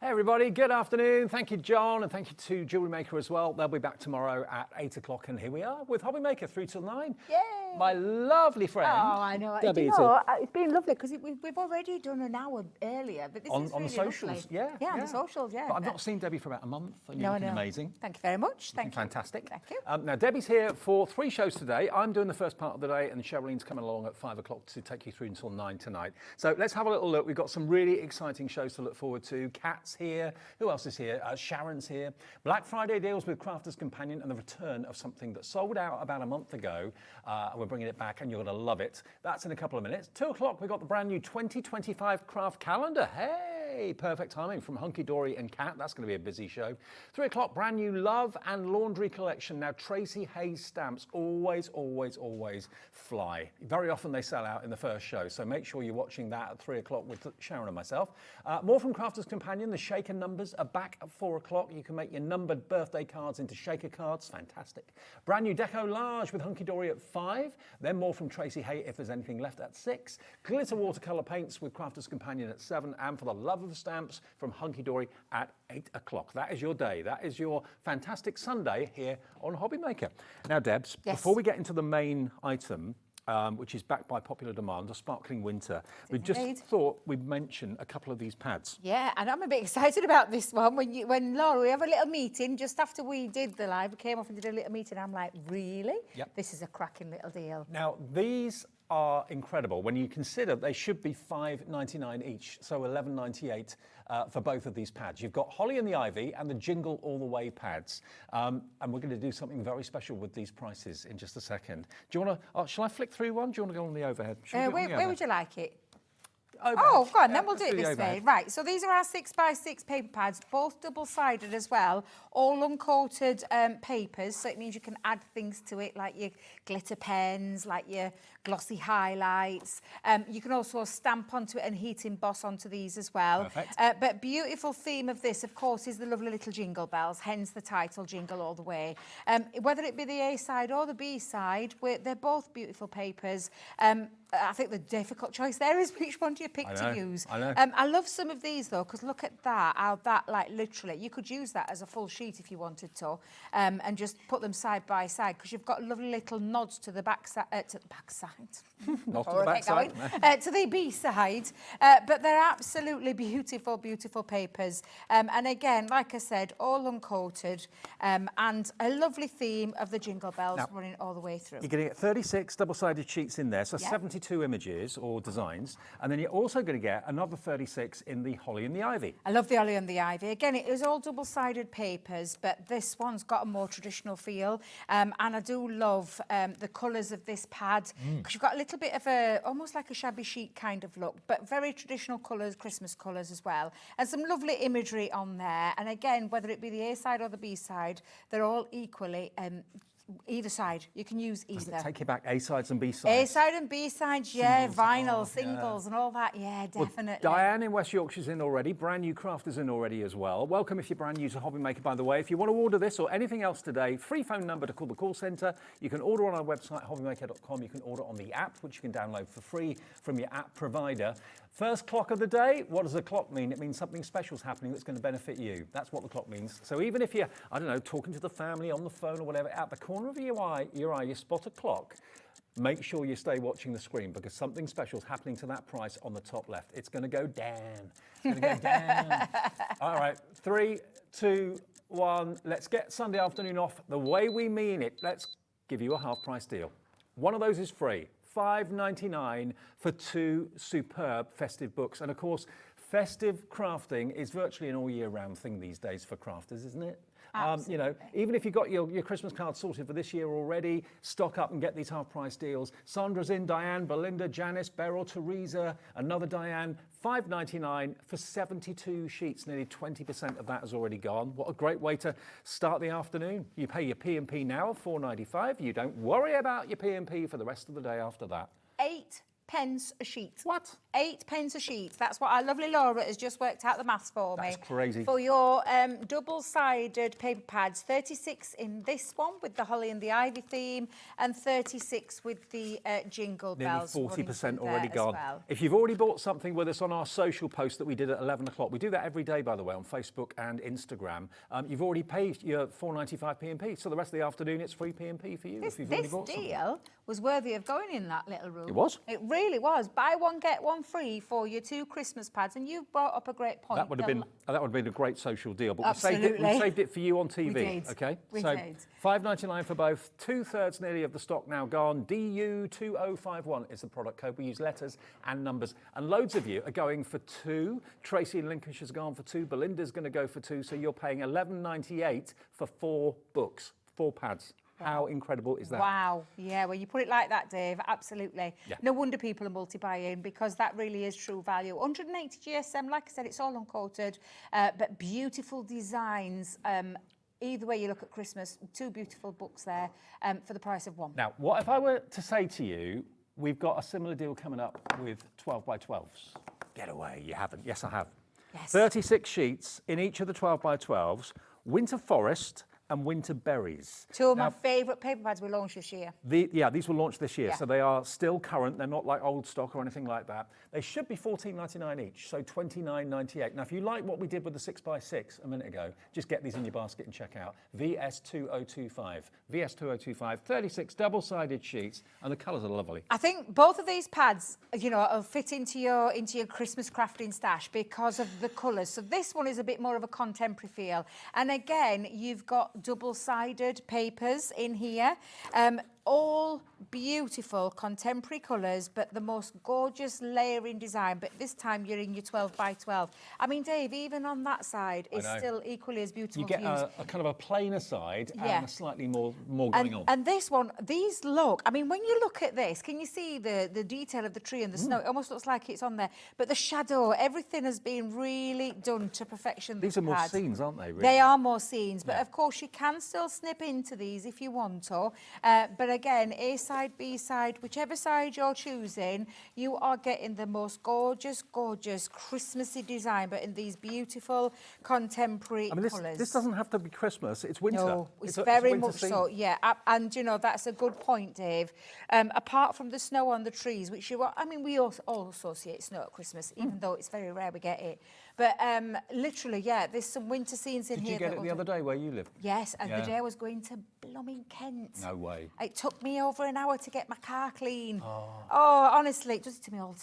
Hey everybody, good afternoon. Thank you, John, and thank you to Jewellery Maker as well. They'll be back tomorrow at 8 o'clock, and here we are with Hobby Maker 3 till 9. Yay! My lovely friend. Oh, I know. Debbie, Do you know, it's been lovely because we've already done an hour earlier, but this is really on the socials, lovely. yeah. On the socials, yeah. But I've not seen Debbie for about a month, and you're looking amazing. Thank you very much. Thank you. Fantastic. Thank you. Now, Debbie's here for 3 shows today. I'm doing the first part of the day, and Cheralene's coming along at 5 o'clock to take you through until 9 tonight. So let's have a little look. We've got some really exciting shows to look forward to. Kat's here. Who else is here? Sharon's here. Black Friday deals with Crafter's Companion and the return of something that sold out about a month ago. We're bringing it back, and you're going to love it. That's in a couple of minutes. 2 o'clock, we've got the brand new 2025 Craft Calendar. Hey, perfect timing from Hunkydory and Cat. That's going to be a busy show. 3 o'clock, brand new Love and Laundry collection. Now, Tracey Hey stamps always fly. Very often they sell out in the first show, so make sure you're watching that at 3 o'clock with Sharon and myself. More from Crafter's Companion. The shaker numbers are back at 4 o'clock. You can make your numbered birthday cards into shaker cards. Fantastic. Brand new decollage with Hunkydory at 5. Then more from Tracey Hey if there's anything left at 6. Glitter watercolour paints with Crafter's Companion at 7. And for the love of stamps from Hunkydory at 8 o'clock. That is your day. That is your fantastic Sunday here on Hobby Maker. Now, Debs, before we get into the main item, which is backed by popular demand, a sparkling winter. We just thought we'd mention a couple of these pads. Yeah, and I'm a bit excited about this one. When Laura, we have a little meeting just after we did the live, we came off and did a little meeting. I'm like, really? Yep. This is a cracking little deal. Now, these are incredible when you consider they should be $5.99 each, so $11.98 for both of these pads. You've got Holly and the Ivy and the Jingle All the Way pads, and we're going to do something very special with these prices in just a second. Do you want to? Shall I flick through one? Do you want to go on the overhead? Where would you like it? Overhead. Oh, go on, then we'll do let's it this overhead. way. Right, so these are our 6x6 paper pads, both double-sided as well, all uncoated papers, so it means you can add things to it, like your glitter pens, like your glossy highlights. You can also stamp onto it and heat emboss onto these as well. Perfect. But beautiful theme of this, of course, is the lovely little jingle bells, hence the title, Jingle All the Way. Whether it be the A side or the B side, they're both beautiful papers. I think the difficult choice there is which one do you pick to use. I know. I love some of these though, because look at that, how that, like, literally, you could use that as a full sheet if you wanted to, and just put them side by side, because you've got lovely little nods to the back side, Not to the back side. To the B side, but they're absolutely beautiful, beautiful papers. And again, like I said, all uncoated, and a lovely theme of the jingle bells running all the way through. You're going to get 36 double-sided sheets in there, so 72 images or designs, and then you're also going to get another 36 in the Holly and the Ivy. I love the Holly and the Ivy. Again, it is all double-sided papers, but this one's got a more traditional feel, and I do love the colours of this pad, because you've got a little bit of almost like a shabby chic kind of look, but very traditional colours, Christmas colours as well, and some lovely imagery on there. And again, whether it be the A side or the B side, they're all equally either side. You can use either. Take it back, A sides and B sides. A side and B sides, yeah, vinyl, singles and all that, yeah, definitely. Well, Diane in West Yorkshire's in already. Brand new Crafters in already as well. Welcome if you're brand new to Hobby Maker, by the way. If you want to order this or anything else today, free phone number to call the call centre. You can order on our website, hobbymaker.com. You can order on the app, which you can download for free from your app provider. First clock of the day, what does a clock mean? It means something special is happening that's going to benefit you. That's what the clock means. So even if you're, I don't know, talking to the family on the phone or whatever, at the corner of your eye, you spot a clock, make sure you stay watching the screen, because something special is happening to that price on the top left. It's going to go down. It's going to go down. All right, 3, 2, 1. Let's get Sunday afternoon off the way we mean it. Let's give you a half price deal. One of those is free. $5.99 for 2 superb festive books. And of course, festive crafting is virtually an all year round thing these days for crafters, isn't it? You know, even if you've got your Christmas card sorted for this year already, stock up and get these half price deals. Sandra's in, Diane, Belinda, Janice, Beryl, Teresa, another Diane. $5.99 for 72 sheets. Nearly 20% of that has already gone. What a great way to start the afternoon. You pay your P&P now of $4.95. You don't worry about your P&P for the rest of the day after that. pence a sheet. What? 8 pence a sheet. That's what our lovely Laura has just worked out the maths for me. That's crazy. For your double-sided paper pads, 36 in this one with the holly and the ivy theme, and 36 with the jingle bells. Nearly 40% already as gone. well. If you've already bought something with us on our social post that we did at 11 o'clock, we do that every day, by the way, on Facebook and Instagram. You've already paid your $4.95 P&P, so the rest of the afternoon it's free P&P for you if you've already bought something. This deal was worthy of going in that little room. It was? It really was. Buy one, get one free for your 2 Christmas pads, and you've brought up a great point. That would have been a great social deal, but Absolutely. we saved it for you on TV. We did. Okay, We so did. $5.99 for both. 2/3 nearly of the stock now gone. DU2051 is the product code. We use letters and numbers, and loads of you are going for 2. Tracy in Lincolnshire's gone for 2. Belinda's going to go for 2. So you're paying $11.98 for 4 books, 4 pads. How incredible is that? Wow. Yeah, well, you put it like that, Dave, absolutely. Yeah. No wonder people are multi-buying, because that really is true value. 180 GSM, like I said, it's all uncoated, but beautiful designs. Either way you look at Christmas, 2 beautiful books there for the price of 1. Now, what if I were to say to you, we've got a similar deal coming up with 12 by 12s? Get away, you haven't. Yes, I have. Yes. 36 sheets in each of the 12 by 12s, Winter Forest and Winter Berries. 2 of my favourite paper pads we launched this year. These will launch this year, Yeah. so they are still current. They're not like old stock or anything like that. They should be $14.99 each, so $29.98. Now, if you like what we did with the 6x6 a minute ago, just get these in your basket and check out VS2025. VS2025, 36 double-sided sheets, and the colours are lovely. I think both of these pads, you know, will fit into your Christmas crafting stash because of the colours. So this one is a bit more of a contemporary feel. And again, you've got double-sided papers in here. All beautiful contemporary colours, but the most gorgeous layering design. But this time you're in your 12 by 12. I mean, Dave, even on that side, it's still equally as beautiful. You get to use. a kind of a plainer side Yeah. and a slightly more going on. And this one, these look, I mean, when you look at this, can you see the detail of the tree and the snow? It almost looks like it's on there. But the shadow, everything has been really done to perfection. These are more scenes, aren't they, really? They are more scenes, but of course you can still snip into these if you want to. But again, A side, B side, whichever side you're choosing, you are getting the most gorgeous, gorgeous Christmassy design, but in these beautiful contemporary colours. This doesn't have to be Christmas, it's winter. No, it's a very winter much scene. so, yeah. And, you know, that's a good point, Dave. Apart from the snow on the trees, which we all associate snow at Christmas, even though it's very rare we get it. But literally, yeah, there's some winter scenes in here. Did you get it the other day where you live? Yes, and the day I was going to blooming Kent. No way. It took me over an hour to get my car clean. Oh, honestly, it does it to me all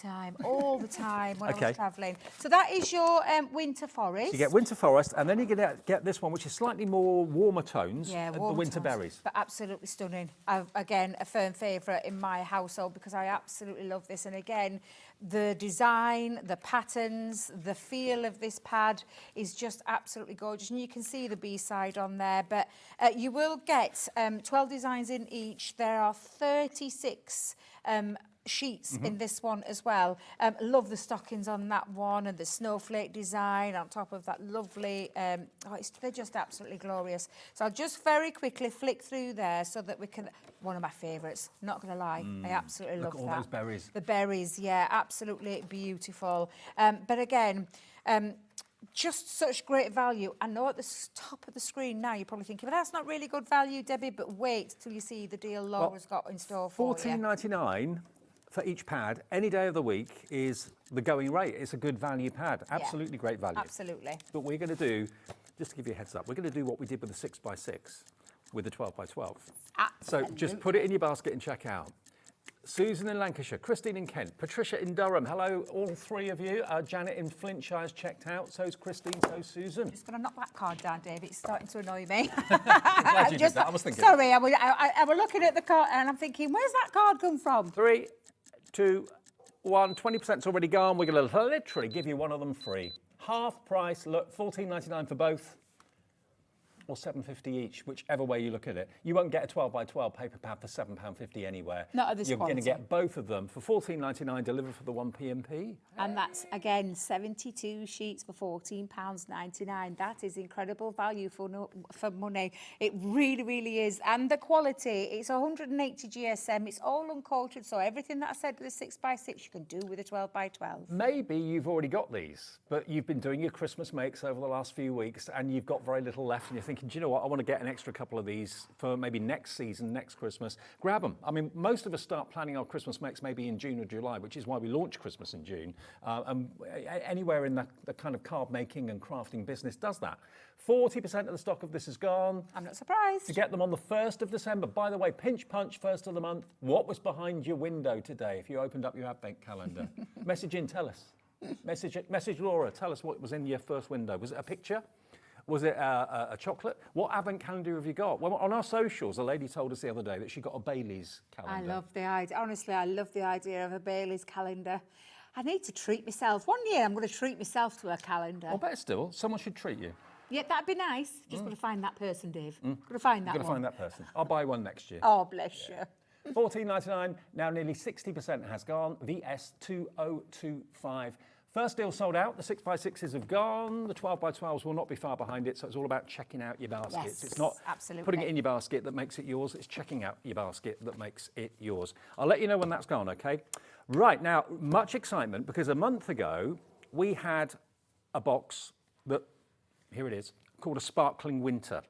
the time when I was travelling. So that is your Winter Forest. So you get Winter Forest, and then you get this one, which is slightly more warmer tones, Yeah, the warm Winter tones, Berries. but absolutely stunning. Again, a firm favourite in my household because I absolutely love this. And again, the design, the patterns, the feel of this pad is just absolutely gorgeous. And you can see the B-side on there, but you will get 12 designs in each. There are 36 sheets in this one as well. Love the stockings on that one and the snowflake design on top of that lovely, they're just absolutely glorious. So I'll just very quickly flick through there so that we can, one of my favourites, not going to lie, I absolutely love Look at that. all those berries. The berries, yeah, absolutely beautiful. But again, just such great value. I know at the top of the screen now you're probably thinking, but that's not really good value, Debbie, but wait till you see the deal Laura's got in store for you. $14.99 for each pad, any day of the week, is the going rate. It's a good value pad. Absolutely great value. Absolutely. But we're going to do, just to give you a heads up, we're going to do what we did with the 6x6 with the 12 by 12. So just put it in your basket and check out. Susan in Lancashire, Christine in Kent, Patricia in Durham. Hello, all 3 of you. Janet in Flintshire checked out. So's Christine, so's Susan. Just going to knock that card down, Dave. It's starting to annoy me. I'm glad you did that. I was thinking. Sorry, I was looking at the card and I'm thinking, where's that card come from? 3, 2, 1. 20%'s already gone. We're going to literally give you one of them free. Half price. Look, $14.99 for both. or £7.50 each, whichever way you look at it. You won't get a 12 by 12 paper pad for £7.50 anywhere. Not at this You're going to quality. get both of them for £14.99 delivered for the 1p&p. And that's, again, 72 sheets for £14.99. That is incredible value for money. It really, really is. And the quality, it's 180 GSM. It's all uncoated, so everything that I said with the 6x6 you can do with a 12 by 12. Maybe you've already got these, but you've been doing your Christmas makes over the last few weeks and you've got very little left and you're thinking, do you know what, I want to get an extra couple of these for maybe next season, next Christmas. Grab them. I mean, most of us start planning our Christmas makes maybe in June or July, which is why we launch Christmas in June. And anywhere in the kind of card making and crafting business does that. 40% of the stock of this is gone. I'm not surprised. To get them on the 1st of December. By the way, pinch punch, 1st of the month. What was behind your window today if you opened up your advent calendar? Message in, tell us. Message Laura, tell us what was in your first window. Was it a picture? Was it a chocolate? What advent calendar have you got? Well, on our socials, a lady told us the other day that she got a Bailey's calendar. I love the idea. Honestly, I love the idea of a Bailey's calendar. I need to treat myself. One year I'm going to treat myself to a calendar. Well, better still, someone should treat you. Yeah, that'd be nice. Just got to find that person, Dave. Got to find that You've got to one. find that person. I'll buy one next year. Oh, bless you. $14.99, now nearly 60% has gone. VS2025. First deal sold out. The 6x6s have gone. The 12x12s will not be far behind it. So it's all about checking out your baskets. Yes, it's not absolutely. putting it in your basket that makes it yours. It's checking out your basket that makes it yours. I'll let you know when that's gone, okay? Right, now, much excitement because a month ago, we had a box that, here it is, called a Sparkling Winter.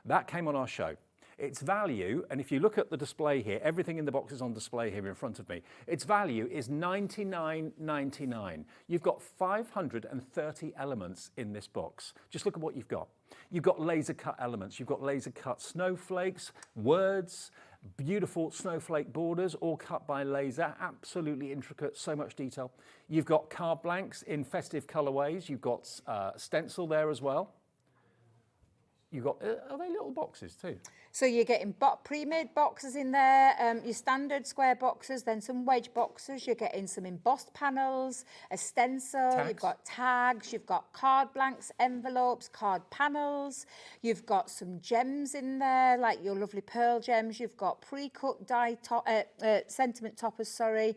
That came on our show. Its value, and if you look at the display here, everything in the box is on display here in front of me. Its value is $99.99. You've got 530 elements in this box. Just look at what you've got. You've got laser cut elements. You've got laser cut snowflakes, words, beautiful snowflake borders, all cut by laser, absolutely intricate, so much detail. You've got card blanks in festive colorways. You've got stencil there as well. You've got, are they little boxes too? So you're getting pre-made boxes in there, your standard square boxes, then some wedge boxes. You're getting some embossed panels, a stencil. Tags. You've got tags. You've got card blanks, envelopes, card panels. You've got some gems in there, like your lovely pearl gems. You've got pre-cut sentiment toppers. Sorry.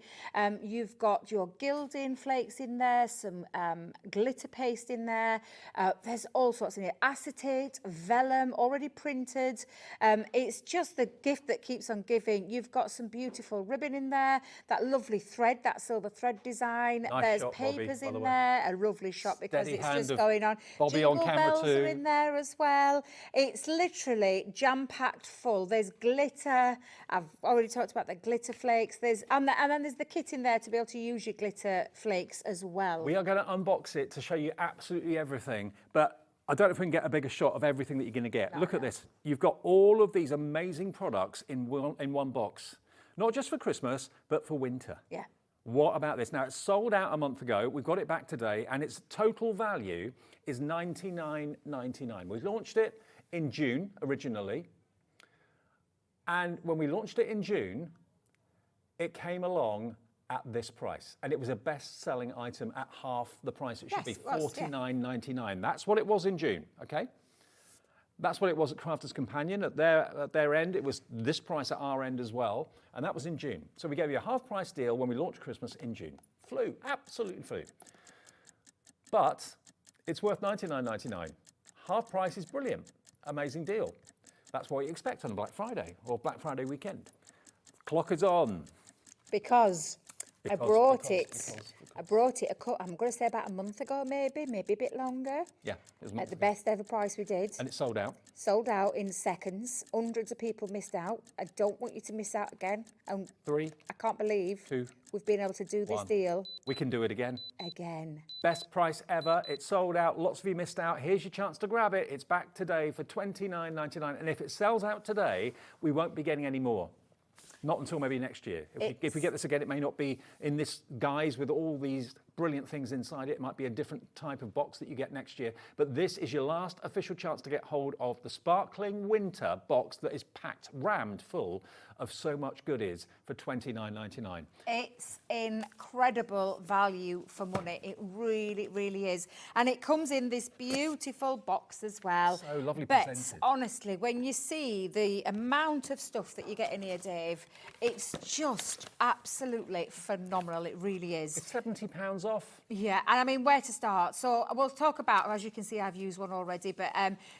You've got your gilding flakes in there, some glitter paste in there. There's all sorts in here. Acetate, vellum, already printed. It's just the gift that keeps on giving. You've got some beautiful ribbon in there, that lovely thread, that silver thread design. Nice There's shot, Bobby, papers by the in way. there, a lovely shot because Steady it's hand just of going on. Bobby Jingle on camera bells too. are in there as well. It's literally jam-packed full. There's glitter. I've already talked about the glitter flakes. And then there's the kit in there to be able to use your glitter flakes as well. We are going to unbox it to show you absolutely everything, but I don't know if we can get a bigger shot of everything that you're going to get. Look at this. You've got all of these amazing products in one box. Not just for Christmas, but for winter. Yeah. What about this? Now, it's sold out a month ago. We've got it back today, and its total value is $99.99. We launched it in June originally, and when we launched it in June, it came along at this price, and it was a best-selling item at half the price it should be, $49.99. That's what it was in June, okay? That's what it was at Crafter's Companion. At their end, it was this price at our end as well, and that was in June. So we gave you a half-price deal when we launched Christmas in June. Flew, absolutely flew. But it's worth $99.99. Half price is brilliant, amazing deal. That's what you expect on Black Friday or Black Friday weekend. Clock is on. Because I brought it. I'm going to say about a month ago, maybe a bit longer. Yeah, it was a month At the ago. best ever price we did. And it sold out. Sold out in seconds. Hundreds of people missed out. I don't want you to miss out again. And 3, I can't believe 2, we've been able to do this 1. deal We can do it again. again. Best price ever. It sold out. Lots of you missed out. Here's your chance to grab it. It's back today for $29.99. And if it sells out today, we won't be getting any more. Not until maybe next year. If we get this again, it may not be in this guise with all these brilliant things inside it. It might be a different type of box that you get next year. But this is your last official chance to get hold of the Sparkling Winter box that is packed, rammed full of so much goodies for $29.99. It's incredible value for money. It really, really is. And it comes in this beautiful box as well. So lovely but presented. honestly, when you see the amount of stuff that you get in here, Dave, it's just absolutely phenomenal. It really is. It's £70 off. Yeah, and I mean, where to start? So we'll talk about, as you can see, I've used one already, but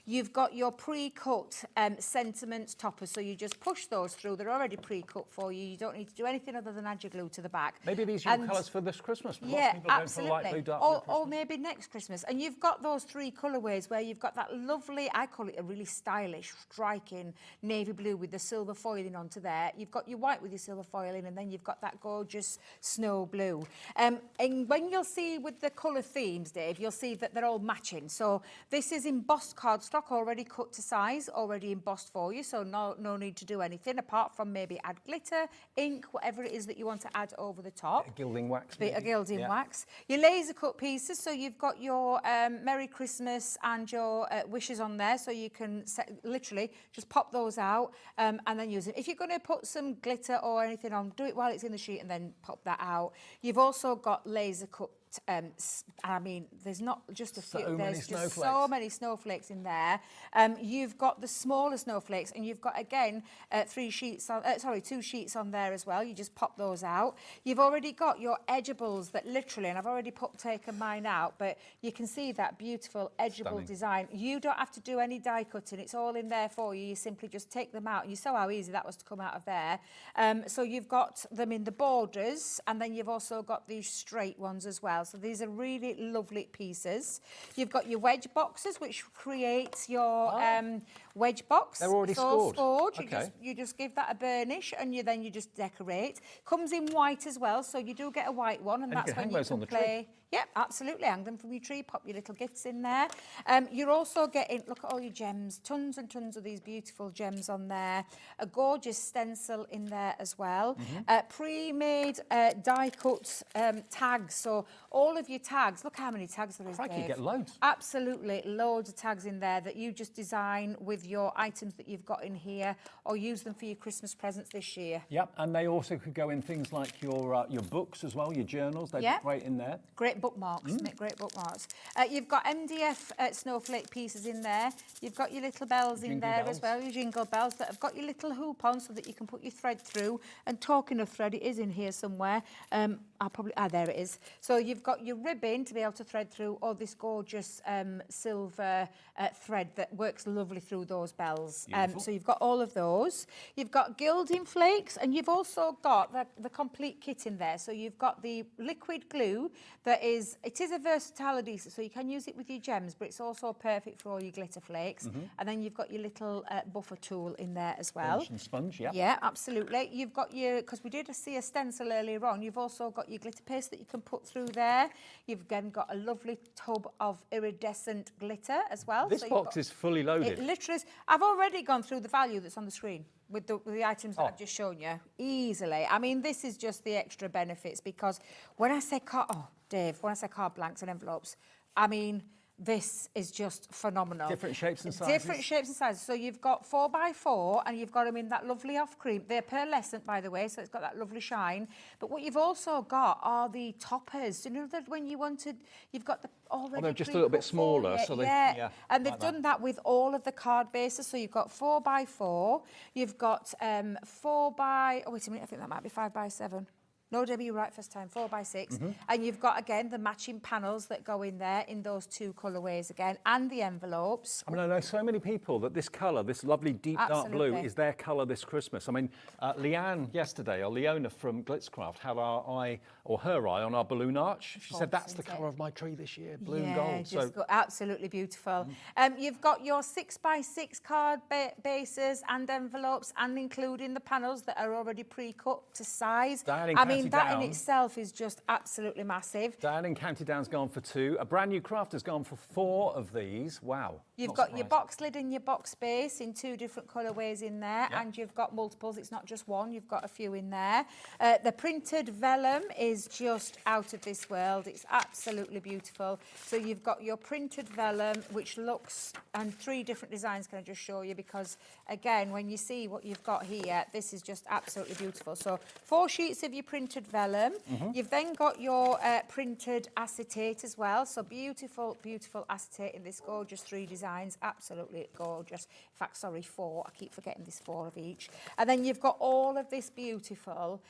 you've got your pre-cut sentiment toppers, so you just push those through. They're already pre-cut for you. You don't need to do anything other than add your glue to the back. Maybe these are your colours for this Christmas. Yeah, Lots of people are going absolutely. for light blue, dark blue Or maybe next Christmas. And you've got those three colourways where you've got that lovely, I call it a really stylish, striking navy blue with the silver foiling onto there. You've got your white with your silver foiling, and then you've got that gorgeous snow blue. And when you'll see with the colour themes, Dave, you'll see that they're all matching. So this is embossed cardstock, already cut to size, already embossed for you. So no need to do anything apart from maybe add glitter, ink, whatever it is that you want to add over the top. Bit of gilding wax. Bit of gilding Yeah. wax. Your laser cut pieces, so you've got your Merry Christmas and your wishes on there, so you can literally just pop those out and then use it. If you're going to put some glitter or anything on, do it while it's in the sheet and then pop that out. You've also got laser cut. I mean, there's not just a few. There's just so many snowflakes in there. You've got the smaller snowflakes, and you've got again two sheets on there as well. You just pop those out. You've already got your edgeables that literally, and I've already taken mine out, but you can see that beautiful edgeable design. You don't have to do any die cutting. It's all in there for you. You simply just take them out. You saw how easy that was to come out of there. So you've got them in the borders, and then you've also got these straight ones as well. So these are really lovely pieces. You've got your wedge boxes, which creates your wedge box. They're already scored. Okay. You just give that a burnish, and then you just decorate. Comes in white as well, so you do get a white one, and that's you can when hang you those can on the play. Yep, absolutely. Hang them from your tree, pop your little gifts in there. You're also getting, look at all your gems, tons and tons of these beautiful gems on there. A gorgeous stencil in there as well. Pre-made die-cut tags. So all of your tags, look how many tags there is, Crikey, Dave. you get loads. Absolutely, loads of tags in there that you just design with your items that you've got in here, or use them for your Christmas presents this year. Yep, and they also could go in things like your books as well, your journals. They'd be great in there. Great bookmarks, make great bookmarks. You've got MDF snowflake pieces in there. You've got your little bells in there as well, your jingle bells that have got your little hoop on so that you can put your thread through. And talking of thread, it is in here somewhere. There it is. So you've got your ribbon to be able to thread through, or this gorgeous silver thread that works lovely through those bells. So you've got all of those. You've got gilding flakes, and you've also got the complete kit in there. So you've got the liquid glue it is a versatile adhesive, so you can use it with your gems, but it's also perfect for all your glitter flakes. And then you've got your little buffer tool in there as well. Sponge, yeah. Yeah, absolutely. You've got because we did see a stencil earlier on, you've also got your glitter paste that you can put through there. You've again got a lovely tub of iridescent glitter as well. This box is fully loaded. It literally is. I've already gone through the value that's on the screen with the items that I've just shown you, easily. I mean, this is just the extra benefits, because when I say Dave, when I say card blanks and envelopes, I mean, this is just phenomenal. Different shapes and sizes. Different shapes and sizes. So you've got 4x4, and you've got them in that lovely off cream. They're pearlescent, by the way, so it's got that lovely shine. But what you've also got are the toppers. You know that when you wanted, you've got the already. They're just a little bit smaller, so they and they've done that with all of the card bases. So you've got 4x4. You've got 4x. Oh wait a minute, I think that might be 5x7. No, Debbie, you're right first time, 4x6. And you've got, again, the matching panels that go in there in those two colourways again, and the envelopes. I mean, I know so many people that this colour, this lovely deep dark blue, is their colour this Christmas. I mean, Leona from Glitzcraft had her eye on our balloon arch. She said, that's the colour of my tree this year, blue and gold. Just absolutely beautiful. You've got your 6x6 card bases and envelopes, and including the panels that are already pre-cut to size. Dialing I mean, mean, that Down. in itself is just absolutely massive. Down in County Down's gone for 2. A brand new Kraft has gone for 4 of these. Wow. You've got your box lid and your box base in 2 different colourways in there, and you've got multiples. It's not just one, you've got a few in there. The printed vellum is just out of this world. It's absolutely beautiful. So you've got your printed vellum, which looks, and 3 different designs can I just show you, because again, when you see what you've got here, this is just absolutely beautiful. So 4 sheets of your printed vellum. You've then got your printed acetate as well. So beautiful, beautiful acetate in this gorgeous 3 designs. Absolutely gorgeous. In fact, sorry, 4. I keep forgetting there's 4 of each. And then you've got all of this beautiful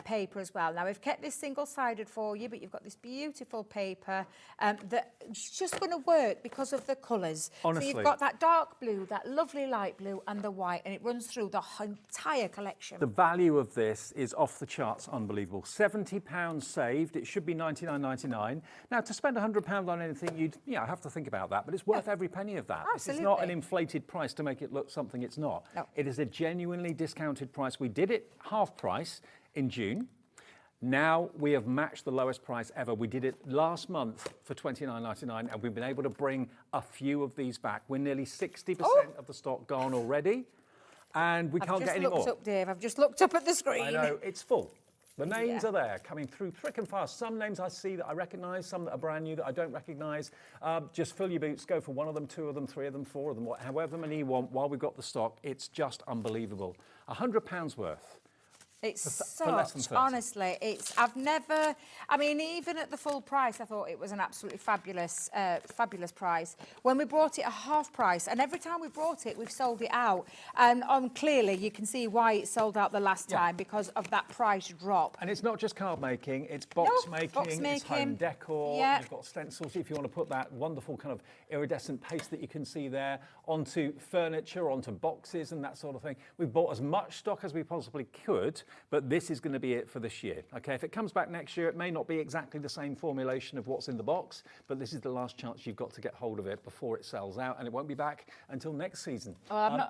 paper as well. Now, we've kept this single-sided for you, but you've got this beautiful paper that's just going to work because of the colours. Honestly. So you've got that dark blue, that lovely light blue, and the white, and it runs through the entire collection. The value of this is off the charts, unbelievable. £70 saved. It should be $99.99. Now, to spend £100 on anything, you'd have to think about that, but it's worth every penny of that. Absolutely. This is not an inflated price to make it look something it's not. No. It is a genuinely discounted price. We did it half price in June. Now we have matched the lowest price ever. We did it last month for $29.99, and we've been able to bring a few of these back. We're nearly 60% of the stock gone already, and we can't get any more. I've just looked up, Dave. I've just looked up at the screen. I know, it's full. The names are there, coming through thick and fast. Some names I see that I recognise, some that are brand new that I don't recognise. Just fill your boots, go for 1 of them, 2 of them, 3 of them, 4 of them, however many you want while we've got the stock. It's just unbelievable. £100 worth. It's for less than such, 30. honestly, I've never, I mean, even at the full price, I thought it was an absolutely fabulous, fabulous price. When we brought it at half price, and every time we brought it, we've sold it out. And clearly, you can see why it sold out the last time, because of that price drop. And it's not just card making, it's box making, it's home decor. You've got stencils if you want to put that wonderful kind of iridescent paste that you can see there onto furniture, onto boxes and that sort of thing. We've bought as much stock as we possibly could, but this is going to be it for this year. Okay, if it comes back next year, it may not be exactly the same formulation of what's in the box, but this is the last chance you've got to get hold of it before it sells out, and it won't be back until next season. Oh,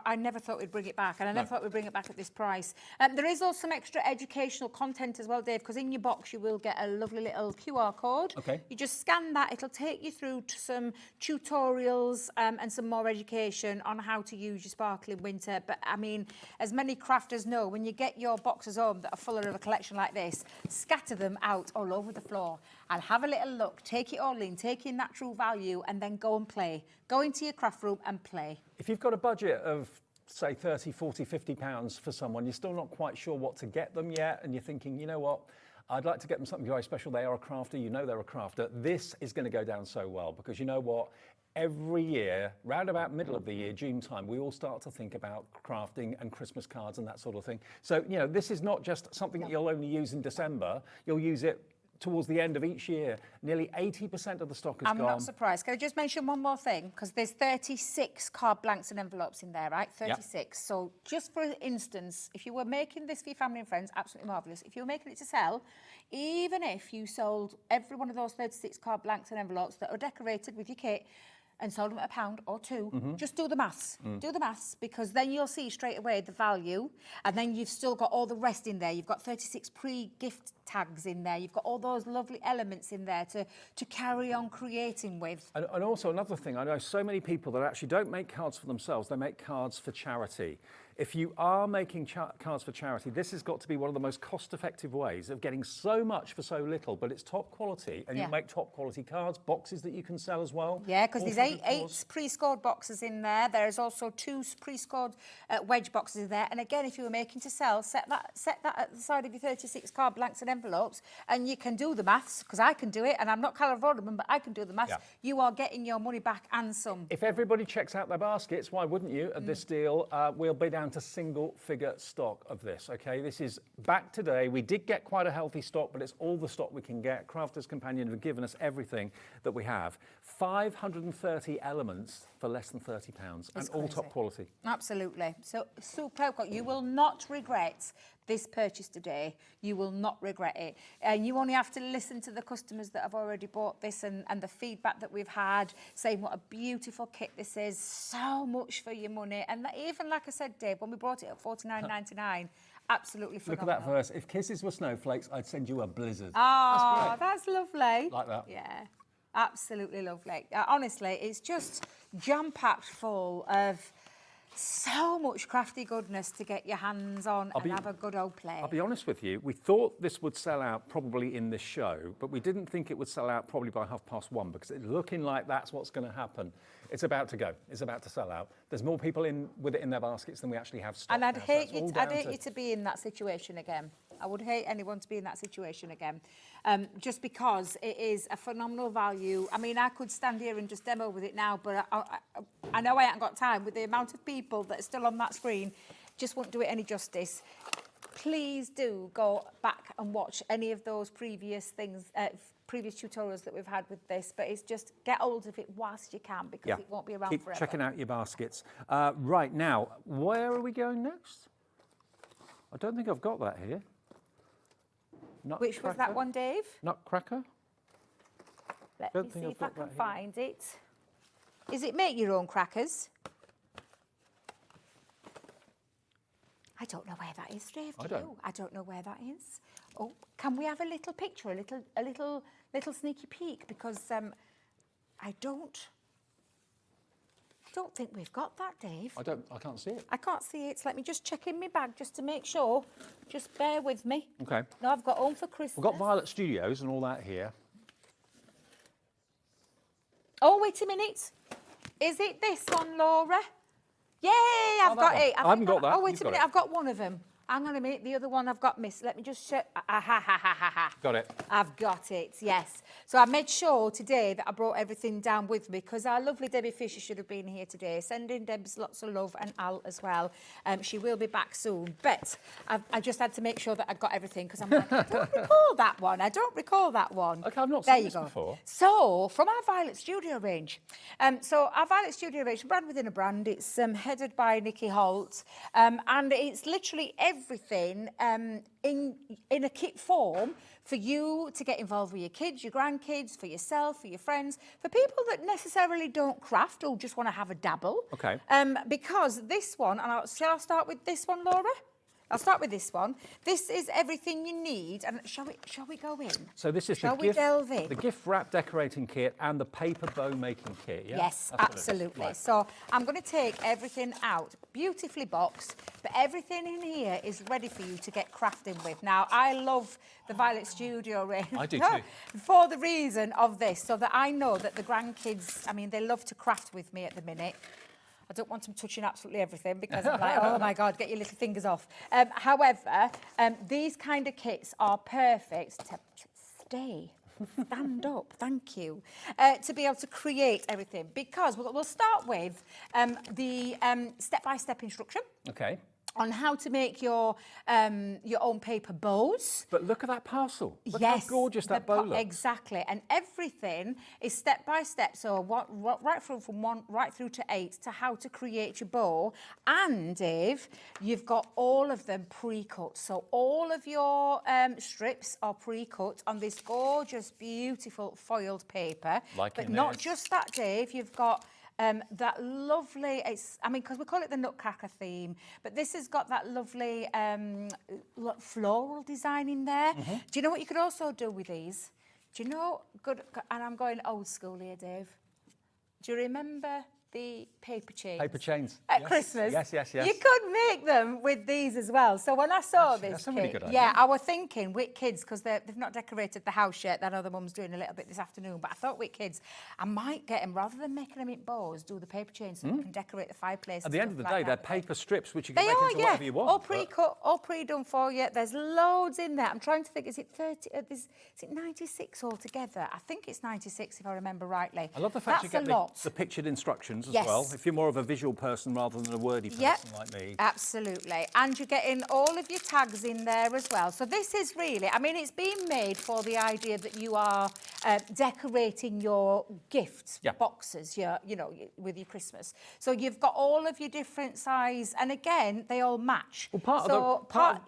I never thought we'd bring it back, and I never thought we'd bring it back at this price. There is also some extra educational content as well, Dave, because in your box you will get a lovely little QR code. Okay. You just scan that, it'll take you through to some tutorials and some more education on how to use your sparkling winter. But I mean, as many crafters know, when you get your boxes home that are full of a collection like this, scatter them out all over the floor. I'll have a little look, take it all in, take in that true value, and then go and play. Go into your craft room and play. If you've got a budget of, say, 30, 40, 50 pounds for someone, you're still not quite sure what to get them yet, and you're thinking, you know what, I'd like to get them something very special. They are a crafter, you know they're a crafter. This is going to go down so well, because you know what? Every year, round about middle of the year, June time, we all start to think about crafting and Christmas cards and that sort of thing. So, you know, this is not just something that you'll only use in December. You'll use it towards the end of each year. Nearly 80% of the stock is gone. I'm not surprised. Can I just mention one more thing? Because there's 36 card blanks and envelopes in there, right? 36. Yep. So just for instance, if you were making this for your family and friends, absolutely marvellous. If you were making it to sell, even if you sold every one of those 36 card blanks and envelopes that are decorated with your kit, and sold them at £1 or £2, just do the maths. Do the maths, because then you'll see straight away the value, and then you've still got all the rest in there. You've got 36 pre-gift tags in there. You've got all those lovely elements in there to carry on creating with. And also another thing, I know so many people that actually don't make cards for themselves, they make cards for charity. If you are making cards for charity, this has got to be one of the most cost-effective ways of getting so much for so little, but it's top quality, and you make top quality cards, boxes that you can sell as well. Yeah, because there's eight pre-scored boxes in there. There's also 2 pre-scored wedge boxes in there. And again, if you were making to sell, set that at the side of your 36 card blanks and envelopes, and you can do the maths, because I can do it, and I'm not Carol Vorderman, but I can do the maths. Yeah. You are getting your money back and some. If everybody checks out their baskets, why wouldn't you, at this deal? We'll be down to single figure stock of this, okay? This is back today. We did get quite a healthy stock, but it's all the stock we can get. Crafters Companion have given us everything that we have. 530 elements for less than £30, and all top quality. Absolutely. So superb. You will not regret this purchase today. You will not regret it. And you only have to listen to the customers that have already bought this and the feedback that we've had, saying what a beautiful kit this is, so much for your money. And that, even like I said, Dave, when we brought it at $49.99, absolutely Look phenomenal. at that verse. If kisses were snowflakes, I'd send you a blizzard. Oh, that's lovely. Like that. Yeah, absolutely lovely. Honestly, it's just jam-packed full of so much crafty goodness to get your hands on and have a good old play. I'll be honest with you, we thought this would sell out probably in this show, but we didn't think it would sell out probably by 1:30 because it's looking like that's what's going to happen. It's about to go. It's about to sell out. There's more people with it in their baskets than we actually have stock. And I'd now, hate so you to be in that situation again. I would hate anyone to be in that situation again, just because it is a phenomenal value. I mean, I could stand here and just demo with it now, but I know I haven't got time with the amount of people that are still on that screen. Just won't do it any justice. Please do go back and watch any of those previous things, previous tutorials that we've had with this, but it's just get hold of it whilst you can because it won't be around Keep forever. checking out your baskets. Right now, where are we going next? I don't think I've got that here. Which was that one, Dave? Nutcracker? Let me see if I can find it. Is it make your own crackers? I don't know where that is, Dave. Do you? I don't know where that is. Oh, can we have a little picture, a little sneaky peek? Because I don't think we've got that, Dave. I can't see it. I can't see it. So let me just check in my bag just to make sure. Just bear with me. Okay. No, I've got Home for Christmas. We've got Violet Studios and all that here. Oh, wait a minute. Is it this one, Laura? Yay, I've got it. I haven't got that. Oh, wait a minute. I've got one of them. Hang on a minute. The other one I've got missed. Let me just check. Got it. I've got it, yes. So I made sure today that I brought everything down with me because our lovely Debbie Fisher should have been here today. Sending Debs lots of love and Al as well. She will be back soon. But I just had to make sure that I got everything because I'm like, I don't recall that one. I don't recall that one. Okay, I've not seen this before. So from our Violet Studio range. So our Violet Studio range, brand within a brand. It's headed by Nikki Holt. And it's literally everything in a kit form for you to get involved with your kids, your grandkids, for yourself, for your friends, for people that necessarily don't craft or just want to have a dabble. Okay. Because this one, and shall I start with this one, Laura? I'll start with this one. This is everything you need. And shall we go in? So this is the gift wrap decorating kit and the paper bow making kit, yeah? Yes, absolutely. Right. So I'm going to take everything out, beautifully boxed, but everything in here is ready for you to get crafting with. Now, I love the Violet Studio range. I do too. For the reason of this, so that I know that the grandkids, I mean, they love to craft with me at the minute. I don't want them touching absolutely everything because I'm like, oh my God, get your little fingers off. However, these kind of kits are perfect to stand up, thank you, to be able to create everything because we'll start with the step-by-step instruction. Okay. On how to make your own paper bows. But look at that parcel. Look Yes, how gorgeous that bow looks. Exactly, and everything is step by step. So right from 1 right through to 8 to how to create your bow. And Dave, you've got all of them pre-cut. So all of your strips are pre-cut on this gorgeous, beautiful foiled paper. But not just that, Dave. You've got that lovely, because we call it the Nutcracker theme, but this has got that lovely floral design in there. Mm-hmm. Do you know what you could also do with these? Do you know, and I'm going old school here, Dave. Do you remember the paper chains? Paper chains. At Christmas. Yes. You could make them with these as well. So when I saw this that's a really good idea. yeah, I was thinking with kids, because they've not decorated the house yet. I know the mum's doing a little bit this afternoon, but I thought with kids, I might get them, rather than making them in bows, do the paper chains so we can decorate the fireplace. At the end of the day, they're paper strips which you They can make are, into whatever you want. all pre-cut, all pre-done for you. There's loads in there. I'm trying to think, is it 30, is it 96 altogether? I think it's 96 if I remember rightly. I love the fact That's you get the pictured instructions as well. If you're more of a visual person rather than a wordy person like me. Absolutely. And you're getting all of your tags in there as well. So this is really, I mean, it's been made for the idea that you are decorating your gifts boxes, with your Christmas. So you've got all of your different size, and again, they all match. Well, part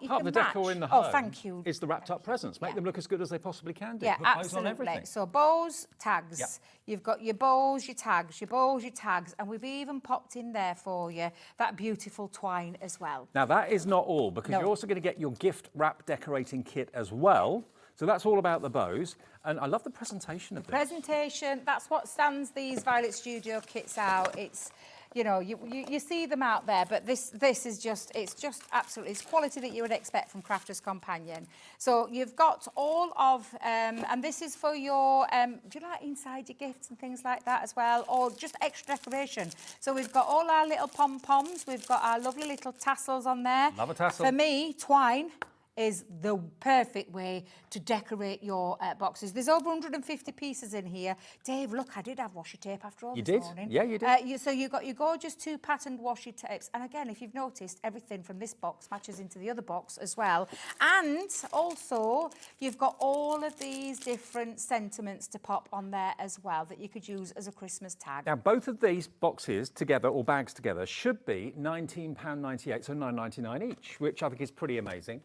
of the decor in the home is the wrapped up presents. Make them look as good as they possibly can do. Yeah, Put bows on absolutely. everything. So bows, tags. You've got your bows, your tags, your bows, your tags. bags, and we've even popped in there for you that beautiful twine as well. Now that is not all, because No. you're also going to get your gift wrap decorating kit as well. So that's all about the bows. And I love the presentation of this. Presentation, that's what stands these Violet Studio kits out. It's, you know, you see them out there, but this is just, it's just absolutely, it's quality that you would expect from Crafter's Companion. So you've got all of, and this is for your, do you like inside your gifts and things like that as well, or just extra decoration? So we've got all our little pom-poms, we've got our lovely little tassels on there. Love a tassel. For me, twine is the perfect way to decorate your boxes. There's over 150 pieces in here. Dave, look, I did have washi tape after all You this did? morning. Yeah, you did. So you've got your gorgeous 2 patterned washi tapes. And again, if you've noticed, everything from this box matches into the other box as well. And also, you've got all of these different sentiments to pop on there as well that you could use as a Christmas tag. Now, both of these boxes together, or bags together, should be £19.98, so £9.99 each, which I think is pretty amazing.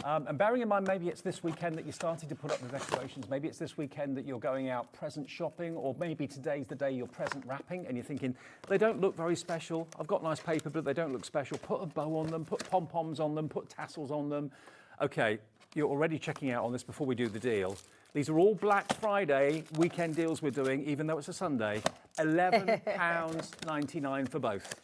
And bearing in mind, maybe it's this weekend that you're starting to put up the decorations, maybe it's this weekend that you're going out present shopping, or maybe today's the day you're present wrapping and you're thinking, they don't look very special. I've got nice paper, but they don't look special. Put a bow on them, put pom-poms on them, put tassels on them. Okay, you're already checking out on this before we do the deal. These are all Black Friday weekend deals we're doing, even though it's a Sunday. £11.99 for both.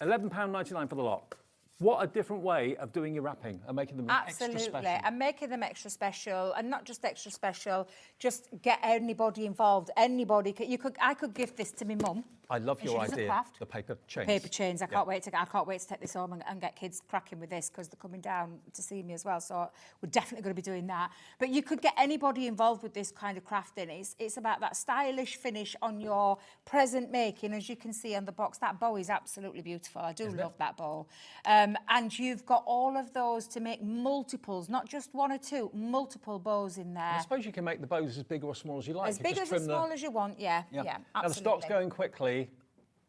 £11.99 for the lot. What a different way of doing your wrapping and making them extra special. Absolutely, and making them extra special, and not just extra special, just get anybody involved. Anybody, I could gift this to my mum. I love your She does a idea, craft. the paper chains. Paper chains. I can't wait to take this home and get kids cracking with this, because they're coming down to see me as well. So we're definitely going to be doing that. But you could get anybody involved with this kind of crafting. It's about that stylish finish on your present making, as you can see on the box. That bow is absolutely beautiful. I do love that bow. And you've got all of those to make multiples, not just 1 or 2, multiple bows in there. I suppose you can make the bows as big or as small as you like. As big or as small as you want, yeah, absolutely. Now the stock's going quickly.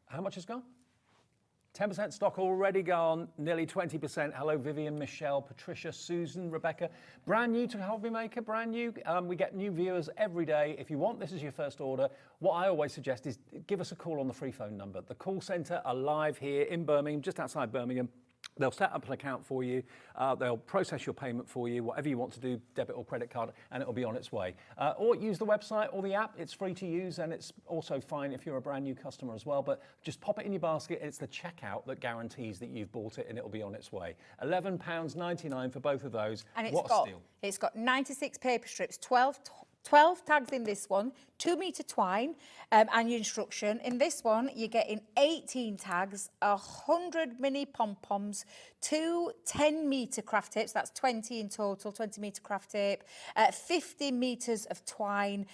How much has gone? 10% stock already gone, nearly 20%. Hello, Vivian, Michelle, Patricia, Susan, Rebecca. Brand new to Hobby Maker, brand new. We get new viewers every day. If you want this as your first order, what I always suggest is give us a call on the free phone number. The call centre are live here in Birmingham, just outside Birmingham. They'll set up an account for you, they'll process your payment for you, whatever you want to do, debit or credit card, and it'll be on its way. Or use the website or the app, it's free to use, and it's also fine if you're a brand new customer as well, but just pop it in your basket, and it's the checkout that guarantees that you've bought it and it'll be on its way. £11.99 for both of those. And what a steal. It's got 96 paper strips, 12 tags in this one, 2 metre twine, and your instruction. In this one, you're getting 18 tags, 100 mini pom-poms, 2 10-metre craft tapes, that's 20 in total, 20 metre craft tape, 50 metres of twine,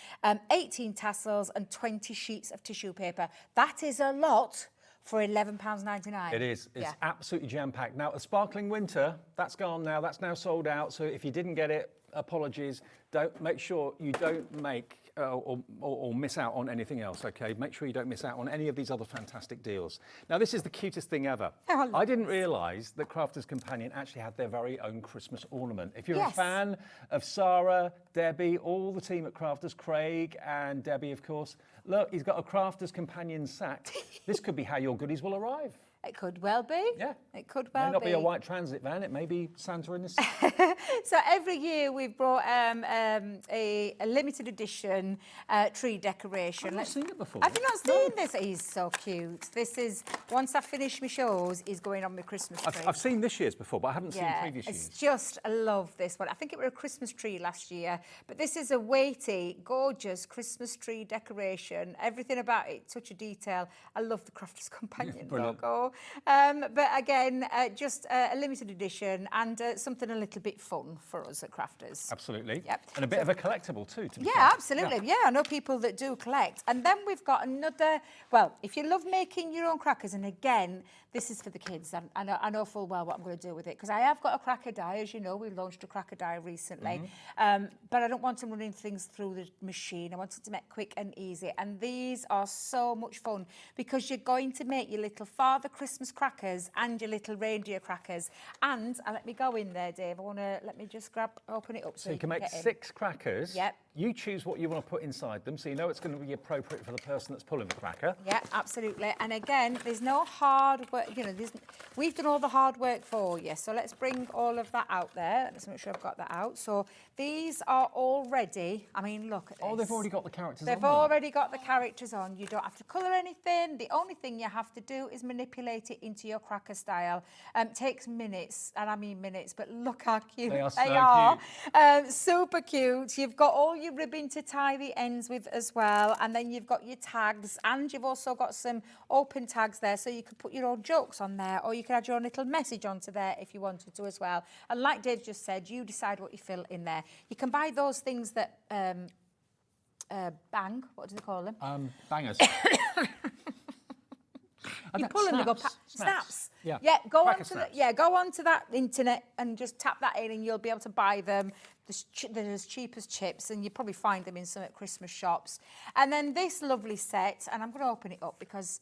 18 tassels, and 20 sheets of tissue paper. That is a lot for £11.99. It is. It's absolutely jam-packed. Now, a sparkling winter, that's gone now. That's now sold out. So if you didn't get it, apologies. Make sure you don't make or miss out on anything else, okay? Make sure you don't miss out on any of these other fantastic deals. Now, this is the cutest thing ever. I didn't realise that Crafter's Companion actually had their very own Christmas ornament. If you're a fan of Sarah, Debbie, all the team at Crafters, Craig and Debbie, of course, look, he's got a Crafter's Companion sack. This could be how your goodies will arrive. It could well be. Yeah. It could well be. It may not be a white transit van, it may be Santa in this. So every year we've brought a limited edition tree decoration. I've not seen it before. Have you not seen this? He's so cute. This is, once I finish my shows, is going on my Christmas tree. I've seen this year's before, but I haven't seen previous years. I love this one. I think it was a Christmas tree last year, but this is a weighty, gorgeous Christmas tree decoration. Everything about it, touch of detail. I love the Crafter's Companion logo. But again, just a limited edition and something a little bit fun for us at Crafters. Absolutely. Yep. And a bit of a collectible too. To be fair. Absolutely. Yeah, I know people that do collect. And then we've got another, well, if you love making your own crackers, and again, this is for the kids. I know full well what I'm going to do with it, because I have got a cracker die, as you know, we launched a cracker die recently. But I don't want them running things through the machine. I want it to make quick and easy. And these are so much fun, because you're going to make your little Father Christmas crackers and your little reindeer crackers. And let me go in there, Dave. Let me just open it up so you can make get in. 6 crackers. Yep. You choose what you want to put inside them, so you know it's going to be appropriate for the person that's pulling the cracker. Yeah, absolutely. And again, there's no hard work, we've done all the hard work for you. So let's bring all of that out there. Let's make sure I've got that out. So these are already, I mean, look at this. Oh, they've already got the characters on. They've already got the characters on. You don't have to colour anything. The only thing you have to do is manipulate it into your cracker style. Takes minutes, and I mean minutes, but look how cute They are cute. Super cute. You've got all your ribbon to tie the ends with as well, and then you've got your tags, and you've also got some open tags there, so you could put your own jokes on there, or you could add your own little message onto there if you wanted to as well. And like Dave just said, you decide what you fill in there. You can buy those things that bang, what do they call them? Bangers. You pull them, they go snaps. Yeah. Go Cracker onto that internet and just tap that in, and you'll be able to buy them. They're as cheap as chips, and you probably find them in some at Christmas shops. And then this lovely set, and I'm going to open it up because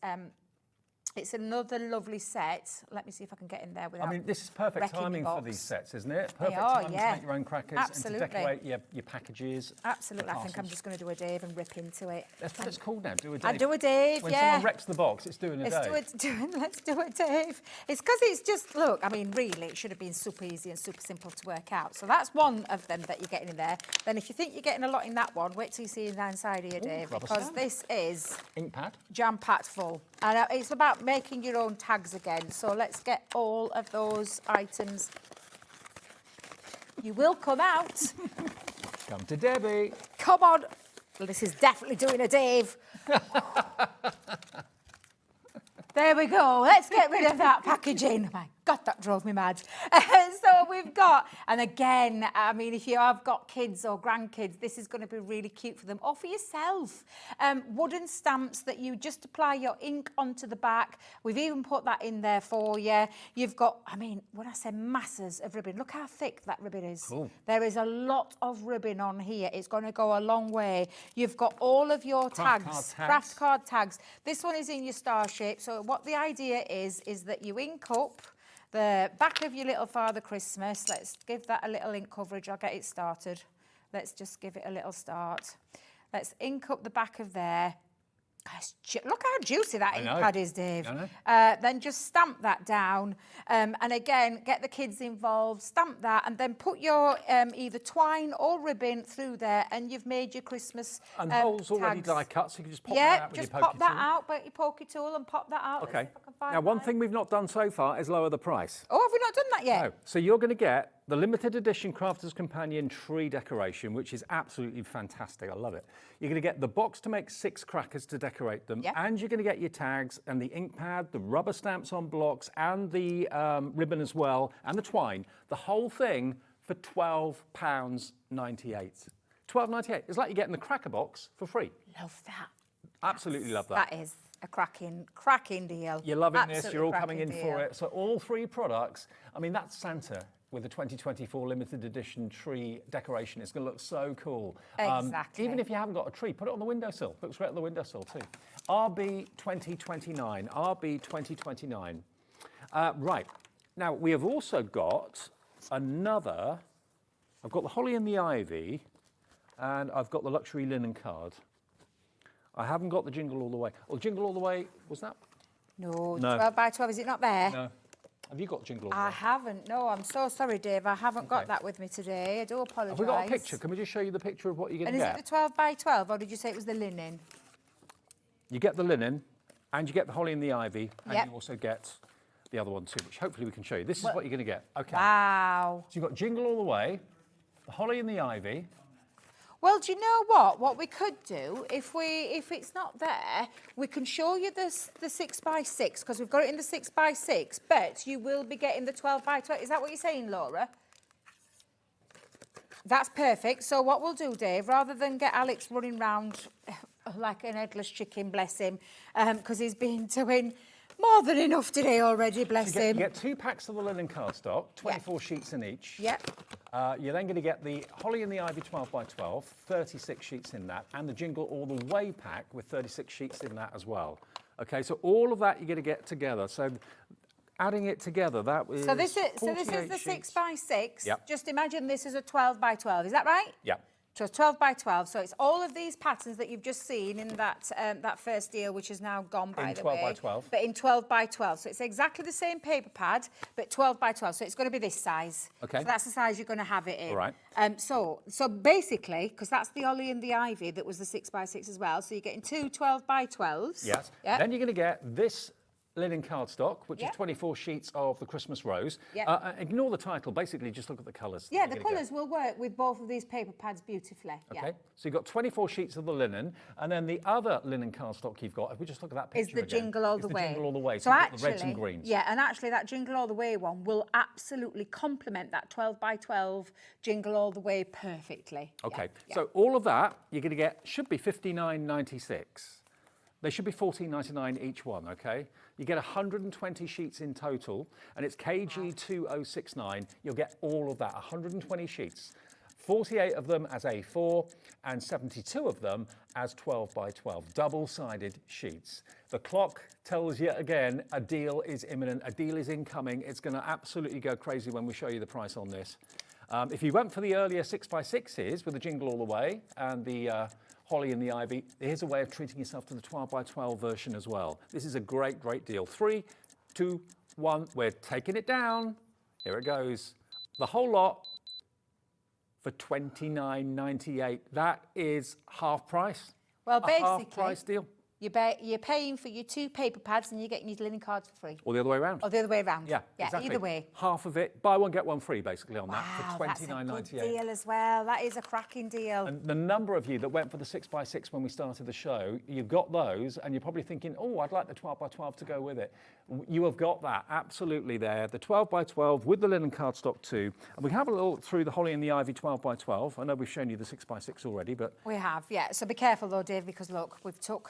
it's another lovely set. Let me see if I can get in there without. I mean, this is perfect timing for these sets, isn't it? Perfect are, time yeah. to make your own crackers Absolutely. and to decorate your packages. Absolutely. I think I'm just going to do a Dave and rip into it. That's what it's called now, do a Dave. I do a Dave, when yeah. When someone wrecks the box, it's doing a Dave. Let's do it, Dave. It's because it's just, look, I mean, really, it should have been super easy and super simple to work out. So that's one of them that you're getting in there. Then if you think you're getting a lot in that one, wait till you see it inside here, Dave, because this is ink pad, jam-packed full. And it's about making your own tags again. So let's get all of those items. You will come out. Come to Debbie. Come on. Well, this is definitely doing a Dave. There we go. Let's get rid of that packaging. Oh my God, that drove me mad. So we've got, and again, I mean, if you have got kids or grandkids, this is going to be really cute for them, or for yourself. Wooden stamps that you just apply your ink onto the back. We've even put that in there for you. You've got, I mean, when I say masses of ribbon, look how thick that ribbon is. Cool. There is a lot of ribbon on here. It's going to go a long way. You've got all of your tags, craft card tags. This one is in your star shape. So what the idea is that you ink up the back of your little Father Christmas. Let's give that a little ink coverage. I'll get it started. Let's just give it a little start. Let's ink up the back of there. Look how juicy that ink pad is, Dave. Then just stamp that down. And again, get the kids involved, stamp that, and then put your either twine or ribbon through there, and you've made your Christmas And the hole's already die cut, so you can just pop that out with your pokey tool. Yeah, just pop that out with your pokey tool and pop that out. Okay. Now, one thing we've not done so far is lower the price. Oh, have we not done that yet? No. So you're going to get the limited edition Crafter's Companion tree decoration, which is absolutely fantastic. I love it. You're going to get the box to make 6 crackers to decorate them, and you're going to get your tags and the ink pad, the rubber stamps on blocks, and the ribbon as well, and the twine. The whole thing for £12.98. £12.98. It's like you're getting the cracker box for free. Love that. Absolutely love that. That is a cracking deal. You're loving this. You're all coming in for it. So all 3 products. I mean, that's Santa with the 2024 limited edition tree decoration. It's going to look so cool. Exactly. Even if you haven't got a tree, put it on the windowsill. Looks great on the windowsill too. RB 2029. RB 2029. Right. Now, we have also got another. I've got the Holly and the Ivy, and I've got the luxury linen card. I haven't got the Jingle All the Way. Well, Jingle All the Way, was that? No, 12 by 12, is it not there? No. Have you got Jingle All the Way? I haven't, no, I'm so sorry, Dave. I haven't got that with me today. I do apologise. Have we got a picture? Can we just show you the picture of what you're going to get? And is it the 12 by 12, or did you say it was the linen? You get the linen, and you get the Holly and the Ivy, and you also get the other one too, which hopefully we can show you. This is what you're going to get. Okay. Wow. So you've got Jingle All the Way, the Holly and the Ivy. Well, do you know what? What we could do, if it's not there, we can show you the 6 by 6 because we've got it in the 6 by 6. But you will be getting the 12 by 12. Is that what you're saying, Laura? That's perfect. So what we'll do, Dave, rather than get Alex running round like an headless chicken, bless him, because he's been doing more than enough today already, bless him. You get 2 packs of the linen cardstock, 24 sheets in each. Yep. You're then going to get the Holly and the Ivy 12 by 12, 36 sheets in that, and the Jingle All the Way pack with 36 sheets in that as well. Okay, so all of that you're going to get together. So adding it together, that was So this is the 48 6 by 6. Yep. Just imagine this is a 12 by 12. Is that right? Yeah. So it's 12 by 12. So it's all of these patterns that you've just seen in that that first deal, which is now gone, by the way. In 12 by 12. But in 12 by 12. So it's exactly the same paper pad, but 12 by 12. So it's going to be this size. Okay. So that's the size you're going to have it in. All right. So basically, because that's the Ollie and the Ivy that was the 6 by 6 as well. So you're getting two 12 by 12s. Yes. Yeah. Then you're going to get this linen cardstock, which Yeah. is 24 sheets of the Christmas rose. Yeah. Ignore the title, basically just look at the colours. Yeah, the colours will work with both of these paper pads beautifully. Okay, Yeah. so you've got 24 sheets of the linen, and then the other linen cardstock you've got, if we just look at that Is picture the again, jingle all is the the way. jingle all the way, so So you've got actually, the reds and greens. yeah, and actually that jingle all the way one will absolutely complement that 12 by 12 jingle all the way perfectly. Okay, Yeah. so all of that you're going to get should be $59.96. They should be $14.99 each one, okay? You get 120 sheets in total, and it's KG2069. You'll get all of that, 120 sheets. 48 of them as A4 and 72 of them as 12 by 12, double-sided sheets. The clock tells you again, a deal is imminent, a deal is incoming. It's going to absolutely go crazy when we show you the price on this. If you went for the earlier 6x6s with the jingle all the way and the holly and the ivy, here's a way of treating yourself to the 12 by 12 version as well. This is a great, great deal. 3, 2, 1, we're taking it down. Here it goes. The whole lot for $29.98. That is half price. Well, A half basically, price deal. you're paying for your 2 paper pads and you're getting your linen cards for free. Or the other way around. Or the other way around. Yeah, exactly. Either way. Half of it, buy one, get one free, basically, on that Wow, for that's a good $29.98. deal as well. That is a cracking deal. And the number of you that went for the 6x6 when we started the show, you've got those, and you're probably thinking, oh, I'd like the 12 by 12 to go with it. You have got that absolutely there. The 12 by 12 with the linen cardstock too. And we have a look through the holly and the ivy 12 by 12. I know we've shown you the 6x6 already, but We have, yeah. So be careful though, Dave, because look,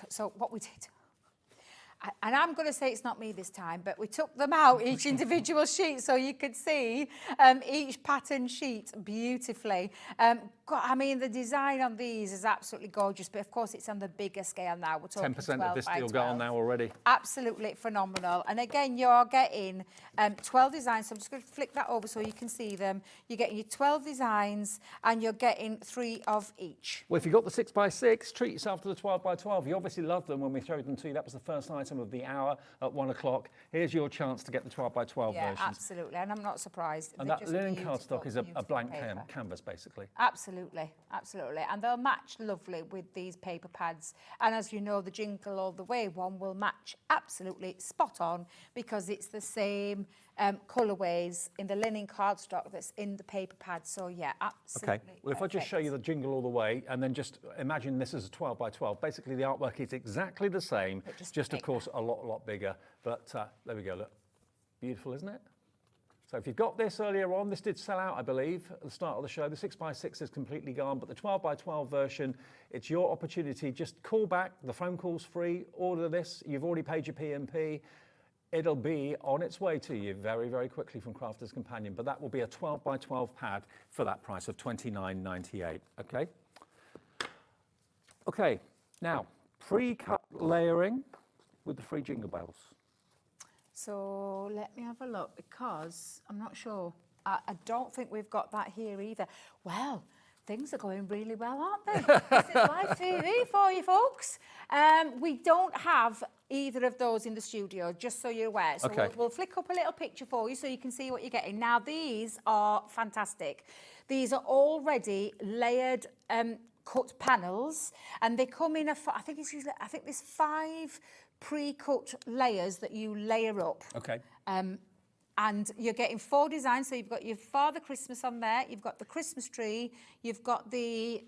so what we did, and I'm going to say it's not me this time, but we took them out, each individual sheet, so you could see each pattern sheet beautifully. God, I mean, the design on these is absolutely gorgeous, but of course it's on the bigger scale now. We're talking 10% 12 of this by deal 12. gone now already. Absolutely phenomenal. And again, you're getting 12 designs. So I'm just going to flick that over so you can see them. You're getting your 12 designs and you're getting 3 of each. Well, if you've got the 6x6, treat yourself to the 12 by 12. You obviously loved them when we showed them to you. That was the first item of the hour at 1 o'clock. Here's your chance to get the 12 by 12 Yeah, versions. absolutely. And I'm not surprised. And They're that just linen beautiful, cardstock is a beautiful blank paper. canvas, basically. Absolutely, absolutely. And they'll match lovely with these paper pads. And as you know, the Jingle All the Way one will match absolutely spot on because it's the same colourways in the linen cardstock that's in the paper pad. So yeah, absolutely. Okay, well, if I just show you the jingle all the way and then just imagine this is a 12 by 12, basically the artwork is exactly the same, But just just of bigger. course a lot bigger. But there we go, look. Beautiful, isn't it? So if you've got this earlier on, this did sell out, I believe, at the start of the show. The 6x6 is completely gone, but the 12 by 12 version, it's your opportunity. Just call back, the phone call's free, order this. You've already paid your P&P. It'll be on its way to you very, very quickly from Crafter's Companion, but that will be a 12 by 12 pad for that price of $29.98, okay? Okay, now, pre-cut layering with the free jingle bells. So let me have a look because I'm not sure. I don't think we've got that here either. Well, things are going really well, aren't they? This is live TV for you folks. We don't have either of those in the studio, just so you're aware. So Okay. we'll flick up a little picture for you so you can see what you're getting. Now, these are fantastic. These are already layered cut panels, and they come in I think there's 5 pre-cut layers that you layer up. Okay. And you're getting 4 designs. So you've got your Father Christmas on there. You've got the Christmas tree. You've got the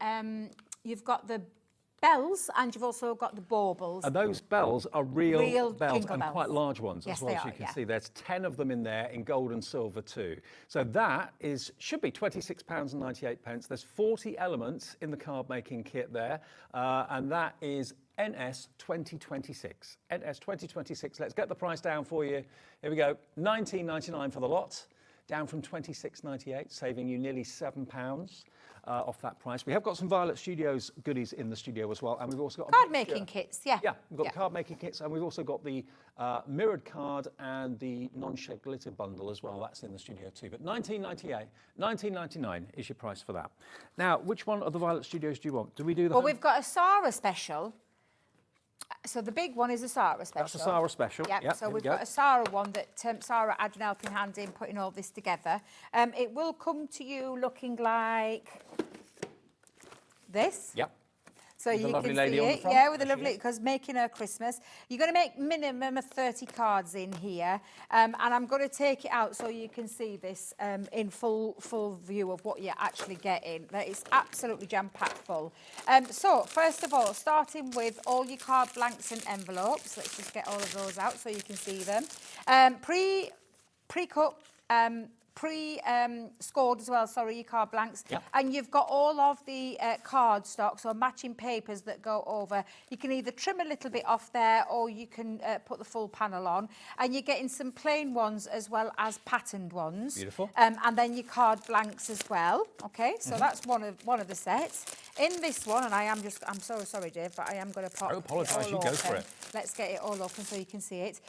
bells, and you've also got the baubles. And those bells are real bells jingle and bells. quite large ones Yes, as well, they as you are, can yeah. see. There's 10 of them in there in gold and silver too. So that should be £26.98. There's 40 elements in the card making kit there, and that is NS 2026. NS 2026. Let's get the price down for you. Here we go. $19.99 for the lot, down from $26.98, saving you nearly £7. off that price. We have got some Violet Studios goodies in the studio as well, and we've also got Card making kits, yeah. Yeah, we've got the card making kits, and we've also got the mirrored card and the non-shed glitter bundle as well. That's in the studio too. But $19.99 is your price for that. Now, which one of the Violet Studios do you want? Do we do the? Well, we've got a Sarah special. So the big one is a Sarah special. That's a Sarah special. Yep. So we've got a Sarah one that Sarah had an helping hand in putting all this together. It will come to you looking like this. Yep. So with you the lovely can lady see on the it, front. yeah, with a There she lovely, is. because making her Christmas. You're going to make minimum of 30 cards in here, and I'm going to take it out so you can see this in full view of what you're actually getting. That is absolutely jam-packed full. So first of all, starting with all your card blanks and envelopes. Let's just get all of those out so you can see them. Pre-cut. Scored as well, sorry, your card blanks. Yep. And you've got all of the card stock, so matching papers that go over. You can either trim a little bit off there or you can put the full panel on. And you're getting some plain ones as well as patterned ones. Beautiful. And then your card blanks as well. Okay, so that's one of the sets. In this one, and I'm so sorry, Dave, but I am going to pop. Don't apologise, it you all go for open. it. Let's get it all open so you can see it.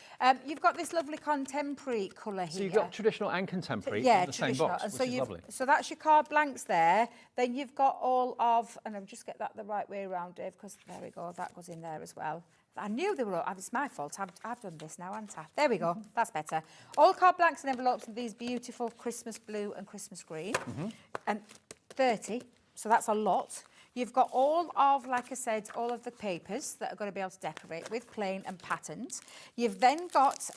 You've got this lovely contemporary colour here. So you've got traditional and contemporary Yeah, in the same traditional. box, And which is lovely. so that's your card blanks there. Then you've got all of, and I'll just get that the right way around, Dave, because there we go, that goes in there as well. I knew they were all, it's my fault, I've done this now, haven't I? There we go, that's better. All card blanks and envelopes in these beautiful Christmas blue and Christmas green. And 30, so that's a lot. You've got all of, like I said, all of the papers that are going to be able to decorate with, plain and patterned. You've then got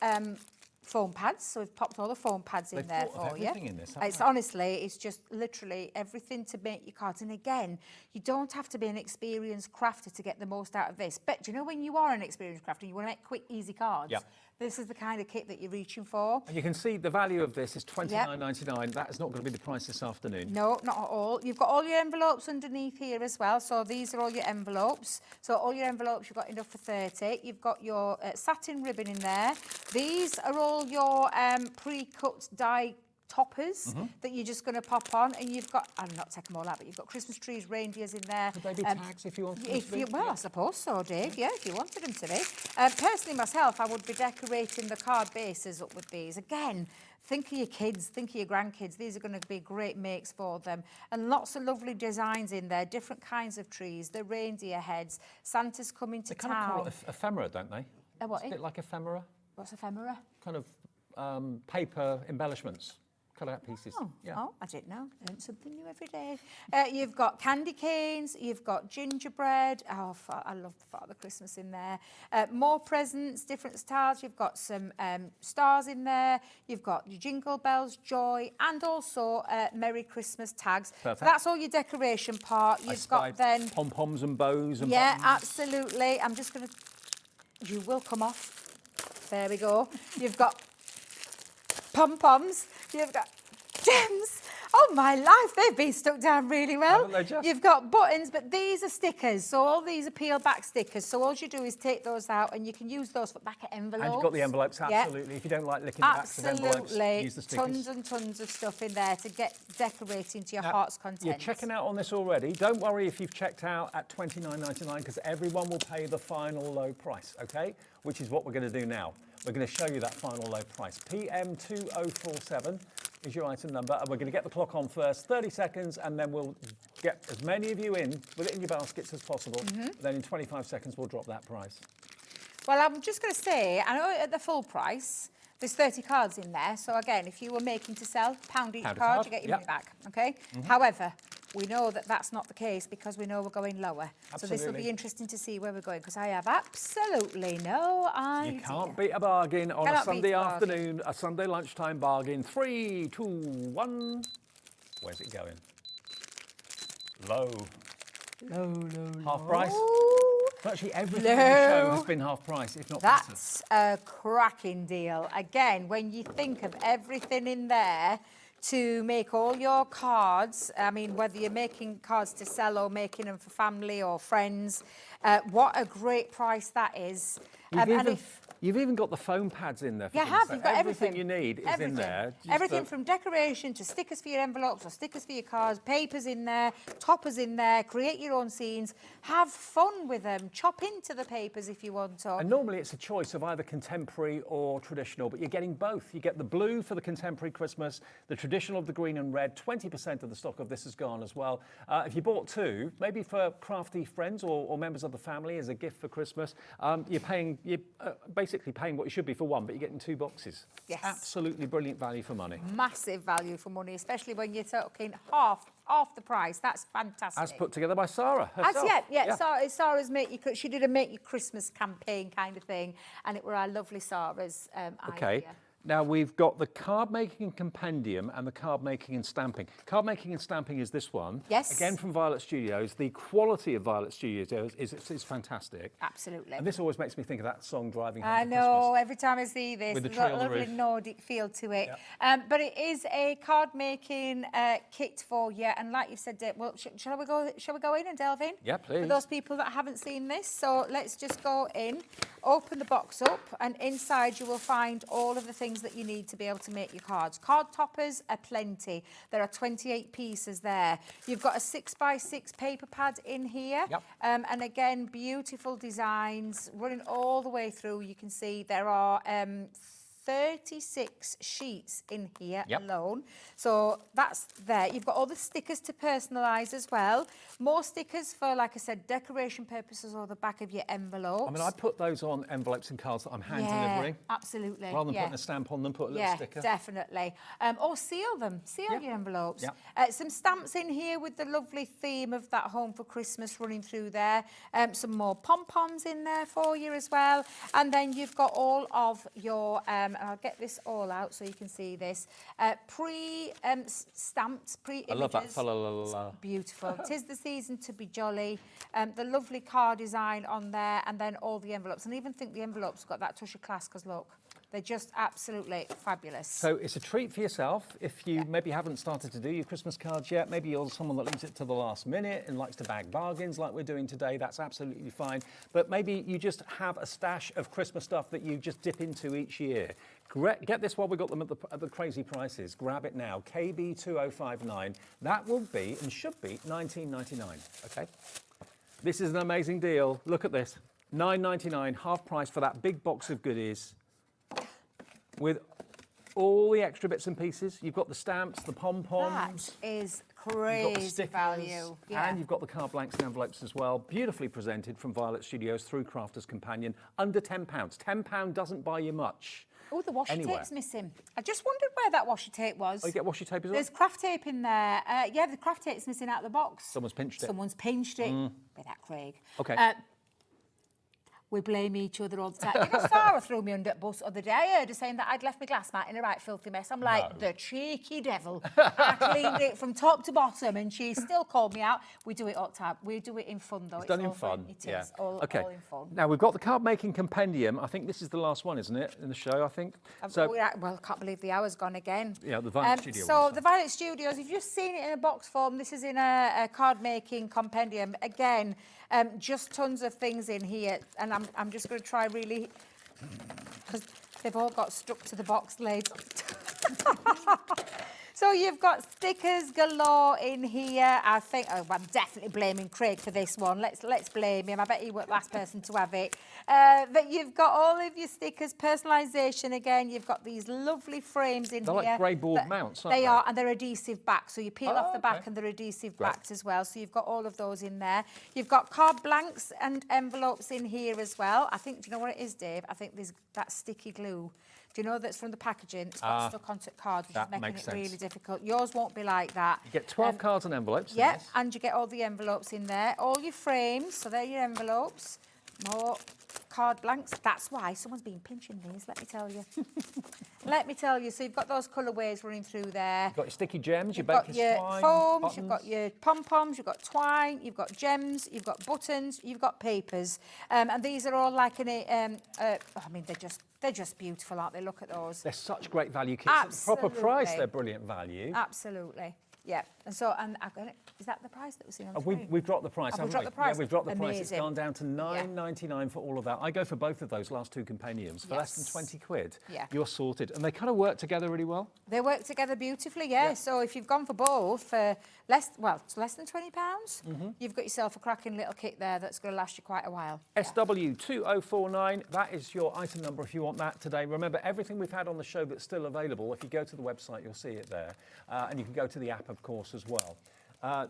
foam pads, so we've popped all the foam pads in They've there thought of for you. everything in this, haven't It's they? honestly, it's just literally everything to make your cards. And again, you don't have to be an experienced crafter to get the most out of this. But do you know when you are an experienced crafter, you want to make quick, easy cards? Yeah. This is the kind of kit that you're reaching for. And you can see the value of this is $29.99. That is not going to be the price this afternoon. No, not at all. You've got all your envelopes underneath here as well. So these are all your envelopes. So all your envelopes, you've got enough for 30. You've got your satin ribbon in there. These are all your pre-cut die toppers that you're just going to pop on, and you've got, I'll not take them all out, but you've got Christmas trees, reindeers in there. Could they be tags if you want them to be? Well, I suppose so, Dave, yeah, if you wanted them to be. Personally, myself, I would be decorating the card bases up with these. Again, think of your kids, think of your grandkids. These are going to be great makes for them. And lots of lovely designs in there, different kinds of trees, the reindeer heads, Santa's coming to They kind of call town. it ephemera, don't they? What? It's a bit like ephemera, What's ephemera? kind of paper embellishments, cut-out pieces. Oh, I didn't know. Learn something new every day. You've got candy canes, you've got gingerbread. Oh, I love the Father Christmas in there. More presents, different styles. You've got some stars in there. You've got your jingle bells, joy, and also Merry Christmas tags. Perfect. So that's all your decoration part. You've got then... pom-poms and bows and Yeah, buttons. absolutely. I'm just going to... You will come off. There we go. You've got pom-poms. You've got gems. Oh, my life, they've been stuck down really well. Haven't they just? You've got buttons, but these are stickers. So all these are peel-back stickers. So all you do is take those out, and you can use those for back at envelopes. And you've got the envelopes, Yeah. absolutely. If you don't like licking the backs of envelopes, Absolutely. use the stickers. Tons and tons of stuff in there to get decorating to your Now, heart's content. You're checking out on this already. Don't worry if you've checked out at $29.99 because everyone will pay the final low price, okay? Which is what we're going to do now. We're going to show you that final low price. PM2047 is your item number, and we're going to get the clock on first, 30 seconds, and then we'll get as many of you in, with it in your baskets as possible. Then in 25 seconds, we'll drop that price. Well, I'm just going to say, I know at the full price, there's 30 cards in there. So again, if you were making to sell, £1 each Pound a card, card, you get your yep. money back, okay? However, we know that that's not the case because we know we're going lower. So this will Absolutely. be interesting to see where we're going because I have absolutely no idea. You can't beat a bargain on a Cannot Sunday beat a bargain. afternoon, a Sunday lunchtime bargain. 3, 2, 1. Where's it going? Low. Low. Half price? Ooh, Virtually everything in the show No. has been half price, if not better. that's a cracking deal. Again, when you think of everything in there to make all your cards. I mean, whether you're making cards to sell or making them for family or friends, what a great price that is. You've even got the foam pads in there. For You have. You've got everything you need is in there. Everything from decoration to stickers for your envelopes or stickers for your cards, papers in there, toppers in there. Create your own scenes. Have fun with them. Chop into the papers if you want to. And normally it's a choice of either contemporary or traditional, but you're getting both. You get the blue for the contemporary Christmas, the traditional of the green and red. 20% of the stock of this is gone as well. If you bought two, maybe for crafty friends or members of the family as a gift for Christmas, you're basically paying what you should be for one, but you're getting 2 boxes. Yes. Absolutely brilliant value for money. Massive value for money, especially when you're talking half the price. That's fantastic. As put together by Sarah herself. Sarah's she did a Make Your Christmas campaign kind of thing, and it were our lovely Sarah's idea. Now we've got the card making compendium and the card making and stamping. Card making and stamping is this one. Yes. Again from Violet Studios. The quality of Violet Studios is fantastic. Absolutely. And this always makes me think of that song Driving Home I for know, Christmas. every time I see this, With the there's tree a on the lovely roof. Nordic feel to it. Yep. But it is a card making kit for you. And like you've said, well, shall we go in and delve in? Yeah, please. For those people that haven't seen this. So let's just go in, open the box up, and inside you will find all of the things that you need to be able to make your cards. Card toppers are plenty. There are 28 pieces there. You've got a 6x6 paper pad in here. Yep. And again, beautiful designs running all the way through. You can see there are 36 sheets in here alone. So that's there. You've got all the stickers to personalise as well. More stickers for, like I said, decoration purposes or the back of your envelopes. I mean, I put those on envelopes and cards that I'm hand delivering. Absolutely. Rather than putting a stamp on them, put a little sticker. Definitely. Or seal them. Seal your envelopes. Yep. Some stamps in here with the lovely theme of that Home for Christmas running through there. Some more pom-poms in there for you as well. And then you've got all of your, I'll get this all out so you can see this, pre-stamped, pre-images. I love that. La, la, la, la. Beautiful. 'Tis the season to be jolly. The lovely car design on there, and then all the envelopes. And I even think the envelopes got that touch of class, because look, they're just absolutely fabulous. So it's a treat for yourself if you maybe haven't started to do your Christmas cards yet. Maybe you're someone that leaves it to the last minute and likes to bag bargains like we're doing today. That's absolutely fine. But maybe you just have a stash of Christmas stuff that you just dip into each year. Get this while we got them at the crazy prices. Grab it now. KB2059. That will be and should be $19.99. Okay. This is an amazing deal. Look at this. $9.99, half price for that big box of goodies. With all the extra bits and pieces. You've got the stamps, the pom-poms. That is You've got the crazy stickers, value. Yeah. and you've got the card blanks and envelopes as well. Beautifully presented from Violet Studios through Crafter's Companion. Under £10. £10 doesn't buy you much. Oh, the washi Anywhere. tape's missing. I just wondered where that washi tape was. Oh, you get washi tape as well? There's craft tape in there. Yeah, the craft tape's missing out of the box. Someone's pinched it. Someone's pinched it. Be that Craig. Okay. We blame each other all the time. You know, Sarah threw me under the bus the other day. I heard her saying that I'd left my glass mat in a right filthy mess. I'm like, the cheeky devil. I cleaned it from top to bottom, and she still called me out. We do it all the time. We do it in fun, though. It's done in all fun. It is all in fun. Now we've got the card making compendium. I think this is the last one, isn't it, in the show? I think. Well, I can't believe the hour's gone again. Yeah, the Violet Studio So one, the Violet Studios, if you've seen it in a box form, this is in a card making compendium. Again, just tons of things in here, and I'm just going to try really, because they've all got stuck to the box lids. So you've got stickers galore in here. I think, I'm definitely blaming Craig for this one. Let's blame him. I bet he was the last person to have it. But you've got all of your stickers, personalisation again. You've got these lovely frames in here. They're like grey board mounts, aren't they? They are, and they're adhesive back. So you peel off the back okay. and they're adhesive backs as well. So you've got all of those in there. You've got card blanks and envelopes in here as well. I think, do you know what it is, Dave? I think there's that sticky glue. Do you know that's from the packaging? It's got stuck onto cards, which is making it really difficult. Yours won't be like that. You get 12 cards and envelopes. Yeah, and you get all the envelopes in there. All your frames, so they're your envelopes. More card blanks. That's why someone's been pinching these, let me tell you. Let me tell you, so you've got those colourways running through there. You've got your sticky gems, You've your got baker's your twine, foams, buttons. you've got your pom-poms, you've got twine, you've got gems, you've got buttons, you've got papers. And these are all like I mean, they're just beautiful, aren't they? Look at those. They're such great value kits. Absolutely. At the proper price, they're brilliant value. Absolutely. Yeah. And so, is that the price that was seen on the screen? We've dropped the price, haven't we? Dropped the price? Yeah, we've dropped the price. It's Amazing. gone down to $9.99 for all of that. I go for both of those last two compendiums for less than 20 quid. Yeah. You're sorted. And they kind of work together really well. They work together beautifully, yeah. So if you've gone for both for less than £20, you've got yourself a cracking little kit there that's going to last you quite a while. SW2049, that is your item number if you want that today. Remember, everything we've had on the show that's still available, if you go to the website, you'll see it there. And you can go to the app, of course, as well.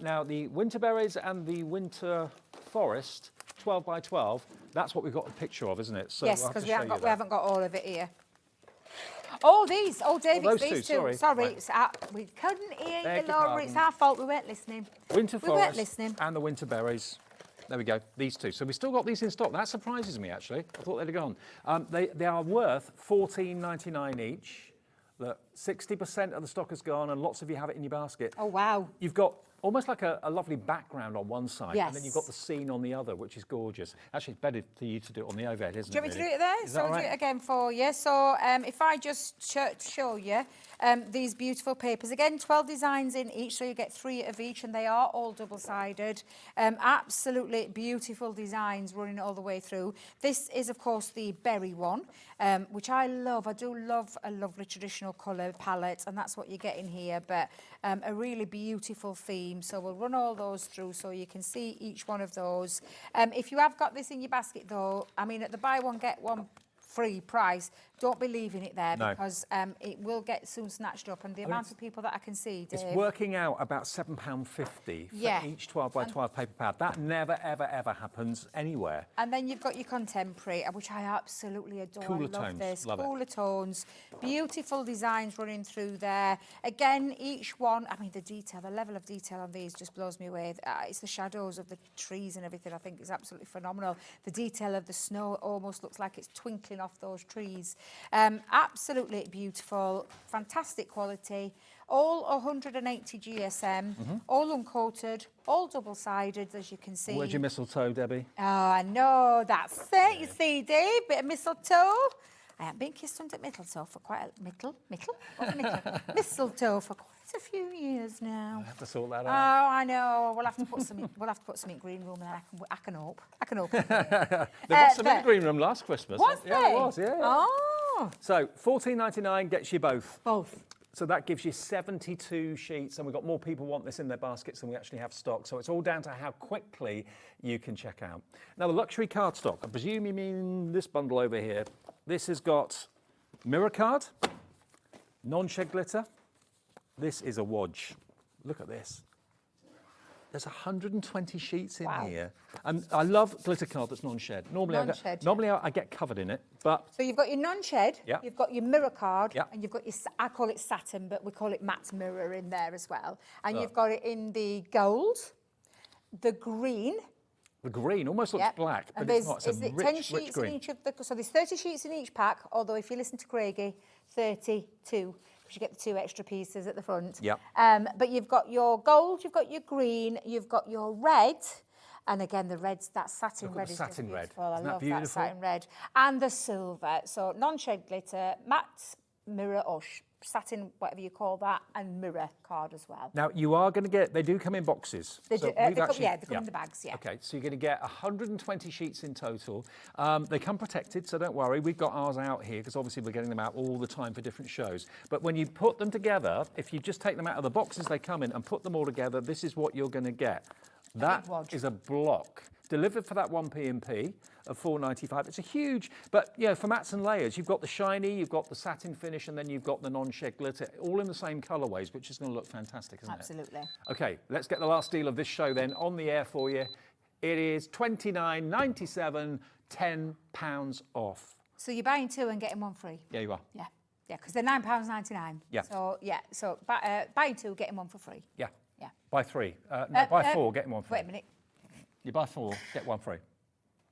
Now, the winter berries and the winter forest, 12 by 12, that's what we've got a picture of, isn't it? So yes, we'll because have we haven't got all of it here. Oh, these. Oh, David, those these two, two. sorry. It's we couldn't hear Beg you, your Laura. pardon. It's our fault. We weren't listening. Winter We weren't forest listening. and the winter berries. There we go, these two. So we've still got these in stock. That surprises me, actually. I thought they'd have gone. They are worth $14.99 each. Look, 60% of the stock has gone and lots of you have it in your basket. Oh, wow. You've got almost like a lovely background on one side, and then you've got Yes. the scene on the other, which is gorgeous. Actually, it's better for you to do it on the overhead, isn't it? Do you want me to do really? it there? Is So that I'll all do right? it again for you. So if I just show you these beautiful papers. Again, 12 designs in each, so you get 3 of each, and they are all double-sided. Absolutely beautiful designs running all the way through. This is, of course, the berry one, which I love. I do love a lovely traditional colour palette, and that's what you get in here, but a really beautiful theme. So we'll run all those through so you can see each one of those. If you have got this in your basket, though, I mean, at the buy one, get one free price, don't be leaving it there because it will get soon snatched up, and the amount of people that I can see, Dave. It's working out about £7.50 for each 12 by 12 paper pad. That never, ever, ever happens anywhere. And then you've got your contemporary, which I absolutely adore. Cooler I love tones, this. love it. Cooler tones, beautiful designs running through there. Again, each one, I mean, the level of detail on these just blows me away. It's the shadows of the trees and everything, I think is absolutely phenomenal. The detail of the snow almost looks like it's twinkling off those trees. Absolutely beautiful, fantastic quality. All 180 GSM, all uncoated, all double-sided, as you can see. Where's your mistletoe, Debbie? Oh, I know, that's it, you see, Dave, bit of mistletoe. I haven't been kissed under mistletoe for quite a mistletoe for quite a few years now. I have to sort that Oh, out. I know. We'll have to put some in green room, and I can hope. There was some in the green room last Christmas. Was Yeah, there? it was, yeah. Oh, So $14.99 gets you both. both. So that gives you 72 sheets, and we've got more people want this in their baskets than we actually have stock. So it's all down to how quickly you can check out. Now, the luxury cardstock, I presume you mean this bundle over here. This has got mirror card, non-shed glitter. This is a wodge. Look at this. There's 120 sheets in here. And I love glitter card that's non-shed. Normally, I get covered in it, but... So you've got your non-shed, you've got your mirror card, Yeah. and you've got your, I call it satin, but we call it matte mirror in there as well. And you've got it in the gold, the green. The green almost looks black, but and it's not. It's a it rich, 10 rich sheets green. in each of the, so there's 30 sheets in each pack, although if you listen to Craigie, 32, because you get the 2 extra pieces at the front. Yep. But you've got your gold, you've got your green, you've got your red, and again, the red's, that satin Look at red the is satin just red. beautiful. I Isn't that love that beautiful? satin red. And the silver, so non-shed glitter, matte mirror or satin, whatever you call that, and mirror card as well. Now, you are going to get, they do come in boxes. They So do, we've they actually- come in the bags, yeah. Okay, so you're going to get 120 sheets in total. They come protected, so don't worry. We've got ours out here because obviously we're getting them out all the time for different shows. But when you put them together, if you just take them out of the boxes they come in and put them all together, this is what you're going to get. That is a block. Delivered for that 1p&p of $4.95. It's a huge, but yeah, for mats and layers, you've got the shiny, you've got the satin finish, and then you've got the non-shed glitter, all in the same colourways, which is going to look fantastic, isn't it? Absolutely. Okay, let's get the last deal of this show then on the air for you. It is $29.97, £10 off. So you're buying 2 and getting 1 free? Yeah, you are. Yeah, yeah, because they're £9.99. Yeah. So yeah, so buying 2, getting 1 for free. Yeah. Yeah. Buy 3. No, buy 4, get 1 free. Wait a minute. You buy 4, get 1 free.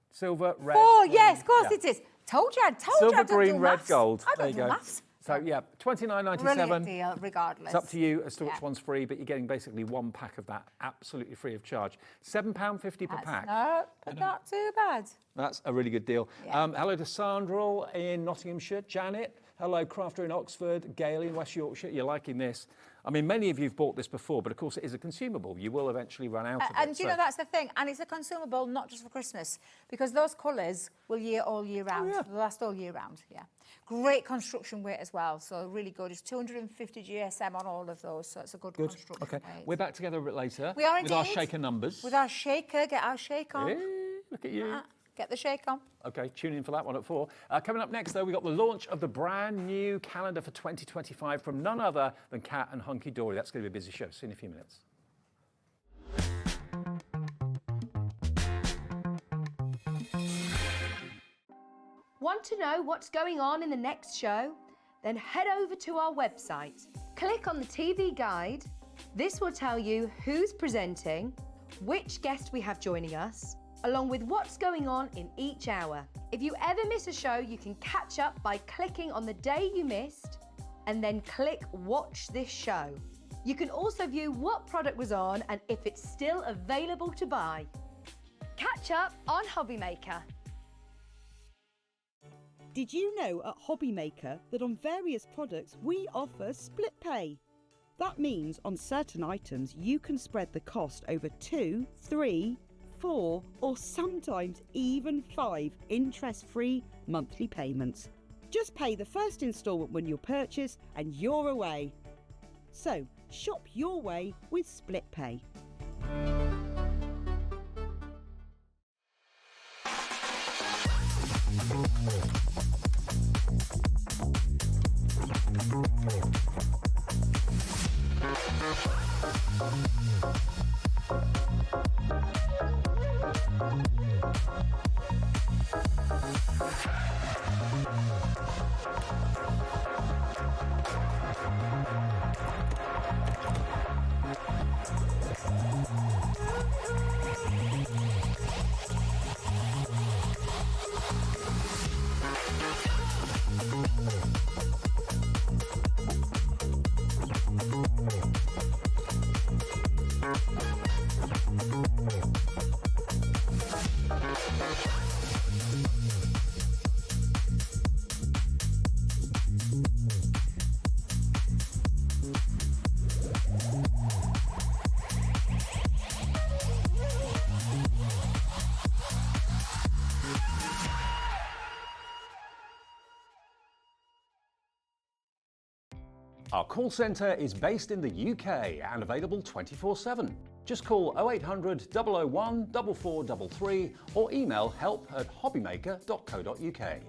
Silver, red. 4, green, yes, of course yeah. it is. Told you, Silver, I don't green, do red, maths. gold. I There don't you do go. maths. So yeah, Brilliant $29.97. deal, regardless. It's up to you as to which Yeah. one's free, but you're getting basically one pack of that absolutely free of charge. £7.50 per pack. Not too bad. That's a really good deal. Yeah. Hello to Sandra in Nottinghamshire, Janet. Hello, Crafter in Oxford, Gail in West Yorkshire. You're liking this. I mean, many of you have bought this before, but of course it is a consumable. You will eventually run out of it. And you know, that's the thing. And it's a consumable, not just for Christmas, because those colours will all year round. yeah. They'll last all year round, yeah. Great construction weight as well, so really good. It's 250 GSM on all of those, so it's a good construction Okay, weight. we're back together a bit later. We are with our indeed. shaker numbers. With our shaker, get our shake on. Hey, look at you. Get the shake on. Okay, tune in for that one at 4. Coming up next, though, we've got the launch of the brand new calendar for 2025 from none other than Kat and Hunkydory. That's going to be a busy show. See you in a few minutes. Want to know what's going on in the next show? Then head over to our website. Click on the TV guide. This will tell you who's presenting, which guest we have joining us, along with what's going on in each hour. If you ever miss a show, you can catch up by clicking on the day you missed and then click Watch This Show. You can also view what product was on and if it's still available to buy. Catch up on Hobbymaker. Did you know at Hobbymaker that on various products we offer split pay? That means on certain items you can spread the cost over 2, 3, 4 or sometimes even 5 interest-free monthly payments. Just pay the first instalment when you purchase and you're away. So shop your way with split pay. Our call centre is based in the UK and available 24/7. Just call 0800 001 4433 or email help@hobbymaker.co.uk.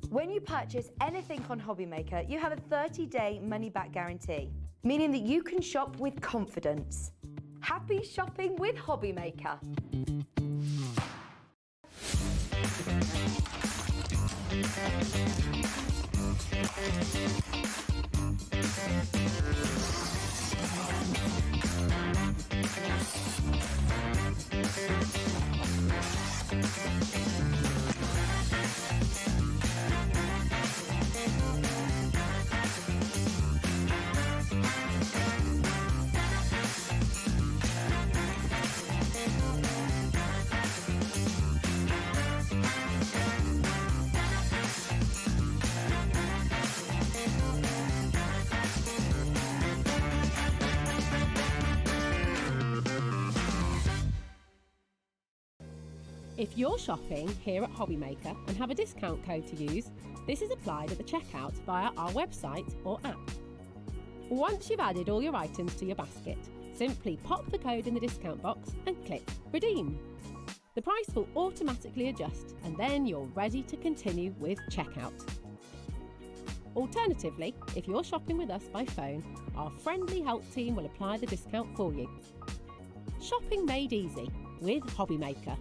When you purchase anything on Hobbymaker, you have a 30-day money-back guarantee, meaning that you can shop with confidence. Happy shopping with Hobbymaker. If you're shopping here at Hobbymaker and have a discount code to use, this is applied at the checkout via our website or app. Once you've added all your items to your basket, simply pop the code in the discount box and click Redeem. The price will automatically adjust and then you're ready to continue with checkout. Alternatively, if you're shopping with us by phone, our friendly help team will apply the discount for you. Shopping made easy with Hobbymaker.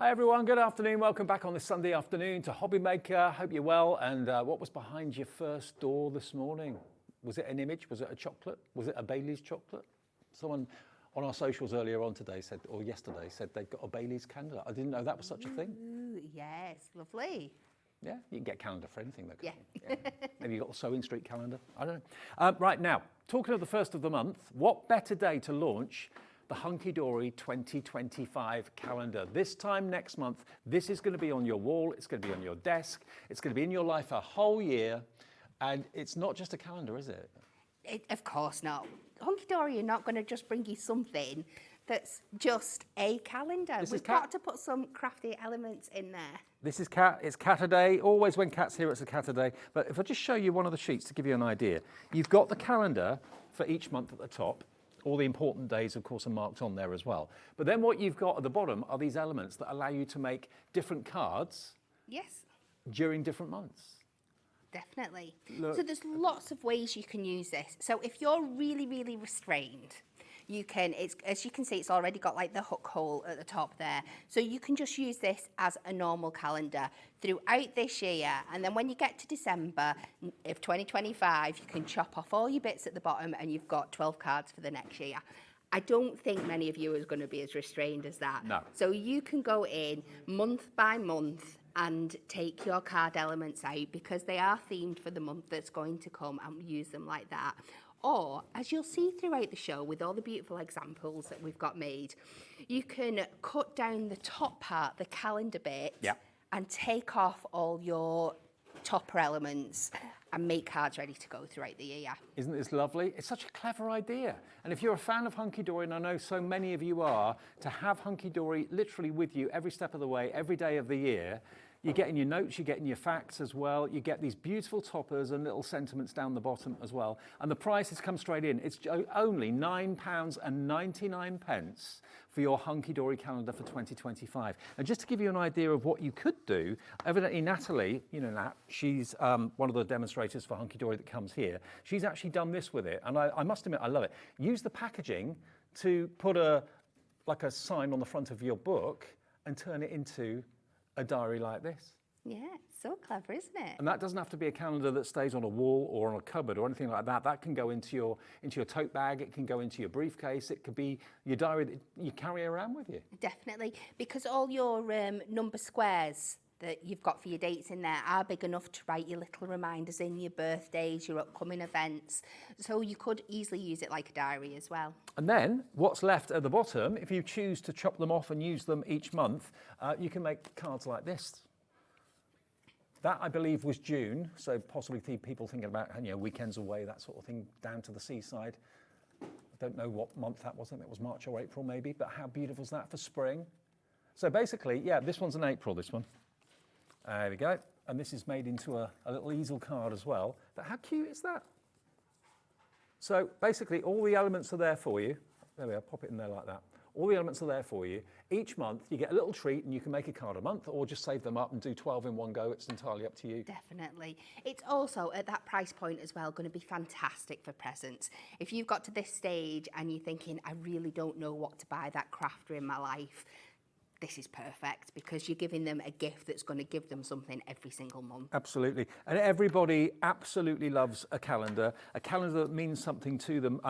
Hi everyone, good afternoon. Welcome back on this Sunday afternoon to Hobby Maker. Hope you're well. And what was behind your first door this morning? Was it an image? Was it a chocolate? Was it a Bailey's chocolate? Someone on our socials earlier on today said, or yesterday, said they've got a Bailey's calendar. I didn't know that was such a thing. Ooh, yes, lovely. Yeah, you can get a calendar for anything though. Yeah. Yeah. Maybe you've got the Sewing Street calendar. I don't know. Right now, talking of the first of the month, what better day to launch the Hunkydory 2025 calendar? This time next month, this is going to be on your wall, it's going to be on your desk, it's going to be in your life a whole year, and it's not just a calendar, is it? Of course not. Hunkydory are not going to just bring you something that's just a calendar. We've got to put some crafty elements in there. This is Cat, it's Cat-a-day. Always when Cat's here, it's a Cat-a-day. But if I just show you one of the sheets to give you an idea, you've got the calendar for each month at the top. All the important days, of course, are marked on there as well. But then what you've got at the bottom are these elements that allow you to make different cards Yes, during different months. definitely. Look. So there's lots of ways you can use this. So if you're really, really restrained, you can, as you can see, it's already got like the hook hole at the top there. So you can just use this as a normal calendar throughout this year. And then when you get to December of 2025, you can chop off all your bits at the bottom and you've got 12 cards for the next year. I don't think many of you are going to be as restrained as that. No. So you can go in month by month and take your card elements out because they are themed for the month that's going to come and use them like that. Or, as you'll see throughout the show with all the beautiful examples that we've got made, you can cut down the top part, the calendar bit, and take off all your topper elements and make cards ready to go throughout the year. Isn't this lovely? It's such a clever idea. And if you're a fan of Hunkydory, and I know so many of you are, to have Hunkydory literally with you every step of the way, every day of the year, you're getting your notes, you're getting your facts as well, you get these beautiful toppers and little sentiments down the bottom as well. And the prices come straight in. It's only £9.99 for your Hunkydory calendar for 2025. And just to give you an idea of what you could do, evidently Natalie, you know Nat, she's one of the demonstrators for Hunkydory that comes here. She's actually done this with it, and I must admit, I love it. Use the packaging to put like a sign on the front of your book and turn it into a diary like this. Yeah, so clever, isn't it? And that doesn't have to be a calendar that stays on a wall or on a cupboard or anything like that. That can go into your tote bag, it can go into your briefcase, it could be your diary that you carry around with you. Definitely, because all your number squares that you've got for your dates in there are big enough to write your little reminders in, your birthdays, your upcoming events. So you could easily use it like a diary as well. And then what's left at the bottom, if you choose to chop them off and use them each month, you can make cards like this. That, I believe, was June, so possibly people thinking about weekends away, that sort of thing, down to the seaside. I don't know what month that was, I think it was March or April maybe, but how beautiful is that for spring? So basically, yeah, this one's in April, this one. There we go. And this is made into a little easel card as well. But how cute is that? So basically, all the elements are there for you. There we are, pop it in there like that. All the elements are there for you. Each month, you get a little treat and you can make a card a month or just save them up and do 12 in one go. It's entirely up to you. Definitely. It's also, at that price point as well, going to be fantastic for presents. If you've got to this stage and you're thinking, I really don't know what to buy that crafter in my life, this is perfect because you're giving them a gift that's going to give them something every single month. Absolutely. And everybody absolutely loves a calendar that means something to them.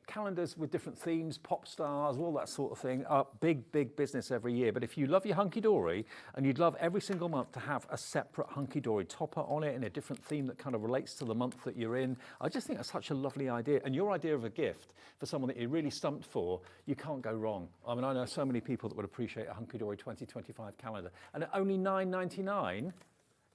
Calendars with different themes, pop stars, all that sort of thing are big, big business every year. But if you love your Hunkydory and you'd love every single month to have a separate Hunkydory topper on it in a different theme that kind of relates to the month that you're in, I just think that's such a lovely idea. And your idea of a gift for someone that you're really stumped for, you can't go wrong. I mean, I know so many people that would appreciate a Hunkydory 2025 calendar. And at only $9.99,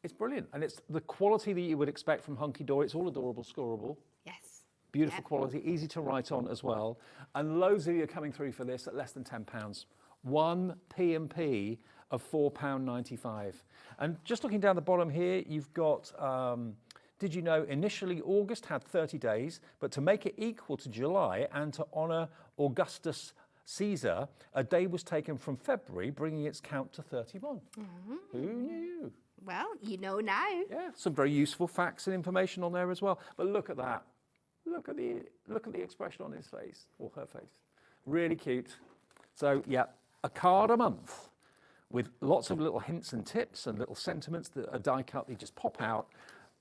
it's brilliant. And it's the quality that you would expect from Hunkydory. It's all adorable, scoreable. Yes. Beautiful quality, easy to write on as well. And loads of you are coming through for this at less than £10. One P&P of £4.95. And just looking down the bottom here, you've got, did you know, initially August had 30 days, but to make it equal to July and to honour Augustus Caesar, a day was taken from February, bringing its count to 31. Mm-hmm. Who knew? Well, you know now. Yeah, some very useful facts and information on there as well. But look at that. Look at the expression on his face, or her face. Really cute. So yeah, a card a month with lots of little hints and tips and little sentiments that are die cut. They just pop out.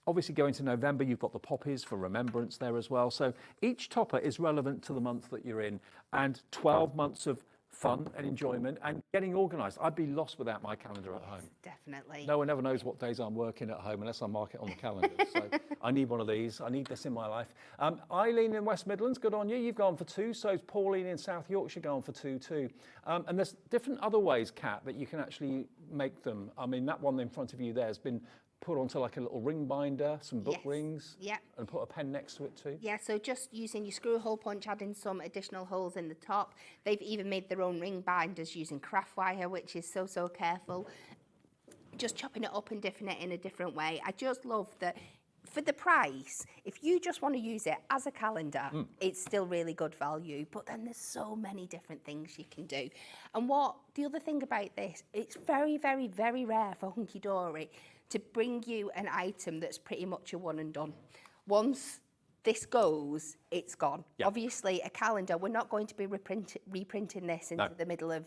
Obviously, going to November, you've got the poppies for remembrance there as well. So each topper is relevant to the month that you're in, and 12 months of fun and enjoyment and getting organised. I'd be lost without my calendar at home. Definitely. No one ever knows what days I'm working at home unless I mark it on the calendar. So I need one of these. I need this in my life. Eileen in West Midlands, good on you. You've gone for 2. So is Pauline in South Yorkshire going for 2 too. And there's different other ways, Kat, that you can actually make them. I mean, that one in front of you there has been put onto like a little ring binder, some book rings, and put a pen next to it too. Yeah, so just using your screw hole punch, adding some additional holes in the top. They've even made their own ring binders using Kraft wire, which is so careful. Just chopping it up and dipping it in a different way. I just love that. For the price, if you just want to use it as a calendar, it's still really good value. But then there's so many different things you can do. And what the other thing about this, it's very, very, very rare for Hunkydory to bring you an item that's pretty much a one and done. Once this goes, it's gone. Yep. Obviously, a calendar, we're not going to be reprinting this into the middle of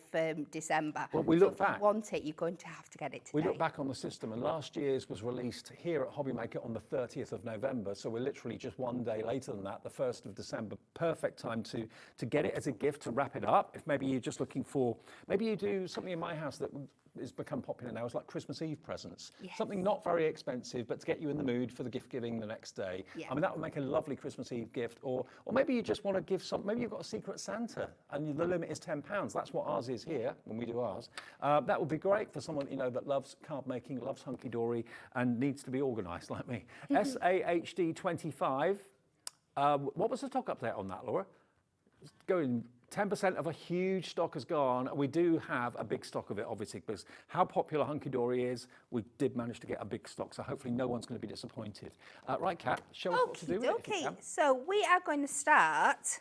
December. Well, we look so if back. you want it, you're going to have to get it today. We look back on the system, and last year's was released here at Hobbymaker on the 30th of November, so we're literally just one day later than that, the 1st of December. Perfect time to get it as a gift, to wrap it up. If maybe you're just looking for, maybe you do something in my house that has become popular now, is like Christmas Eve presents. Yes. Something not very expensive, but to get you in the mood for the gift giving the next day. Yeah. I mean, that would make a lovely Christmas Eve gift. Or maybe you just want to give maybe you've got a secret Santa and the limit is £10. That's what ours is here when we do ours. That would be great for someone, you know, that loves card making, loves Hunkydory and needs to be organised like me. SAHD25. What was the stock update on that, Laura? Going 10% of a huge stock has gone. We do have a big stock of it, obviously, because how popular Hunkydory is, we did manage to get a big stock, so hopefully no one's going to be disappointed. Right, Kat, show us what to do with it. Okay, so we are going to start.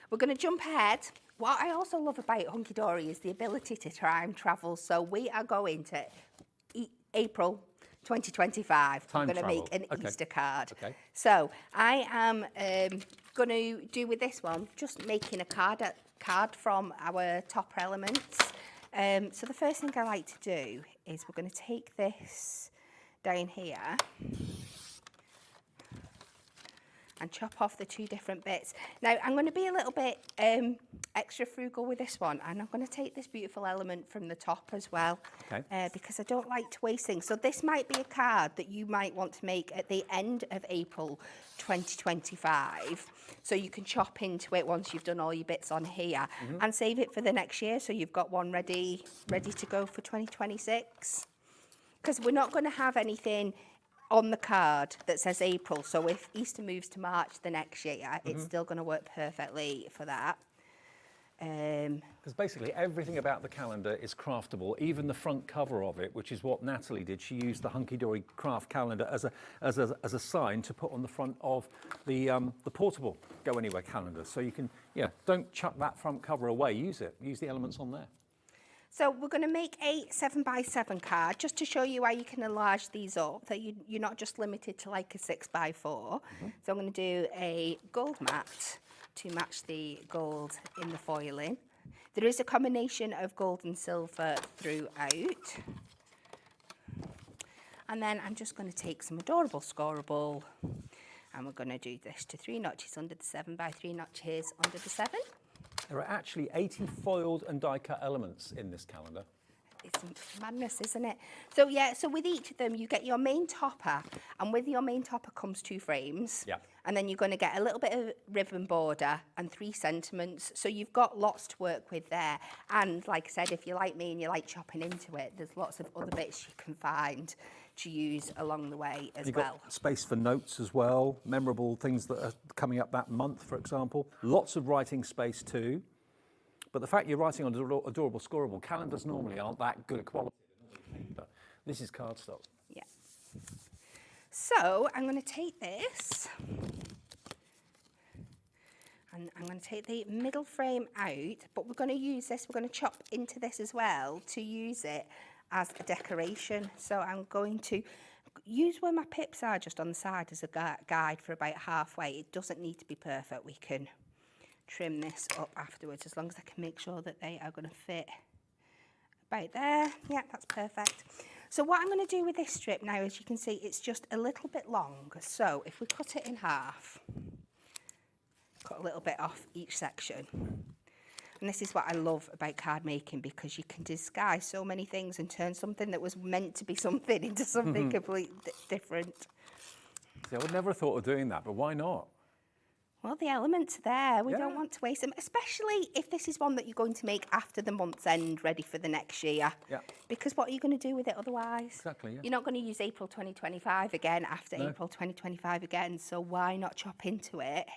We're going to jump ahead. What I also love about Hunkydory is the ability to time travel. So we are going to April 2025. I'm going to make an Easter card. Okay. So I am going to do with this one, just making a card from our topper elements. So the first thing I like to do is we're going to take this down here and chop off the 2 different bits. Now, I'm going to be a little bit extra frugal with this one, and I'm going to take this beautiful element from the top as well, because I don't like to waste things. So this might be a card that you might want to make at the end of April 2025. So you can chop into it once you've done all your bits on here and save it for the next year, so you've got one ready to go for 2026. Because we're not going to have anything on the card that says April, so if Easter moves to March the next year, it's still going to work perfectly for that. Because basically everything about the calendar is craftable, even the front cover of it, which is what Natalie did. She used the Hunkydory Craft Calendar as a sign to put on the front of the portable Go Anywhere calendar. So you can, don't chuck that front cover away. Use it. Use the elements on there. So we're going to make a 7x7 card just to show you how you can enlarge these up, that you're not just limited to like a 6x4. So I'm going to do a gold mat to match the gold in the foiling. There is a combination of gold and silver throughout. And then I'm just going to take some adorable scoreable, and we're going to do this to 3 notches under the 7 by 3 notches under the 7. There are actually 80 foiled and die-cut elements in this calendar. It's madness, isn't it? So so with each of them, you get your main topper, and with your main topper comes 2 frames. Yeah. And then you're going to get a little bit of ribbon border and 3 sentiments. So you've got lots to work with there. And like I said, if you're like me and you like chopping into it, there's lots of other bits you can find to use along the way as You've well. got space for notes as well, memorable things that are coming up that month, for example. Lots of writing space too. But the fact you're writing on adorable scoreable, calendars normally aren't that good a quality. This is cardstock. Yeah. So I'm going to take this, and I'm going to take the middle frame out, but we're going to use this, we're going to chop into this as well to use it as a decoration. So I'm going to use where my pips are just on the side as a guide for about halfway. It doesn't need to be perfect. We can trim this up afterwards as long as I can make sure that they are going to fit About there. Yeah, that's perfect. So what I'm going to do with this strip now, as you can see, it's just a little bit long. So if we cut it in half, cut a little bit off each section. And this is what I love about card making, because you can disguise so many things and turn something that was meant to be something into something completely different. See, I would never have thought of doing that, but why not? Well, the elements are there. We Yeah. don't want to waste them, especially if this is one that you're going to make after the month's end, ready for the next year. Yeah. Because what are you going to do with it otherwise? Exactly, yeah. You're not going to use April 2025 again after No. April 2025 again, so why not chop into it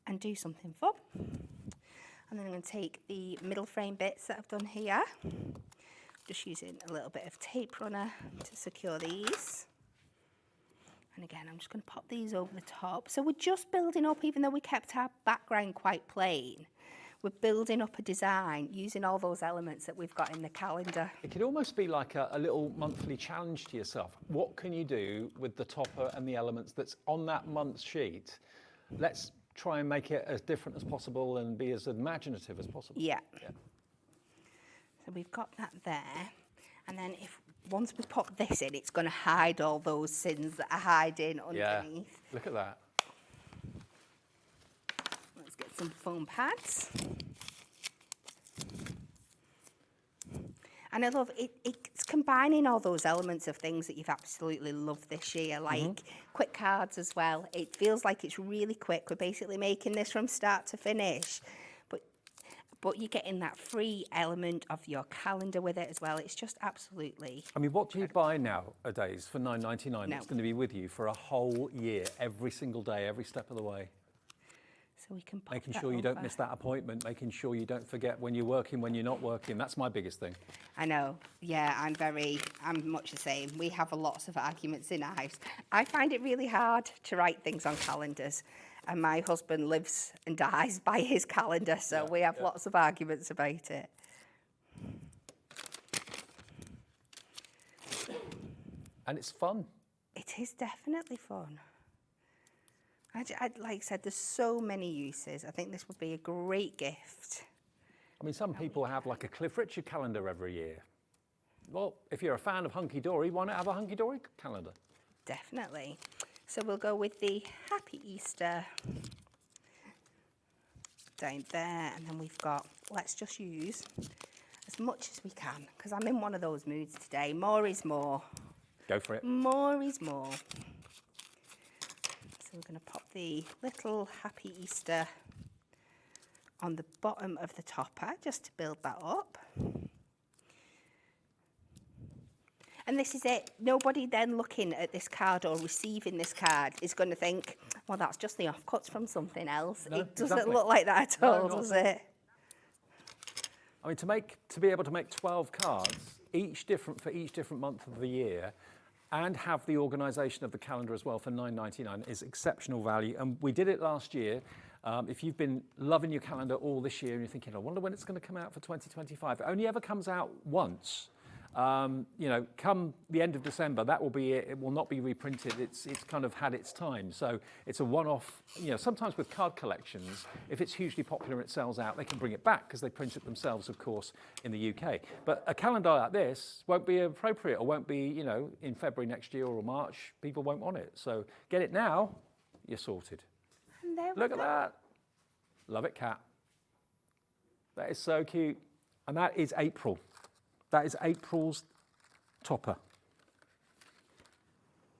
and do something fun? And then I'm going to take the middle frame bits that I've done here, just using a little bit of tape runner to secure these. And again, I'm just going to pop these over the top. So we're just building up, even though we kept our background quite plain, we're building up a design using all those elements that we've got in the calendar. It could almost be like a little monthly challenge to yourself. What can you do with the topper and the elements that's on that month's sheet? Let's try and make it as different as possible and be as imaginative as possible. Yeah. So we've got that there. And then once we pop this in, it's going to hide all those sins that are hiding underneath. Yeah. Look at that. Let's get some foam pads. And I love it's combining all those elements of things that you've absolutely loved this year, like quick cards as well. It feels like it's really quick. We're basically making this from start to finish. But you're getting that free element of your calendar with it as well. It's just absolutely... I mean, what do you buy nowadays for $9.99 that's going to be with you for a whole year, every single day, every step of the way? So we can pop Making that sure you don't over. miss that appointment, making sure you don't forget when you're working, when you're not working. That's my biggest thing. I know. Yeah, I'm much the same. We have lots of arguments in our house. I find it really hard to write things on calendars. And my husband lives and dies by his calendar, so we have lots of arguments about it. And it's fun. It is definitely fun. Like I said, there's so many uses. I think this would be a great gift. I mean, some people have like a Cliff Richard calendar every year. Well, if you're a fan of Hunkydory, why not have a Hunkydory calendar? Definitely. So we'll go with the Happy Easter down there, and then we've got, let's just use as much as we can, because I'm in one of those moods today. More is more. Go for it. More is more. So we're going to pop the little Happy Easter on the bottom of the topper, just to build that up. And this is it. Nobody then looking at this card or receiving this card is going to think, well, that's just the offcuts from something else. No, It doesn't exactly. look like that at all, not does at all. it? I mean, to be able to make 12 cards, each different for each different month of the year, and have the organisation of the calendar as well for $9.99 is exceptional value. And we did it last year. If you've been loving your calendar all this year and you're thinking, I wonder when it's going to come out for 2025, it only ever comes out once. You know, come the end of December, that will be it. It will not be reprinted. It's kind of had its time. So it's a one-off. You know, sometimes with card collections, if it's hugely popular and it sells out, they can bring it back because they print it themselves, of course, in the UK. But a calendar like this won't be appropriate or won't be, you know, in February next year or March. People won't want it. So get it now, you're sorted. And there we Look at go. that. Love it, Kat. That is so cute. And that is April. That is April's topper.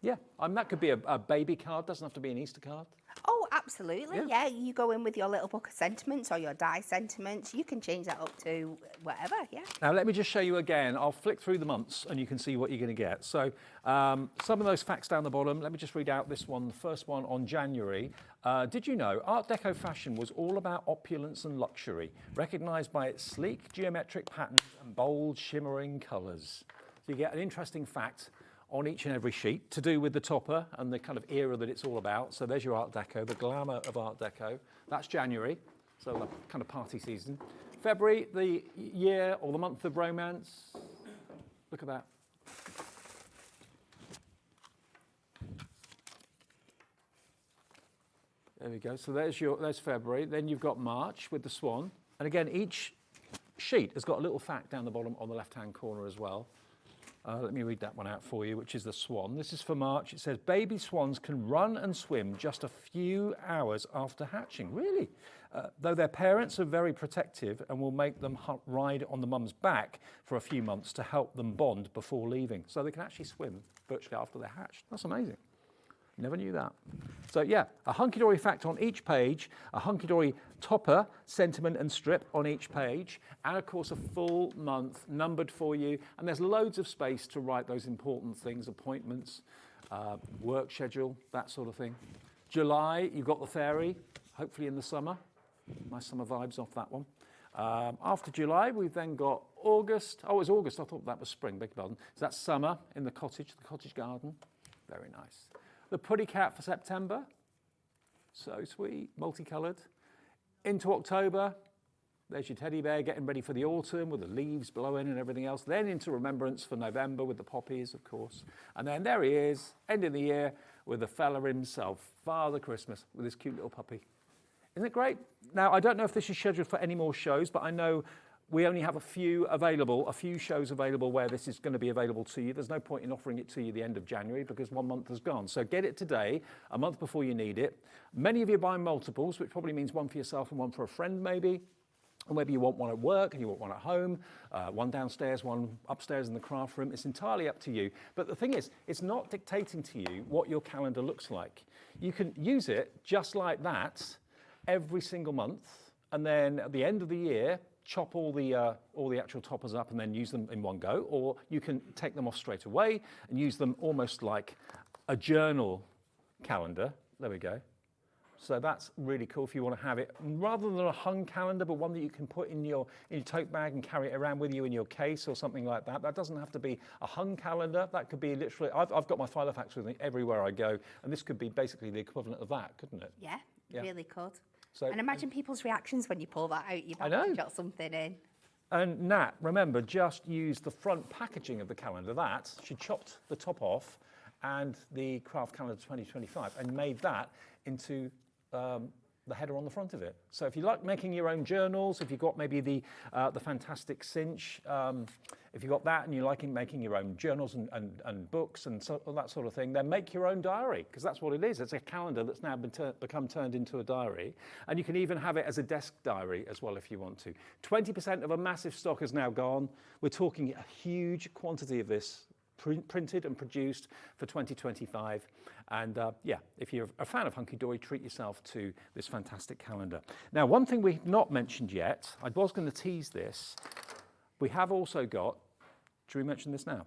Yeah, that could be a baby card, doesn't have to be an Easter card. Oh, absolutely. Yeah. Yeah, you go in with your little book of sentiments or your die sentiments. You can change that up to whatever, yeah. Now, let me just show you again. I'll flick through the months and you can see what you're going to get. So some of those facts down the bottom, let me just read out this one, the first one on January. Did you know Art Deco fashion was all about opulence and luxury, recognised by its sleek geometric patterns and bold shimmering colours. So you get an interesting fact on each and every sheet to do with the topper and the kind of era that it's all about. So there's your Art Deco, the glamour of Art Deco. That's January, so the kind of party season. February, the year or the month of romance. Look at that. There we go. So there's February. Then you've got March with the swan. And again, each sheet has got a little fact down the bottom on the left-hand corner as well. Let me read that one out for you, which is the swan. This is for March. It says, baby swans can run and swim just a few hours after hatching. Really? Though their parents are very protective and will make them ride on the mum's back for a few months to help them bond before leaving. So they can actually swim virtually after they're hatched. That's amazing. Never knew that. So yeah, a Hunkydory fact on each page, a Hunkydory topper, sentiment and strip on each page, and of course a full month numbered for you. And there's loads of space to write those important things, appointments, work schedule, that sort of thing. July, you've got the fairy, hopefully in the summer. Nice summer vibes off that one. After July, we've then got August. Oh, it's August, I thought that was spring, beg your pardon. So that's summer in the cottage garden. Very nice. The Puddy Cat for September, so sweet, multicoloured. Into October, there's your teddy bear getting ready for the autumn with the leaves blowing and everything else. Then into Remembrance for November with the poppies, of course. And then there he is, end of the year, with the fella himself, Father Christmas, with his cute little puppy. Isn't it great? Now, I don't know if this is scheduled for any more shows, but I know we only have a few shows available where this is going to be available to you. There's no point in offering it to you the end of January because 1 month has gone. So get it today, a month before you need it. Many of you are buying multiples, which probably means one for yourself and one for a friend maybe. Or maybe you want one at work and you want one at home, one downstairs, one upstairs in the craft room. It's entirely up to you. But the thing is, it's not dictating to you what your calendar looks like. You can use it just like that every single month. And then at the end of the year, chop all the actual toppers up and then use them in one go, or you can take them off straight away and use them almost like a journal calendar. There we go. So that's really cool if you want to have it rather than a hung calendar, but one that you can put in your tote bag and carry it around with you in your case or something like that. That doesn't have to be a hung calendar. That could be literally, I've got my Filofax with me everywhere I go, and this could be basically the equivalent of that, couldn't it? Yeah, Yeah. really could. So, and imagine people's reactions when you pull that out. You've actually got something in. And Nat, remember, just use the front packaging of the calendar. She chopped the top off and the Craft Calendar 2025 and made that into the header on the front of it. So if you like making your own journals, if you've got maybe the fantastic cinch, if you've got that and you like making your own journals and books and that sort of thing, then make your own diary, because that's what it is. It's a calendar that's now become turned into a diary. And you can even have it as a desk diary as well if you want to. 20% of a massive stock is now gone. We're talking a huge quantity of this printed and produced for 2025. And yeah, if you're a fan of Hunkydory, treat yourself to this fantastic calendar. Now, one thing we've not mentioned yet, I was going to tease this. We have also got, should we mention this now?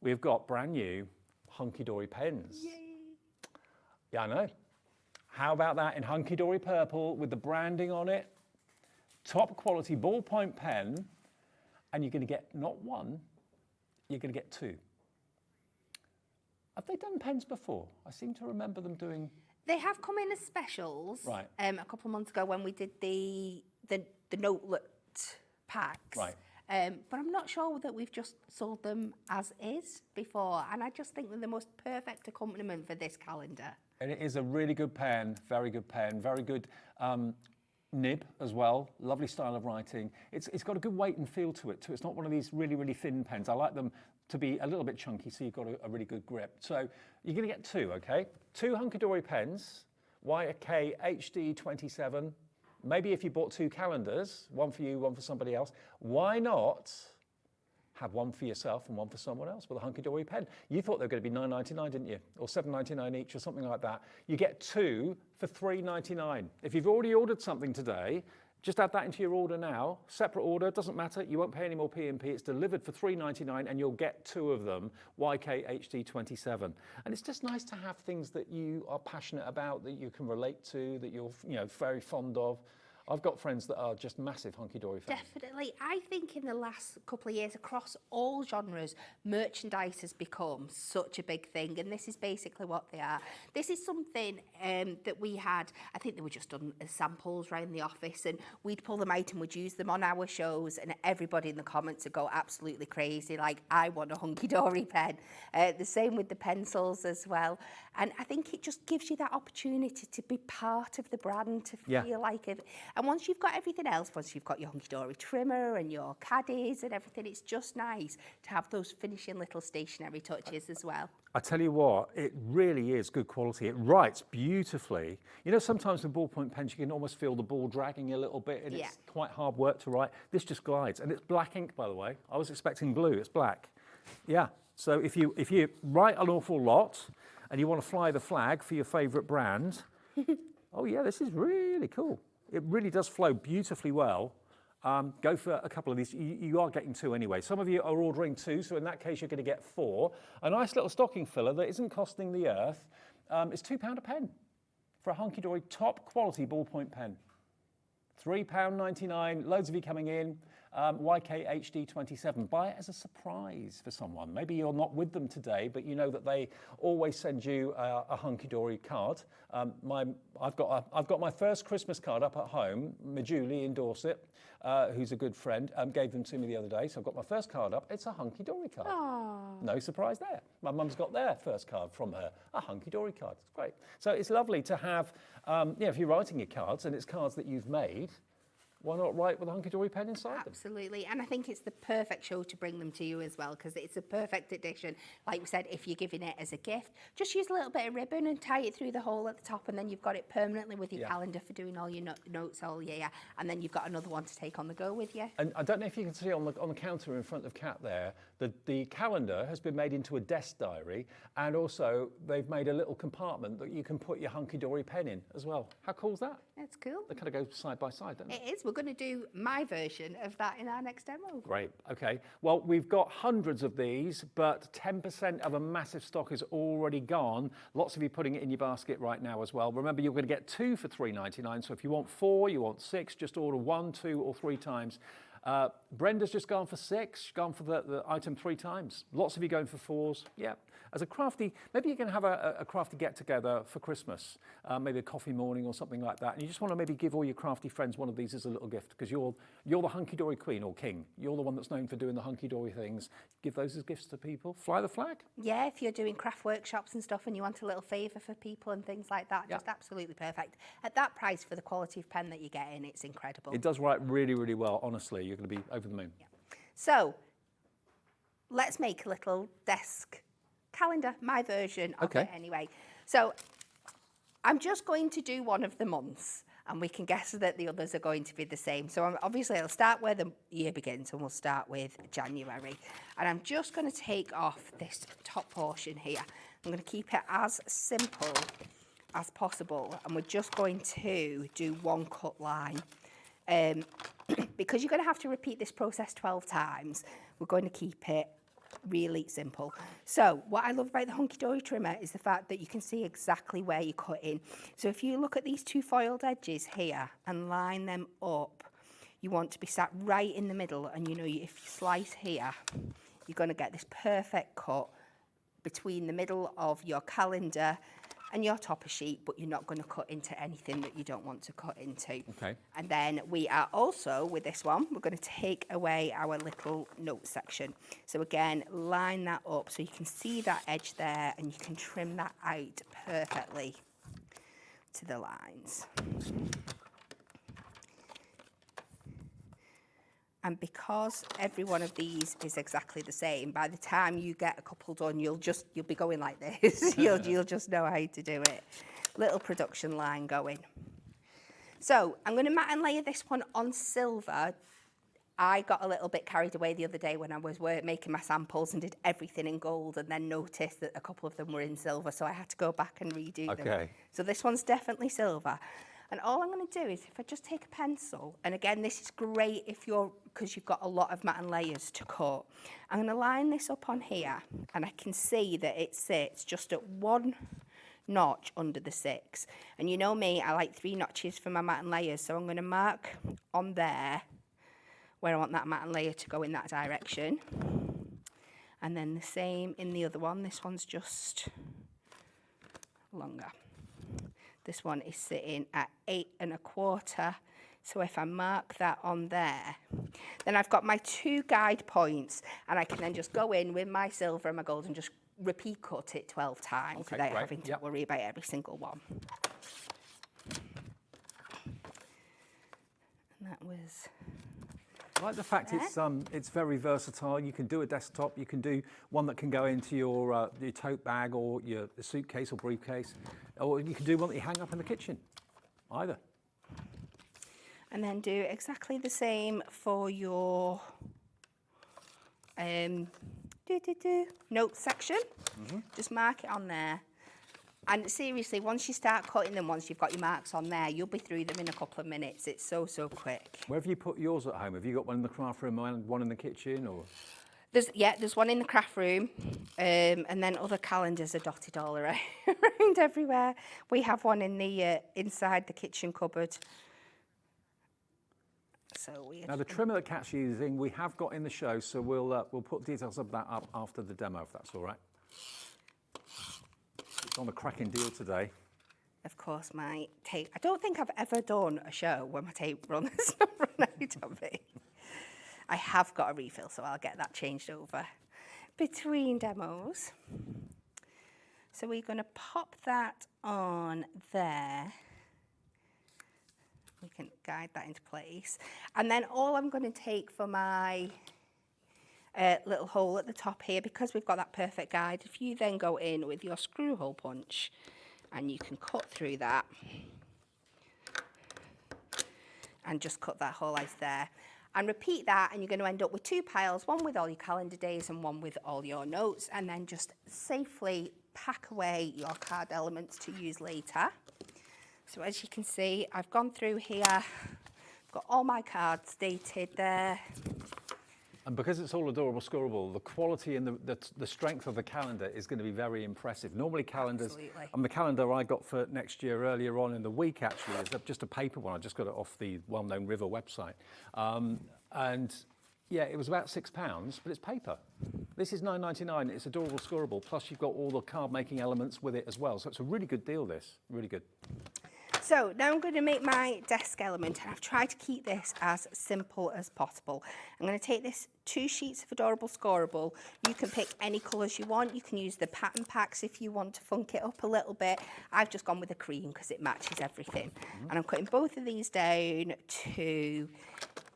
We've got brand new Hunkydory pens. Yay. Yeah, I know. How about that in Hunkydory purple with the branding on it? Top quality ballpoint pen, and you're going to get not one, you're going to get two. Have they done pens before? I seem to remember them doing... They have come in as specials. Right. A couple of months ago when we did the notelet packs. Right. But I'm not sure that we've just sold them as is before. And I just think they're the most perfect accompaniment for this calendar. And it is a really good pen, very good nib as well. Lovely style of writing. It's got a good weight and feel to it too. It's not one of these really, really thin pens. I like them to be a little bit chunky, so you've got a really good grip. So you're going to get two, okay? Two Hunkydory pens, YK HD 27. Maybe if you bought two calendars, one for you, one for somebody else, why not have one for yourself and one for someone else with a Hunkydory pen? You thought they were going to be $9.99, didn't you? Or $7.99 each or something like that. You get two for $3.99. If you've already ordered something today, just add that into your order now. Separate order, doesn't matter. You won't pay any more P&P. It's delivered for $3.99 and you'll get two of them, YK HD 27. And it's just nice to have things that you are passionate about, that you can relate to, that you're very fond of. I've got friends that are just massive Hunkydory fans. Definitely. I think in the last couple of years, across all genres, merchandise has become such a big thing, and this is basically what they are. This is something that we had, I think they were just done as samples around the office, and we'd pull them out and we'd use them on our shows, and everybody in the comments would go absolutely crazy, like, I want a Hunkydory pen. The same with the pencils as well. And I think it just gives you that opportunity to be part of the brand, to feel like it. And once you've got everything else, once you've got your Hunkydory trimmer and your caddies and everything, it's just nice to have those finishing little stationery touches as well. I tell you what, it really is good quality. It writes beautifully. You know, sometimes with ballpoint pens, you can almost feel the ball dragging a little bit, and it's quite hard work to write. This just glides, and it's black ink, by the way. I was expecting blue, it's black. Yeah, so if you write an awful lot, and you want to fly the flag for your favourite brand, oh yeah, this is really cool. It really does flow beautifully well. Go for a couple of these. You are getting 2 anyway. Some of you are ordering 2, so in that case, you're going to get 4. A nice little stocking filler that isn't costing the earth is £2 a pen for a Hunkydory top quality ballpoint pen. £3.99, loads of you coming in. YKHD27. Buy it as a surprise for someone. Maybe you're not with them today, but you know that they always send you a Hunkydory card. I've got my first Christmas card up at home. Julie in Dorset, who's a good friend, gave them to me the other day. So I've got my first card up. It's a Hunkydory card. Aww. No surprise there. My mum's got their first card from her, a Hunkydory card. It's great. So it's lovely to have, if you're writing your cards and it's cards that you've made, why not write with a Hunkydory pen inside them? Absolutely, and I think it's the perfect show to bring them to you as well, because it's a perfect addition. Like we said, if you're giving it as a gift, just use a little bit of ribbon and tie it through the hole at the top, and then you've got it permanently with your calendar for doing all your notes all year, and then you've got another one to take on the go with you. And I don't know if you can see on the counter in front of Kat there, the calendar has been made into a desk diary, and also they've made a little compartment that you can put your Hunkydory pen in as well. How cool is that? That's cool. They kind of go side by side, don't they? It is. We're going to do my version of that in our next demo. Great. Okay. Well, we've got hundreds of these, but 10% of a massive stock is already gone. Lots of you putting it in your basket right now as well. Remember, you're going to get 2 for £3.99. So if you want 4, you want 6, just order 1, 2, or 3 times. Brenda's just gone for 6, gone for the item 3 times. Lots of you going for 4s. Yeah. As a crafty, maybe you can have a crafty get-together for Christmas, maybe a coffee morning or something like that, and you just want to maybe give all your crafty friends one of these as a little gift, because you're the Hunkydory queen or king. You're the one that's known for doing the Hunkydory things. Give those as gifts to people. Fly the flag. Yeah, if you're doing craft workshops and stuff and you want a little favour for people and things like that, just absolutely perfect. At that price for the quality of pen that you're getting, it's incredible. It does write really, really well, honestly. You're going to be over the moon. Yeah. So, let's make a little desk calendar, my version of it anyway. So I'm just going to do one of the months, and we can guess that the others are going to be the same. So obviously I'll start where the year begins, and we'll start with January. And I'm just going to take off this top portion here. I'm going to keep it as simple as possible, and we're just going to do 1 cut line. Because you're going to have to repeat this process 12 times, we're going to keep it really simple. So what I love about the Hunkydory trimmer is the fact that you can see exactly where you're cutting. So if you look at these 2 foiled edges here and line them up, you want to be sat right in the middle, and you know, if you slice here, you're going to get this perfect cut between the middle of your calendar and your topper sheet, but you're not going to cut into anything that you don't want to cut into. Okay. And then we are also, with this one, we're going to take away our little note section. So again, line that up so you can see that edge there, and you can trim that out perfectly to the lines. And because every one of these is exactly the same, by the time you get a couple done, you'll be going like this. you'll just know how to do it. Little production line going. So I'm going to mat and layer this one on silver. I got a little bit carried away the other day when I was making my samples and did everything in gold, and then noticed that a couple of them were in silver, so I had to go back and redo them. So this one's definitely silver. And all I'm going to do is, if I just take a pencil, and again, this is great because you've got a lot of mat and layers to cut. I'm going to line this up on here, and I can see that it sits just at 1 notch under the 6. And you know me, I like 3 notches for my mat and layers, so I'm going to mark on there where I want that mat and layer to go in that direction. And then the same in the other one. This one's just longer. This one is sitting at 8 1/4. So if I mark that on there, then I've got my 2 guide points, and I can then just go in with my silver and my gold and just repeat cut it 12 times without having to worry about every single one. And that was... I like the fact it's very versatile. You can do a desktop, you can do one that can go into your tote bag or your suitcase or briefcase, or you can do one that you hang up in the kitchen, either. And then do exactly the same for your note section. Just mark it on there. And seriously, once you start cutting them, once you've got your marks on there, you'll be through them in a couple of minutes. It's so quick. Where have you put yours at home? Have you got one in the craft room and one in the kitchen, or? There's one in the craft room, and then other calendars are dotted all around everywhere. We have one in the inside the kitchen cupboard. So weird. Now the trimmer that Kat's using, we have got in the show, so we'll put details of that up after the demo, if that's all right. It's on a cracking deal today. Of course, my tape. I don't think I've ever done a show where my tape runs run out of it. I have got a refill, so I'll get that changed over between demos. So we're going to pop that on there. We can guide that into place. And then all I'm going to take for my little hole at the top here, because we've got that perfect guide, if you then go in with your screw hole punch and you can cut through that and just cut that hole out there. And repeat that, and you're going to end up with two piles, one with all your calendar days and one with all your notes, and then just safely pack away your card elements to use later. So as you can see, I've gone through here, I've got all my cards dated there. And because it's all adorable, scoreable, the quality and the strength of the calendar is going to be very impressive. Normally calendars, and the calendar I got for next year earlier on in the week actually is just a paper one. I just got it off the well-known River website. And yeah, it was about £6, but it's paper. This is £9.99, it's adorable, scoreable, plus you've got all the card making elements with it as well. So it's a really good deal, this, really good. So now I'm going to make my desk element, and I've tried to keep this as simple as possible. I'm going to take this 2 sheets of adorable scoreable. You can pick any colours you want. You can use the pattern packs if you want to funk it up a little bit. I've just gone with the cream because it matches everything. And I'm cutting both of these down to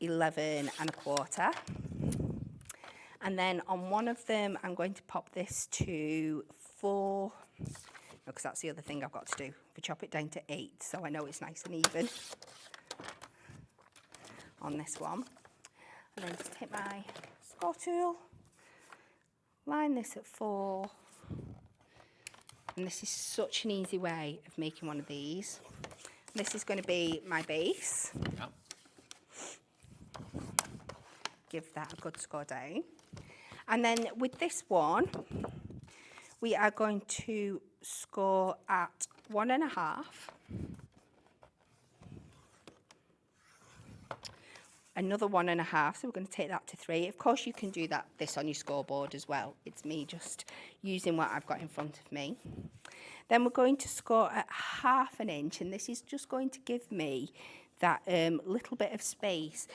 11 1/4. And then on one of them, I'm going to pop this to 4. Because that's the other thing I've got to do. We chop it down to 8, so I know it's nice and even on this one. And then just take my score tool, line this at 4. And this is such an easy way of making one of these. This is going to be my base. Yep. Give that a good score down. And then with this one, we are going to score at 1.5. Another 1.5, so we're going to take that to 3. Of course, you can do this on your scoreboard as well. It's me just using what I've got in front of me. Then we're going to score at 1/2 inch, and this is just going to give me that little bit of space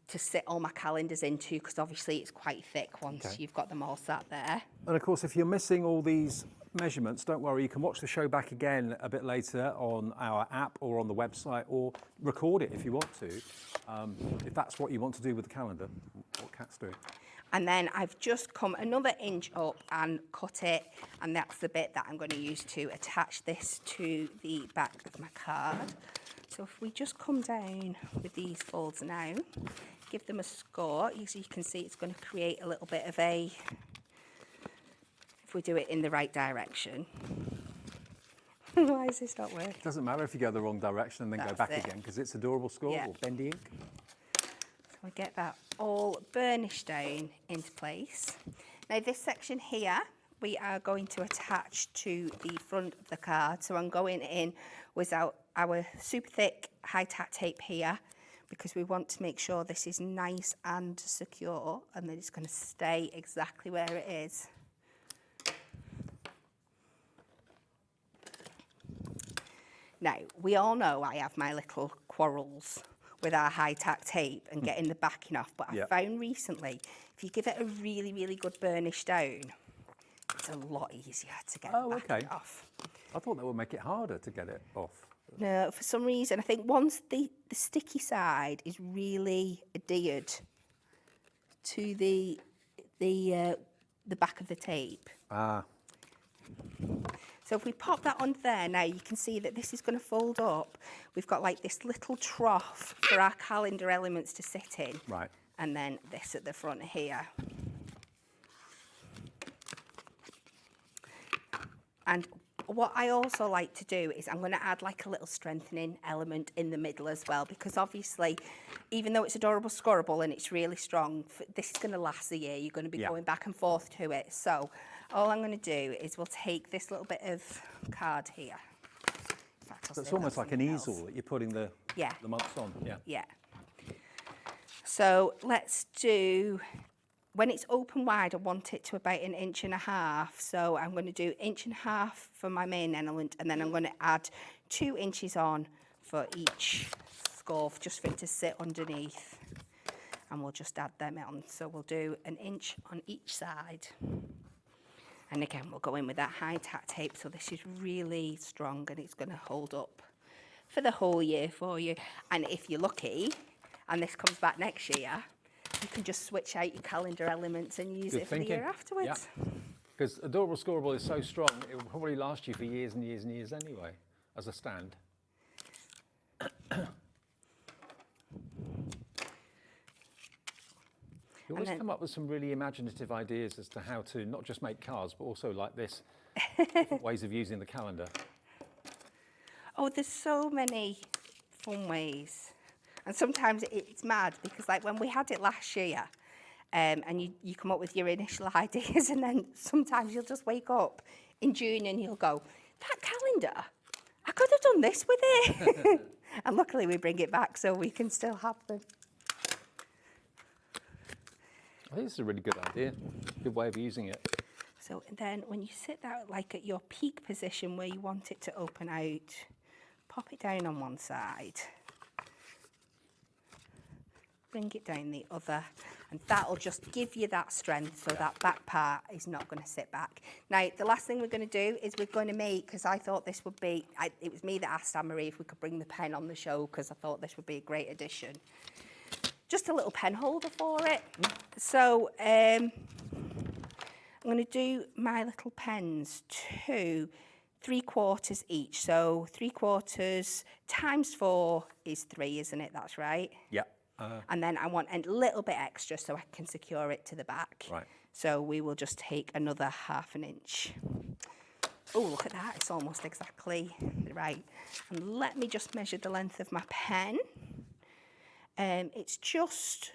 to sit all my calendars into, because obviously it's quite thick once you've got them all sat there. And of course, if you're missing all these measurements, don't worry, you can watch the show back again a bit later on our app or on the website, or record it if you want to, if that's what you want to do with the calendar, what Kat's doing. And then I've just come another inch up and cut it, and that's the bit that I'm going to use to attach this to the back of my card. So if we just come down with these folds now, give them a score, as you can see it's going to create a little bit of a, if we do it in the right direction. Why is this not working? It doesn't matter if you go the wrong direction and then go back again, because it's adorable score or bendy ink. So I get that all burnished down into place. Now this section here, we are going to attach to the front of the card. So I'm going in without our super thick high-tack tape here, because we want to make sure this is nice and secure and that it's going to stay exactly where it is. Now, we all know I have my little quarrels with our high-tack tape and getting the backing off, but I found recently, if you give it a really, really good burnish down, it's a lot easier to get the backing off. I thought that would make it harder to get it off. No, for some reason, I think once the sticky side is really adhered to the back of the tape. Ah, So if we pop that onto there, now you can see that this is going to fold up. We've got like this little trough for our calendar elements to sit in. right. And then this at the front here. And what I also like to do is I'm going to add like a little strengthening element in the middle as well, because obviously, even though it's adorable scorable and it's really strong, this is going to last a year. You're going to be going back and forth to it. So all I'm going to do is we'll take this little bit of card here. In fact, I'll So it's save almost that like an for something easel that you're putting the months on. Yeah. Yeah. So let's do, when it's open wide, I want it to about 1.5 inches. So I'm going to do 1.5 inches for my main element, and then I'm going to add 2 inches on for each scarf, just for it to sit underneath. And we'll just add them on. So we'll do 1 inch on each side. And again, we'll go in with that high tack tape. So this is really strong and it's going to hold up for the whole year for you. And if you're lucky, and this comes back next year, you can just switch out your calendar elements and use it for the year afterwards. Because Adorable Scorable is so strong, it will probably last you for years and years and years anyway, as a stand. You always come up with some really imaginative ideas as to how to not just make cards, but also like this, different ways of using the calendar. Oh, there's so many fun ways. And sometimes it's mad because like when we had it last year, and you come up with your initial ideas, and then sometimes you'll just wake up in June and you'll go, that calendar, I could have done this with it. And luckily we bring it back so we can still have them. I think this is a really good idea, good way of using it. So then when you sit that like at your peak position where you want it to open out, pop it down on one side, bring it down the other, and that'll just give you that strength so that back part is not going to sit back. Now, the last thing we're going to do is we're going to make, because I thought this would be, it was me that asked Anne-Marie if we could bring the pen on the show, because I thought this would be a great addition. Just a little pen holder for it. So I'm going to do my little pens to 3/4 each. So 3/4 times 4 is 3, isn't it? That's right. Yeah. And then I want a little bit extra so I can secure it to the back. Right. So we will just take another 1/2 inch. Oh, look at that. It's almost exactly right. And let me just measure the length of my pen. It's just,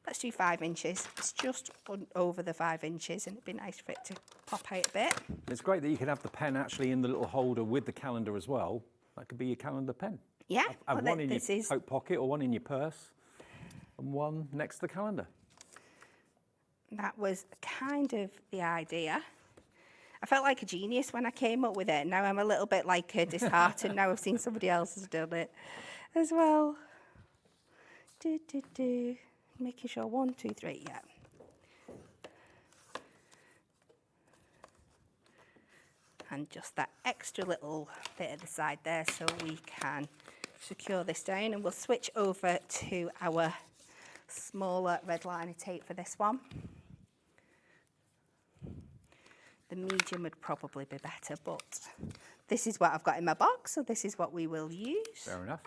let's do 5 inches. It's just over the 5 inches, and it'd be nice for it to pop out a bit. It's great that you can have the pen actually in the little holder with the calendar as well. That could be your calendar pen. Yeah. Have one in your coat pocket or one in your purse, and one next to the calendar. That was kind of the idea. I felt like a genius when I came up with it. Now I'm a little bit like disheartened. Now I've seen somebody else has done it as well. Making sure 1, 2, 3, yeah. And just that extra little bit at the side there so we can secure this down, and we'll switch over to our smaller red liner tape for this one. The medium would probably be better, but this is what I've got in my box, so this is what we will use. Fair enough.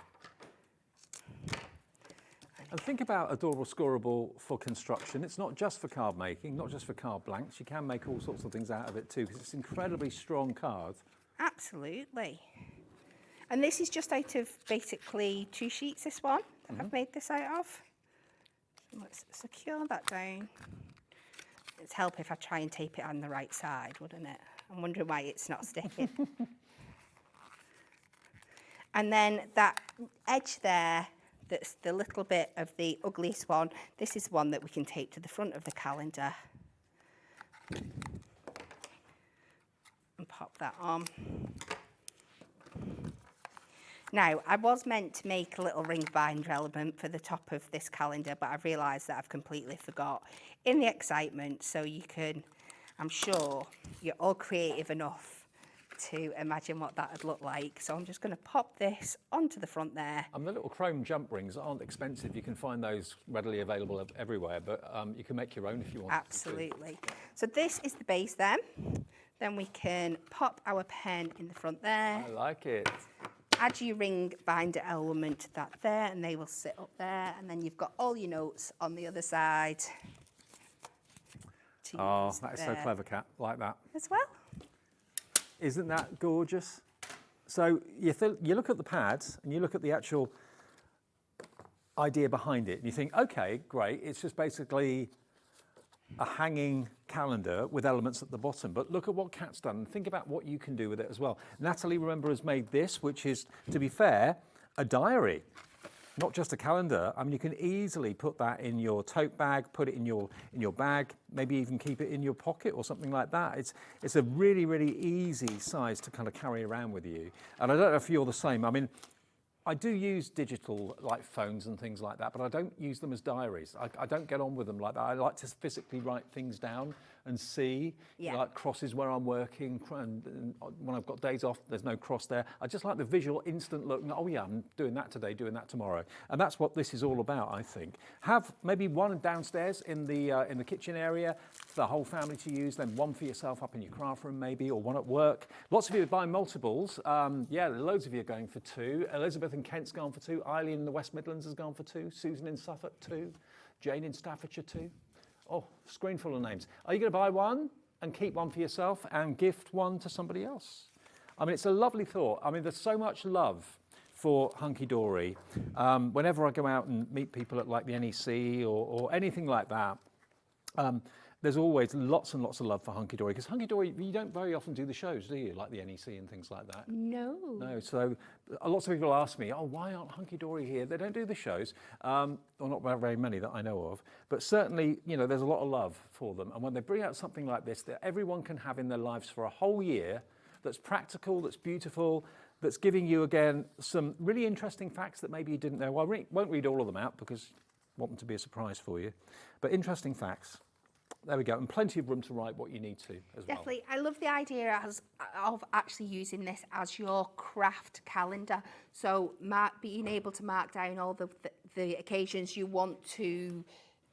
And think about Adorable Scorable for construction. It's not just for card making, not just for card blanks. You can make all sorts of things out of it too, because it's incredibly strong card. Absolutely. And this is just out of basically 2 sheets, this one, that I've made this out of. So let's secure that down. It'd help if I try and tape it on the right side, wouldn't it? I'm wondering why it's not sticking. And then that edge there, that's the little bit of the ugliest one, this is one that we can tape to the front of the calendar. And pop that on. Now, I was meant to make a little ring binder element for the top of this calendar, but I've realised that I've completely forgot in the excitement. So you can, I'm sure you're all creative enough to imagine what that would look like. So I'm just going to pop this onto the front there. The little chrome jump rings aren't expensive. You can find those readily available everywhere, but you can make your own if you want. Absolutely. So this is the base then. Then we can pop our pen in the front there. I like it. Add your ring binder element to that there, and they will sit up there. And then you've got all your notes on the other side. Oh, that is so clever, Kat. Like that. As well. Isn't that gorgeous? So you look at the pads and you look at the actual idea behind it, and you think, okay, great. It's just basically a hanging calendar with elements at the bottom. But look at what Kat's done and think about what you can do with it as well. Natalie, remember, has made this, which is, to be fair, a diary. Not just a calendar. I mean, you can easily put that in your tote bag, put it in your bag, maybe even keep it in your pocket or something like that. It's a really, really easy size to kind of carry around with you. And I don't know if you're the same. I mean, I do use digital like phones and things like that, but I don't use them as diaries. I don't get on with them like that. I like to physically write things down and see, like crosses where I'm working, and when I've got days off, there's no cross there. I just like the visual instant look, oh yeah, I'm doing that today, doing that tomorrow. And that's what this is all about, I think. Have maybe one downstairs in the kitchen area for the whole family to use, then one for yourself up in your craft room maybe, or one at work. Lots of you are buying multiples. Yeah, loads of you are going for 2. Elizabeth in Kent's gone for 2. Eileen in the West Midlands has gone for 2. Susan in Suffolk, 2. Jane in Staffordshire, 2. Oh, screen full of names. Are you going to buy one and keep one for yourself and gift one to somebody else? I mean, it's a lovely thought. I mean, there's so much love for Hunkydory. Whenever I go out and meet people at like the NEC or anything like that, there's always lots and lots of love for Hunkydory, because Hunkydory, you don't very often do the shows, do you? Like the NEC and things like that. No. No, so lots of people ask me, oh, why aren't Hunkydory here? They don't do the shows, or not very many that I know of, but certainly, you know, there's a lot of love for them. And when they bring out something like this that everyone can have in their lives for a whole year, that's practical, that's beautiful, that's giving you, again, some really interesting facts that maybe you didn't know. Well, I won't read all of them out because I want them to be a surprise for you, but interesting facts. There we go, and plenty of room to write what you need to as well. Definitely. I love the idea of actually using this as your craft calendar. So being able to mark down all the occasions you want to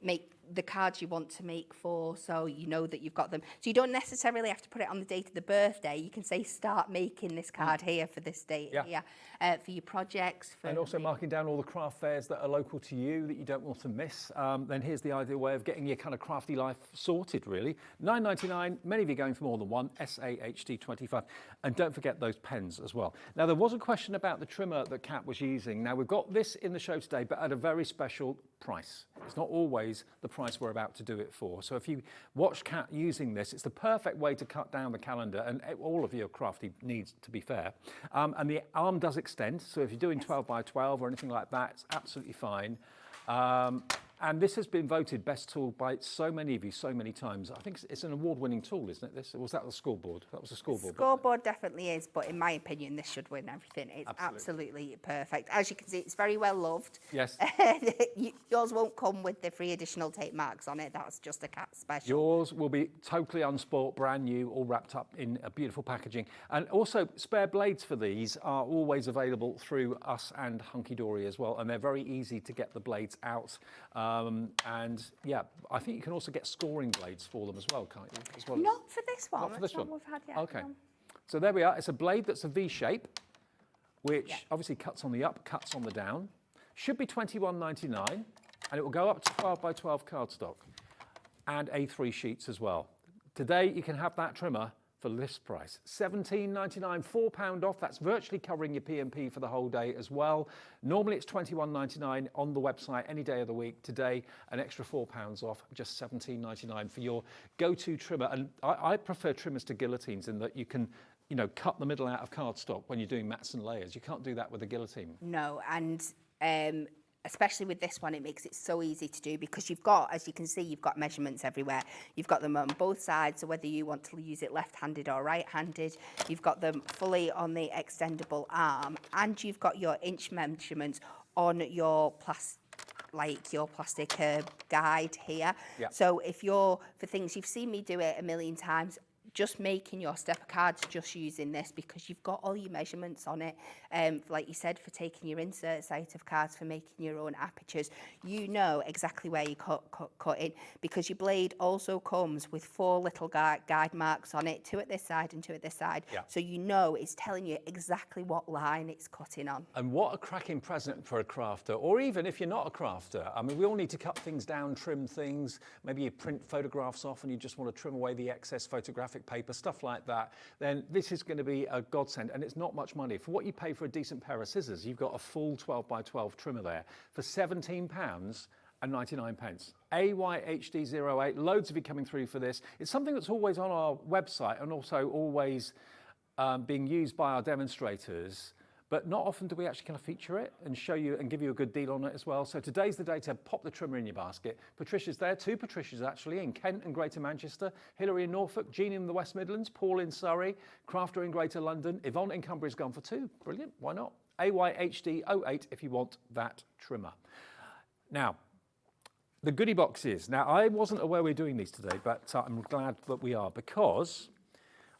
make, the cards you want to make for, so you know that you've got them. So you don't necessarily have to put it on the date of the birthday. You can say, start making this card here for this date here, for your projects. And also marking down all the craft fairs that are local to you that you don't want to miss. Then here's the ideal way of getting your kind of crafty life sorted, really. $9.99, many of you going for more than one, SAHD 25. And don't forget those pens as well. Now, there was a question about the trimmer that Kat was using. Now, we've got this in the show today, but at a very special price. It's not always the price we're about to do it for. So if you watch Kat using this, it's the perfect way to cut down the calendar, and all of your crafty needs, to be fair. And the arm does extend, so if you're doing 12 by 12 or anything like that, it's absolutely fine. And this has been voted best tool by so many of you so many times. I think it's an award-winning tool, isn't it, this? Or was that the scoreboard? That was the scoreboard. Scoreboard definitely is, but in my opinion, this should win everything. It's absolutely perfect. As you can see, it's very well loved. Yes. Yours won't come with the free additional tape marks on it. That's just a Cat special. Yours will be totally unsport, brand new, all wrapped up in a beautiful packaging. And also, spare blades for these are always available through us and Hunkydory as well, and they're very easy to get the blades out. And yeah, I think you can also get scoring blades for them as well, can't you? As well Not for this one. Not for this one. We've had yet. Okay. So there we are. It's a blade that's a V shape, which obviously cuts on the up, cuts on the down. Should be $21.99, and it will go up to 12 by 12 cardstock and A3 sheets as well. Today you can have that trimmer for list price, $17.99, £4 off. That's virtually covering your P&P for the whole day as well. Normally it's $21.99 on the website any day of the week. Today, an extra £4 off, just $17.99 for your go-to trimmer. And I prefer trimmers to guillotines in that you can, you know, cut the middle out of cardstock when you're doing mats and layers. You can't do that with a guillotine. No, and especially with this one, it makes it so easy to do because you've got, as you can see, you've got measurements everywhere. You've got them on both sides, so whether you want to use it left-handed or right-handed, you've got them fully on the extendable arm, and you've got your inch measurements on your plastic guide here. Yeah. So if you're, for things, you've seen me do it a million times, just making your stepper cards just using this, because you've got all your measurements on it. Like you said, for taking your inserts out of cards, for making your own apertures, you know exactly where you're cutting, because your blade also comes with 4 little guide marks on it, 2 at this side and 2 at this side. Yeah. So you know it's telling you exactly what line it's cutting on. And what a cracking present for a crafter, or even if you're not a crafter. I mean, we all need to cut things down, trim things. Maybe you print photographs off and you just want to trim away the excess photographic paper, stuff like that. Then this is going to be a godsend, and it's not much money. For what you pay for a decent pair of scissors, you've got a full 12 by 12 trimmer there for £17 and 99 pence. AYHD08, loads of you coming through for this. It's something that's always on our website and also always being used by our demonstrators. But not often do we actually kind of feature it and show you and give you a good deal on it as well. So today's the day to pop the trimmer in your basket. Patricia's there, 2 Patricias actually, in Kent and Greater Manchester, Hilary in Norfolk, Jean in the West Midlands, Paul in Surrey, Crafter in Greater London, Yvonne in Cumbria's gone for 2. Brilliant, why not? AYHD08 if you want that trimmer. Now, the goodie boxes. Now, I wasn't aware we were doing these today, but I'm glad that we are, because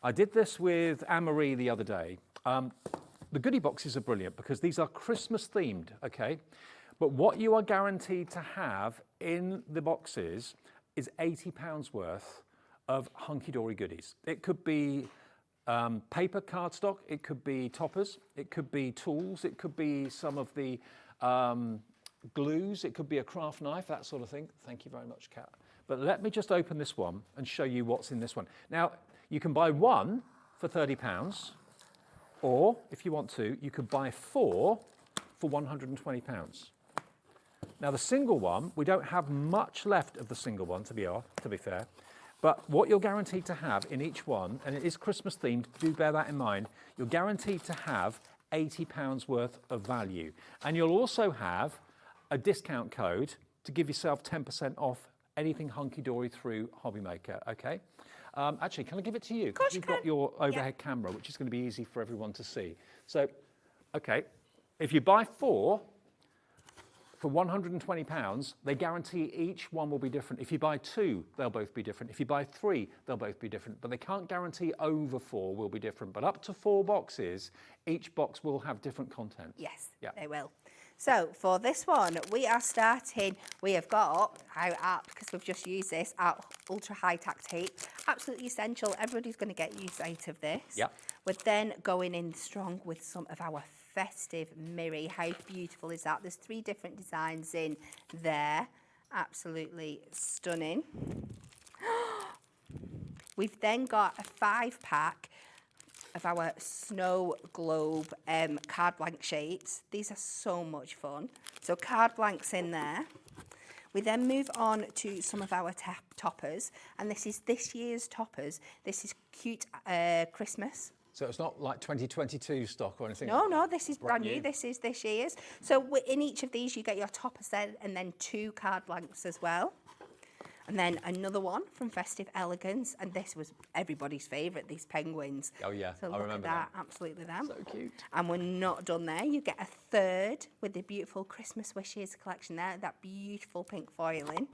I did this with Anne-Marie the other day. The goodie boxes are brilliant because these are Christmas themed, okay? But what you are guaranteed to have in the boxes is £80 worth of Hunkydory goodies. It could be paper cardstock, it could be toppers, it could be tools, it could be some of the glues, it could be a craft knife, that sort of thing. Thank you very much, Kat. But let me just open this one and show you what's in this one. Now, you can buy one for £30, or if you want to, you could buy 4 for £120. Now, the single one, we don't have much left of the single one, to be fair, but what you're guaranteed to have in each one, and it is Christmas themed, do bear that in mind, you're guaranteed to have £80 worth of value. And you'll also have a discount code to give yourself 10% off anything Hunkydory through Hobbymaker, okay? Actually, can I give it to you? Because you've got your overhead camera, which is going to be easy for everyone to see. So, okay, if you buy 4 for £120, they guarantee each one will be different. If you buy 2, they'll both be different. If you buy 3, they'll both be different. But they can't guarantee over 4 will be different. But up to 4 boxes, each box will have different content. Yes, they will. So for this one, we are starting, we have got because we've just used this, our ultra high tack tape. Absolutely essential. Everybody's going to get use out of this. Yep. We're then going in strong with some of our festive mirror. How beautiful is that? There's 3 different designs in there. Absolutely stunning. We've then got a 5-pack of our snow globe card blank shapes. These are so much fun. So card blanks in there. We then move on to some of our toppers, and this is this year's toppers. This is cute Christmas. So it's not like 2022 stock or anything? No, no, this is brand new. This is this year's. So in each of these, you get your topper set and then 2 card blanks as well. And then another one from Festive Elegance, and this was everybody's favourite, these penguins. Oh yeah, so I remember that. Absolutely them. So cute. And we're not done there. You get a 3rd with the beautiful Christmas Wishes collection there, that beautiful pink foiling.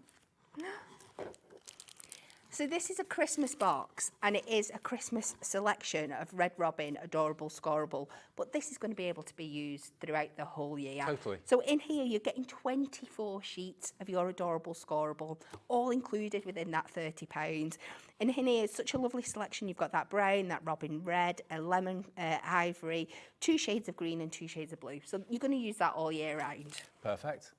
So this is a Christmas box, and it is a Christmas selection of Red Robin, Adorable, Scoreable, but this is going to be able to be used throughout the whole year. Totally. So in here, you're getting 24 sheets of your Adorable, Scoreable, all included within that £30. And in here, it's such a lovely selection. You've got that brown, that robin red, a lemon ivory, 2 shades of green and 2 shades of blue. So you're going to use that all year round. Perfect.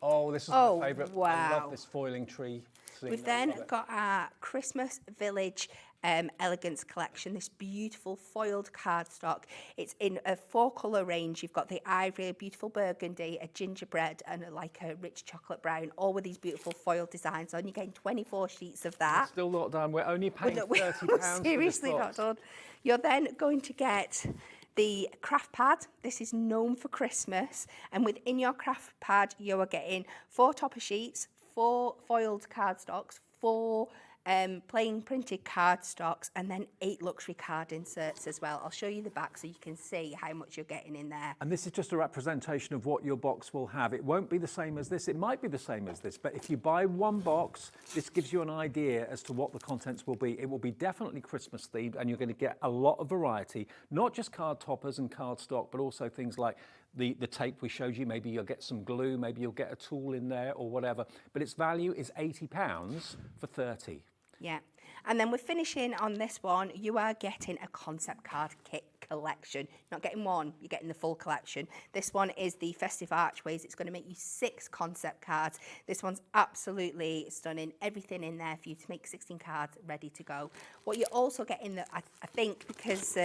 Oh, this is my favourite. Wow. I love this foiling tree. We've then got our Christmas Village Elegance collection, this beautiful foiled cardstock. It's in a 4-colour range. You've got the ivory, a beautiful burgundy, a gingerbread, and like a rich chocolate brown, all with these beautiful foiled designs on. You're getting 24 sheets of that. It's still not done. We're only paying £30 We're seriously for this not done. You're then going to get the craft pad. This is known for Christmas, and within your craft pad, you are getting 4 topper sheets, 4 foiled cardstocks, 4 plain printed cardstocks, and then 8 luxury card inserts as well. I'll show you the back so you can see how much you're getting in there. And this is just a representation of what your box will have. It won't be the same as this. It might be the same as this, but if you buy one box, this gives you an idea as to what the contents will be. It will be definitely Christmas themed, and you're going to get a lot of variety, not just card toppers and cardstock, but also things like the tape we showed you. Maybe you'll get some glue, maybe you'll get a tool in there or whatever. But its value is £80 for 30. Yeah. And then we're finishing on this one. You are getting a concept card kit collection. You're not getting one, you're getting the full collection. This one is the Festive Archways. It's going to make you 6 concept cards. This one's absolutely stunning. Everything in there for you to make 16 cards ready to go. What you're also getting, I think, because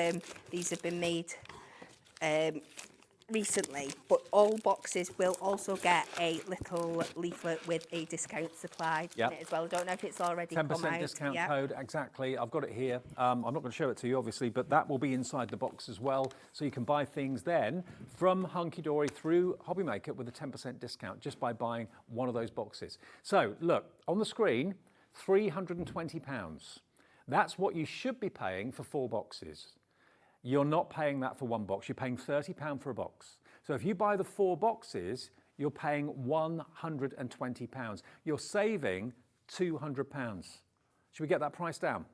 these have been made recently, but all boxes will also get a little leaflet with a discount supplied in it as well. I don't know if it's already 10% discount code, exactly. I've got it here. I'm not going to show it to you, obviously, but that will be inside the box as well. So you can buy things then from Hunkydory through Hobbymaker with a 10% discount just by buying one of those boxes. So look, on the screen, £320. That's what you should be paying for 4 boxes. You're not paying that for one box. You're paying £30 for a box. So if you buy the 4 boxes, you're paying £120. You're saving £200. Should we get that price down?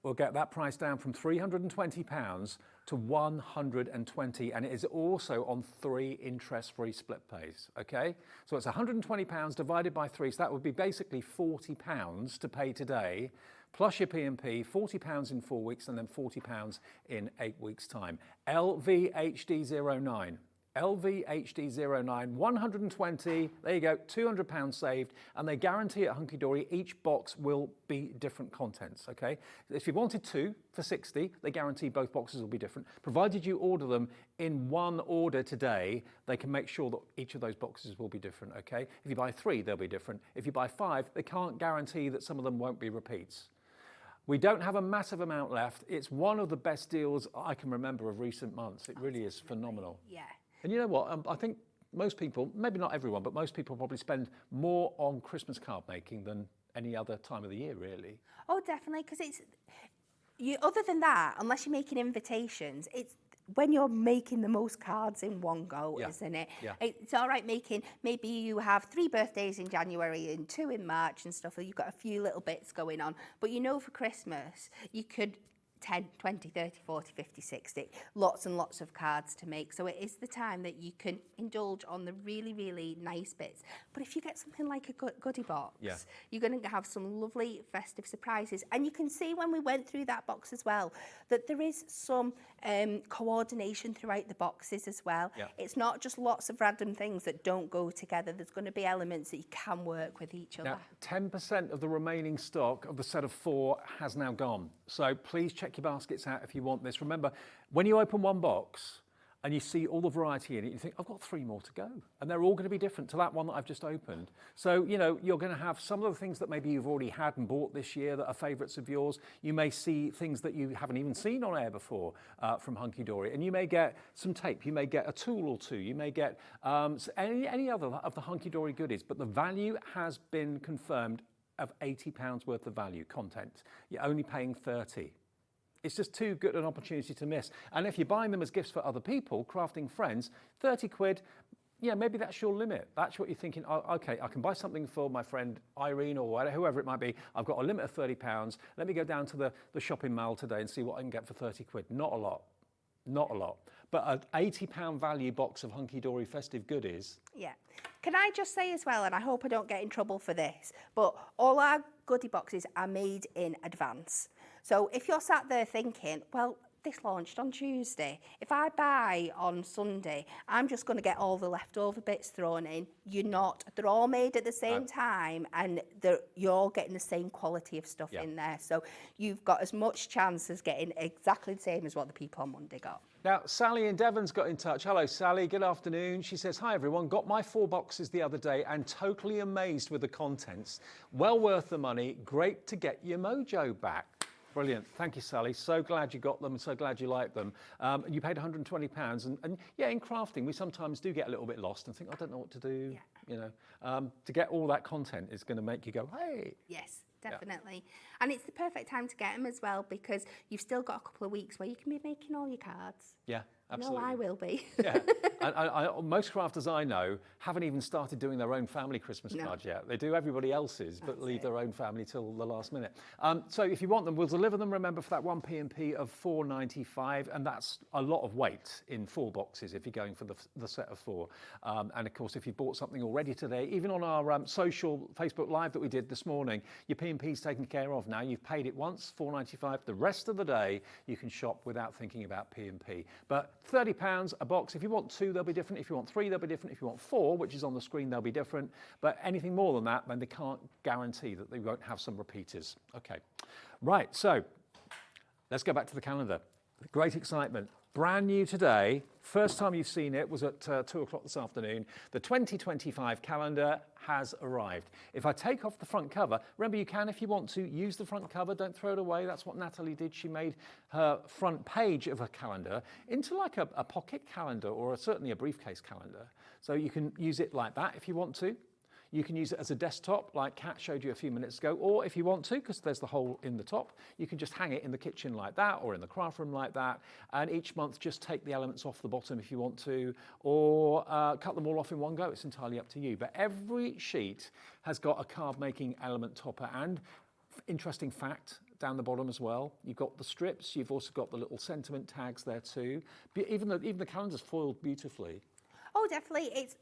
We'll get that price down from £320 to £120, and it is also on 3 interest-free split pays, okay? So it's £120 divided by 3, so that would be basically £40 to pay today, plus your P&P, £40 in 4 weeks, and then £40 in 8 weeks' time. LVHD09. LVHD09, 120, there you go, £200 saved, and they guarantee at Hunkydory each box will be different contents, okay? If you wanted 2 for 60, they guarantee both boxes will be different. Provided you order them in one order today, they can make sure that each of those boxes will be different, okay? If you buy 3, they'll be different. If you buy 5, they can't guarantee that some of them won't be repeats. We don't have a massive amount left. It's one of the best deals I can remember of recent months. It really is phenomenal. Yeah. And you know what? I think most people, maybe not everyone, but most people probably spend more on Christmas card making than any other time of the year, really. Oh, definitely, because it's you. Other than that, unless you're making invitations, it's when you're making the most cards in one go, isn't it? Yeah. It's all right making. Maybe you have 3 birthdays in January and 2 in March and stuff. Or you've got a few little bits going on, but you know, for Christmas, you could 10, 20, 30, 40, 50, 60, lots and lots of cards to make. So it is the time that you can indulge on the really, really nice bits. But if you get something like a goodie box, you're going to have some lovely festive surprises. And you can see when we went through that box as well, that there is some coordination throughout the boxes as well. Yeah. It's not just lots of random things that don't go together. There's going to be elements that you can work with each other. Now, 10% of the remaining stock of the set of 4 has now gone. So please check your baskets out if you want this. Remember, when you open one box and you see all the variety in it, you think, I've got 3 more to go. And they're all going to be different to that one that I've just opened. So, you know, you're going to have some of the things that maybe you've already had and bought this year that are favourites of yours. You may see things that you haven't even seen on air before from Hunkydory. And you may get some tape. You may get a tool or 2. You may get any other of the Hunkydory goodies. But the value has been confirmed of £80 worth of value content. You're only paying 30. It's just too good an opportunity to miss. And if you're buying them as gifts for other people, crafting friends, 30 quid, yeah, maybe that's your limit. That's what you're thinking, oh, okay, I can buy something for my friend Irene or whatever, whoever it might be. I've got a limit of £30. Let me go down to the shopping mall today and see what I can get for 30 quid. Not a lot. Not a lot. But an £80 value box of Hunkydory festive goodies. Yeah. Can I just say as well, and I hope I don't get in trouble for this, but all our goodie boxes are made in advance. So if you're sat there thinking, well, this launched on Tuesday. If I buy on Sunday, I'm just going to get all the leftover bits thrown in. You're not. They're all made at the same time, and you're all getting the same quality of stuff in there. So you've got as much chance as getting exactly the same as what the people on Monday got. Now, Sally in Devon's got in touch. Hello, Sally. Good afternoon. She says, hi, everyone. Got my 4 boxes the other day and totally amazed with the contents. Well worth the money. Great to get your mojo back. Brilliant. Thank you, Sally. So glad you got them and so glad you like them. You paid £120 and yeah, in crafting, we sometimes do get a little bit lost and think, I don't know what to do. You know, to get all that content is going to make you go, hey. Yes, definitely. And it's the perfect time to get them as well because you've still got a couple of weeks where you can be making all your cards. Yeah, absolutely. No, I will be. Yeah, and most crafters I know haven't even started doing their own family Christmas cards yet. They do everybody else's, but leave their own family till the last minute. So if you want them, we'll deliver them, remember, for that one P&P of £4.95, and that's a lot of weight in 4 boxes if you're going for the set of 4. And of course, if you bought something already today, even on our social Facebook Live that we did this morning, your P&P's taken care of now. You've paid it once, £4.95. The rest of the day, you can shop without thinking about P&P. But £30 a box. If you want 2, they'll be different. If you want 3, they'll be different. If you want 4, which is on the screen, they'll be different. But anything more than that, then they can't guarantee that they won't have some repeaters. Okay, right, so let's go back to the calendar. Great excitement. Brand new today. First time you've seen it was at 2 o'clock this afternoon. The 2025 calendar has arrived. If I take off the front cover, remember you can, if you want to, use the front cover, don't throw it away. That's what Natalie did. She made her front page of her calendar into like a pocket calendar or certainly a briefcase calendar. So you can use it like that if you want to. You can use it as a desktop, like Kat showed you a few minutes ago, or if you want to, because there's the hole in the top, you can just hang it in the kitchen like that, or in the craft room like that, and each month just take the elements off the bottom if you want to, or cut them all off in one go. It's entirely up to you. But every sheet has got a card-making element topper, and interesting fact, down the bottom as well, you've got the strips, you've also got the little sentiment tags there too. Even the calendar's foiled beautifully. Oh, definitely. It's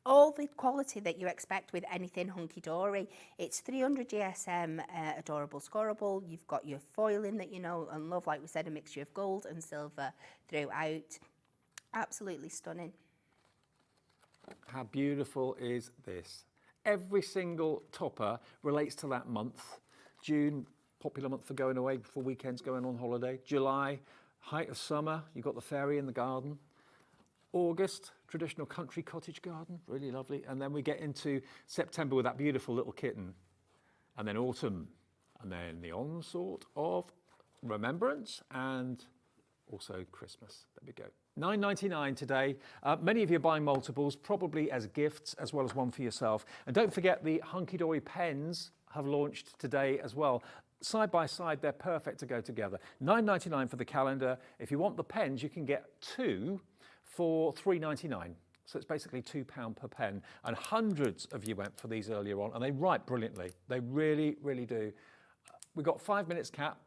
all the quality that you expect with anything Hunkydory. It's 300 GSM, adorable, scoreable. You've got your foiling that you know and love, like we said, a mixture of gold and silver throughout. Absolutely stunning. How beautiful is this? Every single topper relates to that month. June, popular month for going away before weekends, going on holiday. July, height of summer, you've got the fairy in the garden. August, traditional country cottage garden, really lovely. And then we get into September with that beautiful little kitten. And then autumn, and then the onslaught of remembrance and also Christmas. There we go. $9.99 today. Many of you are buying multiples, probably as gifts as well as one for yourself. And don't forget the Hunkydory pens have launched today as well. Side by side, they're perfect to go together. $9.99 for the calendar. If you want the pens, you can get 2 for $3.99. So it's basically £2 per pen. And hundreds of you went for these earlier on, and they write brilliantly. They really, really do. We've got 5 minutes, Kat.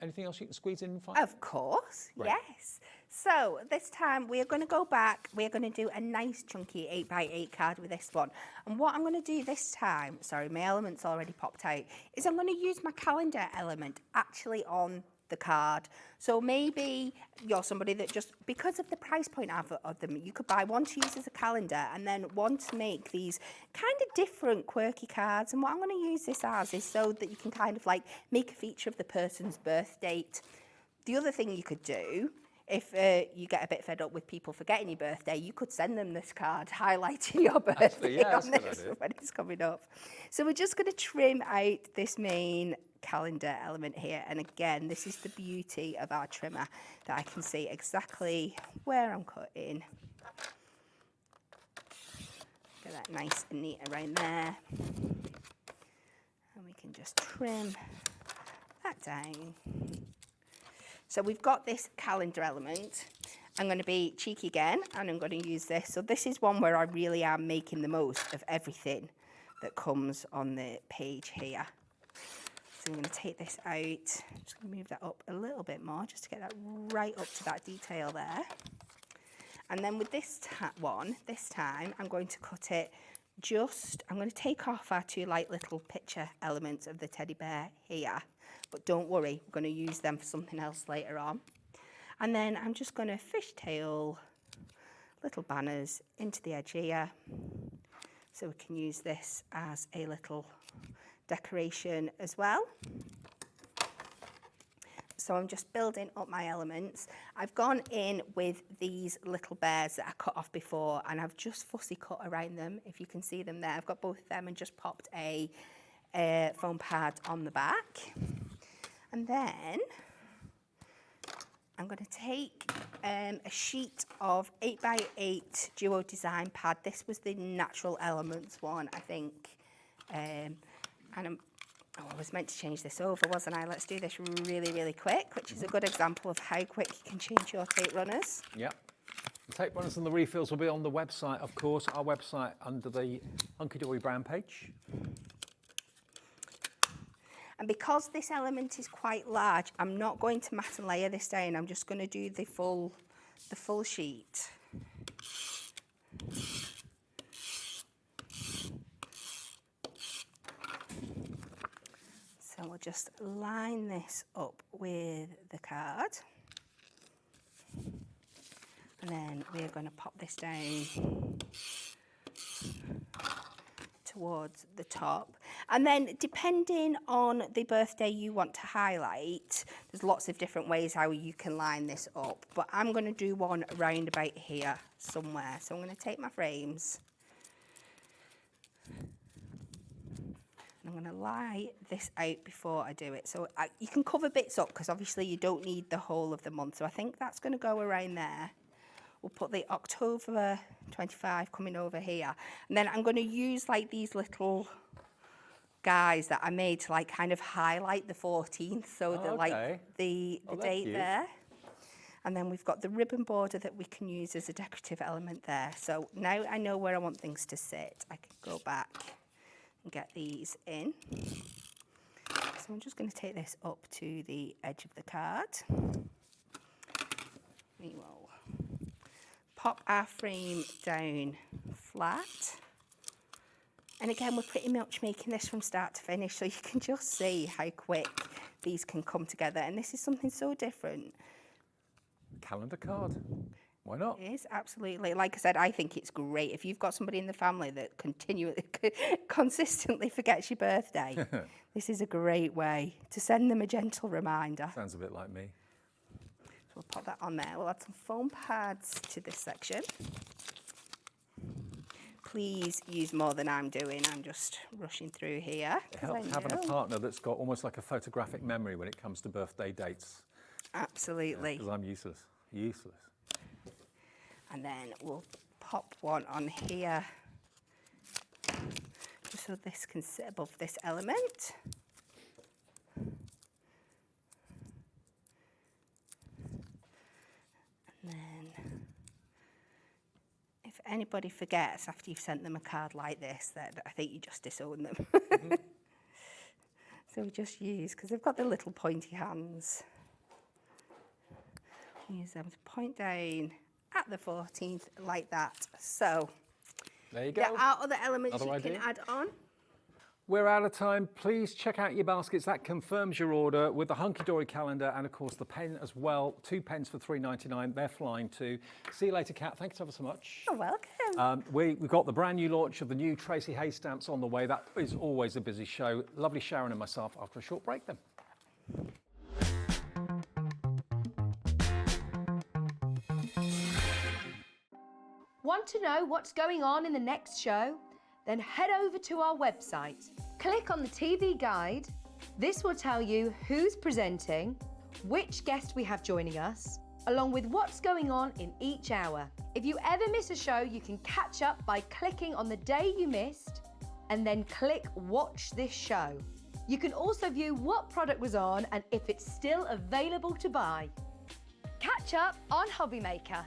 Anything else you can squeeze in 5? Of course, Great. yes. So this time we are going to go back. We are going to do a nice chunky 8x8 card with this one. And what I'm going to do this time, sorry, my element's already popped out, is I'm going to use my calendar element actually on the card. So maybe you're somebody that just, because of the price point of them, you could buy one to use as a calendar and then one to make these kind of different quirky cards. And what I'm going to use this as is so that you can kind of like make a feature of the person's birth date. The other thing you could do, if you get a bit fed up with people forgetting your birthday, you could send them this card highlighting your birthday on this when it's coming up. So we're just going to trim out this main calendar element here, and again, this is the beauty of our trimmer, that I can see exactly where I'm cutting. Get that nice and neat around there, and we can just trim that down. So we've got this calendar element. I'm going to be cheeky again, and I'm going to use this. So this is one where I really am making the most of everything that comes on the page here. So I'm going to take this out, just going to move that up a little bit more, just to get that right up to that detail there. And then with this one, this time, I'm going to cut it just, I'm going to take off our 2 light little picture elements of the teddy bear here. But don't worry, we're going to use them for something else later on. And then I'm just going to fishtail little banners into the edge here. So we can use this as a little decoration as well. So I'm just building up my elements. I've gone in with these little bears that I cut off before, and I've just fussy cut around them. If you can see them there, I've got both of them and just popped a foam pad on the back. And then I'm going to take a sheet of 8x8 duo design pad. This was the Natural Elements one, I think. And I was meant to change this over, wasn't I? Let's do this really, really quick, which is a good example of how quick you can change your tape runners. Yep. The tape runners and the refills will be on the website, of course, our website under the Hunkydory brand page. And because this element is quite large, I'm not going to mat and layer this down. I'm just going to do the full sheet. So we'll just line this up with the card. And then we're going to pop this down towards the top. And then depending on the birthday you want to highlight, there's lots of different ways how you can line this up. But I'm going to do one around about here somewhere. So I'm going to take my frames. And I'm going to lie this out before I do it. So you can cover bits up because obviously you don't need the whole of the month. So I think that's going to go around there. We'll put the October 25 coming over here. And then I'm going to use like these little guys that I made to like kind of highlight the 14th. So the like the date there. And then we've got the ribbon border that we can use as a decorative element there. So now I know where I want things to sit. I can go back and get these in. So I'm just going to take this up to the edge of the card. We will pop our frame down flat. And again, we're pretty much making this from start to finish, so you can just see how quick these can come together. And this is something so different. Calendar card. Why not? It is, absolutely. Like I said, I think it's great. If you've got somebody in the family that consistently forgets your birthday, this is a great way to send them a gentle reminder. Sounds a bit like me. So we'll pop that on there. We'll add some foam pads to this section. Please use more than I'm doing. I'm just rushing through here. It helps having a partner that's got almost like a photographic memory when it comes to birthday dates. Absolutely. Because I'm useless. Useless. And then we'll pop one on here just so this can sit above this element. And then if anybody forgets after you've sent them a card like this, that I think you just disown them. Mm-hmm. So we just use, because they've got the little pointy hands, use them to point down at the 14th like that. So there you go. There are other elements you can add on. We're out of time. Please check out your baskets. That confirms your order with the Hunkydory calendar and, of course, the pen as well. 2 pens for $3.99. They're flying too. See you later, Kat. Thanks ever so much. You're welcome. We've got the brand new launch of the new Tracey Hey stamps on the way. That is always a busy show. Lovely Sharon and myself after a short break then. Want to know what's going on in the next show? Then head over to our website. Click on the TV guide. This will tell you who's presenting, which guest we have joining us, along with what's going on in each hour. If you ever miss a show, you can catch up by clicking on the day you missed and then click Watch This Show. You can also view what product was on and if it's still available to buy. Catch up on Hobby Maker.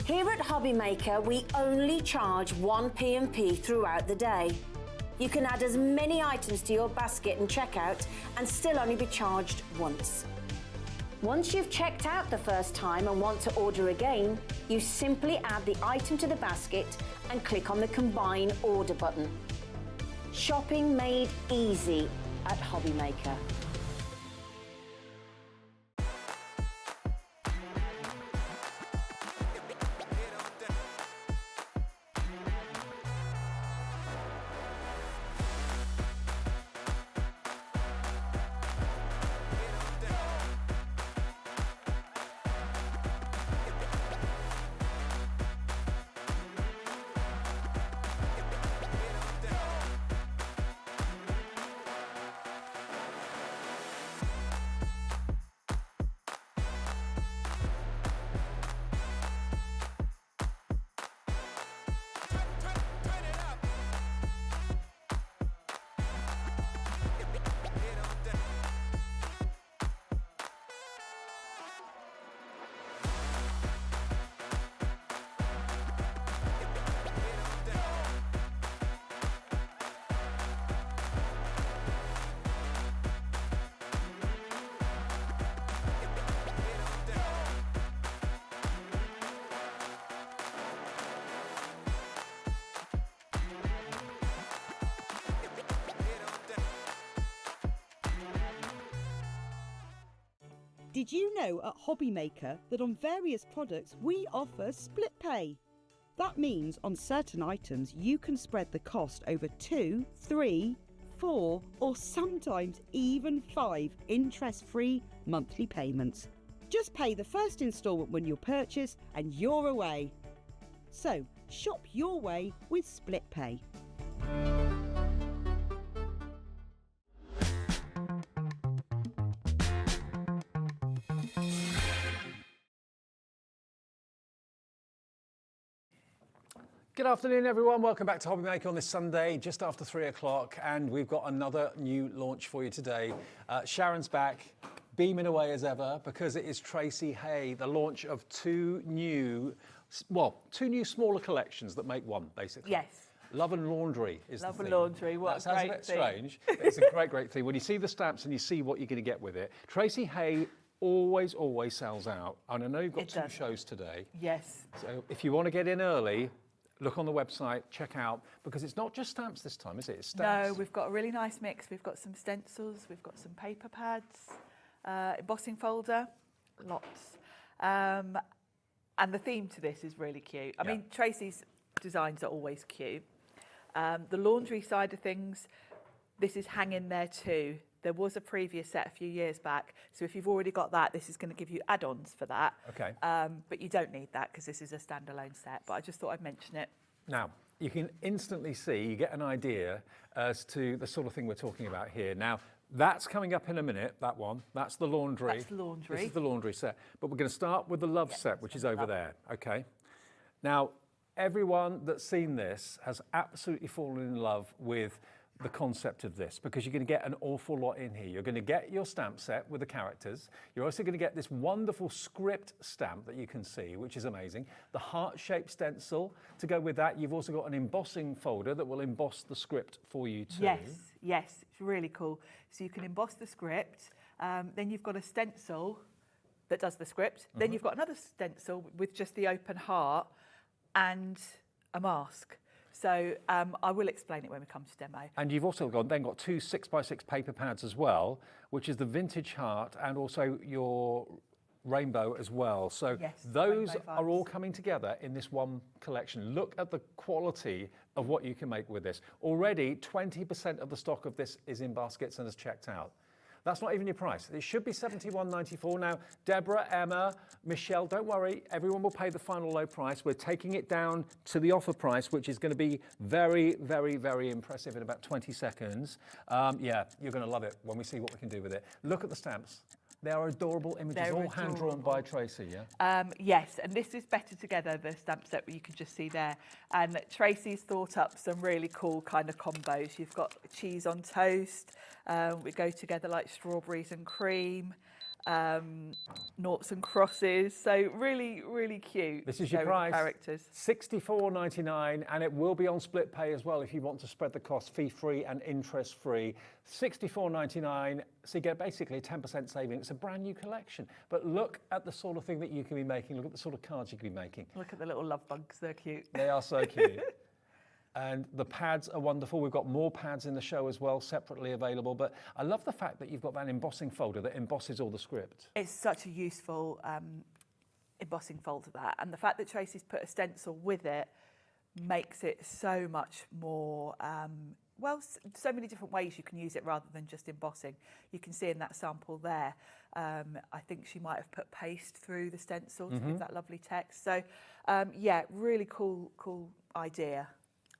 Here at Hobby Maker, we only charge 1 P&P throughout the day. You can add as many items to your basket and checkout and still only be charged once. Once you've checked out the first time and want to order again, you simply add the item to the basket and click on the Combine Order button. Shopping made easy at Hobby Maker. Did you know at Hobby Maker that on various products we offer split pay? That means on certain items you can spread the cost over 2, 3, 4 or sometimes even 5 interest-free monthly payments. Just pay the first instalment when you purchase and you're away. So shop your way with split pay. Good afternoon, everyone. Welcome back to Hobby Maker on this Sunday, just after 3 o'clock, and we've got another new launch for you today. Sharon's back, beaming away as ever, because it is Tracey Hey, the launch of two new smaller collections that make one, basically. Yes. Love and Laundry is Love the and theme. Laundry, what That sounds a bit strange. It's a great theme. When you see the stamps and you see what you're going to get with it, Tracey Hey always sells out. And I know you've got two shows today. Yes. So if you want to get in early, look on the website, check out, because it's not just stamps this time, is it? It's stamps. No, we've got a really nice mix. We've got some stencils, we've got some paper pads, embossing folder, lots. And the theme to this is really cute. I mean, Tracey's designs are always cute. The laundry side of things, this is hanging there too. There was a previous set a few years back, so if you've already got that, this is going to give you add-ons for that. Okay. But you don't need that because this is a standalone set, but I just thought I'd mention it. Now, you can instantly see, you get an idea as to the sort of thing we're talking about here. Now, that's coming up in a minute, that one. That's the laundry. That's the laundry. This is the laundry set. But we're going to start with the love set, which is over there, okay? Now, everyone that's seen this has absolutely fallen in love with the concept of this, because you're going to get an awful lot in here. You're going to get your stamp set with the characters. You're also going to get this wonderful script stamp that you can see, which is amazing. The heart-shaped stencil to go with that. You've also got an embossing folder that will emboss the script for you too. Yes, it's really cool. So you can emboss the script, then you've got a stencil that does the script, then you've got another stencil with just the open heart and a mask. So I will explain it when we come to demo. And you've also got 2 6x6 paper pads as well, which is the vintage heart and also your rainbow as well. So those are all coming together in this one collection. Look at the quality of what you can make with this. Already 20% of the stock of this is in baskets and has checked out. That's not even your price. It should be $71.94. Now, Deborah, Emma, Michelle, don't worry. Everyone will pay the final low price. We're taking it down to the offer price, which is going to be very, very, very impressive in about 20 seconds. Yeah, you're going to love it when we see what we can do with it. Look at the stamps. They are adorable images, They're all hand-drawn by Tracey, Yes, and this is better together, the stamp set you can just see there. And Tracey's thought up some really cool kind of combos. You've got cheese on toast, we go together like strawberries and cream. noughts and crosses. So really, really cute. This is your showing price. Characters. $64.99, and it will be on split pay as well if you want to spread the cost fee-free and interest-free. $64.99, so you get basically a 10% saving. It's a brand new collection. But look at the sort of thing that you can be making. Look at the sort of cards you can be making. Look at the little love bugs. They're cute. They are so cute. And the pads are wonderful. We've got more pads in the show as well, separately available. But I love the fact that you've got that embossing folder that embosses all the script. It's such a useful embossing folder, that. And the fact that Tracey's put a stencil with it makes it so much more, so many different ways you can use it rather than just embossing. You can see in that sample there, I think she might have put paste through the stencil to give that lovely text. So, yeah, really cool idea.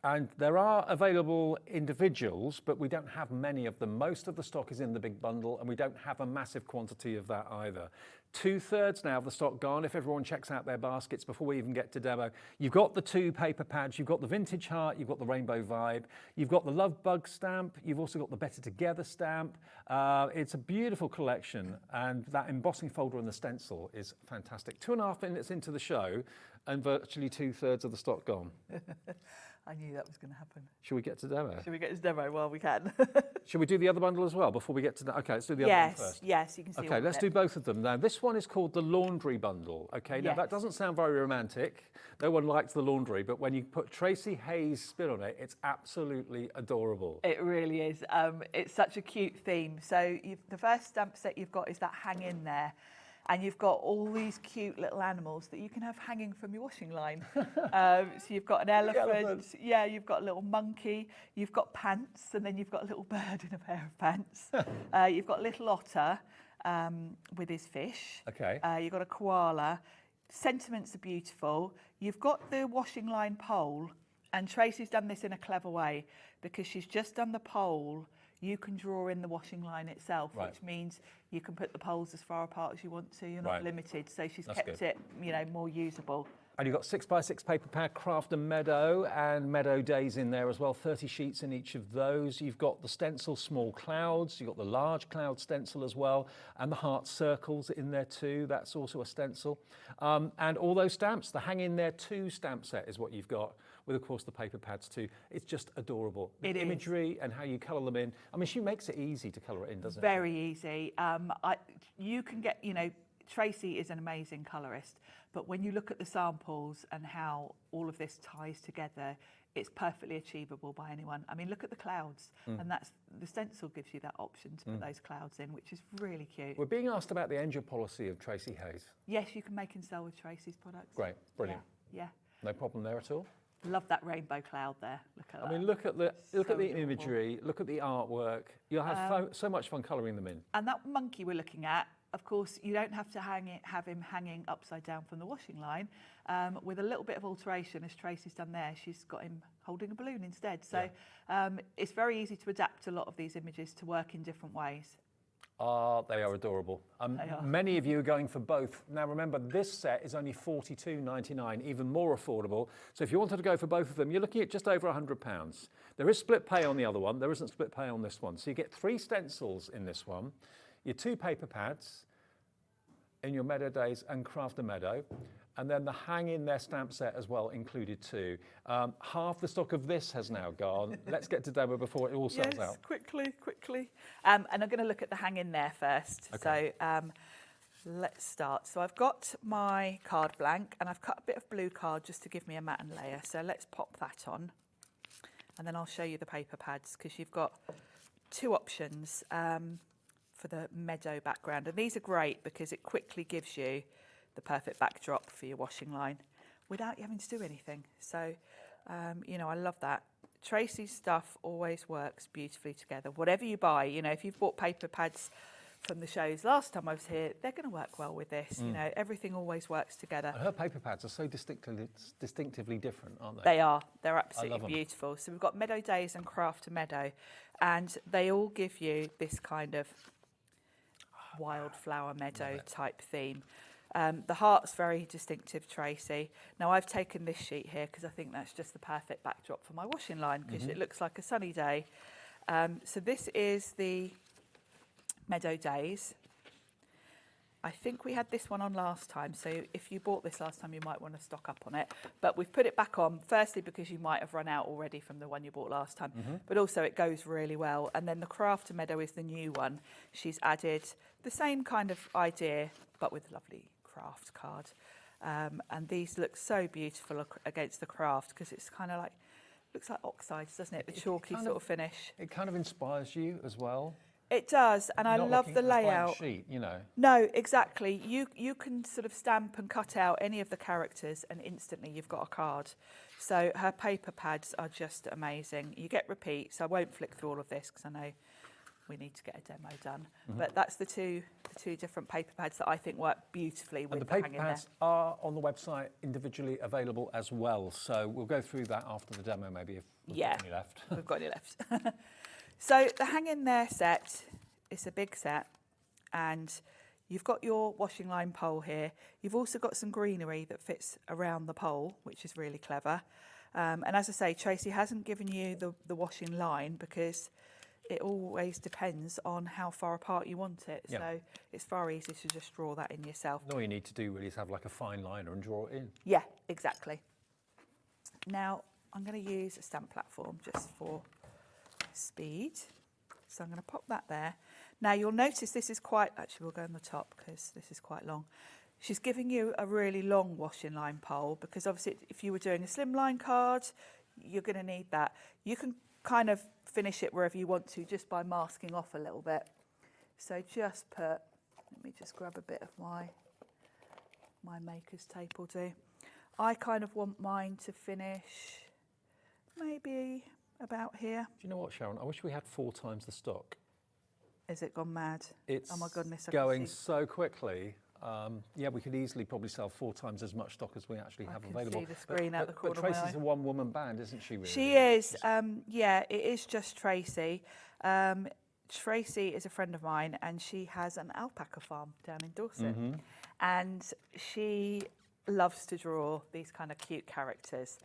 And there are available individuals, but we don't have many of them. Most of the stock is in the big bundle, and we don't have a massive quantity of that either. 2/3 now of the stock gone if everyone checks out their baskets before we even get to demo. You've got the 2 paper pads, you've got the vintage heart, you've got the rainbow vibe, you've got the love bug stamp, you've also got the better together stamp. It's a beautiful collection, and that embossing folder and the stencil is fantastic. 2.5 minutes into the show, and virtually 2/3 of the stock gone. I knew that was going to happen. Should we get to demo? Should we get this demo while we can? Should we do the other bundle as well before we get to okay, let's do the other one first. Yes, you can see. Okay, let's do both of them now. This one is called the laundry bundle. Okay, now that doesn't sound very romantic. No one likes the laundry, but when you put Tracey Hay's spin on it, it's absolutely adorable. It really is. It's such a cute theme. So the first stamp set you've got is that hang in there. And you've got all these cute little animals that you can have hanging from your washing line. So you've got an elephant, yeah, you've got a little monkey, you've got pants, and then you've got a little bird in a pair of pants. You've got a little otter with his fish. Okay. You've got a koala. Sentiments are beautiful. You've got the washing line pole, and Tracey's done this in a clever way because she's just done the pole. You can draw in the washing line itself, which means you can put the poles as far apart as you want to. You're not limited. So she's kept it, more usable. And you've got 6x6 paper pad, Kraft and Meadow Days in there as well, 30 sheets in each of those. You've got the stencil small clouds, you've got the large cloud stencil as well, and the heart circles in there too, that's also a stencil. And all those stamps, the hang in there 2 stamp set is what you've got, with of course the paper pads too. It's just adorable. The imagery and how you colour them in. I mean, she makes it easy to colour it in, doesn't it? Very easy. You can get, Tracey is an amazing colourist, but when you look at the samples and how all of this ties together, it's perfectly achievable by anyone. I mean, look at the clouds, and that's the stencil gives you that option to put those clouds in, which is really cute. We're being asked about the angel policy of Tracey Hay's. Yes, you can make and sell with Tracey's products. Great, brilliant. Yeah. No problem there at all. Love that rainbow cloud there. Look at that. I mean, look at the imagery, look at the artwork. You'll have so much fun colouring them in. And that monkey we're looking at, of course, you don't have to have him hanging upside down from the washing line. With a little bit of alteration, as Tracey's done there, she's got him holding a balloon instead. So it's very easy to adapt a lot of these images to work in different ways. They are adorable. Many of you are going for both. Now remember, this set is only $42.99, even more affordable. So if you wanted to go for both of them, you're looking at just over £100. There is split pay on the other one. There isn't split pay on this one. So you get 3 stencils in this one, your 2 paper pads in your Meadow Days and Kraft and Meadow, and then the hang in there stamp set as well included too. Half the stock of this has now gone. Let's get to demo before it all sells out. Yes, quickly. And I'm going to look at the hang in there first. Okay. So let's start. So I've got my card blank, and I've cut a bit of blue card just to give me a matte and layer. So let's pop that on, and then I'll show you the paper pads, because you've got 2 options for the Meadow background. And these are great because it quickly gives you the perfect backdrop for your washing line without you having to do anything. So, I love that. Tracey's stuff always works beautifully together. Whatever you buy, if you've bought paper pads from the shows last time I was here, they're going to work well with this. Everything always works together. And her paper pads are so distinctively different, aren't they? They are. They're absolutely beautiful. So we've got Meadow Days and Kraft to Meadow, and they all give you this kind of wildflower meadow type theme. The heart's very distinctive, Tracey. Now I've taken this sheet here because I think that's just the perfect backdrop for my washing line, because it looks like a sunny day. So this is the Meadow Days. I think we had this one on last time, so if you bought this last time, you might want to stock up on it. But we've put it back on, firstly, because you might have run out already from the one you bought last time, but also it goes really well. And then the Kraft Meadow is the new one. She's added the same kind of idea, but with a lovely Kraft card. And these look so beautiful against the Kraft, because it's kind of like, looks like oxides, doesn't it? The chalky sort of finish. It kind of inspires you as well. It does, and I Not love looking the at a blank layout. sheet, you know. No, exactly. You can sort of stamp and cut out any of the characters, and instantly you've got a card. So her paper pads are just amazing. You get repeats. I won't flick through all of this because I know we need to get a demo done. But that's the two different paper pads that I think work beautifully with And the paper hanging pads are on the website individually available as well. So we'll go through that after the demo, maybe, if we've got any left. We've got any left. So the hang in there set, it's a big set, and you've got your washing line pole here. You've also got some greenery that fits around the pole, which is really clever. And as I say, Tracey hasn't given you the washing line because it always depends on how far apart you want it. Yeah. So it's far easier to just draw that in yourself. All you need to do really is have like a fine liner and draw it in. Yeah, exactly. Now, I'm going to use a stamp platform just for speed. So I'm going to pop that there. Now, you'll notice this is quite, actually we'll go on the top because this is quite long. She's giving you a really long washing line pole because obviously if you were doing a slimline card, you're going to need that. You can kind of finish it wherever you want to just by masking off a little bit. So just put, let me just grab a bit of my maker's tape will do. I kind of want mine to finish maybe about here. Do you know what, Sharon? I wish we had 4 times the stock. Is it gone mad? It's oh my goodness, I going can see. so quickly. Yeah, we could easily probably sell 4 times as much stock as we actually have can available. see the screen out the corner but of my Tracey's eye. a one-woman band, isn't she? Really? She is. Yeah, it is just Tracey. Tracey is a friend of mine, and she has an alpaca farm down in Dorset, and she loves to draw these kind of cute characters,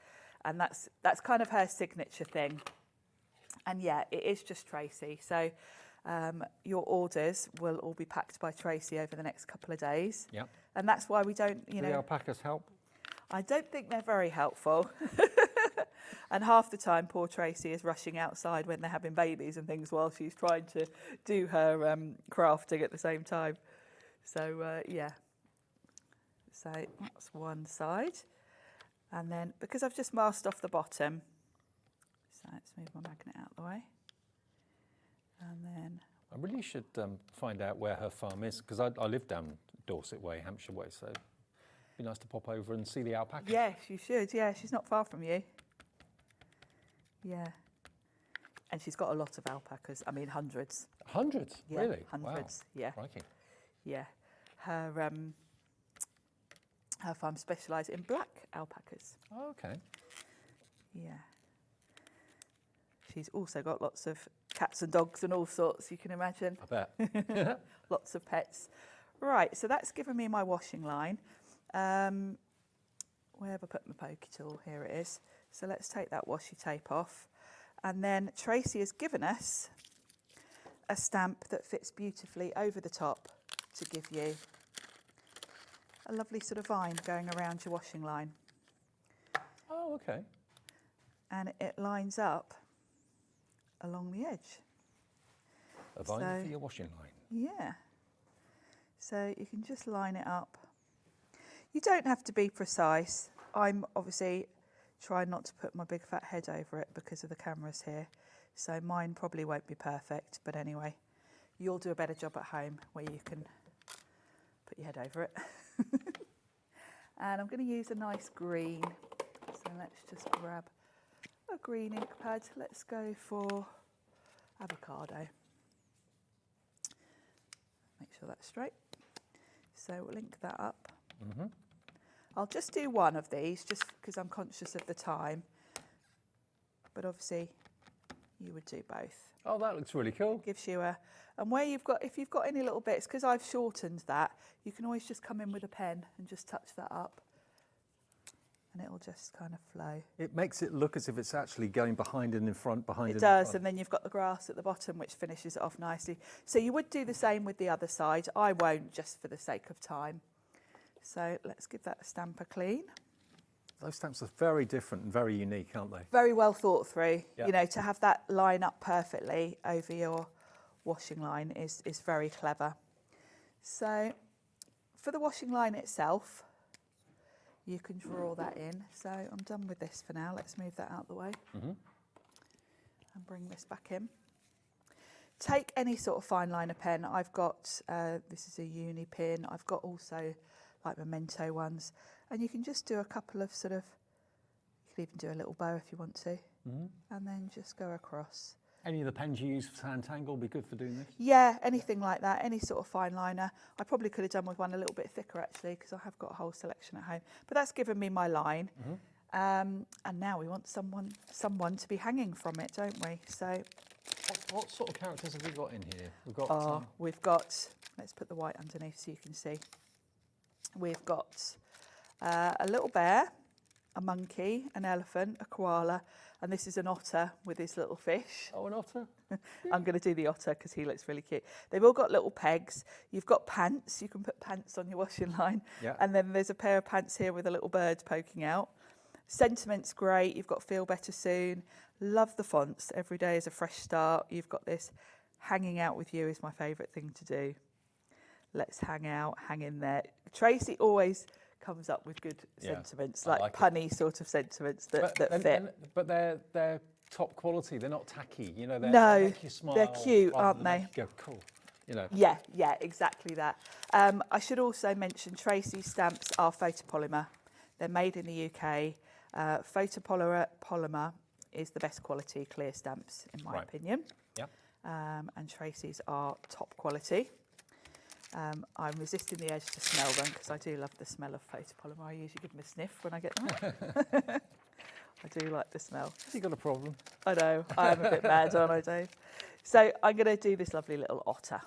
and that's kind of her signature thing. And yeah, it is just Tracey. So your orders will all be packed by Tracey over the next couple of days. Yeah. And that's why we don't, Do the alpacas help? I don't think they're very helpful. And half the time, poor Tracey is rushing outside when they're having babies and things while she's trying to do her crafting at the same time. So, yeah. So that's one side. And then, because I've just masked off the bottom, so let's move my magnet out of the way. And then... I really should find out where her farm is, because I live down Dorset Way, Hampshire Way, so it'd be nice to pop over and see the alpaca. Yes, you should. Yeah, she's not far from you. Yeah. And she's got a lot of alpacas. I mean, hundreds. Hundreds? Yeah, Really? hundreds. Wow. Yeah. Crikey. Yeah. Her farm specialises in black alpacas. Oh, okay. Yeah. She's also got lots of cats and dogs and all sorts, you can imagine. I bet. Lots of pets. Right, so that's given me my washing line. Where have I put my pokey tool? Here it is. So let's take that washi tape off. And then Tracey has given us a stamp that fits beautifully over the top to give you a lovely sort of vine going around your washing line. Oh, okay. And it lines up along the edge. A vine So- for your washing line. Yeah. So you can just line it up. You don't have to be precise. I'm obviously trying not to put my big fat head over it because of the cameras here. So mine probably won't be perfect, but anyway, you'll do a better job at home where you can put your head over it. And I'm going to use a nice green. So let's just grab a green ink pad. Let's go for avocado. Make sure that's straight. So we'll link that up. I'll just do one of these just because I'm conscious of the time. But obviously you would do both. Oh, that looks really cool. Gives you a, and where you've got, if you've got any little bits, because I've shortened that, you can always just come in with a pen and just touch that up. and it'll just kind of flow. It makes it look as if it's actually going behind and in front, behind and It in does, front. and then you've got the grass at the bottom, which finishes it off nicely. So you would do the same with the other side. I won't, just for the sake of time. So let's give that a stamper clean. Those stamps are very different and very unique, aren't they? Very well thought through. Yeah. You know, to have that line up perfectly over your washing line is very clever. So for the washing line itself, you can draw that in. So I'm done with this for now. Let's move that out of the way and bring this back in. Take any sort of fine liner pen. I've got, this is a uni pin. I've got also like memento ones. And you can just do a couple of sort of, you could even do a little bow if you want to. And then just go across. Any of the pens you use for Sandtangle will be good for doing this? Yeah, anything like that, any sort of fine liner. I probably could have done with one a little bit thicker actually, because I have got a whole selection at home. But that's given me my line. And now we want someone to be hanging from it, don't we? So What sort of characters have we got in here? we've got, let's put the white underneath so you can see. We've got a little bear, a monkey, an elephant, a koala, and this is an otter with his little fish. Oh, an otter? I'm going to do the otter because he looks really cute. They've all got little pegs. You've got pants. You can put pants on your washing line. Yeah. And then there's a pair of pants here with a little bird poking out. Sentiment's great. You've got Feel Better Soon. Love the fonts. Every day is a fresh start. You've got this hanging out with you is my favourite thing to do. Let's hang out, hang in there. Tracey always comes up with good sentiments, like punny sort of sentiments that fit. But they're top quality. They're not tacky. You know, they make you smile. They're cute, aren't they? Make you go, cool. You know. Yeah, exactly that. I should also mention Tracey's stamps are photopolymer. They're made in the UK. Photopolymer is the best quality clear stamps, in my opinion. Yeah. And Tracey's are top quality. I'm resisting the urge to smell them because I do love the smell of photopolymer. I usually give them a sniff when I get them out. I do like the smell. You got a problem? I know, I am a bit mad, aren't I, Dave? So I'm going to do this lovely little otter.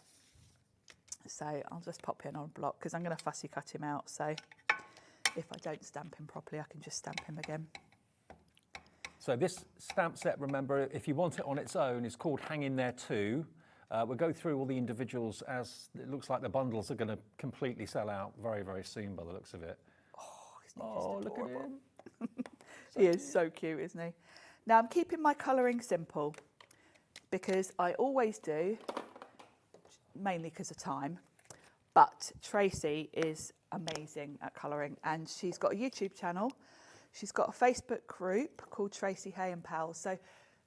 So I'll just pop him on a block because I'm going to fussy cut him out. So if I don't stamp him properly, I can just stamp him again. So this stamp set, remember, if you want it on its own, is called Hang In There Too. We'll go through all the individuals as it looks like the bundles are going to completely sell out very, very soon by the looks of it. Oh, look at him. He is so cute, isn't he? Now I'm keeping my colouring simple because I always do, mainly because of time, but Tracey is amazing at colouring and she's got a YouTube channel. She's got a Facebook group called Tracey Hey and Pals. So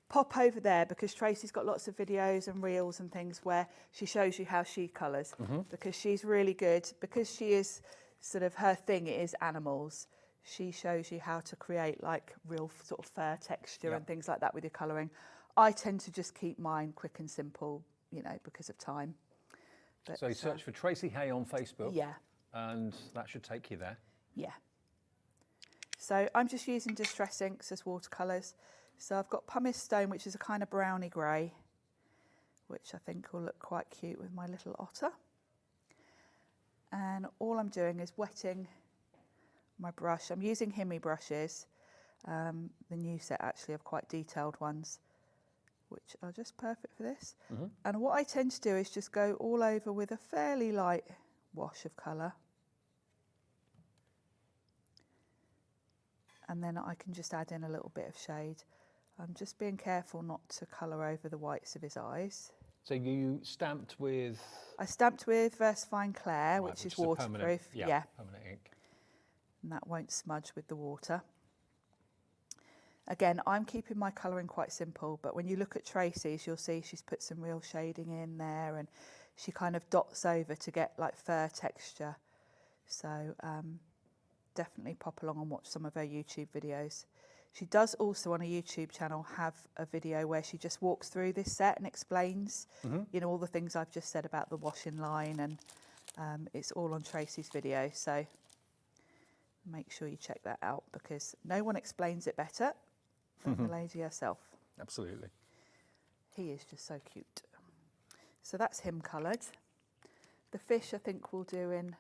pop over there because Tracey's got lots of videos and reels and things where she shows you how she colours because she's really good. Because she is sort of, her thing is animals. She shows you how to create like real sort of fur texture and things like that with your colouring. I tend to just keep mine quick and simple, you know, because of time. But, So you search for Tracey Hey on Facebook. Yeah. And that should take you there. Yeah. So I'm just using Distress Inks as watercolours. So I've got pumice stone, which is a kind of browny grey, which I think will look quite cute with my little otter. And all I'm doing is wetting my brush. I'm using Himi brushes, the new set actually of quite detailed ones, which are just perfect for this. And what I tend to do is just go all over with a fairly light wash of colour. And then I can just add in a little bit of shade. I'm just being careful not to colour over the whites of his eyes. So you stamped with? I stamped with Versafine Clair, which is waterproof. Permanent, yeah, permanent ink. And that won't smudge with the water. Again, I'm keeping my colouring quite simple, but when you look at Tracey's, you'll see she's put some real shading in there and she kind of dots over to get like fur texture. So definitely pop along and watch some of her YouTube videos. She does also on a YouTube channel have a video where she just walks through this set and explains, you know, all the things I've just said about the washing line, and it's all on Tracey's video. So make sure you check that out because no one explains it better than the lady herself. Absolutely. He is just so cute. So that's him coloured. The fish I think we'll do in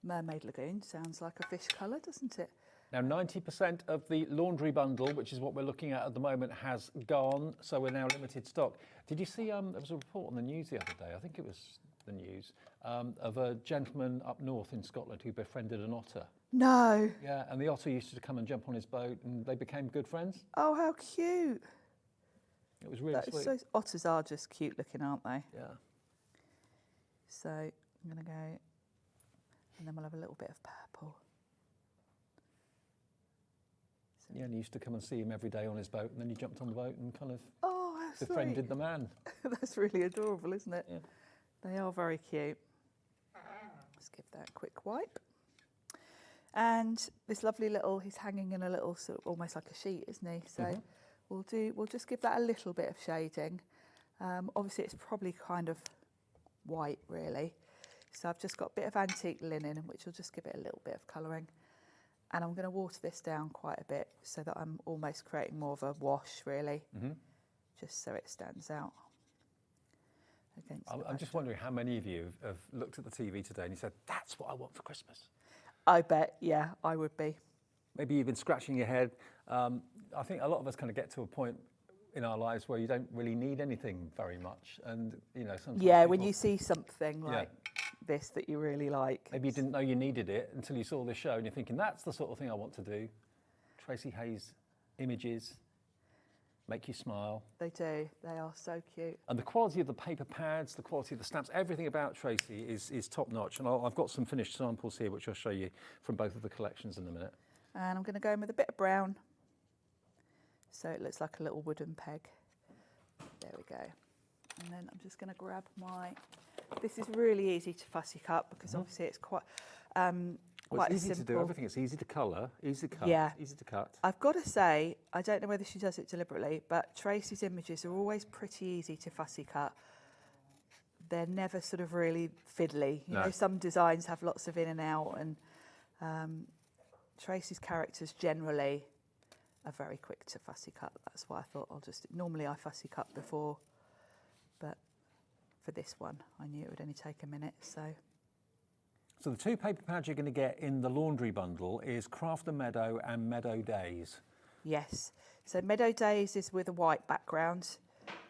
Mermaid Lagoon. Sounds like a fish colour, doesn't it? Now, 90% of the laundry bundle, which is what we're looking at the moment, has gone, so we're now limited stock. Did you see, there was a report on the news the other day, I think it was the news, of a gentleman up north in Scotland who befriended an otter. No. Yeah, and the otter used to come and jump on his boat, and they became good friends. Oh, how cute. It was really That sweet. is so, otters are just cute looking, aren't they? Yeah. So I'm going to go, and then we'll have a little bit of purple. Yeah, and he used to come and see him every day on his boat, and then he jumped on the boat and kind of Oh, how befriended sweet. the man. That's really adorable, isn't it? Yeah. They are very cute. Let's give that a quick wipe. And this lovely little, he's hanging in a little sort of almost like a sheet, isn't he? So we'll just give that a little bit of shading. Obviously it's probably kind of white really. So I've just got a bit of antique linen, which will just give it a little bit of colouring. And I'm going to water this down quite a bit so that I'm almost creating more of a wash really, just so it stands out. I'm just wondering how many of you have looked at the TV today and you said, that's what I want for Christmas. I bet, yeah, I would be. Maybe you've been scratching your head. I think a lot of us kind of get to a point in our lives where you don't really need anything very much. And, you know, sometimes when you see something like this that you really like. Maybe you didn't know you needed it until you saw this show and you're thinking, that's the sort of thing I want to do. Tracey Hay's images make you smile. They do. They are so cute. And the quality of the paper pads, the quality of the stamps, everything about Tracey is top notch. And I've got some finished samples here, which I'll show you from both of the collections in a minute. And I'm going to go in with a bit of brown, so it looks like a little wooden peg. There we go. And then I'm just going to grab my, this is really easy to fussy cut because obviously it's quite Well, quite it's easy simple. to do everything. It's easy to colour, easy to cut, Yeah. easy to cut. I've got to say, I don't know whether she does it deliberately, but Tracey's images are always pretty easy to fussy cut. They're never sort of really fiddly. You know, some designs have lots of in and out, and Tracey's characters generally are very quick to fussy cut. That's why I thought normally I fussy cut before, but for this one, I knew it would only take a minute, so. So the two paper pads you're going to get in the laundry bundle is Kraft and Meadow and Meadow Days. Yes. So Meadow Days is with a white background,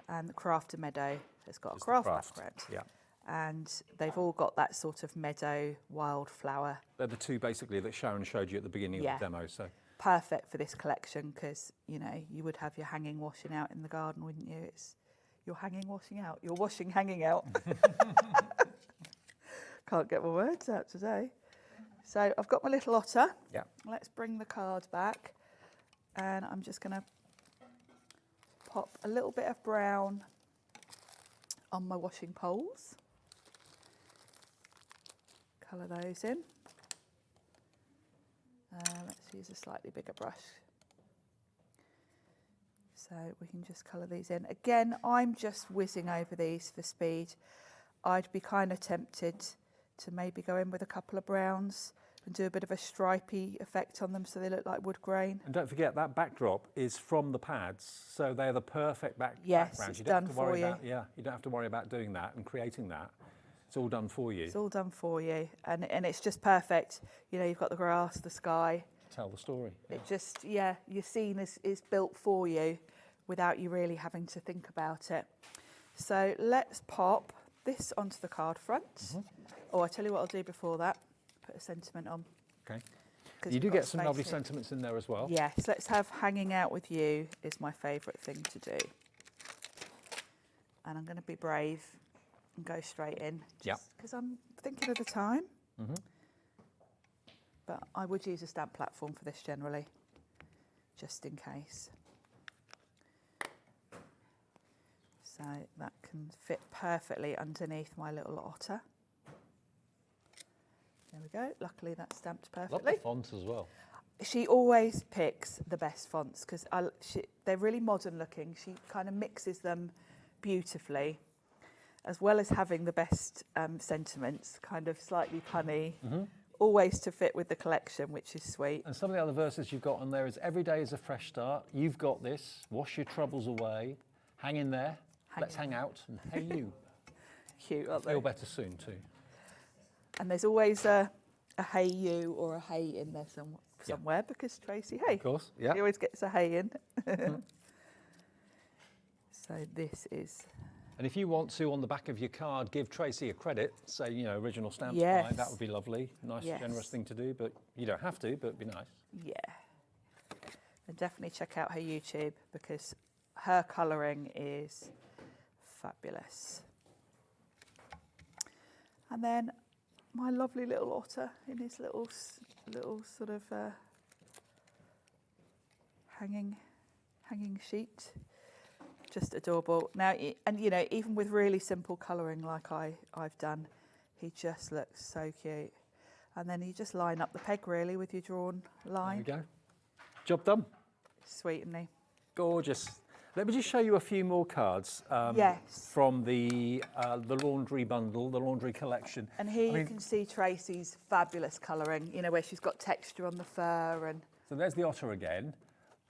and the Kraft and Meadow has got a Kraft background. Yeah. And they've all got that sort of meadow wildflower. They're the two basically that Sharon showed you at the beginning of the demo. So perfect for this collection because, you know, you would have your hanging washing out in the garden, wouldn't you? You're hanging washing out. You're washing hanging out. Can't get my words out today. So I've got my little otter. Yeah. Let's bring the card back. And I'm just going to pop a little bit of brown on my washing poles. Colour those in. Let's use a slightly bigger brush. So we can just colour these in. Again, I'm just whizzing over these for speed. I'd be kind of tempted to maybe go in with a couple of browns and do a bit of a stripy effect on them so they look like wood grain. And don't forget that backdrop is from the pads, so they're the perfect background. Yes, it's done for you. Yeah, you don't have to worry about doing that and creating that. It's all done for you. It's all done for you, and it's just perfect. You know, you've got the grass, the sky. Tell the story. Yeah. It just, your scene is built for you without you really having to think about it. So let's pop this onto the card front. Oh, I tell you what I'll do before that. Put a sentiment on. Okay. You do get some lovely sentiments in there as well. Yes, let's have hanging out with you is my favourite thing to do. And I'm going to be brave and go straight in. Just because I'm thinking of the time. But I would use a stamp platform for this generally, just in case. So that can fit perfectly underneath my little otter. There we go. Luckily that's stamped perfectly. Love the font as well. She always picks the best fonts because they're really modern looking. She kind of mixes them beautifully, as well as having the best sentiments, kind of slightly punny, always to fit with the collection, which is sweet. And some of the other verses you've got on there is every day is a fresh start. You've got this. Wash your troubles away. Hang in there. Let's hang out. And hey you. Cute, aren't they? Feel better soon too. And there's always a a hey you or a hey in there somewhere because Tracey, hey, Of course, yeah. he always gets a hey in. So this is, And if you want to, on the back of your card, give Tracey a credit, say, you know, original stamps Yes. by, that would be lovely. Nice, Yes. generous thing to do, but you don't have to, but it'd be nice. yeah. And definitely check out her YouTube because her colouring is fabulous. And then my lovely little otter in his little sort of hanging sheet. Just adorable. Now, and you know, even with really simple colouring like I've done, he just looks so cute. And then you just line up the peg really with your drawn line. There we go. Job done. Sweet, isn't he? Gorgeous. Let me just show you a few more cards Yes. from the laundry bundle, the laundry collection. And here you can see Tracey's fabulous colouring, you know, where she's got texture on the fur and... So there's the otter again.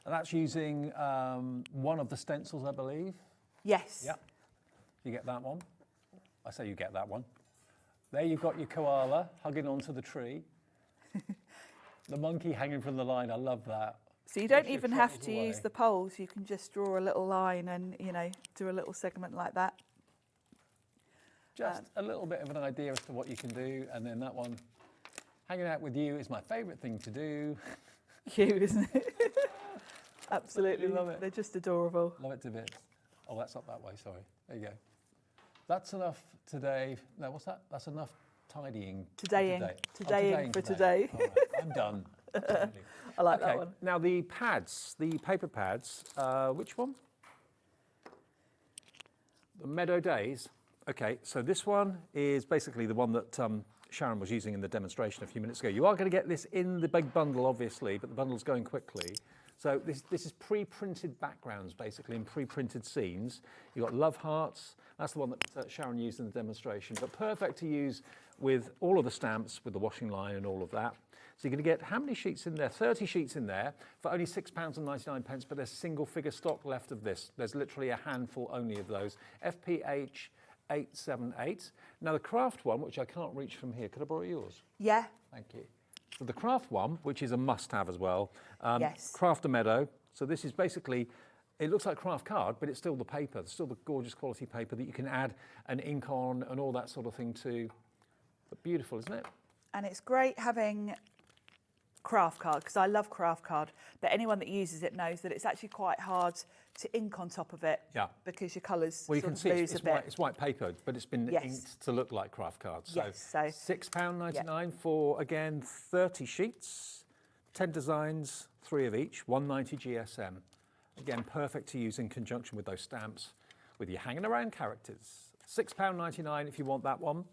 And that's using one of the stencils, I believe. Yes. Yep. You get that one. I say you get that one. There you've got your koala hugging onto the tree. The monkey hanging from the line, I love that. So you don't Pushes even your have troubles to away. use the poles, you can just draw a little line and, you know, do a little segment like that. Just a little bit of an idea as to what you can do. And then that one, hanging out with you is my favourite thing to do. Cute, isn't it? Absolutely love it. They're just adorable. Love it to bits. Oh, that's up that way, sorry. There you go. That's enough today. No, what's that? That's enough tidying. Todaying. For Todaying for today. All right, I'm done. Absolutely. I like Okay, that one. now the pads, the paper pads, which one? The Meadow Days. Okay, so this one is basically the one that Sharon was using in the demonstration a few minutes ago. You are going to get this in the big bundle, obviously, but the bundle's going quickly. So this is pre-printed backgrounds, basically, and pre-printed scenes. You've got love hearts. That's the one that Sharon used in the demonstration, but perfect to use with all of the stamps, with the washing line and all of that. So you're going to get how many sheets in there? 30 sheets in there for only £6.99, but there's single figure stock left of this. There's literally a handful only of those. FPH 878. Now the Kraft one, which I can't reach from here, could I borrow yours? Yeah. Thank you. So the Kraft one, which is a must-have as well. Yes. Kraft a Meadow. So this is basically, it looks like Kraft card, but it's still the paper. It's still the gorgeous quality paper that you can add an ink on and all that sort of thing to. But beautiful, isn't it? And it's great having Kraft card because I love Kraft card, but anyone that uses it knows that it's actually quite hard to ink on top of it. Yeah. Because your colours Well, you sort can of see lose it's a bit. it's white paper, but it's been Yes. inked to look like Kraft cards. So, Yes, so- £6.99 for, again, 30 sheets, 10 designs, 3 of each, 190 GSM. Again, perfect to use in conjunction with those stamps, with your hanging around characters. £6.99 if you want that one.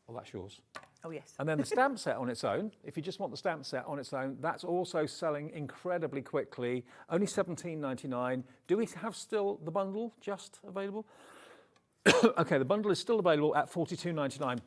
Well, that's yours. Oh, yes. And then the stamp set on its own, if you just want the stamp set on its own, that's also selling incredibly quickly, only £17.99. Do we have still the bundle just available? Okay, the bundle is still available at £42.99,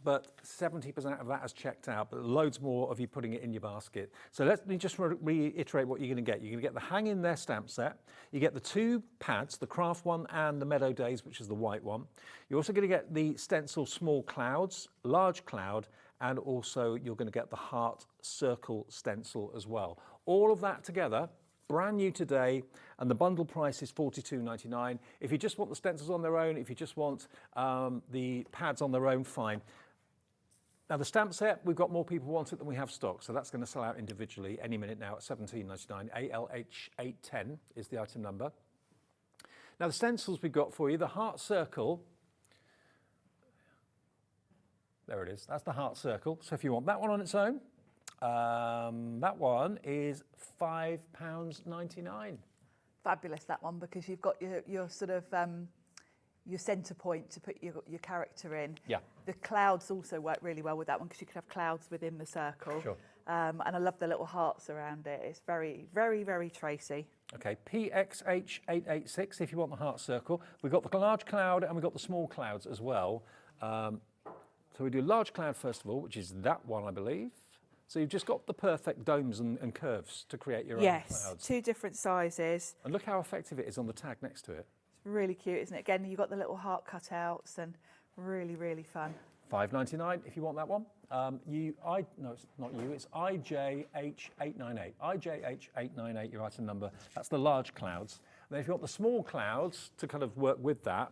but 70% of that has checked out, but loads more of you putting it in your basket. So let me just reiterate what you're going to get. You're going to get the hang in there stamp set. You get the 2 pads, the Kraft one and the Meadow Days, which is the white one. You're also going to get the stencil small clouds, large cloud, and also you're going to get the heart circle stencil as well. All of that together, brand new today, and the bundle price is £42.99. If you just want the stencils on their own, if you just want the pads on their own, fine. Now the stamp set, we've got more people want it than we have stock, so that's going to sell out individually any minute now at £17.99. ALH810 is the item number. Now the stencils we've got for you, the heart circle, there it is, that's the heart circle. So if you want that one on its own, that one is £5.99. Fabulous, that one, because you've got your sort of your centre point to put your character in. Yeah. The clouds also work really well with that one because you could have clouds within the circle. Sure. And I love the little hearts around it. It's very, very, very Tracey. Okay, PXH886 if you want the heart circle. We've got the large cloud and we've got the small clouds as well. So we do large cloud first of all, which is that one, I believe. So you've just got the perfect domes and curves to create your own Yes, clouds. 2 different sizes. And look how effective it is on the tag next to it. It's really cute, isn't it? Again, you've got the little heart cutouts and really, really fun. $5.99 if you want that one. No, it's not you, it's IJH898. IJH898, your item number. That's the large clouds. And then if you want the small clouds to kind of work with that,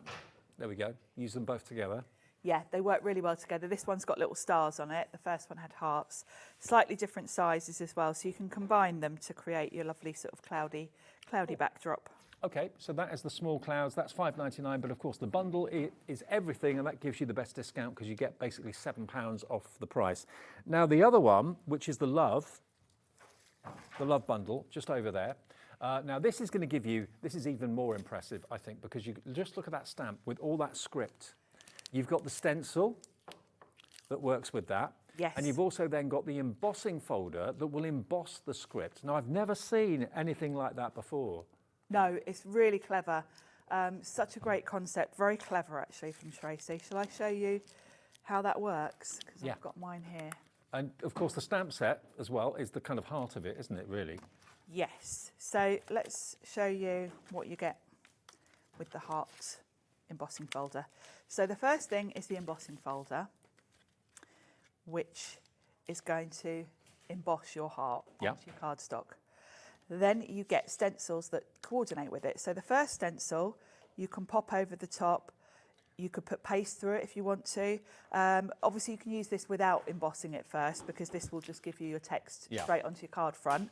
there we go, use them both together. Yeah, they work really well together. This one's got little stars on it. The first one had hearts. Slightly different sizes as well, so you can combine them to create your lovely sort of cloudy backdrop. Okay, so that is the small clouds. That's $5.99, but of course the bundle is everything, and that gives you the best discount because you get basically £7 off the price. Now the other one, which is the love bundle, just over there. Now this is going to give you, this is even more impressive, I think, because you just look at that stamp with all that script. You've got the stencil that works with that. Yes. And you've also then got the embossing folder that will emboss the script. Now I've never seen anything like that before. No, it's really clever. Such a great concept. Very clever, actually, from Tracey. Shall I show you how that works? Because Yeah. I've got mine here. And of course the stamp set as well is the kind of heart of it, isn't it, really? Yes. So let's show you what you get with the heart embossing folder. So the first thing is the embossing folder, which is going to emboss your heart onto your cardstock. Then you get stencils that coordinate with it. So the first stencil, you can pop over the top. You could put paste through it if you want to. Obviously, you can use this without embossing it first, because this will just give you your text straight onto your card front.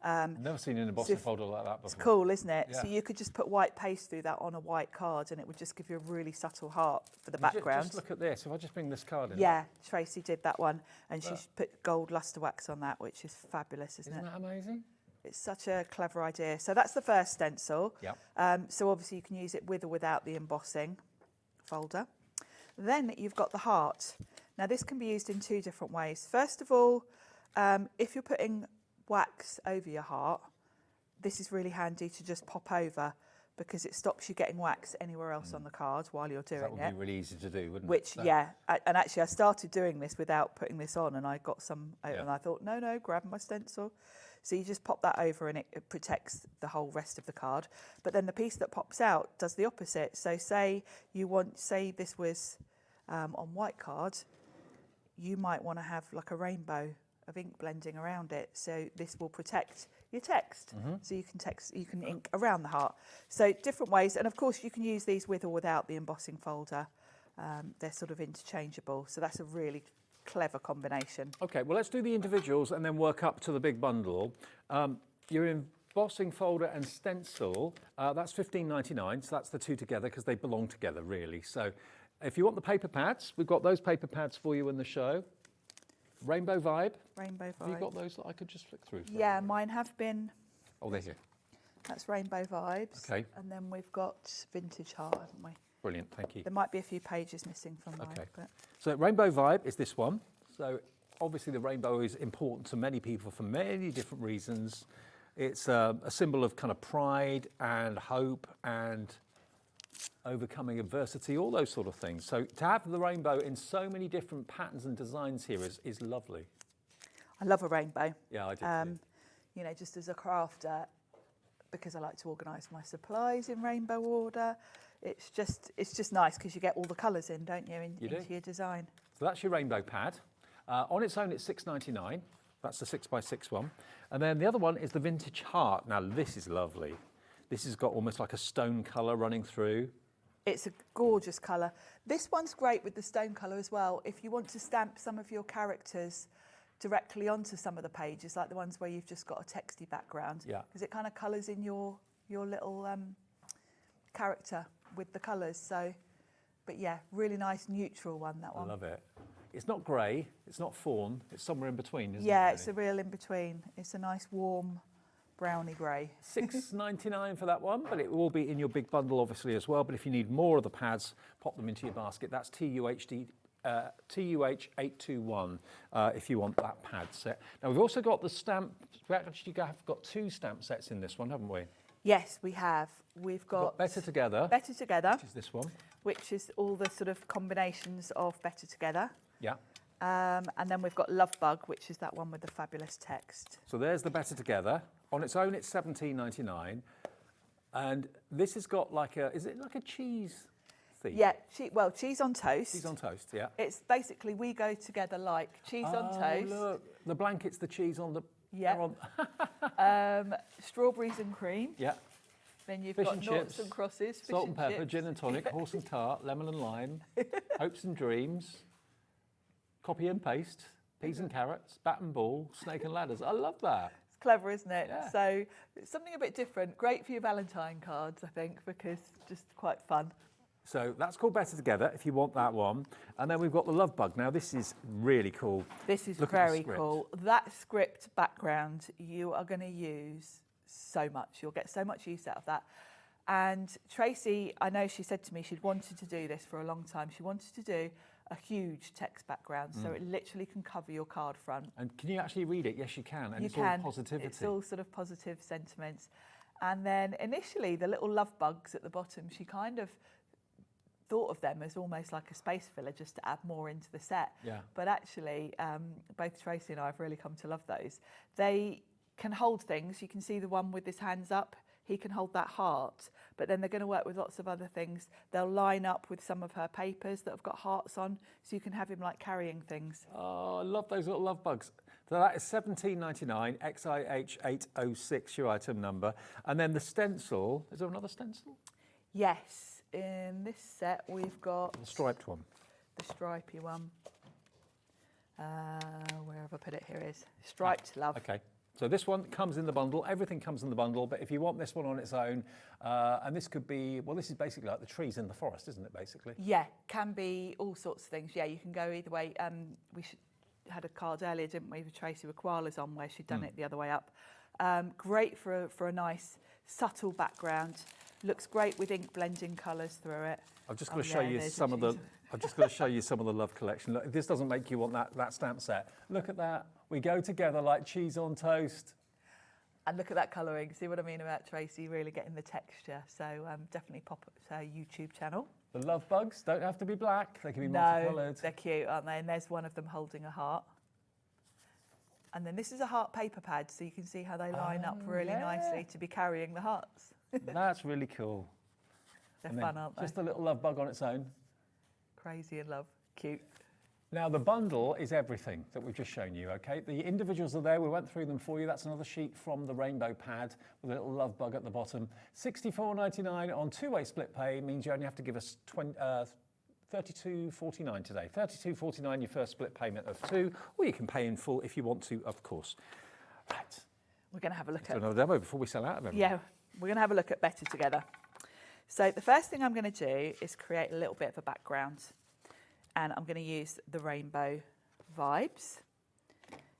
I've never seen an embossing folder like that before. It's cool, isn't it? Yeah. So you could just put white paste through that on a white card, and it would just give you a really subtle heart for the background. Just look at this. If I just bring this card in. Yeah, Tracey did that one, and she put gold luster wax on that, which is fabulous, isn't it? Isn't that amazing? It's such a clever idea. So that's the first stencil. Yep. So obviously you can use it with or without the embossing folder. Then you've got the heart. Now this can be used in two different ways. First of all, if you're putting wax over your heart, this is really handy to just pop over, because it stops you getting wax anywhere else on the card while you're doing it. That would be really easy to do, wouldn't it? Which, yeah, and actually I started doing this without putting this on, and I got some out, and I thought, no, grab my stencil. So you just pop that over, and it protects the whole rest of the card. But then the piece that pops out does the opposite. So say this was on white card, you might want to have like a rainbow of ink blending around it. So this will protect your text. So you can ink around the heart. So different ways, and of course you can use these with or without the embossing folder. They're sort of interchangeable. So that's a really clever combination. Okay, well let's do the individuals and then work up to the big bundle. Your embossing folder and stencil, that's $15.99, so that's the two together because they belong together really. So if you want the paper pads, we've got those paper pads for you in the show. Rainbow Vibe. Rainbow Vibe. Have you got those that I could just flick through? Yeah, mine have been. Oh, they're here. That's Rainbow Vibes. Okay. And then we've got Vintage Heart, haven't we? Brilliant, thank you. There might be a few pages missing from mine. Okay. But So Rainbow Vibe is this one. So obviously the rainbow is important to many people for many different reasons. It's a symbol of kind of pride and hope and overcoming adversity, all those sort of things. So to have the rainbow in so many different patterns and designs here is lovely. I love a rainbow. Yeah, I do too. You know, just as a crafter, because I like to organise my supplies in rainbow order. It's just nice because you get all the colours in, don't you, into your design. So that's your rainbow pad. On its own, it's $6.99. That's the 6x6 one. And then the other one is the Vintage Heart. Now, this is lovely. This has got almost like a stone colour running through. It's a gorgeous colour. This one's great with the stone colour as well. If you want to stamp some of your characters directly onto some of the pages, like the ones where you've just got a texty background, because it kind of colours in your little character with the colours. So, but yeah, really nice neutral one, that one. I love it. It's not grey, it's not fawn, it's somewhere in between, isn't it? Yeah, it's a real in between. It's a nice warm browny grey. $6.99 for that one, but it will be in your big bundle obviously as well. But if you need more of the pads, pop them into your basket. That's TUH821 if you want that pad set. Now we've also got the stamp. We actually have got two stamp sets in this one, haven't we? Yes, we have. We've got Better Together. Better Together. Which is this one. Which is all the sort of combinations of Better Together. Yeah. And then we've got Love Bug, which is that one with the fabulous text. So there's the Better Together. On its own, it's $17.99. And this has got like a, is it like a cheese theme? Yeah, cheese on toast. Cheese on toast, yeah. It's basically we go together like cheese on toast. Look, the blanket's the cheese on the... Yeah. Strawberries and cream. Yeah. Then you've Fish got and noughts chips, and crosses, fish salt and pepper, chips. gin and tonic, horse and tart, lemon and lime, hopes and dreams, copy and paste, peas and carrots, bat and ball, snake and ladders. I love that. It's clever, isn't it? Yeah. So it's something a bit different. Great for your Valentine cards, I think, because just quite fun. So that's called Better Together if you want that one. And then we've got the love bug. Now this is really cool. This is Look at the very script. cool. That script background you are going to use so much. You'll get so much use out of that. And Tracey, I know she said to me she'd wanted to do this for a long time. She wanted to do a huge text background, so it literally can cover your card front. And can you actually read it? Yes, you can. And You it's can. all positivity. It's all sort of positive sentiments. And then initially, the little love bugs at the bottom, she kind of thought of them as almost like a space filler just to add more into the set. Yeah. But actually, both Tracey and I have really come to love those. They can hold things. You can see the one with his hands up. He can hold that heart, but then they're going to work with lots of other things. They'll line up with some of her papers that have got hearts on, so you can have him like carrying things. Oh, I love those little love bugs. So that is $17.99, XIH806, your item number. And then the stencil, is there another stencil? Yes, in this set we've got The striped one. the stripy one. Where have I put it? Here it is. Striped love. Okay. So this one comes in the bundle. Everything comes in the bundle. But if you want this one on its own, and this could be, well, this is basically like the trees in the forest, isn't it, basically? Yeah, can be all sorts of things. Yeah, you can go either way. We had a card earlier, didn't we, with Tracey with koalas on, where she'd done it the other way up. Great for a nice, subtle background. Looks great with ink blending colours through it. I've just got to show you some of the. cheese. I've just got to show you some of the love collection. Look, if this doesn't make you want that stamp set, look at that. We go together like cheese on toast. And look at that colouring. See what I mean about Tracey really getting the texture. So definitely pop up to her YouTube channel. The love bugs don't have to be black. They can be No, multicoloured. they're cute, aren't they? And there's one of them holding a heart. And then this is a heart paper pad, so you can see how they line up really nicely to be carrying the hearts. That's really cool. They're And then fun, aren't they? just a little love bug on its own. Crazy in love. Cute. Now, the bundle is everything that we've just shown you, okay? The individuals are there. We went through them for you. That's another sheet from the rainbow pad with a little love bug at the bottom. $64.99 on two-way split pay means you only have to give us $32.49 today. $32.49 your first split payment of two, or you can pay in full if you want to, of course. Right. We're going to have a look Do at... another demo before we sell out of everything. Yeah, we're going to have a look at Better Together. So the first thing I'm going to do is create a little bit of a background. And I'm going to use the rainbow vibes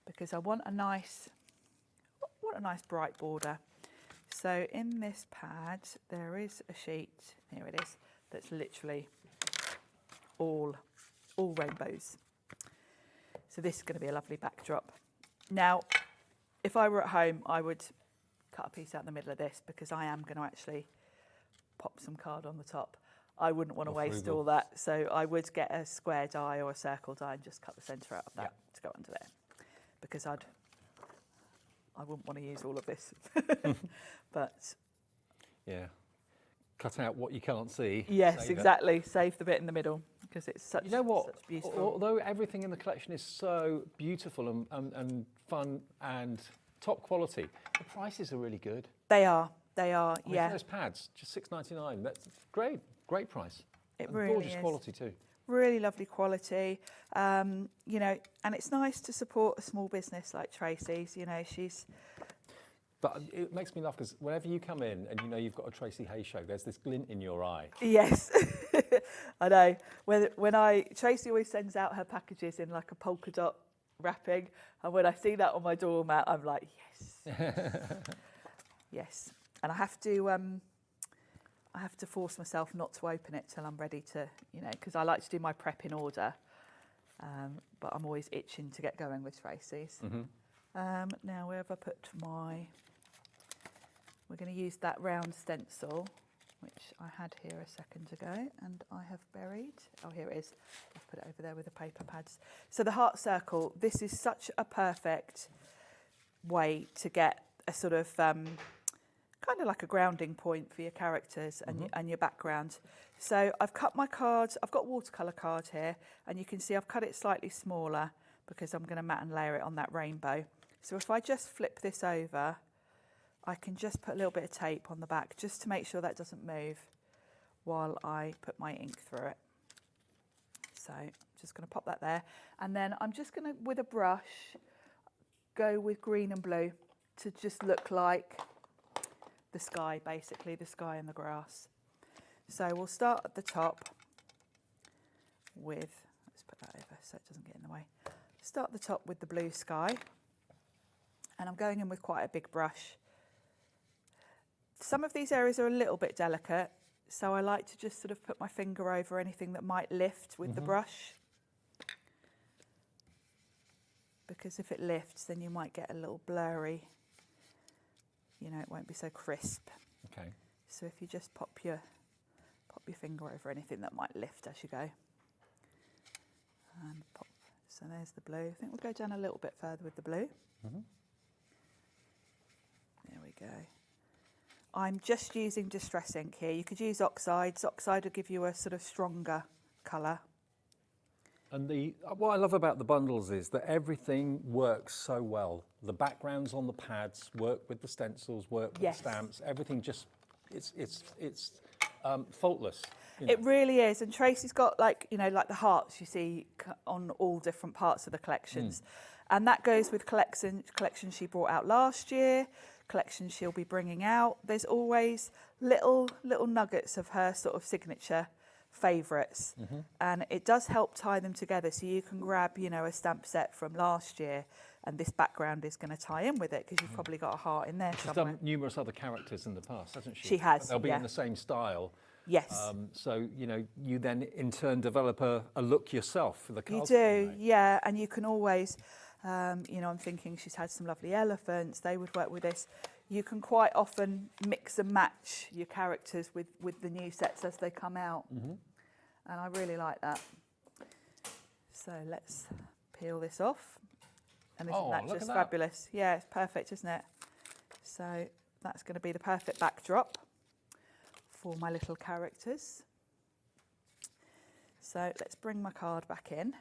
because I want a nice bright border. So in this pad, there is a sheet, here it is, that's literally all rainbows. So this is going to be a lovely backdrop. Now, if I were at home, I would cut a piece out in the middle of this because I am going to actually pop some card on the top. I wouldn't want to waste all that, so I would get a square die or a circle die and just cut the centre out of that to go under there, because I wouldn't want to use all of this. But Yeah. Cut out what you can't see. yes, Save it. exactly. Save the bit in the middle because it's such. You know what? Such beautiful. Although everything in the collection is so beautiful and fun and top quality, the prices are really good. They are. They are. I mean, Yeah. for those pads, just $6.99. That's great. Great price. It And really gorgeous is. quality too. Really lovely quality. You know, and it's nice to support a small business like Tracey's. You know, she's. But it makes me laugh because whenever you come in and you know you've got a Tracey Hey show, there's this glint in your eye. Yes, I know. When Tracey always sends out her packages in like a polka dot wrapping, and when I see that on my doormat, I'm like, yes, yes. And I have to force myself not to open it till I'm ready to, you know, because I like to do my prep in order. But I'm always itching to get going with Tracey's. Now, where have I put my? We're going to use that round stencil, which I had here a second ago, and I have buried. Oh, here it is. I've put it over there with the paper pads. So the heart circle. This is such a perfect way to get a sort of kind of like a grounding point for your characters and your background. So I've cut my cards. I've got watercolour card here, and you can see I've cut it slightly smaller because I'm going to matte and layer it on that rainbow. So if I just flip this over, I can just put a little bit of tape on the back just to make sure that doesn't move while I put my ink through it. So I'm just going to pop that there. And then I'm just going to, with a brush, go with green and blue to just look like the sky, basically, the sky and the grass. So we'll start at the top with, let's put that over so it doesn't get in the way. Start at the top with the blue sky. And I'm going in with quite a big brush. Some of these areas are a little bit delicate, so I like to just sort of put my finger over anything that might lift with the brush. Because if it lifts, then you might get a little blurry. You know, it won't be so crisp. Okay. So if you just pop your finger over anything that might lift as you go. And pop. So there's the blue. I think we'll go down a little bit further with the blue. There we go. I'm just using distress ink here. You could use oxides. Oxide will give you a sort of stronger colour. And what I love about the bundles is that everything works so well. The backgrounds on the pads work with the stencils, work with the stamps. Everything just, it's faultless. You know. It really is. And Tracey's got like the hearts you see on all different parts of the collections. And that goes with collection she brought out last year, collection she'll be bringing out. There's always little nuggets of her sort of signature favourites. And it does help tie them together. So you can grab, a stamp set from last year and this background is going to tie in with it because you've probably got a heart in there somewhere. She's done numerous other characters in the past, hasn't she? She has, They'll be in the same style. Yes. So, you then in turn develop a look yourself for the cards. You do, yeah. And you can always... I'm thinking she's had some lovely elephants. They would work with this. You can quite often mix and match your characters with the new sets as they come out. And I really like that. So let's peel this off. And isn't that just fabulous? Yeah, it's perfect, isn't it? So that's going to be the perfect backdrop for my little characters. So let's bring my card back in.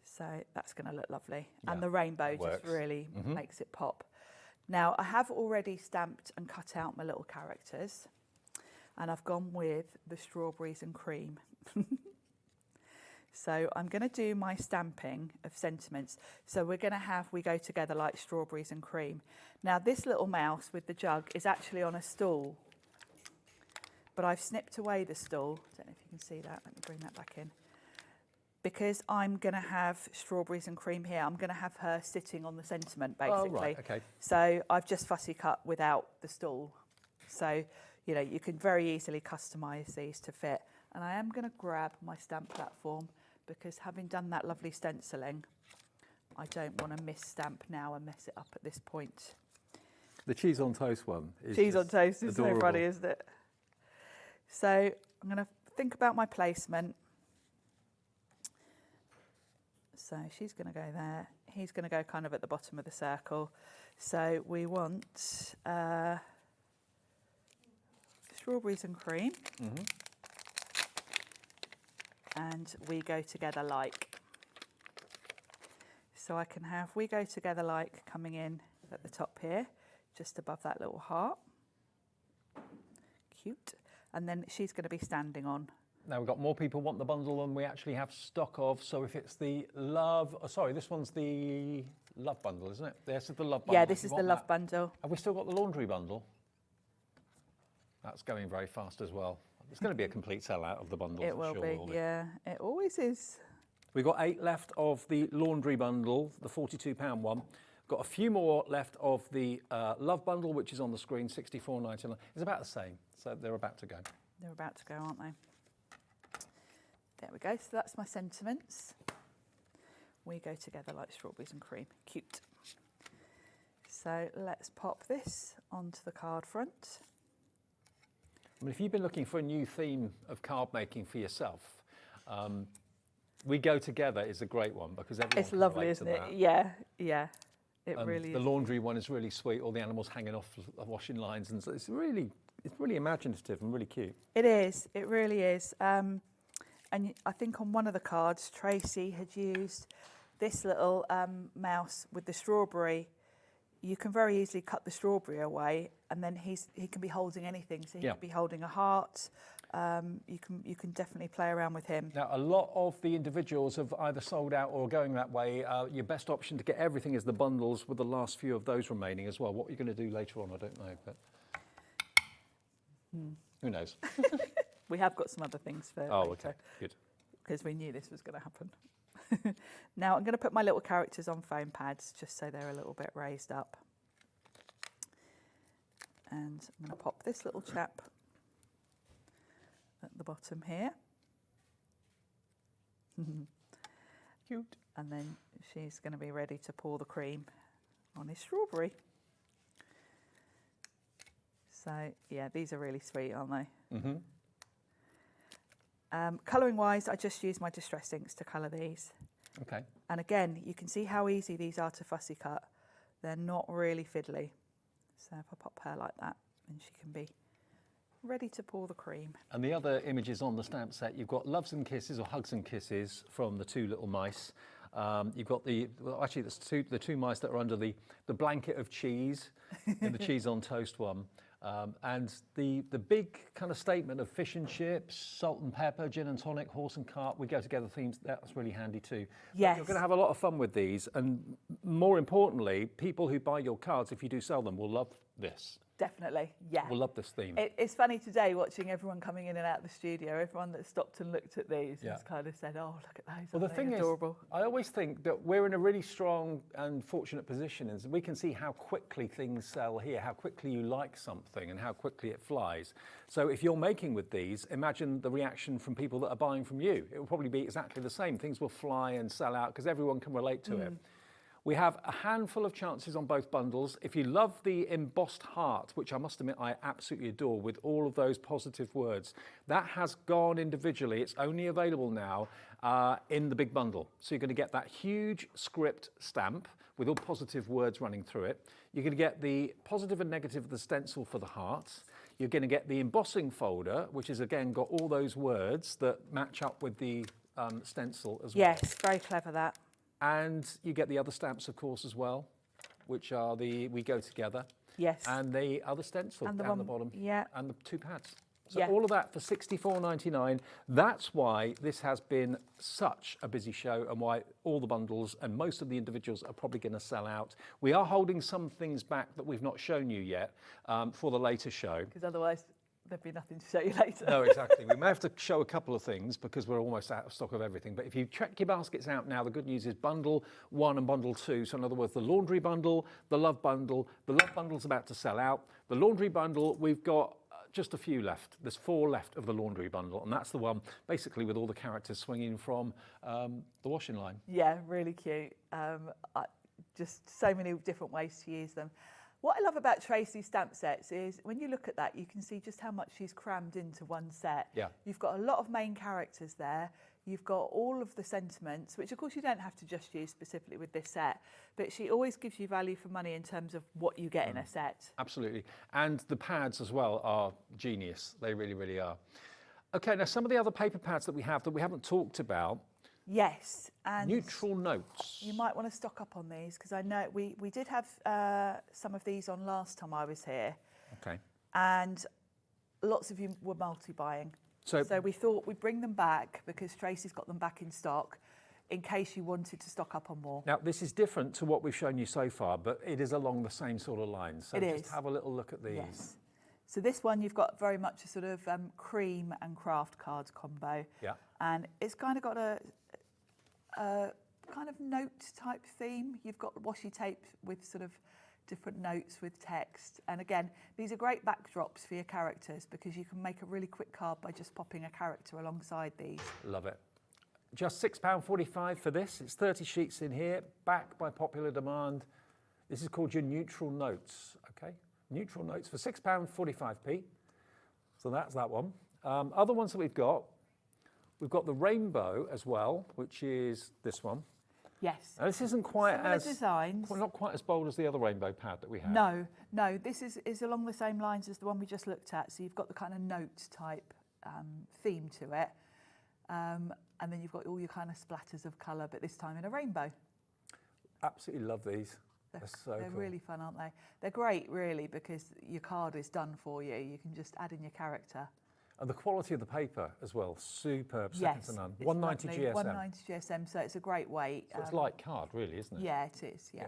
So that's going to look lovely. Yeah, and the rainbow just really makes it pop. Now, I have already stamped and cut out my little characters. And I've gone with the strawberries and cream. So I'm going to do my stamping of sentiments. So we're going to have We Go Together Like Strawberries and Cream. Now, this little mouse with the jug is actually on a stool. But I've snipped away the stool. I don't know if you can see that. Let me bring that back in. Because I'm going to have strawberries and cream here, I'm going to have her sitting on the sentiment, basically. Oh, right, okay. So I've just fussy cut without the stool. So, you can very easily customise these to fit. And I am going to grab my stamp platform because having done that lovely stenciling, I don't want to miss stamp now and mess it up at this point. The cheese on toast one is cheese on toast is adorable. So funny, isn't it? So I'm going to think about my placement. So she's going to go there. He's going to go kind of at the bottom of the circle. So we want strawberries and cream. And We Go Together Like. So I can have We Go Together Like coming in at the top here, just above that little heart. Cute. And then she's going to be standing on. Now we've got more people want the bundle than we actually have stock of. So if it's the love, this one's the love bundle, isn't it? This is the love bundle. Yeah, this is the love bundle. Have we still got the laundry bundle? That's going very fast as well. It's going to be a complete sellout of the bundle. It will be, yeah. It always is. We've got 8 left of the laundry bundle, the £42 one. Got a few more left of the love bundle, which is on the screen, $64.99. It's about the same, so they're about to go. They're about to go, aren't they? There we go. So that's my sentiments. We Go Together Like Strawberries and Cream. Cute. So let's pop this onto the card front. I mean, if you've been looking for a new theme of card making for yourself, We Go Together is a great one because everyone It's lovely, isn't it? Yeah, yeah. It really The is. laundry one is really sweet. All the animals hanging off of washing lines, and so it's really imaginative and really cute. It is. It really is. And I think on one of the cards, Tracey had used this little mouse with the strawberry. You can very easily cut the strawberry away, and then he can be holding anything. So he Yeah. could be holding a heart. You can definitely play around with him. Now, a lot of the individuals have either sold out or are going that way. Your best option to get everything is the bundles, with the last few of those remaining as well. What you're going to do later on, I don't know, but who knows? We have got some other things for Oh, later, okay, good. because we knew this was going to happen. Now I'm going to put my little characters on foam pads just so they're a little bit raised up. And I'm going to pop this little chap at the bottom here. Cute. And then she's going to be ready to pour the cream on his strawberry. So yeah, these are really sweet, aren't they? Mm-hmm. Colouring wise, I just use my distress inks to colour these. Okay. And again, you can see how easy these are to fussy cut. They're not really fiddly. So if I pop her like that, then she can be ready to pour the cream. And the other images on the stamp set, you've got loves and kisses or hugs and kisses from the two little mice. You've got the two mice that are under the blanket of cheese in the cheese on toast one. And the big kind of statement of fish and chips, salt and pepper, gin and tonic, horse and cart, we go together themes, that's really handy too. Yes. You're going to have a lot of fun with these, and more importantly, people who buy your cards, if you do sell them, will love this. Definitely, yeah. Will love this theme. It's funny today watching everyone coming in and out of the studio. Everyone that stopped and looked at these Yeah. has kind of said, "Oh, look at those! Well, the Aren't they thing adorable?" is, I always think that we're in a really strong and fortunate position, is we can see how quickly things sell here, how quickly you like something and how quickly it flies. So if you're making with these, imagine the reaction from people that are buying from you. It will probably be exactly the same. Things will fly and sell out because everyone can relate to it. We have a handful of chances on both bundles. If you love the embossed heart, which I must admit I absolutely adore, with all of those positive words, that has gone individually. It's only available now in the big bundle. So you're going to get that huge script stamp with all positive words running through it. You're going to get the positive and negative of the stencil for the hearts. You're going to get the embossing folder, which has again got all those words that match up with the stencil as well. Yes, very clever that. And you get the other stamps, of course, as well, which are the We Go Together. Yes. And the other stencil And the down the one- bottom. yeah. And the two pads. So Yeah. all of that for $64.99. That's why this has been such a busy show and why all the bundles and most of the individuals are probably going to sell out. We are holding some things back that we've not shown you yet for the later show. Because otherwise there'd be nothing to show you later. No, exactly. We may have to show a couple of things because we're almost out of stock of everything. But if you check your baskets out now, the good news is bundle 1 and bundle 2. So in other words, the laundry bundle, the love bundle. The love bundle's about to sell out. The laundry bundle, we've got just a few left. There's 4 left of the laundry bundle. And that's the one basically with all the characters swinging from the washing line. Yeah, really cute. Just so many different ways to use them. What I love about Tracey's stamp sets is when you look at that, you can see just how much she's crammed into one set. Yeah. You've got a lot of main characters there. You've got all of the sentiments, which of course you don't have to just use specifically with this set, but she always gives you value for money in terms of what you get in a set. Absolutely. And the pads as well are genius. They really, really are. Okay, now some of the other paper pads that we haven't talked about. Yes, and Neutral notes. you might want to stock up on these because I know we did have some of these on last time I was here, Okay. and lots of you were multi-buying. So we thought we'd bring them back because Tracey's got them back in stock in case you wanted to stock up on more. now this is different to what we've shown you so far, but it is along the same sort of lines. So It just is. have a little look at these. Yes. So this one you've got very much a sort of cream and craft cards combo. Yeah. And it's kind of got a kind of note type theme. You've got washi tape with sort of different notes with text. And again, these are great backdrops for your characters because you can make a really quick card by just popping a character alongside these. Love it. Just £6.45 for this. It's 30 sheets in here, back by popular demand. This is called your neutral notes, okay? Neutral notes for £6.45p. So that's that one. Other ones that we've got the rainbow as well, which is this one. Yes. Now, this isn't quite Similar as designs. not quite as bold as the other rainbow pad that we had. No, no, this is along the same lines as the one we just looked at. So you've got the kind of note type theme to it. And then you've got all your kind of splatters of colour, but this time in a rainbow. Absolutely love these. They're so They're cool. really fun, aren't they? They're great, really, because your card is done for you. You can just add in your character. And the quality of the paper as well, superb, second to none. it's 190 lovely, GSM. 190 GSM, so it's a great weight. So it's light card, really, isn't it? Yeah, it is, yeah.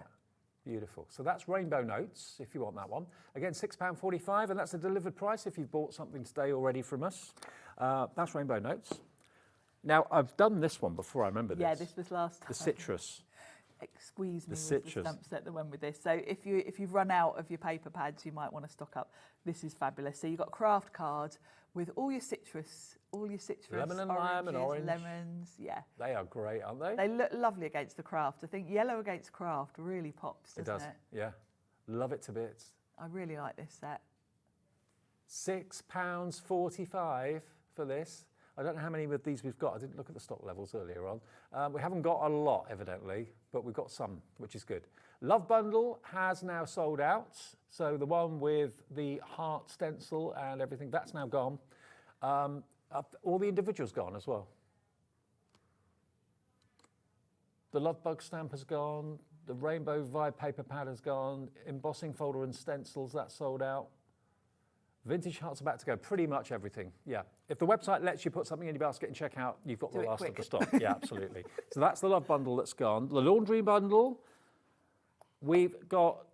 Beautiful. So that's Rainbow Notes, if you want that one. Again, £6.45, and that's the delivered price if you've bought something today already from us. That's Rainbow Notes. Now, I've done this one before, I remember this. Yeah, this was last time. The citrus. Squeeze Me was citrus. the stamp set that went with this. So if you've run out of your paper pads, you might want to stock up. This is fabulous. So you've got Kraft card with all your citrus, Lemon and lime and oranges, orange. lemons, yeah. They are great, aren't they? They look lovely against the Kraft. I think yellow against Kraft really pops, doesn't it? Yeah. Love it to bits. I really like this set. £6.45 for this. I don't know how many of these we've got. I didn't look at the stock levels earlier on. We haven't got a lot, evidently, but we've got some, which is good. Love Bundle has now sold out. So the one with the heart stencil and everything, that's now gone. All the individuals gone as well. The Love Bug stamp has gone. The Rainbow Vibe paper pad has gone. Embossing folder and stencils, that's sold out. Vintage Heart's about to go, pretty much everything, yeah. If the website lets you put something in your basket and check out, you've got the last of the stock. Yeah, absolutely. So that's the Love Bundle that's gone. The Laundry Bundle, we've got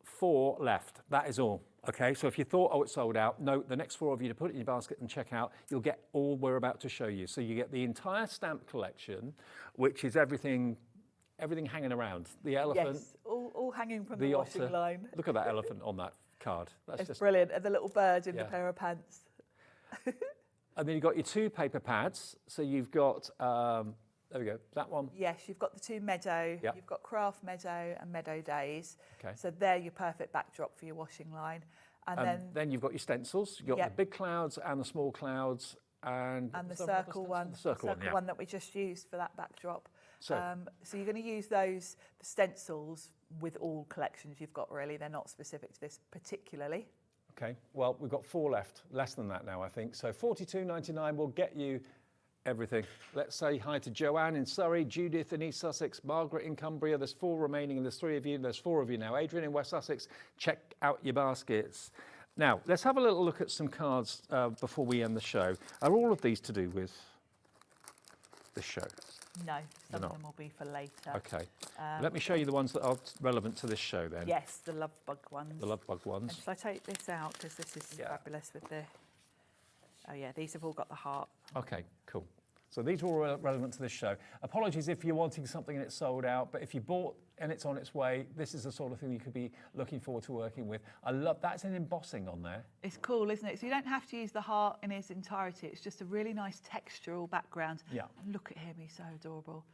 4 left. That is all, okay? So if you thought, oh, it's sold out, no, the next 4 of you to put it in your basket and check out, you'll get all we're about to show you. So you get the entire stamp collection, which is everything hanging around. The elephant. Yes, all hanging from the washing otter. line. Look at that elephant on that card. That's It's just brilliant. And the little bird in the pair of pants. And then you've got your 2 paper pads. So you've got, there we go, that one. Yes, you've got the 2 Meadow. Yep. You've got Craft Meadow and Meadow Days. Okay. So they're your perfect backdrop for your washing line. And then you've got your stencils. You've got Yep. the big clouds and the small clouds. And the is there another circle stencil? one, The circle one, yeah. one that we just used for that backdrop. So- So you're going to use those, the stencils, with all collections you've got, really. They're not specific to this particularly. Okay, well, we've got 4 left, less than that now, I think. So £42.99 will get you everything. Let's say hi to Joanne in Surrey, Judith in East Sussex, Margaret in Cumbria. There's 4 remaining, and there's 3 of you. There's 4 of you now. Adrian in West Sussex, check out your baskets. Now, let's have a little look at some cards before we end the show. Are all of these to do with this show? No, some not. of them will be for later. Okay. Let me show you the ones that are relevant to this show then. Yes, the Love Bug ones. The Love Bug And ones. shall I take this out, because this is fabulous with the... Oh yeah, these have all got the heart. Okay, cool. So these are all relevant to this show. Apologies if you're wanting something and it's sold out, but if you bought and it's on its way, this is the sort of thing you could be looking forward to working with. I love, that's an embossing on there. It's cool, isn't it? So you don't have to use the heart in its entirety. It's just a really nice textural background. Yeah. And look at him, he's so adorable.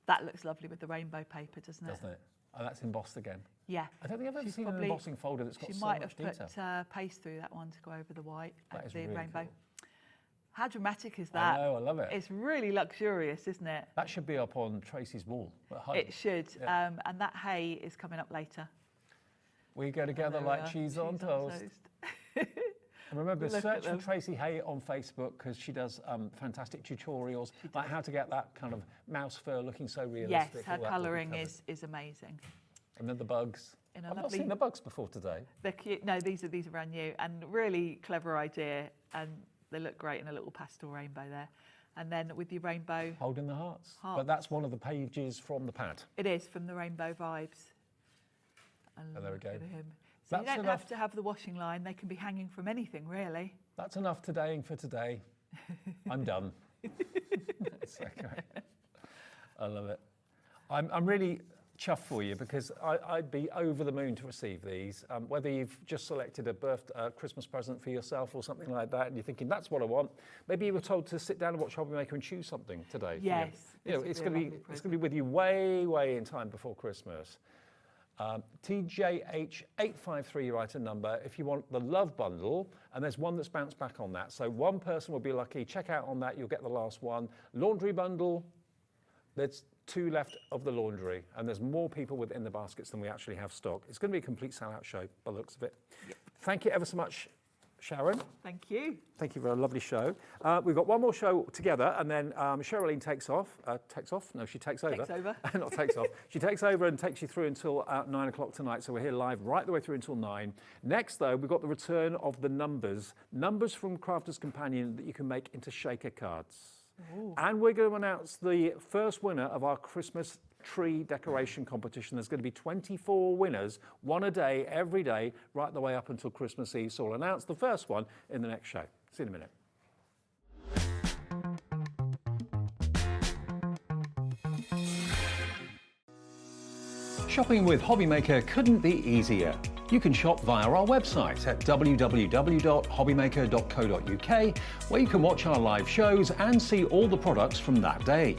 That looks lovely with the rainbow paper, doesn't it? Doesn't it? Oh, that's embossed again. Yeah. I don't think I've ever She's seen an probably- embossing folder that's got She so might much have detail. put paste through that one to go over the white That and is the really rainbow. cool. How dramatic is that? I know, I love it. It's really luxurious, isn't it? That should be up on Tracy's wall at home. It should. Yeah. And that hay is coming up later. We go together There we like are. cheese on toast. And remember, Look at search for them. Tracey Hey on Facebook, because she does fantastic tutorials, like how to get that kind of mouse fur looking so Yes, realistic. her all that lovely colouring colours. is amazing. And then the bugs. In a I've not lovely- seen the bugs before today. They're cute. No, these are brand new and really clever idea, and they look great in a little pastel rainbow there. And then with your rainbow, Holding the hearts. Hearts. But that's one of the pages from the pad. it is from the Rainbow Vibes. And there we look go. at him. So you That's don't enough. have to have the washing line. They can be hanging from anything, really. That's enough todaying for today. I'm done. That's okay. I love it. I'm really chuffed for you, because I'd be over the moon to receive these. Whether you've just selected a Christmas present for yourself or something like that, and you're thinking, that's what I want. Maybe you were told to sit down and watch Hobby Maker and choose something today. Yes, You know, this it's would going be a to be lovely it's going to be with you way in time before Christmas. TJH853, write a number if you want the Love Bundle, and there's one that's bounced back on that. So one person will be lucky. Check out on that, you'll get the last one. Laundry Bundle, there's 2 left of the laundry, and there's more people within the baskets than we actually have stock. It's going to be a complete sellout show by the looks of it. Yep. Thank you ever so much, Sharon. Thank you. Thank you for a lovely show. We've got one more show together, and then Cheralene takes off. Takes off? No, she takes over. Takes over. Not takes off. She takes over and takes you through until 9 o'clock tonight. So we're here live right the way through until 9. Next, though, we've got the return of the numbers from Crafter's Companion that you can make into shaker cards. Ooh. And we're going to announce the first winner of our Christmas tree decoration competition. There's going to be 24 winners, one a day, every day, right the way up until Christmas Eve. So we'll announce the first one in the next show. See you in a minute. Shopping with Hobbymaker couldn't be easier. You can shop via our website at www.hobbymaker.co.uk, where you can watch our live shows and see all the products from that day.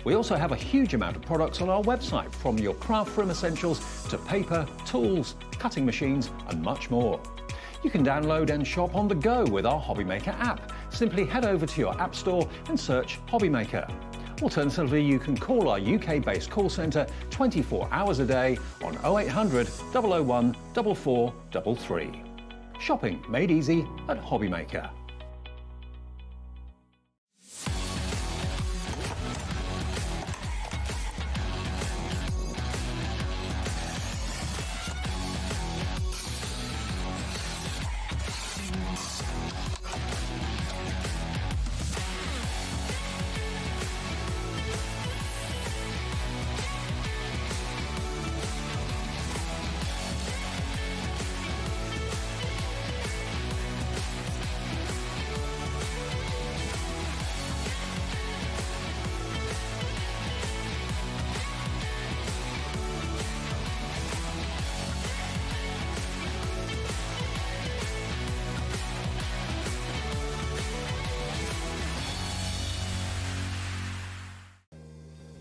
We also have a huge amount of products on our website, from your craft room essentials to paper, tools, cutting machines and much more. You can download and shop on the go with our Hobbymaker app. Simply head over to your app store and search Hobbymaker. Alternatively, you can call our UK-based call centre 24 hours a day on 0800 001 4433. Shopping made easy at Hobbymaker.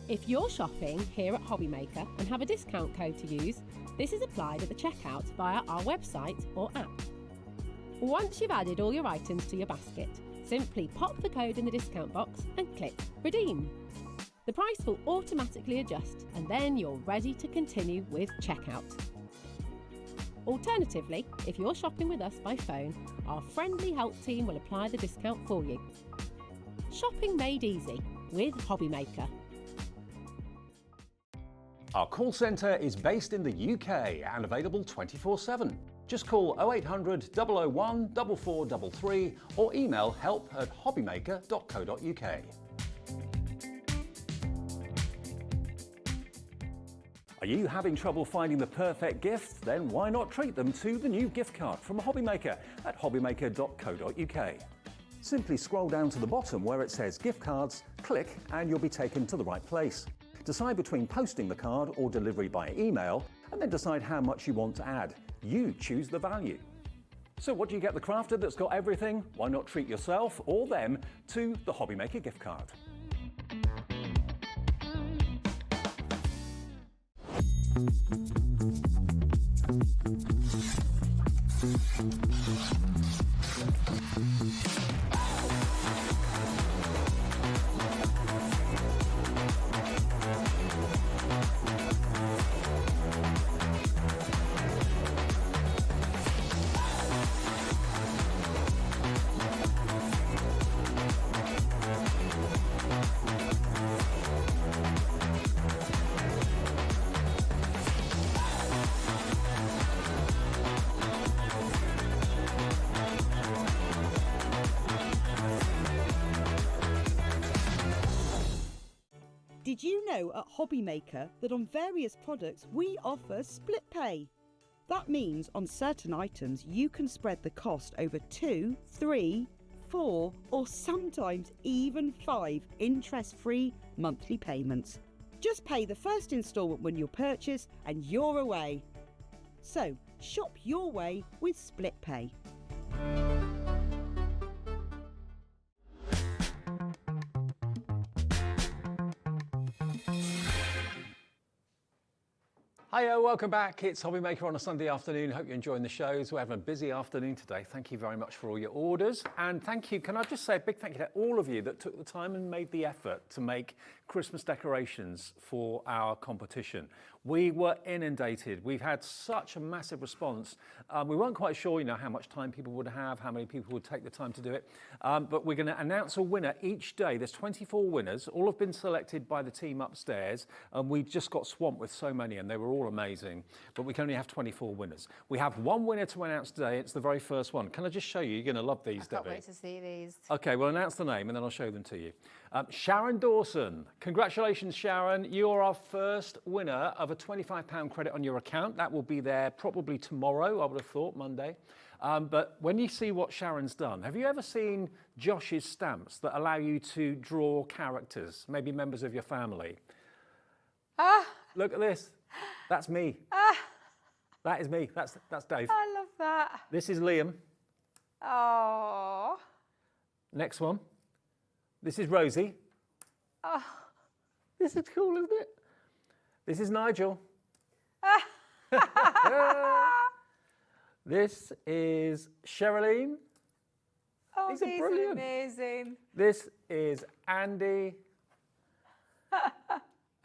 If you're shopping here at Hobbymaker and have a discount code to use, this is applied at the checkout via our website or app. Once you've added all your items to your basket, simply pop the code in the discount box and click Redeem. The price will automatically adjust, and then you're ready to continue with checkout. Alternatively, if you're shopping with us by phone, our friendly help team will apply the discount for you. Shopping made easy with Hobbymaker. Our call centre is based in the UK and available 24/7. Just call 0800 001 4433 or email help@hobbymaker.co.uk. Are you having trouble finding the perfect gift? Then why not treat them to the new gift card from Hobbymaker at hobbymaker.co.uk. Simply scroll down to the bottom where it says gift cards, click and you'll be taken to the right place. Decide between posting the card or delivery by email, and then decide how much you want to add. You choose the value. So what do you get the crafter that's got everything? Why not treat yourself or them to the Hobbymaker gift card? Did you know at Hobbymaker that on various products we offer split pay? That means on certain items you can spread the cost over 2, 3, 4 or sometimes even 5 interest-free monthly payments. Just pay the first instalment when you purchase and you're away. So shop your way with split pay. Hiya, welcome back. It's Hobbymaker on a Sunday afternoon. Hope you're enjoying the shows. We're having a busy afternoon today. Thank you very much for all your orders. And thank you, can I just say a big thank you to all of you that took the time and made the effort to make Christmas decorations for our competition. We were inundated. We've had such a massive response. We weren't quite sure, how much time people would have, how many people would take the time to do it. But we're going to announce a winner each day. There's 24 winners. All have been selected by the team upstairs. And we just got swamped with so many, and they were all amazing. But we can only have 24 winners. We have one winner to announce today. It's the very first one. Can I just show you? You're going to love these, Debbie. Can't wait to see these. Okay, we'll announce the name and then I'll show them to you. Sharon Dawson. Congratulations, Sharon. You are our first winner of a £25 credit on your account. That will be there probably tomorrow, I would have thought, Monday. But when you see what Sharon's done, have you ever seen Josh's stamps that allow you to draw characters, maybe members of your family? Look at this. That's me. That is me. That's Dave. I love that. This is Liam. Oh. Next one. This is Rosie. Oh. This is cool, isn't it? This is Nigel. This is Cheralene. Oh, These are these brilliant. are amazing. This is Andy.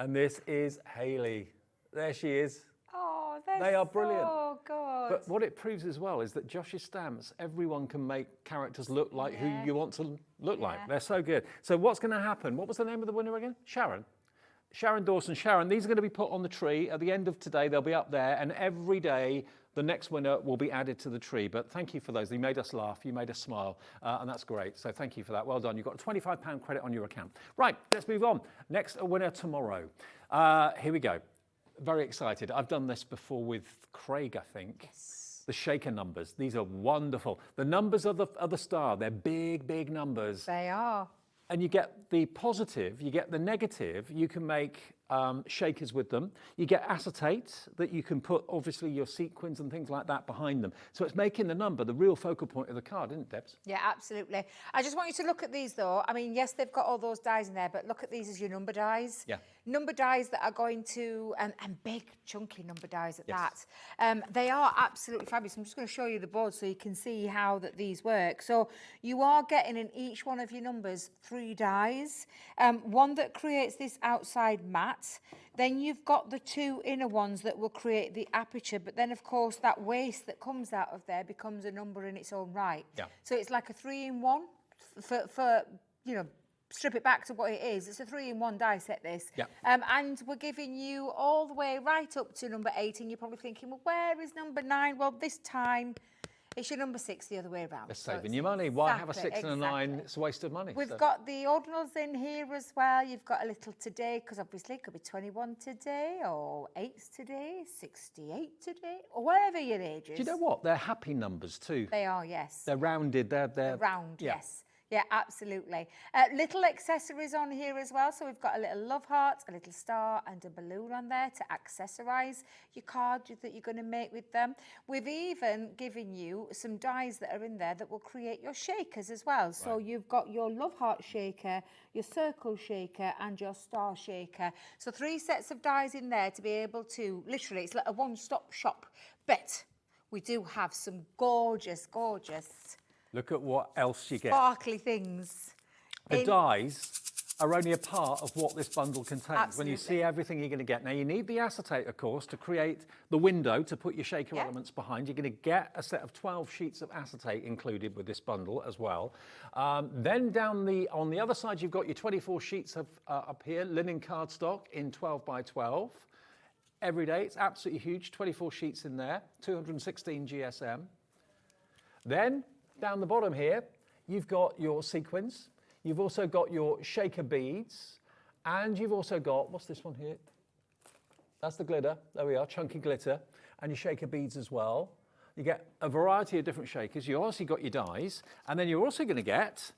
And this is Hayley. There she is. Oh, They are brilliant. Oh, God. But what it proves as well is that Josh's stamps, everyone can make characters look like who you want to look like. They're so good. So what's going to happen? What was the name of the winner again? Sharon. Sharon Dawson. Sharon, these are going to be put on the tree. At the end of today, they'll be up there. And every day, the next winner will be added to the tree. But thank you for those. You made us laugh. You made us smile. And that's great. So thank you for that. Well done. You've got a £25 credit on your account. Right, let's move on. Next, a winner tomorrow. Here we go. Very excited. I've done this before with Craig, I think. Yes. The shaker numbers. These are wonderful. The numbers of the star, they're big, big numbers. They are. And you get the positive, you get the negative. You can make shakers with them. You get acetate that you can put, obviously, your sequins and things like that behind them. So it's making the number the real focal point of the card, isn't it, Debs? Yeah, absolutely. I just want you to look at these, though. I mean, yes, they've got all those dies in there, but look at these as your number dies. Yeah. Number dies that are going to, and big, chunky number dies at that. They are absolutely fabulous. I'm just going to show you the board so you can see how that these work. So you are getting in each one of your numbers 3 dies. One that creates this outside mat. Then you've got the 2 inner ones that will create the aperture, but then of course that waste that comes out of there becomes a number in its own right. Yeah. So it's like a 3-in-1 for strip it back to what it is. It's a 3-in-1 die set, this. Yeah. And we're giving you all the way right up to number 8, and you're probably thinking, well, where is number 9? Well, this time it's your number 6 the other way around. They're saving you money. Why have a 6 and a 9? It's a waste of money. We've got the ordinals in here as well. You've got a little today, because obviously it could be 21 today, or 8s today, 68 today, or whatever your age is. Do you know what? They're happy numbers too. They are, yes. They're rounded. They're round, yes. Yeah, absolutely. Little accessories on here as well. So we've got a little love heart, a little star and a balloon on there to accessorise your card that you're going to make with them. We've even given you some dies that are in there that will create your shakers as well. Right. So you've got your love heart shaker, your circle shaker and your star shaker. So 3 sets of dies in there to be able to, literally, it's like a one-stop shop. But we do have some gorgeous, gorgeous... Look at what else you get. Sparkly things. The dies are only a part of what this bundle contains. Absolutely. When you see everything you're going to get. Now, you need the acetate, of course, to create the window to put your shaker elements behind. You're going to get a set of 12 sheets of acetate included with this bundle as well. Then on the other side, you've got your 24 sheets of up here, linen cardstock in 12 by 12. Every day, it's absolutely huge, 24 sheets in there, 216 GSM. Then, down the bottom here, you've got your sequins. You've also got your shaker beads. And you've also got, what's this one here? That's the glitter. There we are, chunky glitter. And your shaker beads as well. You get a variety of different shakers. You also got your dies. And then you're also going to get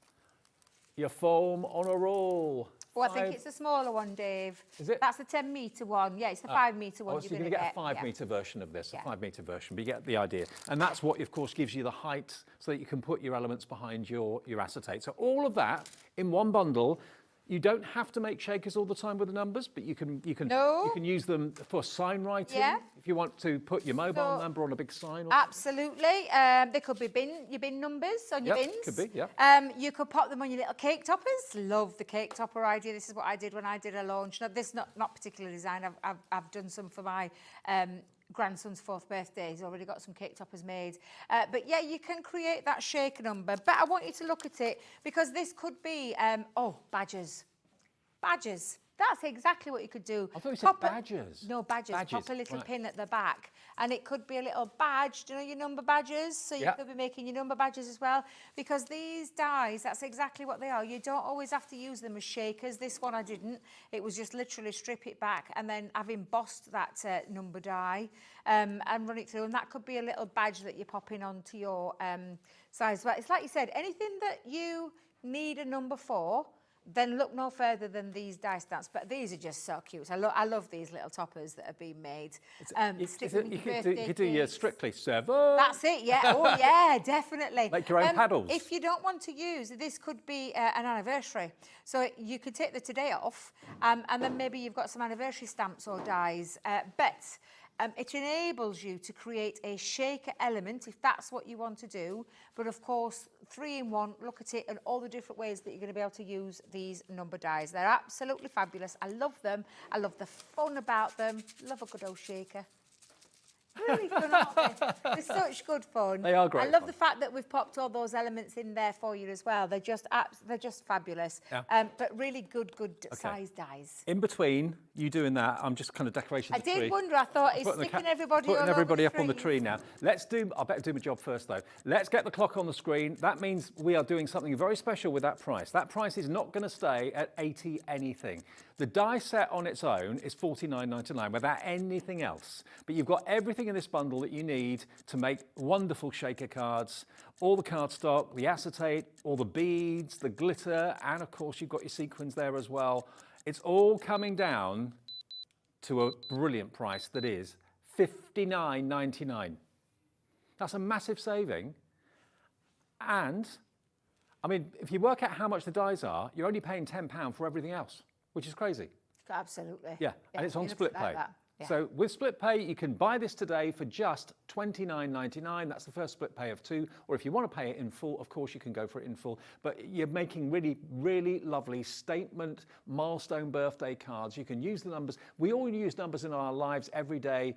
your foam on a roll. Oh, I think it's the smaller one, Dave. Is it? That's the 10-metre one. Yeah, it's the 5-metre one. Oh, so you're going to get a 5-metre version of this, a 5-metre version, but you get the idea. And that's what, of course, gives you the height so that you can put your elements behind your acetate. So all of that in one bundle. You don't have to make shakers all the time with the numbers, but you can No. use them for sign writing. Yeah. If you want to put your mobile So- number on a big sign. Or Absolutely. They could be your bin numbers on your Yep, bins. could be, yeah. You could pop them on your little cake toppers. Love the cake topper idea. This is what I did when I did a launch. Now, this is not particular design. I've done some for my grandson's 4th birthday. He's already got some cake toppers made. But yeah, you can create that shaker number. But I want you to look at it because this could be, badges. Badges. That's exactly what you could do. I thought you said badges. No, badges. Badges, Pop a little right. pin at the back. And it could be a little badge. Do you know your number badges? So you Yeah. could be making your number badges as well. Because these dies, that's exactly what they are. You don't always have to use them as shakers. This one I didn't. It was just literally strip it back and then I've embossed that number die and run it through. And that could be a little badge that you're popping onto your size. But it's like you said, anything that you need a number for, then look no further than these die stamps. But these are just so cute. I love these little toppers that have been made. You could do your cakes. Strictly 7. That's it, yeah. Oh, yeah, definitely. Make your own paddles. If you don't want to use, this could be an anniversary. So you could take the today off, and then maybe you've got some anniversary stamps or dies. But it enables you to create a shaker element if that's what you want to do. But of course, 3-in-1, look at it and all the different ways that you're going to be able to use these number dies. They're absolutely fabulous. I love them. I love the fun about them. Love a good old shaker. Really fun, aren't they? They're such good fun. They are great I love fun. the fact that we've popped all those elements in there for you as well. They're just fabulous. Yeah. But really good size dies. In between you doing that, I'm just kind of decorating I the tree. did wonder. I thought, is Putting the sticking ca- everybody putting all over everybody the up on the trees. tree now. I better do my job first though. Let's get the clock on the screen. That means we are doing something very special with that price. That price is not going to stay at 80 anything. The die set on its own is $49.99 without anything else. But you've got everything in this bundle that you need to make wonderful shaker cards. All the cardstock, the acetate, all the beads, the glitter, and of course you've got your sequins there as well. It's all coming down to a brilliant price that is $59.99. That's a massive saving. And, I mean, if you work out how much the dies are, you're only paying £10 for everything else, which is crazy. Absolutely. Yeah, and it's on you split look like pay. that. Yeah. So with split pay, you can buy this today for just $29.99. That's the first split pay of 2. Or if you want to pay it in full, of course, you can go for it in full. But you're making really, really lovely statement, milestone birthday cards. You can use the numbers. We all use numbers in our lives every day,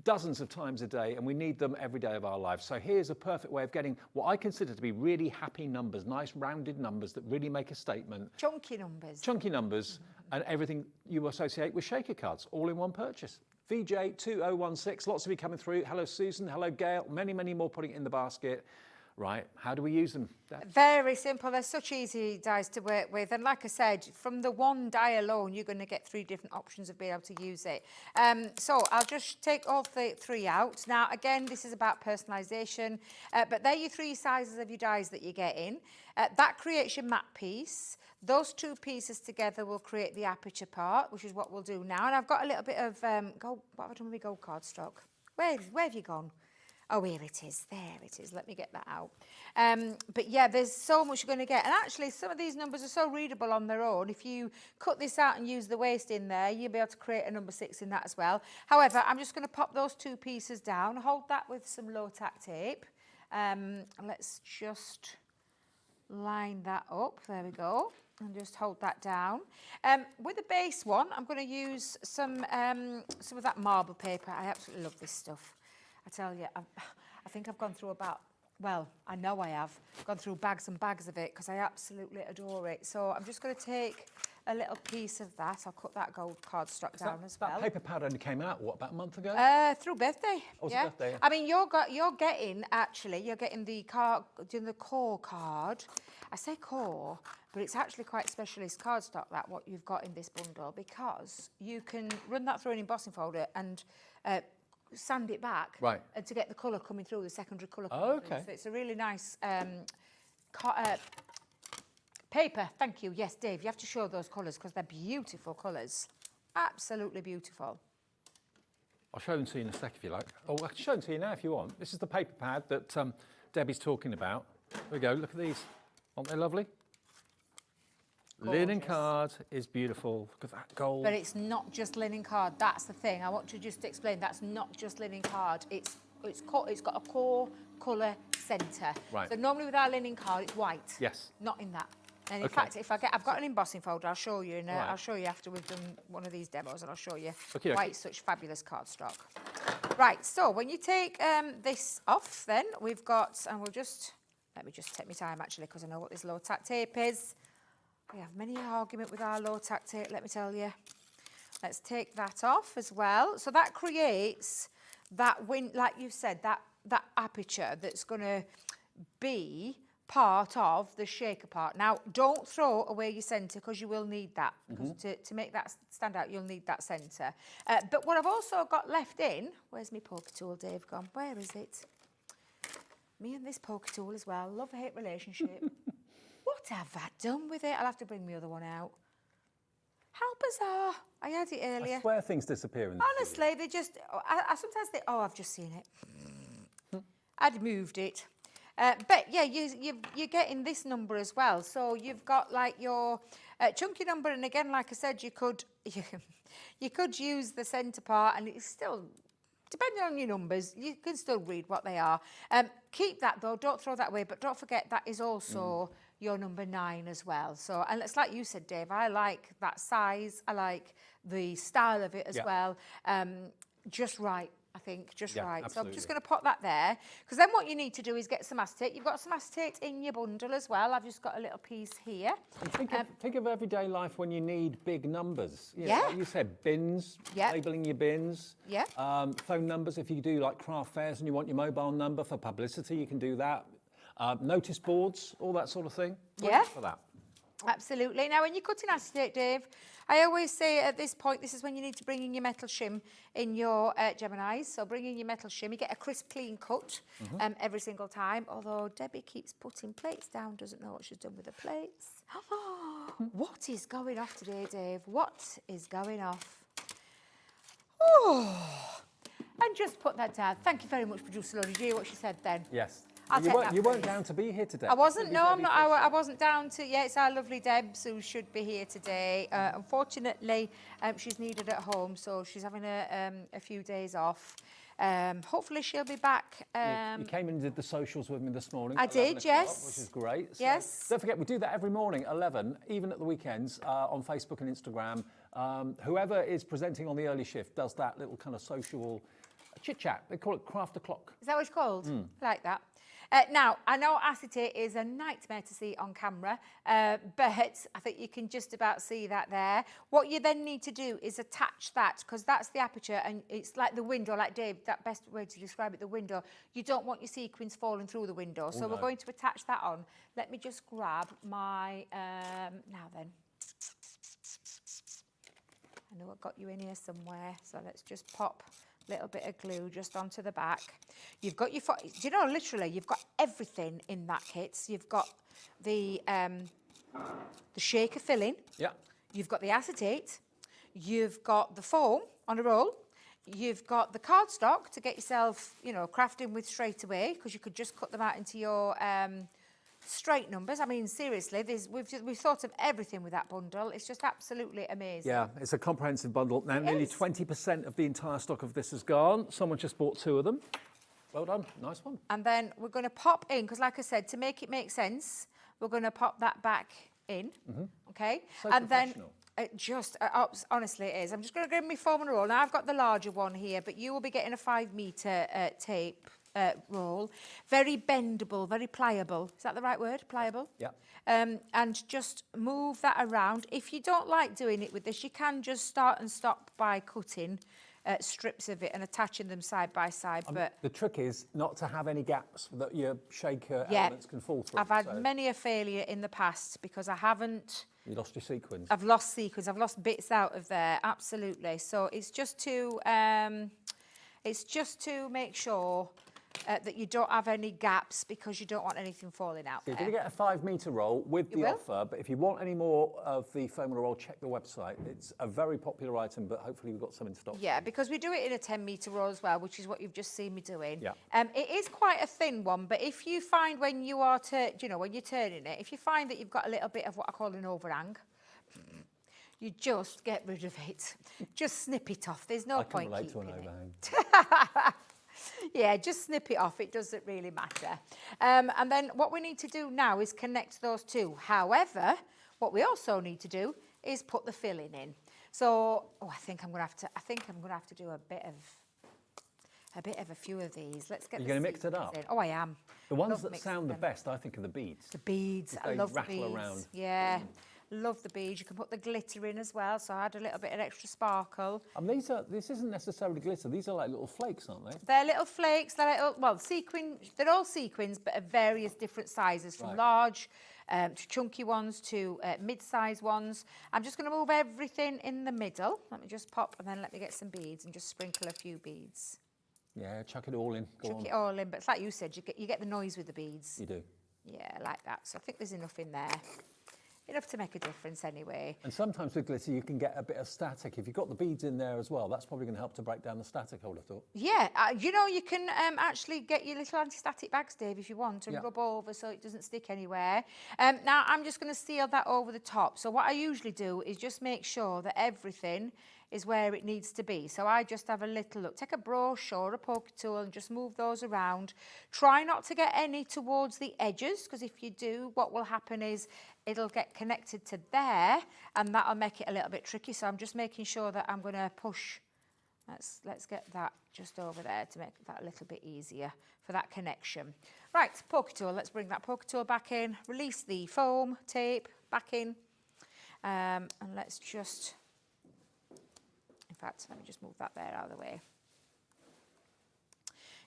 dozens of times a day, and we need them every day of our lives. So here's a perfect way of getting what I consider to be really happy numbers, nice rounded numbers that really make a statement. Chunky numbers. Chunky numbers and everything you associate with shaker cards, all in one purchase. VJ2016, lots of you coming through. Hello, Susan. Hello, Gail. Many, many more putting it in the basket. Right, how do we use them? Very simple. They're such easy dies to work with. And like I said, from the one die alone, you're going to get 3 different options of being able to use it. So I'll just take all the 3 out. Now, again, this is about personalisation, but they're your 3 sizes of your dies that you're getting. That creates your matte piece. Those 2 pieces together will create the aperture part, which is what we'll do now. And I've got a little bit of gold. What have I done with my gold cardstock? Where have you gone? Oh, here it is. There it is. Let me get that out. But yeah, there's so much you're going to get. And actually, some of these numbers are so readable on their own. If you cut this out and use the waste in there, you'll be able to create a number 6 in that as well. However, I'm just going to pop those 2 pieces down, hold that with some low-tack tape. Let's just line that up. There we go. And just hold that down. With the base one, I'm going to use some of that marble paper. I absolutely love this stuff. I tell you, I think I've gone through I know I have gone through bags and bags of it because I absolutely adore it. So I'm just going to take a little piece of that. I'll cut that gold cardstock down as well. That paper pad only came out, what, about a month ago? Through birthday. Oh, it's yeah. birthday, yeah. I mean, you're getting the core card. I say core, but it's actually quite specialist cardstock, that what you've got in this bundle, because you can run that through an embossing folder and sand it back, right, and to get the colour coming through, the secondary colour coming through. So it's a really nice paper. Thank you. Yes, Dave, you have to show those colours because they're beautiful colours. Absolutely beautiful. I'll show them to you in a sec if you like. Oh, I can show them to you now if you want. This is the paper pad that Debbie's talking about. There we go. Look at these. Aren't they lovely? Linen gorgeous. card is beautiful. Look at that gold. But it's not just linen card. That's the thing. I want to just explain. That's not just linen card. It's got a core colour centre. Right. So normally with our linen card, it's white. Yes. Not in that. And in Okay. fact, I've got an embossing folder. I'll show you, and Right. I'll show you after we've done one of these demos, and I'll show you Okay, why okay. it's such fabulous cardstock. Right. So when you take this off, then we've got, and let me just take my time actually, because I know what this low tack tape is. We have many an argument with our low tack tape, let me tell you. Let's take that off as well. So that creates that like you said, that aperture that's going to be part of the shaker part. Now, don't throw away your centre, because you will need that. Because to make that stand out, you'll need that centre. But what I've also got left in, where's my poker tool, Dave, gone? Where is it? Me and this poker tool as well, love-hate relationship. What have I done with it? I'll have to bring my other one out. How bizarre. I had it earlier. I swear things disappear in the Honestly, they just, I sometimes think, oh, I've just seen it. I'd moved it. But yeah, you're getting this number as well. So you've got like your chunky number, and again, like I said, you could use the centre part, and it's still, depending on your numbers, you can still read what they are. Keep that though, don't throw that away, but don't forget that is also your number 9 as well. So, and it's like you said, Dave, I like that size, I like the style of it as well. Just right. I think, just right. So I'm just going to pop that there, because then what you need to do is get some acetate. You've got some acetate in your bundle as well. I've just got a little piece here. And think of everyday life when you need big numbers. You know, Yeah. like you said, bins, labelling your bins. Yeah. Phone numbers, if you do like craft fairs and you want your mobile number for publicity, you can do that. Notice boards, all that sort of thing. Yeah. For that. Absolutely. Now, when you're cutting acetate, Dave, I always say at this point, this is when you need to bring in your metal shim in your Geminis. So bring in your metal shim, you get a crisp, clean cut every single time. Although Debbie keeps putting plates down, doesn't know what she's done with the plates. What is going off today, Dave? What is going off? Oh, and just put that down. Thank you very much, producer Lodi. Do you hear what she said then? Yes. I'll take that, You weren't please. down to be here today. I wasn't, no, I'm not. I wasn't down to, yeah, it's our lovely Debs who should be here today. Unfortunately, she's needed at home, so she's having a few days off. Hopefully she'll be back. You came in and did the socials with me this morning. I at 11 did, o'clock, yes. Which is great. So Yes. Don't forget, we do that every morning, 11, even at the weekends, on Facebook and Instagram. Whoever is presenting on the early shift does that little kind of social chit-chat. They call it Craft O'Clock. Is that what it's called? I like that. Now, I know acetate is a nightmare to see on camera, but I think you can just about see that there. What you then need to do is attach that, because that's the aperture, and it's like the window, like Dave, that best way to describe it, the window. You don't want your sequins falling through the window, so we're going to attach that on. Let me just grab my, now then. I know I've got you in here somewhere, so let's just pop a little bit of glue just onto the back. You've got your, you know, literally, you've got everything in that kit. So you've got the shaker filling. Yeah. You've got the acetate. You've got the foam on a roll. You've got the cardstock to get yourself, you know, crafting with straight away, because you could just cut them out into your straight numbers. I mean, seriously, we've thought of everything with that bundle. It's just absolutely amazing. Yeah, it's a comprehensive bundle. Now, nearly is. 20% of the entire stock of this is gone. Someone just bought 2 of them. Well done. Nice one. And then we're going to pop in, because like I said, to make it make sense, we're going to pop that back in, okay? So and then professional. it just, honestly it is. I'm just going to grab my foam and roll. Now I've got the larger one here, but you will be getting a 5 metre tape roll. Very bendable, very pliable. Is that the right word? Pliable? Yeah. And just move that around. If you don't like doing it with this, you can just start and stop by cutting strips of it and attaching them side by side. But The trick is not to have any gaps that your shaker yeah, elements can fall through. I've had So many a failure in the past because I haven't. You lost your sequins. I've lost sequins. I've lost bits out of there. Absolutely. So it's just to make sure that you don't have any gaps, because you don't want anything falling out You're there. going to get a 5 metre roll with You the will. offer, but if you want any more of the foam roll, check the website. It's a very popular item, but hopefully we've got some in stock. Yeah, because we do it in a 10 metre roll as well, which is what you've just seen me doing. Yeah. It is quite a thin one, but if you find when you are, when you're turning it, if you find that you've got a little bit of what I call an overhang, You just get rid of it. Just snip it off. There's no I can point relate to keeping an it. overhang. Yeah, just snip it off. It doesn't really matter. And then what we need to do now is connect those two. However, what we also need to do is put the filling in. So, I think I'm gonna have to do a bit of a few of these. Let's get. You're going to mix it up? In. Oh, I am. The ones Love that mixing sound the them. best, I think, are the beads. The beads. I They love the rattle beads. around. Yeah. Love the beads. You can put the glitter in as well, so I add a little bit of extra sparkle. This isn't necessarily glitter. These are like little flakes, aren't they? They're little flakes. They're little, well, sequin. They're all sequins, but of various different sizes, from Right. large to chunky ones to mid-size ones. I'm just going to move everything in the middle. Let me just pop, and then let me get some beads and just sprinkle a few beads. Yeah, chuck it all in. Go Chuck on. it all in, but it's like you said, you get the noise with the beads. You do. Yeah, like that. So I think there's enough in there. Enough to make a difference anyway. And sometimes with glitter, you can get a bit of static. If you've got the beads in there as well, that's probably going to help to break down the static, I would have thought. Yeah, you know, you can actually get your little anti-static bags, Dave, if you want, and Yeah. rub over so it doesn't stick anywhere. Now, I'm just going to seal that over the top. So what I usually do is just make sure that everything is where it needs to be. So I just have a little look. Take a brush or a poker tool and just move those around. Try not to get any towards the edges, because if you do, what will happen is it'll get connected to there, and that'll make it a little bit tricky. So I'm just making sure that I'm going to push. Let's get that just over there to make that a little bit easier for that connection. Right, poker tool. Let's bring that poker tool back in. Release the foam tape back in, and let's just. In fact, let me just move that there out of the way.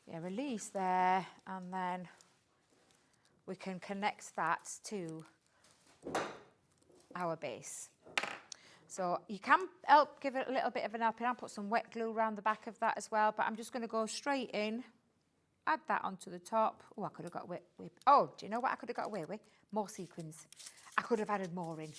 Yeah, release there, and then we can connect that to our base. So you can give it a little bit of an helping hand, put some wet glue around the back of that as well, but I'm just going to go straight in, add that onto the top. Oh, I could have got away with. Oh, do you know what I could have got away with? More sequins. I could have added more in.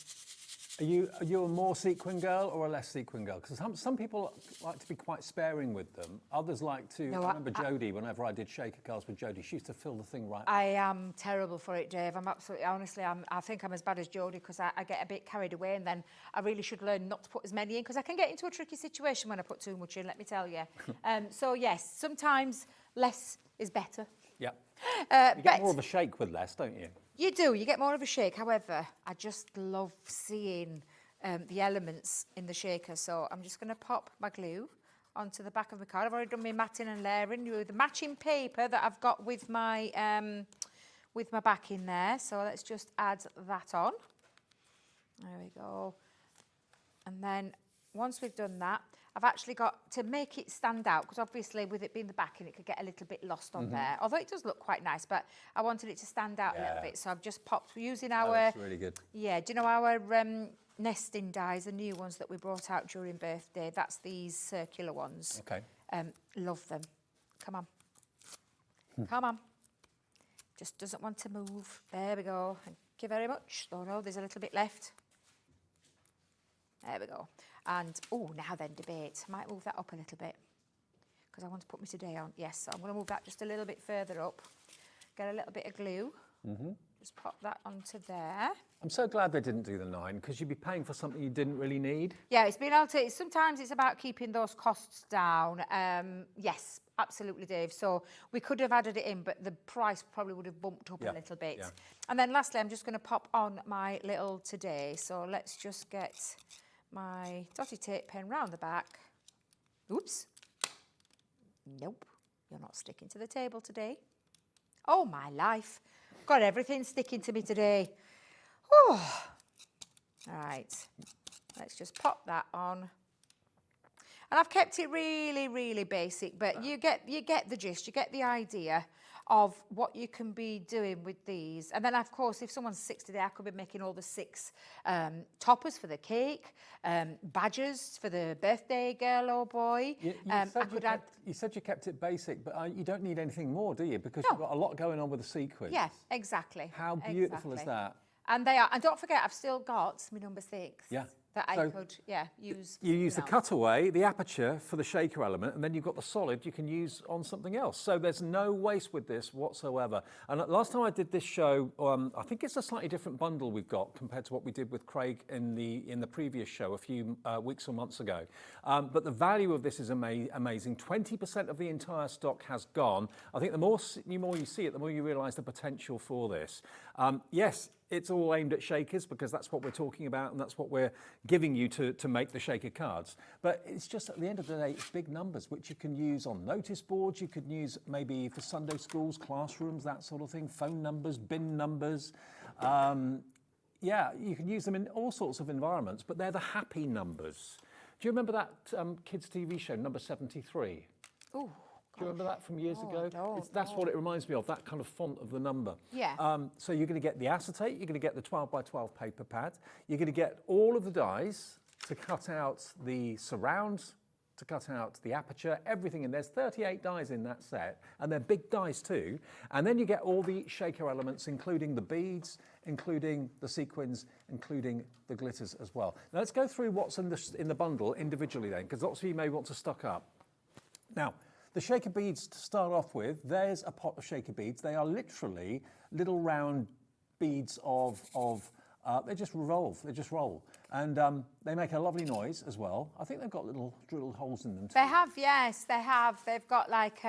Are you a more sequin girl or a less sequin girl? Because some people like to be quite sparing with them. Others like to. No, I remember Jodie, whenever I did shaker cards with Jodie, she used to fill the thing right. I am terrible for it, Dave. I'm absolutely, honestly, I think I'm as bad as Jodie, because I get a bit carried away, and then I really should learn not to put as many in, because I can get into a tricky situation when I put too much in, let me tell you. So yes, sometimes less is better. Yeah. You get but more of a shake with less, don't you? you do, you get more of a shake. However, I just love seeing the elements in the shaker. So I'm just going to pop my glue onto the back of the card. I've already done my matting and layering with the matching paper that I've got with my backing there. So let's just add that on. There we go. And then once we've done that, I've actually got to make it stand out, because obviously with it being the backing, it could get a little bit lost on there. Although it does look quite nice, but I wanted it to stand out a little bit. So I've just popped using our. That's really good. Yeah, do you know our nesting dies, the new ones that we brought out during birthday? That's these circular ones. Okay. Love them. Come on. Come on. Just doesn't want to move. There we go. Thank you very much. Oh no, there's a little bit left. There we go. And, oh, now then, debate. I might move that up a little bit, because I want to put my today on. Yes, so I'm going to move that just a little bit further up. Get a little bit of glue. Just pop that onto there. I'm so glad they didn't do the 9, because you'd be paying for something you didn't really need. Yeah, it's been able to, sometimes it's about keeping those costs down. Yes, absolutely, Dave. So we could have added it in, but the price probably would have bumped up a little bit. Yeah. And then lastly, I'm just going to pop on my little today. So let's just get my dotty tape pen round the back. Oops. Nope, you're not sticking to the table today. Oh, my life. Got everything sticking to me today. Oh. All right, let's just pop that on. And I've kept it really, really basic, but you get the gist, you get the idea of what you can be doing with these. And then, of course, if someone's 60 today, I could be making all the 6 toppers for the cake, badges for the birthday girl or boy. You said you kept it basic, but you don't need anything more, do you? Because you've got a lot going on with the sequins. Yeah, exactly. How beautiful is that? And they are. And don't forget, I've still got my number 6. Yeah. that I could, use. You use the else. cutaway, the aperture for the shaker element, and then you've got the solid you can use on something else. So there's no waste with this whatsoever. And last time I did this show, I think it's a slightly different bundle we've got compared to what we did with Craig in the previous show a few weeks or months ago. But the value of this is amazing. 20% of the entire stock has gone. I think the more you see it, the more you realise the potential for this. Yes, it's all aimed at shakers because that's what we're talking about and that's what we're giving you to make the shaker cards. But it's just at the end of the day, it's big numbers which you can use on notice boards, you could use maybe for Sunday schools, classrooms, that sort of thing, phone numbers, bin numbers. Yeah, you can use them in all sorts of environments, but they're the happy numbers. Do you remember that kids' TV show, number 73? Ooh. Do you remember that from years ago? That's No. what it reminds me of, that kind of font of the number. Yeah. So you're going to get the acetate, you're going to get the 12 by 12 paper pad, you're going to get all of the dies to cut out the surrounds, to cut out the aperture, everything, and there's 38 dies in that set, and they're big dies too. And then you get all the shaker elements, including the beads, including the sequins, including the glitters as well. Now let's go through what's in the bundle individually then, because lots of you may want to stock up. Now, the shaker beads to start off with, there's a pot of shaker beads. They are literally little round beads they just revolve, they just roll. And they make a lovely noise as well. I think they've got little drill holes in them too. They have, yes, they have. They've got like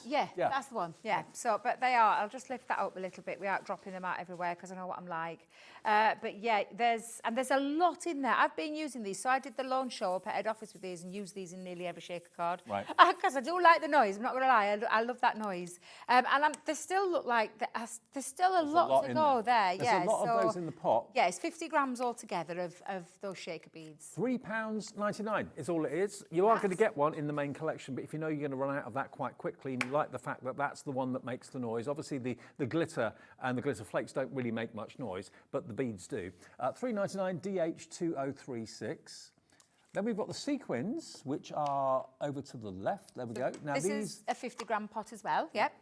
yeah, that's the one. Yeah. So, but they are. I'll just lift that up a little bit without dropping them out everywhere because I know what I'm like. But yeah, there's a lot in there. I've been using these. So I did the launch show up at head office with these and used these in nearly every shaker card. Right. Because I do like the noise. I'm not going to lie. I love that noise. And they still look like there's still a lot to go there. There's a lot of those in the pot. Yeah, it's 50 grams altogether of those shaker beads. £3.99 is all it is. You are going to get one in the main collection, but if you know you're going to run out of that quite quickly and you like the fact that that's the one that makes the noise, obviously the glitter and the glitter flakes don't really make much noise, but the beads do. £3.99 DH2036. Then we've got the sequins, which are over to the left. There we go. Now this is a 50-gram pot as well. Yep.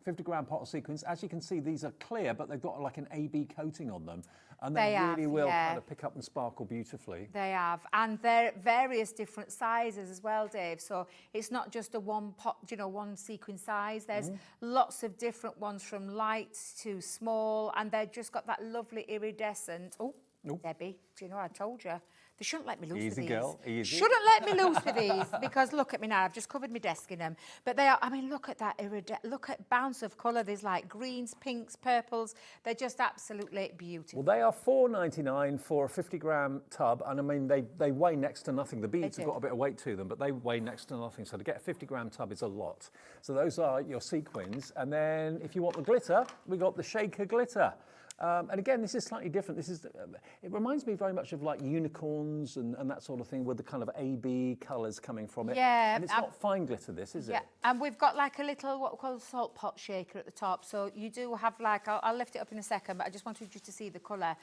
50-gram pot of sequins. As you can see, these are clear, but they've got like an AB coating on them. And They they really have, will yeah. kind of pick up and sparkle beautifully. They have, and they're various different sizes as well, Dave. So it's not just a one pot, one sequin size. There's lots of different ones from light to small, and they've just got that lovely iridescent. Oh, Debbie, do you know I told you? They shouldn't let me loose with these. Easy, girl, easy. Shouldn't let me loose with these because look at me now. I've just covered my desk in them. But they are, look at that look at bounce of colour. There's like greens, pinks, purples. They're just absolutely beautiful. Well, they are $4.99 for a 50-gram tub, and they weigh next to nothing. The beads have got a bit of weight to them, but they weigh next to nothing. So to get a 50-gram tub is a lot. So those are your sequins. And then if you want the glitter, we got the shaker glitter. And again, this is slightly different. It reminds me very much of like unicorns and that sort of thing with the kind of AB colours coming from it. Yeah. And it's not fine glitter, this, is it? Yeah, and we've got like a little, what we call a salt pot shaker at the top. So you do have like, I'll lift it up in a second, but I just wanted you to see the colour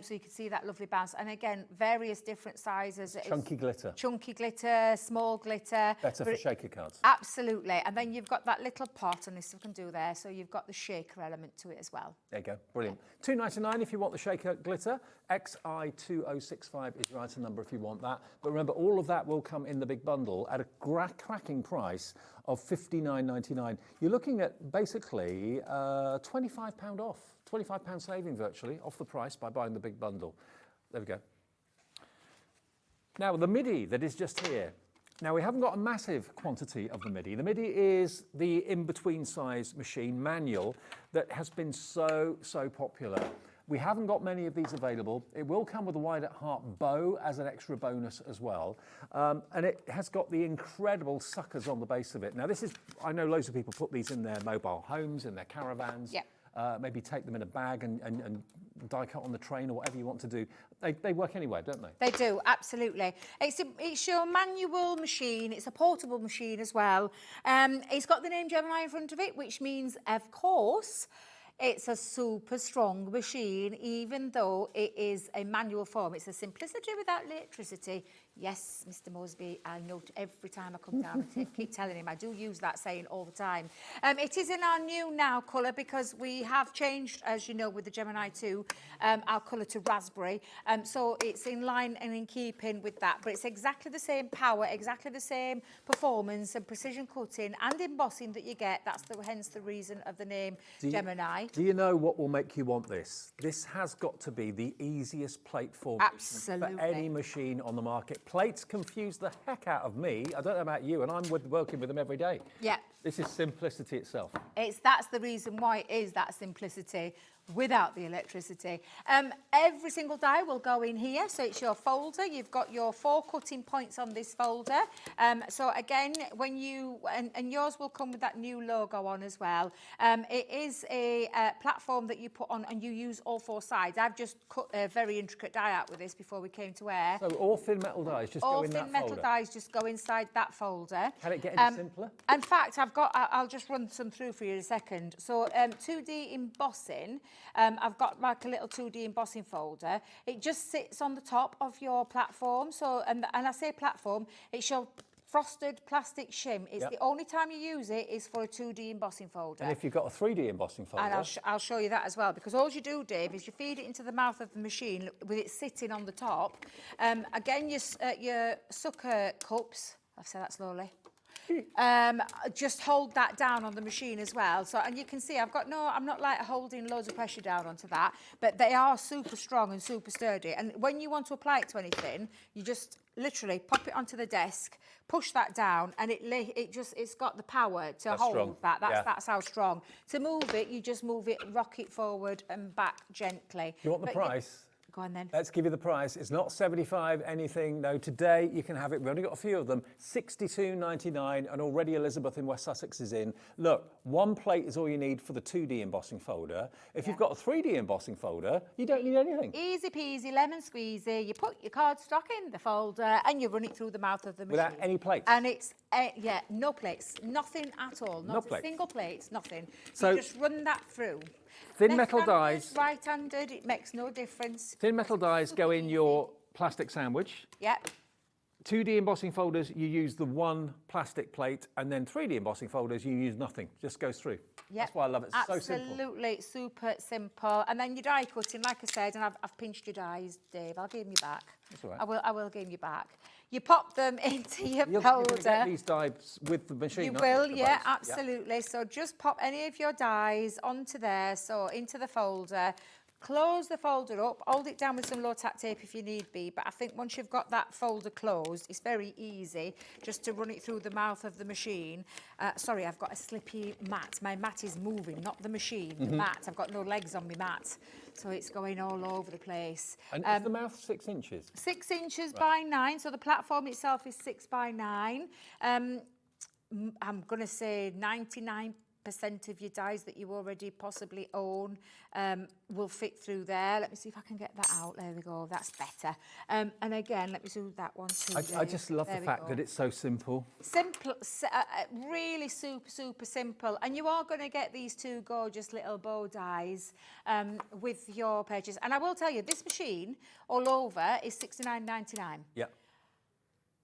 so you can see that lovely bounce. And again, various different sizes. Chunky glitter. Chunky glitter, small glitter. Better for shaker cards. Absolutely. And then you've got that little pot, and this we can do there. So you've got the shaker element to it as well. There you go, brilliant. $2.99 if you want the shaker glitter. XI2065 is your item number if you want that. But remember, all of that will come in the big bundle at a cracking price of $59.99. You're looking at basically £25 off, £25 saving virtually off the price by buying the big bundle. There we go. Now, the MIDI that is just here. Now, we haven't got a massive quantity of the MIDI. The MIDI is the in-between size machine manual that has been so popular. We haven't got many of these available. It will come with a wide at heart bow as an extra bonus as well. And it has got the incredible suckers on the base of it. Now, I know loads of people put these in their mobile homes, in their caravans. Yep. Maybe take them in a bag and die cut on the train or whatever you want to do. They work anywhere, don't they? They do, absolutely. It's your manual machine. It's a portable machine as well. It's got the name Gemini in front of it, which means, of course, It's a super strong machine, even though it is a manual form. It's a simplicity without electricity. Yes, Mr. Mosby, I note every time I come down and keep telling him. I do use that saying all the time. It is in our new now colour because we have changed, as you know, with the Gemini 2, our colour to raspberry. So it's in line and in keeping with that. But it's exactly the same power, exactly the same performance and precision cutting and embossing that you get. That's hence the reason of the name Gemini. Do you know what will make you want this? This has got to be the easiest plate formation for any machine on the market. Plates confuse the heck out of me. I don't know about you, and I'm working with them every day. Yeah. This is simplicity itself. That's the reason why it is that simplicity without the electricity. Every single die will go in here, so it's your folder. You've got your 4 cutting points on this folder. So again, when you and yours will come with that new logo on as well. It is a platform that you put on and you use all 4 sides. I've just cut a very intricate die out with this before we came to air. So all thin metal dies just go in that folder? All thin metal dies just go inside that folder. Can it get any simpler? In fact, I'll just run some through for you in a second. So 2D embossing, I've got like a little 2D embossing folder. It just sits on the top of your platform. So, and I say platform, it's your frosted plastic shim. It's the only time you use it is for a 2D embossing folder. And if you've got a 3D embossing folder? And I'll show you that as well, because all you do, Dave, is you feed it into the mouth of the machine with it sitting on the top. Again, your sucker cups, I've said that slowly. Just hold that down on the machine as well. So, and you can see I'm not like holding loads of pressure down onto that, but they are super strong and super sturdy. And when you want to apply it to anything, you just literally pop it onto the desk, push that down, and it's got the power to hold that. That's how strong. To move it, you just move it, rock it forward and back gently. You want the price? Go on then. Let's give you the price. It's not 75 anything. No, today you can have it. We've only got a few of them. $62.99, and already Elizabeth in West Sussex is in. Look, 1 plate is all you need for the 2D embossing folder. If you've got a 3D embossing folder, you don't need anything. Easy peasy, lemon squeezy. You put your cardstock in the folder and you run it through the mouth of the machine. Without any plates? And it's, no plates. Nothing at all. Not a single plate, nothing. So you just run that through. Thin metal dies. Right-handed, it makes no difference. Thin metal dies go in your plastic sandwich. Yep. 2D embossing folders, you use the 1 plastic plate, and then 3D embossing folders, you use nothing. Just goes through. Yep. That's why I love it. It's so simple. Absolutely, super simple. And then your die cutting, like I said, and I've pinched your dies, Dave. I'll give them you back. That's all right. I will give them you back. You pop them into your You're folder. going to get these dies with the machine. You will, yeah, absolutely. So just pop any of your dies onto there, so into the folder. Close the folder up, hold it down with some low-tack tape if you need be, but I think once you've got that folder closed, it's very easy just to run it through the mouth of the machine. Sorry, I've got a slippy mat. My mat is moving, not the machine, the mat. I've got no legs on my mat, so it's going all over the place. And is the mouth 6 inches? 6 inches by 9, so the platform itself is 6 by 9. I'm going to say 99% of your dies that you already possibly own will fit through there. Let me see if I can get that out. There we go. That's better. And again, let me do that one too. I just love the fact that it's so simple. Simple, really super, super simple. And you are going to get these 2 gorgeous little bow dies with your purchase. And I will tell you, this machine all over is $69.99. Yeah.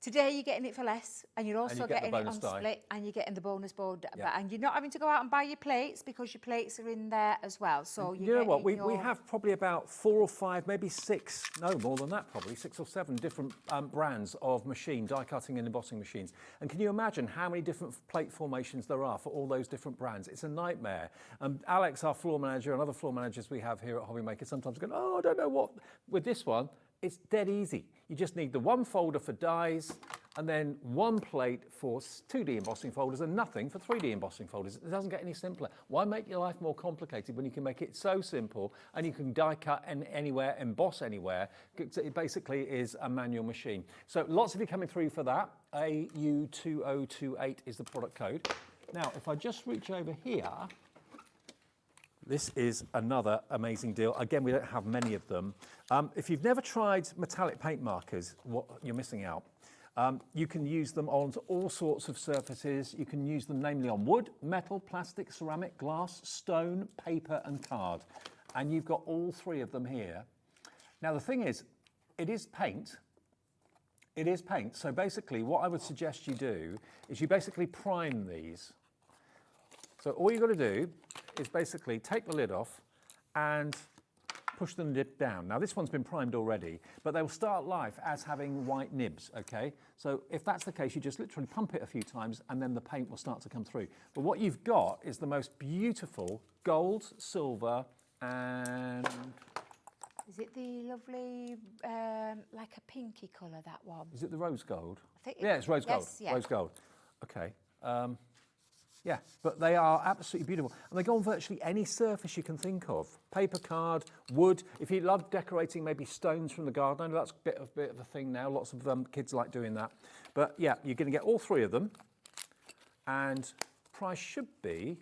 Today you're getting it for less, and you're also getting it on split, and you're getting the bonus board, and you're not having to go out and buy your plates because your plates are in there as well. So you know what? We have probably about 4 or 5, maybe 6, no more than that, probably 6 or 7 different brands of machine die cutting and embossing machines. And can you imagine how many different plate formations there are for all those different brands? It's a nightmare. Alex, our floor manager, and other floor managers we have here at Hobby Maker sometimes go, oh, I don't know what. With this one, it's dead easy. You just need the 1 folder for dies and then 1 plate for 2D embossing folders and nothing for 3D embossing folders. It doesn't get any simpler. Why make your life more complicated when you can make it so simple and you can die cut anywhere, emboss anywhere? It basically is a manual machine. So lots of you coming through for that. AU2028 is the product code. Now, if I just reach over here, this is another amazing deal. Again, we don't have many of them. If you've never tried metallic paint markers, what you're missing out. You can use them on all sorts of surfaces. You can use them namely on wood, metal, plastic, ceramic, glass, stone, paper and card. And you've got all three of them here. Now the thing is, it is paint. It is paint. So basically what I would suggest you do is you basically prime these. So all you've got to do is basically take the lid off and push the lid down. Now this one's been primed already, but they will start life as having white nibs, okay? So if that's the case, you just literally pump it a few times and then the paint will start to come through. But what you've got is the most beautiful gold, silver, and... Is it the lovely, like a pinky colour, that one? Is it the rose gold? I think Yeah, it's rose gold. Yes, yeah. Rose gold. Okay. Yeah, but they are absolutely beautiful. And they go on virtually any surface you can think of. Paper, card, wood. If you love decorating maybe stones from the garden, I know that's a bit of a thing now. Lots of kids like doing that. But yeah, you're going to get all three of them. And price should be...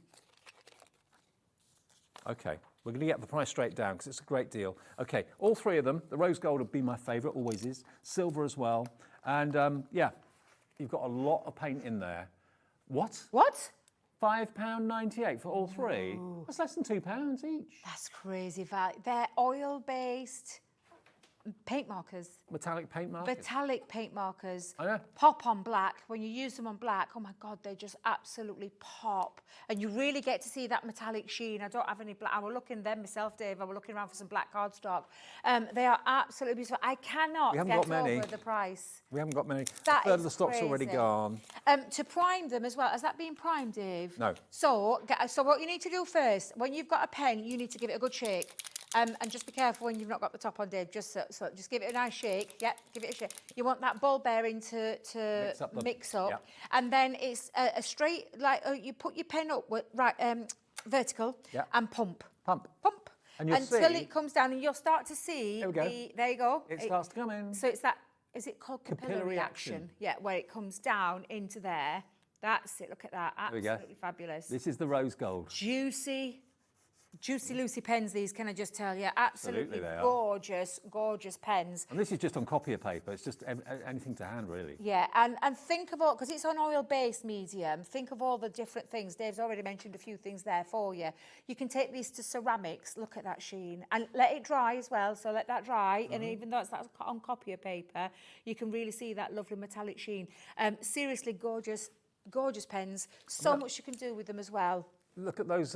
Okay, we're going to get the price straight down because it's a great deal. Okay, all three of them. The rose gold would be my favourite, always is. Silver as well. And yeah, you've got a lot of paint in there. What? What? £5.98 for all three. No. That's less than £2 each. That's crazy value. They're oil-based paint markers. Metallic paint markers. Metallic paint markers. I know. Pop on black. When you use them on black, oh my God, they just absolutely pop. And you really get to see that metallic sheen. I don't have any black. I was looking them myself, Dave. I was looking around for some black cardstock. They are absolutely beautiful. I cannot get over the price. We haven't got many. That a third is of the stock's already crazy. gone. To prime them as well. Has that been primed, Dave? No. So what you need to do first, when you've got a pen, you need to give it a good shake. And just be careful when you've not got the top on, Dave. Just so just give it a nice shake. Yeah, give it a shake. You want that ball bearing to mix up. Yep. And then it's a straight, like you put your pen up with, vertical and pump. Pump. And until it comes down, and you'll start to see. There we go. There you go. It starts to come in. So it's that. Is it called Capillary action. Yeah, where it comes down into there. That's it. Look at that. There we go. Absolutely fabulous. This is the rose gold. Juicy Lucy pens, these, can I just tell you? Absolutely they are. gorgeous pens. And this is just on copier paper. It's just anything to hand, really. Yeah, and think of all, because it's on oil-based medium, think of all the different things. Dave's already mentioned a few things there for you. You can take these to ceramics, look at that sheen, and let it dry as well, so let that dry, and even though it's on copier paper, you can really see that lovely metallic sheen. Seriously gorgeous pens. So much you can do with them as well. Look at those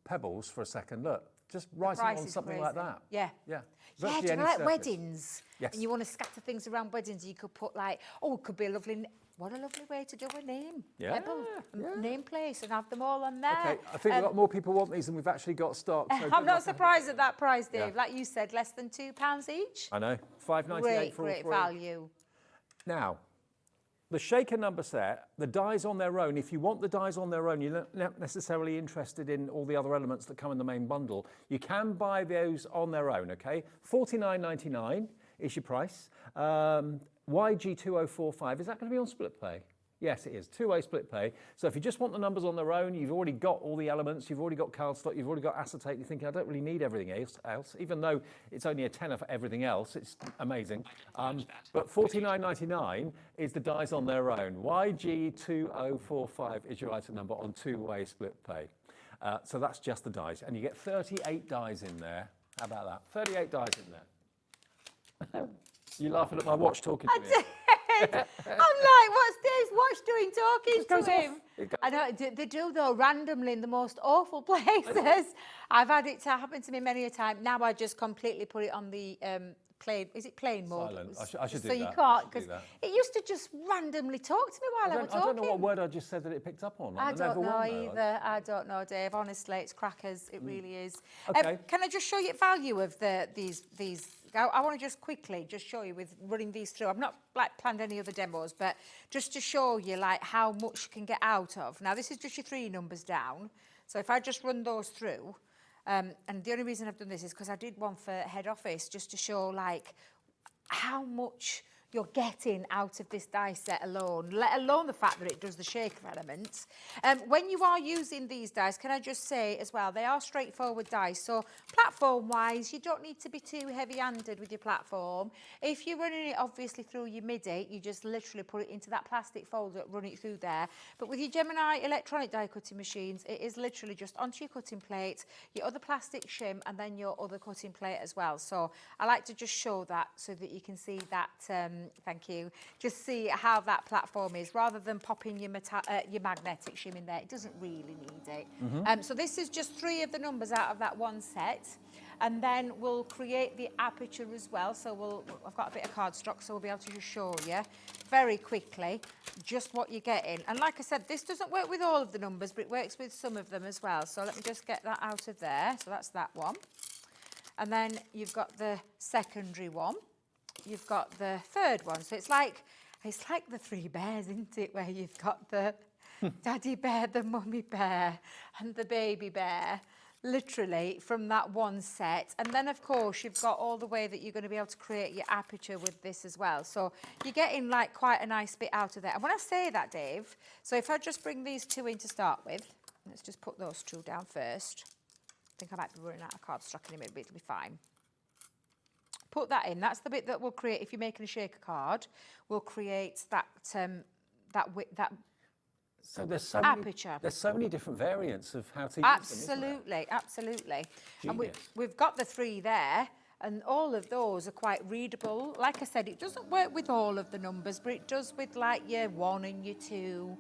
pebbles for a second. Look, just writing on something like that. Yeah. Yeah. Yeah, Virtually do you any know, like surface. weddings? Yes. And you want to scatter things around weddings, you could put like, it could be a lovely, what a lovely way to do a name. Yeah, Pebble, name place, and have them all on there. Okay, I think a lot more people want these than we've actually got stock. So I'm not surprised at that price, Dave. Yeah. Like you said, less than £2 each. I know, £5.98 for all Great three. value. Now, the shaker number set, the dies on their own, if you want the dies on their own, you're not necessarily interested in all the other elements that come in the main bundle, you can buy those on their own, okay? $49.99 is your price. YG2045, is that going to be on split pay? Yes, it is, two-way split pay. So if you just want the numbers on their own, you've already got all the elements, you've already got cardstock, you've already got acetate, you're thinking, I don't really need everything else, even though it's only a tenner for everything else, it's amazing. But $49.99 is the dies on their own. YG2045 is your item number on two-way split pay. So that's just the dies, and you get 38 dies in there. How about that? 38 dies in there. You're laughing at my watch talking to me. I'm like, what's Dave's watch doing talking goes to him? off. I know, they do though, randomly in the most awful places. I've had it to happen to me many a time. Now I just completely put it on the plain, is it plain mode? Silent. I should do so that. you I can't, should do because that. it used to just randomly talk to me while I was talking. I don't know what word I just said that it picked up on. I don't know either. I don't know, Dave. Honestly, it's crackers. It really is. Okay. Can I just show you the value of these? I want to just quickly just show you with running these through. I've not planned any other demos, but just to show you like how much you can get out of. Now this is just your 3 numbers down. So if I just run those through, and the only reason I've done this is because I did one for head office just to show like how much you're getting out of this die set alone, let alone the fact that it does the shaker element. When you are using these dies, can I just say as well, they are straightforward dies. So platform-wise, you don't need to be too heavy-handed with your platform. If you're running it obviously through your MIDI, you just literally put it into that plastic folder, run it through there. But with your Gemini electronic die cutting machines, it is literally just onto your cutting plate, your other plastic shim, and then your other cutting plate as well. So I like to just show that so that you can see that, thank you, just see how that platform is, rather than popping your magnetic shim in there. It doesn't really need it. So this is just 3 of the numbers out of that one set. And then we'll create the aperture as well. So I've got a bit of cardstock, so we'll be able to just show you very quickly just what you're getting. And like I said, this doesn't work with all of the numbers, but it works with some of them as well. So let me just get that out of there. So that's that one. And then you've got the secondary one. You've got the third one. So it's like the 3 bears, isn't it? Where you've got the daddy bear, the mummy bear, and the baby bear, literally from that one set. And then of course you've got all the way that you're going to be able to create your aperture with this as well. So you're getting like quite a nice bit out of there. And when I say that, Dave, so if I just bring these 2 in to start with, let's just put those 2 down first. I think I might be running out of cardstock in a minute, but it'll be fine. Put that in. That's the bit that will create, if you're making a shaker card, will create that So there's so aperture. There's so many different variants of how to use them, Absolutely, absolutely. And we've got the 3 there, and all of those are quite readable. Like I said, it doesn't work with all of the numbers, but it does with like your 1 and your 2,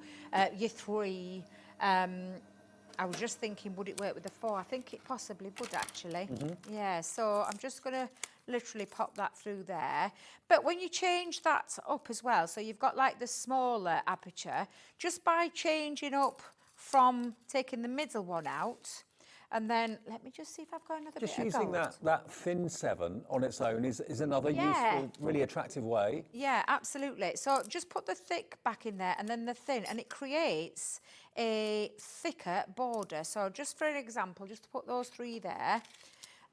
your 3. I was just thinking, would it work with the 4? I think it possibly would actually. Yeah, so I'm just going to literally pop that through there. But when you change that up as well, so you've got like the smaller aperture, just by changing up from taking the middle one out, and then let me just see if I've got another Just bit using of gold. that thin 7 on its own is another useful, really attractive way. Yeah, absolutely. So just put the thick back in there and then the thin, and it creates a thicker border. So just for an example, just to put those 3 there,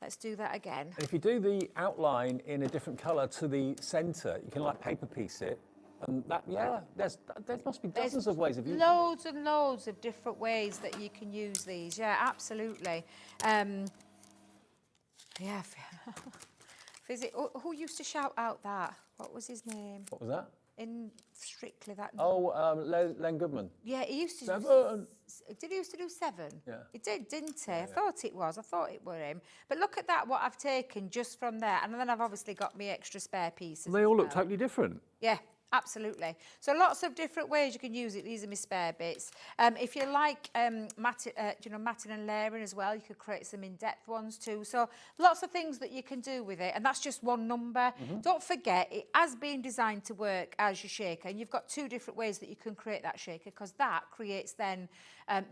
let's do that again. And if you do the outline in a different colour to the centre, you can like paper piece it. And that, there must be dozens of ways of using it. Loads and loads of different ways that you can use these. Yeah, absolutely. Yeah. Who used to shout out that? What was his name? What was that? In Strictly that. Len Goodman. Yeah, he used to 7. Did he used to do 7? Yeah. He did, didn't he? I thought it was. I thought it were him. But look at that, what I've taken just from there. And then I've obviously got me extra spare pieces. They all look totally different. Yeah. Absolutely. So lots of different ways you can use it. These are my spare bits. If you like matting and layering as well, you could create some in-depth ones too. So lots of things that you can do with it. And that's just one number. Don't forget, it has been designed to work as your shaker. And you've got 2 different ways that you can create that shaker, because that creates then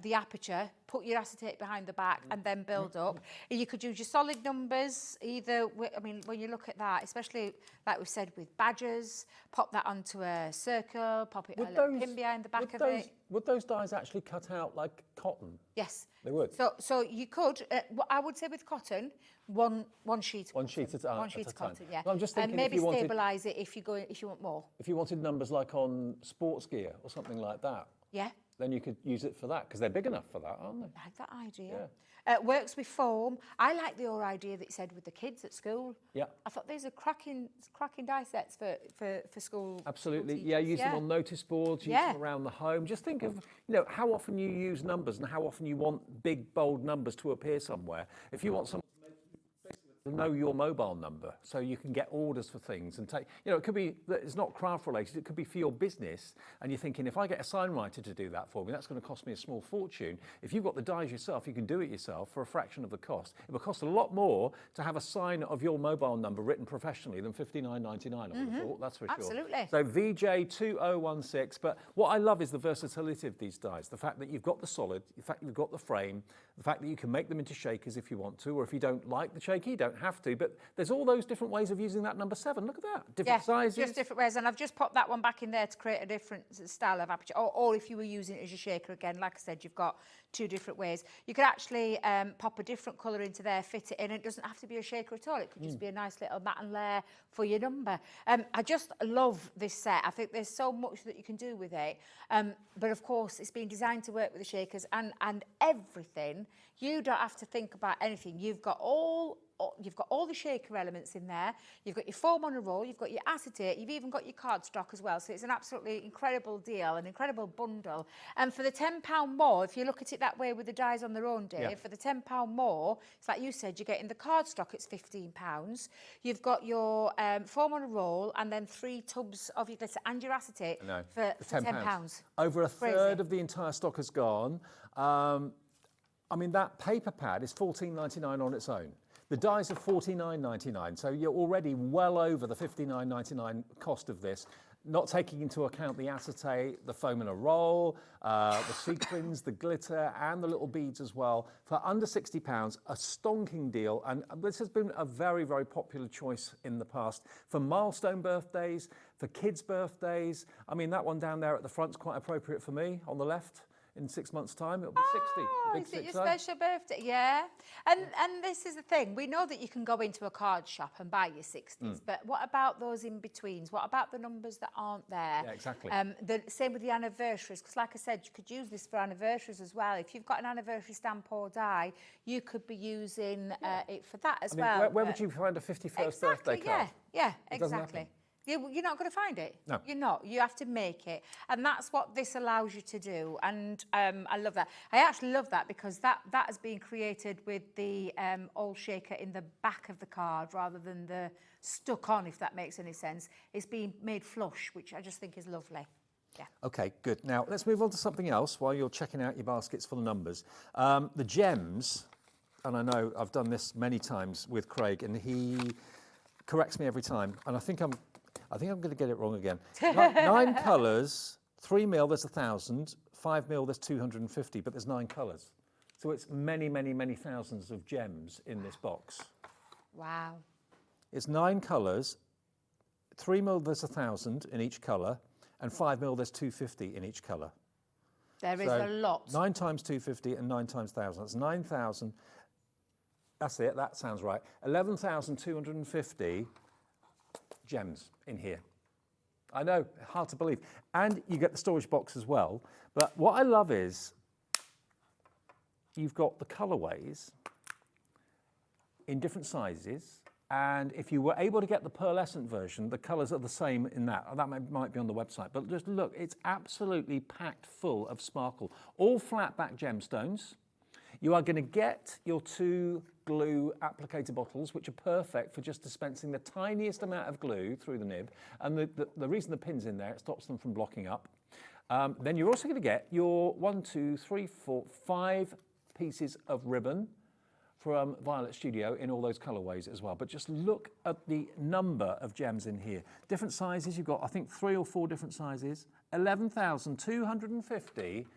the aperture, put your acetate behind the back and then build up. You could use your solid numbers, either, I mean, when you look at that, especially like we've said with badges, pop that onto a circle, pop it a little pin behind the back of it. Would those dies actually cut out like cotton? Yes. They would? So you could, I would say with cotton, one sheet. One sheet at a time. One sheet of cotton, yeah. Well, I'm just thinking, and maybe if you stabilise it if you want more. If you wanted numbers like on sports gear or something like that, Yeah. then you could use it for that, because they're big enough for that, aren't they? I like that idea. Works with foam. I like your idea that you said with the kids at school. Yeah. I thought these are cracking die sets for school. Absolutely. School Yeah, teachers. use them on notice boards, use them around the home. Just think of, how often you use numbers and how often you want big, bold numbers to appear somewhere. If you want someone to know your mobile number so you can get orders for things and take, it could be that it's not craft related, it could be for your business, and you're thinking, if I get a sign writer to do that for me, that's going to cost me a small fortune. If you've got the dies yourself, you can do it yourself for a fraction of the cost. It will cost a lot more to have a sign of your mobile number written professionally than $59.99, I would have thought, that's for sure. Absolutely. So VJ2016, but what I love is the versatility of these dies, the fact that you've got the solid, the fact that you've got the frame, the fact that you can make them into shakers if you want to, or if you don't like the shaker, you don't don't have to, but there's all those different ways of using that number 7. Look at that, different sizes. Just different ways, and I've just popped that one back in there to create a different style of aperture, or if you were using it as your shaker again, like I said, you've got 2 different ways. You could actually pop a different colour into there, fit it in. It doesn't have to be a shaker at all. It could just be a nice little mat and layer for your number. I just love this set. I think there's so much that you can do with it, but of course it's been designed to work with the shakers and everything. You don't have to think about anything. You've got all the shaker elements in there. You've got your foam on a roll, you've got your acetate, you've even got your cardstock as well. So it's an absolutely incredible deal, an incredible bundle. And for the £10 more, if you look at it that way with the dies on their own, Dave, for the £10 more, it's like you said, you're getting the cardstock, it's £15. You've got your foam on a roll and then 3 tubs of your glitter and your acetate for £10. Over a third of the entire stock has gone. I mean, that paper pad is $14.99 on its own. The dies are $49.99, so you're already well over the $59.99 cost of this, not taking into account the acetate, the foam in a roll, the sequins, the glitter, and the little beads as well. For under £60, a stonking deal, and this has been a very, very popular choice in the past for milestone birthdays, for kids' birthdays. I mean, that one down there at the front's quite appropriate for me, on the left. In 6 months' time, it'll be 60. Is it your special birthday? Yeah. And this is the thing. We know that you can go into a card shop and buy your 60s, but what about those in-betweens? What about the numbers that aren't there? Yeah, exactly. The same with the anniversaries, because like I said, you could use this for anniversaries as well. If you've got an anniversary stamp or die, you could be using it for that as well. Where would you find a 51st birthday card? Yeah, exactly. You're not going to find it. No. You're not. You have to make it. And that's what this allows you to do. And I love that. I actually love that because that has been created with the old shaker in the back of the card rather than the stuck on, if that makes any sense. It's been made flush, which I just think is lovely. Yeah. Okay, good. Now, let's move on to something else while you're checking out your baskets for the numbers. The gems, and I know I've done this many times with Craig, and he corrects me every time, and I think I'm going to get it wrong again. 9 colours, 3 mil, there's 1,000, 5 mil, there's 250, but there's 9 colours. So it's many, many, many thousands of gems in this box. Wow. It's 9 colours, 3 mil, there's 1,000 in each colour, and 5 mil, there's 250 in each colour. There is a lot. 9 times 250 and 9 times 1,000. That's 9,000. That's it, that sounds right. 11,250 gems in here. I know, hard to believe. And you get the storage box as well. But what I love is you've got the colourways in different sizes. And if you were able to get the pearlescent version, the colours are the same in that. That might be on the website. But just look, it's absolutely packed full of sparkle. All flat back gemstones. You are going to get your 2 glue applicator bottles, which are perfect for just dispensing the tiniest amount of glue through the nib. And the reason the pin's in there, it stops them from blocking up. Then you're also going to get your 5 pieces of ribbon from Violet Studio in all those colorways as well. But just look at the number of gems in here. Different sizes, you've got, I think, 3 or 4 different sizes. 11,250,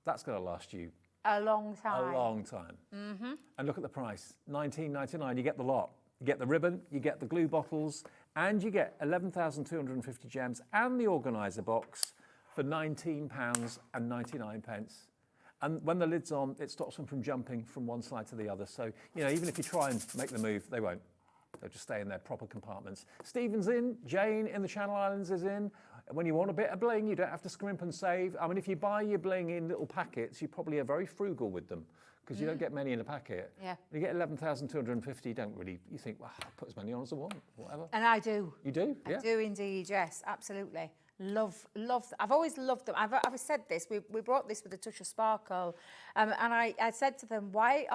that's going to last you a long time. A long time. Mm-hmm. And look at the price, $19.99. You get the lot. You get the ribbon, you get the glue bottles, and you get 11,250 gems and the organiser box for £19.99. And when the lid's on, it stops them from jumping from one side to the other. So, you know, even if you try and make the move, they won't. They'll just stay in their proper compartments. Stephen's in, Jane in the Channel Islands is in. When you want a bit of bling, you don't have to scrimp and save. I mean, if you buy your bling in little packets, you probably are very frugal with them because you don't get many in a packet. Yeah. You get 11,250, you don't really, you think, well, I'll put as many on as I want, whatever. And I do. You do? Yeah. I do indeed, yes, absolutely. Love, I've always loved them. I've said this, we brought this with a touch of sparkle, and I said to them, why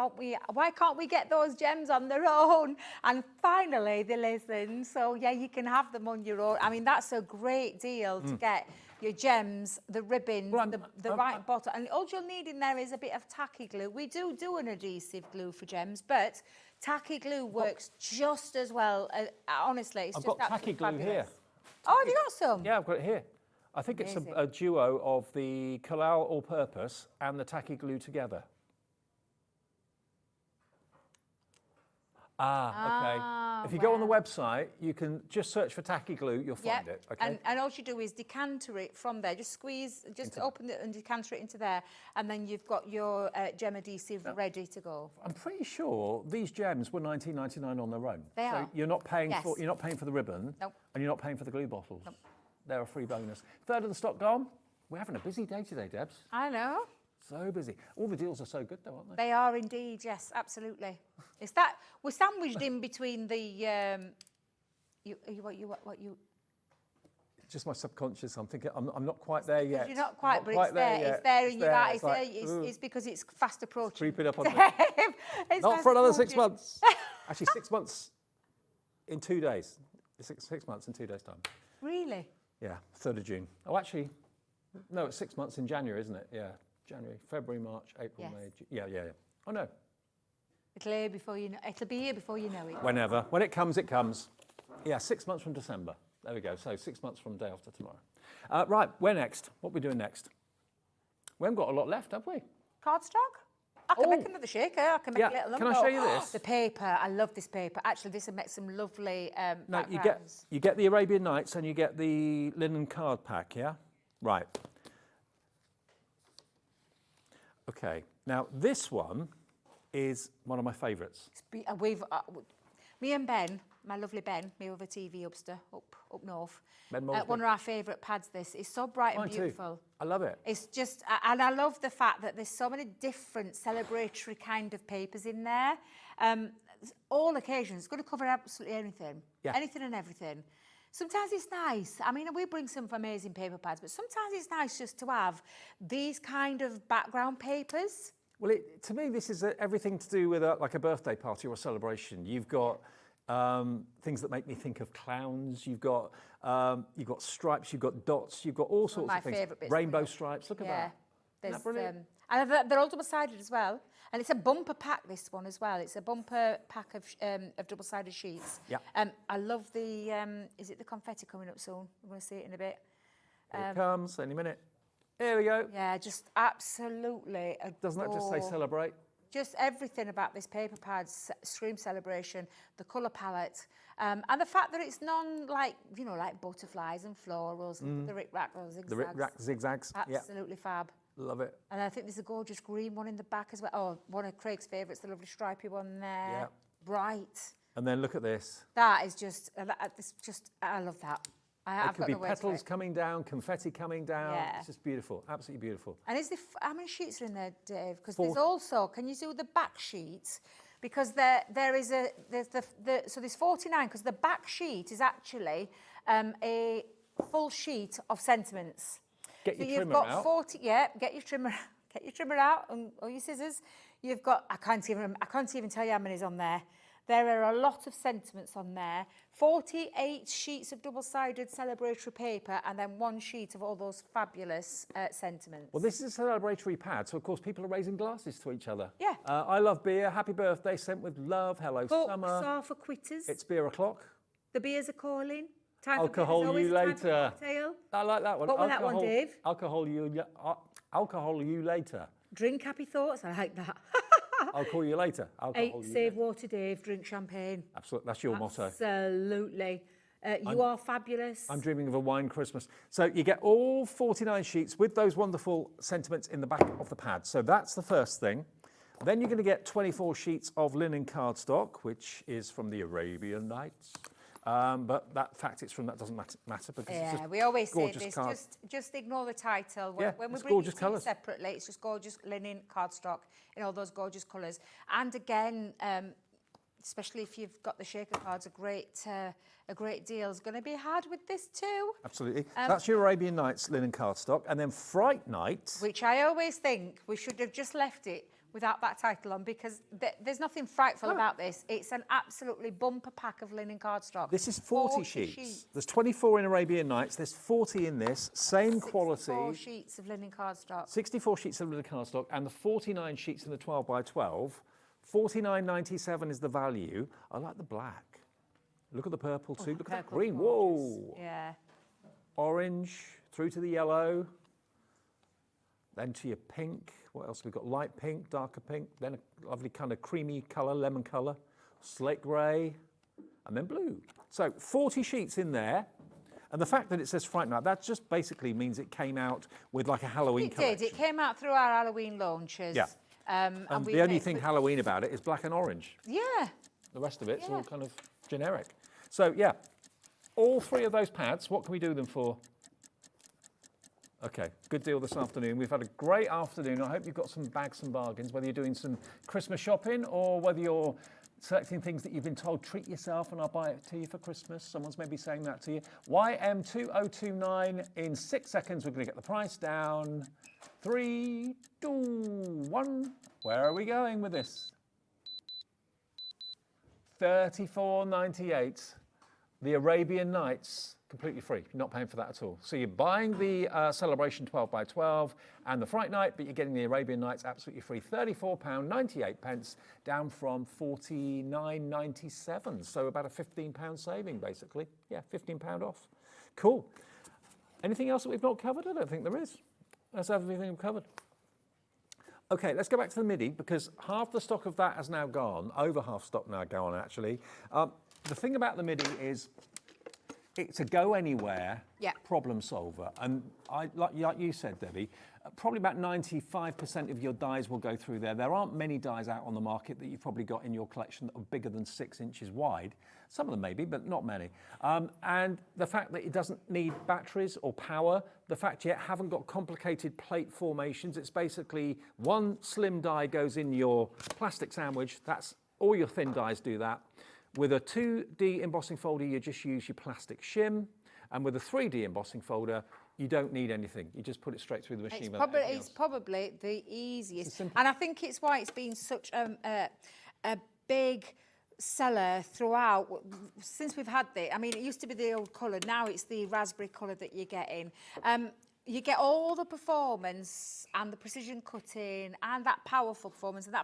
can't we get those gems on their own? And finally they listened, so yeah, you can have them on your own. I mean, that's a great deal to get your gems, the ribbons, the right bottle, and all you'll need in there is a bit of tacky glue. We do an adhesive glue for gems, but tacky glue works just as well. Honestly, it's I've just got tacky glue fabulous. here. Oh, have you got some? Yeah, I've got it here. I think it's a duo of the Collal All-Purpose and the tacky glue together. Okay. If you go on the website, you can just search for tacky glue, you'll find it. Okay. And all you do is decanter it from there. Just squeeze, just open it and decanter it into there, and then you've got your gem adhesive ready to go. I'm pretty sure these gems were $19.99 on their own. They so are. you're not paying for the ribbon, Nope. and you're not paying for the glue bottles. Nope. They're a free bonus. Third of the stock gone. We're having a busy day today, Debs. I know. So busy. All the deals are so good, though, aren't they? They are indeed, yes, absolutely. It's that we're sandwiched in between the what you. Just my subconscious. I'm thinking I'm not quite there yet. You're not quite, but it's there. there. It's there in your eyes. Like, It's because it's fast approaching. creeping up on me. It's Not fast for another 6 approaching. months. Actually, 6 months in 2 days. 6 months in 2 days' time. Really? Yeah, 3rd of June. Oh, actually, no, it's 6 months in January, isn't it? Yeah, January, February, March, April, Yes. May. Yeah. Oh no. It'll be here before you know it. Whenever. When it comes, it comes. Yeah, 6 months from December. There we go. So 6 months from day after tomorrow. Right, where next? What are we doing next? We haven't got a lot left, have we? Cardstock? I can make another shaker. I can make a little Can I show you this? The paper. I love this paper. Actually, this will make some lovely No, backgrounds. you get the Arabian Nights and you get the linen card pack, yeah? Right. Okay. Now, this one is one of my favourites. Me and Ben, my lovely Ben, my other TV upster up north, Ben Mosby. one of our favourite pads. This is so bright Mine and too. beautiful. I love it. It's just, and I love the fact that there's so many different celebratory kind of papers in there. All occasions, it's going to cover absolutely anything, anything and everything. Sometimes it's nice. I mean, we bring some amazing paper pads, but sometimes it's nice just to have these kind of background papers. Well, to me, this is everything to do with like a birthday party or a celebration. You've got things that make me think of clowns. You've got stripes. You've got dots. You've got all sorts of things. My favourite bits. Rainbow stripes. Look at that. There's, Isn't that brilliant? and they're all double-sided as well. And it's a bumper pack, this one as well. It's a bumper pack of double-sided sheets. Yeah. I love the, is it the confetti coming up soon? We're going to see it in a bit. Here it comes any minute. Here we go. Yeah, just absolutely adore. Doesn't that just say celebrate? Just everything about this paper pad scream celebration, the colour palette, and the fact that it's like butterflies and florals, and the rick-rack zigzags. The rick-rack zigzags. Absolutely fab. Love it. And I think there's a gorgeous green one in the back as well. Oh, one of Craig's favourites, the lovely stripy one there. Yeah. Bright. And then look at this. That is just, I love that. It could be petals coming down, confetti coming down. Yeah. It's just beautiful, absolutely beautiful. And how many sheets are in there, Dave? Because there's also, can you do the back sheet? Because there's 49, because the back sheet is actually a full sheet of sentiments. Get your so trimmer you've got out. 40, get your trimmer out or your scissors. You've got, I can't even tell you how many's on there. There are a lot of sentiments on there. 48 sheets of double-sided celebratory paper and then 1 sheet of all those fabulous sentiments. Well, this is a celebratory pad, so of course people are raising glasses to each other. Yeah. I love beer. Happy birthday, sent with love. Hello, Books summer. are for quitters. It's beer o'clock. The beers are calling. Time Alcohol for beers, you always time later. for cocktail. I like that one. What was that one, Dave? Alcohol you later. Drink happy thoughts. I like that. I'll call you later. Alcohol you Save water, Dave. Drink champagne. Absolutely, that's your motto. Absolutely. You are fabulous. I'm dreaming of a wine Christmas. So you get all 49 sheets with those wonderful sentiments in the back of the pad. So that's the first thing. Then you're going to get 24 sheets of linen cardstock, which is from the Arabian Nights. But that fact it's from that doesn't matter because it's just we always say gorgeous this. Just ignore the title. Yeah, when we it's bring gorgeous it to you colours. separately, it's just gorgeous linen cardstock in all those gorgeous colours. And again, especially if you've got the shaker cards, a great deal is going to be had with this too. Absolutely. That's your Arabian Nights linen cardstock. And then Fright Night. Which I always think we should have just left it without that title on because there's nothing frightful about this. It's an absolutely bumper pack of linen cardstock. This is 40 sheets. There's 24 in Arabian Nights. There's 40 in this. Same quality. 64 sheets of linen cardstock. 64 sheets of linen cardstock and the 49 sheets in the 12 by 12. $49.97 is the value. I like the black. Look at the purple too. Look at that green. Whoa. Yeah. Orange through to the yellow. Then to your pink. What else? We've got light pink, darker pink, then a lovely kind of creamy colour, lemon colour. slate grey, and then blue. So 40 sheets in there. And the fact that it says Fright Night, that just basically means it came out with like a Halloween collection. It did. It came out through our Halloween launches. Yeah. And the only thing Halloween about it is black and orange. Yeah. The rest of it's all kind of generic. So yeah, all 3 of those pads, what can we do them for? Okay, good deal this afternoon. We've had a great afternoon. I hope you've got some bags and bargains, whether you're doing some Christmas shopping or whether you're selecting things that you've been told, treat yourself and I'll buy it to you for Christmas. Someone's maybe saying that to you. YM2029, in 6 seconds, we're gonna get the price down. 3, 2, 1. Where are we going with this? $34.98. The Arabian Nights, completely free. You're not paying for that at all. So you're buying the Celebration 12x12 and the Fright Night, but you're getting the Arabian Nights absolutely free. £34.98, down from £49.97. So about a £15 saving, basically. Yeah, £15 off. Cool. Anything else that we've not covered? I don't think there is. That's everything we've covered. Okay, let's go back to the MIDI, because half the stock of that has now gone, over half stock now gone actually. The thing about the MIDI is it's a go anywhere problem solver. And like you said, Debbie, probably about 95% of your dies will go through there. There aren't many dies out on the market that you've probably got in your collection that are bigger than 6 inches wide. Some of them maybe, but not many. And the fact that it doesn't need batteries or power, the fact you haven't got complicated plate formations, it's basically one slim die goes in your plastic sandwich. That's all your thin dies do that. With a 2D embossing folder, you just use your plastic shim. And with a 3D embossing folder, you don't need anything. You just put it straight through the machine. It's probably the easiest. And I think it's why it's been such a big seller throughout since we've had it. I mean, it used to be the old colour. Now it's the raspberry colour that you're getting. You get all the performance and the precision cutting and that powerful performance and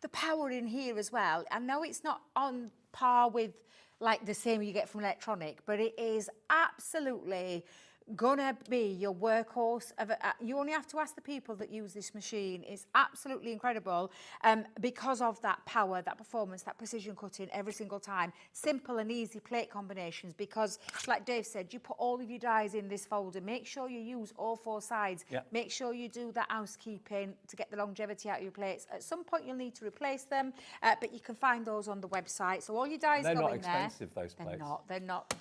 the power in here as well. I know it's not on par with like the same you get from electronic, but it is absolutely gonna be your workhorse. You only have to ask the people that use this machine. It's absolutely incredible because of that power, that performance, that precision cutting every single time. Simple and easy plate combinations, because like Dave said, you put all of your dies in this folder. Make sure you use all 4 sides. Make sure you do that housekeeping to get the longevity out of your plates. At some point you'll need to replace them, but you can find those on the website. So all your dies go in there. They're not expensive, those plates. They're not.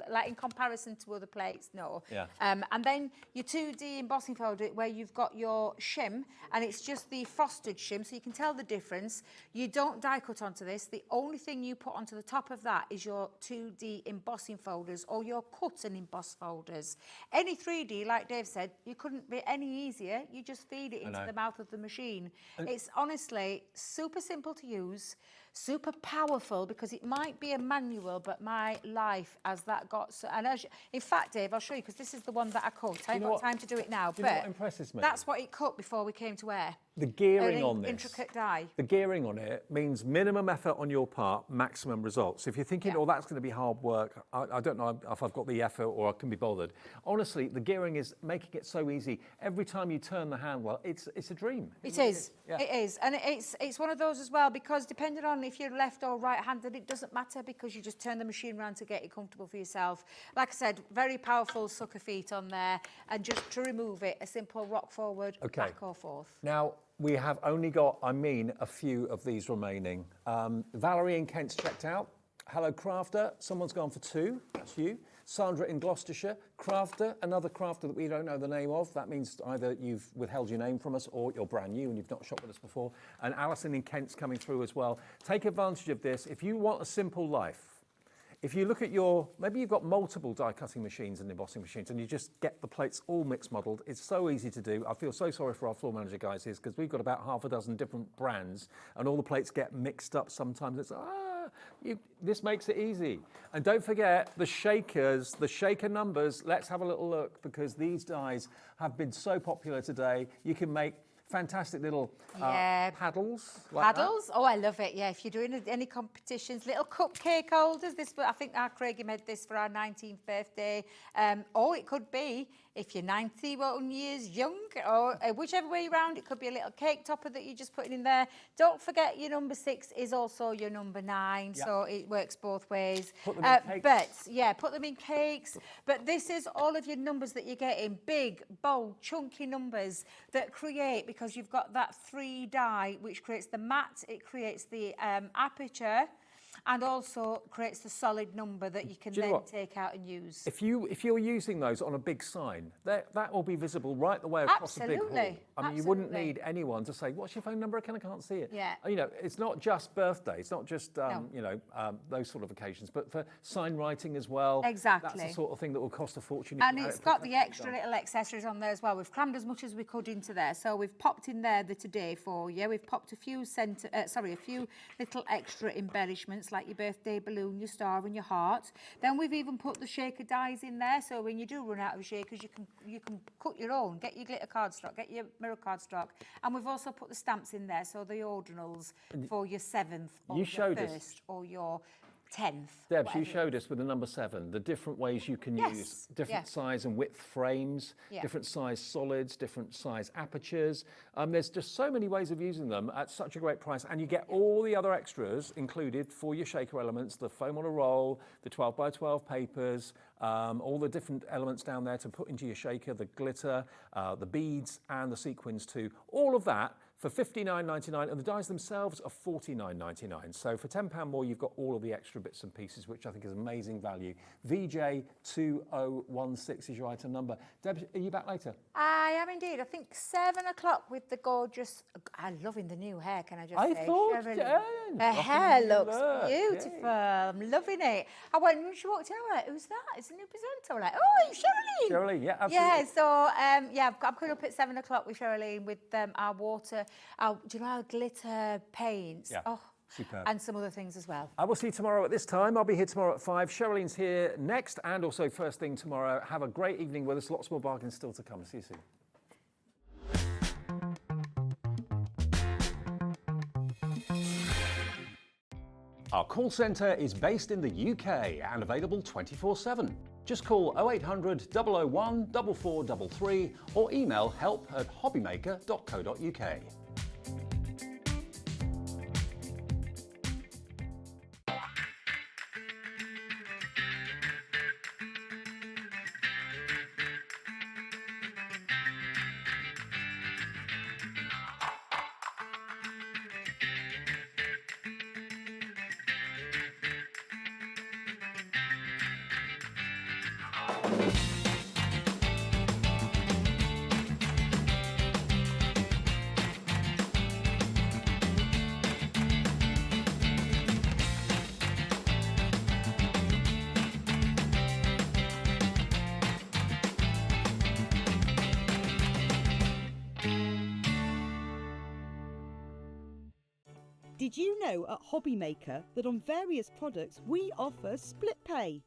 Like in comparison to other plates, no. Yeah. And then your 2D embossing folder where you've got your shim, and it's just the frosted shim, so you can tell the difference. You don't die cut onto this. The only thing you put onto the top of that is your 2D embossing folders or your cut and emboss folders. Any 3D, like Dave said, you couldn't be any easier. You just feed it into the mouth of the machine. It's honestly super simple to use, super powerful, because it might be a manual, but my life as that got so. And in fact, Dave, I'll show you, because this is the one that I cut. I haven't got time to do it now, but what impresses me? That's what it cut before we came to air. The gearing on this, intricate die. The gearing on it means minimum effort on your part, maximum results. If you're thinking, oh, that's going to be hard work, I don't know if I've got the effort or I can be bothered. Honestly, the gearing is making it so easy. Every time you turn the handle, it's a dream. It is. And it's one of those as well, because depending on if you're left or right-handed, it doesn't matter, because you just turn the machine around to get it comfortable for yourself. Like I said, very powerful sucker feet on there, and just to remove it, a simple rock forward, back or forth. Now, we have only got, a few of these remaining. Valerie in Kent's checked out. Hello, Crafter. Someone's gone for 2. That's you. Sandra in Gloucestershire. Crafter, another crafter that we don't know the name of. That means either you've withheld your name from us or you're brand new and you've not shopped with us before. And Alison in Kent's coming through as well. Take advantage of this. If you want a simple life, if you look at maybe you've got multiple die cutting machines and embossing machines and you just get the plates all mixed modelled. It's so easy to do. I feel so sorry for our floor manager guys here, because we've got about half a dozen different brands and all the plates get mixed up sometimes. It's, this makes it easy. And don't forget the shakers, the shaker numbers. Let's have a little look, because these dies have been so popular today. You can make fantastic little Yeah. paddles. Like Paddles? Oh, I love it. Yeah, if you're doing any competitions, little cupcake holders. I think our Craigie made this for our 19th birthday. Or it could be, if you're 91 years young, or whichever way around, it could be a little cake topper that you're just putting in there. Don't forget your number 6 is also your number 9, so it works both ways. Put them in cakes. But yeah, put them in cakes. But this is all of your numbers that you're getting, big, bold, chunky numbers that create, because you've got that 3 die, which creates the matte, it creates the aperture, and also creates the solid number that you can Do you know then what? take out and use. If you're using those on a big sign, that will be visible right the way across the big hall. Absolutely, I mean, you wouldn't absolutely. need anyone to say, "What's your phone number? I can't see it." Yeah. You know, it's not just birthday. It's not just those sort of occasions, but for sign writing as well. Exactly. That's the sort of thing that will cost a fortune. if And you had it's it got the professionally extra done. little accessories on there as well. We've crammed as much as we could into there. So we've popped in there the today for you. We've popped a few little extra embellishments like your birthday balloon, your star and your heart. Then we've even put the shaker dies in there. So when you do run out of shakers, you can cut your own. Get your glitter cardstock, get your mirror cardstock. And we've also put the stamps in there. So the ordinals for your 7th or You your showed us- 1st or your 10th. Debs, you whatever. showed us with the number 7 the different ways you can Yes, use different yeah. size and width frames, Yeah. different size solids, different size apertures. There's just so many ways of using them at such a great price, and you get all the other extras included for your shaker elements: the foam on a roll, the 12 by 12 papers, all the different elements down there to put into your shaker, the glitter, the beads, and the sequins too. All of that for $59.99, and the dies themselves are $49.99. So for £10 more, you've got all of the extra bits and pieces, which I think is amazing value. VJ2016 is your item number. Deb, are you back later? I am indeed. I think 7 o'clock with the gorgeous. I'm loving the new hair. Can I just I say? thought, Cheralene. yeah, Her rocking hair the new looks look, beautiful. yeah. I'm loving it. I went when she walked in. I'm like, "Who's that? It's a new presenter." I'm like, "Oh, it's Cheralene." Cheralene, yeah, Yeah. absolutely. So I'm coming up at 7 o'clock with Cheralene with our water. Do you know our glitter paints? Yeah. Oh, Superb. and some other things as well. I will see you tomorrow at this time. I'll be here tomorrow at 5. Cheralene's here next, and also first thing tomorrow. Have a great evening with us. Lots more bargains still to come. See you soon. Our call centre is based in the UK and available 24/7. Just call 0800 001 4433 or email help@hobbymaker.co.uk. Did you know at Hobbymaker that on various products we offer split pay?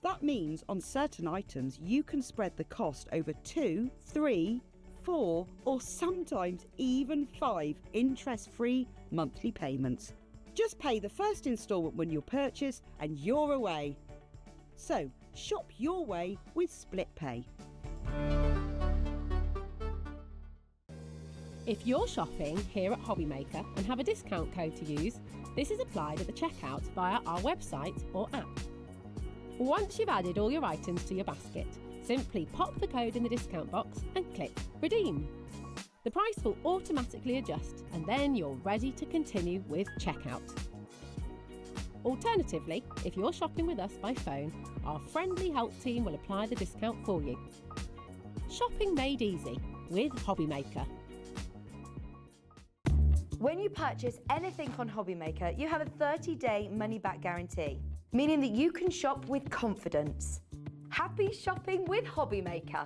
That means on certain items you can spread the cost over 2, 3, 4 or sometimes even 5 interest-free monthly payments. Just pay the first instalment when you purchase and you're away. So shop your way with split pay. If you're shopping here at Hobbymaker and have a discount code to use, this is applied at the checkout via our website or app. Once you've added all your items to your basket, simply pop the code in the discount box and click Redeem. The price will automatically adjust and then you're ready to continue with checkout. Alternatively, if you're shopping with us by phone, our friendly help team will apply the discount for you. Shopping made easy with Hobbymaker. When you purchase anything on Hobbymaker, you have a 30-day money-back guarantee, meaning that you can shop with confidence. Happy shopping with Hobbymaker.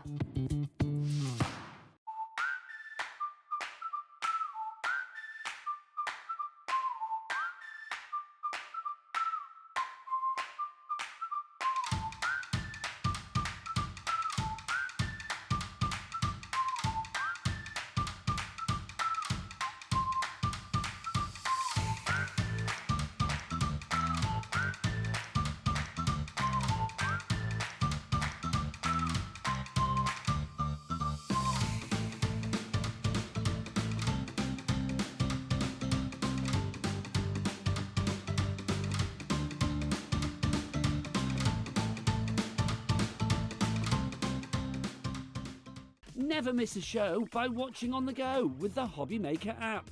Never miss a show by watching on the go with the Hobby Maker app.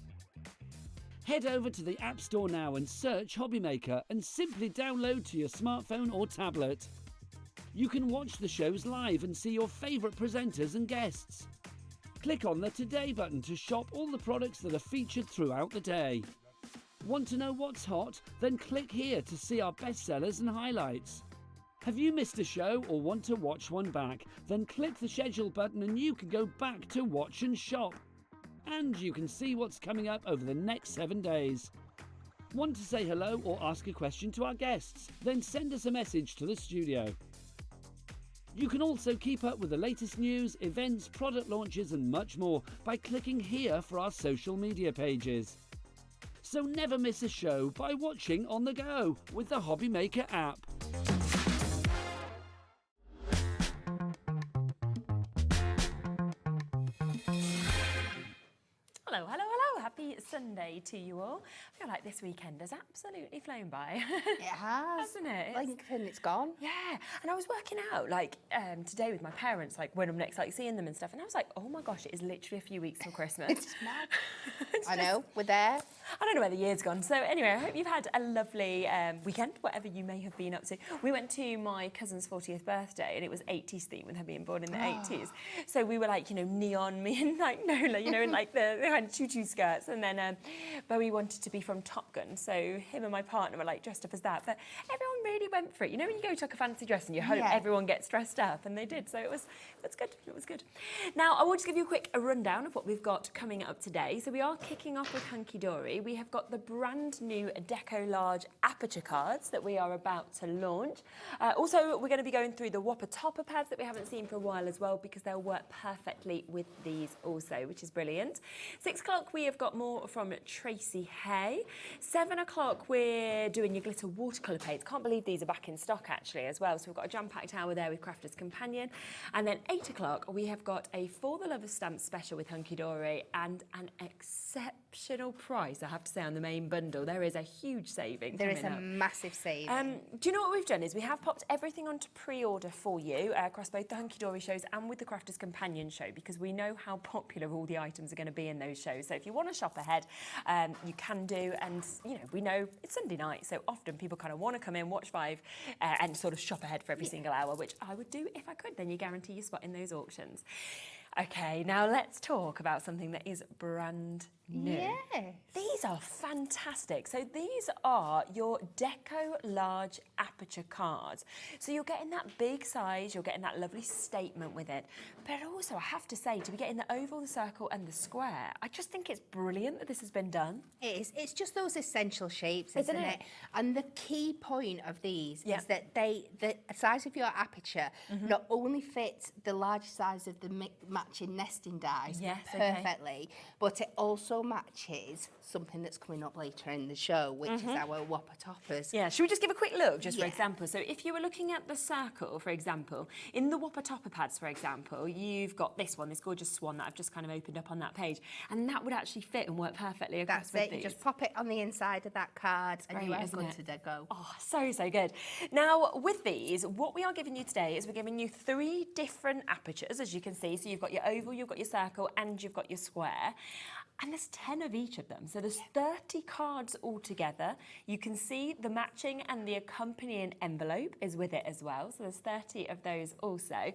Head over to the App Store now and search Hobby Maker and simply download to your smartphone or tablet. You can watch the shows live and see your favourite presenters and guests. Click on the Today button to shop all the products that are featured throughout the day. Want to know what's hot? Then click here to see our bestsellers and highlights. Have you missed a show or want to watch one back? Then click the schedule button and you can go back to watch and shop. And you can see what's coming up over the next 7 days. Want to say hello or ask a question to our guests? Then send us a message to the studio. You can also keep up with the latest news, events, product launches and much more by clicking here for our social media pages. So never miss a show by watching on the go with the Hobby Maker app. Hello, hello, hello. Happy Sunday to you all. I feel like this weekend has absolutely flown by. It has. Hasn't it? Blink and it's gone. Yeah. And I was working out, today with my parents, when I'm next, seeing them and stuff, and I was like, oh my gosh, it is literally a few weeks till Christmas. It's mad. I know, we're there. I don't know where the year's gone. So anyway, I hope you've had a lovely weekend, whatever you may have been up to. We went to my cousin's 40th birthday, and it was 80s theme with her being born in the 80s. So we were neon, me and Nola, in the kind of tutu skirts. And then Bowie wanted to be from Top Gun. So him and my partner were dressed up as that. But everyone really went for it. You know when you go to a fancy dress and you hope everyone gets dressed up, and they did. So it was good. It was good. Now, I will just give you a rundown of what we've got coming up today. So we are kicking off with Hunkydory. We have got the brand new Deco Large aperture cards that we are about to launch. Also, we're going to be going through the Whopper Topper pads that we haven't seen for a while as well, because they'll work perfectly with these also, which is brilliant. 6 o'clock, we have got more from Tracey Hey. 7 o'clock, we're doing your glitter watercolour paints. Can't believe these are back in stock actually as well. So we've got a jam-packed hour there with Crafter's Companion. And then 8 o'clock, we have got a For the Lovers stamp special with Hunkydory and an exceptional price, I have to say, on the main bundle. There is a huge saving. There is a massive saving. Do you know what we've done is we have popped everything onto pre-order for you across both the Hunkydory shows and with the Crafter's Companion show, because we know how popular all the items are going to be in those shows. So if you want to shop ahead, you can do. And, we know it's Sunday night, so often people kind of want to come in, watch 5 and sort of shop ahead for every single hour, which I would do if I could. Then you guarantee your spot in those auctions. Okay, now let's talk about something that is brand new. Yes. These are fantastic. So these are your Deco Large aperture cards. So you're getting that big size, you're getting that lovely statement with it. But also, I have to say, to be getting the oval, the circle and the square, I just think it's brilliant that this has been done. It is. It's just those essential shapes, isn't it? And the key point of these is that the size of your aperture not only fits the large size of the matching nesting dies perfectly, but it also matches something that's coming up later in the show, which is our Whopper Toppers. Yeah, should we just give a quick look, just for example? So if you were looking at the circle, for example, in the Whopper Topper pads, for example, you've got this one, this gorgeous swan that I've just kind of opened up on that page, and that would actually fit and work perfectly across That's it. these. You just pop it on the inside of that card and you are good to go. Oh, so good. Now, with these, what we are giving you today is we're giving you 3 different apertures, as you can see. So you've got your oval, you've got your circle, and you've got your square. And there's 10 of each of them. So there's 30 cards altogether. You can see the matching and the accompanying envelope is with it as well. So there's 30 of those also,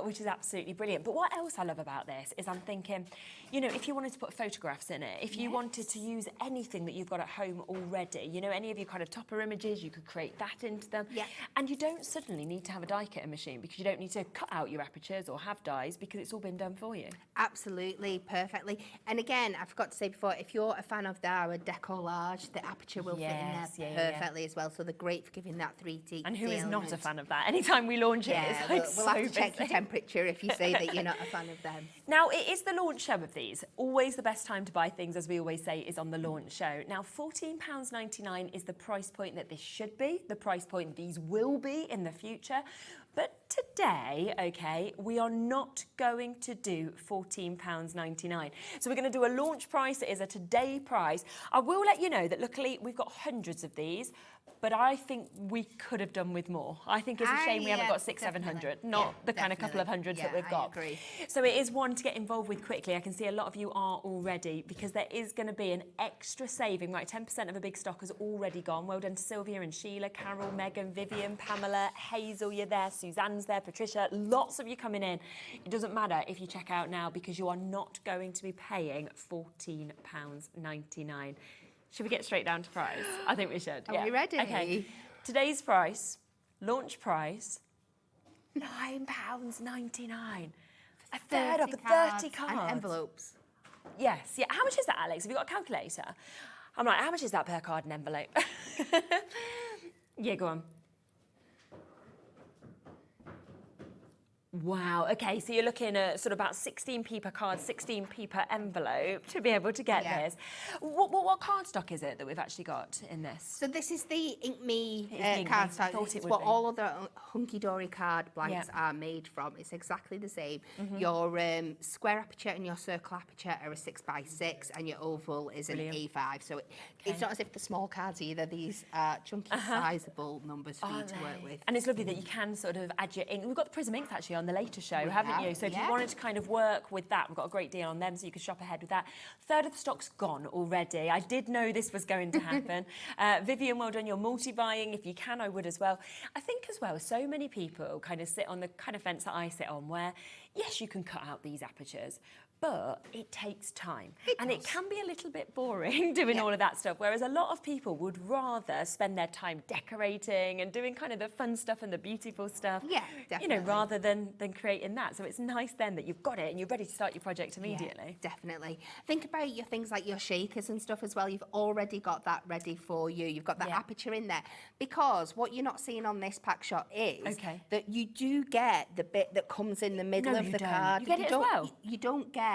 which is absolutely brilliant. But what else I love about this is I'm thinking, if you wanted to put photographs in it, if you wanted to use anything that you've got at home already, any of your kind of topper images, you could create that into them. Yeah. And you don't suddenly need to have a die cutter machine, because you don't need to cut out your apertures or have dies, because it's all been done for you. Absolutely, perfectly. And again, I forgot to say before, if you're a fan of our Deco Large, the aperture will fit in there perfectly as well. So they're great for giving that 3D. And who is not a fan of that? Anytime we launch it, it's we'll have to check your temperature if you say that you're not a fan of them. Now, it is the launch show of these. Always the best time to buy things, as we always say, is on the launch show. Now, £14.99 is the price point that this should be, the price point these will be in the future. But today, okay, we are not going to do £14.99. So we're going to do a launch price. It is a today price. I will let you know that luckily we've got hundreds of these, but I think we could have done with more. I think it's a shame we haven't got 600-700, not the kind of couple of hundreds that we've got. I agree. So it is one to get involved with quickly. I can see a lot of you are already, because there is going to be an extra saving. Right, 10% of a big stock has already gone. Well done to Sylvia and Sheila, Carol, Megan, Vivian, Pamela, Hazel, you're there, Suzanne's there, Patricia, lots of you coming in. It doesn't matter if you check out now because you are not going to be paying £14.99. Should we get straight down to price? I think we should. Are we ready? Okay. Today's price, launch price, £9.99. A third of 30 cards. And envelopes. Yes, yeah. How much is that, Alex? Have you got a calculator? I'm like, how much is that per card and envelope? Yeah, go on. Wow, okay, so you're looking at sort of about 16p per card, 16p per envelope to be able to get this. What card stock is it that we've actually got in this? So this is the Ink Me Ink card Me. stock. Thought This it is would what be. all other Hunkydory card blanks are made from. It's exactly the same. Your square aperture and your circle aperture are a 6x6 and your oval is an A5. So it's not as if the small cards either. These are chunky, sizable numbers for you to work with. And it's lovely that you can sort of add your ink. We've got the Prism inks actually on the later show, haven't you? So if you wanted to kind of work with that, we've got a great deal on them, so you can shop ahead with that. Third of the stock's gone already. I did know this was going to happen. Vivian, well done. You're multi-buying. If you can, I would as well. I think as well, so many people kind of sit on the kind of fence that I sit on where, yes, you can cut out these apertures, but it takes time. It can be a little bit boring doing all of that stuff, whereas a lot of people would rather spend their time decorating and doing kind of the fun stuff and the beautiful stuff, definitely. you know, rather than creating that. So it's nice then that you've got it and you're ready to start your project immediately. Yeah, definitely. Think about your things like your shakers and stuff as well. You've already got that ready for you. You've got that aperture in there. Because what you're not seeing on this pack shot is that you do get the bit that comes in the middle of the card. You get it as well? You don't get,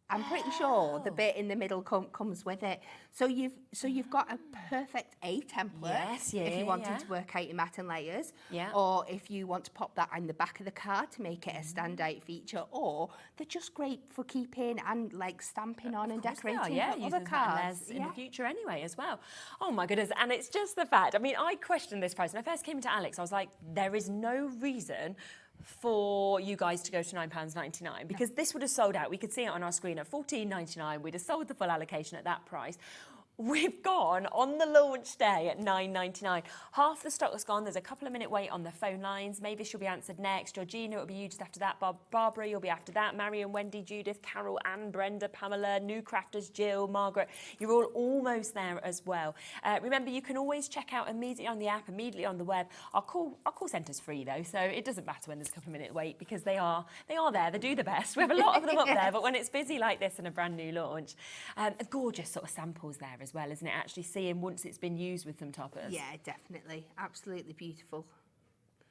I'm pretty sure the bit in the middle comes with it. So you've got a perfect A template if you wanted to work out your mat and layers, or if you want to pop that in the back of the card to make it a standout feature, or they're just great for keeping and like stamping on and decorating other cards in the future anyway as well. Oh my goodness, and it's just the fact, I mean, I questioned this price. When I first came to Alex, I was like, there is no reason for you guys to go to £9.99 because this would have sold out. We could see it on our screen at £14.99. We'd have sold the full allocation at that price. We've gone on the launch day at £9.99. Half the stock has gone. There's a couple of minute wait on the phone lines. Mavis will be answered next. Georgina will be you just after that. Barbara, you'll be after that. Marion, Wendy, Judith, Carol, Anne, Brenda, Pamela, new crafters, Jill, Margaret. You're all almost there as well. Remember, you can always check out immediately on the app, immediately on the web. Our call centre's free though, so it doesn't matter when there's a couple of minute wait because they are there. They do the best. We have a lot of them up there, but when it's busy like this and a brand new launch, gorgeous sort of samples there as well, isn't it? Actually seeing once it's been used with some toppers. Yeah, definitely. Absolutely beautiful.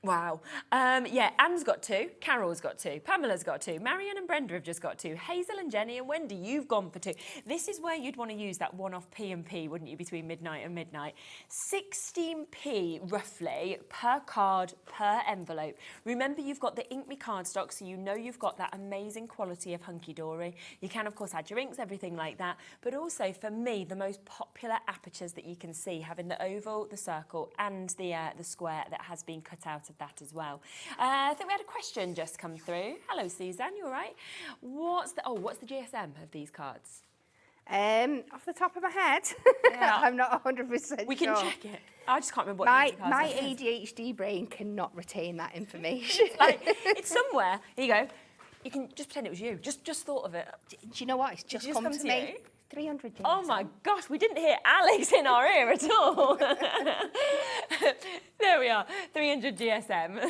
Wow. Yeah, Anne's got 2, Carol's got 2, Pamela's got 2, Marion and Brenda have just got 2, Hazel and Jenny and Wendy, you've gone for 2. This is where you'd want to use that one-off P&P, wouldn't you, between midnight and midnight. 16p, roughly, per card, per envelope. Remember, you've got the Ink Me cardstock, so you know you've got that amazing quality of Hunkydory. You can, of course, add your inks, everything like that, but also, for me, the most popular apertures that you can see, having the oval, the circle, and the square that has been cut out of that as well. I think we had a question just come through. Hello, Suzanne, you all right? What's the GSM of these cards? Off the top of my head, I'm not 100% sure. We can check it. I just can't remember what my ADHD brain cannot retain that information. It's somewhere. Here you go. You can just pretend it was you. Just thought of it. Do you know what? It's just come to me. You? 300 GSM. Oh my gosh, we didn't hear Alex in our ear at all. There we are, 300 GSM.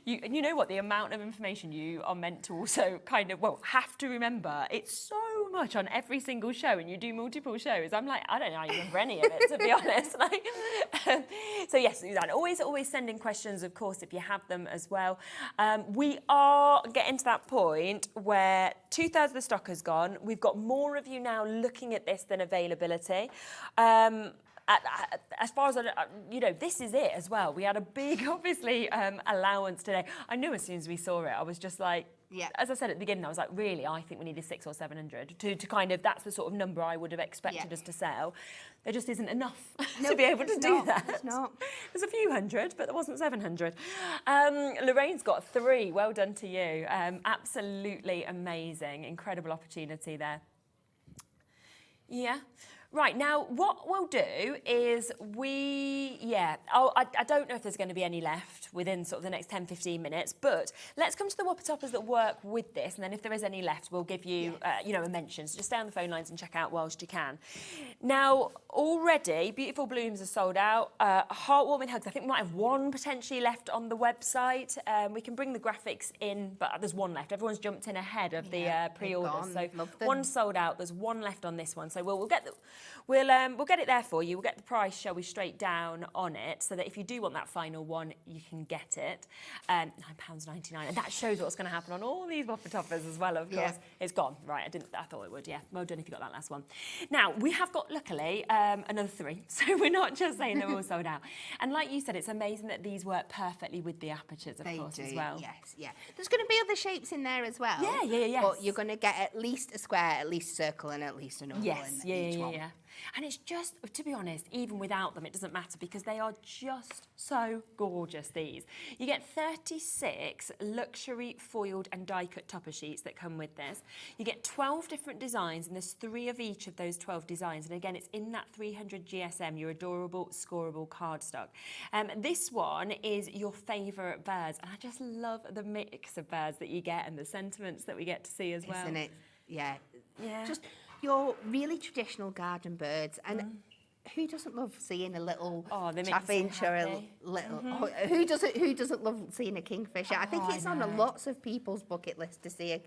You know what, the amount of information you are meant to also kind of, have to remember. It's so much on every single show and you do multiple shows. I'm like, I don't know how you remember any of it, to be honest. So yes, Suzanne, always send in questions, of course, if you have them as well. We are getting to that point where 2/3 of the stock has gone. We've got more of you now looking at this than availability. as far as I, you know, this is it as well. We had a big, obviously, allowance today. I knew as soon as we saw it, I was just like, as I said at the beginning, I was like, really, I think we needed 600 or 700 to kind of, that's the sort of number I would have expected us to sell. There just isn't enough to be able to do that. It's not. There's a few hundred, but there wasn't 700. Lorraine's got 3. Well done to you. Absolutely amazing. Incredible opportunity there. Yeah. Right, now what we'll do is I don't know if there's going to be any left within sort of the next 10, 15 minutes, but let's come to the Whopper Toppers that work with this, and then if there is any left, we'll give you, you know, a mention. So just stay on the phone lines and check out whilst you can. Now, already, Beautiful Blooms are sold out. Heartwarming Hugs, I think we might have 1 potentially left on the website. We can bring the graphics in, but there's 1 left. Everyone's jumped in ahead of the pre-orders, so 1 sold out. There's 1 left on this one, so we'll get the... We'll get it there for you. We'll get the price, shall we, straight down on it, so that if you do want that final one, you can get it. £9.99, and that shows what's going to happen on all these Whopper Toppers as well. Of course, it's gone. Right, I thought it would. Yeah, well done if you got that last one. Now we have got, luckily, another 3, so we're not just saying they're all sold out. And like you said, it's amazing that these work perfectly with the apertures, of course, as well. Yes, yeah. There's going to be other shapes in there as well. Yeah. But you're going to get at least a square, at least a circle, and at least an oval in each one. Yeah. And it's just, to be honest, even without them, it doesn't matter because they are just so gorgeous, these. You get 36 luxury foiled and die-cut topper sheets that come with this. You get 12 different designs, and there's 3 of each of those 12 designs. And again, it's in that 300 GSM, your adorable, scoreable cardstock. This one is your favourite birds, and I just love the mix of birds that you get and the sentiments that we get to see as well. Isn't it? Yeah. Just your really traditional garden birds, and who doesn't love seeing a little chaffinch or a little? Who doesn't love seeing a kingfisher? I think it's on lots of people's bucket list to see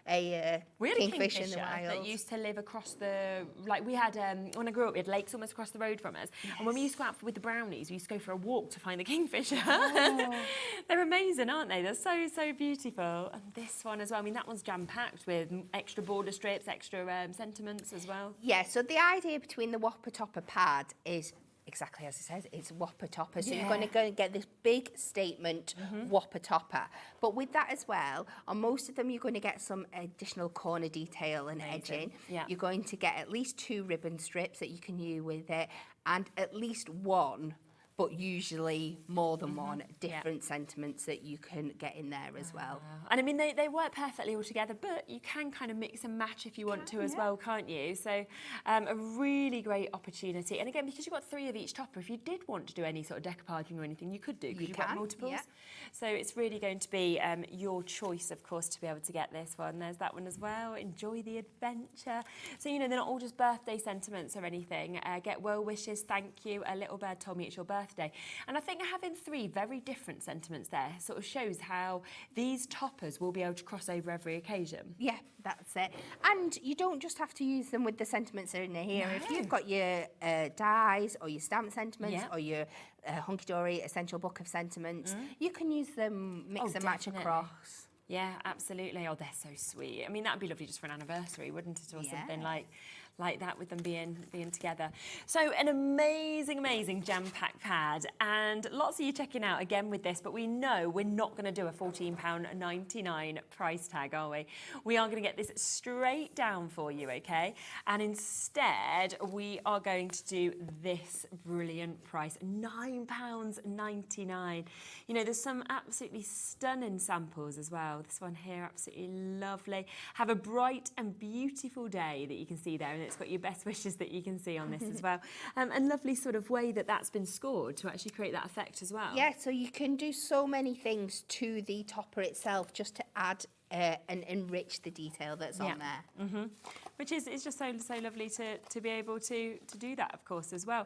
a kingfisher in the wild. That used to live across the, like we had, when I grew up, we had lakes almost across the road from us. Yes. And when we used to go out with the brownies, we used to go for a walk to find the kingfisher. Oh. They're amazing, aren't they? They're so, so beautiful. And this one as well, I mean, that one's jam-packed with extra border strips, extra sentiments as well. Yeah, so the idea between the Whopper Topper pad is exactly as it says, it's Whopper Topper. So you're going to go and get this big statement Whopper Topper. But with that as well, on most of them, you're going to get some additional corner detail and edging. Yeah. You're going to get at least 2 ribbon strips that you can use with it, and at least 1, but usually more than 1 different sentiments that you can get in there as well. And I mean, they work perfectly all together, but you can kind of mix and match if you want to as well, can't you? So a really great opportunity. And again, because you've got 3 of each topper, if you did want to do any sort of decoupaging or anything, you could do, because you've got multiples. Yeah. So it's really going to be your choice, of course, to be able to get this one. There's that one as well. Enjoy the adventure. So, you know, they're not all just birthday sentiments or anything. Get well wishes, thank you. A little bird told me it's your birthday. And I think having 3 very different sentiments there sort of shows how these toppers will be able to cross over every occasion. Yeah, that's it. And you don't just have to use them with the sentiments that are in here. No. If you've got your dies or your stamp sentiments or your Hunkydory Essential Book of Sentiments, you can use them, mix and match across. Yeah, absolutely. Oh, they're so sweet. I mean, that would be lovely just for an anniversary, wouldn't it? Or something like that, with them being together. So an amazing jam-packed pad, and lots of you checking out again with this, but we know we're not going to do a £14.99 price tag, are we? We are going to get this straight down for you, okay? And instead, we are going to do this brilliant price, £9.99. You know, there's some absolutely stunning samples as well. This one here, absolutely lovely. Have a bright and beautiful day that you can see there, and it's got your best wishes that you can see on this as well. And lovely sort of way that that's been scored to actually create that effect as well. Yeah, so you can do so many things to the topper itself just to add and enrich the detail that's on there. Which is just so lovely to be able to do that, of course, as well.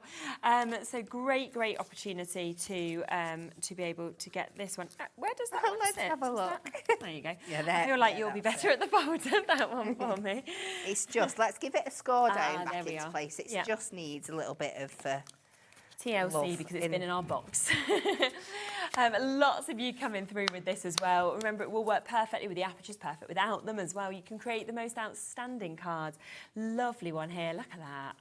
So great opportunity to be able to get this one. Where does that one Let's sit? have a look. There you go. Yeah, I feel like you'll be better at the bottom of that one for me. It's just, let's give it a score down back into place. It just needs a little bit of... TLC, because it's been in our box. Lots of you coming through with this as well. Remember, it will work perfectly with the apertures, perfect without them as well. You can create the most outstanding cards. Lovely one here, look at that.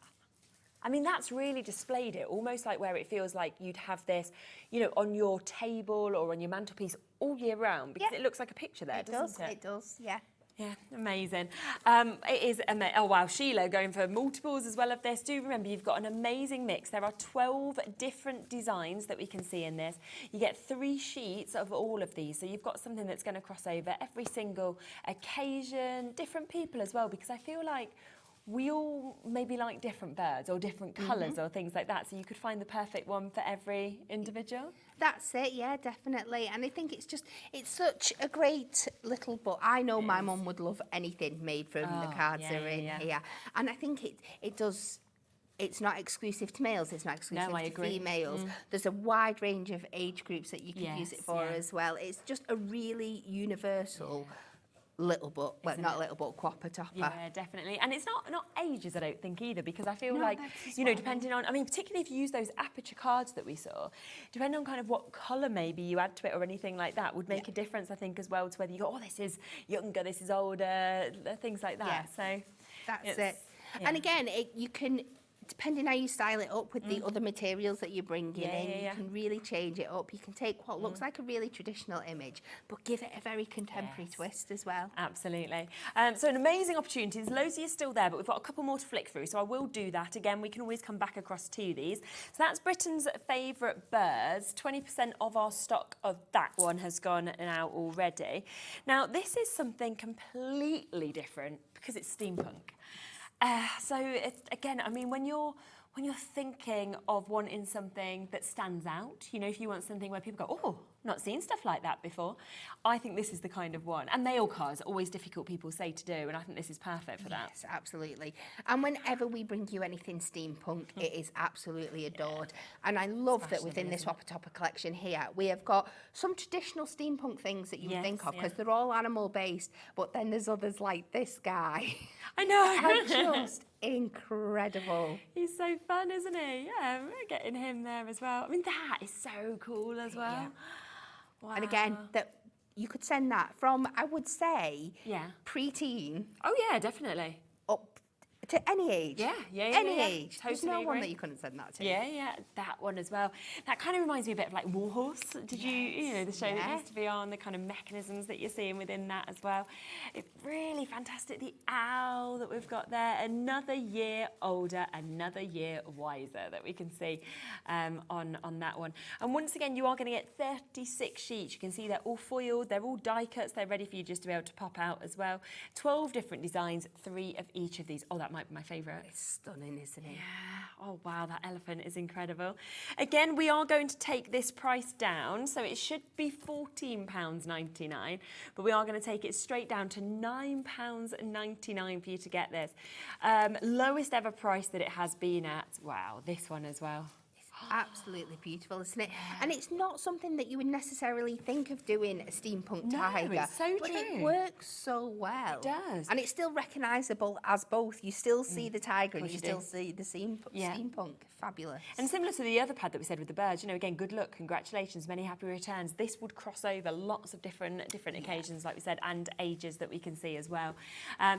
I mean, that's really displayed it, almost like where it feels like you'd have this, you know, on your table or on your mantelpiece all year round, because it looks like a picture there, doesn't it? It does, yeah. Yeah, amazing. It is amazing. Oh, wow, Sheila going for multiples as well of this. Do remember, you've got an amazing mix. There are 12 different designs that we can see in this. You get 3 sheets of all of these. So you've got something that's going to cross over every single occasion, different people as well, because I feel like we all maybe like different birds or different colours or things like that. So you could find the perfect one for every individual. That's it, yeah, definitely. And I think it's such a great little book. I know my mum would love anything made from the cards that are in here. And I think it does, it's not exclusive to males, it's not exclusive to females. There's a wide range of age groups that you can use it for as well. It's just a really universal little book, well, not a little book, Whopper Topper. Yeah, definitely. And it's not ages, I don't think, either, because I feel like, you know, depending on, I mean, particularly if you use those aperture cards that we saw, depending on kind of what colour maybe you add to it or anything like that would make a difference, I think, as well, to whether you go, oh, this is younger, this is older, things like that. So that's it. Yeah. And again, you can, depending how you style it up with the other materials that you're bringing in, you can really change it up. You can take what looks like a really traditional image, but give it a very contemporary twist as well. Absolutely. So an amazing opportunity. There's loads of you still there, but we've got a couple more to flick through, so I will do that. Again, we can always come back across to these. So that's Britain's favourite birds. 20% of our stock of that one has gone out already. Now, this is something completely different because it's steampunk. So again, I mean, when you're thinking of wanting something that stands out, you know, if you want something where people go, oh, not seen stuff like that before, I think this is the kind of one. And mail cards are always difficult, people say, to do, and I think this is perfect for that. Yes, absolutely. And whenever we bring you anything steampunk, it is absolutely adored. And I love that within this Whopper Topper collection here, we have got some traditional steampunk things that you would think of, because they're all animal-based, but then there's others like this guy. I know. Are just incredible. He's so fun, isn't he? Yeah, we're getting him there as well. I mean, that is so cool as well. Yeah. Wow. And again, that you could send that from, I would say, pre-teen. Oh yeah, definitely. Up to any age. Any age. Totally There's no agree. one that you couldn't send that to. Yeah, that one as well. That kind of reminds me a bit of like Warhorse. Did you know, the show that used to be on, the kind of mechanisms that you're seeing within that as well. It's really fantastic. The owl that we've got there, another year older, another year wiser that we can see on that one. And once again, you are going to get 36 sheets. You can see they're all foiled, they're all die cuts, they're ready for you just to be able to pop out as well. 12 different designs, 3 of each of these. Oh, that might be my favourite. It's stunning, isn't it? Yeah. Oh, wow, that elephant is incredible. Again, we are going to take this price down, so it should be £14.99, but we are going to take it straight down to £9.99 for you to get this. Lowest ever price that it has been at. Wow, this one as well. Absolutely beautiful, isn't it? And it's not something that you would necessarily think of doing a steampunk tiger. It's so but true. It works so well. It does. And it's still recognisable as both. You still see the tiger and you still see the steampunk. Fabulous. And similar to the other pad that we said with the birds, you know, again, good luck, congratulations, many happy returns. This would cross over lots of different occasions, like we said, and ages that we can see as well.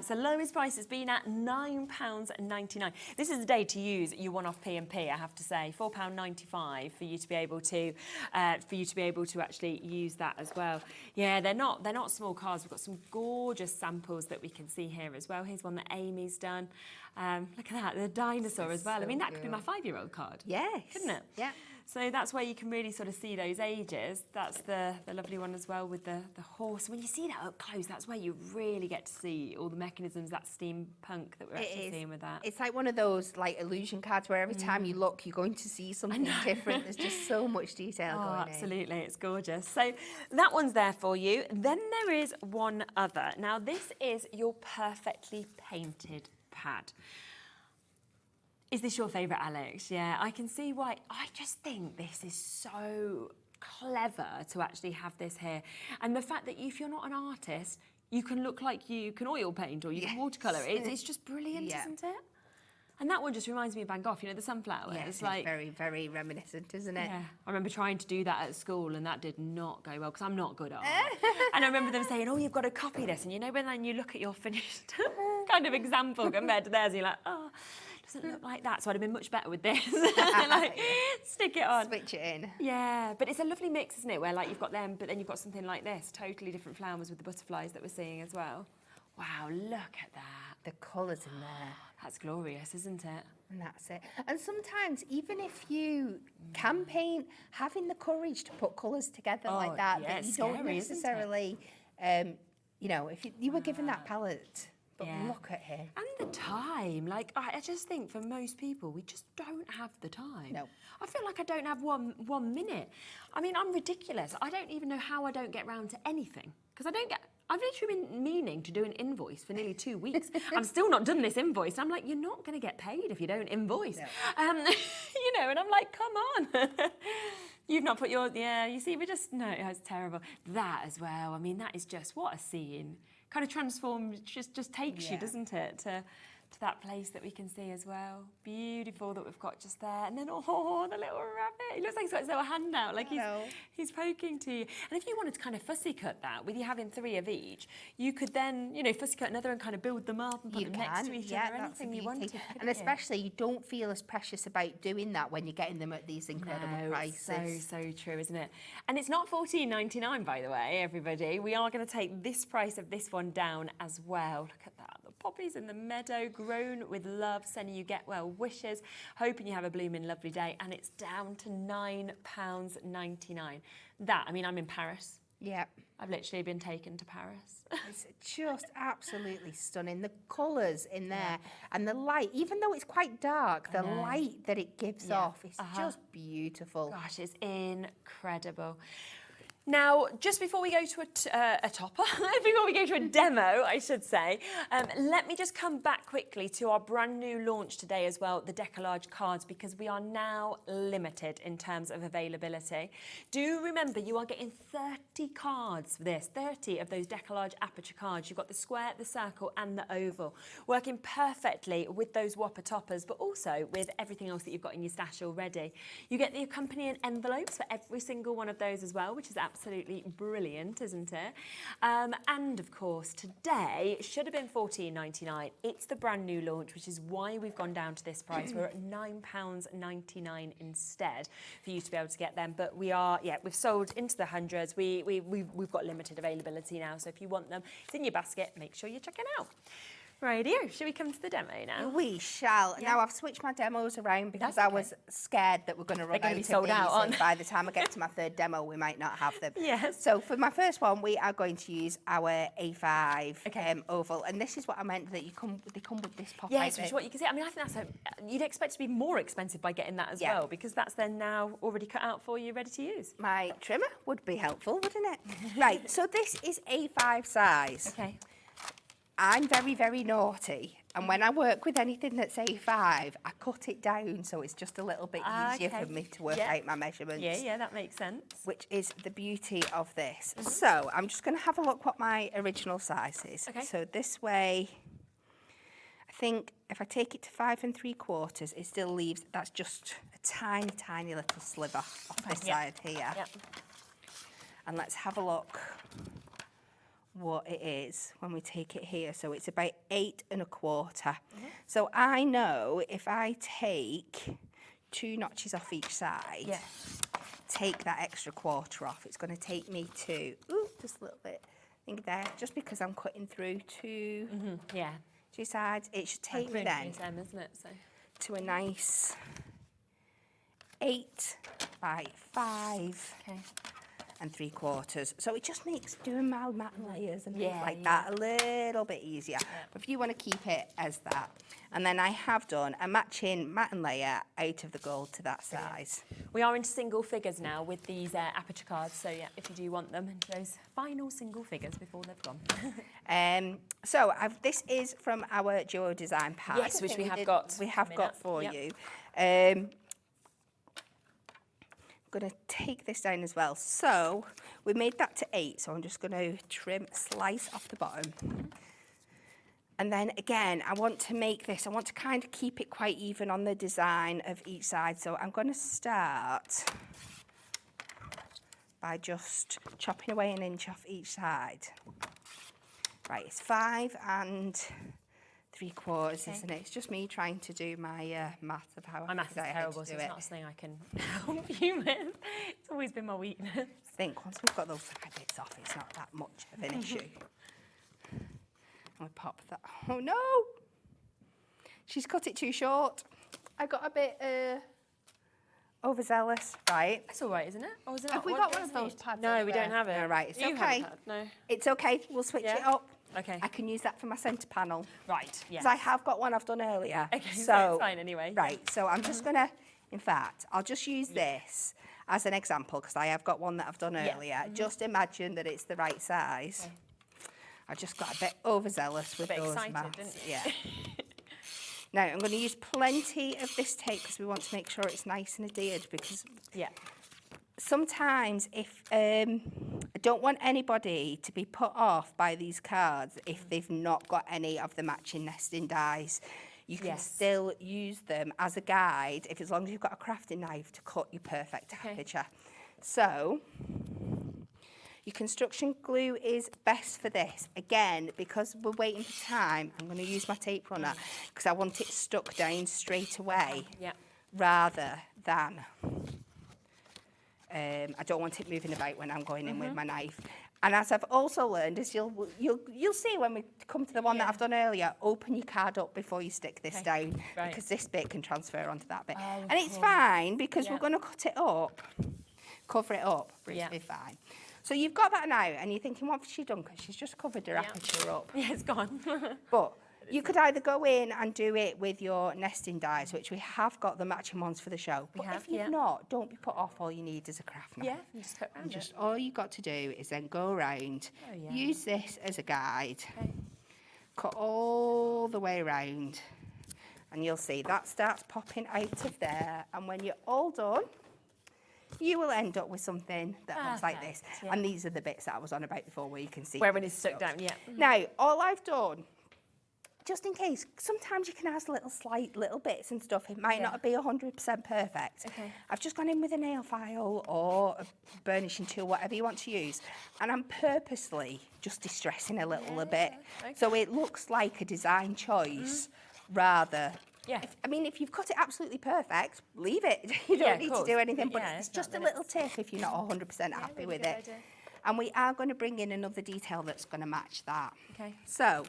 So lowest price has been at £9.99. This is the day to use your one-off P&P, I have to say. £4.95 for you to be able to actually use that as well. Yeah, they're not small cards. We've got some gorgeous samples that we can see here as well. Here's one that Amy's done. Look at that, the dinosaur as well. I mean, that could be my 5-year-old card. Yes. Couldn't it? Yeah. So that's where you can really sort of see those ages. That's the lovely one as well with the horse. When you see that up close, that's where you really get to see all the mechanisms, that steampunk that we're actually seeing with that. It's like one of those like illusion cards where every time you look, you're going to see something different. There's just so much detail going in. Absolutely, it's gorgeous. So that one's there for you. Then there is one other. Now this is your perfectly painted pad. Is this your favourite, Alex? Yeah, I can see why. I just think this is so clever to actually have this here. And the fact that if you're not an artist, you can look like you can oil paint or you can watercolour. It's just brilliant, isn't it? And that one just reminds me of Van Gogh, you know, the sunflowers. Yeah, it's like very, very reminiscent, isn't it? Yeah. I remember trying to do that at school and that did not go well because I'm not good at art. And I remember them saying, oh, you've got to copy this. And you know, when then you look at your finished kind of example compared to theirs, you're like, oh, doesn't look like that. So I'd have been much better with this. Like, stick it on. Switch it in. Yeah, but it's a lovely mix, isn't it? Where like you've got them, but then you've got something like this, totally different flowers with the butterflies that we're seeing as well. Wow, look at that. The colours in there. That's glorious, isn't it? And that's it. And sometimes, even if you can paint, having the courage to put colours together like that, yeah, that you it's don't scary, isn't it? necessarily, you know, if you were given that palette, but look at here. And the time, like I just think for most people, we just don't have the time. No. I feel like I don't have one minute. I mean, I'm ridiculous. I don't even know how I don't get round to anything because I've literally been meaning to do an invoice for nearly 2 weeks. I'm still not done this invoice. I'm like, you're not going to get paid if you don't invoice. No. You know, and I'm like, come on. You've not put your, you see, no, it's terrible. That as well, I mean, that is just, what a scene. Kind of transforms, just takes you, doesn't it, to that place that we can see as well. Beautiful that we've got just there. And then, oh, the little rabbit. He looks like he's got his little hand out, like he's poking to you. And if you wanted to kind of fussy cut that, with you having 3 of each, you could then, you know, fussy cut another and kind of build them up and put them next to each other, anything you wanted. And especially, you don't feel as precious about doing that when you're getting them at these incredible prices. So true, isn't it? And it's not $14.99, by the way, everybody. We are going to take this price of this one down as well. Look at that. Poppies in the meadow, grown with love, sending you get well wishes, hoping you have a blooming lovely day, and it's down to £9.99. That, I mean, I'm in Paris. Yeah. I've literally been taken to Paris. It's just absolutely stunning. The colours in there and the light, even though it's quite dark, the light that it gives off is just beautiful. Gosh, it's incredible. Now, just before we go to a topper, before we go to a demo, I should say, let me just come back quickly to our brand new launch today as well, the Decollage cards, because we are now limited in terms of availability. Do remember, you are getting 30 cards for this, 30 of those Decollage aperture cards. You've got the square, the circle and the oval, working perfectly with those Whopper Toppers, but also with everything else that you've got in your stash already. You get the accompanying envelopes for every single one of those as well, which is absolutely brilliant, isn't it? And of course, today should have been $14.99. It's the brand new launch, which is why we've gone down to this price. We're at £9.99 instead for you to be able to get them. But we are, we've sold into the hundreds. We've got limited availability now. So if you want them, it's in your basket. Make sure you check it out. Rightio, shall we come to the demo now? We shall. Yeah. Now, I've switched my demos around because I was scared that we're going to run out of these, sold out on. By the time I get to my 3rd demo, we might not have them. Yes. So for my first one, we are going to use our A5 oval, and this is what I meant, that they come with this pop. Yes, which is what you can see. I mean, I think that's you'd expect to be more expensive by getting that as well, because that's then now already cut out for you, ready to use. My trimmer would be helpful, wouldn't it? Right, so this is A5 size. Okay. I'm very, very naughty, and when I work with anything that's A5, I cut it down so it's just a little bit easier for me to work out my measurements. Yeah, that makes sense. Which is the beauty of this. So I'm just going to have a look what my original size is. Okay. So this way, I think if I take it to 5 3/4, it still leaves, that's just a tiny, tiny little sliver off this side here. Yep. And let's have a look what it is when we take it here. So it's about 8 1/4. So I know if I take 2 notches off each side, take that extra 1/4 off, it's going to take me to, just a little bit, I think there, just because I'm cutting through two sides, it should take me then isn't it? So to a nice 8 by 5. Okay. 3/4. So it just makes doing my matte layers and things like that a little bit easier. But if you want to keep it as that. And then I have done a matching matte and layer out of the gold to that size. We are into single figures now with these aperture cards, so if you do want them, into those final single figures before they've gone. So this is from our Duo Design Pad. Yes, which we have got. We have got for you. I'm going to take this down as well. So we made that to 8, so I'm just going to trim a slice off the bottom. And then again, I want to make this, I want to kind of keep it quite even on the design of each side. So I'm going to start by just chopping away 1 inch off each side. Right, it's 5 3/4, Okay. isn't it? It's just me trying to do my math of how My maths is I had terrible, to so do it's it. not something I can help you with. It's always been my weakness. I think once we've got those side bits off, it's not that much of an issue. And we pop that. Oh no! She's cut it too short. I got a bit overzealous, right? That's all right, isn't it? Or is it Have not? we What got does one of it those need? pads No, we anywhere? don't have it. No, right, it's Do you have a okay. pad? No. It's okay. We'll switch Yeah? it up. Okay. I can use that for my centre panel. Right, yes. Because I have got one I've done earlier. Okay, so it's fine anyway. Right, so I'm just going to, in fact, I'll just use this as an example because I have got one that I've done earlier. Just imagine that it's the right size. Okay. I just got a bit overzealous with bit those excited, maths. didn't you? Yeah. Now, I'm going to use plenty of this tape because we want to make sure it's nice and adhered because Yeah. sometimes if I don't want anybody to be put off by these cards if they've not got any of the matching nesting dies. You can still use them as a guide if as long as you've got a crafting knife to cut your perfect aperture. So your construction glue is best for this. Again, because we're waiting for time, I'm going to use my tape runner because I want it stuck down straight away rather than I don't want it moving about when I'm going in with my knife. And as I've also learned, is you'll see when we come to the one that I've done earlier, open your card up before you stick this down because this bit can transfer onto that bit. And it's fine because we're going to cut it up, cover it up, for it to be fine. So you've got that now and you're thinking, what has she done? Because she's just covered her aperture up. Yeah, it's gone. But you could either go in and do it with your nesting dies, which we have got the matching ones for the show. But if you've not, don't be put off. All you need is a craft knife. Yeah, and just cut around it. All you got to do is then go around, use this as a guide, cut all the way around, and you'll see that starts popping out of there. And when you're all done, you will end up with something that looks like this. And these are the bits that I was on about before where you can see. Where when it's stuck down, Now, all I've done, just in case, sometimes you can add slight little bits and stuff. It might not be 100% perfect. I've just gone in with a nail file or a burnishing tool, whatever you want to use. And I'm purposely just distressing a little bit. So it looks like a design choice rather. If you've cut it absolutely perfect, leave it. You don't need to do anything, but it's just a little tip if you're not 100% happy with it. Idea. And we are going to bring in another detail that's going to match that. Okay. So,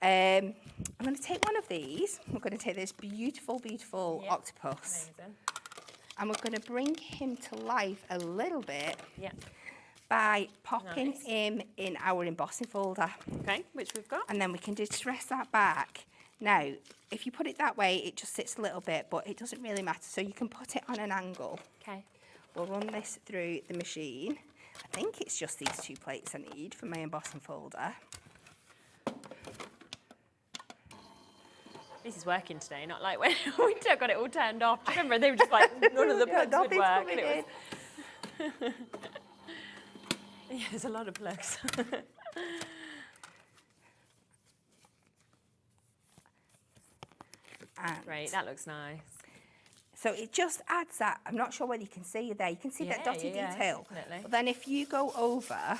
I'm going to take one of these. We're going to take this beautiful, beautiful octopus. Amazing. And we're going to bring him to life a little bit Yeah. by popping him in our embossing folder. Okay, which we've got. And then we can distress that back. Now, if you put it that way, it just sits a little bit, but it doesn't really matter. So you can put it on an angle. Okay. We'll run this through the machine. I think it's just these 2 plates I need for my embossing folder. This is working today, not like when we got it all turned off. Do you remember? They were just like, none of the plugs would work. And it was... yeah, there's a lot of plugs. Great, that looks nice. So it just adds that. I'm not sure whether you can see there. You can see that dotted detail. Definitely. But then if you go over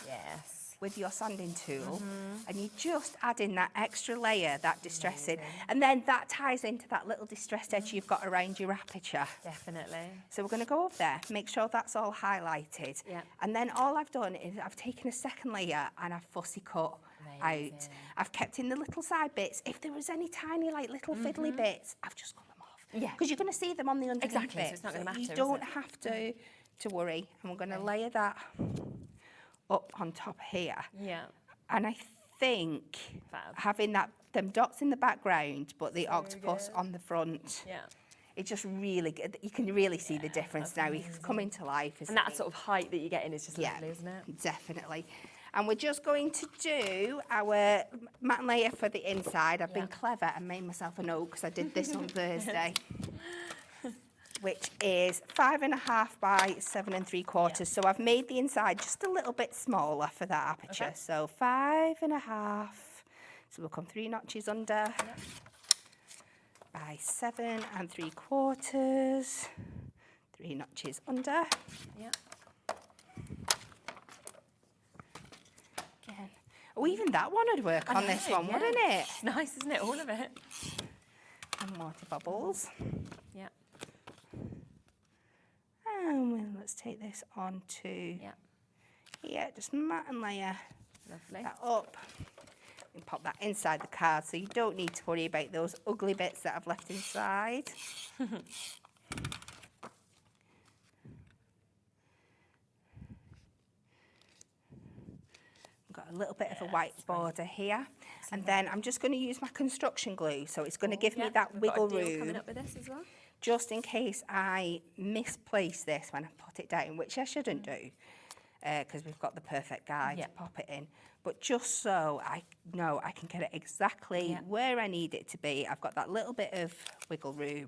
with your sanding tool and you just add in that extra layer, that distressing, and then that ties into that little distressed edge you've got around your aperture. Definitely. So we're going to go up there, make sure that's all highlighted. And then all I've done is I've taken a second layer and I've fussy cut out. I've kept in the little side bits. If there was any tiny little fiddly bits, I've just cut them off. Yeah. Because you're going to see them on the underneath Exactly, bit. so it's not going to matter, You is don't it? have to worry. And we're going to layer that up on top here. Yeah. And I think Fab. having them dots in the background, but the octopus on the front. Yeah. It just really, you can really see the difference now. It's coming to life. And that sort of height that you get in is just lovely, isn't it? Definitely. And we're just going to do our matte layer for the inside. I've been clever and made myself a note because I did this on Thursday, which is 5.5 by 7 3/4. So I've made the inside just a little bit smaller for that aperture. Okay. So 5.5. So we'll come 3 notches under by 7 3/4. 3 notches under. Yeah. Oh, even that one would work on this one, wouldn't it? It's nice, isn't it? All of it. And water bubbles. Yeah. And let's take this on to just mat and layer that up. And pop that inside the card, so you don't need to worry about those ugly bits that I've left inside. Got a little bit of a white border here, and then I'm just going to use my construction glue, so it's going to give me that wiggle room coming up with this as well. just in case I misplace this when I put it down, which I shouldn't do, because we've got the perfect guide to pop it in. But just so I know I can get it exactly where I need it to be, I've got that little bit of wiggle room.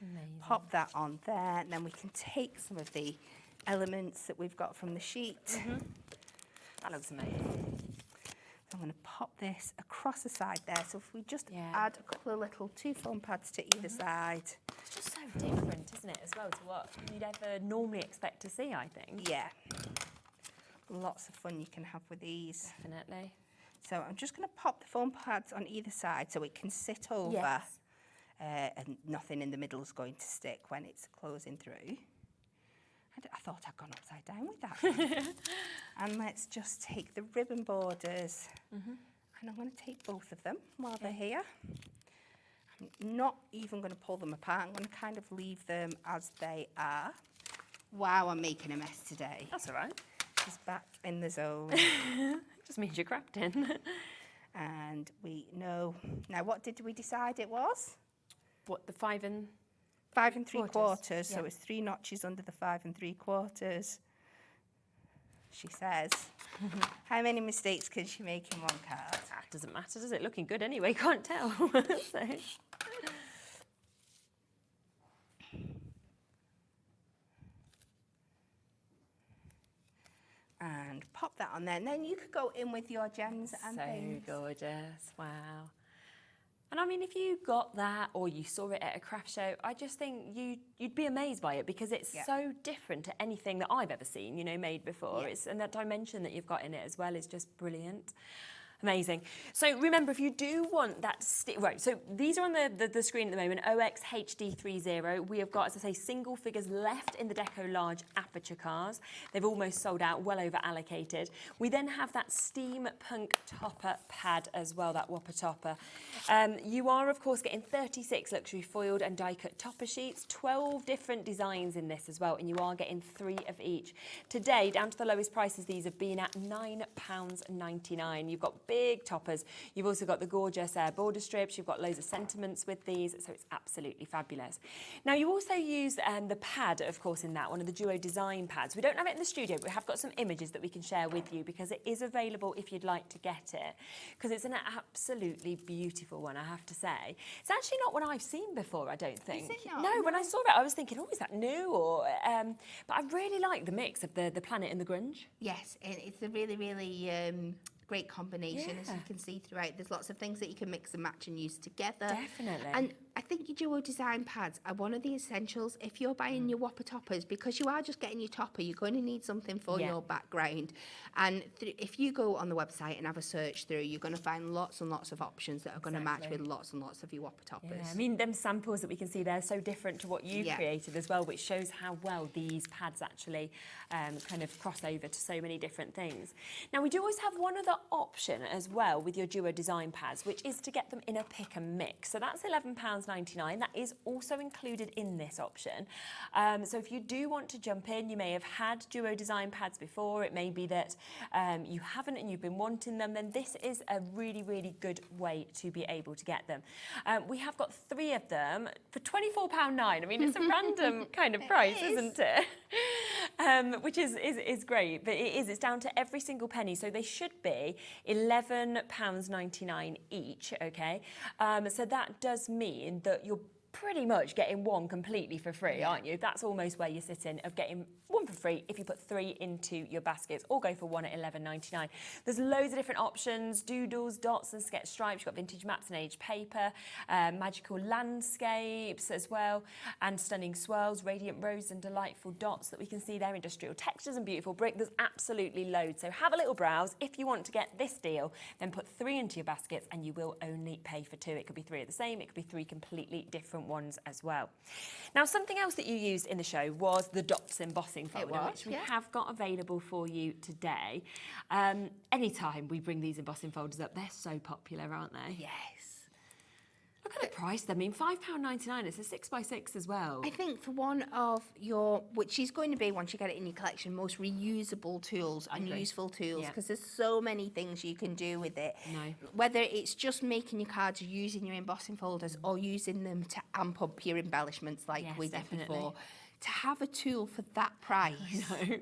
Amazing. Pop that on there, and then we can take some of the elements that we've got from the sheet. That looks amazing. So I'm going to pop this across the side there. So if we just add a couple of little 2 foam pads to either side. It's just so different, isn't it, as well, to what you'd ever normally expect to see, I think. Yeah. Lots of fun you can have with these. Definitely. So I'm just going to pop the foam pads on either side so it can sit over. And nothing in the middle is going to stick when it's closing through. I thought I'd gone upside down with that one. And let's just take the ribbon borders, and I'm going to take both of them while they're here. I'm not even going to pull them apart. I'm going to kind of leave them as they are. Wow, I'm making a mess today. That's all right. She's back in the zone. Just means you're crafting. And we know. Now, what did we decide it was? What, the 5 and... 5 3/4, so it's 3 notches under the 5 3/4. She says. How many mistakes can she make in one card? Doesn't matter, does it? Looking good anyway, can't tell. So. And pop that on there, and then you could go in with your gems and things. So gorgeous, wow. And I mean, if you got that or you saw it at a craft show, I just think you'd be amazed by it because it's so different to anything that I've ever seen, you know, made before. And that dimension that you've got in it as well is just brilliant. Amazing. So remember, if you do want that, right, so these are on the screen at the moment, OXHD30. We have got, as I say, single figures left in the Deco Large aperture cars. They've almost sold out, well over allocated. We then have that steampunk topper pad as well, that Whopper Topper. You are, of course, getting 36 luxury foiled and die-cut topper sheets, 12 different designs in this as well, and you are getting 3 of each. Today, down to the lowest prices, these have been at £9.99. You've got big toppers. You've also got the gorgeous border strips. You've got loads of sentiments with these, so it's absolutely fabulous. Now, you also use the pad, of course, in that one of the Duo Design pads. We don't have it in the studio, but we have got some images that we can share with you because it is available if you'd like to get it, because it's an absolutely beautiful one, I have to say. It's actually not one I've seen before, I don't think. Is it not? No, when I saw it, I was thinking, oh, is that new? Or, but I really like the mix of the planet and the grunge. Yes, and it's a really, really great combination, as you can see throughout. There's lots of things that you can mix and match and use together. Definitely. And I think your Duo Design pads are one of the essentials if you're buying your Whopper Toppers, because you are just getting your topper, you're going to need something for your background. And if you go on the website and have a search through, you're going to find lots and lots of options that are going to match with lots and lots of your Whopper Toppers. Yeah, I mean, them samples that we can see there are so different to what you created as well, which shows how well these pads actually kind of cross over to so many different things. Now, we do always have one other option as well with your Duo Design pads, which is to get them in a pick and mix. So that's £11.99. That is also included in this option. So if you do want to jump in, you may have had Duo Design pads before. It may be that you haven't and you've been wanting them. Then this is a really, really good way to be able to get them. We have got 3 of them for £24.09. I mean, it's a random kind of price, isn't it? Which is great, but it's down to every single penny. So they should be £11.99 each, okay? So that does mean that you're pretty much getting one completely for free, aren't you? That's almost where you're sitting, of getting one for free if you put 3 into your baskets, or go for one at £11.99. There's loads of different options: doodles, dots and sketch stripes. You've got vintage maps and aged paper, magical landscapes as well, and stunning swirls, radiant rose and delightful dots that we can see there, industrial textures and beautiful brick. There's absolutely loads. So have a little browse. If you want to get this deal, then put 3 into your baskets and you will only pay for 2. It could be 3 of the same, it could be 3 completely different ones as well. Now, something else that you used in the show was the dots embossing folder, which we have got available for you today. Anytime we bring these embossing folders up, they're so popular, aren't they? Yes. Look at the price. I mean, £5.99. It's a 6x6 as well. I think for one of your, which is going to be, once you get it in your collection, most reusable tools and useful tools, because there's so many things you can do with it. Whether it's just making your cards, using your embossing folders, or using them to amp up your embellishments like we did before. To have a tool for that price. I know.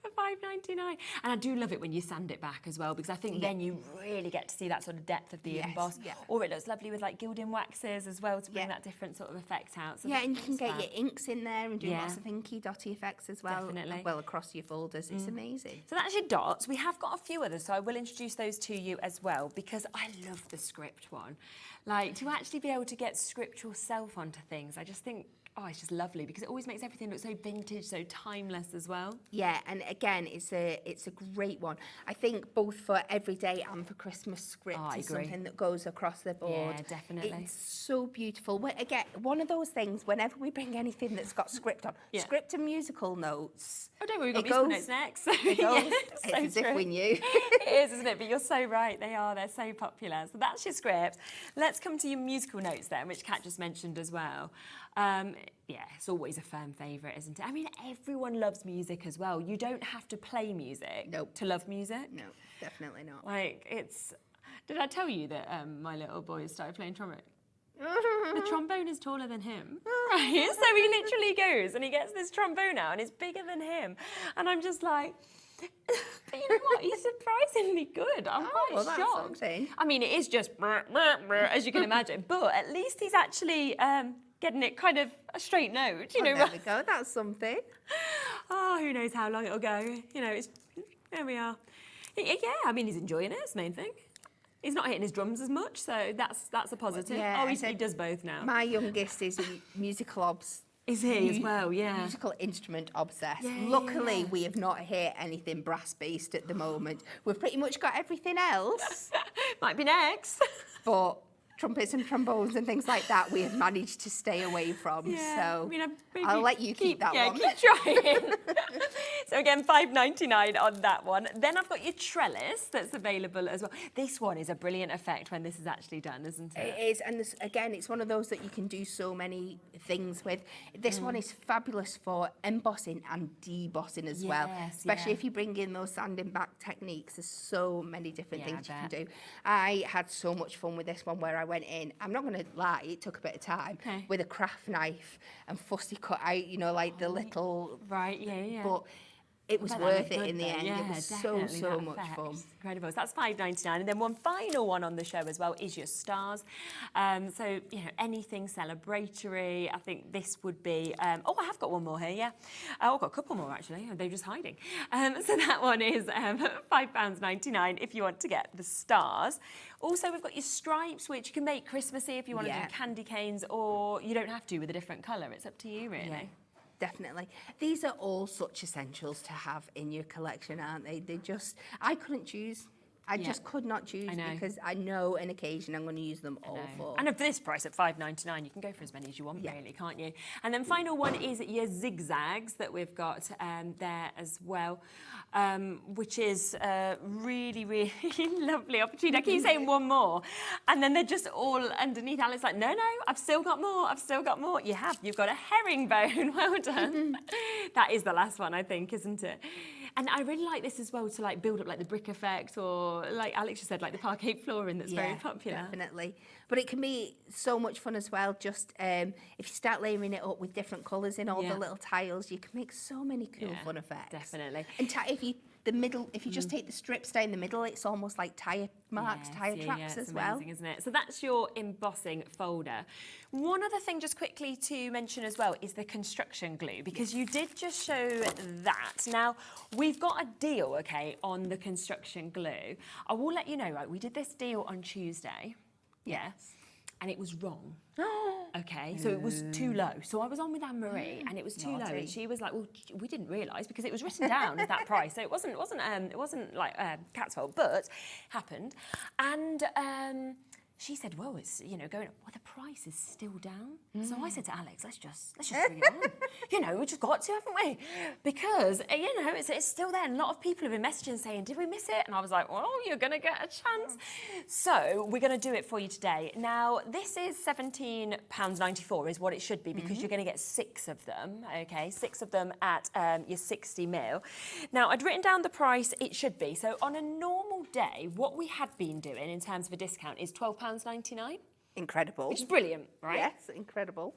For £5.99. And I do love it when you sand it back as well, because I think then you really get to see that sort of depth of the emboss. Or it looks lovely with like gilding waxes as well, to bring that different sort of effect out. So and you can get your inks in there and do lots of inky dotty effects as well. Definitely. Well, across your folders. It's amazing. So that's your dots. We have got a few others, so I will introduce those to you as well, because I love the script one. Like, to actually be able to get script yourself onto things, I just think, oh, it's just lovely, because it always makes everything look so vintage, so timeless as well. Yeah, and again, it's a great one. I think both for everyday and for Christmas script is something that goes across the board. Yeah, definitely. It's so beautiful. Again, one of those things, whenever we bring anything that's got script on, script and musical notes. Oh, don't worry, we've got musical notes next. It goes, it's so as if we knew. It is, isn't it? But you're so right, they're so popular. So that's your script. Let's come to your musical notes then, which Kat just mentioned as well. Yeah, it's always a firm favourite, isn't it? I mean, everyone loves music as well. You don't have to play music to love music. No, definitely not. Like, it's... Did I tell you that my little boy started playing trombone? The trombone is taller than him. Right? So he literally goes and he gets this trombone out and it's bigger than him. And I'm just like... But you know what? He's surprisingly good. I'm quite shocked. I mean, it is just as you can imagine, but at least he's actually getting it kind of a straight note. You know, there we go. That's something. Oh, who knows how long it'll go? You know, there we are. Yeah, I mean, he's enjoying it. It's the main thing. He's not hitting his drums as much, so that's a positive. Yeah, he does both now. My youngest is musical Is he as well? Yeah. Musical instrument obsessed. Luckily, we have not hit anything brass-based at the moment. We've pretty much got everything else. Might be next. But trumpets and trombones and things like that, we have managed to stay away from. So I mean, I'll let you keep that one. Yeah, keep trying. So again, £5.99 on that one. Then I've got your trellis that's available as well. This one is a brilliant effect when this is actually done, isn't it? It is, and again, it's one of those that you can do so many things with. This one is fabulous for embossing and debossing as well, especially if you bring in those sanding back techniques. There's so many different things you can do. I had so much fun with this one where I went in, I'm not going to lie, it took a bit of time, with a craft knife and fussy cut out, you know, like the little... Right, yeah. But it was worth it in the end. Yeah, it was so much fun. Incredible. So that's £5.99. And then one final one on the show as well is your stars. So, you know, anything celebratory. I think this would be... oh, I have got one more here, yeah. I've got a couple more, actually. They're just hiding. So that one is £5.99 if you want to get the stars. Also, we've got your stripes, which you can make Christmassy if you want to do candy canes, or you don't have to with a different colour. It's up to you, really. Yeah. Definitely. These are all such essentials to have in your collection, aren't they? I couldn't choose. I just could not choose because I know an occasion I'm going to use them all for. And at this price, at £5.99, you can go for as many as you want, really, can't you? And then final one is your zigzags that we've got there as well, which is a really, really lovely opportunity. I keep saying one more, and then they're just all underneath. Alex like, no, I've still got more. I've still got more. You have. You've got a herringbone. Well done. That is the last one, I think, isn't it? And I really like this as well to like build up like the brick effect, or like Alex just said, like the parquet flooring that's very popular. Definitely. But it can be so much fun as well. Just if you start layering it up with different colours in all the little tiles, you can make so many cool fun effects. Definitely. And if you the middle, if you just take the strips down the middle, it's almost like tyre marks, tyre tracks as well. It's amazing, isn't it? So that's your embossing folder. One other thing just quickly to mention as well is the construction glue, because you did just show that. Now, we've got a deal, okay, on the construction glue. I will let you know, right, we did this deal on Tuesday. Yes. And it was wrong. Okay, so it was too low. So I was on with Anne-Marie, and it was too low, and she was like, "Well, we didn't realise because it was written down as that price, so it wasn't like Kat's fault, but happened." And she said, "Well, it's going up. Well, the price is still down." So I said to Alex, "Let's just bring it on. We just got to, haven't we? Because it's still there. And a lot of people have been messaging saying, 'Did we miss it?' And I was like, 'Well, you're going to get a chance.'" So we're going to do it for you today. Now, this is £17.94 is what it should be, because you're going to get 6 of them. Okay, 6 of them at your 60ml. Now, I'd written down the price it should be. So on a normal day, what we had been doing in terms of a discount is £12.99. Incredible. Which is brilliant, right? Yes, incredible.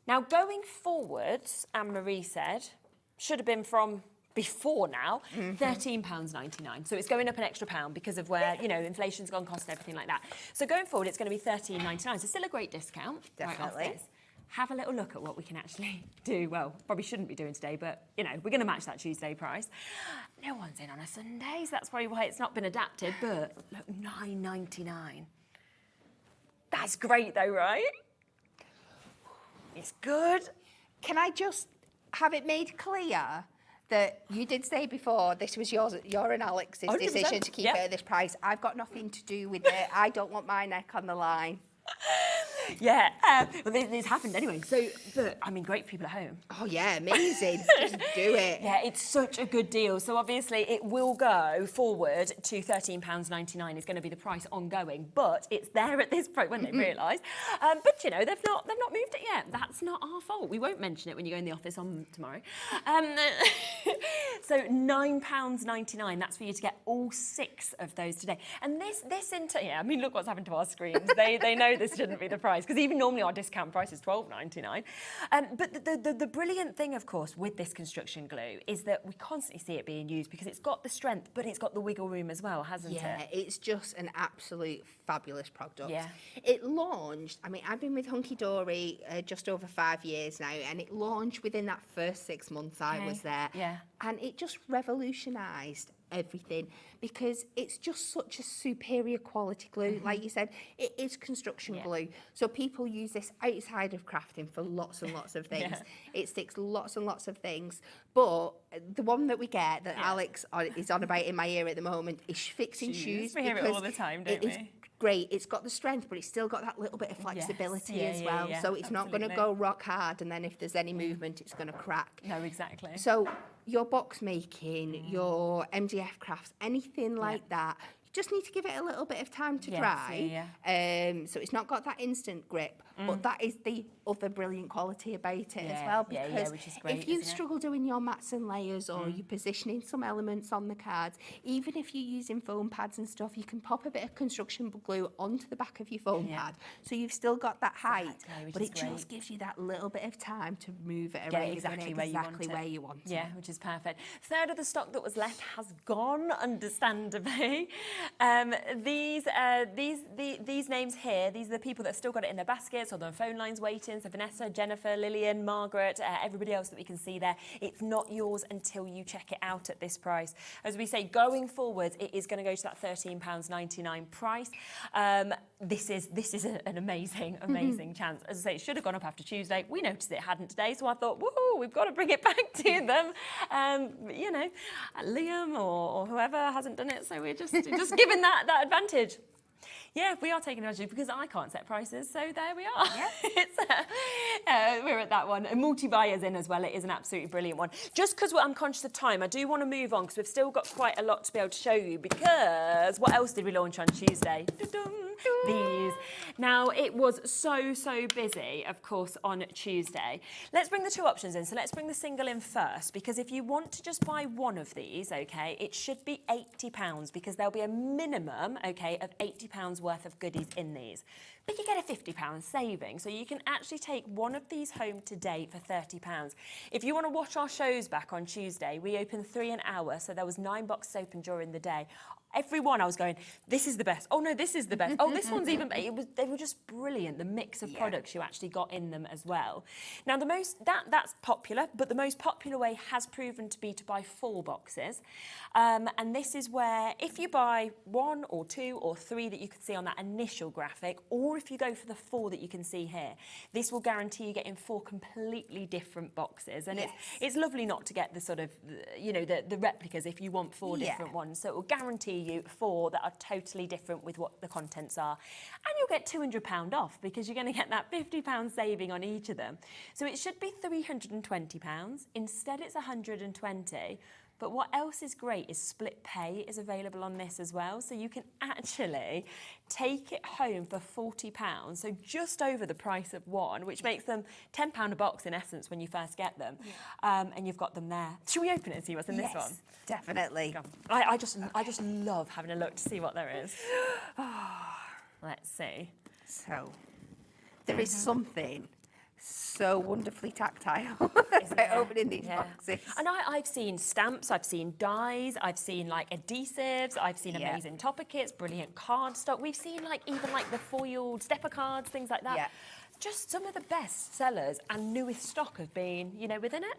Now, going forwards, Anne-Marie said, should have been from before now, £13.99. So it's going up an extra £1 because of where, inflation's gone, cost and everything like that. So going forward, it's going to be £13.99. So still a great discount. Definitely. Right off this. Have a little look at what we can actually do. Well, probably shouldn't be doing today, but, we're going to match that Tuesday price. No one's in on a Sunday, so that's probably why it's not been adapted, but look, £9.99. That's great though, right? It's good. Can I just have it made clear that you did say before this was your and Alex's 100%. decision to keep it at this price? I've got nothing to do with it. I don't want my neck on the line. Yeah, well, this happened anyway. So, but I mean, great for people at home. Oh yeah, amazing. Just do it. Yeah, it's such a good deal. So obviously it will go forward to £13.99 is going to be the price ongoing, but it's there at this point when they realise. But they've not moved it yet. That's not our fault. We won't mention it when you go in the office on tomorrow. So £9.99. That's for you to get all 6 of those today. And look what's happened to our screens. They know this shouldn't be the price, because even normally our discount price is £12.99. But the brilliant thing, of course, with this construction glue is that we constantly see it being used because it's got the strength, but it's got the wiggle room as well, hasn't it? Yeah, it's just an absolute fabulous product. Yeah. It launched, I've been with Hunkydory just over 5 years now, and it launched within that first 6 months I was there. Yeah. And it just revolutionised everything, because it's just such a superior quality glue. Like you said, it is construction glue, so people use this outside of crafting for lots and lots of things. It sticks lots and lots of things, but the one that we get that Alex is on about in my ear at the moment is fixing shoes. We hear it all the time, don't we? Great, it's got the strength, but it's still got that little bit of flexibility as well. So it's not going to go rock hard, and then if there's any movement, it's going to crack. No, exactly. So your box making, your MDF crafts, anything like that, you just need to give it a little bit of time to dry. So it's not got that instant grip, but that is the other brilliant quality about it as well, because which is great, if you isn't it? struggle doing your mats and layers, or you're positioning some elements on the cards, even if you're using foam pads and stuff, you can pop a bit of construction glue onto the back of your foam pad, so you've still got that height, but it just gives you that little bit of time to move it around exactly where you want it. it. Yeah, which is perfect. Third of the stock that was left has gone, understandably. These names here, these are the people that have still got it in their baskets or their phone lines waiting. So Vanessa, Jennifer, Lillian, Margaret, everybody else that we can see there. It's not yours until you check it out at this price. As we say, going forward, it is going to go to that £13.99 price. This is an amazing chance. As I say, it should have gone up after Tuesday. We noticed it hadn't today, so I thought, woohoo, we've got to bring it back to them. Liam or whoever hasn't done it, so we're just giving that advantage. Yeah, we are taking advantage because I can't set prices, so there we are. Yeah. We're at that one. And multi-buyers in as well. It is an absolutely brilliant one. Just because I'm conscious of time, I do want to move on because we've still got quite a lot to be able to show you, because what else did we launch on Tuesday? These. Now, it was so busy, of course, on Tuesday. Let's bring the 2 options in. So let's bring the single in first, because if you want to just buy one of these, okay, it should be £80, because there'll be a minimum, okay, of £80 worth of goodies in these. But you get a £50 saving, so you can actually take one of these home today for £30. If you want to watch our shows back on Tuesday, we open 3 an hour, so there was 9 boxes open during the day. Every one I was going, this is the best. Oh no, this is the best. Oh, this one's even better. They were just brilliant. The mix of products you actually got in them as well. Now that's popular, but the most popular way has proven to be to buy 4 boxes. And this is where if you buy 1 or 2 or 3 that you could see on that initial graphic, or if you go for the 4 that you can see here, this will guarantee you getting 4 completely different boxes. And it's lovely not to get the sort of, you know, the replicas if you want 4 different ones. So it will guarantee you 4 that are totally different with what the contents are. And you'll get £200 off because you're going to get that £50 saving on each of them. So it should be £320. Instead, it's £120. But what else is great is split pay is available on this as well. So you can actually take it home for £40, so just over the price of one, which makes them £10 a box in essence when you first get them. And you've got them there. Should we open it and see what's in this one? Definitely. I just love having a look to see what there is. Let's see. So, there is something so wonderfully tactile by opening these boxes. And I've seen stamps, I've seen dies, I've seen like adhesives, I've seen amazing topper kits, brilliant cardstock. We've seen like even like the foiled stepper cards, things like that. Just some of the best sellers and newest stock have been, you know, within it.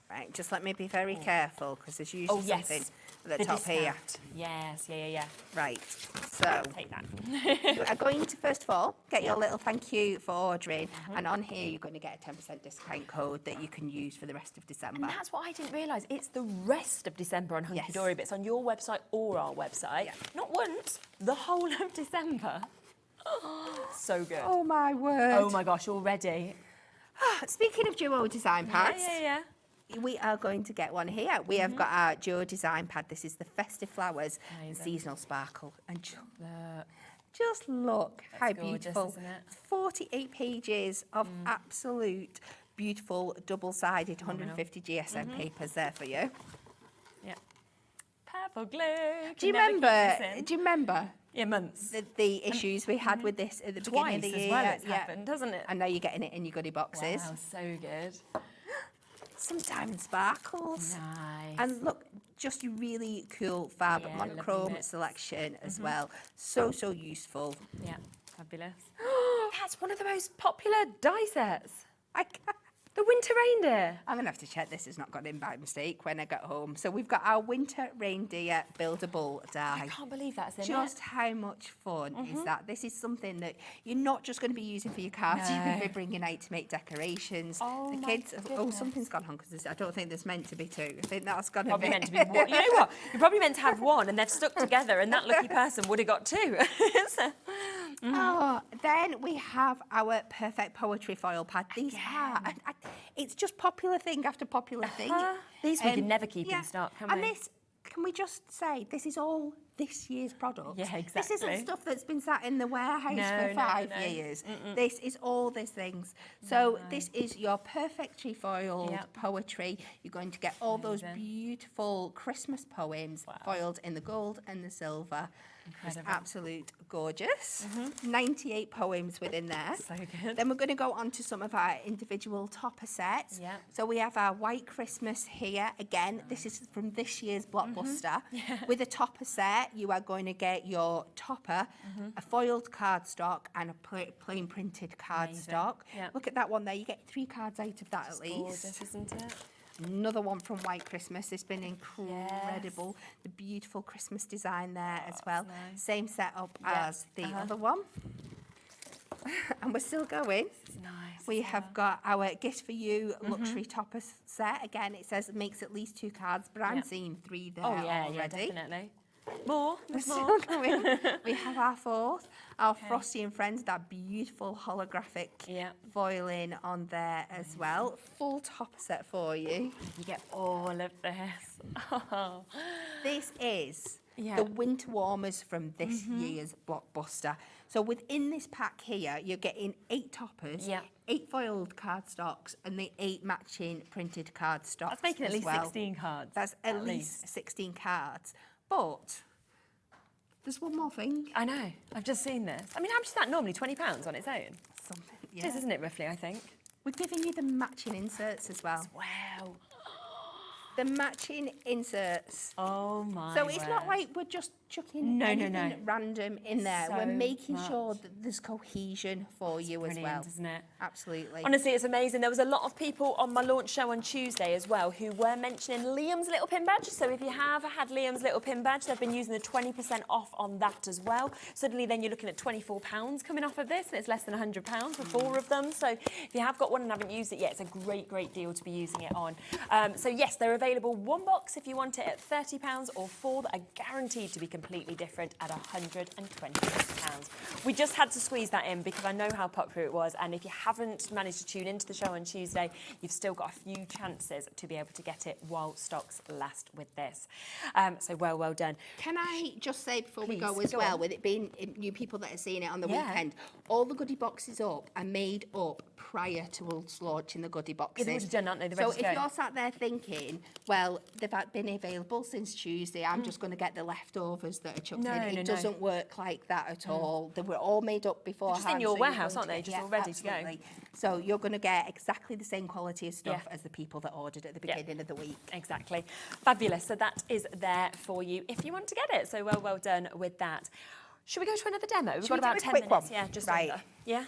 Right, just let me be very careful because there's usually something at the top here. Yes, Right, so take that. you are going to first of all get your little thank you for ordering, and on here you're going to get a 10% discount code that you can use for the rest of December. And that's what I didn't realise. It's the rest of December on Hunkydory, but it's on your website or our website. Not once, the whole of December. Oh, so good. Oh my word. Oh my gosh, already. Speaking of duo design pads. Yeah. We are going to get one here. We have got our duo design pad. This is the Festive Flowers Seasonal Sparkle. And just look how beautiful. Isn't it? 48 pages of absolute beautiful double-sided 150 GSM papers there for you. Yeah. Purple glue. Do you remember? Yeah, months. The issues we had with this at the beginning of the year. Twice as well it's happened, doesn't it? And now you're getting it in your goodie boxes. Wow, so good. Some diamond sparkles. Nice. And look, just a really cool fab monochrome selection as well. So useful. Yeah, fabulous. That's one of the most popular die sets. The winter reindeer. I'm going to have to check this has not got in by mistake when I get home. So we've got our winter reindeer buildable die. I can't believe that's in it. Just how much fun is that? This is something that you're not just going to be using for your cards. You're going to be bringing out to make decorations. Oh, the kids, something's gone on because I don't think there's meant to be 2. I think that's going to probably be... meant to be one. You know what? You're probably meant to have 1 and they've stuck together and that lucky person would have got 2. Oh, then we have our perfect poetry foil pad. These are, it's just popular thing after popular thing. These we can never keep in stock, can we? And this, can we just say, this is all this year's product. Yeah, exactly. This isn't stuff that's been sat in the warehouse for 5 years. This is all these things. So this is your perfectly foiled poetry. You're going to get all those beautiful Christmas poems foiled in the gold and the silver. It's absolute gorgeous. 98 poems within there. So good. Then we're going to go on to some of our individual topper sets. So we have our White Christmas here. Again, this is from this year's Blockbuster. With a topper set, you are going to get your topper, a foiled cardstock and a plain printed cardstock. Look at that one there. You get 3 cards out of that at least. Gorgeous, isn't it? Another one from White Christmas. It's been incredible. The beautiful Christmas design there as well. Nice. Same setup as the other one. And we're still going. Nice. We have got our Gift for You luxury topper set. Again, it says it makes at least 2 cards, but I'm seeing 3 there already. Yeah, definitely. More. We're still going. We have our 4th, our Frosty and Friends, that beautiful holographic foiling on there as well. Full topper set for you. You get all of this. This is the winter warmers from this year's Blockbuster. So within this pack here, you're getting 8 toppers, 8 foiled cardstocks, and the 8 matching printed cardstocks. That's making at least 16 cards. That's at least 16 cards. But There's one more thing. I know. I've just seen this. I mean, how much is that normally? £20 on its own? Something. It is, isn't it, roughly, I think? We're giving you the matching inserts as well. Wow. The matching inserts. Oh my So it's not word. like we're just chucking anything random in there. So we're making much. sure that there's cohesion for you as Brilliant, well. isn't it? Absolutely. Honestly, it's amazing. There was a lot of people on my launch show on Tuesday as well who were mentioning Liam's little pin badge. So if you have had Liam's little pin badge, they've been using the 20% off on that as well. Suddenly then you're looking at £24 coming off of this, and it's less than £100 for 4 of them. So if you have got one and haven't used it yet, it's a great, great deal to be using it on. So yes, they're available 1 box if you want it at £30, or 4 that are guaranteed to be completely different at £126. We just had to squeeze that in because I know how popular it was, and if you haven't managed to tune into the show on Tuesday, you've still got a few chances to be able to get it while stocks last with this. So well done. Can I just say before we Please, go as go well, on. with it being new people that are seeing it on the Yeah. weekend, all the goodie boxes up are made up prior to us launching the goodie boxes. they're already done, aren't they? They're So ready if to go. you're sat there thinking, well, they've been available since Tuesday, I'm just going to get the leftovers that are chucked No, in. no, It no. doesn't work like that at all. They were all made up beforehand. just in your so you're warehouse, going aren't they? get- Just all ready to go. absolutely. So you're going to get exactly the same quality of stuff Yeah. as the people that ordered at the Yeah. beginning of the week. Exactly. Fabulous. So that is there for you if you want to get it. So well done with that. Should we go to another demo? We've Should got we do about a 10 quick minutes. one? Yeah, just Right. under. Yeah.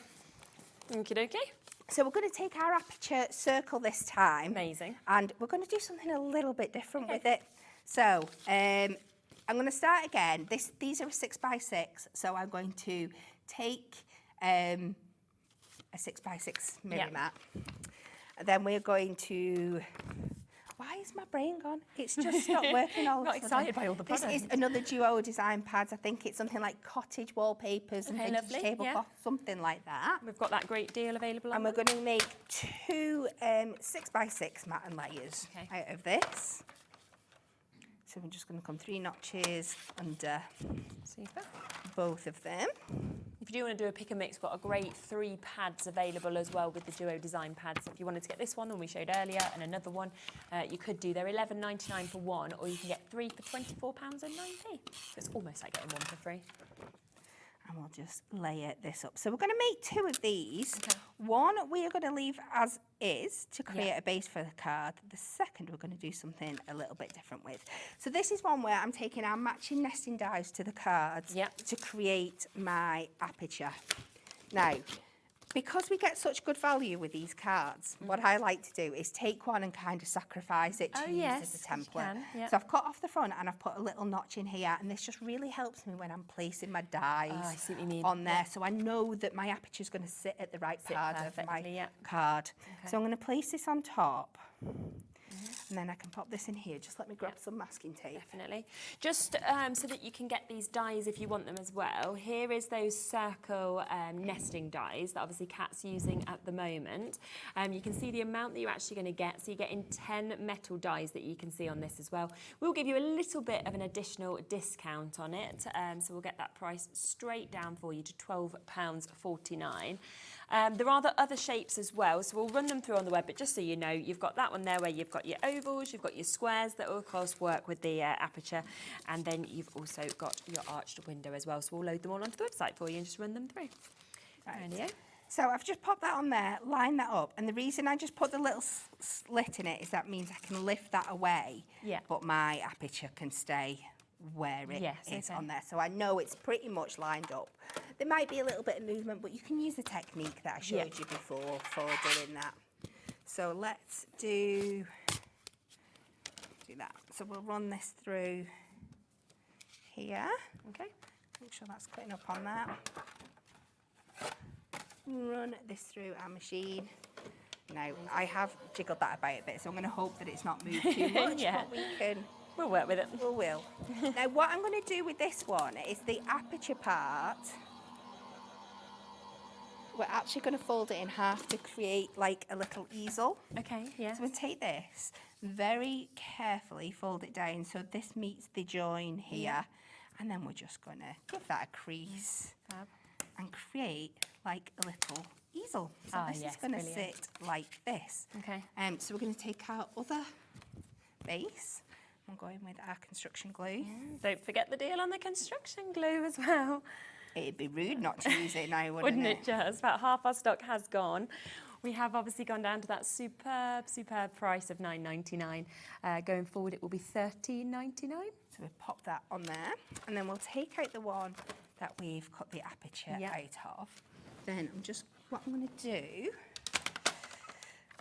Okie dokie. So we're going to take our aperture circle this time. Amazing. And we're going to do something a little bit different with it. So I'm going to start again. These are a 6x6. So I'm going to take a 6x6 mirror Yeah. mat. And then we're going to... Why is my brain gone? It's just stopped working all of a Got sudden. excited by all the This is products. another duo design pads. I think it's something like cottage wallpapers and Okay, vintage lovely, tablecloth, something like that. We've got that great deal available. And on we're them. going to make 2 6x6 mat and layers Okay. out of this. So we're just going to come 3 notches under Super. both of them. If you do want to do a pick and mix, we've got a great 3 pads available as well with the duo design pads. So if you wanted to get this one, the one we showed earlier, and another one, you could do. They're £11.99 for 1, or you can get 3 for £24.90. So it's almost like getting 1 for free. And we'll just layer this up. So we're going to make 2 of these. Okay. One we are going to leave as is to create Yeah. a base for the card. The second we're going to do something a little bit different with. So this is one where I'm taking our matching nesting dies to the cards Yep. to create my aperture. Now, because we get such good value with these cards, what I like to do is take one and kind of sacrifice it to Oh, use yes, as a you template. can, yep. So I've cut off the front and I've put a little notch in here, and this just really helps me when I'm placing my dies Oh, I see what you mean. on there. So I know that my aperture is going to sit at the right part of my perfectly, yep. card. Okay. So I'm going to place this on top. And then I can pop this in here. Just let me grab some masking tape. Definitely. Just so that you can get these dies if you want them as well. Here is those circle nesting dies that obviously Kat's using at the moment. You can see the amount that you're actually going to get. So you're getting 10 metal dies that you can see on this as well. We'll give you a little bit of an additional discount on it. So we'll get that price straight down for you to £12.49. There are the other shapes as well, so we'll run them through on the web, but just so you know, you've got that one there where you've got your ovals, you've got your squares that will of course work with the aperture, and then you've also got your arched window as well, so we'll load them all onto the website for you and just run them through. Right. So I've just popped that on there, line that up, and the reason I just put the little slit in it is that means I can lift that away, Yeah. but my aperture can stay where it Yes, is okay. on there. So I know it's pretty much lined up. There might be a little bit of movement, but you can use the technique that I showed you before for doing that. So let's do that. So we'll run this through here. Okay. Make sure that's cutting up on that. Run this through our machine. Now, I have jiggled that about a bit, so I'm going to hope that it's not moved too much, Yeah. but we can... We'll work with it. We will. Now, what I'm going to do with this one is the aperture part. We're actually going to fold it in half to create like a little easel. Okay, yeah. So we'll take this, very carefully fold it down so this meets the join here. And then we're just going to give that a crease and create like a little easel. So this is going to sit like this. Okay. So we're going to take our other base, I'm going with our construction glue. Don't forget the deal on the construction glue as well. It'd be rude not to use it now, Wouldn't it just? About half our stock has gone. We have obviously gone down to that superb price of $9.99. Going forward, it will be $13.99. So we pop that on there, and then we'll take out the one that we've cut the aperture out of. Then what I'm going to do,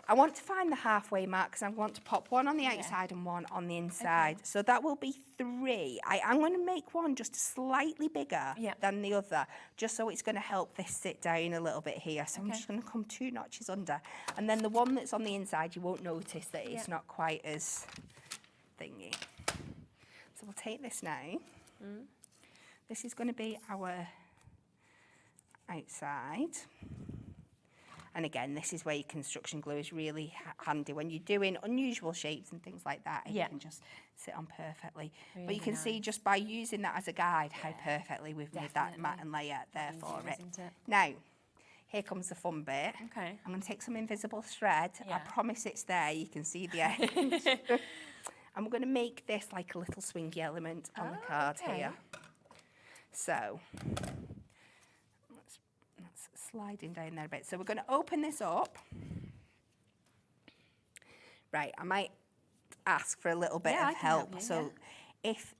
I want to find the halfway mark because I want to pop one on the outside and one on the inside. So that will be 3. I'm going to make one just slightly bigger than the other, just so it's going to help this sit down a little bit here. So I'm just going to come 2 notches under. And then the one that's on the inside, you won't notice that it's not quite as thingy. So we'll take this now. This is going to be our outside. And again, this is where your construction glue is really handy when you're doing unusual shapes and things like that. It can just sit on perfectly. But you can see just by using that as a guide how perfectly we've made that mat and layer there for it. Now, here comes the fun bit. Okay. I'm going to take some invisible thread. I promise it's there. You can see the end. And we're going to make this like a little swingy element on the card here. So that's sliding down there a bit. So we're going to open this up. Right, I might ask for a little bit of help. So if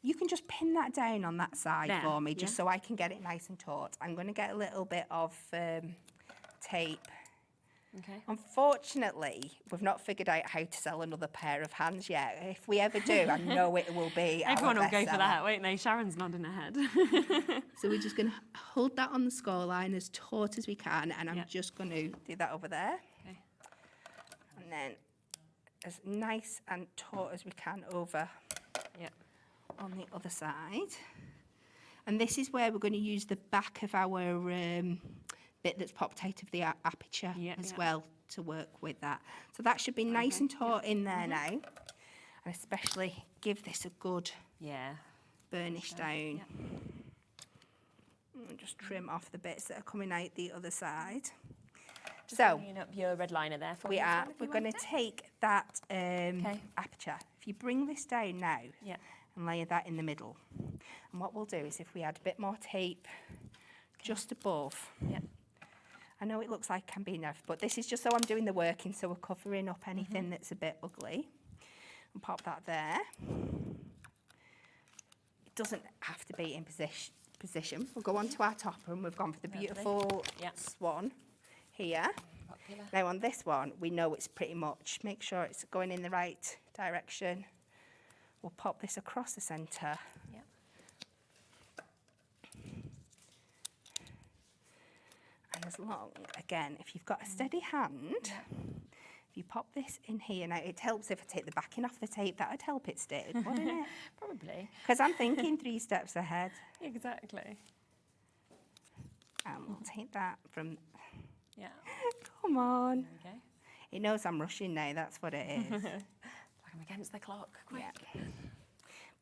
you can just pin that down on that side for me, just so I can get it nice and taut. I'm going to get a little bit of tape. Okay. Unfortunately, we've not figured out how to sell another pair of hands yet. If we ever do, I know it will be Everyone will go bestseller. for that, won't they? Sharon's nodding her head. So we're just going to hold that on the score line as taut as we can, and I'm just going to do that over there. Okay. And then as nice and taut as we can over on the other side. And this is where we're going to use the back of our bit that's popped out of the aperture as well to work with that. So that should be nice and taut in there now. And especially give this a good burnish down. And just trim off the bits that are coming out the other side. Just so bringing up your red liner there for we're going to take that aperture. If you bring this down now and layer that in the middle. And what we'll do is if we add a bit more tape just above. I know it looks like it can be enough, but this is just so I'm doing the working, so we're covering up anything that's a bit ugly. And pop that there. It doesn't have to be in position. We'll go on to our topper, and we've gone for the beautiful swan here. Popular. Now on this one, we know it's pretty much, make sure it's going in the right direction. We'll pop this across the centre. And as long, again, if you've got a steady hand, if you pop this in here, now it helps if I take the backing off the tape, that would help it stick, wouldn't it? Probably. Because I'm thinking 3 steps ahead. Exactly. And we'll take that from... Come on. Okay. It knows I'm rushing now, that's what it is. Like I'm against the clock. Quick.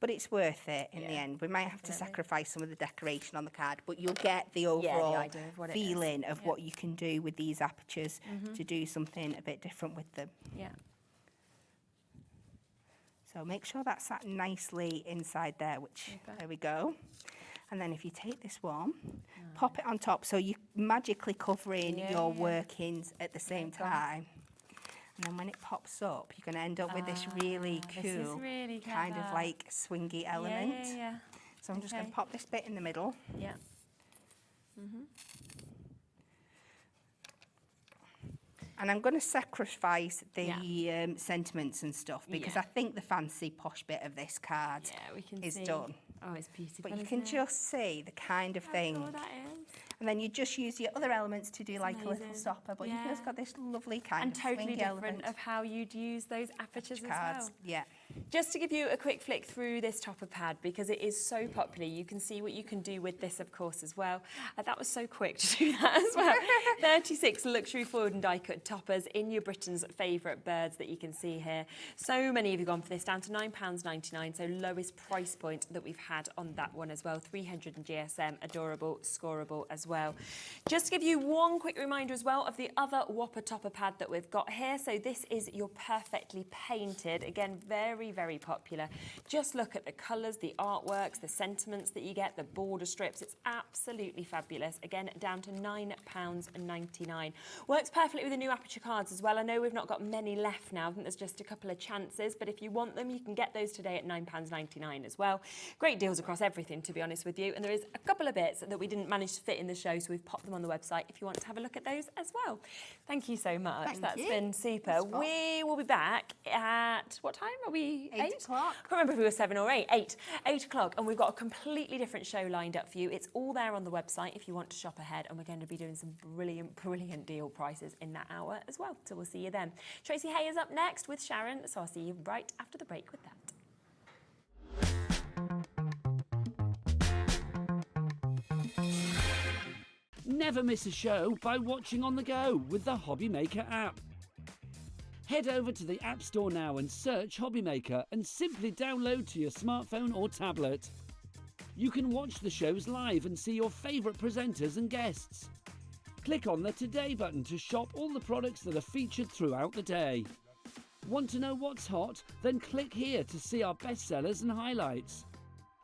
But it's worth it in the end. We might have to sacrifice some of the decoration on the card, but you'll get the overall idea of what feeling of what you can do with these apertures to do something a bit different with them. So make sure that's sat nicely inside there, which, there we go. And then if you take this one, pop it on top, so you're magically covering your workings at the same time. And then when it pops up, you're going to end up with this really cool, kind of like swingy element. So I'm just going to pop this bit in the middle. And I'm going to sacrifice the sentiments and stuff because I think the fancy posh bit of this card is done. Oh, it's beautiful. But you can just see the kind of thing. That is. And then you just use your other elements to do like a little stopper, but you've just got this lovely kind of totally different element of how you'd use those apertures as well. Yeah. Just to give you a quick flick through this topper pad, because it is so popular, you can see what you can do with this, of course, as well. That was so quick to do that as well. 36 luxury foiled and die-cut toppers in your Britain's favourite birds that you can see here. So many of you gone for this, down to £9.99, so lowest price point that we've had on that one as well. 300 in GSM, adorable, scoreable as well. Just to give you one quick reminder as well of the other Whopper Topper pad that we've got here. So this is your perfectly painted, again, very very, very popular. Just look at the colours, the artworks, the sentiments that you get, the border strips. It's absolutely fabulous. Again, down to £9.99. Works perfectly with the new aperture cards as well. I know we've not got many left now. I think there's just a couple of chances, but if you want them, you can get those today at £9.99 as well. Great deals across everything, to be honest with you. And there is a couple of bits that we didn't manage to fit in the show, so we've popped them on the website if you want to have a look at those as well. Thank you so much. That's been super. We will be back at, what time are we? 8 o'clock. I can't remember if we were 7 or 8. 8 o'clock, and we've got a completely different show lined up for you. It's all there on the website if you want to shop ahead, and we're going to be doing some brilliant, brilliant deal prices in that hour as well. So we'll see you then. Tracey Hey is up next with Sharon, so I'll see you right after the break with that. Never miss a show by watching on the go with the Hobby Maker app. Head over to the App Store now and search Hobby Maker and simply download to your smartphone or tablet. You can watch the shows live and see your favourite presenters and guests. Click on the Today button to shop all the products that are featured throughout the day. Want to know what's hot? Then click here to see our bestsellers and highlights.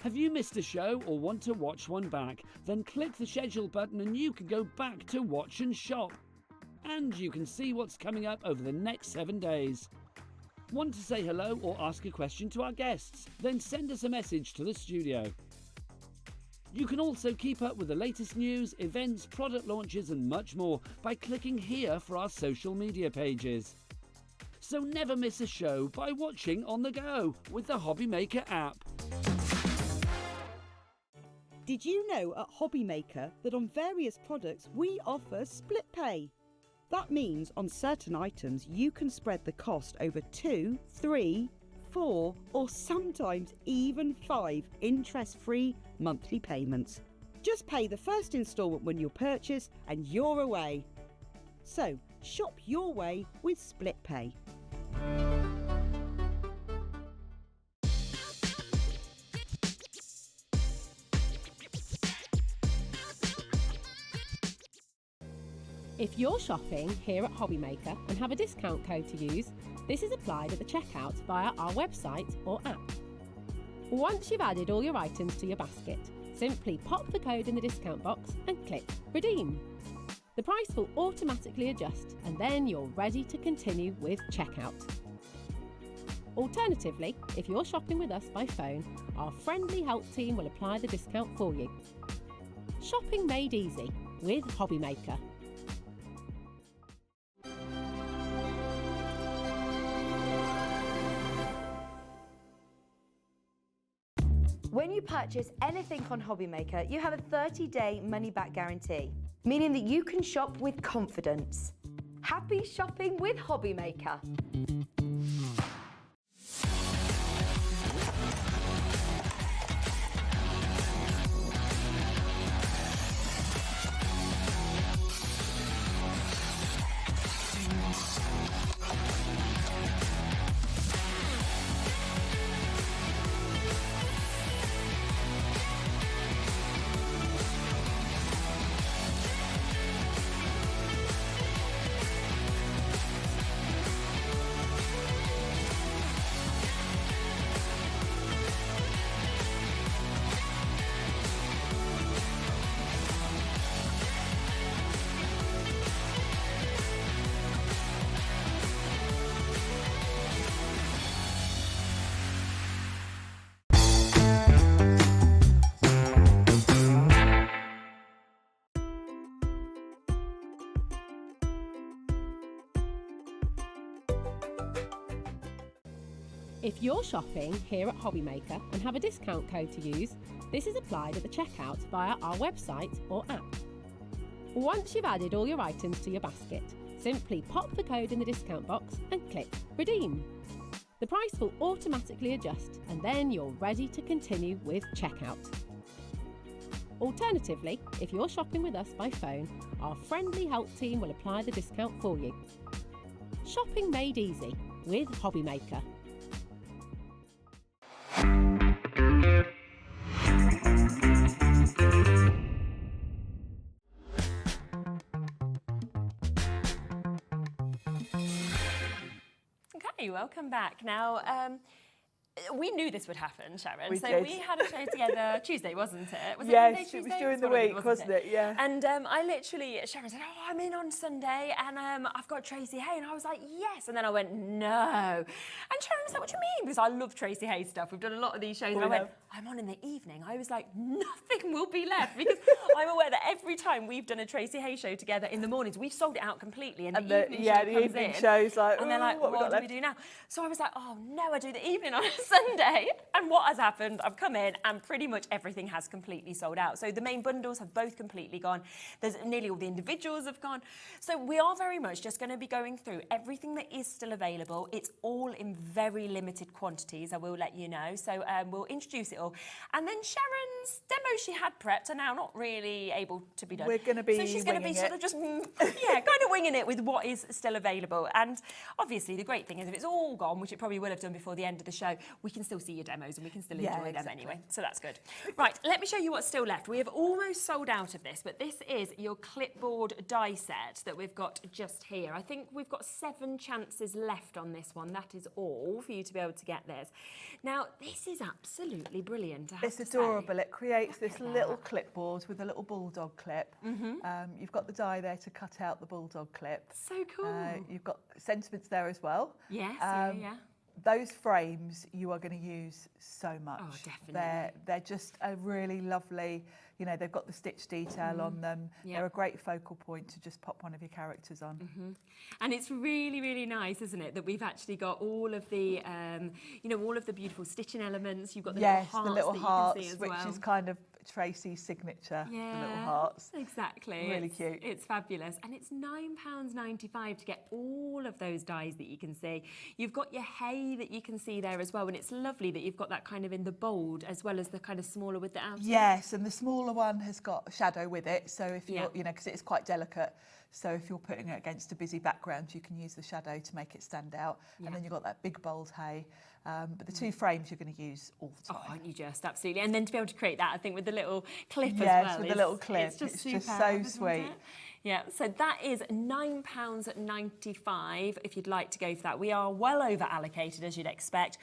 Have you missed a show or want to watch one back? Then click the schedule button and you can go back to watch and shop. And you can see what's coming up over the next 7 days. Want to say hello or ask a question to our guests? Then send us a message to the studio. You can also keep up with the latest news, events, product launches and much more by clicking here for our social media pages. So never miss a show by watching on the go with the Hobby Maker app. Did you know at Hobby Maker that on various products we offer split pay? That means on certain items you can spread the cost over 2, 3, 4 or sometimes even 5 interest-free monthly payments. Just pay the first instalment when you purchase and you're away. So shop your way with split pay. If you're shopping here at Hobby Maker and have a discount code to use, this is applied at the checkout via our website or app. Once you've added all your items to your basket, simply pop the code in the discount box and click Redeem. The price will automatically adjust and then you're ready to continue with checkout. Alternatively, if you're shopping with us by phone, our friendly help team will apply the discount for you. Shopping made easy with Hobby Maker. When you purchase anything on Hobby Maker, you have a 30-day money-back guarantee, meaning that you can shop with confidence. Happy shopping with Hobby Maker. If you're shopping here at Hobby Maker and have a discount code to use, this is applied at the checkout via our website or app. Once you've added all your items to your basket, simply pop the code in the discount box and click Redeem. The price will automatically adjust and then you're ready to continue with checkout. Alternatively, if you're shopping with us by phone, our friendly help team will apply the discount for you. Shopping made easy with Hobby Maker. Okay, welcome back. Now, We knew this would happen, Sharon. We so did. we had a show together Tuesday, wasn't it? Was it Yes, Monday, it Tuesday? was during the one of them, week, wasn't it? Yeah. And I literally, Sharon said, "Oh, I'm in on Sunday, and I've got Tracey Hey," and I was like, "Yes." And then I went, "No." And Sharon was like, "What do you mean?" Because I love Tracey Hey stuff. We've done a lot of these shows, and I went, "I'm on in the evening." I was like, nothing will be left, because I'm aware that every time we've done a Tracey Hey show together in the mornings, we've sold it out completely, and the evening show comes evening in, show's like, and they're like, "What do we do now?" So I was like, "Oh no, I do the evening on a Sunday." And what has happened? I've come in and pretty much everything has completely sold out. So the main bundles have both completely gone. There's nearly all the individuals have gone. So we are very much just going to be going through everything that is still available. It's all in very limited quantities, I will let you know. So we'll introduce it all. And then Sharon's demos she had prepped are now not really able to be done. We're going to be So she's going to be winging sort of just, kind of winging it with what is still available. And obviously the great thing is if it's all gone, which it probably will have done before the end of the show, we can still see your demos and we can still enjoy them anyway. So that's good. Right, let me show you what's still left. We have almost sold out of this, but this is your clipboard die set that we've got just here. I think we've got 7 chances left on this one. That is all for you to be able to get this. Now, this is absolutely brilliant, I have It's to adorable. say. It creates this little clipboard with a little bulldog clip. You've got the die there to cut out the bulldog clip. So cool. You've got sentiments there as well. Yes, yeah. Those frames you are going to use so much. Oh, definitely. They're just a really lovely, you know, they've got the stitch detail on them. Yeah. They're a great focal point to just pop one of your characters on. And it's really, really nice, isn't it, that we've actually got all of the, all of the beautiful stitching elements. You've got the little hearts that you can see as which well. is kind of Tracey's signature, the little hearts. Exactly. Really cute. It's fabulous. And it's £9.95 to get all of those dies that you can see. You've got your hay that you can see there as well. And it's lovely that you've got that kind of in the bold as well as the kind of smaller with the outer. Yes, and the smaller one has got shadow with it. So if you're, because it is quite delicate. So if you're putting it against a busy background, you can use the shadow to make it stand out. And then you've got that big bold hay. But the 2 frames you're going to use all the time. Oh, aren't you just? Absolutely. And then to be able to create that, I think, with the little clip as well. Yes, with the little clip. It's just just superb, so sweet. Yeah, so that is £9.95 if you'd like to go for that. We are well over allocated, as you'd expect.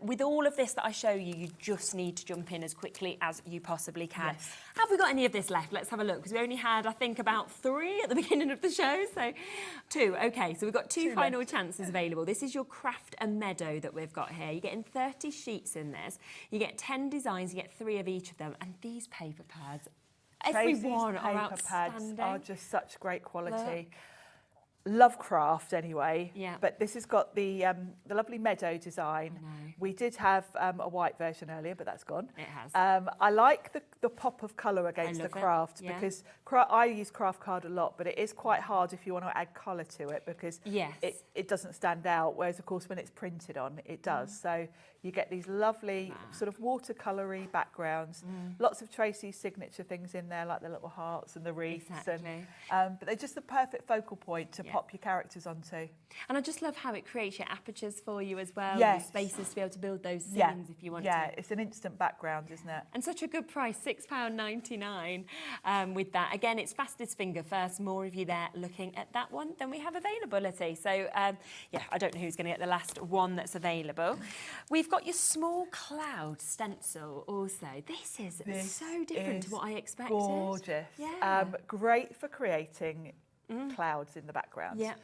With all of this that I show you, you just need to jump in as quickly as you possibly can. Yes. Have we got any of this left? Let's have a look, because we only had, I think, about 3 at the beginning of the show. So 2, okay, so we've got 2 final chances available. This is your Kraft and Meadow that we've got here. You're getting 30 sheets in this. You get 10 designs, you get 3 of each of them. And these paper pads, everyone are paper pads outstanding. are just such great quality. Love Kraft anyway. Yeah. But this has got the lovely Meadow design. We did have a white version earlier, but that's gone. It has. I like the pop of colour against the love it. Kraft Yeah. because I use Kraft card a lot, but it is quite hard if you want to add colour to it because it doesn't stand out. Whereas of course when it's printed on, it does. So you get these lovely sort of watercolour-y backgrounds. Lots of Tracey's signature things in there, like the little hearts and the wreaths. Exactly. But they're just the perfect focal point to pop your characters onto. And I just love how it creates your apertures for you as well. Yes. Your spaces to be able to build those scenes if you want to. Yeah, it's an instant background, isn't it? And such a good price, £6.99 with that. Again, it's fastest finger first. More of you there looking at that one than we have availability. So, I don't know who's going to get the last one that's available. We've got your small cloud stencil also. This is so different to what I expected. Gorgeous. Yeah. Great for creating clouds in the background. Yeah.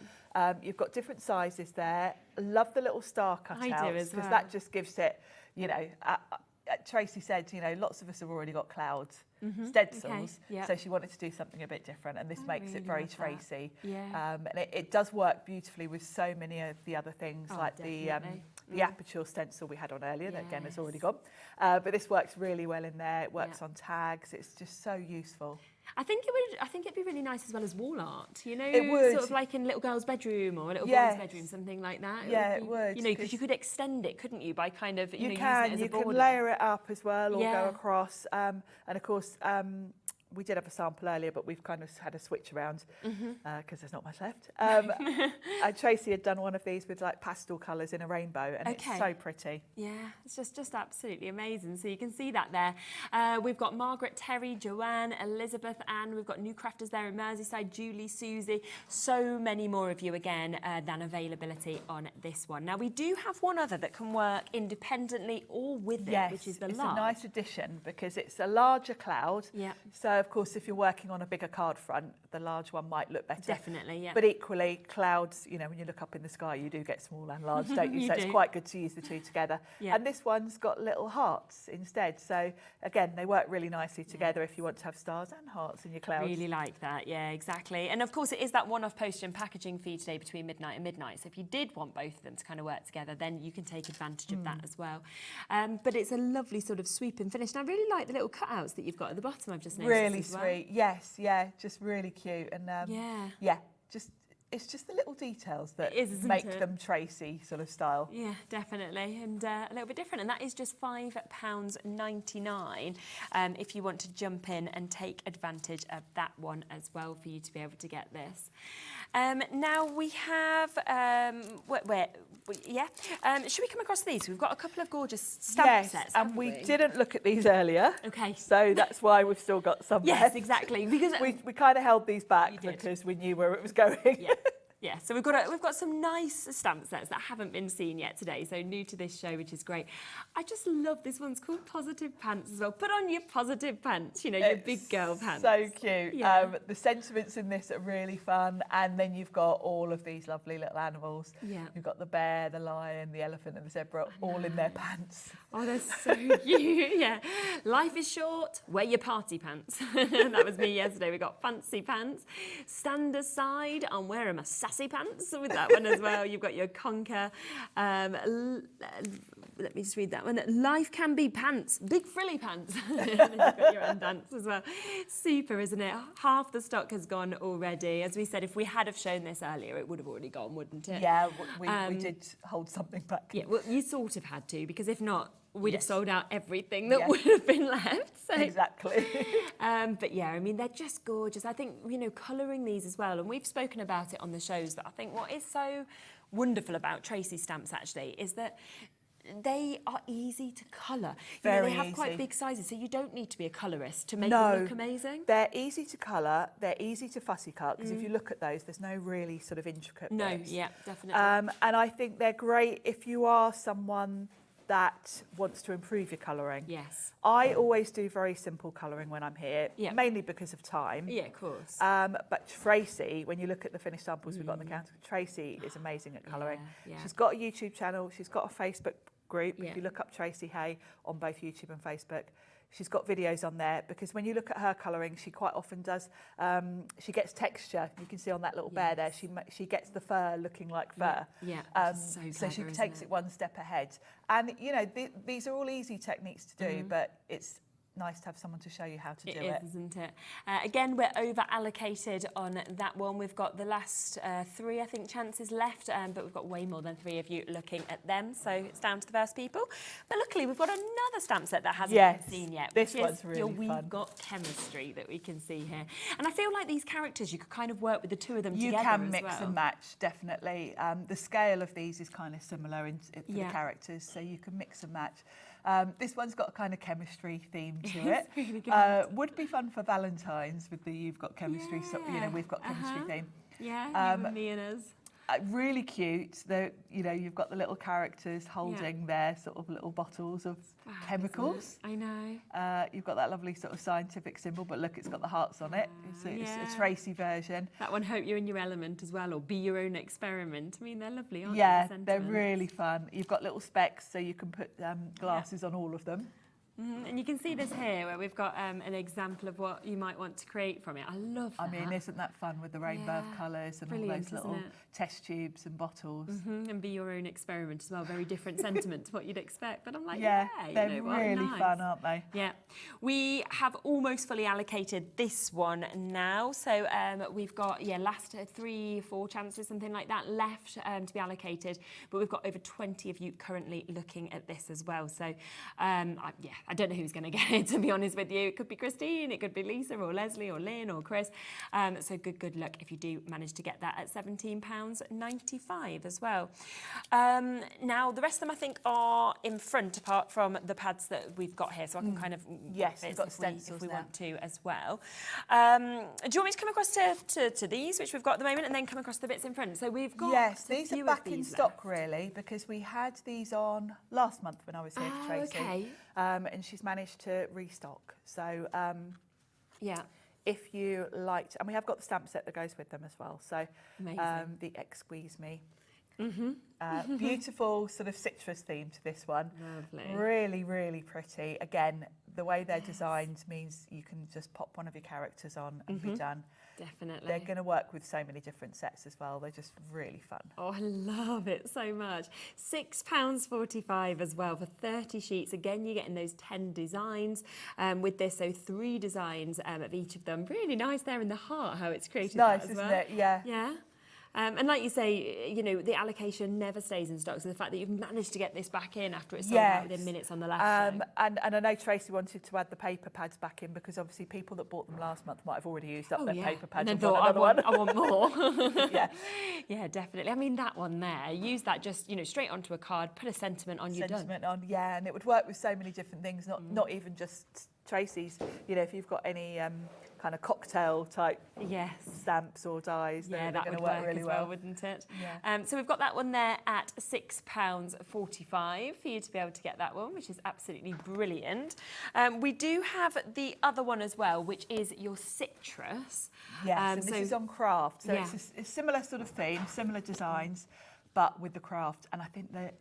You've got different sizes there. Love the little star cutouts. I do as well. Because that just gives it, Tracey said, lots of us have already got clouds, stencils, so she wanted to do something a bit different, and this makes it very Tracey. Yeah. And it does work beautifully with so many of the other things, like the aperture stencil we had on earlier, that again has already gone. But this works really well in there. It works on tags. It's just so useful. I think it'd be really nice as well as wall art. It would. Sort of like in a little girl's bedroom or a little boy's bedroom, something like that. It would. Because you could extend it, couldn't you? By kind of you using can it as a you border. can layer it up as well or go across. And of course, we did have a sample earlier, but we've kind of had a switch around because there's not much left. And Tracey had done one of these with like pastel colours in a rainbow, and it's so pretty. Yeah, it's just absolutely amazing. So you can see that there. We've got Margaret, Terry, Joanne, Elizabeth, Anne. We've got new crafters there in Merseyside, Julie, Susie. So many more of you again than availability on this one. Now we do have one other that can work independently or with it, which is the it's large. a nice addition because it's a larger cloud. Yeah. So of course, if you're working on a bigger card front, the large one might look better. Definitely, yeah. But equally, clouds, you know, when you look up in the sky, you do get small and large, don't you? You So do. it's quite good to use the two together. Yeah. And this one's got little hearts instead. So again, they work really nicely together if you want to have stars and hearts in your clouds. Really like that, yeah, exactly. And of course, it is that one-off postage and packaging fee today between midnight and midnight. So if you did want both of them to kind of work together, then you can take advantage of that as well. But it's a lovely sort of sweeping finish. And I really like the little cutouts that you've got at the bottom. I've just noticed. Really as well. sweet. Yes, yeah, just really cute. And yeah, it's just the little details that It is, isn't make it? them Tracey sort of style. Yeah, definitely, and a little bit different. And that is just £5.99 if you want to jump in and take advantage of that one as well for you to be able to get this. Now we have, should we come across these? We've got a couple of gorgeous stamp sets. and haven't we didn't look at these earlier. Okay. So that's why we've still got some Yes, left. exactly. Because we kind of held these back You did. because we knew where it was going. Yeah. Yeah, so we've got some nice stamp sets that haven't been seen yet today, so new to this show, which is great. I just love this one's called Positive Pants as well. Put on your positive pants, you know, your big girl pants. So cute. Yeah. The sentiments in this are really fun, and then you've got all of these lovely little animals. Yeah. You've got the bear, the lion, the elephant, and the zebra all in their pants. Oh, they're so cute. Yeah. Life is short, wear your party pants. That was me yesterday. We got fancy pants. Stand aside, I'm wearing my sassy pants with that one as well. You've got your conquer. Let me just read that one. Life can be pants, big frilly pants. And then you've got your own dance as well. Super, isn't it? Half the stock has gone already. As we said, if we had have shown this earlier, it would have already gone, wouldn't it? Yeah, we did hold something back. Yeah, well, you sort of had to, because if not, we'd have sold out everything that would have been left. So. Exactly. But yeah, I mean, they're just gorgeous. I think, you know, colouring these as well, and we've spoken about it on the shows, that I think what is so wonderful about Tracey stamps actually is that they are easy to colour. You know, they have quite big sizes, so you don't need to be a colourist to make them look amazing. They're easy to colour, they're easy to fussy cut, because if you look at those, there's no really sort of intricate bits. Yeah, definitely. And I think they're great if you are someone that wants to improve your colouring. Yes. I always do very simple colouring when I'm here, mainly because of time. Yeah, of course. But Tracey, when you look at the finished samples we've got on the counter, Tracey is amazing at colouring. Yeah. She's got a YouTube channel, she's got a Facebook group. Yeah. If you look up Tracey Hey on both YouTube and Facebook, she's got videos on there, because when you look at her colouring, she quite often does, she gets texture. You can see on that little bear there, she gets the fur looking like fur. Yeah, so she clever, takes isn't it one step ahead. And, you know, these are all easy techniques to do, but it's nice to have someone to show you how to do it. It is, isn't it? Again, we're over allocated on that one. We've got the last 3, I think, chances left, but we've got way more than 3 of you looking at them, so it's down to the first people. But luckily, we've got another stamp set that hasn't been seen yet. This which one's is really your fun. We've Got Chemistry that we can see here. And I feel like these characters, you could kind of work with the two of them together. You can as mix well. and match, definitely. The scale of these is kind of similar for the characters, so you can mix and match. This one's got a kind of chemistry theme to it. It's really good. Would be fun for Valentine's with the You've Got Chemistry, so, you know, we've got chemistry theme. Yeah, you and me and us. Really cute. You know, you've got the little characters holding their sort of little bottles of chemicals. I know. You've got that lovely sort of scientific symbol, but look, it's got the hearts on it. It's a Tracey version. That one, hope you're in your element as well, or be your own experiment. I mean, they're lovely, aren't Yeah, they? they're really fun. You've got little specks, so you can put glasses on all of them. And you can see this here where we've got an example of what you might want to create from it. I love that. I mean, isn't that fun with the rainbow of colours and all those little test tubes and bottles? And be your own experiment as well. Very different sentiment to what you'd expect. But I'm like, they're you know, really nice. fun, aren't they? Yeah. We have almost fully allocated this one now. So we've got, last 3, 4 chances, something like that, left to be allocated. But we've got over 20 of you currently looking at this as well. So, I don't know who's going to get it, to be honest with you. It could be Christine, it could be Lisa or Leslie or Lynn or Chris. So good luck if you do manage to get that at £17.95 as well. Now, the rest of them, I think, are in front, apart from the pads that we've got here, so I can kind of... Yes, we've got stencils if we now. want to as well. Do you want me to come across to these, which we've got at the moment, and then come across the bits in front? So we've got Yes, a these few are of back in these stock, left. really, because we had these on last month when I was here for Tracey. Okay. And she's managed to restock. So Yeah. if you liked, and we have got the stamp set that goes with them as well. So Amazing. the X Squeeze Me. Beautiful sort of citrus theme to this one. Lovely. Really, really pretty. Again, the way they're designed means you can just pop one of your characters on and be done. Definitely. They're going to work with so many different sets as well. They're just really fun. Oh, I love it so much. £6.45 as well for 30 sheets. Again, you're getting those 10 designs with this. So 3 designs of each of them. Really nice there in the heart, how it's created. Nice, that as isn't well. it? Yeah. Yeah. And like you say, you know, the allocation never stays in stock. So the fact that you've managed to get this back in after it's sold out within minutes on the last show. And I know Tracey wanted to add the paper pads back in because obviously people that bought them last month might have already used up their paper pads and and then want thought, another I want more. Yeah. Yeah, definitely. I mean, that one there, use that just, you know, straight onto a card, put a sentiment on, you're done. Sentiment on, yeah, and it would work with so many different things, not even just Tracey's. You know, if you've got any kind of cocktail type stamps or dies, Yeah, they're that going to would work really as well, wouldn't it? Yeah. So we've got that one there at £6.45 for you to be able to get that one, which is absolutely brilliant. We do have the other one as well, which is your citrus. Yes, and this is on Kraft, so it's a similar sort of theme, similar designs, but with the Kraft. And I think the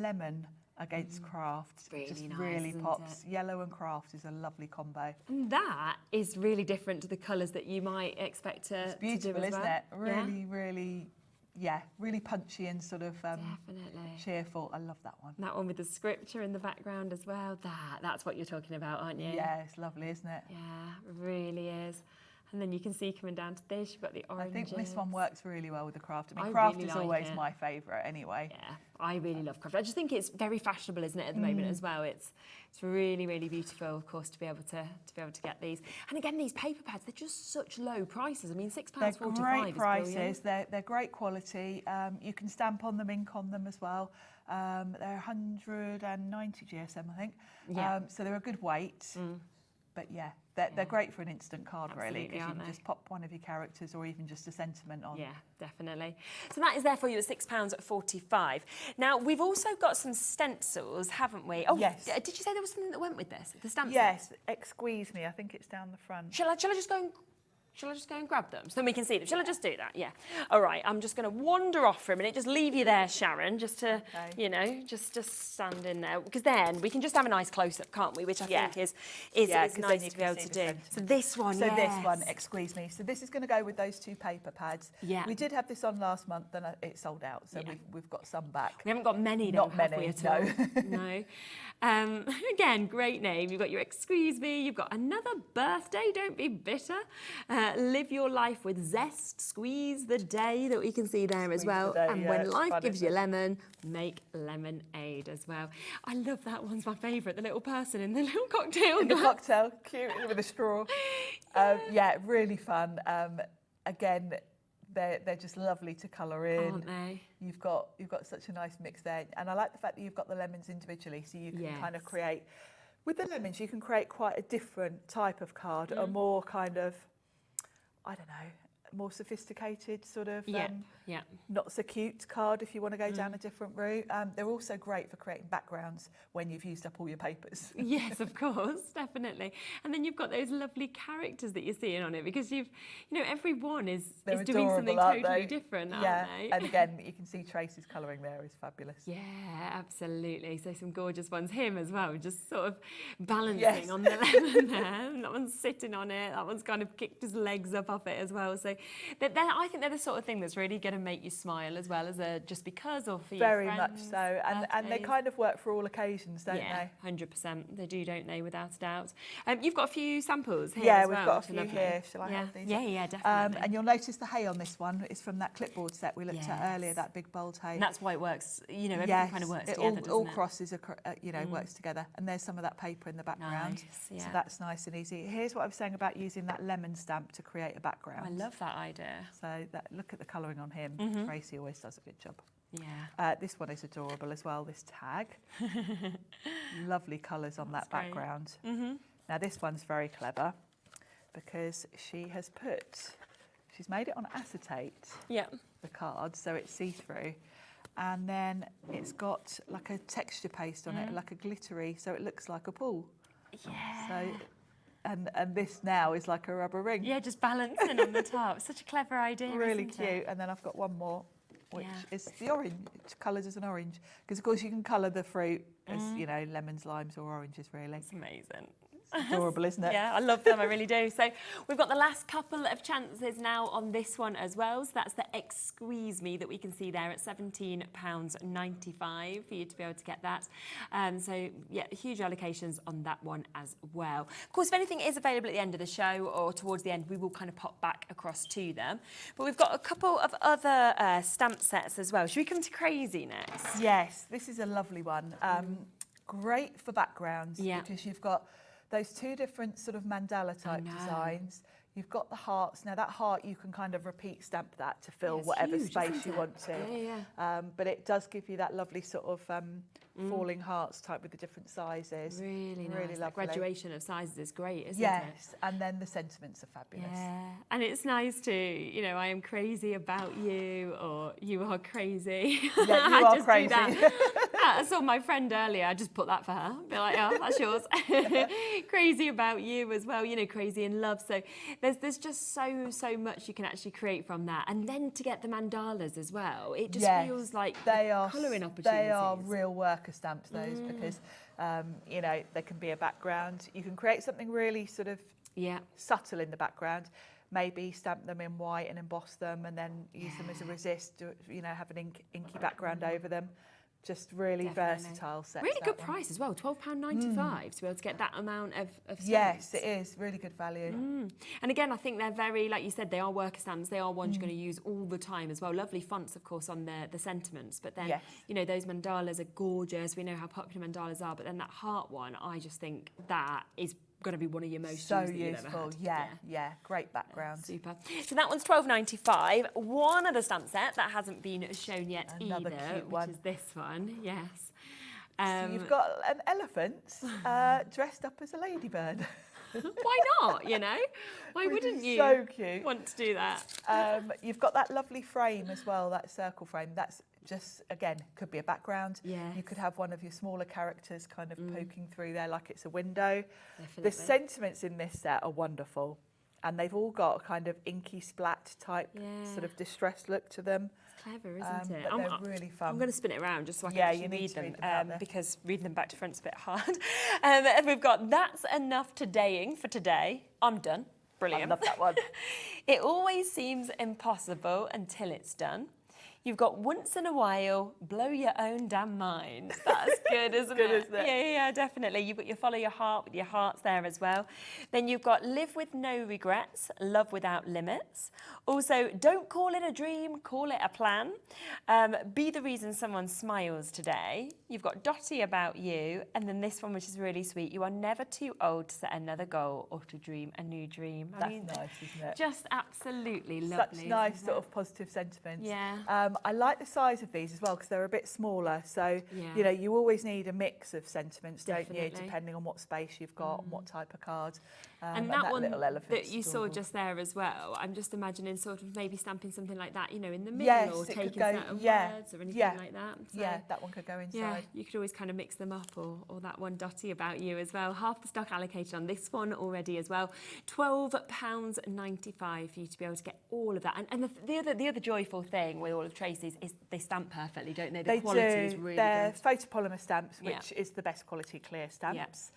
lemon against Kraft just nice, really isn't pops. Yellow and Kraft is a lovely combo. And that is really different to the colours that you might expect to It's beautiful, to do as isn't well. it? Really, really punchy and sort of cheerful. I love that one. That one with the scripture in the background as well. That's what you're talking about, aren't you? Yeah, it's lovely, isn't it? Yeah, it really is. And then you can see coming down to this, you've got the oranges. I think this one works really well with the Kraft. I mean, I Kraft really is like always it. my favourite anyway. Yeah, I really love Kraft. I just think it's very fashionable, isn't it, at the moment as well? It's really, really beautiful, of course, to be able to get these. And again, these paper pads, they're just such low prices. I mean, £6.45 They're great prices. They're great quality. You can stamp on them, ink on them as well. They're 190 GSM, I think. Yeah. So they're a good weight. But yeah, they're great for an instant card, really, because you can just pop one of your characters or even just a sentiment on. Yeah, definitely. So that is there for you at £6.45. Now, we've also got some stencils, haven't we? Oh, yes. Did you say there was something that went with this? The stamp set? Yes, Squeeze Me. I think it's down the front. Shall I just go and grab them so then we can see them? Shall I just do that? Yeah. All right, I'm just going to wander off for a minute, just leave you there, Sharon, just to, you know, just stand in there. Because then we can just have a nice close-up, can't we? Which I think is nice to be able to do. So this one, this one, Squeeze Me. So this is going to go with those 2 paper pads. Yeah. We did have this on last month and it sold out, so we've got some back. We haven't got many, though, have we, at all? No. Again, great name. You've got your Squeeze Me. You've got another birthday. Don't be bitter. Live your life with zest. Squeeze the day that we can see there as well. And when life gives you lemon, make lemonade as well. I love that one's my favourite. The little person in the little cocktail. In the cocktail, cute with a straw. Yeah, really fun. Again, they're just lovely to colour in. Aren't they? You've got such a nice mix there, and I like the fact that you've got the lemons individually, so you can kind of create. With the lemons, you can create quite a different type of card, a more kind of, I don't know, more sophisticated sort of, not so cute card if you want to go down a different route. They're also great for creating backgrounds when you've used up all your papers. Yes, of course, definitely. And then you've got those lovely characters that you're seeing on it because every one is doing something totally different, aren't they? And again, you can see Tracey's colouring there is fabulous. Yeah, absolutely. So some gorgeous ones. Him as well, just sort of balancing on the lemon there. And that one's sitting on it. That one's kind of kicked his legs up off it as well. So I think they're the sort of thing that's really going to make you smile as well as just because or for your Very friends. much so. And they kind of work for all occasions, don't Yeah, they? 100%. They do, don't they, without a doubt. You've got a few samples here Yeah, as we've well, got a which are few lovely. here. Shall I yeah. have these? Yeah, definitely. And you'll notice the hay on this one is from that clipboard set we looked at earlier, that big bold hay. And that's why it works, you know, everything kind of works together, all doesn't it? crosses, works together. And there's some of that paper in the background. Nice, So that's nice and easy. Here's what I was saying about using that lemon stamp to create a background. I love that idea. So look at the colouring on him. Tracey always does a good job. Yeah. This one is adorable as well, this tag. Lovely colours on that background. Now this one's very clever because she's made it on acetate, the card, so it's see-through. And then it's got like a texture paste on it, like a glittery, so it looks like a pool. Yeah. So, and this now is like a rubber ring. Yeah, just balancing on the top. Such a clever idea, Really isn't cute. it? And then I've got one more, which is the orange. It colours as an orange. Because, of course, you can colour the fruit as, lemons, limes or oranges, really. It's amazing. It's adorable, isn't it? Yeah, I love them, I really do. So we've got the last couple of chances now on this one as well. So that's the Squeeze Me that we can see there at £17.95 for you to be able to get that. So yeah, huge allocations on that one as well. Of course, if anything is available at the end of the show or towards the end, we will kind of pop back across to them. But we've got a couple of other stamp sets as well. Should we come to Crazy next? Yes, this is a lovely one. Great for backgrounds because you've got those two different sort of mandala type designs. You've got the hearts. Now that heart, you can kind of repeat stamp that to fill whatever huge, space you want to. But it does give you that lovely sort of falling hearts type with the different sizes. Really really nice. lovely. That graduation of sizes is great, isn't it? Yes, and then the sentiments are fabulous. Yeah, and it's nice to, you know, I am crazy about you, or you are crazy. Yeah, you are crazy. I saw my friend earlier, I just put that for her. Be like, oh, that's yours. Crazy about you as well, you know, crazy in love. So there's just so much you can actually create from that. And then to get the mandalas as well, it just feels like they are colouring opportunities. They are real worker stamps, those, because, you know, there can be a background. You can create something really sort of subtle in the background. Maybe stamp them in white and emboss them and then use them as a resist, you know, have an inky background over them. Just really versatile sets. Really good price as well, £12.95 to be able to get that amount of stamps. Yes, it is. Really good value. And again, I think they're very, like you said, they are worker stamps. They are ones you're going to use all the time as well. Lovely fonts, of course, on the sentiments. But then, you know, those mandalas are gorgeous. We know how popular mandalas are. But then that heart one, I just think that is going to be one of your most so used that you've useful. ever had. Yeah, great background. Super. So that one's £12.95. One other stamp set that hasn't been shown yet Another either, cute which one. is this one. Yes. So you've got an elephant dressed up as a ladybird. Why not, you know? Why wouldn't you so cute. want to do that? You've got that lovely frame as well, that circle frame. That's just, again, could be a background. Yes. You could have one of your smaller characters kind of poking through there like it's a window. Definitely. The sentiments in this set are wonderful. And they've all got a kind of inky splat type sort of distressed look to them. It's clever, isn't it? But they're really fun. I'm going to spin it around just so I can Yeah, actually you need read to them, read them out there. because reading them back to front's a bit hard. And we've got That's Enough Todaying for today. I'm done. Brilliant. I love that one. It always seems impossible until it's done. You've got Once in a While, Blow Your Own Damn Mind. That's good, isn't it? Isn't it? Yeah, definitely. You've got your Follow Your Heart with your hearts there as well. Then you've got Live With No Regrets, Love Without Limits. Also, Don't Call It a Dream, Call It a Plan. Be the Reason Someone Smiles Today. You've got Dotty About You. And then this one, which is really sweet. You are never too old to set another goal or to dream a new dream. That's nice, isn't it? Just absolutely lovely. Such nice sort of positive sentiments. Yeah. I like the size of these as well because they're a bit smaller. So, you know, you always need a mix of sentiments, don't you? Depending on what space you've got and what type of card. And that one little elephant that you saw adorable. just there as well, I'm just imagining sort of maybe stamping something like that, you know, in the middle Yes, or it could taking go- certain yeah, words or anything yeah, like that. So, Yeah, that one could go inside. yeah, you could always kind of mix them up, or that one Dotty About You as well. Half the stock allocated on this one already as well. £12.95 for you to be able to get all of that. And the other joyful thing with all of Tracey's is they stamp perfectly, don't they? The quality is really They're good. photopolymer stamps, which is the best quality clear stamps,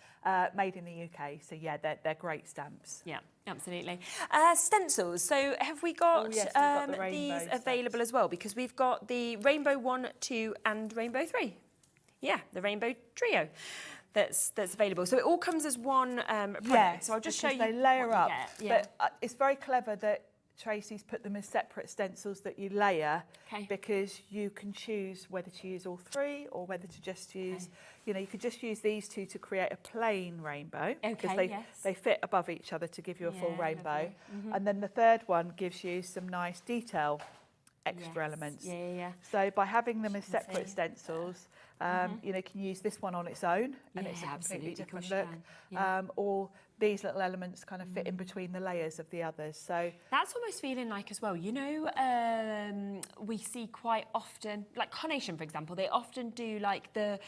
made in the UK. So yeah, they're great. great stamps. Yeah, absolutely. Stencils. So have we got, yes, we've got the rainbow these stamps. available as well? Because we've got the Rainbow 1, 2 and Rainbow 3. Yeah, the Rainbow Trio that's available. So it all comes as one product. Yes, so I'll just show because you they layer what you up. get. Yeah. But it's very clever that Tracey's put them as separate stencils that you layer, Okay. because you can choose whether to use all three or whether to just use, you know, you could just use these two to create a plain rainbow, because Okay, yes. they fit above each other to give you a full Yeah, rainbow. lovely. And then the third one gives you some nice detail extra Yes. elements. Yeah. So by having them as You can separate see. stencils, you know, you can use this one on its own and it's a Yeah, completely absolutely, of different course you look. can. Yeah. Or these little elements kind of fit in between the layers of the others. So That's almost feeling like as well, you know, we see quite often, like Carnation, for example, they often do like the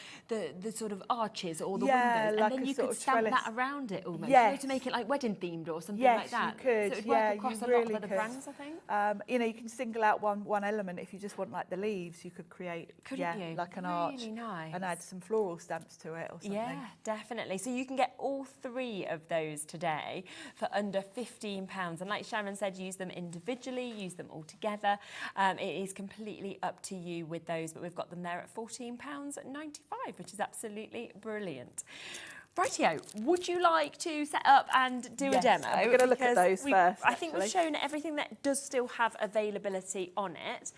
sort of arches or the Yeah, windows, like and then a you sort could of stamp trellis. that around it almost, you know, Yes. to make it like wedding themed or something yes, like that. you could. So it would yeah, work across you a really lot of other could. brands, I think. You know, you can single out one element. If you just want like the leaves, you could create Couldn't you? like an Really arch nice. and add some floral stamps to it or something. Yeah, definitely. So you can get all three of those today for under £15. And like Sharon said, use them individually, use them all together. It is completely up to you with those, but we've got them there at £14.95, which is absolutely brilliant. Rightio, would you like to set up and do a Yes, demo? I'm gonna look at Because those first, I think we've actually. shown everything that does still have availability on it.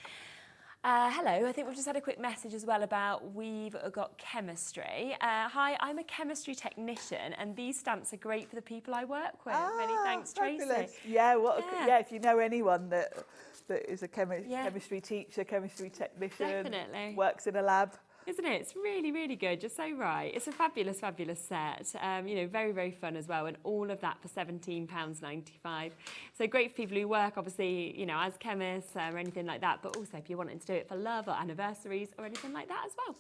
Hello, I think we've just had a quick message as well about we've got chemistry. Hi, I'm a chemistry technician and these stamps are great for the people I work with. Many thanks, Fabulous. Tracy. Yeah, Yeah. if you know anyone that is a Yeah. chemistry teacher, chemistry technician, Definitely. works in a lab. Isn't it? It's really, really good. You're so right. It's a fabulous, fabulous set. You know, very, very fun as well. And all of that for £17.95. So great for people who work, obviously, you know, as chemists or anything like that. But also if you're wanting to do it for love or anniversaries or anything like that as well.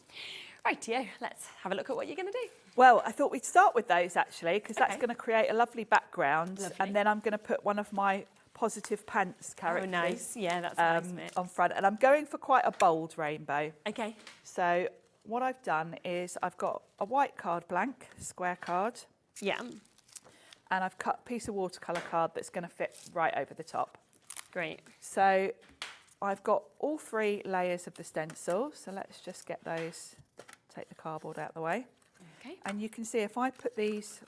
Rightio, let's have a look at what you're going to do. Well, I thought we'd start with those actually, because that's Okay. going to create a lovely background. Lovely. And then I'm going to put one of my positive pants characters Oh, nice. Yeah, that's a nice mix. on front. And I'm going for quite a bold rainbow. Okay. So what I've done is I've got a white card blank, square card, Yeah. and I've cut a piece of watercolour card that's going to fit right over the top. Great. So I've got all three layers of the stencil. So let's just get those, take the cardboard out of the way. Okay. And you can see if I put these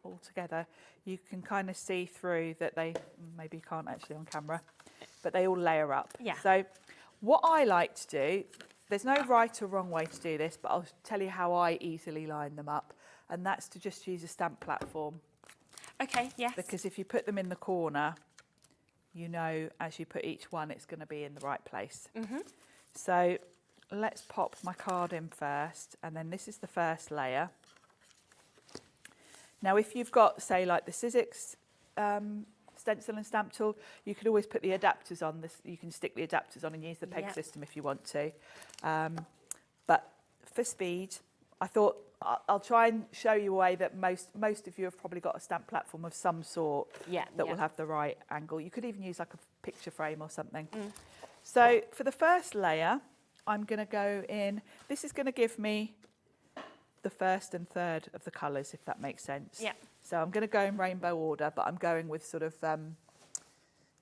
all together, you can kind of see through that they, maybe you can't actually on camera, but they all layer up. Yeah. So what I like to do, there's no right or wrong way to do this, but I'll tell you how I easily line them up. And that's to just use a stamp platform. Okay, yes. Because if you put them in the corner, you know, as you put each one, it's going to be in the right place. So let's pop my card in first, and then this is the first layer. Now, if you've got, say, like the Sizzix stencil and stamp tool, you could always put the adapters on this. You can stick the adapters on and use the peg Yep. system if you want to. But for speed, I thought I'll try and show you a way that most of you have probably got a stamp platform of some sort Yeah, that yeah. will have the right angle. You could even use like a picture frame or something. So for the first layer, I'm going to go in. This is going to give me the first and third of the colours, if that makes sense. Yeah. So I'm going to go in rainbow order, but I'm going with sort of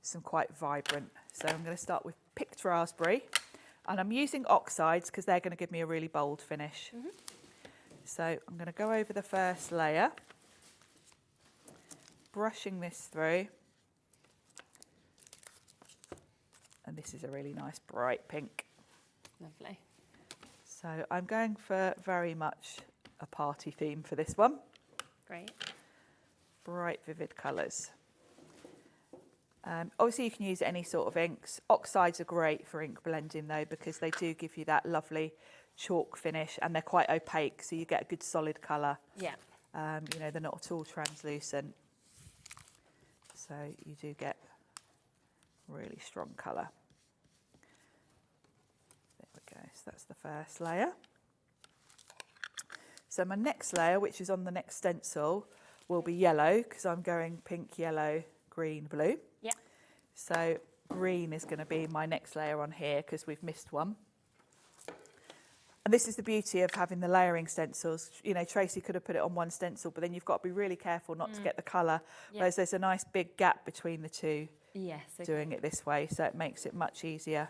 some quite vibrant. So I'm going to start with picked raspberry, and I'm using oxides because they're going to give me a really bold finish. So I'm going to go over the first layer, brushing this through. And this is a really nice bright pink. Lovely. So I'm going for very much a party theme for this one. Great. Bright, vivid colours. Obviously, you can use any sort of inks. Oxides are great for ink blending, though, because they do give you that lovely chalk finish, and they're quite opaque, so you get a good solid colour. Yeah. You know, they're not at all translucent, so you do get really strong colour. There we go. So that's the first layer. So my next layer, which is on the next stencil, will be yellow, because I'm going pink, yellow, green, blue. Yeah. So green is going to be my next layer on here, because we've missed one. And this is the beauty of having the layering stencils. You know, Tracey could have put it on one stencil, but then you've got to be really careful not to get the colour. Whereas there's a nice big gap between the two. Yes. Okay. Doing it this way, so it makes it much easier.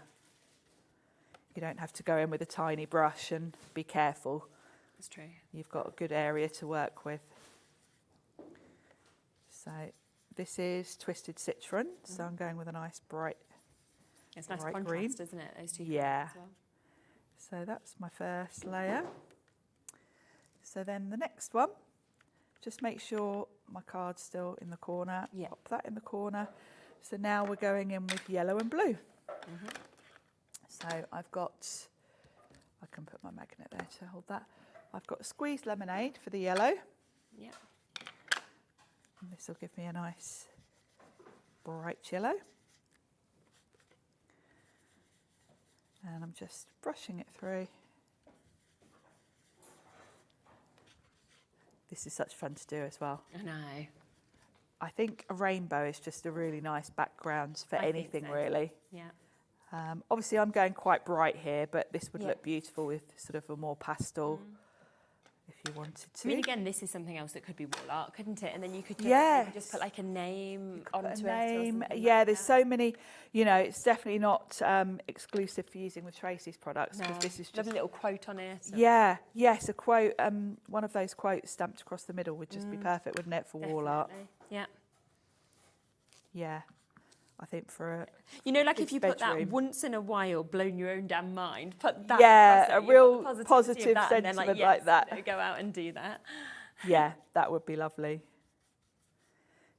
You don't have to go in with a tiny brush and be careful. That's true. You've got a good area to work with. So this is Twisted Citron, so I'm going with a nice bright It's nice bright contrast, green. isn't it? Those two. Yeah. As well. So that's my first layer. So then the next one, just make sure my card's still in the corner. Yeah. Pop that in the corner. So now we're going in with yellow and blue. So I've got, I can put my magnet there to hold that. I've got a squeezed lemonade for the yellow. Yeah. And this will give me a nice bright yellow. And I'm just brushing it through. This is such fun to do as well. I know. I think a rainbow is just a really nice background for I think anything, so. really. Yeah. Obviously, I'm going quite bright here, but this would look beautiful with sort of a more pastel if you wanted to. I mean, again, this is something else that could be wall art, couldn't it? And then you could just, Yes. maybe just put like a name onto A it. name. Or something Yeah, like there's that. so many, you know, it's definitely not exclusive for using with Tracey's products, because No. this is Love just... a little quote on it. or- Yeah, yes, a quote, one of those quotes stamped across the middle would just be perfect, wouldn't it, for wall art? Definitely. Yeah. Yeah, I think for a... You know, like Kids' if you put that bedroom. once in a while, blown your own damn mind, put that Yeah, across it, a you've got real the positivity of positive that, and then, sentiment yes, like that. you know, go out and do that. Yeah, that would be lovely.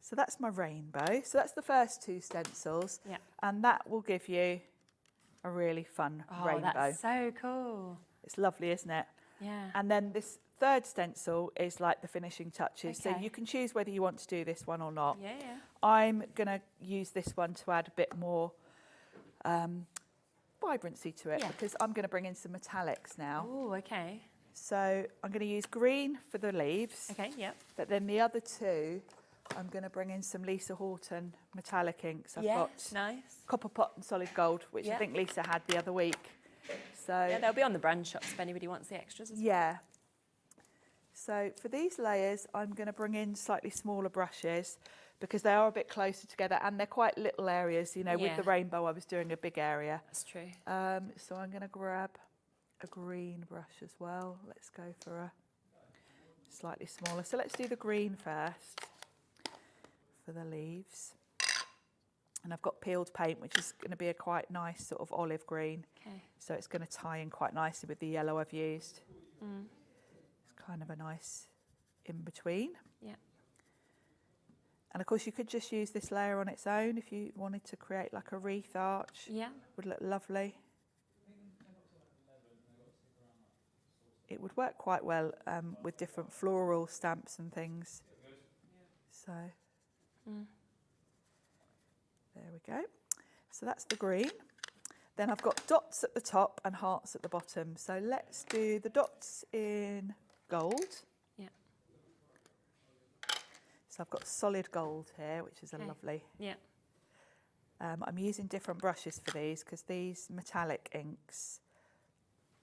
So that's my rainbow. So that's the first two stencils. Yeah. And that will give you a really fun Oh, rainbow. that's so cool. It's lovely, isn't it? Yeah. And then this third stencil is like the finishing touches. So Okay. you can choose whether you want to do this one or not. Yeah, yeah. I'm going to use this one to add a bit more vibrancy to it, Yeah. because I'm going to bring in some metallics now. Oh, okay. So I'm going to use green for the leaves. Okay, yep. But then the other two, I'm going to bring in some Lisa Horton metallic inks. I've got nice. Copper Pot and Solid Gold, which I Yeah. think Lisa had the other week. So Yeah, they'll be on the brand shops if anybody wants the extras as well. yeah. So for these layers, I'm going to bring in slightly smaller brushes, because they are a bit closer together and they're quite little areas. You know, with Yeah. the rainbow, I was doing a big area. That's true. So I'm going to grab a green brush as well. Let's go for a slightly smaller. So let's do the green first for the leaves. And I've got peeled paint, which is going to be a quite nice sort of olive green. Okay. So it's going to tie in quite nicely with the yellow I've used. It's kind of a nice in-between. Yeah. And of course you could just use this layer on its own if you wanted to create like a wreath arch. Yeah. Would look lovely. It would work quite well with different floral stamps and things. So there we go. So that's the green. Then I've got dots at the top and hearts at the bottom. So let's do the dots in gold. Yeah. So I've got solid gold here, which is a Okay. lovely. Yeah. I'm using different brushes for these, because these metallic inks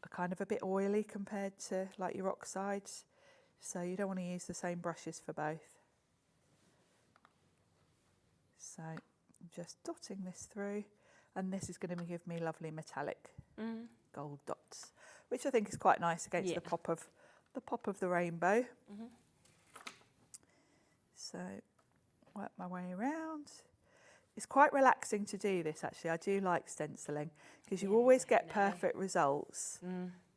are kind of a bit oily compared to like your oxides. So you don't want to use the same brushes for both. So I'm just dotting this through, and this is going to give me lovely metallic gold dots, which I think is quite nice against Yeah. the pop of the rainbow. So work my way around. It's quite relaxing to do this, actually. I do like stenciling, because you always get perfect results,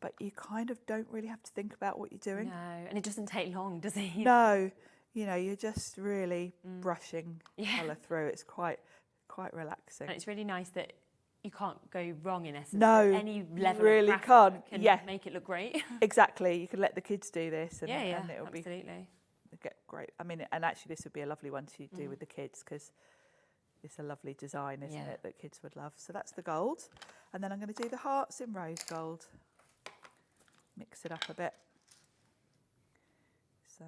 but you kind of don't really have to think about what you're doing. No, and it doesn't take long, does it? No, you know, you're just really brushing Yeah. colour through. It's quite relaxing. And it's really nice that you can't go wrong in essence. No, Any you level really of craft can't. can Yeah. make it look great. Exactly. You can let the kids do this, and, yeah, and it'll absolutely. get great. I mean, and actually, this would be a lovely one to do with the kids, because it's a lovely design, isn't Yeah. it, that kids would love. So that's the gold. And then I'm going to do the hearts in rose gold. Mix it up a bit. So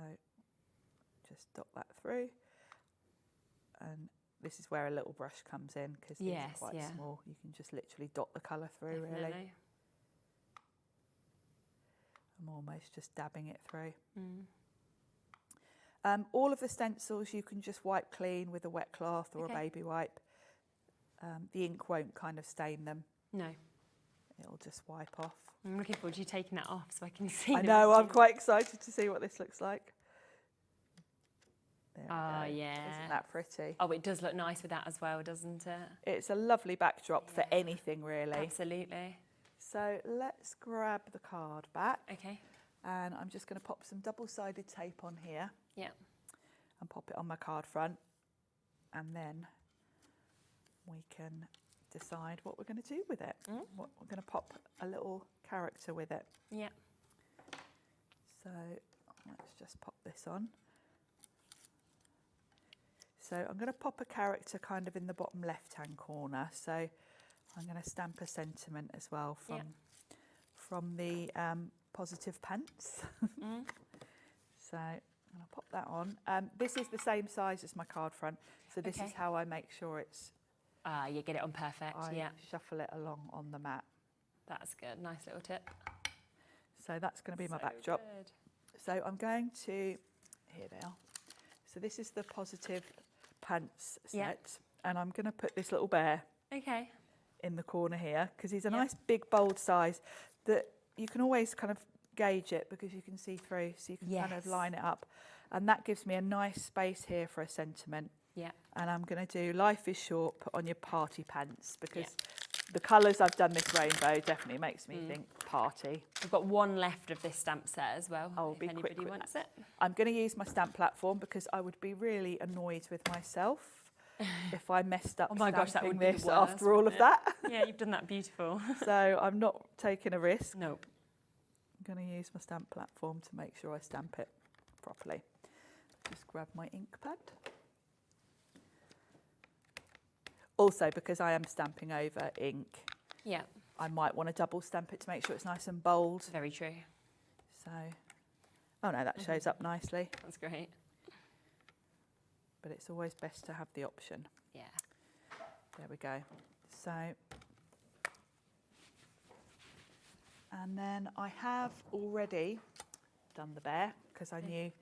just dot that through. And this is where a little brush comes in, because these Yes, are quite yeah. small. You can just literally dot the colour through, really. Definitely. I'm almost just dabbing it through. All of the stencils you can just wipe clean with a wet cloth or a baby wipe. The ink won't kind of stain them. No. It'll just wipe off. I'm looking forward to you taking that off so I can see. I know, I'm quite excited to see what this looks like. There we go. Yeah. Isn't that pretty? Oh, it does look nice with that as well, doesn't it? It's a lovely backdrop for anything, really. Absolutely. So let's grab the card back. Okay. And I'm just going to pop some double-sided tape on here. Yeah. And pop it on my card front. And then we can decide what we're going to do with it. What we're going to pop a little character with it. Yeah. So let's just pop this on. So I'm going to pop a character kind of in the bottom left-hand corner. So I'm going to stamp a sentiment as well from the positive pants. So I'm going to pop that on. This is the same size as my card front. So this is how I make sure it's... you get it on perfect, I shuffle it along on the mat. That's good, nice little tip. So that's going to be my backdrop. Good. So I'm going to, here they are. So this is the positive pants set. And I'm going to put this little bear in the corner here because he's a nice big bold size that you can always kind of gauge it because you can see through, so you can kind of line it up. And that gives me a nice space here for a sentiment. Yeah. And I'm going to do life is short, put on your party pants because the colours I've done this rainbow definitely makes me think party. We've got one left of this stamp set as well. I'll if be anybody quick with wants that. it. I'm going to use my stamp platform because I would be really annoyed with myself if I messed up stamping this after all of that. Yeah, you've done that beautiful. So I'm not taking a risk. Nope. I'm going to use my stamp platform to make sure I stamp it properly. Just grab my ink pad. Also, because I am stamping over ink, I might want to double stamp it to make sure it's nice and bold. Very true. So, oh no, that shows up nicely. That's great. But it's always best to have the option. Yeah. There we go. So, and then I have already done the bear because I knew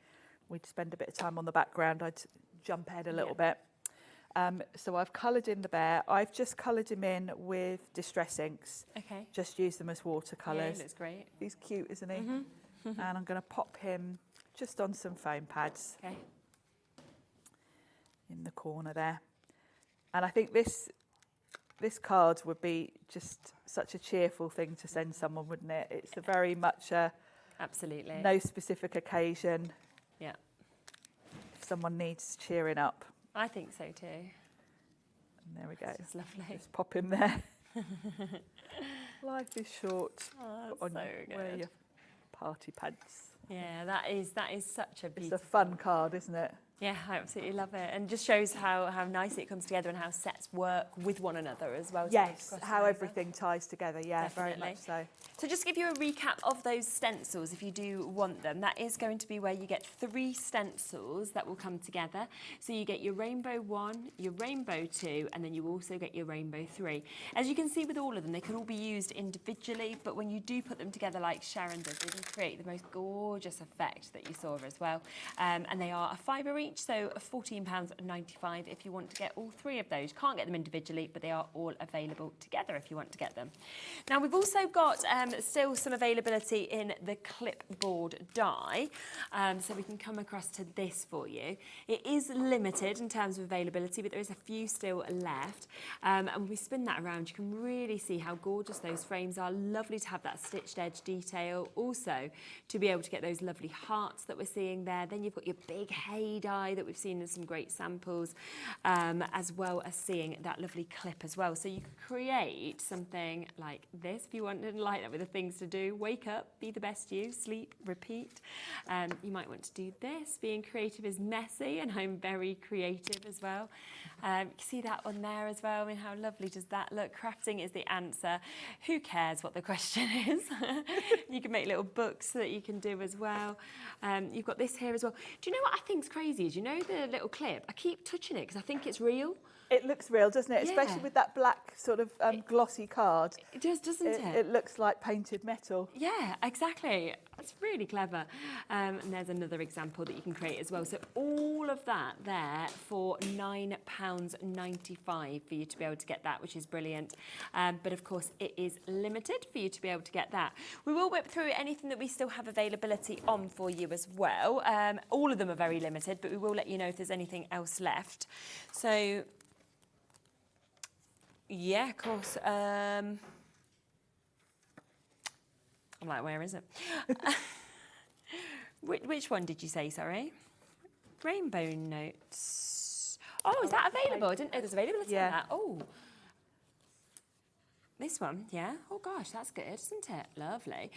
we'd spend a bit of time on the background. I'd jump ahead a little bit. So I've coloured in the bear. I've just coloured him in with distress inks. Okay. Just use them as watercolours. Yeah, he looks great. He's cute, isn't he? And I'm going to pop him just on some foam pads. Okay. In the corner there. And I think this card would be just such a cheerful thing to send someone, wouldn't it? It's a very much a absolutely no specific occasion. Yeah. If someone needs cheering up. I think so too. And there we go. It's lovely. Just pop him there. Life is short. Oh, Put on so wear good. your party pants. Yeah, that is such a beautiful. It's a fun card, isn't it? Yeah, I absolutely love it. And just shows how nicely it comes together and how sets work with one another as well. Yes, how everything ties together. Yeah, Definitely. very much so. So just to give you a recap of those stencils, if you do want them, that is going to be where you get 3 stencils that will come together. So you get your rainbow 1, your rainbow 2, and then you also get your rainbow 3. As you can see with all of them, they can all be used individually, but when you do put them together like Sharon does, they can create the most gorgeous effect that you saw as well. And they are a £5 each, so £14.95 if you want to get all 3 of those. You can't get them individually, but they are all available together if you want to get them. Now we've also got still some availability in the clipboard die, so we can come across to this for you. It is limited in terms of availability, but there is a few still left, and when we spin that around you can really see how gorgeous those frames are. Lovely to have that stitched edge detail, also to be able to get those lovely hearts that we're seeing there. Then you've got your big Hey die that we've seen in some great samples, as well as seeing that lovely clip as well. So you could create something like this if you wanted, like that with the things to do. Wake up, be the best you, sleep, repeat. You might want to do this. Being creative is messy, and I'm very creative as well. You can see that one there as well. I mean, how lovely does that look? Crafting is the answer. Who cares what the question is? You can make little books that you can do as well. You've got this here as well. Do you know what I think's crazy is, you know the little clip? I keep touching it because I think it's real. It looks real, doesn't it? Yeah. Especially with that black sort of glossy card. It does, doesn't it? It looks like painted metal. Yeah, exactly. That's really clever. And there's another example that you can create as well. So all of that there for £9.95 for you to be able to get that, which is brilliant. But of course, it is limited for you to be able to get that. We will whip through anything that we still have availability on for you as well. All of them are very limited, but we will let you know if there's anything else left. So, yeah, of course. I'm like, where is it? Which one did you say, sorry? Rainbow Notes. Oh, is that available? I didn't know there's availability on that. Oh. This one, yeah. Oh gosh, that's good, isn't it? Lovely.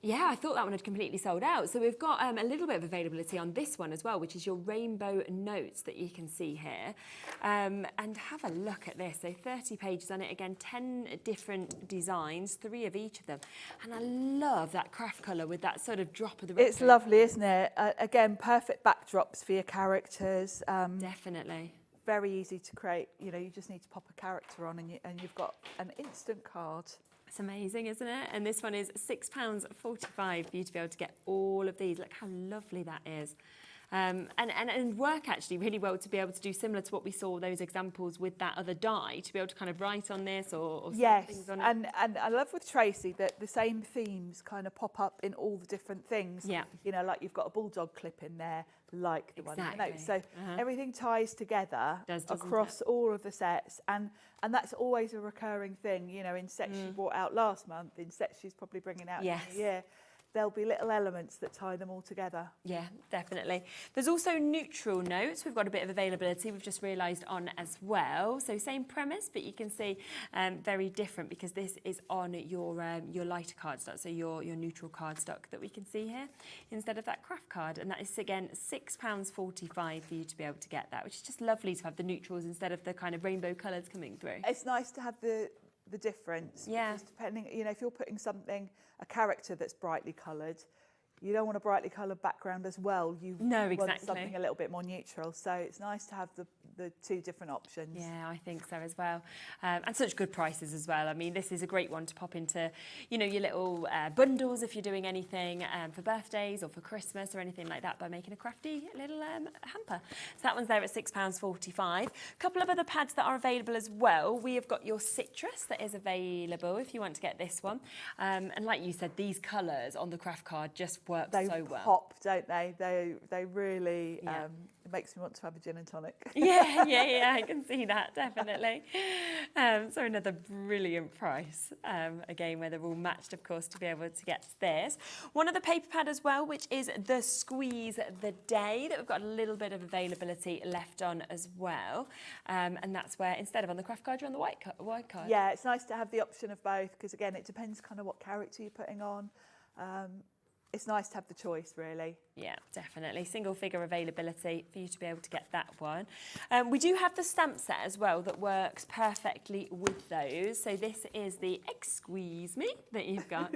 Yeah, I thought that one had completely sold out. So we've got a little bit of availability on this one as well, which is your Rainbow Notes that you can see here. And have a look at this. So 30 pages on it. Again, 10 different designs, 3 of each of them. And I love that craft colour with that sort of drop of the red. It's lovely, isn't it? Again, perfect backdrops for your characters. Definitely. Very easy to create. You know, you just need to pop a character on and you've got an instant card. It's amazing, isn't it? And this one is £6.45 for you to be able to get all of these. Look how lovely that is. And work actually really well to be able to do similar to what we saw those examples with that other die, to be able to kind of write on this or yes, things on it. And I love with Tracey that the same themes kind of pop up in all the different things. Yeah. You know, like you've got a bulldog clip in there, like the one in the notes. So Uh-huh. everything ties together Doesn't across all of the sets, and that's always a recurring thing. You know, in sets she brought out last month, in sets she's probably bringing out in the year. There'll be little elements that tie them all together. Yeah, definitely. There's also neutral notes. We've got a bit of availability. We've just realised on as well. So same premise, but you can see very different because this is on your lighter cardstock, so your neutral cardstock that we can see here instead of that craft card. And that is again £6.45 for you to be able to get that, which is just lovely to have the neutrals instead of the kind of rainbow colours coming through. It's nice to have the difference. Yeah. Because depending, you know, if you're putting a character that's brightly coloured, you don't want a brightly coloured background as well. You want something a little bit more neutral. So it's nice to have the 2 different options. Yeah, I think so as well. And such good prices as well. I mean, this is a great one to pop into, you know, your little bundles if you're doing anything for birthdays or for Christmas or anything like that by making a crafty little hamper. So that one's there at £6.45. A couple of other pads that are available as well. We have got your citrus that is available if you want to get this one. And like you said, these colours on the craft card just work so well. They pop, don't they? They really, it makes me want to have a gin and tonic. Yeah, I can see that, definitely. So another brilliant price, again, where they're all matched, of course, to be able to get this. One other paper pad as well, which is the Squeeze the Day, that we've got a little bit of availability left on as well. And that's where, instead of on the craft card, you're on the white card. Yeah, it's nice to have the option of both, because again, it depends kind of what character you're putting on. It's nice to have the choice, really. Yeah, definitely. Single figure availability for you to be able to get that one. We do have the stamp set as well that works perfectly with those. So this is the Excuse Me that you've got.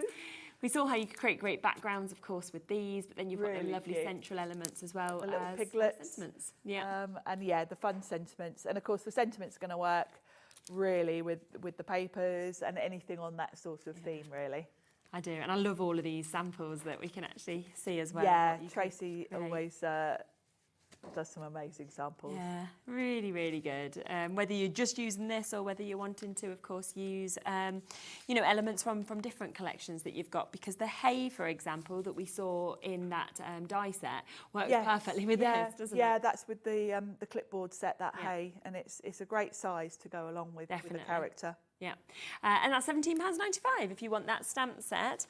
We saw how you could create great backgrounds, of course, with these, but then you've got the lovely central elements as well. The little piglets. Sentiments. Yeah. And yeah, the fun sentiments. And of course, the sentiment's going to work really with the papers and anything on that sort of theme, really. I do, and I love all of these samples that we can actually see as well. Yeah, Tracey always does some amazing samples. Yeah, really, really good. Whether you're just using this or whether you're wanting to, of course, use, you know, elements from different collections that you've got, because the hay, for example, that we saw in that die set works perfectly with this, doesn't it? Yeah, that's with the clipboard set, that hay, and it's a great size to go along with the character. Yeah, and that's £17.95 if you want that stamp set.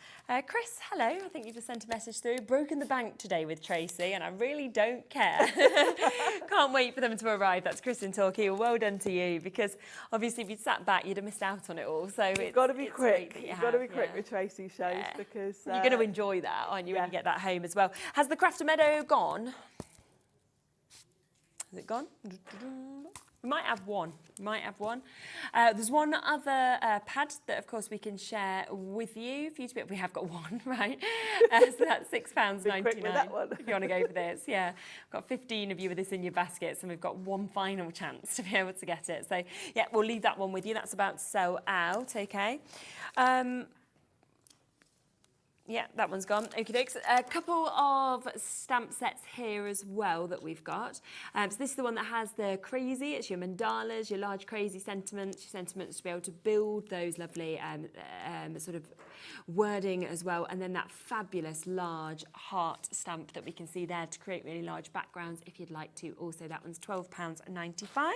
Chris, hello. I think you just sent a message through. Broken the bank today with Tracey, and I really don't care. Can't wait for them to arrive. That's Chris in Torquay. Well done to you, because obviously if you'd sat back, you'd have missed out on it all. So you've got to be quick. You've got to be quick with Tracey's shows, because you're going to enjoy that, aren't you, when you get that home as well. Has the Crafter Meadow gone? Has it gone? We might have one. There's one other pad that, of course, we can share with you. For you to be, we have got one, right? So that's £6.99 quick with that one. if you want to go for this. Yeah, we've got 15 of you with this in your baskets, and we've got one final chance to be able to get it. So yeah, we'll leave that one with you. That's about to sell out. Okay. Yeah, that one's gone. Okie dokes. A couple of stamp sets here as well that we've got. So this is the one that has the crazy. It's your mandalas, your large crazy sentiments, your sentiments to be able to build those lovely sort of wording as well. And then that fabulous large heart stamp that we can see there to create really large backgrounds if you'd like to. Also, that one's £12.95.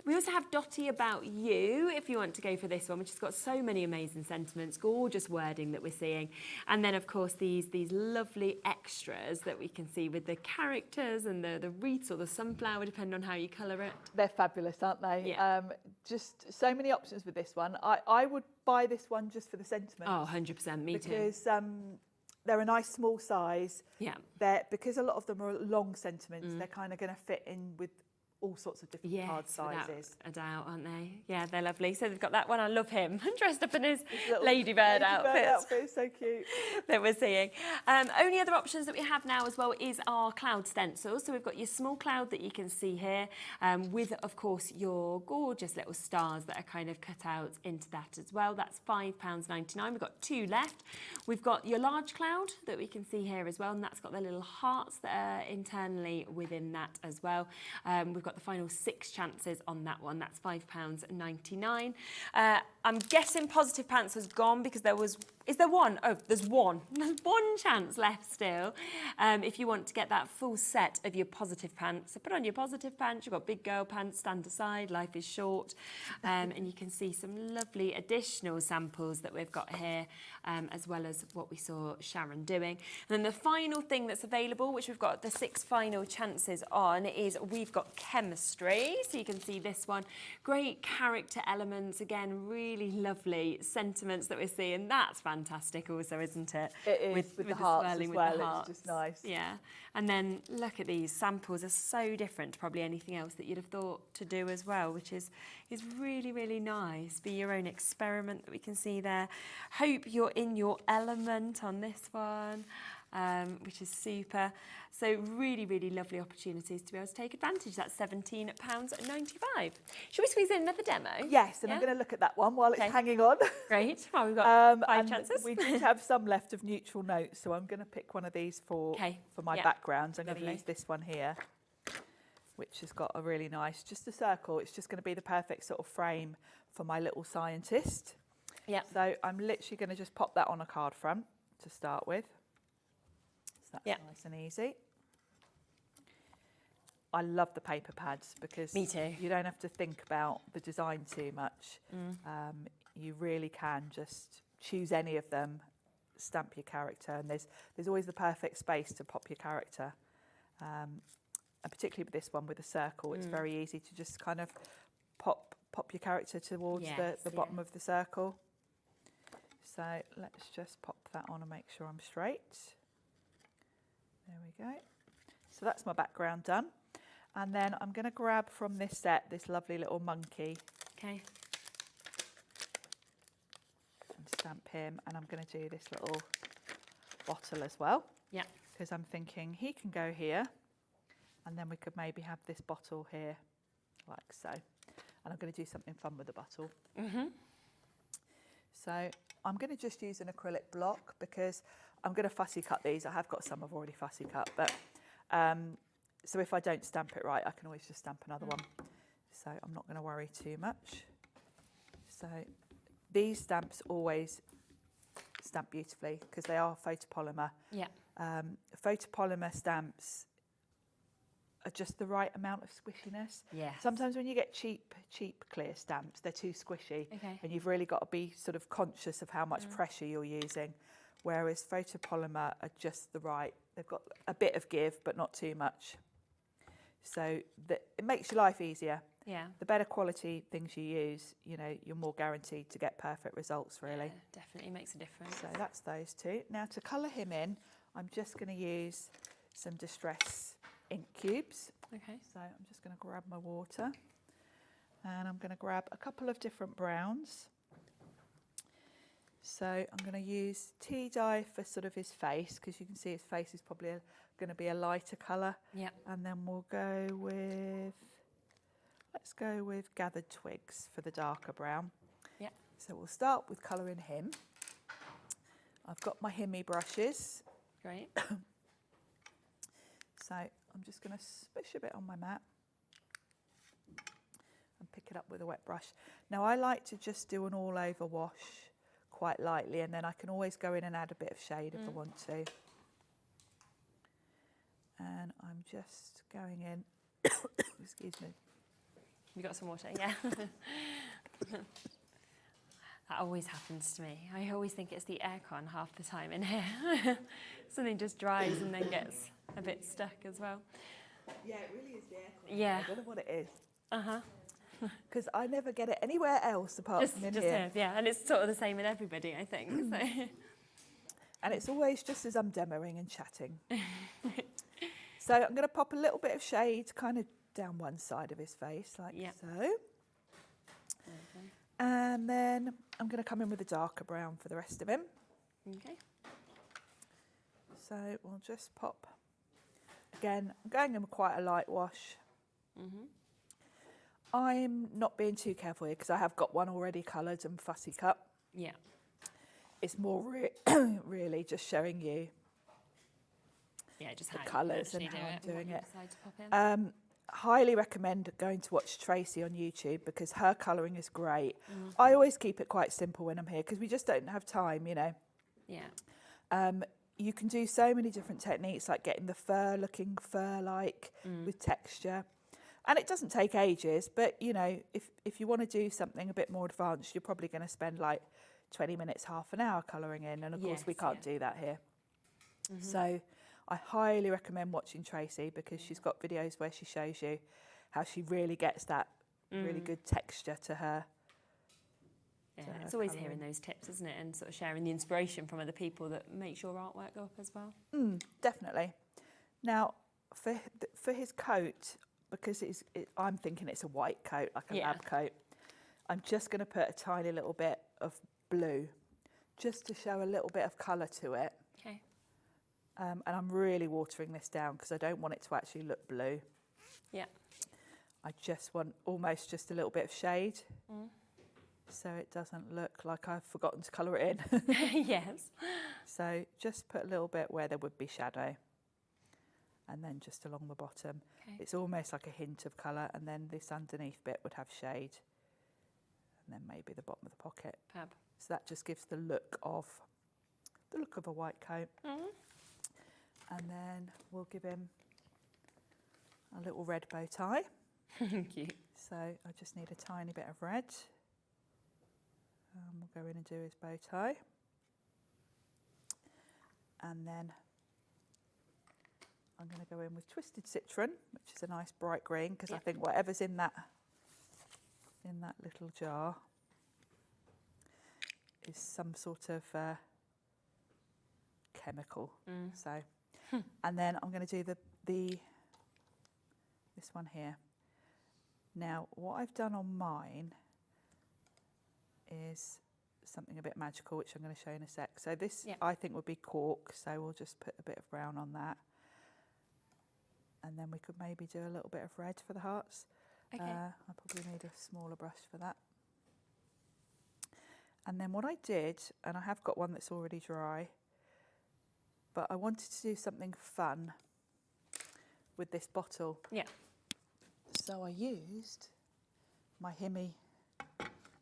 We also have Dotty About You, if you want to go for this one, which has got so many amazing sentiments, gorgeous wording that we're seeing. And then, of course, these lovely extras that we can see with the characters and the wreaths or the sunflower, depending on how you colour it. They're fabulous, aren't they? Yeah. Just so many options with this one. I would buy this one just for the sentiment. Oh, 100%, me too. Because they're a nice small size. Yeah. Because a lot of them are long sentiments, they're kind of going to fit in with all sorts of different card sizes. Without a doubt, aren't they? Yeah, they're lovely. So they've got that one. I love him. Dressed up in his ladybird outfit. It's so cute. That we're seeing. Only other options that we have now as well is our cloud stencils. So we've got your small cloud that you can see here with, of course, your gorgeous little stars that are kind of cut out into that as well. That's £5.99. We've got two left. We've got your large cloud that we can see here as well, and that's got the little hearts that are internally within that as well. We've got the final 6 chances on that one. That's £5.99. I'm guessing Positive Pants has gone because there was... Is there one? Oh, there's one. There's one chance left still. If you want to get that full set of your Positive Pants. So put on your Positive Pants. You've got big girl pants, stand aside, life is short. And you can see some lovely additional samples that we've got here, as well as what we saw Sharon doing. And then the final thing that's available, which we've got the 6 final chances on, is we've got Chemistry. So you can see this one. Great character elements. Again, really lovely sentiments that we're seeing. That's fantastic also, isn't it? It is, with the hearts as well. It's just nice. Yeah. And then look at these samples are so different to probably anything else that you'd have thought to do as well, which is really, really nice. Be your own experiment that we can see there. Hope you're in your element on this one. Which is super. So really, really lovely opportunities to be able to take advantage. That's £17.95. Should we squeeze in another demo? Yes, and I'm going to look at that one while it's hanging on. Great. Well, we've got 5 and chances. We did have some left of neutral notes, so I'm going to pick one of these for my backgrounds. I'm going to use this one here, which has got a really nice, just a circle. It's just going to be the perfect sort of frame for my little scientist. Yeah. So I'm literally going to just pop that on a card front to start with. That's nice and easy. I love the paper pads because Me too. You don't have to think about the design too much. You really can just choose any of them, stamp your character, and there's always the perfect space to pop your character. And particularly with this one with a circle, it's very easy to just kind of pop your character towards the bottom of the circle. So let's just pop that on and make sure I'm straight. There we go. So that's my background done. And then I'm going to grab from this set this lovely little monkey. Okay. And stamp him. And I'm going to do this little bottle as well. Yeah. Because I'm thinking he can go here. And then we could maybe have this bottle here, like so. And I'm going to do something fun with the bottle. So I'm going to just use an acrylic block because I'm going to fussy cut these. I have got some I've already fussy cut, but so if I don't stamp it right, I can always just stamp another one. So I'm not going to worry too much. So these stamps always stamp beautifully because they are photopolymer. Yeah. Photopolymer stamps are just the right amount of squishiness. Yeah. Sometimes when you get cheap clear stamps, they're too squishy, and you've really got to be sort of conscious of how much pressure you're using. Whereas photopolymer are just the right. They've got a bit of give, but not too much. So it makes your life easier. Yeah. The better quality things you use, you're more guaranteed to get perfect results, really. Yeah, definitely makes a difference. So that's those two. Now to colour him in, I'm just going to use some Distress ink cubes. Okay. So I'm just going to grab my water. And I'm going to grab a couple of different browns. So I'm going to use tea dye for sort of his face, because you can see his face is probably going to be a lighter colour. Yeah. And then we'll go with, let's go with gathered twigs for the darker brown. Yeah. So we'll start with colouring him. I've got my Himmy brushes. Great. So I'm just going to splish a bit on my mat and pick it up with a wet brush. Now I like to just do an all over wash quite lightly, and then I can always go in and add a bit of shade if I want to. And I'm just going in, excuse me. You got some water, yeah. That always happens to me. I always think it's the aircon half the time in here. Something just dries and then gets a bit stuck as well. Yeah, it really is the aircon. Yeah. I don't know what it is. Uh-huh. Because I never get it anywhere else apart from in just here. Yeah, and it's sort of the same in everybody, I think. So. And it's always just as I'm demoing and chatting. So I'm going to pop a little bit of shade kind of down one side of his face, like so. Okay. And then I'm going to come in with a darker brown for the rest of him. Okay. So we'll just pop. Again, I'm going in with quite a light wash. I'm not being too careful here because I have got one already coloured and fussy cut. Yeah. It's more really just showing you just the how colours you and how I'm do doing what it. you decide to pop in. Highly recommend going to watch Tracey on YouTube because her colouring is great. I always keep it quite simple when I'm here because we just don't have time, you know. Yeah. You can do so many different techniques, like getting the fur looking fur-like with texture. And it doesn't take ages, but, you know, if you want to do something a bit more advanced, you're probably going to spend like 20 minutes, half an hour colouring in. And, of course, we can't do that here. So I highly recommend watching Tracey because she's got videos where she shows you how she really gets that really good texture to her. Yeah, it's always hearing those tips, isn't it? And sort of sharing the inspiration from other people that makes your artwork go up as well. Definitely. Now, for his coat, because I'm thinking it's a white coat, like a lab coat, I'm just going to put a tiny little bit of blue just to show a little bit of colour to it. Okay. And I'm really watering this down because I don't want it to actually look blue. Yeah. I just want almost just a little bit of shade so it doesn't look like I've forgotten to colour it in. Yes. So just put a little bit where there would be shadow and then just along the bottom. Okay. It's almost like a hint of colour, and then this underneath bit would have shade, and then maybe the bottom of the pocket. Fab. So that just gives the look of a white coat. And then we'll give him a little red bow tie. Cute. So I just need a tiny bit of red. We'll go in and do his bow tie. And then I'm going to go in with Twisted Citron, which is a nice bright green, because I think whatever's in that little jar is some sort of chemical. So, and then I'm going to do this one here. Now, what I've done on mine is something a bit magical, which I'm going to show in a sec. So this, I think, would be cork. So we'll just put a bit of brown on that. And then we could maybe do a little bit of red for the hearts. Okay. I probably need a smaller brush for that. And then what I did, and I have got one that's already dry, but I wanted to do something fun with this bottle. Yeah. So I used my Himmy,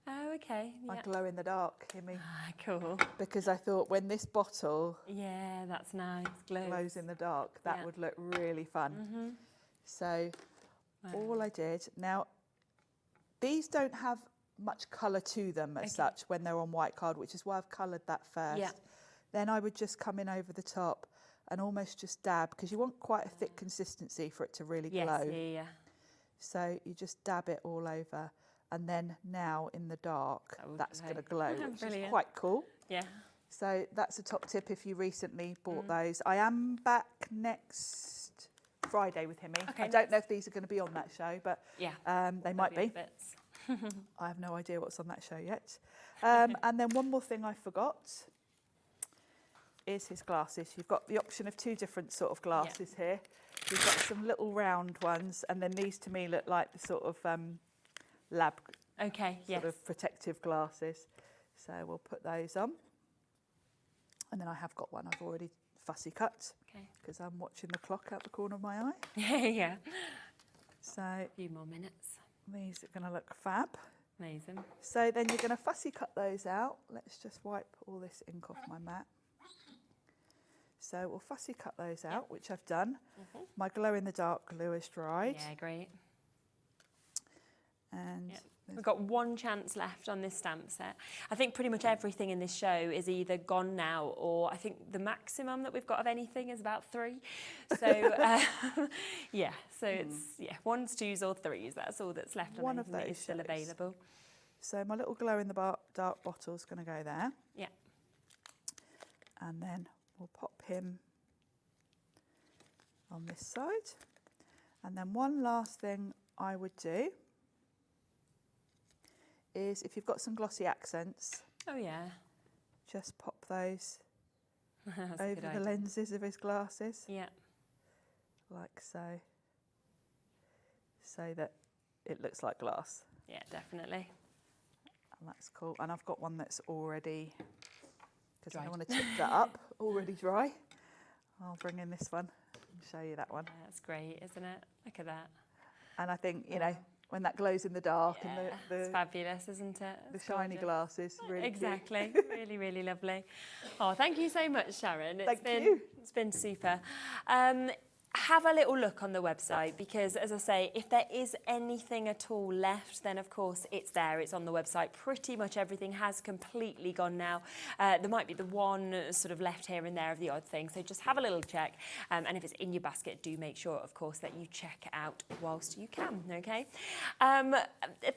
Oh, okay. my glow-in-the-dark Himmy. Cool. Because I thought when this bottle Yeah, that's nice. glows in the dark, that would look really fun. So all I did, now these don't have much colour to them as such when they're on white card, which is why I've coloured that first. Yeah. Then I would just come in over the top and almost just dab, because you want quite a thick consistency for it to really glow. Yeah. So you just dab it all over, and then now in the dark, that's going to glow, which is quite cool. Yeah. So that's a top tip if you recently bought those. I am back next Friday with Himmy. Okay, I don't know if these are going to be on that show, but they might be. Bits. I have no idea what's on that show yet. And then one more thing I forgot is his glasses. You've got the option of 2 different sort of glasses here. You've got some little round ones, and then these to me look like the sort of lab sort of protective glasses. So we'll put those on. And then I have got one I've already fussy cut because I'm watching the clock out the corner of my eye. Yeah. So A few more minutes. These are going to look fab. Amazing. So then you're going to fussy cut those out. Let's just wipe all this ink off my mat. So we'll fussy cut those out, which I've done. My glow-in-the-dark glue is dried. Yeah, great. And we've got 1 chance left on this stamp set. I think pretty much everything in this show is either gone now, or I think the maximum that we've got of anything is about 3. So yeah, so it's 1s, 2s or 3s. That's all that's left. One of those is still available. So my little glow-in-the-dark bottle is going to go there. Yeah. And then we'll pop him on this side. And then one last thing I would do is, if you've got some glossy accents, just pop those over the lenses of his glasses. Yeah. Like so. So that it looks like glass. Yeah, definitely. And that's cool. And I've got one that's already, because I don't want to tip that up, already dry. I'll bring in this one and show you that one. Yeah, that's great, isn't it? Look at that. And I think, you know, when that glows in the dark and it's fabulous, isn't it? The shiny glasses, really exactly. cute. Really, really lovely. Oh, thank you so much, Sharon. It's been super. Have a little look on the website, because, as I say, if there is anything at all left, then of course it's there. It's on the website. Pretty much everything has completely gone now. There might be the one sort of left here and there of the odd thing, so just have a little check. And if it's in your basket, do make sure, of course, that you check it out whilst you can, okay?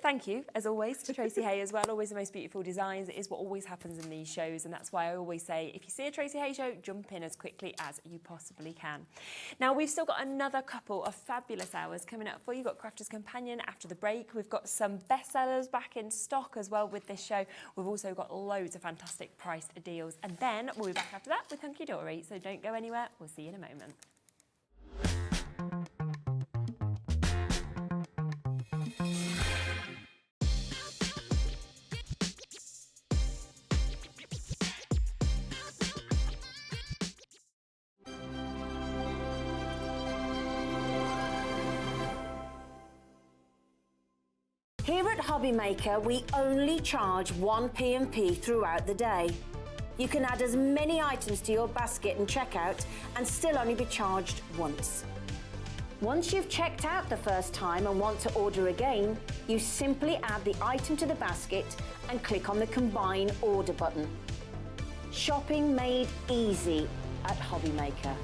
Thank you, as always, to Tracey Hey as well. Always the most beautiful designs. It is what always happens in these shows, and that's why I always say, if you see a Tracey Hey show, jump in as quickly as you possibly can. Now, we've still got another couple of fabulous hours coming up for you. We've got Crafter's Companion after the break. We've got some bestsellers back in stock as well with this show. We've also got loads of fantastic priced deals. And then we'll be back after that with Hunkydory. So don't go anywhere. We'll see you in a moment. Here at Hobbymaker, we only charge 1 P&P throughout the day. You can add as many items to your basket and checkout and still only be charged once. Once you've checked out the first time and want to order again, you simply add the item to the basket and click on the Combine Order button. Shopping made easy at Hobbymaker.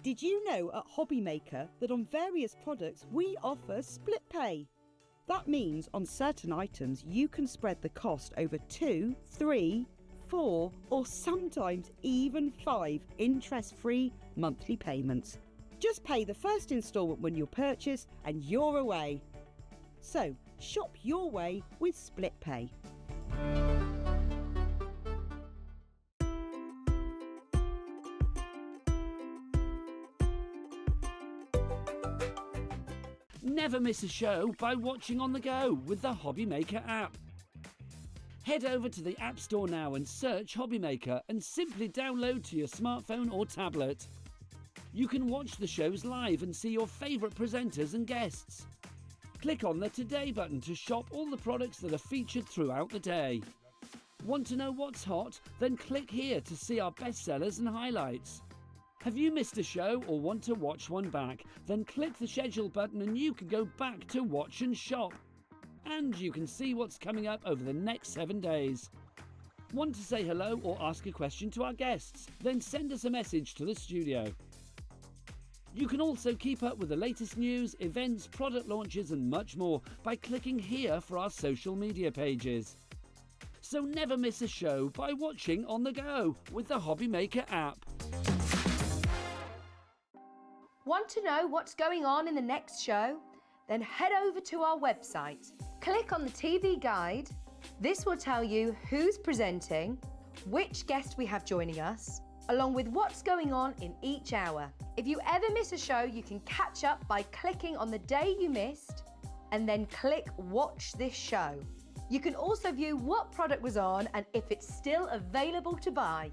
Did you know at Hobbymaker that on various products we offer split pay? That means on certain items you can spread the cost over 2, 3, 4 or sometimes even 5 interest-free monthly payments. Just pay the first instalment when you purchase and you're away. So shop your way with split pay. Never miss a show by watching on the go with the Hobbymaker app. Head over to the App Store now and search Hobbymaker and simply download to your smartphone or tablet. You can watch the shows live and see your favourite presenters and guests. Click on the Today button to shop all the products that are featured throughout the day. Want to know what's hot? Then click here to see our bestsellers and highlights. Have you missed a show or want to watch one back? Then click the schedule button and you can go back to watch and shop. And you can see what's coming up over the next 7 days. Want to say hello or ask a question to our guests? Then send us a message to the studio. You can also keep up with the latest news, events, product launches and much more by clicking here for our social media pages. So never miss a show by watching on the go with the Hobbymaker app. Want to know what's going on in the next show? then head over to our website. Click on the TV guide. This will tell you who's presenting, which guest we have joining us, along with what's going on in each hour. If you ever miss a show, you can catch up by clicking on the day you missed and then click Watch This Show. You can also view what product was on and if it's still available to buy.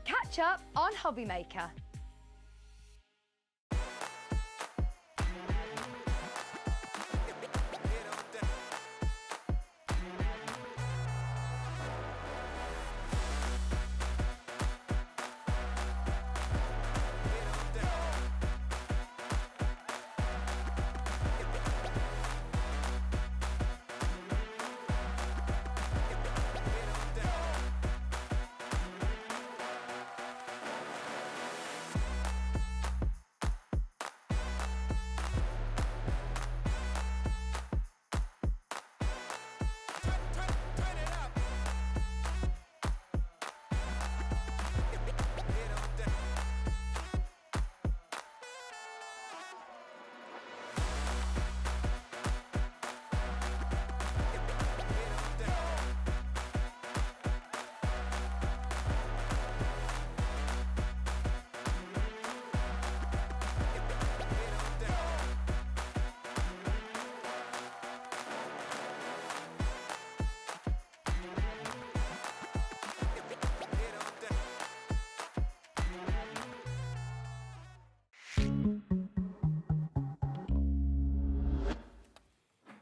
Catch up on Hobby Maker.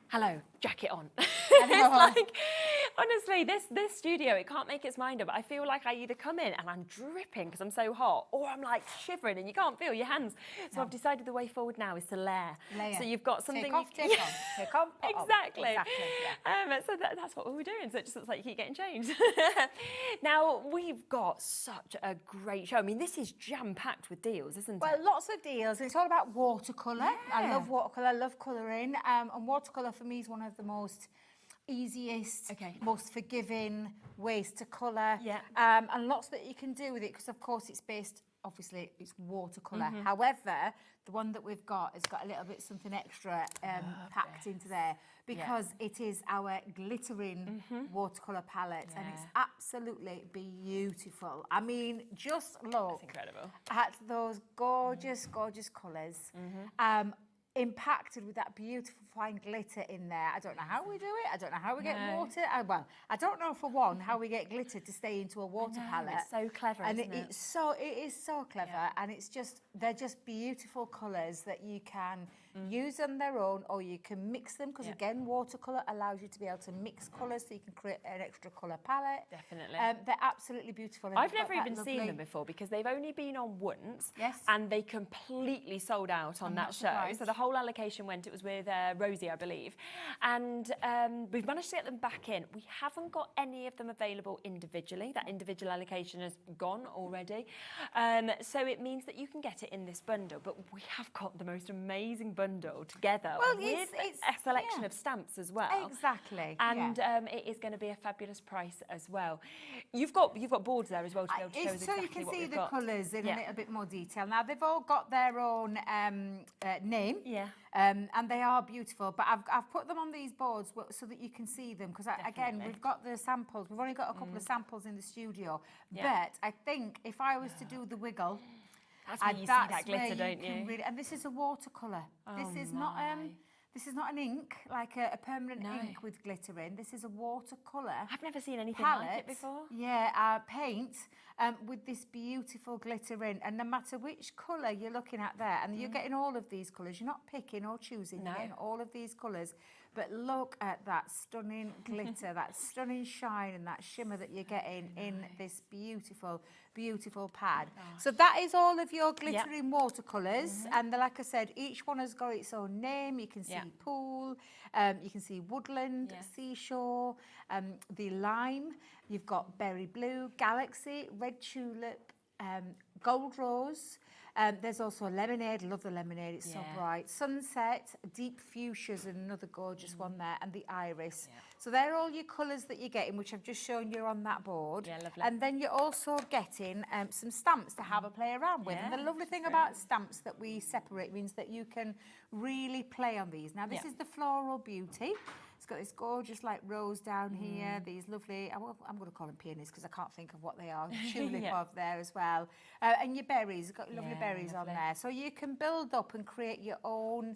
Hello, jacket on. It's like, honestly, this studio, it can't make its mind up. I feel like I either come in and I'm dripping because I'm so hot, or I'm like shivering and you can't feel your hands. So I've decided the way forward now is to layer. So you've got something. Take off, take on, take on, put on. Exactly. Yeah. So that's what we're doing. So it just looks like you keep getting changed. Now, we've got such a great show. I mean, this is jam-packed with deals, isn't it? Well, lots of deals. It's all about watercolour. I love watercolour, I love colouring. And watercolour for me is one of the most easiest, most forgiving ways to colour. And lots that you can do with it because, of course, it's based, obviously, it's watercolour. However, the one that we've got has got a little bit something extra packed into there because it is our glittering watercolour palette and it's absolutely beautiful. I mean, just look at those gorgeous, gorgeous colours. Impacted with that beautiful fine glitter in there. I don't know how we do it. I don't know how we get water. Well, I don't know for one how we get glitter to stay into a water palette. It's so clever, and isn't it? it is so clever, and it's just they're just beautiful colours that you can use on their own, or you can mix them because again, watercolour allows you to be able to mix colours, so you can create an extra colour palette. Definitely. They're absolutely beautiful. And I've never even seen them before because they've only been on once, and they completely sold out on that show. So the whole allocation went. It was with Rosie, I believe, and we've managed to get them back in. We haven't got any of them available individually. That individual allocation has gone already, so it means that you can get it in this bundle. But we have got the most amazing bundle together with a selection of stamps as well. Exactly, and it is going to be a fabulous price as well. You've got boards there as well to be able to show us exactly you can what see we've the got. colours in a little bit more detail. Now they've all got their own name. And they are beautiful, but I've put them on these boards so that you can see them because again we've got the samples. We've only got a couple of samples in the studio, but I think if I was to do the wiggle, that's where you see that glitter, don't you? Really, and this is a watercolour. This is not an ink like a permanent ink with glitter in. This is a watercolour. I've never seen anything like it before. Paint with this beautiful glitter in, and no matter which colour you're looking at there, and you're getting all of these colours. You're not picking or choosing. You're getting all of these colours. But look at that stunning glitter, that stunning shine and that shimmer that you're getting in this beautiful, beautiful pad. So that is all of your glittering watercolours. And like I said, each one has got its own name. You can see pool, you can see woodland, seashore, the lime. You've got berry blue, galaxy, red tulip, gold rose, There's also lemonade. Love the lemonade. It's so bright. Sunset, deep fuchsias, and another gorgeous one there, and the iris. Yeah. So they're all your colours that you're getting, which I've just shown you on that board. Yeah, lovely. And then you're also getting some stamps to have a play around with. And the lovely thing about stamps that we separate means that you can really play on these. Now, this is the Floral Beauty. It's got this gorgeous like rose down here, these lovely, I'm going to call them peonies because I can't think of what they are, tulip over there as well. And your berries, got lovely berries on there. So you can build up and create your own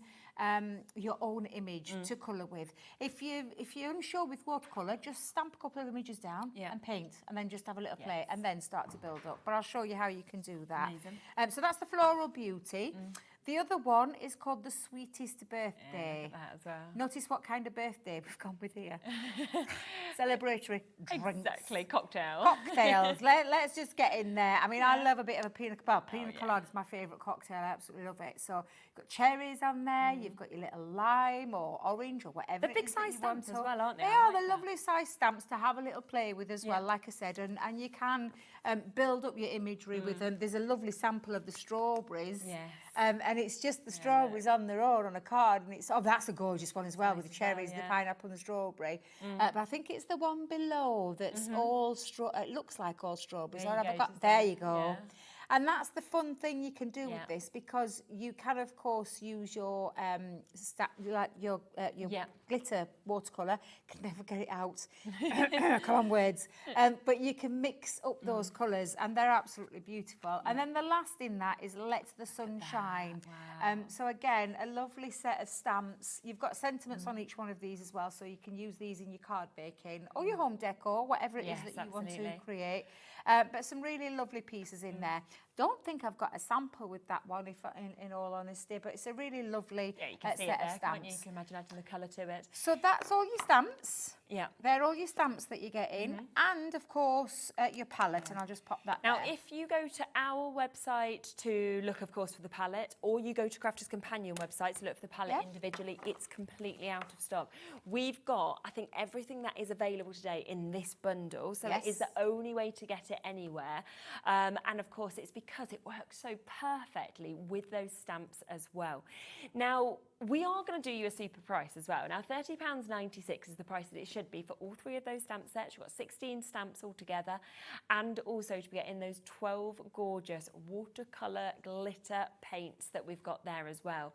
image to colour with. If you're unsure with watercolour, just stamp a couple of images down and paint, and then just have a little play and then start to build up. But I'll show you how you can do that. Amazing. So that's the Floral Beauty. The other one is called the Sweetest Birthday. That as well. Notice what kind of birthday we've gone with here. Celebratory drinks. Exactly, cocktail. Cocktails. Let's just get in there. I mean, I love a bit of a pina colada is my favourite cocktail. I absolutely love it. So you've got cherries on there. You've got your little lime or orange or whatever. The big size stamps as well, aren't they? They are the lovely size stamps to have a little play with as well, like I said. And you can build up your imagery with them. There's a lovely sample of the strawberries. Yes. And it's just the strawberries on their own on a card, and it's that's a gorgeous one as well with the cherries, the pineapple, and the strawberry. But I think it's the one below that's all it looks like all strawberries. There you go. And that's the fun thing you can do with this, because you can, of course, use your glitter watercolour. Can never get it out. Come on, words. But you can mix up those colours, and they're absolutely beautiful. And then the last in that is Let the Sun Shine. So again, a lovely set of stamps. You've got sentiments on each one of these as well, so you can use these in your card baking or your home decor, whatever it is that you want to create. But some really lovely pieces in there. Don't think I've got a sample with that one, in all honesty, but it's a really lovely set of stamps. Can't you? You can imagine adding the colour to it. So that's all your stamps. Yeah. They're all your stamps that you get in, and of course your palette, and I'll just pop that Now, there. if you go to our website to look, of course, for the palette, or you go to Crafters Companion website to look for the palette individually, it's completely out of stock. We've got, I think, everything that is available today in this bundle, so it is the only way to get it anywhere. And of course, it's because it works so perfectly with those stamps as well. Now, we are going to do you a super price as well. Now, £30.96 is the price that it should be for all three of those stamp sets. You've got 16 stamps altogether, and also to be getting those 12 gorgeous watercolour glitter paints that we've got there as well.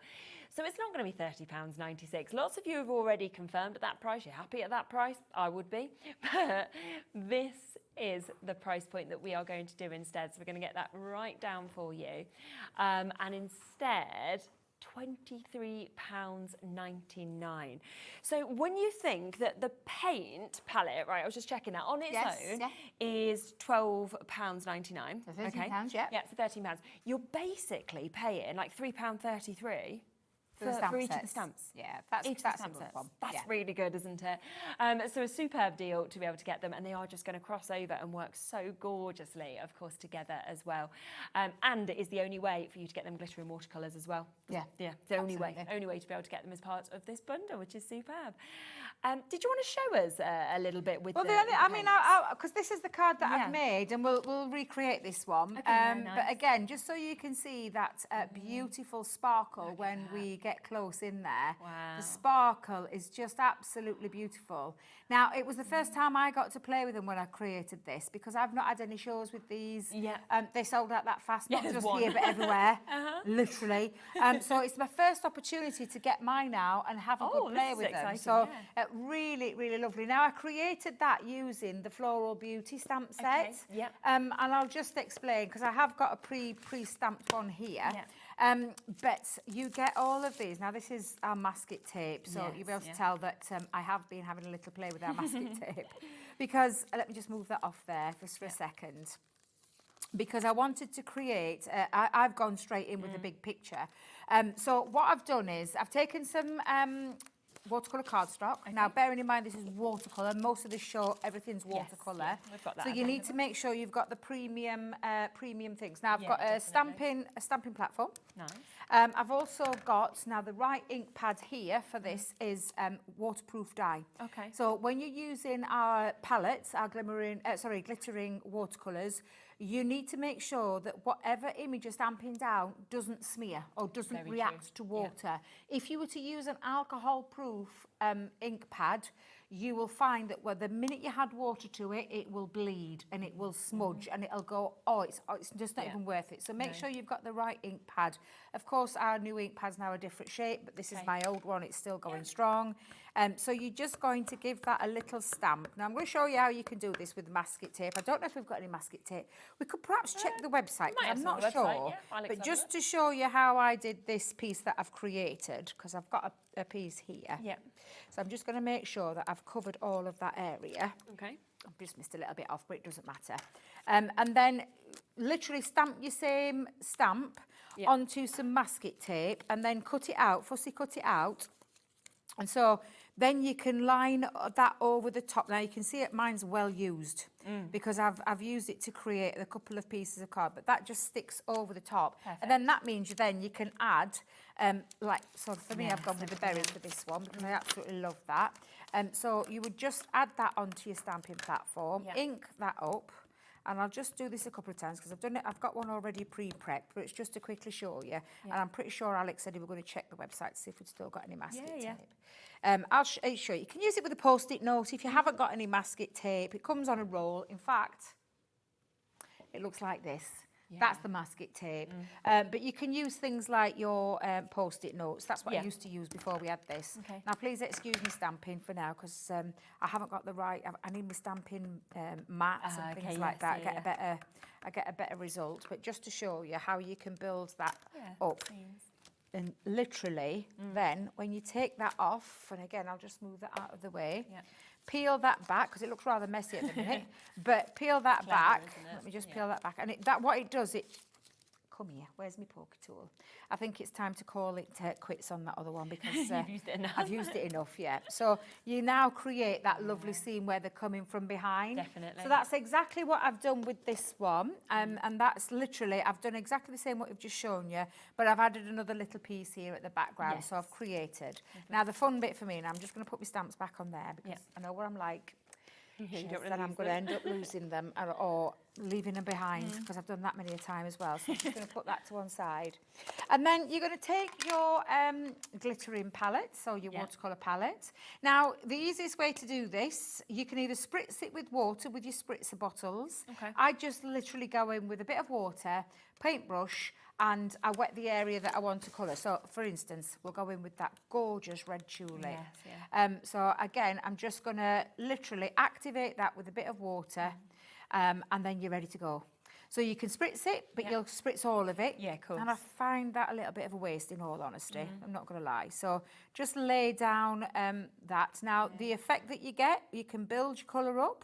So it's not going to be £30.96. Lots of you have already confirmed at that price. You're happy at that price? I would be. But this is the price point that we are going to do instead. So we're going to get that right down for you. And instead, £23.99. So when you think that the paint palette, right, I was just checking that, on its own is £12.99. So £13, yeah. Yeah, so £13. You're basically paying like £3.33 for each of the stamps. Yeah, that's a good one. That's really good, isn't it? So a superb deal to be able to get them, and they are just going to cross over and work so gorgeously, of course, together as well. And it is the only way for you to get them glitter and watercolours as well. Yeah, the only way to be able to get them as part of this bundle, which is superb. Did you want to show us a little bit with? Well, because this is the card that I've made, and we'll recreate this one. Okay, very nice. But again, just so you can see that beautiful sparkle when we get close in there. Wow. The sparkle is just absolutely beautiful. Now, it was the first time I got to play with them when I created this, because I've not had any shows with these. Yeah. They sold out that fast, not just here, but everywhere, literally. So it's my first opportunity to get mine out and have a good play with them. So really, really lovely. Now, I created that using the Floral Beauty stamp set. And I'll just explain, because I have got a pre-stamped one here. But you get all of these. Now, this is our masking tape, so you'll be able to tell that I have been having a little play with our masking tape. Because, let me just move that off there just for a second. Because I wanted to create, I've gone straight in with the big picture. So what I've done is, I've taken some watercolour cardstock. Now, bearing in mind this is watercolour, most of the show, everything's watercolour. We've got that. So you need to make sure you've got the premium things. Now, I've got a stamping platform. Nice. I've also got, now the right ink pad here for this is waterproof dye. Okay. So when you're using our palettes, our glittering watercolours, you need to make sure that whatever image you're stamping down doesn't smear or doesn't Very react true. to water. If you were to use an alcohol-proof ink pad, you will find that the minute you add water to it, it will bleed and it will smudge and it'll go, it's just not even worth it. So make sure you've got the right ink pad. Of course, our new ink pad's now a different shape, but this is my old one. It's still going strong. So you're just going to give that a little stamp. Now, I'm going to show you how you can do this with masking tape. I don't know if we've got any masking tape. We could perhaps check the website, 'cause I'm not sure. But just to show you how I did this piece that I've created, because I've got a piece here. Yeah. So I'm just going to make sure that I've covered all of that area. Okay. I've just missed a little bit off, but it doesn't matter. And then literally stamp your same stamp onto some masking tape and then cut it out, fussy cut it out. And so then you can line that over the top. Now you can see it, mine's well used because I've used it to create a couple of pieces of card, but that just sticks over the top. Perfect. And then that means you can add, so for me, I've gone with the berries for this one because I absolutely love that. So you would just add that onto your stamping platform, ink that up. And I'll just do this a couple of times because I've done it. I've got one already pre-prepped, but it's just to quickly show you. And I'm pretty sure Alex said he was going to check the website to see if we've still got any masking tape. I'll show you. You can use it with a post-it note if you haven't got any masking tape. It comes on a roll. In fact, it looks like this. That's the masking tape. But you can use things like your post-it notes. That's what I used to use before we had this. Okay. Now, please excuse me stamping for now because I haven't got the right. I need my stamping mats and things like that. I get a better result. But just to show you how you can build that up. And literally, then when you take that off, and again, I'll just move that out of the way. Peel that back because it looks rather messy at the minute. But peel that back. Let me just peel that back. And what it does, come here. Where's my poker tool? I think it's time to call it quits on that other one because You've used it enough. I've used it enough, So you now create that lovely scene where they're coming from behind. Definitely. So that's exactly what I've done with this one. And that's literally, I've done exactly the same what we've just shown you, but I've added another little piece here at the background. So I've created. Now the fun bit for me, and I'm just going to put my stamps back on there because I know what I'm like. Then I'm going to end up losing them or leaving them behind because I've done that many a time as well. So I'm just going to put that to one side. And then you're going to take your glittering palette, so your watercolour palette. Now, the easiest way to do this, you can either spritz it with water with your spritzer bottles. I just literally go in with a bit of water, paintbrush, and I wet the area that I want to colour. So, for instance, we'll go in with that gorgeous red tulip. So, again, I'm just going to literally activate that with a bit of water, and then you're ready to go. So you can spritz it, but you'll spritz all of it. Yeah, of course. And I find that a little bit of a waste, in all honesty. I'm not going to lie. So just lay down that. Now, the effect that you get, you can build your colour up,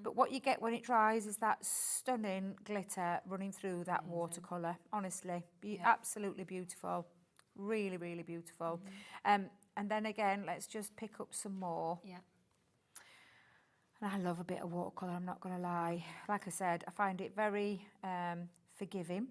but what you get when it dries is that stunning glitter running through that watercolour. Honestly, absolutely beautiful. Really, really beautiful. And then again, let's just pick up some more. And I love a bit of watercolour, I'm not going to lie. Like I said, I find it very forgiving,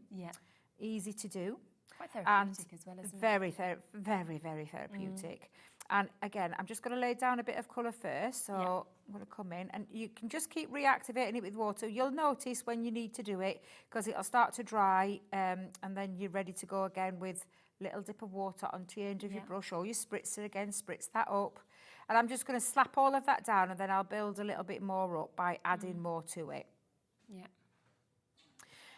easy to do. Quite therapeutic as well, isn't it? Very, very therapeutic. And again, I'm just going to lay down a bit of colour first. So I'm going to come in and you can just keep reactivating it with water. You'll notice when you need to do it because it'll start to dry and then you're ready to go again with a little dip of water onto the end of your brush or your spritzer again, spritz that up. And I'm just going to slap all of that down and then I'll build a little bit more up by adding more to it.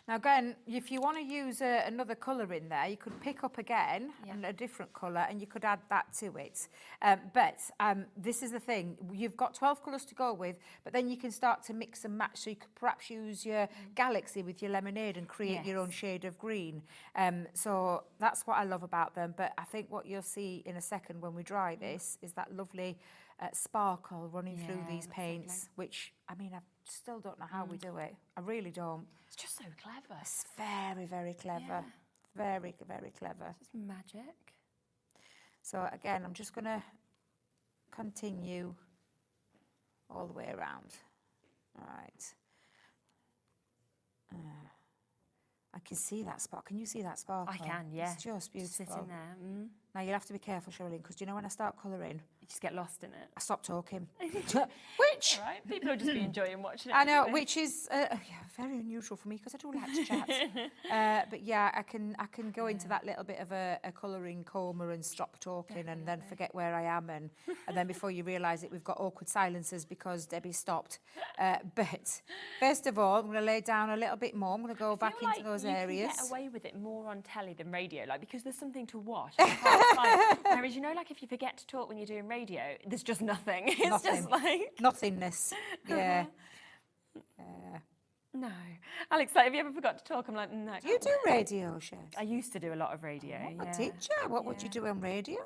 Now again, if you want to use another colour in there, you could pick up again and a different colour and you could add that to it. But this is the thing, you've got 12 colours to go with, but then you can start to mix and match. So you could perhaps use your Galaxy with your lemonade and create your own shade of green. So that's what I love about them. But I think what you'll see in a second when we dry this is that lovely sparkle running through these paints, which, I mean, I still don't know how we do it. I really don't. It's just so clever. It's very, very clever. Very, very clever. It's magic. So again, I'm just going to continue all the way around. All right. can see that spot. Can you see that sparkle? I can, yeah. It's just beautiful. Sitting there. Mm. Now, you'll have to be careful, Cheralene, because do you know when I start colouring, You just get lost in it. I stop talking. Which, All right, people will just be enjoying watching it. I know, anyway. which is very unusual for me, because I do like to chat. But yeah, I can go into that little bit of a colouring coma and stop talking and then forget where I am. And then before you realise it, we've got awkward silences because Debbie stopped. But first of all, I'm going to lay down a little bit more. I'm going to go back into those areas. You can get away with it more on telly than radio, like, because there's something to watch. Whereas, you know, like, if you forget to talk when you're doing radio, there's just nothing. It's just like... Nothingness. Yeah. No. Alex, like, have you ever forgot to talk? I'm like, no. Do you do radio, Chef? I used to do a lot of radio, yeah. Did you? What would you do on radio?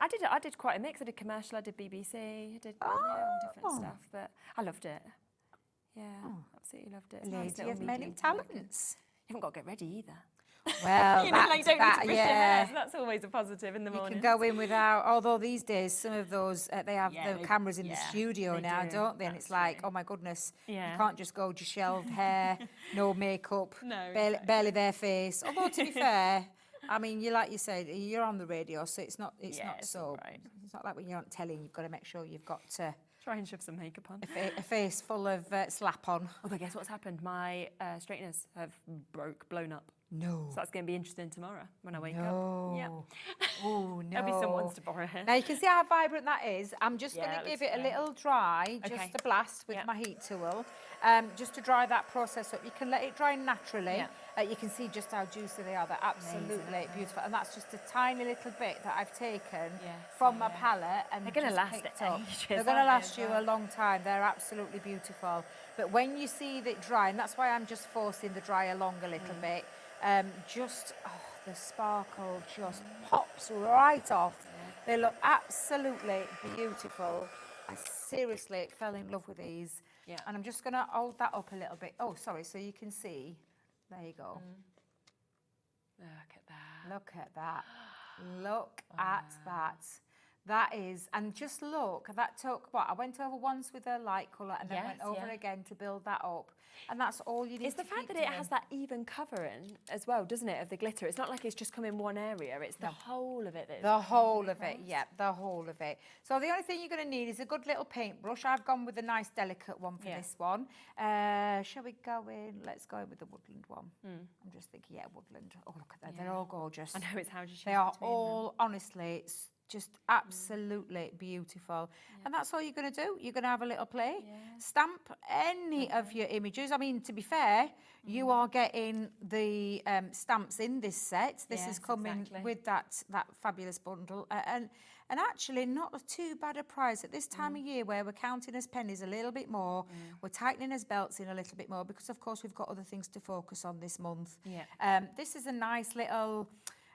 I did quite a mix. I did commercial, I did BBC, I did all different stuff, but I loved it. Yeah, absolutely loved it. It's a nice Lady little of many medium to work in. talents. You haven't got to get ready either. Well, you know, like, you don't need to brush your hair, yeah. so that's always a positive in the You morning. can go in without, although these days some of those, they have Yeah, the cameras in the studio they now, do, don't they? And it's that's like, true. oh my goodness, Yeah. you can't just go dishevelled hair, no makeup, No, barely their face. Although to be fair, I mean, like you said, you're on the radio, so it's not it's so, all right. it's not like when you're on telly, you've got to make sure you've got Try and shove some makeup on. a face full of slap on. Although, guess what's happened? My straighteners have blown up. No. So that's going to be interesting tomorrow when I wake No. up. Yeah. Oh, no. There'll be someone's to borrow hair. Now you can see how vibrant that is. I'm just Yeah, going it to give looks it a great. little dry, Okay. just a blast with Yeah. my heat tool, just to dry that process up. You can let it dry naturally. Yeah. You can see just how juicy they are. They're absolutely beautiful. And that's just a tiny little bit that I've taken from my palette. And They're gonna just last picked up. ages, They're going to aren't they, last as you well? a long time. They're absolutely beautiful. But when you see it dry, and that's why I'm just forcing the dry along a little bit, the sparkle just pops right off. They look absolutely beautiful. I seriously fell in love with these. Yeah. And I'm just going to hold that up a little bit. Oh, sorry, so you can see. There you go. Look at that. Look at that. Look at that. That is, and just look, that took, what, I went over once with a light colour and then Yes, went over yeah. again to build that up. And that's all you need It's to the fact keep that it doing. has that even covering as well, doesn't it, of the glitter? It's not like it's just come in one area, it's the whole of it. The whole of it, yeah, the whole of it. So the only thing you're going to need is a good little paintbrush. I've gone with a nice delicate one for this one. Shall we go in? Let's go in with the woodland one. I'm just thinking, yeah, woodland. Oh, look at that. They're all gorgeous. I know, it's how do you choose They are between all, honestly, just absolutely beautiful. And that's all you're going to do. You're going to have a little play. Stamp any of your images. I mean, to be fair, you are getting the stamps in this set. This is coming with that fabulous bundle. And actually not too bad a price at this time of year where we're counting as pennies a little bit more. We're tightening as belts in a little bit more because, of course, we've got other things to focus on this month. This is a nice little...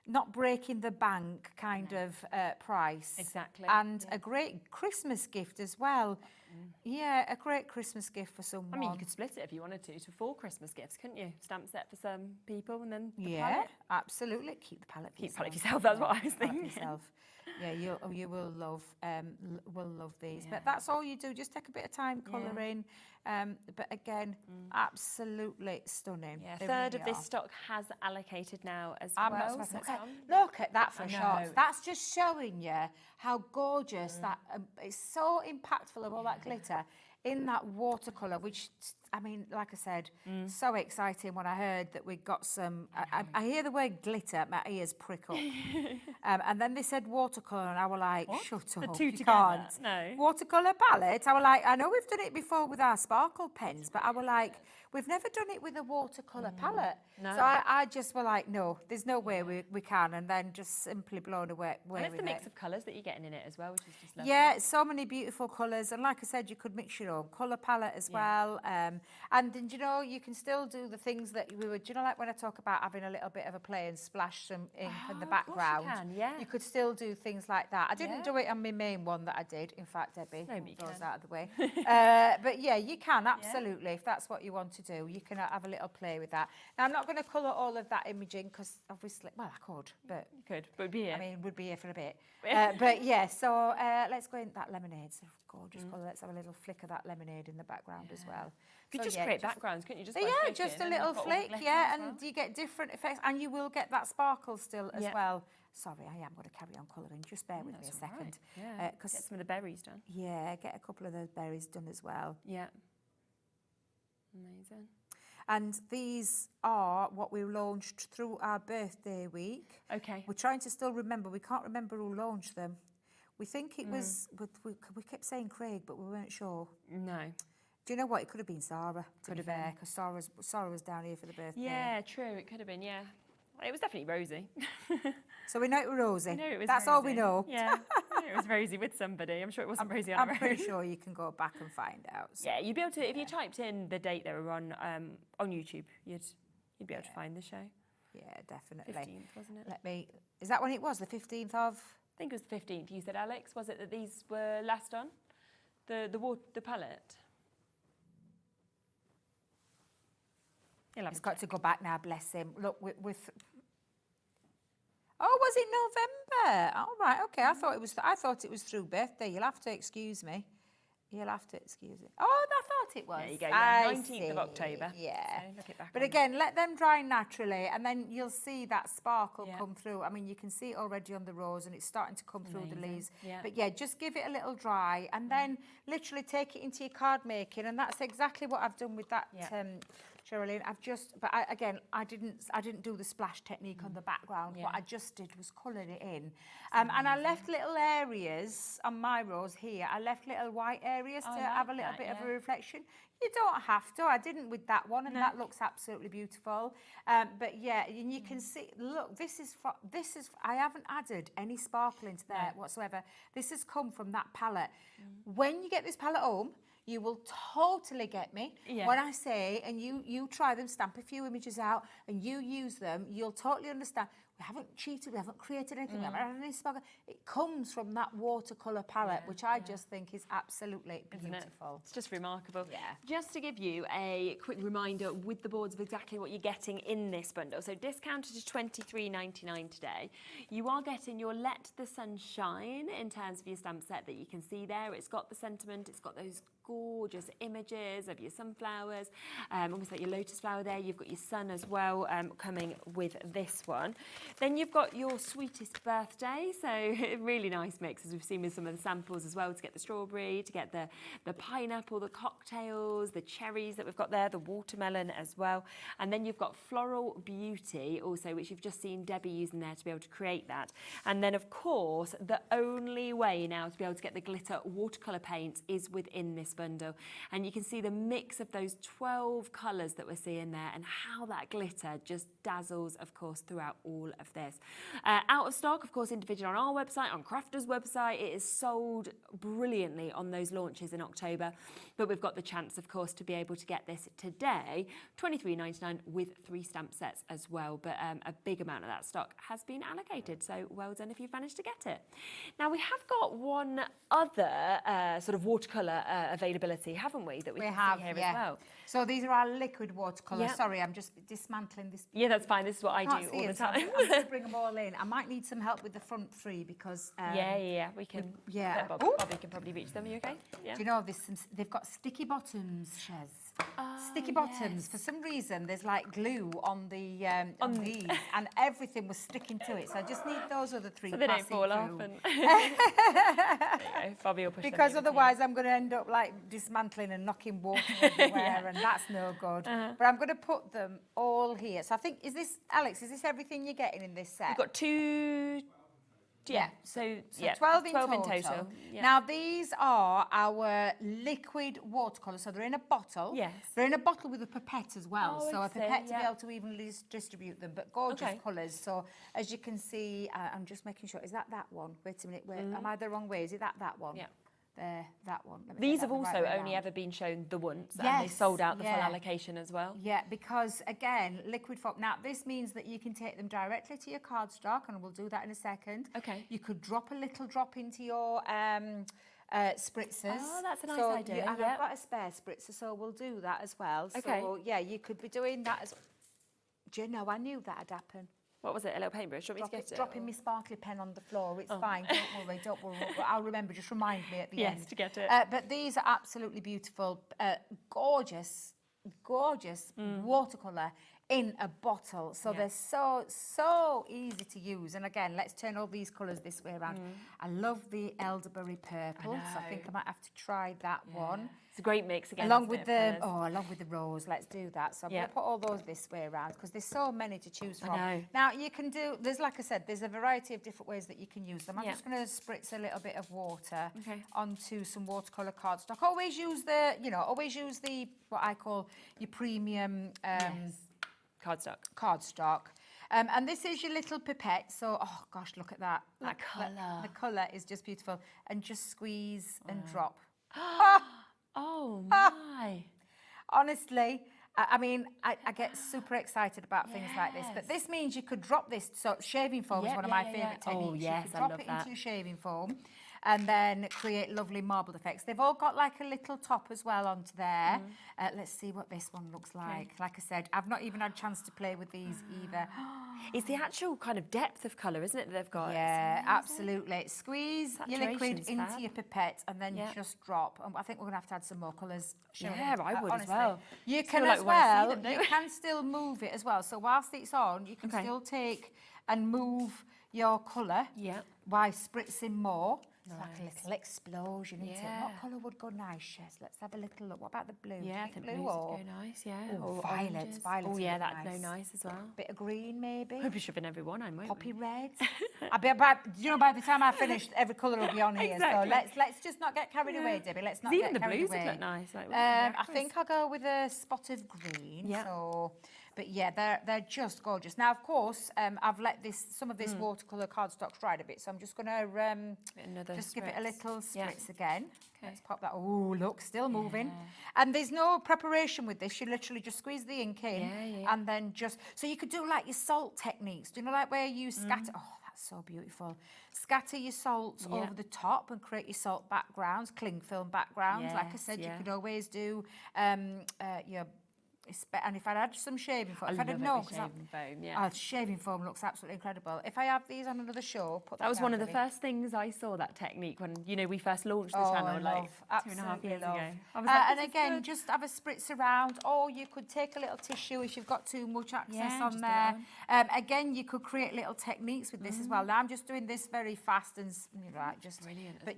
not breaking the bank kind of price. Exactly. And a great Christmas gift as well. Yeah, a great Christmas gift for someone. I mean, you could split it if you wanted to 4 Christmas gifts, couldn't you? Stamp set for some people and then the palette. Absolutely. Keep the palette for Keep yourself. palette for yourself, that's what I was Palette for thinking. yourself. Yeah, you will love these. But that's all you do. Just take a bit of time colouring. But again, absolutely stunning. Yeah, a They third really of this are. stock has allocated now as I'm not well. supposed so to it's on. look at that for I shots. know. That's just showing you how gorgeous that it's so impactful of all that glitter in that watercolour, which, I mean, like I said, so exciting when I heard that we got some... I hear the word glitter, my ears prick up. And then they said watercolour, and I was like, shut The up, two you together? can't. No. Watercolour palette, I was like, I know we've done it before with our sparkle pens, but I was like, we've never done it with a watercolour palette. No. So I just were like, no, there's no way we can, and then just simply blown away And it's with the mix it. of colours that you're getting in it as well, which is just lovely. Yeah, so many beautiful colours, and like I said, you could mix your own colour palette as well. And then, you know, you can still do the things that we were. Do you know, like when I talk about having a little bit of a play and splash some ink in the of course you background? can, yeah. You could still do things like that. I didn't do it on my main one that I did. In fact, Debbie, Nobody throws can. out of the way. But yeah, you can absolutely if that's what you want to do. You can have a little play with that. Now, I'm not going to colour all of that imaging because obviously, well, I could, but. You could, but be here. I mean, would be here for a bit. But yeah, so let's go in that lemonade. So gorgeous colour. Let's have a little flick of that lemonade in the background as well. You could just create backgrounds, couldn't you? Just by Yeah, flicking, just a and little you've got all the flick, glitter yeah, as well. and you get different effects, and you will get that sparkle still as well. Sorry, I am going to carry on colouring. Just bear with me a second. Right. Yeah, get some of the berries done. Yeah, get a couple of those berries done as well. Yeah. Amazing. And these are what we launched through our birthday week. Okay. We're trying to still remember. We can't remember who launched them. We think it was, we kept saying Craig, but we weren't sure. No. Do you know what? It could have been Sarah, to be fair, because Sarah was down here for the birthday. Yeah, true. It could have been, yeah. It was definitely Rosie. So we know it was Rosie. I know it was That's Rosie. all we know. Yeah. I know it was Rosie with somebody. I'm sure it wasn't Rosie on her I'm pretty own. sure you can go back and find out. So. Yeah, you'd be able to, if you typed in the date they were on YouTube, you'd be able to find the show. Yeah, definitely. 15th, wasn't it? Is that when it was? The 15th of? I think it was the 15th. You said, Alex, was it that these were last on? The palette? He's got to go back now, bless him. Look, with oh, was it November? All right, okay. I thought it was through birthday. You'll have to excuse me. You'll have to excuse it. Oh, I thought it was. There you go. Yeah, 19th of October. Yeah. So look it back But on. again, let them dry naturally, and then you'll see that sparkle come through. I mean, you can see it already on the rose, and it's starting to come through the leaves. Yeah. But yeah, just give it a little dry, and then literally take it into your card making, and that's exactly what I've done with that. Cheralene, I didn't do the splash technique on the background. What I just did was coloured it in. And I left little areas on my rose here. I left little white areas to have a little bit of a reflection. You don't have to. I didn't with that one, and that looks absolutely beautiful. But yeah, and you can see, look, this is, I haven't added any sparkle into there whatsoever. This has come from that palette. When you get this palette home, you will totally get me when I say, and you try them, stamp a few images out, and you use them, you'll totally understand. We haven't cheated, we haven't created anything, we haven't added any sparkle. It comes from that watercolour palette, which I just think is absolutely beautiful. It's just remarkable. Yeah. Just to give you a quick reminder with the boards of exactly what you're getting in this bundle. So discounted to $23.99 today. You are getting your Let the Sun Shine in terms of your stamp set that you can see there. It's got the sentiment, it's got those gorgeous images of your sunflowers, almost like your lotus flower there. You've got your sun as well coming with this one. Then you've got your Sweetest Birthday, so a really nice mix, as we've seen with some of the samples as well, to get the strawberry, to get the pineapple, the cocktails, the cherries that we've got there, the watermelon as well. And then you've got Floral Beauty also, which you've just seen Debbie using there to be able to create that. And then, of course, the only way now to be able to get the glitter watercolour paints is within this bundle. And you can see the mix of those 12 colours that we're seeing there, and how that glitter just dazzles, of course, throughout all of this. Out of stock, of course, individually on our website, on Crafter's website. It is sold brilliantly on those launches in October, but we've got the chance, of course, to be able to get this today, $23.99 with 3 stamp sets as well. But a big amount of that stock has been allocated, so well done if you've managed to get it. Now, we have got one other sort of watercolour availability, haven't we, that we can see here as well. So these are our liquid watercolours. Yep. Sorry, I'm just dismantling this. Yeah, that's fine. This is what I do all the time. I'm going to bring them all in. I might need some help with the front 3 because... yeah, we can... Bobby can probably reach them. Are you okay? Yeah. Do you know, they've got sticky bottoms, Shez. Sticky bottoms. Yes. For some reason, there's like glue on the on these, and everything was sticking to it. So I just need those other 3 so they don't fall off. And there you go. Bobby will push them because otherwise, I'm going to end up like dismantling and knocking water everywhere, and that's no good. But I'm going to put them all here. So I think, is this, Alex, is this everything you're getting in this set? We've got 2... Yeah, so 12 in total. Yeah. Now, these are our liquid watercolours. So they're in a bottle. Yes. They're in a bottle with a pipette as well. Oh, so I a pipette see, to be able to evenly distribute them. But gorgeous colours. So as you can see, I'm just making sure, is that one? Wait a minute, am I the wrong way? Is it that one? Yeah. There, that one. These have also only ever been shown the once, and they sold out the full allocation as well. Yeah, because again, liquid foam. Now, this means that you can take them directly to your cardstock, and we'll do that in a second. Okay. You could drop a little drop into your spritzers. Oh, that's a nice idea. And I've got a spare spritzer, so we'll do that as well. Okay. So, yeah, you could be doing that as... Do you know, I knew that'd happen. What was it? A little paintbrush? Do you want me to get it? Dropping my sparkly pen on the floor. It's fine. Don't worry. I'll remember. Just remind me at the end. Yes, to get it. But these are absolutely beautiful, gorgeous watercolour in a bottle. So they're so easy to use. And again, let's turn all these colours this way around. I love the elderberry purple, so I think I might have to try that one. It's a great mix again. Along with the rose, let's do that. So I'm going to put all those this way around because there's so many to choose from. I know. Now you can do, like I said, there's a variety of different ways that you can use them. I'm just going to spritz a little bit of water onto some watercolour cardstock. Always use the what I call your premium cardstock. And this is your little pipette. So, oh gosh, look at that. That colour. The colour is just beautiful. And just squeeze and drop. Oh my. Honestly, I mean, I get super excited about things like this. But this means you could drop this. So shaving foam is one of my favourite techniques. Oh, yes, you could drop it into your shaving foam and then create lovely marbled effects. They've all got like a little top as well onto there. Let's see what this one looks like. Like I said, I've not even had a chance to play with these either. It's the actual kind of depth of colour, isn't it, that they've got? Yeah, absolutely. Squeeze your liquid Saturation's into fab. your pipette and then just drop. And I think we're going to have to add some more colours. Yeah, I would honestly. as well. You Feel can like as we wanna see well, them, don't you we? can still move it as well. So whilst it's on, you can still take and move your colour by spritzing more. It's like a little explosion, isn't it? What colour would go nice, Shez? Let's have a little look. What about the blue? Yeah, I think blue would go nice, or violets. Violets Oh, yeah, would that'd be go nice as well. Bit of green, maybe. We'll be shoving every one in, won't Poppy we? red. By the time I finish, every colour will be on here. Exactly. So let's just not get carried away, Debbie. Let's not Even get the carried blues away. would look nice. Like, I think I'll go with a spot of green. Yeah. So, but yeah, they're just gorgeous. Now, of course, I've let some of this watercolour cardstock dry a bit, so I'm just going to just give it a little spritz again. Let's pop that. Oh, look, still moving. And there's no preparation with this. You literally just squeeze the ink in and then so you could do like your salt techniques. Do you know, like where you scatter? Oh, that's so beautiful. Scatter your salts over the top and create your salt backgrounds, cling film backgrounds. Like I said, you could always do your. And if I had some shaving foam, if I didn't know, shaving foam looks absolutely incredible. If I have these on another show, put that was one of the first things I saw, that technique, when we first launched the channel, like 2.5 years ago. I was like, and again, just have a spritz around, or you could take a little tissue if you've got too much access on there. Again, you could create little techniques with this as well. Now I'm just doing this very fast and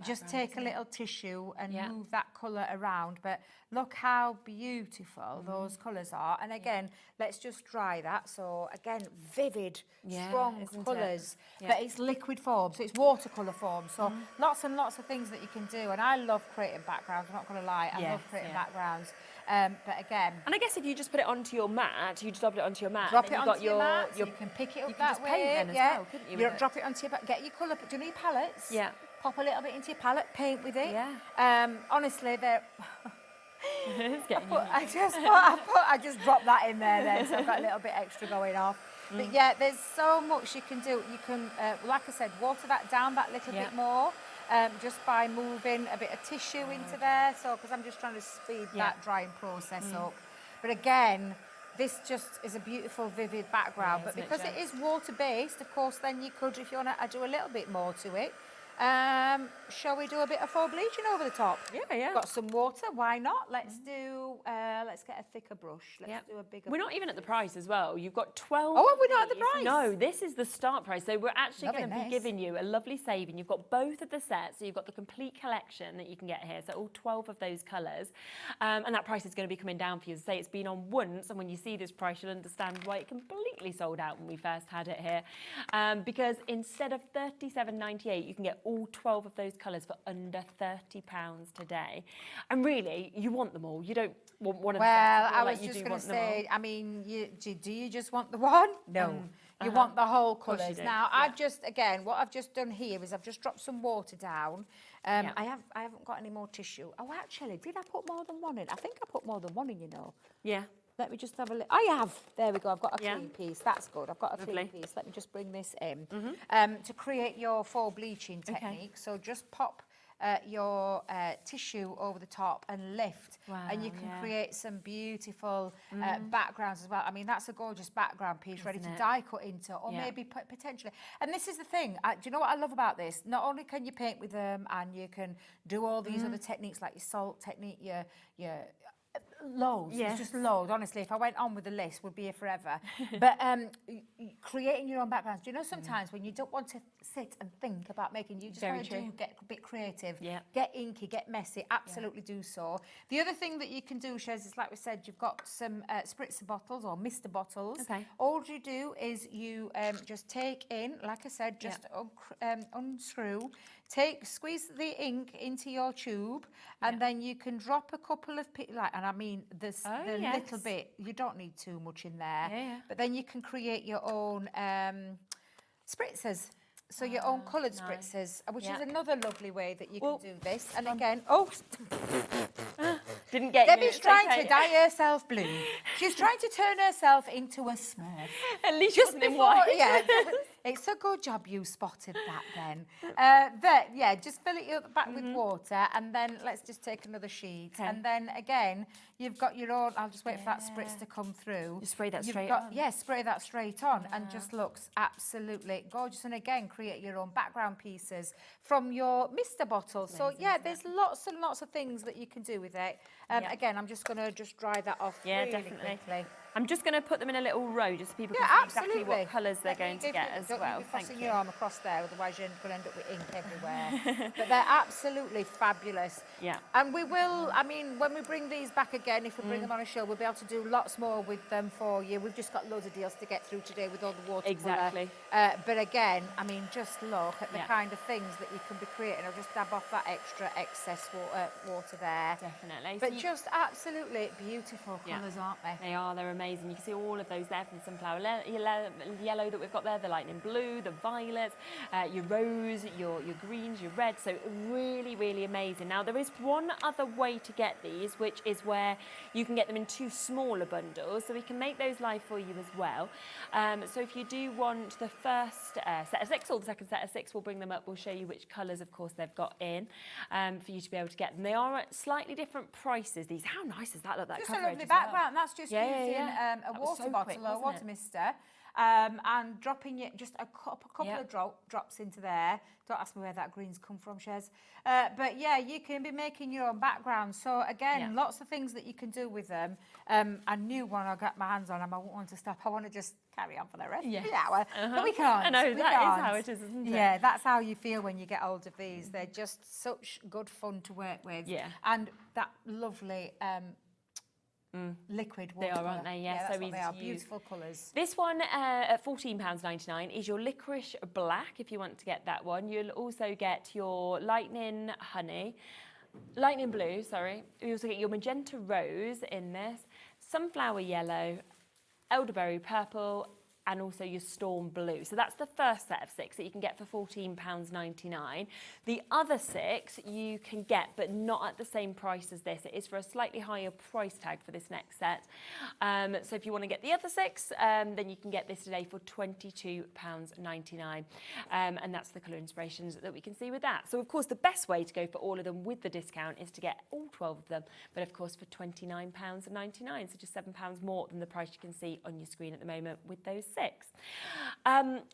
just take a little tissue and move that colour around. But look how beautiful those colours are. And again, let's just dry that. So again, vivid, strong colours, but it's liquid form, so it's watercolour form. So lots and lots of things that you can do. And I love creating backgrounds, I'm not going to lie. I love creating backgrounds. But again... And I guess if you just put it onto your mat, you just drop it onto your mat. Drop it onto your mat, so you can pick it up that way. Paint then as well, couldn't you? Drop it onto your back, get your colour. Do you need palettes? Yeah. Pop a little bit into your palette, paint with it. Yeah. Honestly, they're... I I just dropped that in there then, so I've got a little bit extra going off. But yeah, there's so much you can do. You can, like I said, water that down that little bit more, just by moving a bit of tissue into there. So, because I'm just trying to speed that drying process up. But again, this just is a beautiful, vivid background. But because it is water-based, of course, then you could, if you want to do a little bit more to it, shall we do a bit of faux bleaching over the top? Yeah. Got some water, why not? Let's do, let's get a thicker brush. Let's do a bigger We're not even at the price as well. You've got 12. Oh, we're not at the price? No, this is the start price. So we're actually going to be giving you a lovely saving. You've got both of the sets. So you've got the complete collection that you can get here. So all 12 of those colours. And that price is going to be coming down for you. Say it's been on once. And when you see this price, you'll understand why it completely sold out when we first had it here. Because instead of $37.98, you can get all 12 of those colours for under £30 today. And really, you want them all. You don't want one of them. Well, I was just going to say, I mean, do you just want the one? No. You want the whole colours. Now, I've just, again, what I've just done here is I've just dropped some water down. I haven't got any more tissue. Oh, actually, did I put more than one in? I think I put more than one in, you know. Yeah. Let me just have a look. I have. There we go. I've got a clean piece. That's good. I've got a clean piece. Let me just bring this in. To create your faux bleaching technique, so just pop your tissue over the top and lift, and you can create some beautiful backgrounds as well. I mean, that's a gorgeous background piece ready to die cut into, or maybe potentially. And this is the thing, do you know what I love about this? Not only can you paint with them and you can do all these other techniques like your salt technique, your loads. It's just loads. Honestly, if I went on with the list, we'd be here forever. But creating your own backgrounds. Do you know sometimes when you don't want to sit and think about making, you just want to get a bit creative, get inky, get messy. Absolutely do so. The other thing that you can do, Shez, is like we said, you've got some spritzer bottles or Mr. bottles. Okay. All you do is you just take in, like I said, just unscrew. Squeeze the ink into your tube, and then you can drop a couple of, and I mean, the little bit, you don't need too much in there, but then you can create your own spritzers. So your own coloured spritzers, which is another lovely way that you can do this. And again, didn't get Debbie's trying to dye herself blue. She's trying to turn herself into a Smurf. At least just in white. Yeah, it's a good job you spotted that then. But yeah, just fill it back with water, and then let's just take another sheet. Okay. And then again, you've got your own, I'll just wait for that spritz to come through. Just spray that straight on. Yeah, spray that straight on, and just looks absolutely gorgeous. And again, create your own background pieces from your Mr. bottles. So yeah, there's lots and lots of things that you can do with it. Again, I'm just going to dry that off really quickly. I'm just going to put them in a little row just so people can see exactly what colours they're going to get as well. Thank you. Your arm across there, otherwise you're going to end up with ink everywhere. But they're absolutely fabulous. Yeah. And we will, I mean, when we bring these back again, if we bring them on a show, we'll be able to do lots more with them for you. We've just got loads of deals to get through today with all the watercolour. Exactly. But again, I mean, just look at the kind of things that you can be creating. I'll just dab off that extra excess water there. Definitely. But just absolutely beautiful colours, aren't they? They are. They're amazing. You can see all of those there from the sunflower yellow that we've got there, the lightning blue, the violets, your rose, your greens, your reds. So really, really amazing. Now, there is one other way to get these, which is where you can get them in 2 smaller bundles. So we can make those live for you as well. So if you do want the first set of 6 or the second set of 6, we'll bring them up. We'll show you which colours, of course, they've got in for you to be able to get them. They are at slightly different prices. These, how nice is that? Look, that just coverage a lovely as well. background. That's just using a water bottle or a water mister, and dropping it just a couple of drops into there. Don't ask me where that green's come from, Shez. But yeah, you can be making your own background. So again, lots of things that you can do with them. A new one I got my hands on, and I won't want to stop. I want to just carry on for the rest of the hour. But we can't. I know, that is how it is, isn't it? Yeah, that's how you feel when you get hold of these. They're just such good fun to work with. Yeah. And that lovely liquid water. They are, aren't they? Yeah, so easy they are. to use. Beautiful colours. This one at £14.99 is your licorice black, if you want to get that one. You'll also get your lightning blue, sorry. You also get your magenta rose in this, sunflower yellow, elderberry purple, and also your storm blue. So that's the first set of 6 that you can get for £14.99. The other 6 you can get, but not at the same price as this. It is for a slightly higher price tag for this next set. So if you want to get the other 6, then you can get this today for £22.99. And that's the colour inspirations that we can see with that. So of course, the best way to go for all of them with the discount is to get all 12 of them, but of course for £29.99, so just £7 more than the price you can see on your screen at the moment with those 6.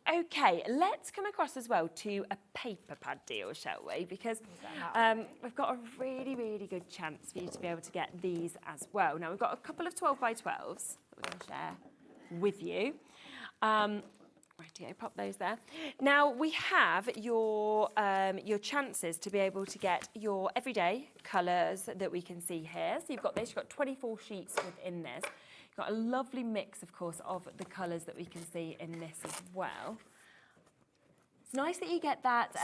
Okay, let's come across as well to a paper pad deal, shall we? Because we've got a really, really good chance for you to be able to get these as well. Now, we've got a couple of 12 by 12s that we're going to share with you. Rightio, pop those there. Now, we have your chances to be able to get your everyday colours that we can see here. So you've got this, you've got 24 sheets within this. Got a lovely mix, of course, of the colours that we can see in this as well. It's nice that you get that.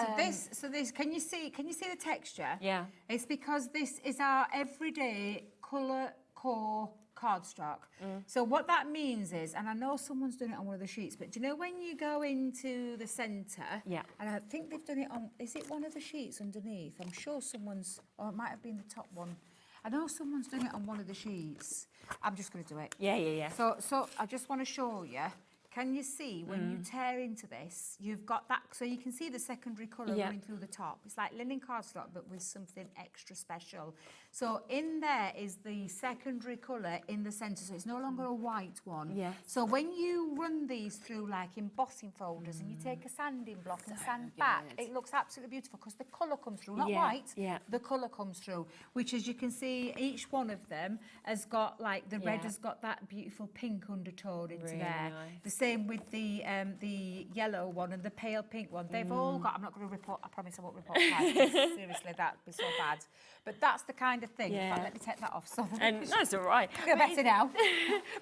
So this, can you see the texture? Yeah. It's because this is our everyday colour core cardstock. So what that means is, and I know someone's done it on one of the sheets, but do you know when you go into the centre? Yeah. And I think they've done it on, is it one of the sheets underneath? I'm sure someone's, or it might have been the top one. I know someone's done it on one of the sheets. I'm just going to do it. Yeah. So I just want to show you. can you see when you tear into this, you've got that, so you can see the secondary colour running through the top. It's like linen cardstock, but with something extra special. So in there is the secondary colour in the centre, so it's no longer a white one. Yes. So when you run these through like embossing folders and you take a sanding block and sand back, it looks absolutely beautiful because the colour comes through, not white, the colour comes through, which as you can see, each one of them has got like, the red has got that beautiful pink undertone into there. The same with the yellow one and the pale pink one. They've all got, I'm not going to report, I promise I won't report price, seriously, that'd be so bad. But that's the kind of thing. In fact, let me take that off. So And that's all right. I feel better now.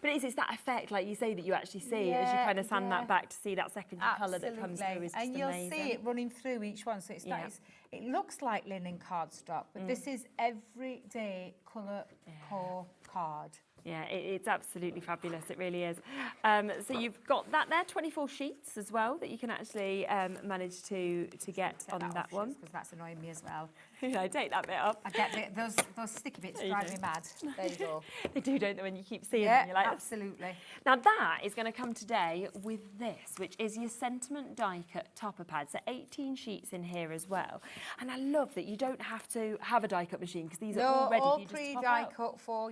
But it's that effect, like you say, that you actually see as you kind of sand that back to see that secondary colour that comes through is just and you'll amazing. see it running through each one. So it's nice. It looks like linen cardstock, but this is everyday colour core card. Yeah, it's absolutely fabulous. It really is. So you've got that there, 24 sheets as well that you can actually manage to get on that one. Because that's annoying me as well. I take that bit up. I get those sticky bits drive me mad. There you go. They do, don't they, when you keep seeing them? You're like, absolutely. Now that is going to come today with this, which is your sentiment die cut topper pad. So 18 sheets in here as well. And I love that you don't have to have a die cut machine because these are all ready for you just to pop pre-die out. cut for,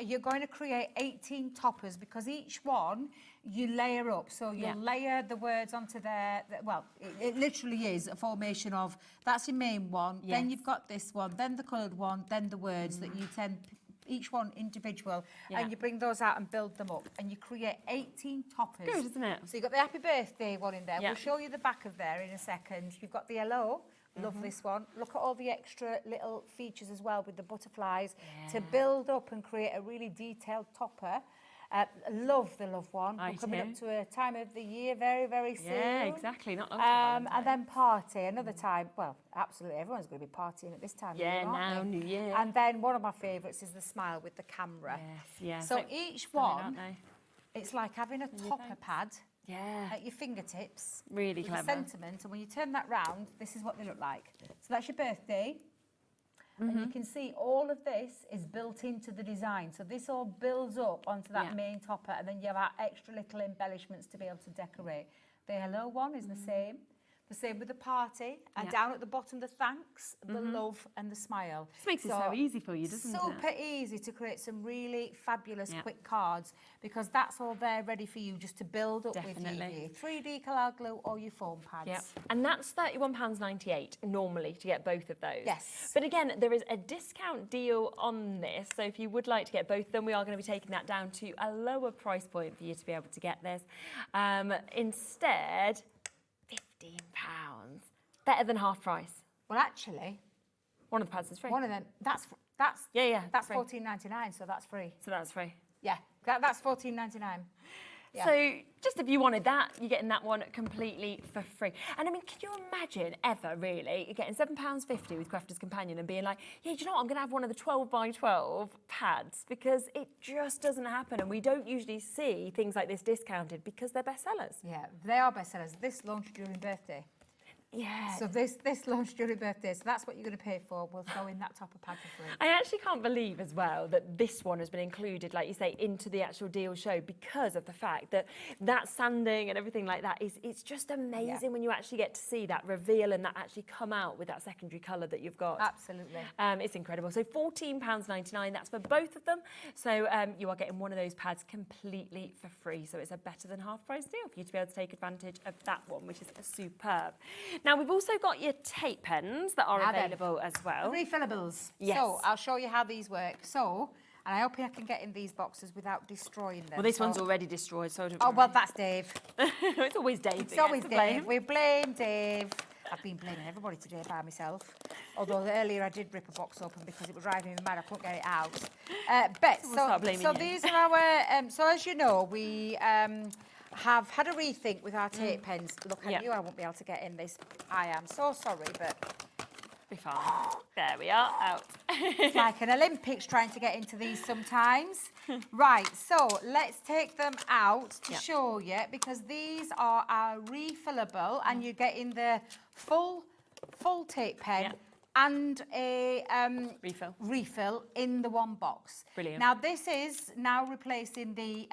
you're going to create 18 toppers because each one you layer up. So you'll layer the words onto there. Well, it literally is a formation of, that's your main one, then you've got this one, then the coloured one, then the words that you tend, each one individual, and you bring those out and build them up, and you create 18 toppers. Good, isn't it? So you've got the happy birthday one in there. We'll show you the back of there in a second. You've got the hello. Love this one. Look at all the extra little features as well with the butterflies to build up and create a really detailed topper. Love the love one. We're coming up to a time of the year very, very soon. Yeah, exactly. Not long and then party, another time. Well, absolutely, everyone's going to be partying at this time of year, aren't they? New Year. And then one of my favourites is the smile with the camera. Yes. So each one, it's like having a topper pad. At your fingertips. Really clever. Sentiment, and when you turn that round, this is what they look like. So that's your birthday. And you can see all of this is built into the design. So this all builds up onto that main topper, and then you have our extra little embellishments to be able to decorate. The hello one is the same. The same with the party, and down at the bottom, the thanks, the love, and the smile. This makes it so easy for you, doesn't it? Super easy to create some really fabulous quick cards, because that's all there ready for you just to build up with your 3D colour glue or your foam pads. And that's £31.98 normally to get both of those. Yes. But again, there is a discount deal on this, so if you would like to get both of them, we are going to be taking that down to a lower price point for you to be able to get this. Instead, £15. Better than half price. Well, actually, one of the pads is free. One of them, that's that's £14.99, so that's free. So that's free. Yeah, that's £14.99. Yeah. So just if you wanted that, you're getting that one completely for free. And I mean, can you imagine ever really getting £7.50 with Crafter's Companion and being like, yeah, do you know what, I'm going to have one of the 12 by 12 pads, because it just doesn't happen, and we don't usually see things like this discounted because they're bestsellers. Yeah, they are bestsellers. This launched during birthday. Yeah. So this launched during birthday, so that's what you're going to pay for. We'll throw in that topper pad for free. I actually can't believe as well that this one has been included, like you say, into the actual deal show, because of the fact that that sanding and everything like that it's just amazing when you actually get to see that reveal and that actually come out with that secondary colour that you've got. Absolutely. It's incredible. So £14.99, that's for both of them. So you are getting one of those pads completely for free. So it's a better than half price deal for you to be able to take advantage of that one, which is superb. Now, we've also got your tape pens that are available as well. Refillables. Yes. So, I'll show you how these work. So, and I hope I can get in these boxes without destroying them. Well, this one's already destroyed, so don't worry. well, that's Dave. It's always Dave. It's always Dave. We blame Dave. I've been blaming everybody today by myself. Although earlier I did rip a box open because it was driving me mad. I couldn't get it out. So these are our... so as you know, we... have had a rethink with our tape pens. Look, I knew I won't be able to get in this. I am so sorry, but... Be fine. There we are, out. It's like an Olympics trying to get into these sometimes. Right, so let's take them out to show you, because these are our refillable, and you're getting the full tape pen and a refill in the one box. Brilliant. Now this is now replacing the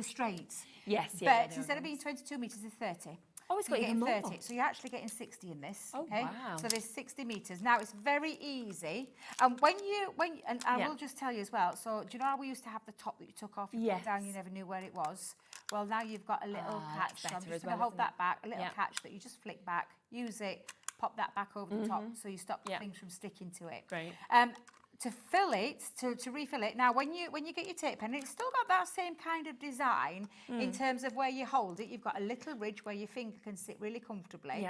straights. Yes, But instead of being 22 metres, it's 30. Oh, it's got You're even getting more. 30, so you're actually getting 60 in this. Oh, okay? wow. So there's 60 metres. Now it's very easy. And and I will just tell you as well. So do you know how we used to have the top that you took off, you put it down, you never knew where it was? Well, now you've got a little catch. So I'm just going to hold that back, a little catch that you just flick back, use it, pop that back over the top, so you stop things from sticking to it. Great. To fill it, to refill it. Now, when you get your tape pen, it's still got that same kind of design in terms of where you hold it. You've got a little ridge where your finger can sit really comfortably.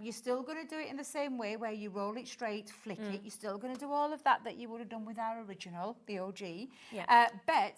You're still going to do it in the same way where you roll it straight, flick it. You're still going to do all of that you would have done with our original, the OG. But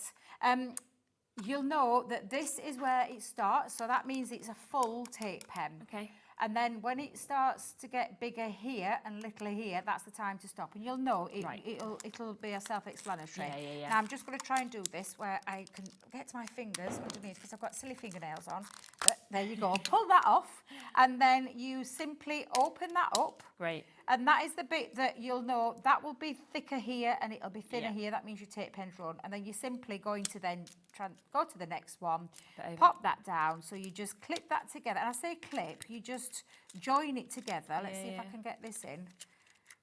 you'll know that this is where it starts. So that means it's a full tape pen. Okay. And then when it starts to get bigger here and littler here, that's the time to stop. And you'll know it'll be a self-explanatory. Now I'm just going to try and do this where I can get my fingers underneath because I've got silly fingernails on. But there you go. Pull that off, and then you simply open that up. Great. And that is the bit that you'll know that will be thicker here and it'll be thinner here. That means your tape pen's run. And then you're simply going to then go to the next one, pop that down. So you just clip that together. And I say clip, you just join it together. Let's see if I can get this in.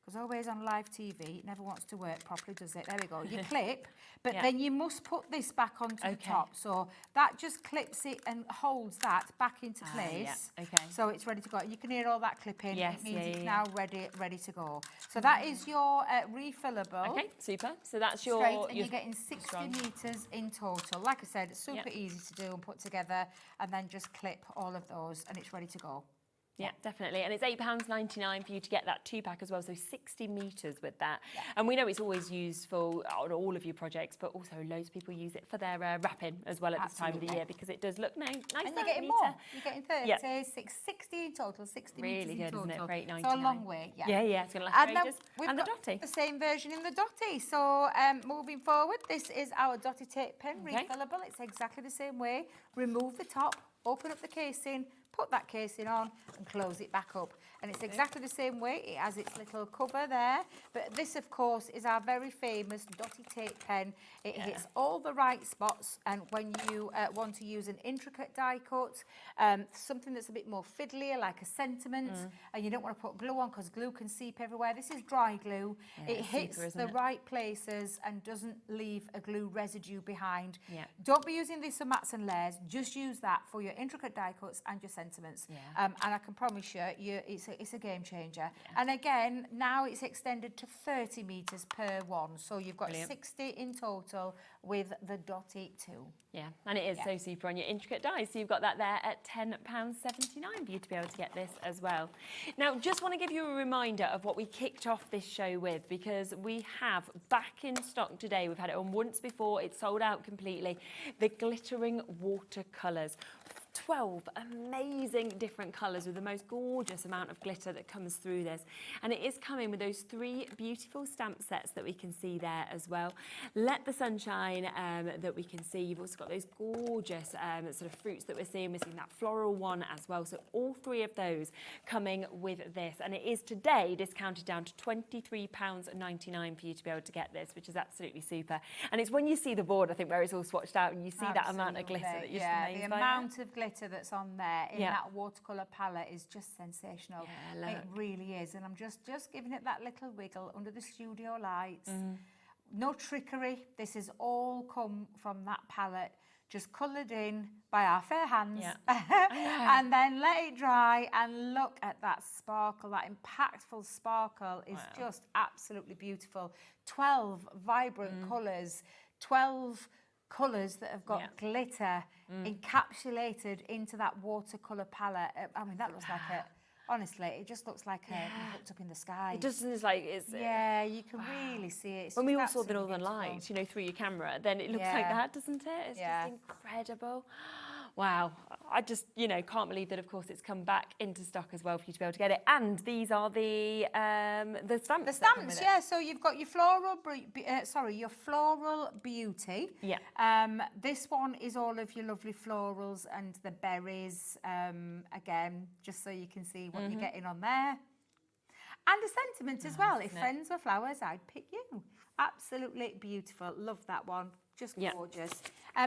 Because always on live TV, it never wants to work properly, does it? There we go. You clip, but then you must put this back onto the top. So that just clips it and holds that back into place. So it's ready to go. You can hear all that clipping. It means it's now ready to go. So that is your refillable. Okay, super. So that's your... Straight, and you're getting 60 metres in total. Like I said, it's super easy to do and put together, and then just clip all of those, and it's ready to go. Yeah, definitely. And it's £8.99 for you to get that 2-pack as well, so 60 metres with that. And we know it's always useful on all of your projects, but also loads of people use it for their wrapping as well at this time of the year because it does look nice. And you're getting more. You're getting 30, 60 in total, 60 metres in total. Really good, isn't it? For £8.99. So a long way, Yeah, it's going to last for ages. And the dotty. The same version in the dotty. So moving forward, this is our dotty tape pen, refillable. It's exactly the same way. Remove the top, open up the casing, put that casing on and close it back up. And it's exactly the same way. It has its little cover there. But this, of course, is our very famous dotty tape pen. It hits all the right spots. And when you want to use an intricate die cut, something that's a bit more fiddlier, like a sentiment, and you don't want to put glue on because glue can seep everywhere. This is dry glue. It hits the right places and doesn't leave a glue residue behind. Don't be using this for mats and layers. Just use that for your intricate die cuts and your sentiments. And I can promise you, it's a game changer. And again, now it's extended to 30 metres per one. So you've got 60 in total with the dotty too. Yeah, and it is so super on your intricate dies. So you've got that there at £10.79 for you to be able to get this as well. Now, just want to give you a reminder of what we kicked off this show with, because we have back in stock today. We've had it on once before. It's sold out completely. The glittering watercolours. 12 amazing different colours with the most gorgeous amount of glitter that comes through this. And it is coming with those 3 beautiful stamp sets that we can see there as well. Let the Sunshine that we can see. You've also got those gorgeous sort of fruits that we're seeing. We're seeing that floral one as well. So all 3 of those coming with this. And it is today discounted down to £23.99 for you to be able to get this, which is absolutely super. And it's when you see the board, I think, where it's all swatched out and you see that amount of glitter that you're just amazed the by amount of glitter that's on there in that watercolour palette is just sensational. It really is. And I'm just giving it that little wiggle under the studio lights. No trickery. This has all come from that palette, just coloured in by our fair hands. And then let it dry and look at that sparkle. That impactful sparkle is just absolutely beautiful. 12 vibrant colours, 12 colours that have got glitter encapsulated into that watercolour palette. I mean, that looks like a... Honestly, it just looks like looked up in the sky. It just is like it's... Yeah, you can really see it. It's when we all saw the Northern Lights, you know, through your camera, then it looks like that, doesn't it? It's just incredible. Wow. I just, you know, can't believe that, of course, it's come back into stock as well for you to be able to get it. And these are the stamps. The stamps, yeah. So you've got your floral, your floral beauty. Yeah. This one is all of your lovely florals and the berries. Again, just so you can see what you're getting on there. And a sentiment as well. If isn't it? friends were flowers, I'd pick you. Absolutely beautiful. Love that one. Just gorgeous.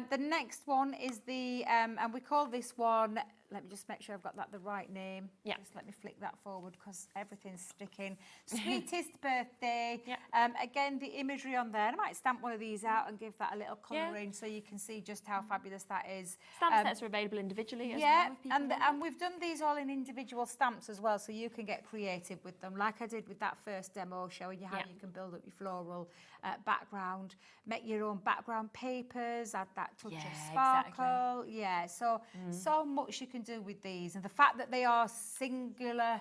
The next one is the, and we call this one, let me just make sure I've got that the right name. Yeah. Just let me flick that forward because everything's sticking. Sweetest birthday. Yeah. Again, the imagery on there. I might stamp one of these out and give that a little colouring so you can see just how fabulous that is. Stamp sets are available individually as well. Yeah, if people want. and we've done these all in individual stamps as well, so you can get creative with them, like I did with that first demo, showing you how you can build up your floral background, make your own background papers, add that touch of sparkle. Exactly. Yeah, so much you can do with these, and the fact that they are singular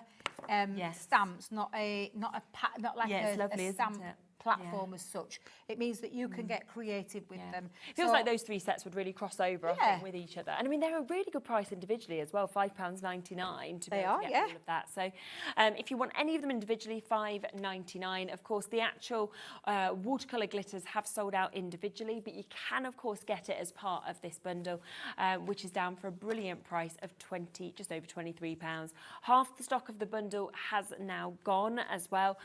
stamps, not like it's lovely, a stamp isn't it? platform as such. It means that you can get creative with them. It feels like those three sets would really cross over, I think, with each other. And I mean, they're a really good price individually as well, £5.99 to be able to get all of that. So if you want any of them individually, £5.99. Of course, the actual watercolour glitters have sold out individually, but you can, of course, get it as part of this bundle, which is down for a brilliant price of just over £23. Half the stock of the bundle has now gone as well,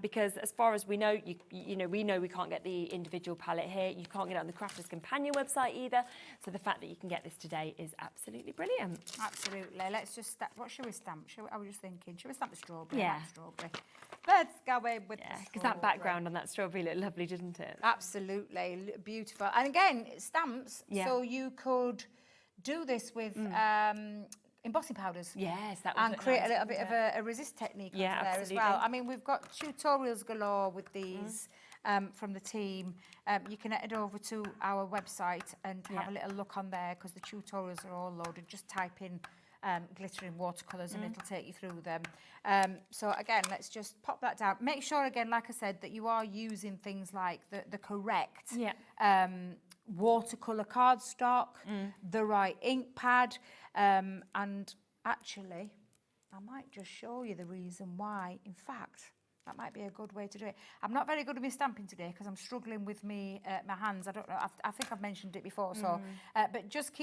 because as far as we know, we know we can't get the individual palette here. You can't get it on the Crafters Companion website either. So the fact that you can get this today is absolutely brilliant. Absolutely. Let's just stamp. What should we stamp? I was just thinking, should we stamp the strawberry? Yeah. I like strawberry. Let's go in with the because that background on that strawberry looked lovely, didn't it? Absolutely. Beautiful. And again, stamps. Yeah. So you could do this with embossing powders. Yes, that would and look create nice, a little bit wouldn't of a resist technique onto there absolutely. as well. I mean, we've got tutorials galore with these from the team. You can head over to our website and have a little look on there because the tutorials are all loaded. Just type in glittering watercolours and it'll take you through them. So again, let's just pop that down. Make sure again, like I said, that you are using things like the correct watercolour cardstock, the right ink pad, and actually, I might just show you the reason why. In fact, that might be a good way to do it. I'm not very good at my stamping today because I'm struggling with my hands. I don't know. I think I've mentioned it before. So, but just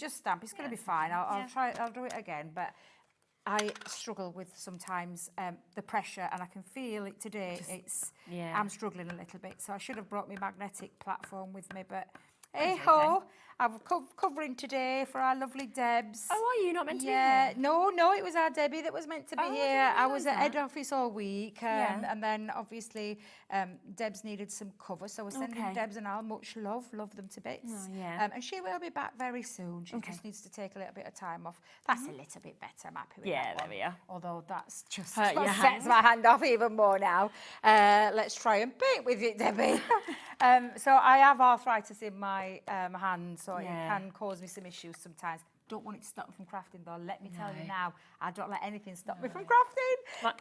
stamp. It's going to be fine. I'll try. I'll do it again. But I struggle with sometimes the pressure, and I can feel it today. I'm struggling a little bit. So I should have brought my magnetic platform with me, but. Hey ho! I'm covering today for our lovely Debs. Oh, are you not meant to be here? here? No, it was our Debbie that was meant to be here. I was at head office all week, and then obviously Debs needed some cover, so we're sending Debs and Al much love them to bits. And she will be back very soon. She just needs to take a little bit of time off. That's a little bit better. I'm happy with that there we are. Although that's just Hurt your sets my hand off even more now. Let's try and paint with it, Debbie. So I have arthritis in my hand, so it can cause me some issues sometimes. Don't want it to stop me from crafting though. Let me tell you now, I don't let anything stop me from crafting.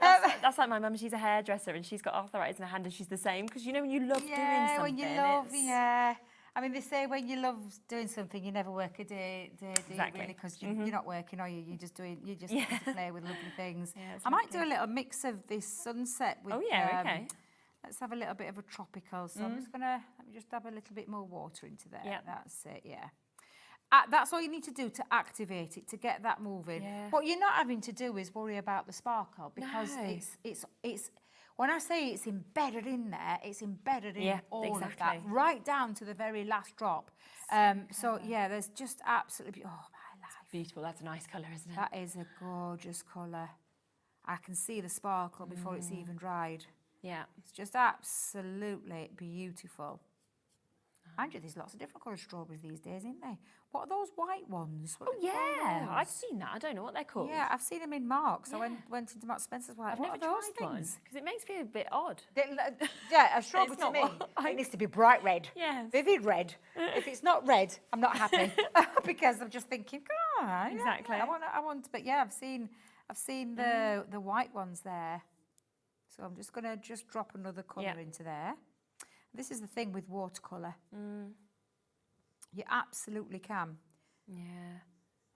That's like my mum. She's a hairdresser and she's got arthritis in her hand and she's the same because when you love doing something. When you love, I mean, they say when you love doing something, you never work a day do you really? Because you're not working, are you? You're just get to play with lovely things. I might do a little mix of this sunset with. Let's have a little bit of a tropical. So I'm just let me just dab a little bit more water into there. Yeah. That's it, that's all you need to do to activate it, to get that moving. What you're not having to do is worry about the sparkle because it's when I say it's embedded in there, it's embedded in all of that, right down to the very last drop. There's just absolutely, my life. Beautiful, that's a nice colour, isn't it? That is a gorgeous colour. I can see the sparkle before it's even dried. Yeah. It's just absolutely beautiful. Mind you, there's lots of different coloured strawberries these days, isn't there? What are those white ones? I've seen that. I don't know what they're called. Yeah, I've seen them in Marks. I went into Marks Spencer's. I've never tried one because it makes me a bit odd. A strawberry to me, it needs to be bright red, vivid red. If it's not red, I'm not happy because I'm just thinking, exactly. I want, but I've seen the white ones there. So I'm just going to drop another colour into there. This is the thing with watercolour. You absolutely can. Yeah.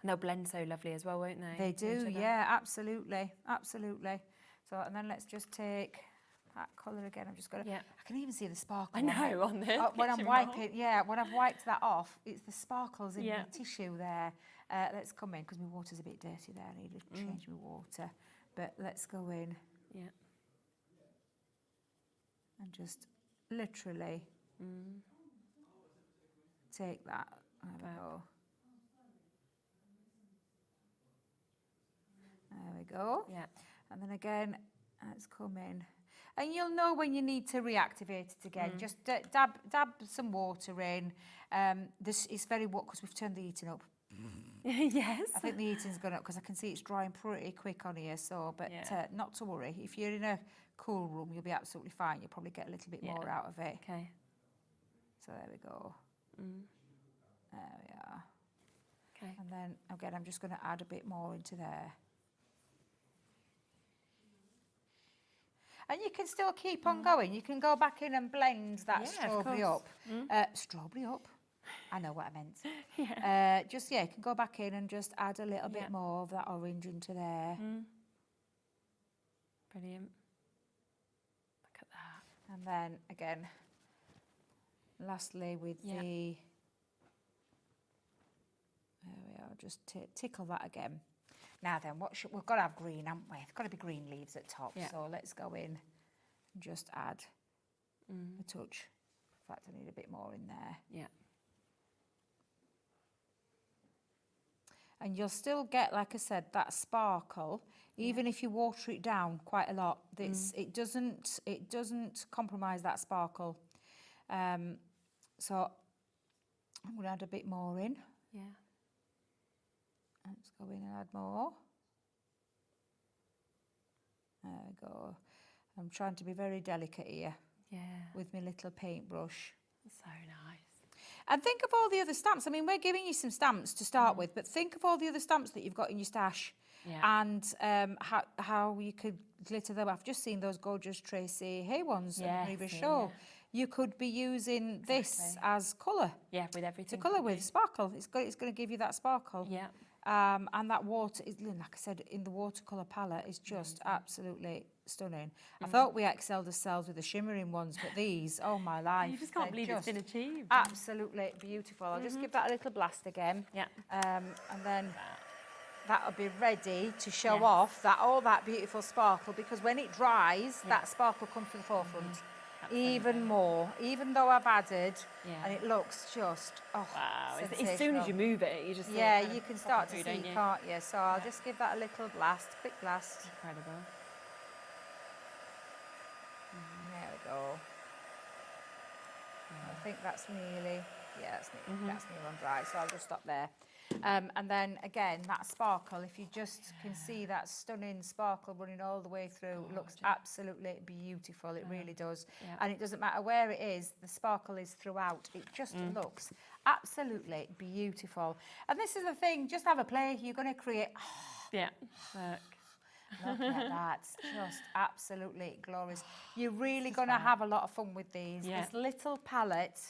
And they'll blend so lovely as well, won't they? They do, absolutely. Absolutely. So, and then let's just take that colour again. I'm just going to... I can even see the sparkle. I know, on this. When I'm wiping, when I've wiped that off, it's the sparkles in the tissue there. Let's come in, because my water's a bit dirty there. I need to change my water. But let's go in. Yeah. and just literally take that. There we go. There we go. Yeah. And then again, let's come in. And you'll know when you need to reactivate it again. Just dab some water in. This is very wet because we've turned the heating up. Yes. I think the heating's gone up because I can see it's drying pretty quick on here. So, but not to worry. If you're in a cool room, you'll be absolutely fine. You'll probably get a little bit more out of it. Okay. So there we go. There we are. Okay. And then again, I'm just going to add a bit more into there. And you can still keep on going. You can go back in and blend that strawberry up. Strawberry up? I know what I meant. Just, you can go back in and just add a little bit more of that orange into there. Brilliant. Look at that. And then, again, lastly with the... There we are, just tickle that again. Now then, we've got to have green, haven't we? It's got to be green leaves at top. So let's go in and just add a touch. In fact, I need a bit more in there. Yeah. And you'll still get, like I said, that sparkle, even if you water it down quite a lot. It doesn't compromise that sparkle. So I'm going to add a bit more in. Yeah. Let's go in and add more. There we go. I'm trying to be very delicate here with my little paintbrush. So nice. And think of all the other stamps. I mean, we're giving you some stamps to start with, but think of all the other stamps that you've got in your stash and how you could glitter them. I've just seen those gorgeous Tracey Hey ones on the previous show. You could be using this as colour. Yeah, with everything. To colour with, sparkle. It's going to give you that sparkle. Yeah. And that water, like I said, in the watercolour palette is just absolutely stunning. I thought we excelled ourselves with the shimmering ones, but these, oh my life. You just can't believe it's been achieved. Absolutely beautiful. I'll just give that a little blast again. Yeah. And then that'll be ready to show off all that beautiful sparkle, because when it dries, that sparkle comes to the forefront. Even more, even though I've added, and it looks just, wow. As soon as you move it, you just you can start to see, can't you? So I'll just give that a little blast, quick blast. Incredible. There we go. I think that's nearly, that's nearly on dry, so I'll just stop there. And then again, that sparkle, if you just can see that stunning sparkle running all the way through, looks absolutely beautiful. It really does. And it doesn't matter where it is, the sparkle is throughout. It just looks absolutely beautiful. And this is the thing, just have a play. You're going to create... Look at that, it's just absolutely glorious. You're really going to have a lot of fun with these. This little palette...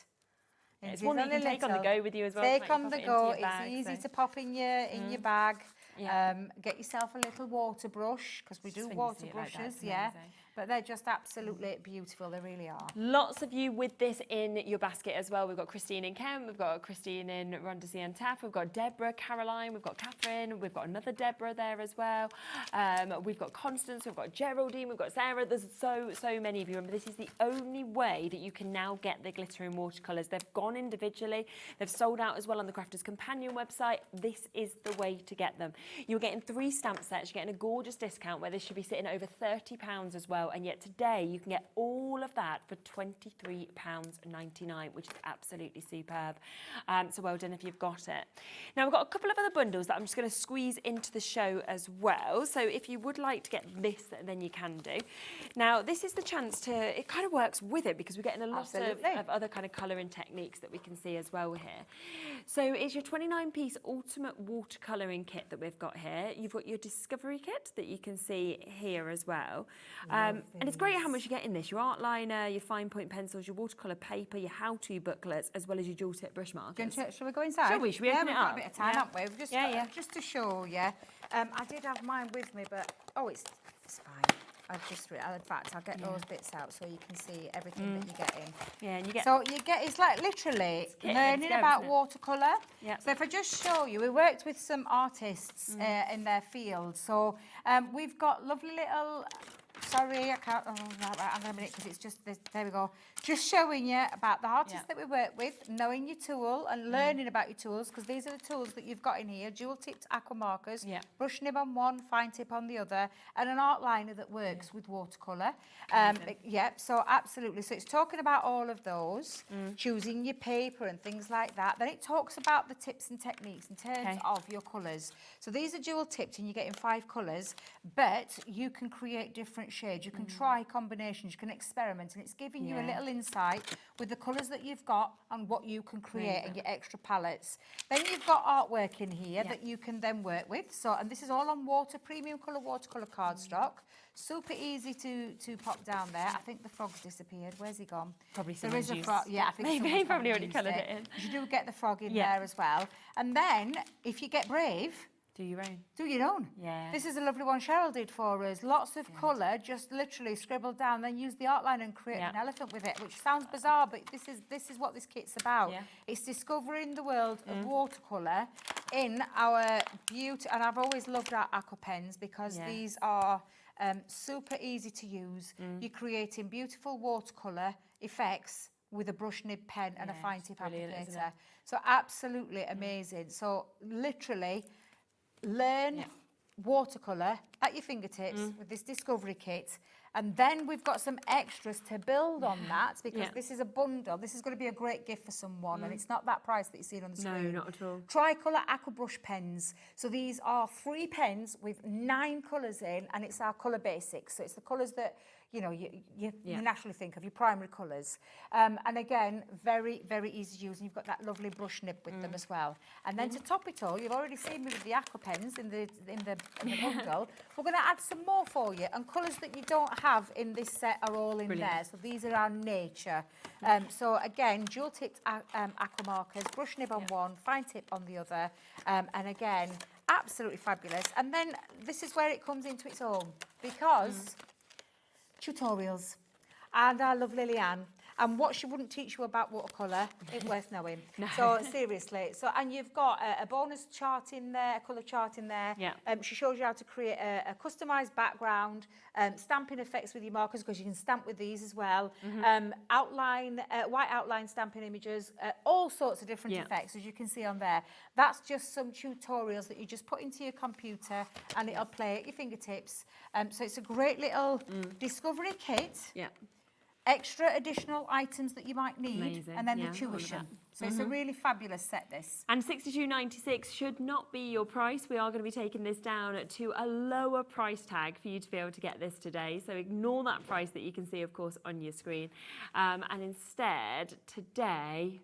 It's one that you can take on the go with you as well. Take on the go. It's easy to pop in your bag. Get yourself a little water brush, because we do water brushes, but they're just absolutely beautiful. They really are. Lots of you with this in your basket as well. We've got Christine in Kent, we've got Christine in Rondersea and Taff, we've got Deborah, Caroline, we've got Catherine, we've got another Deborah there as well. We've got Constance, we've got Geraldine, we've got Sarah. There's so many of you. Remember, this is the only way that you can now get the glitter in watercolours. They've gone individually. They've sold out as well on the Crafters Companion website. This is the way to get them. You're getting 3 stamp sets. You're getting a gorgeous discount where this should be sitting at over £30 as well. And yet today you can get all of that for £23.99, which is absolutely superb. So well done if you've got it. Now we've got a couple of other bundles that I'm just going to squeeze into the show as well. So if you would like to get this, then you can do. Now this is the chance to, it kind of works with it because we're getting a lot of other kind of colouring techniques that we can see as well here. So it's your 29-piece ultimate watercolouring kit that we've got here. You've got your discovery kit that you can see here as well. And it's great how much you get in this. Your art liner, your fine point pencils, your watercolour paper, your how-to booklets, as well as your dual tip brush markers. Shall we go inside? Shall we? Should we open it up? We've got a bit of time, haven't we? We've just just to show you. I did have mine with me, but it's fine. In fact, I'll get those bits out so you can see everything that you're getting. Yeah, and you get... So it's like literally learning about watercolour. Yeah. So if I just show you, we worked with some artists in their field. So we've got lovely little sorry, I can't. Oh, right, hang on a minute, because it's just this. There we go. Just showing you about the artists that we work with, knowing your tool and learning about your tools, because these are the tools that you've got in here: dual-tipped aqua markers, brush nib on one, fine tip on the other, and an art liner that works with watercolour. So absolutely. So it's talking about all of those, choosing your paper and things like that. Then it talks about the tips and techniques in terms of your colours. So these are dual-tipped, and you're getting 5 colours, but you can create different shades. You can try combinations. You can experiment, and it's giving you a little insight with the colours that you've got and what you can create and your extra palettes. Then you've got artwork in here that you can then work with. So, and this is all on premium colour watercolour cardstock. Super easy to pop down there. I think the frog's disappeared. Where's he gone? Probably there is a frog. Yeah, I think maybe he probably already coloured it in. You do get the frog in there as well. And then, if you get brave, do your own. Do your own. Yeah. This is a lovely one Cheryl did for us. Lots of colour, just literally scribbled down, then use the outline and create an elephant with it, which sounds bizarre, but this is what this kit's about. Yeah. It's discovering the world of watercolour in our beauty, and I've always loved our aqua pens because these are super easy to use. You're creating beautiful watercolour effects with a brush nib pen and a fine tip applicator. So absolutely amazing. So literally learn watercolour at your fingertips with this discovery kit, and then we've got some extras to build on that, because this is a bundle. This is going to be a great gift for someone, and it's not that price that you see on the screen. No, not at all. Tricolour aqua brush pens. So these are 3 pens with 9 colours in, and it's our colour basics. So it's the colours that you naturally think of, your primary colours. And again, very, very easy to use. And you've got that lovely brush nib with them as well. And then to top it all, you've already seen me with the aqua pens in the bundle. We're going to add some more for you. And colours that you don't have in this set are all in there. So these are our nature. So again, dual-tipped aqua markers, brush nib on one, fine tip on the other. And again, absolutely fabulous. And then this is where it comes into its own, because tutorials, and our lovely Leanne, and what she wouldn't teach you about watercolour, it's worth knowing. So seriously, and you've got a bonus chart in there, a colour chart in there. She shows you how to create a customised background, stamping effects with your markers, because you can stamp with these as well. Outline, white outline stamping images, all sorts of different effects, as you can see on there. That's just some tutorials that you just put into your computer, and it'll play at your fingertips. So it's a great little discovery kit. Extra additional items that you might need, and then the tuition. So it's a really fabulous set, this. And £62.96 should not be your price. We are going to be taking this down to a lower price tag for you to be able to get this today. So ignore that price that you can see, of course, on your screen. And instead, today,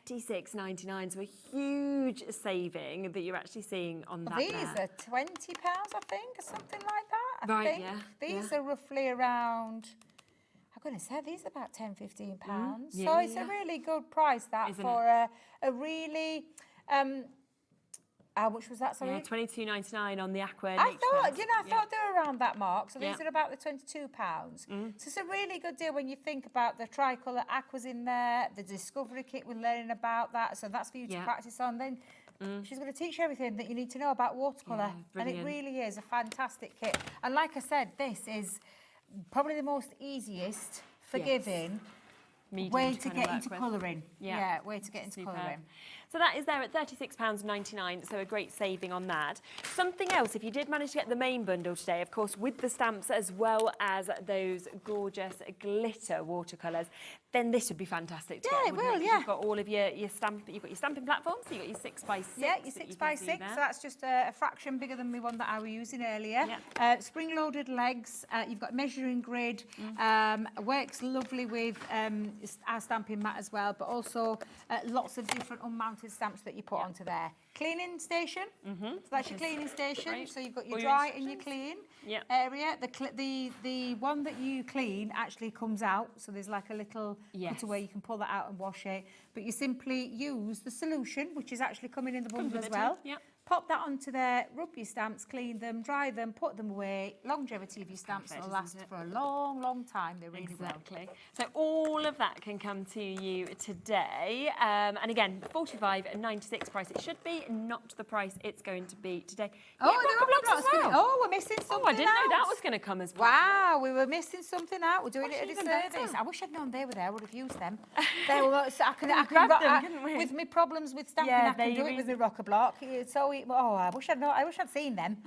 £36.99, so a huge saving that you're actually seeing on that. These are £20, I think, or something like that. I think. These are roughly around, I'm going to say these are about £10–15. So it's a really good price, that, isn't for a really, how much was that, sorry? Yeah, £22.99 on the aqua. I thought they were around that mark. So these are about the £22. So it's a really good deal when you think about the tricolour aquas in there, the discovery kit, we're learning about that. So that's for you to practice on. Then she's going to teach you everything that you need to know about watercolour. And it really is a fantastic kit. And like I said, this is probably the most easiest, forgiving way to get into colouring. Way to get into colouring. So that is there at £36.99, so a great saving on that. Something else, if you did manage to get the main bundle today, of course, with the stamps as well as those gorgeous glitter watercolours, then this would be fantastic to get, wouldn't it? You've got all of your you've got your stamping platforms, so you've got your 6x6. Yeah, your 6x6, so that's just a fraction bigger than the one that I was using earlier. Spring-loaded legs, you've got measuring grid, works lovely with our stamping mat as well, but also lots of different unmounted stamps that you put onto there. Cleaning station, so that's your cleaning station. Great. So you've got your dry and your clean area. The one that you clean actually comes out, so there's like a little cutter where you can pull that out and wash it. But you simply use the solution, which is actually coming in the bundle as well. Pop that onto there, rub your stamps, clean them, dry them, put them away. Longevity of your stamps will last for a long, long time. They really will. So all of that can come to you today. And again, $45.96 price it should be, not the price it's going to be today. Oh, the rocker blocks as well. Oh, we're missing something. Oh, I didn't know that was going to come as well. Wow, we were missing something out. We're doing it at a disservice. I wish I'd known they were there. I would have used them. They were, so I can couldn't we? with my problems with stamping, I can do it with the rocker block. So, I wish I'd seen them.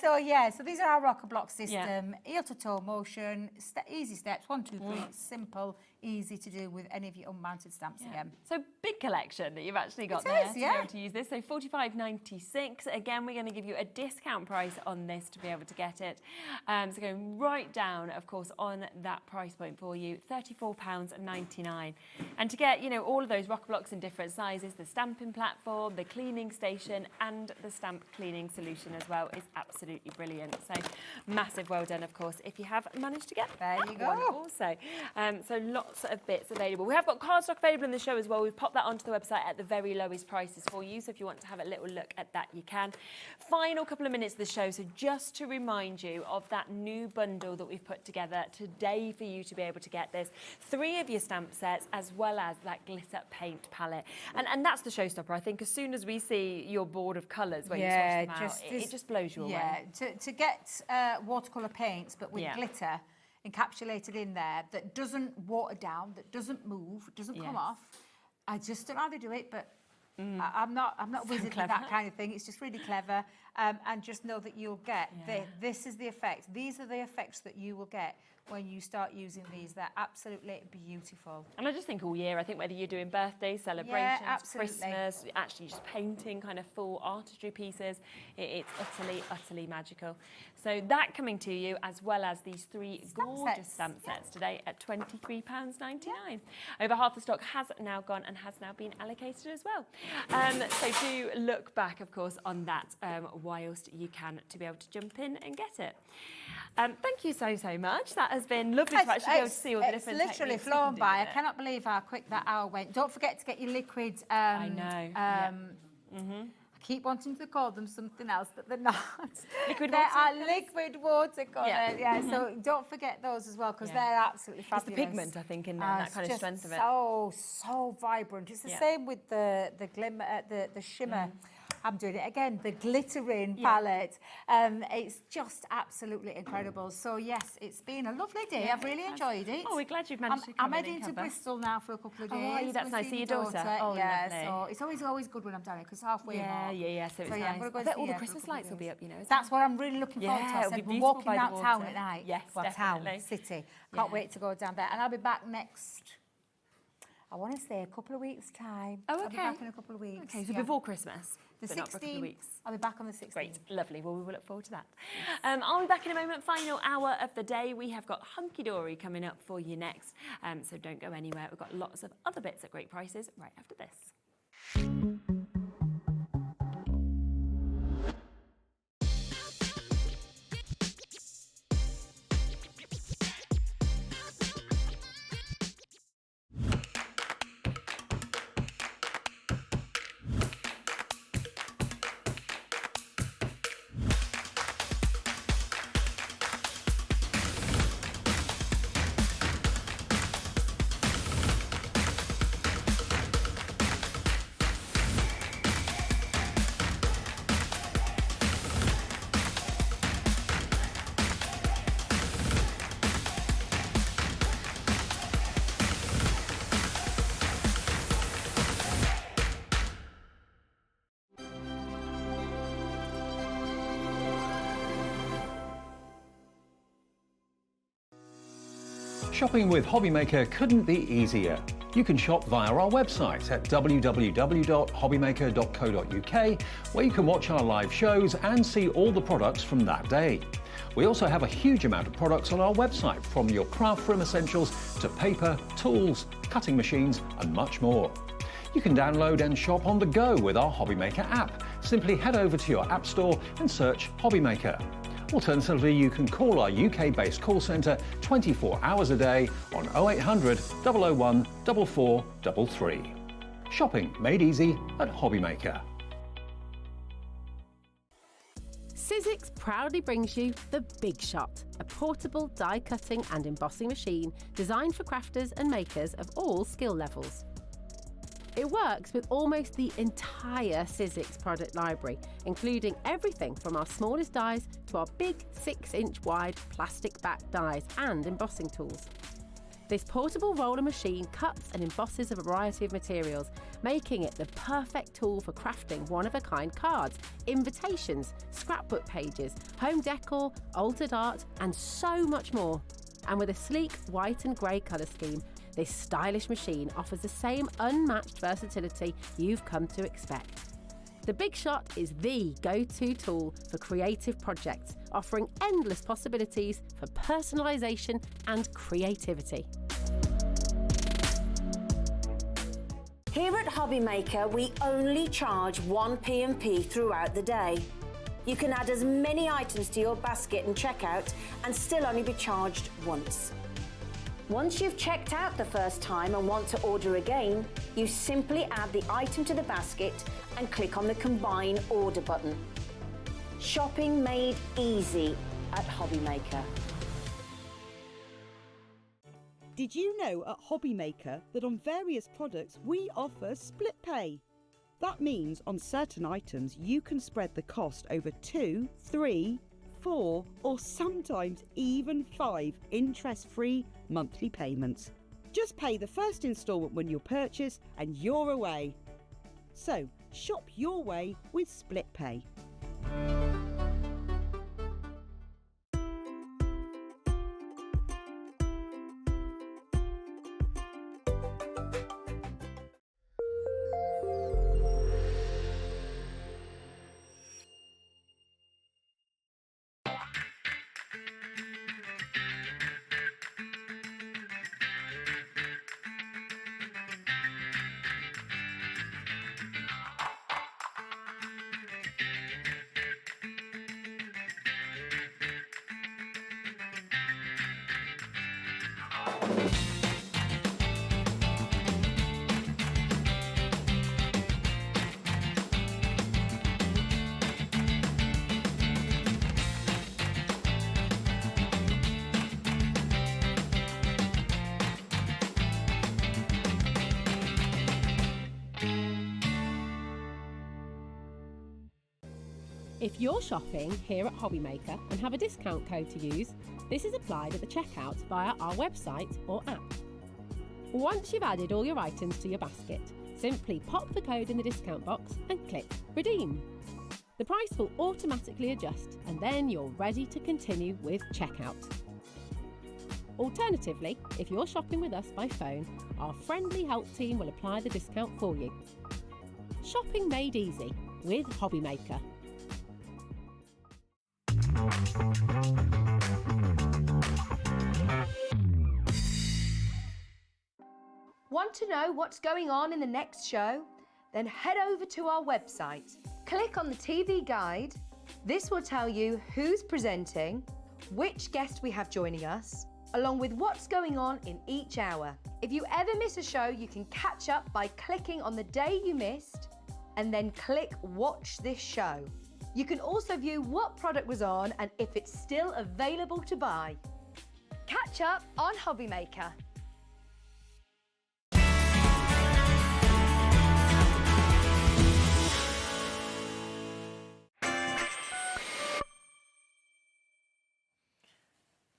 So these are our rocker block system. Heel to toe motion, easy steps, 1, 2, 3, simple, easy to do with any of your unmounted stamps again. So big collection that you've actually got there to be able to use this. So $45.96. Again, we're going to give you a discount price on this to be able to get it. So going right down, of course, on that price point for you, £34.99. And to get, all of those rocker blocks in different sizes, the stamping platform, the cleaning station, and the stamp cleaning solution as well is absolutely brilliant. So massive well done, of course, if you have managed to get there you go. One also. So lots of bits available. We have got cardstock available in the show as well. We've popped that onto the website at the very lowest prices for you. So if you want to have a little look at that, you can. Final couple of minutes of the show. So just to remind you of that new bundle that we've put together today for you to be able to get this. 3 of your stamp sets as well as that glitter paint palette. And that's the showstopper. I think as soon as we see your board of colours where you swatch them out, it just blows you away. To get watercolour paints but with glitter encapsulated in there that doesn't water down, that doesn't move, doesn't come off. I just don't know how they do it, but I'm not wizard with that kind of thing. It's just really clever, and just know that you'll get this is the effect. These are the effects that you will get when you start using these. They're absolutely beautiful. And I just think all year, I think whether you're doing birthdays, celebrations, Christmas, actually just painting kind of full artistry pieces, it's utterly, utterly magical. So that coming to you as well as these 3 gorgeous stamp sets today at £23.99. Over half the stock has now gone and has now been allocated as well. So do look back, of course, on that whilst you can to be able to jump in and get it. Thank you so much. That has been lovely to actually be able to see all the different techniques. It's literally flown by. I cannot believe how quick that hour went. Don't forget to get your liquid. I know. I keep wanting to call them something else, but they're not. Liquid water? water? They are liquid watercolours. So don't forget those as well, because they're absolutely fabulous. It's the pigment, I think, in there, that kind of strength of it. So vibrant. It's the same with the glimmer, the shimmer. I'm doing it again, the glittering palette. It's just absolutely incredible. So yes, it's been a lovely day. I've really enjoyed it. Oh, we're glad you've managed to come I'm heading to Bristol now for a couple of days. Oh, are you? That's nice. See your daughter. Oh, yeah. So it's always good when I'm down here because halfway home. Yeah. So it's nice. I'm gonna go I bet all the see Christmas lights will be up, That's what I'm really looking forward to. I said, we're walking down town at night. Yes, definitely. City. Can't wait to go down there. And I'll be back next. I want to say a couple of weeks' time. Oh, okay. I'll be back in a couple of weeks. Okay, so before Christmas. The but 16th. Not for a couple of weeks. I'll be back on the 16th. Great, lovely. Well, we will look forward to that. I'll be back in a moment. Final hour of the day. We have got Hunkydory coming up for you next. So don't go anywhere. We've got lots of other bits at great prices right after this. Shopping with Hobbymaker couldn't be easier. You can shop via our website at www.hobbymaker.co.uk, where you can watch our live shows and see all the products from that day. We also have a huge amount of products on our website, from your craft room essentials to paper, tools, cutting machines and much more. You can download and shop on the go with our Hobbymaker app. Simply head over to your app store and search Hobbymaker. Alternatively, you can call our UK-based call centre 24 hours a day on 0800 001 4433. Shopping made easy at Hobbymaker. Sizzix proudly brings you the Big Shot, a portable die cutting and embossing machine designed for crafters and makers of all skill levels. It works with almost the entire Sizzix product library, including everything from our smallest dies to our big 6-inch wide plastic back dies and embossing tools. This portable roller machine cuts and embosses a variety of materials, making it the perfect tool for crafting one-of-a-kind cards, invitations, scrapbook pages, home decor, altered art, and so much more. And with a sleek white and grey colour scheme, this stylish machine offers the same unmatched versatility you've come to expect. The Big Shot is the go-to tool for creative projects, offering endless possibilities for personalisation and creativity. Here at Hobbymaker, we only charge one P&P throughout the day. You can add as many items to your basket and checkout and still only be charged once. Once you've checked out the first time and want to order again, you simply add the item to the basket and click on the Combine Order button. Shopping made easy at Hobbymaker. Did you know at Hobbymaker that on various products we offer split pay? That means on certain items you can spread the cost over 2, 3, 4 or sometimes even 5 interest-free monthly payments. Just pay the first instalment when you purchase and you're away. So shop your way with split pay. If you're shopping here at Hobbymaker and have a discount code to use, this is applied at the checkout via our website or app. Once you've added all your items to your basket, simply pop the code in the discount box and click Redeem. The price will automatically adjust and then you're ready to continue with checkout. Alternatively, if you're shopping with us by phone, our friendly help team will apply the discount for you. Shopping made easy with Hobbymaker. Want to know what's going on in the next show? Then head over to our website. Click on the TV guide. This will tell you who's presenting, which guest we have joining us, along with what's going on in each hour. If you ever miss a show, you can catch up by clicking on the day you missed and then click Watch This Show. You can also view what product was on and if it's still available to buy. Catch up on Hobbymaker.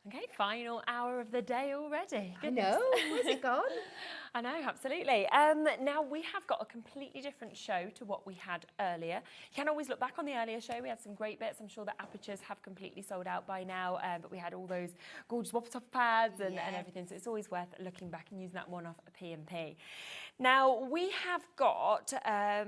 Okay, final hour of the day already. I know, where's it gone? I know, absolutely. Now we have got a completely different show to what we had earlier. You can always look back on the earlier show. We had some great bits. I'm sure the apertures have completely sold out by now, but we had all those gorgeous Whopper Topper pads and everything. So it's always worth looking back and using that one-off P&P. Now we have got a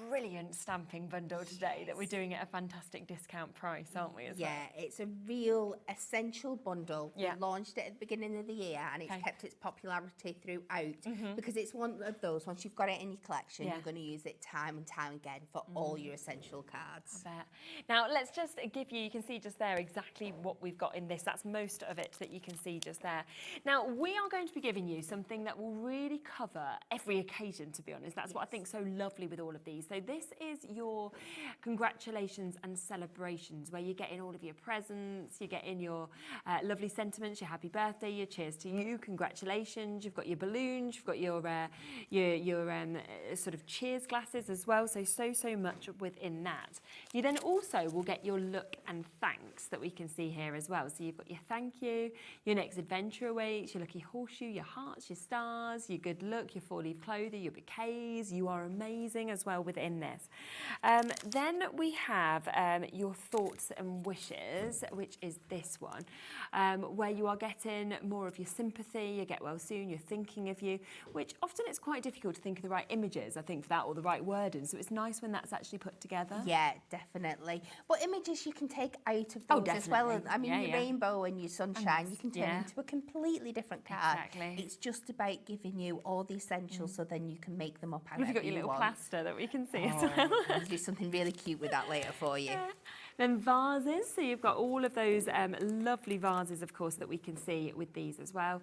brilliant stamping bundle today that we're doing at a fantastic discount price, aren't we? As well? It's a real essential bundle. Yeah. We launched it at the beginning of the year and it's kept its popularity throughout. because it's one of those, once you've got it in your collection, you're going to use it time and time again for all your essential cards. I bet. Now, let's just give you can see just there exactly what we've got in this. That's most of it that you can see just there. Now, we are going to be giving you something that will really cover every occasion, to be honest. That's what I think so lovely with all of these. So this is your congratulations and celebrations, where you're getting all of your presents, you're getting your lovely sentiments, your happy birthday, your cheers to you, congratulations. You've got your balloons, you've got your sort of cheers glasses as well. So much within that. You then also will get your look and thanks that we can see here as well. So you've got your thank you, your next adventure awaits, your lucky horseshoe, your hearts, your stars, your good look, your 4-leaf clover, your bouquets. You are amazing as well within this. Then we have your thoughts and wishes, which is this one, where you are getting more of your sympathy, you get well soon, you're thinking of you, which often it's quite difficult to think of the right images, I think, for that, or the right wording. So it's nice when that's actually put together. Yeah, definitely. But images you can take out of those as well. I mean, your rainbow and your sunshine, you can turn into a completely different card. Exactly. It's just about giving you all the essentials so then you can make them up however We've got your you little want. plaster that we can see as well. I'll do something really cute with that later for you. Then vases, so you've got all of those lovely vases, of course, that we can see with these as well.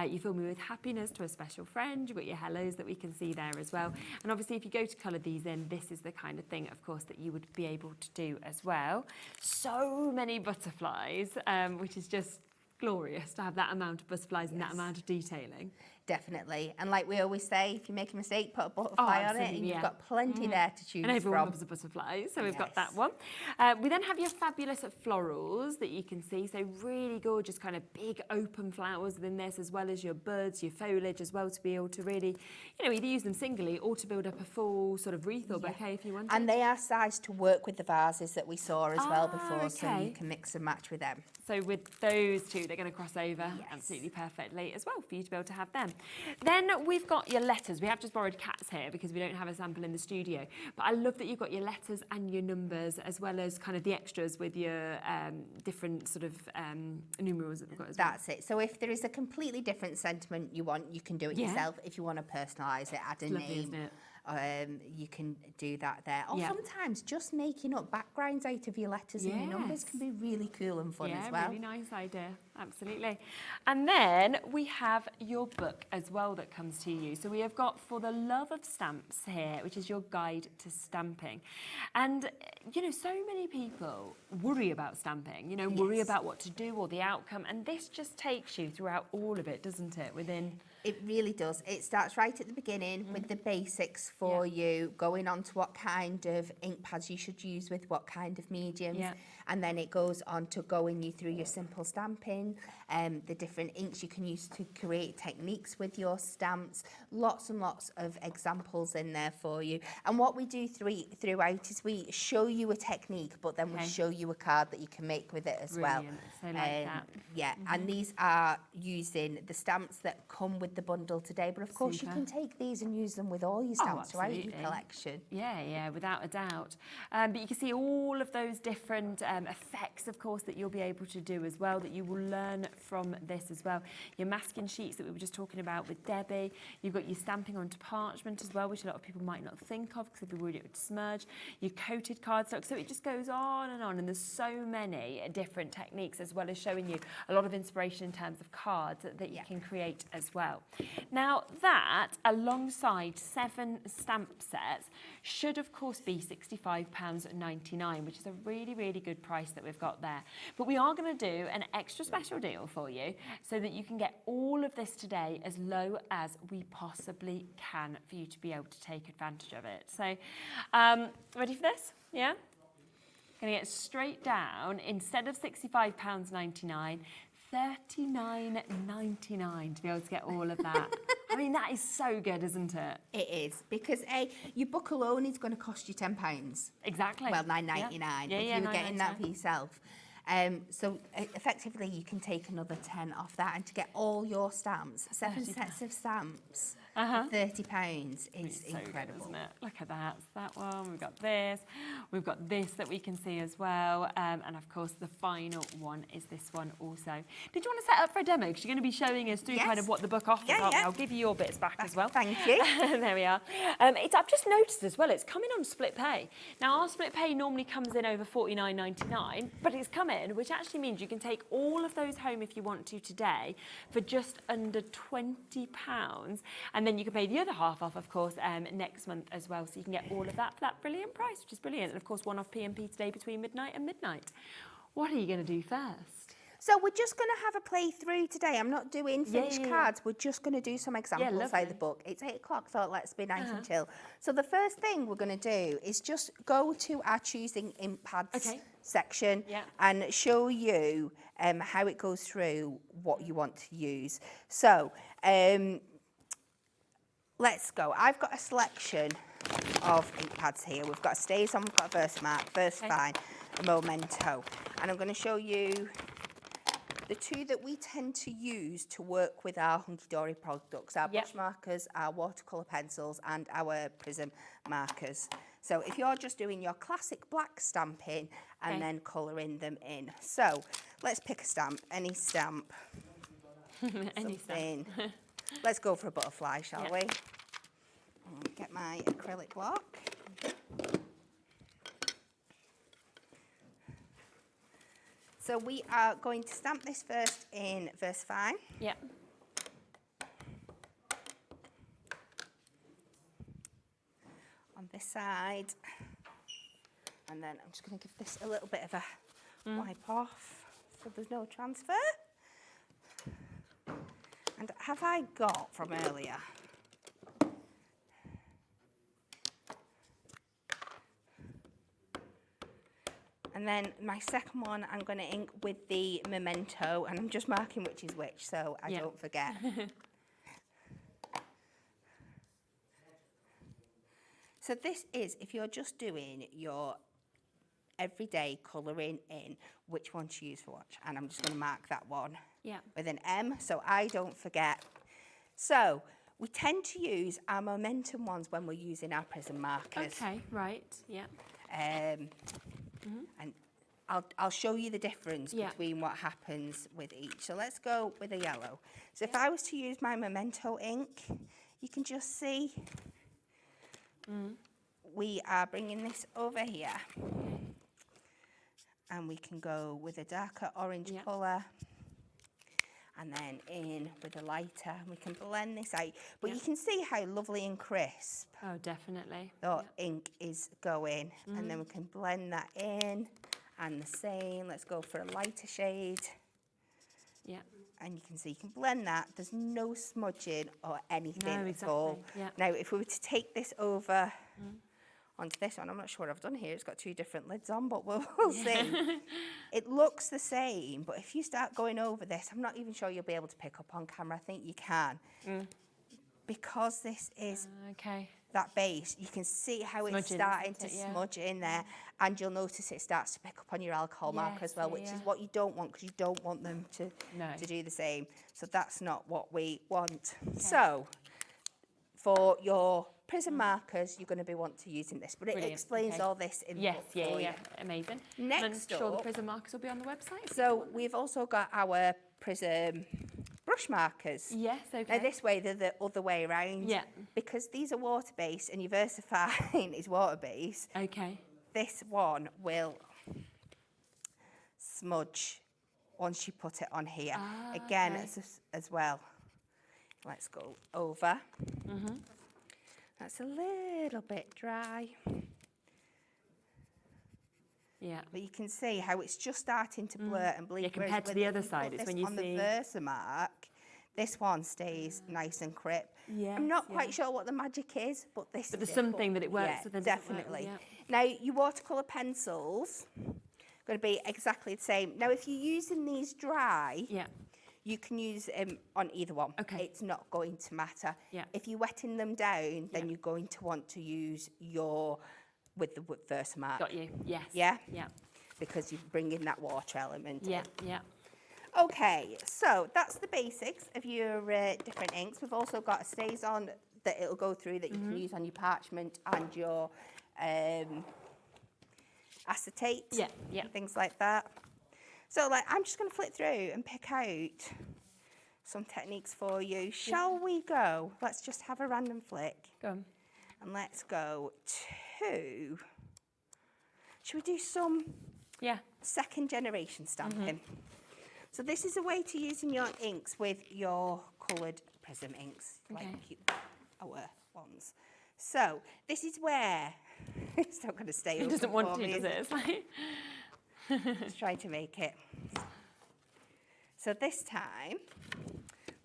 You fill me with happiness to a special friend. You've got your hellos that we can see there as well. And obviously, if you go to colour these in, this is the kind of thing, of course, that you would be able to do as well. So many butterflies, which is just glorious to have that amount of butterflies and that amount of detailing. Definitely. And like we always say, if you make a mistake, put a butterfly on it, and you've got plenty there to choose from. And everyone loves a butterfly, so we've got that one. We then have your fabulous florals that you can see. So really gorgeous kind of big open flowers within this, as well as your buds, your foliage as well, to be able to really, you know, either use them singly or to build up a full sort of wreath or bouquet if you want. And they are sized to work with the vases that we saw as well before, so you can mix and match with them. So with those two, they're going to cross over absolutely perfectly as well for you to be able to have them. Then we've got your letters. We have just borrowed Kat's here because we don't have a sample in the studio. But I love that you've got your letters and your numbers, as well as kind of the extras with your different sort of numerals that we've got as well. That's it. So if there is a completely different sentiment you want, you can do it yourself. If you want to personalise it, add a Lovely, name. isn't it? You can do that there. Or sometimes just making up backgrounds out of your letters and your numbers can be really cool and fun as well. Yeah, really nice idea. Absolutely. And then we have your book as well that comes to you. So we have got For the Love of Stamps here, which is your guide to stamping. And, you know, so many people worry about stamping, you know, worry about what to do or the outcome. And this just takes you throughout all of it, doesn't it, within... It really does. It starts right at the beginning with the basics for you, going on to what kind of ink pads you should use with what kind of mediums. And then it goes on to going you through your simple stamping, the different inks you can use to create techniques with your stamps. Lots and lots of examples in there for you. And what we do throughout is we show you a technique, but then we show you a card that you can make with it as well. So like that. Yeah, and these are using the stamps that come with the bundle today, but of course you can take these and use them with all your stamps throughout your collection. Yeah, without a doubt. But you can see all of those different effects, of course, that you'll be able to do as well, that you will learn from this as well. Your masking sheets that we were just talking about with Debbie. You've got your stamping onto parchment as well, which a lot of people might not think of because they'd be worried it would smudge. Your coated cardstock. So it just goes on, and there's so many different techniques, as well as showing you a lot of inspiration in terms of cards that you can create as well. Now that, alongside 7 stamp sets, should of course be £65.99, which is a really, really good price that we've got there. But we are going to do an extra special deal for you so that you can get all of this today as low as we possibly can for you to be able to take advantage of it. So, ready for this? Yeah? Going to get straight down, instead of £65.99, $39.99 to be able to get all of that. I mean, that is so good, isn't it? It is, because your book alone is going to cost you £10. Exactly. Well, $9.99 if you were getting that for yourself. So effectively, you can take another 10 off that, and to get all your stamps, 7 sets of stamps. for £30 is So good, incredible. isn't it? Look at that. It's that one. We've got this. We've got this that we can see as well. And of course, the final one is this one also. Did you want to set up for a demo? Because you're going to be showing us through kind of what the book offers. Yeah, aren't we? yeah. I'll give you your bits back as well. Thank you. There we are. I've just noticed as well, it's coming on split pay. Now, our split pay normally comes in over $49.99, but it's come in, which actually means you can take all of those home if you want to today for just under £20. And then you can pay the other half off, of course, next month as well. So you can get all of that for that brilliant price, which is brilliant. And of course, one off P&P today between midnight and midnight. What are you going to do first? So we're just going to have a play through today. I'm not doing finished cards. We're just going to do some examples out of the book. It's 8 o'clock, so let's be nice and chill. So the first thing we're going to do is just go to our choosing ink pads section and show you how it goes through what you want to use. So let's go. I've got a selection of ink pads here. We've got a StazOn, we've got a Versamark, Versafine, a Memento. And I'm going to show you the two that we tend to use to work with our Hunkydory products, our brush markers, our watercolour pencils and our prism markers. So if you're just doing your classic black stamping and then colouring them in. So let's pick a stamp, any stamp. Any stamp. Let's go for a butterfly, shall we? Get my acrylic block. So we are going to stamp this first in Versafine. Yeah. On this side. And then I'm just going to give this a little bit of a wipe off so there's no transfer. And have I got from earlier? And then my second one, I'm going to ink with the Memento, and I'm just marking which is which, so I don't forget. So this is, if you're just doing your everyday colouring in, which one to use for what. And I'm just going to mark that one with an M, so I don't forget. So we tend to use our momentum ones when we're using our prism markers. Okay, right, yeah. And I'll show you the difference between what happens with each. So let's go with a yellow. So if I was to use my Memento ink, you can just see we are bringing this over here. And we can go with a darker orange colour. And then in with a lighter, we can blend this out. But you can see how lovely and crisp the ink is going. And then we can blend that in. And the same, let's go for a lighter shade. Yeah. And you can see, you can blend that. There's no smudging or anything at all. Yeah. Now, if we were to take this over onto this one, I'm not sure what I've done here. It's got two different lids on, but we'll see. It looks the same, but if you start going over this, I'm not even sure you'll be able to pick up on camera. I think you can. Because this is that base, you can see how it's starting to smudge in there, and you'll notice it starts to pick up on your alcohol marker as well, which is what you don't want, because you don't want them to do the same. So that's not what we want. So for your prism markers, you're going to be want to using this, but it explains all this in the book for you. Amazing. Next I'm sure the prism markers will be on the website. So we've also got our prism brush markers. Yes, okay. Now this way, they're the other way around. Yeah. Because these are water-based and your Versafine is water-based. Okay. This one will smudge once you put it on here. Again, as well. Let's go over. That's a little bit dry. Yeah. But you can see how it's just starting to blur and bleed. Yeah, compared to the other side, it's when you on see... the Versamark, this one stays nice and crisp. Yeah. I'm not quite sure what the magic is, but this But there's something that it works with. Definitely. Now, your watercolour pencils going to be exactly the same. Now, if you're using these dry, you can use them on either one. Okay. It's not going to matter. Yeah. If you're wetting them down, then you're going to want to use your... with the Versamark. Got you, yes. Yeah? Yeah. Because you're bringing that water element in. Yeah. Okay, so that's the basics of your different inks. We've also got a stays on that it'll go through that you can use on your parchment and your acetate, and things like that. So like, I'm just going to flip through and pick out some techniques for you. Shall we go? Let's just have a random flick. Go on. And let's go to, should we do some second generation stamping? So this is a way to using your inks with your coloured prism inks, like our ones. So this is where, it's not going to stay open. It doesn't want for to, me, does it? It's like... Let's try to make it. So this time,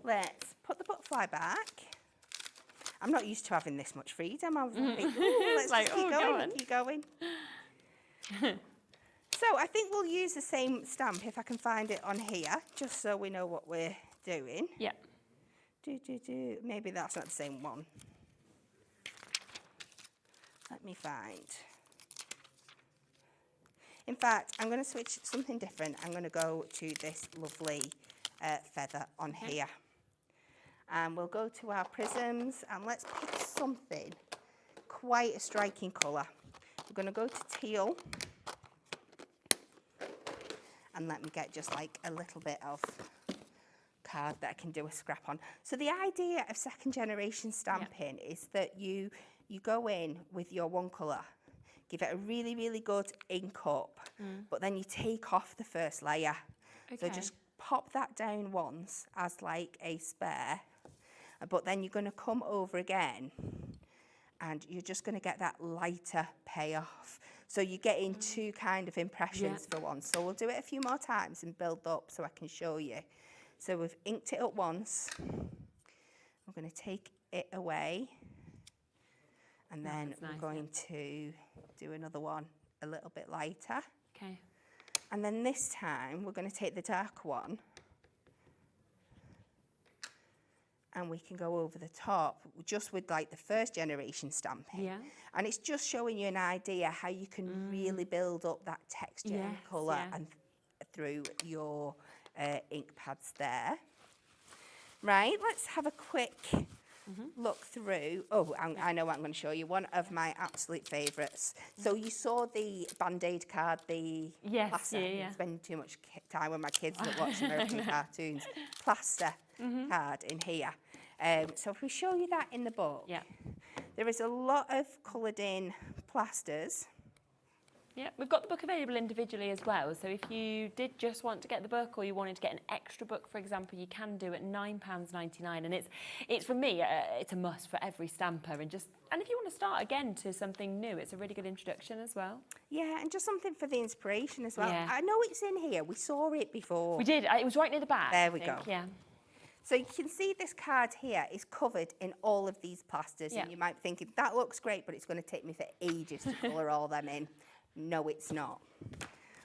let's put the butterfly back. I'm not used to having this much freedom. I was like, ooh, let's like, just keep going. So I think we'll use the same stamp if I can find it on here, just so we know what we're doing. Yeah. Maybe that's not the same one. Let me find. In fact, I'm going to switch something different. I'm going to go to this lovely feather on here. And we'll go to our prisms and let's pick something quite a striking colour. We're going to go to teal. And let me get just like a little bit of card that I can do a scrap on. So the idea of second generation stamping is that you go in with your one colour, give it a really, really good ink up, but then you take off the first layer. So just pop that down once as like a spare, but then you're going to come over again and you're just going to get that lighter payoff. So you're getting two kind of impressions for one. So we'll do it a few more times and build up so I can show you. So we've inked it up once. I'm going to take it away. And then we're going to do another one a little bit lighter. Okay. And then this time we're going to take the dark one and we can go over the top just with like the first generation stamping. Yeah. And it's just showing you an idea how you can really build up that texture and colour and through your ink pads there. Right, let's have a quick look through. Oh, I know what I'm going to show you. One of my absolute favourites. So you saw the Band-Aid card, the plaster. I'm spending too much time with my kids that watch American cartoons. Plaster card in here. So if we show you that in the book, there is a lot of coloured in plasters. Yeah, we've got the book available individually as well. So if you did just want to get the book or you wanted to get an extra book, for example, you can do it £9.99. And it's for me, it's a must for every stamper. And if you want to start again to something new, it's a really good introduction as well. Yeah, and just something for the inspiration as well. Yeah. I know it's in here. We saw it before. We did. It was right near the back. There we go. Yeah. So you can see this card here is covered in all of these plasters. And you might be thinking, that looks great, but it's going to take me for ages to colour all them in. No, it's not.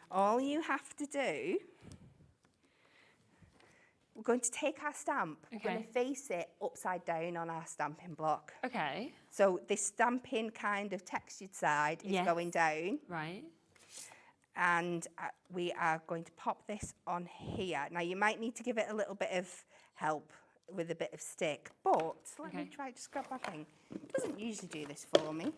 All you have to do, we're going to take our stamp, we're going to face it upside down on our stamping block. Okay. So this stamping kind of textured side is going down. Right. And we are going to pop this on here. Now, you might need to give it a little bit of help with a bit of stick, but let me try to scrub my thing. It doesn't usually do this for me.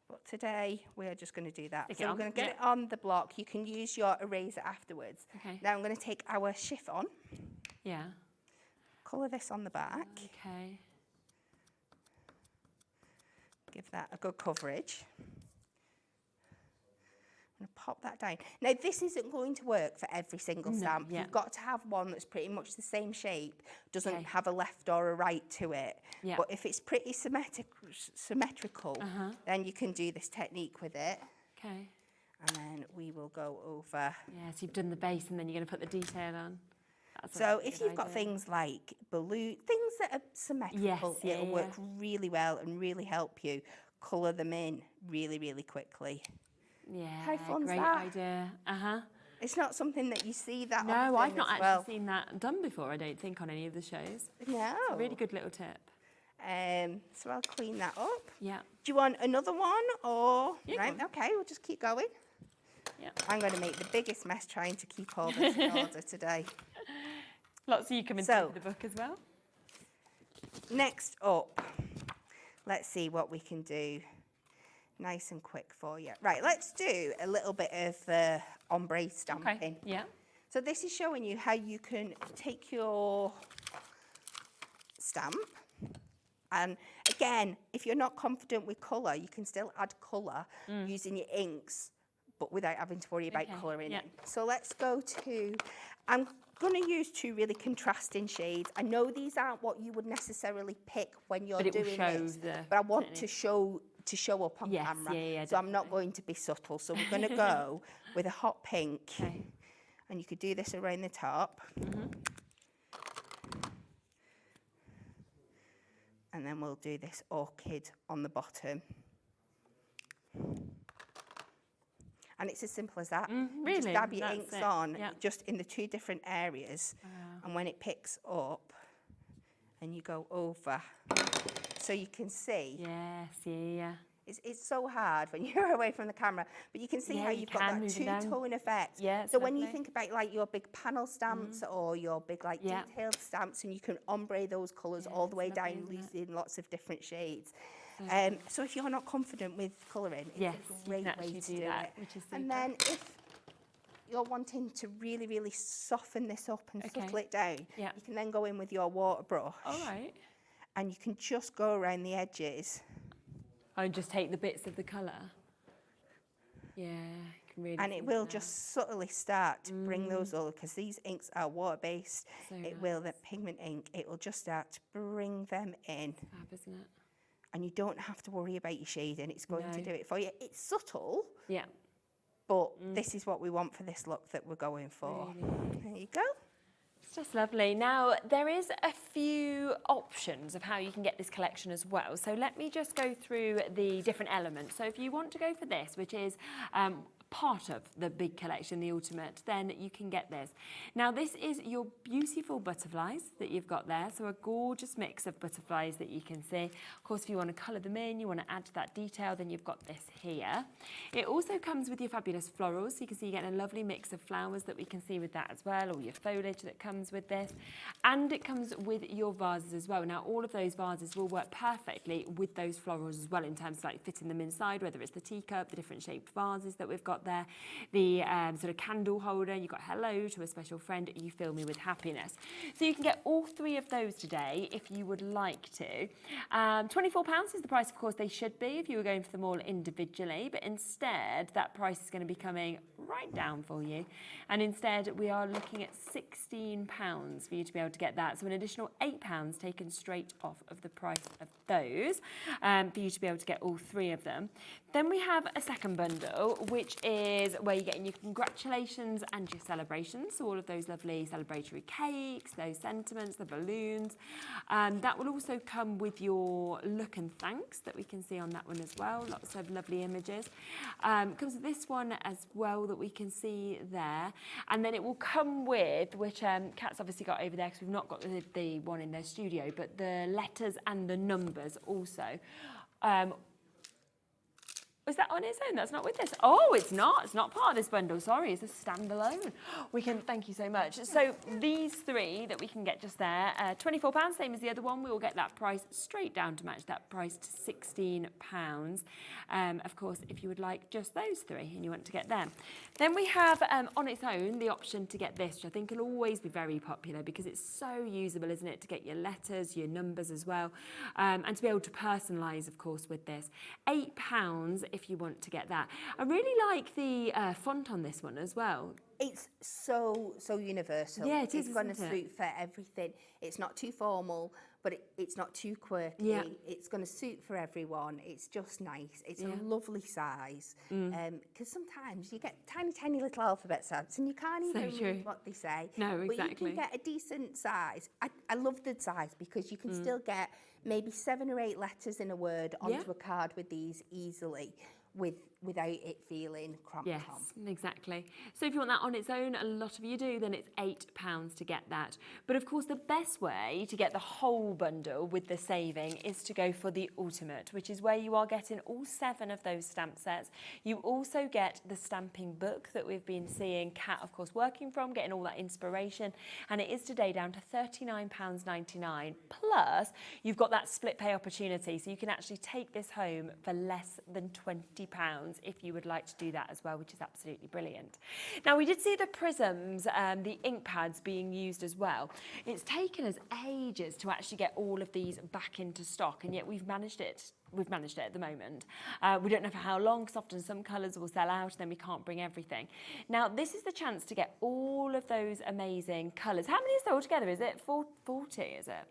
But today, we're just going to do that. So we're going to get it on the block. You can use your eraser afterwards. Okay. Now I'm going to take our chiffon. Yeah. Colour this on the back. Okay. Give that a good coverage. I'm going to pop that down. Now, this isn't going to work for every single stamp. You've got to have one that's pretty much the same shape, doesn't have a left or a right to it. But if it's pretty symmetrical, then you can do this technique with it. Okay. And then we will go over. Yeah, so you've done the base and then you're going to put the detail on. So if you've got things like balloon, things that are symmetrical, it'll work really well and really help you colour them in really, really quickly. Yeah, how fun's great that? idea. It's not something that you see that often. No, I've not actually seen that done before, I don't think, on any of the shows. No. It's a really good little tip. So I'll clean that up. Yeah. Do you want another one or? Yeah, right, okay, we'll just keep going. Yeah. I'm going to make the biggest mess trying to keep all this in order today. Lots of you coming through the book as well. Next up, let's see what we can do nice and quick for you. Right, let's do a little bit of ombre stamping. Okay, yeah. So this is showing you how you can take your stamp, and again, if you're not confident with colour, you can still add colour using your inks, but without having to worry about colouring in. So let's go to, I'm going to use two really contrasting shades. I know these aren't what you would necessarily pick when you're doing this, but I want to show up on camera. So I'm not going to be subtle. So we're going to go with a hot pink. Okay. And you could do this around the top. And then we'll do this orchid on the bottom. And it's as simple as that. Really? Just dab your inks on, Yeah. just in the two different areas. And when it picks up, and you go over. So you can see. Yes, yeah. It's so hard when you're away from the camera, but you can see how you've got that two-tone effect. Yeah, so when you think about like your big panel stamps or your big like detailed stamps, and you can ombre those colours all the way down, using lots of different shades. So if you're not confident with colouring, it's a great way to do it. And then if you're wanting to really, really soften this up and settle it down, you can then go in with your water brush. All right. And you can just go around the edges. And just take the bits of the colour. Yeah, you can really. And it will just subtly start to bring those over, because these inks are water-based. The pigment ink, it will just start to bring them in. Fab, isn't it? And you don't have to worry about your shading. It's going to do it for you. It's subtle. Yeah. But this is what we want for this look that we're going for. Really? There you go. It's just lovely. Now, there is a few options of how you can get this collection as well. So let me just go through the different elements. So if you want to go for this, which is part of the big collection, the ultimate, then you can get this. Now, this is your beautiful butterflies that you've got there. So a gorgeous mix of butterflies that you can see. Of course, if you want to colour them in, you want to add to that detail, then you've got this here. It also comes with your fabulous florals. So you can see you're getting a lovely mix of flowers that we can see with that as well, or your foliage that comes with this. And it comes with your vases as well. Now, all of those vases will work perfectly with those florals as well, in terms of like fitting them inside, whether it's the teacup, the different shaped vases that we've got there, the sort of candle holder, you've got hello to a special friend, you fill me with happiness. So you can get all three of those today if you would like to. £24 is the price, of course, they should be if you were going for them all individually, but instead that price is going to be coming right down for you. And instead we are looking at £16 for you to be able to get that. So an additional £8 taken straight off of the price of those for you to be able to get all three of them. Then we have a second bundle, which is where you're getting your congratulations and your celebrations. So all of those lovely celebratory cakes, those sentiments, the balloons. That will also come with your look and thanks that we can see on that one as well. Lots of lovely images. Comes with this one as well that we can see there. And then it will come with, which Kat's obviously got over there because we've not got the one in their studio, but the letters and the numbers also. Was that on its own? That's not with this. Oh, it's not. It's not part of this bundle. Sorry, it's a standalone. We can, thank you so much. So these three that we can get just there, £24, same as the other one. We will get that price straight down to match that price to £16. Of course, if you would like just those three and you want to get them. Then we have on its own the option to get this, which I think will always be very popular because it's so usable, isn't it? To get your letters, your numbers as well, and to be able to personalise, of course, with this. £8 if you want to get that. I really like the font on this one as well. It's so universal. Yeah, it is. It's going to suit for everything. It's not too formal, but it's not too quirky. Yeah. It's going to suit for everyone. It's just nice. It's a lovely size. Because sometimes you get tiny little alphabet sounds and you can't even read what they say. No, exactly. But you can get a decent size. I love the size because you can still get maybe 7 or 8 letters in a word onto a card with these easily, with without it feeling cramped Yes, on. exactly. So if you want that on its own, a lot of you do, then it's £8 to get that. But of course, the best way to get the whole bundle with the saving is to go for the ultimate, which is where you are getting all 7 of those stamp sets. You also get the stamping book that we've been seeing Kat, of course, working from, getting all that inspiration. And it is today down to £39.99. Plus, you've got that split pay opportunity. So you can actually take this home for less than £20 if you would like to do that as well, which is absolutely brilliant. Now, we did see the prisms, the ink pads being used as well. It's taken us ages to actually get all of these back into stock, and yet we've managed it. We've managed it at the moment. We don't know for how long, because often some colours will sell out and then we can't bring everything. Now, this is the chance to get all of those amazing colours. How many is there altogether? Is it 40, is it?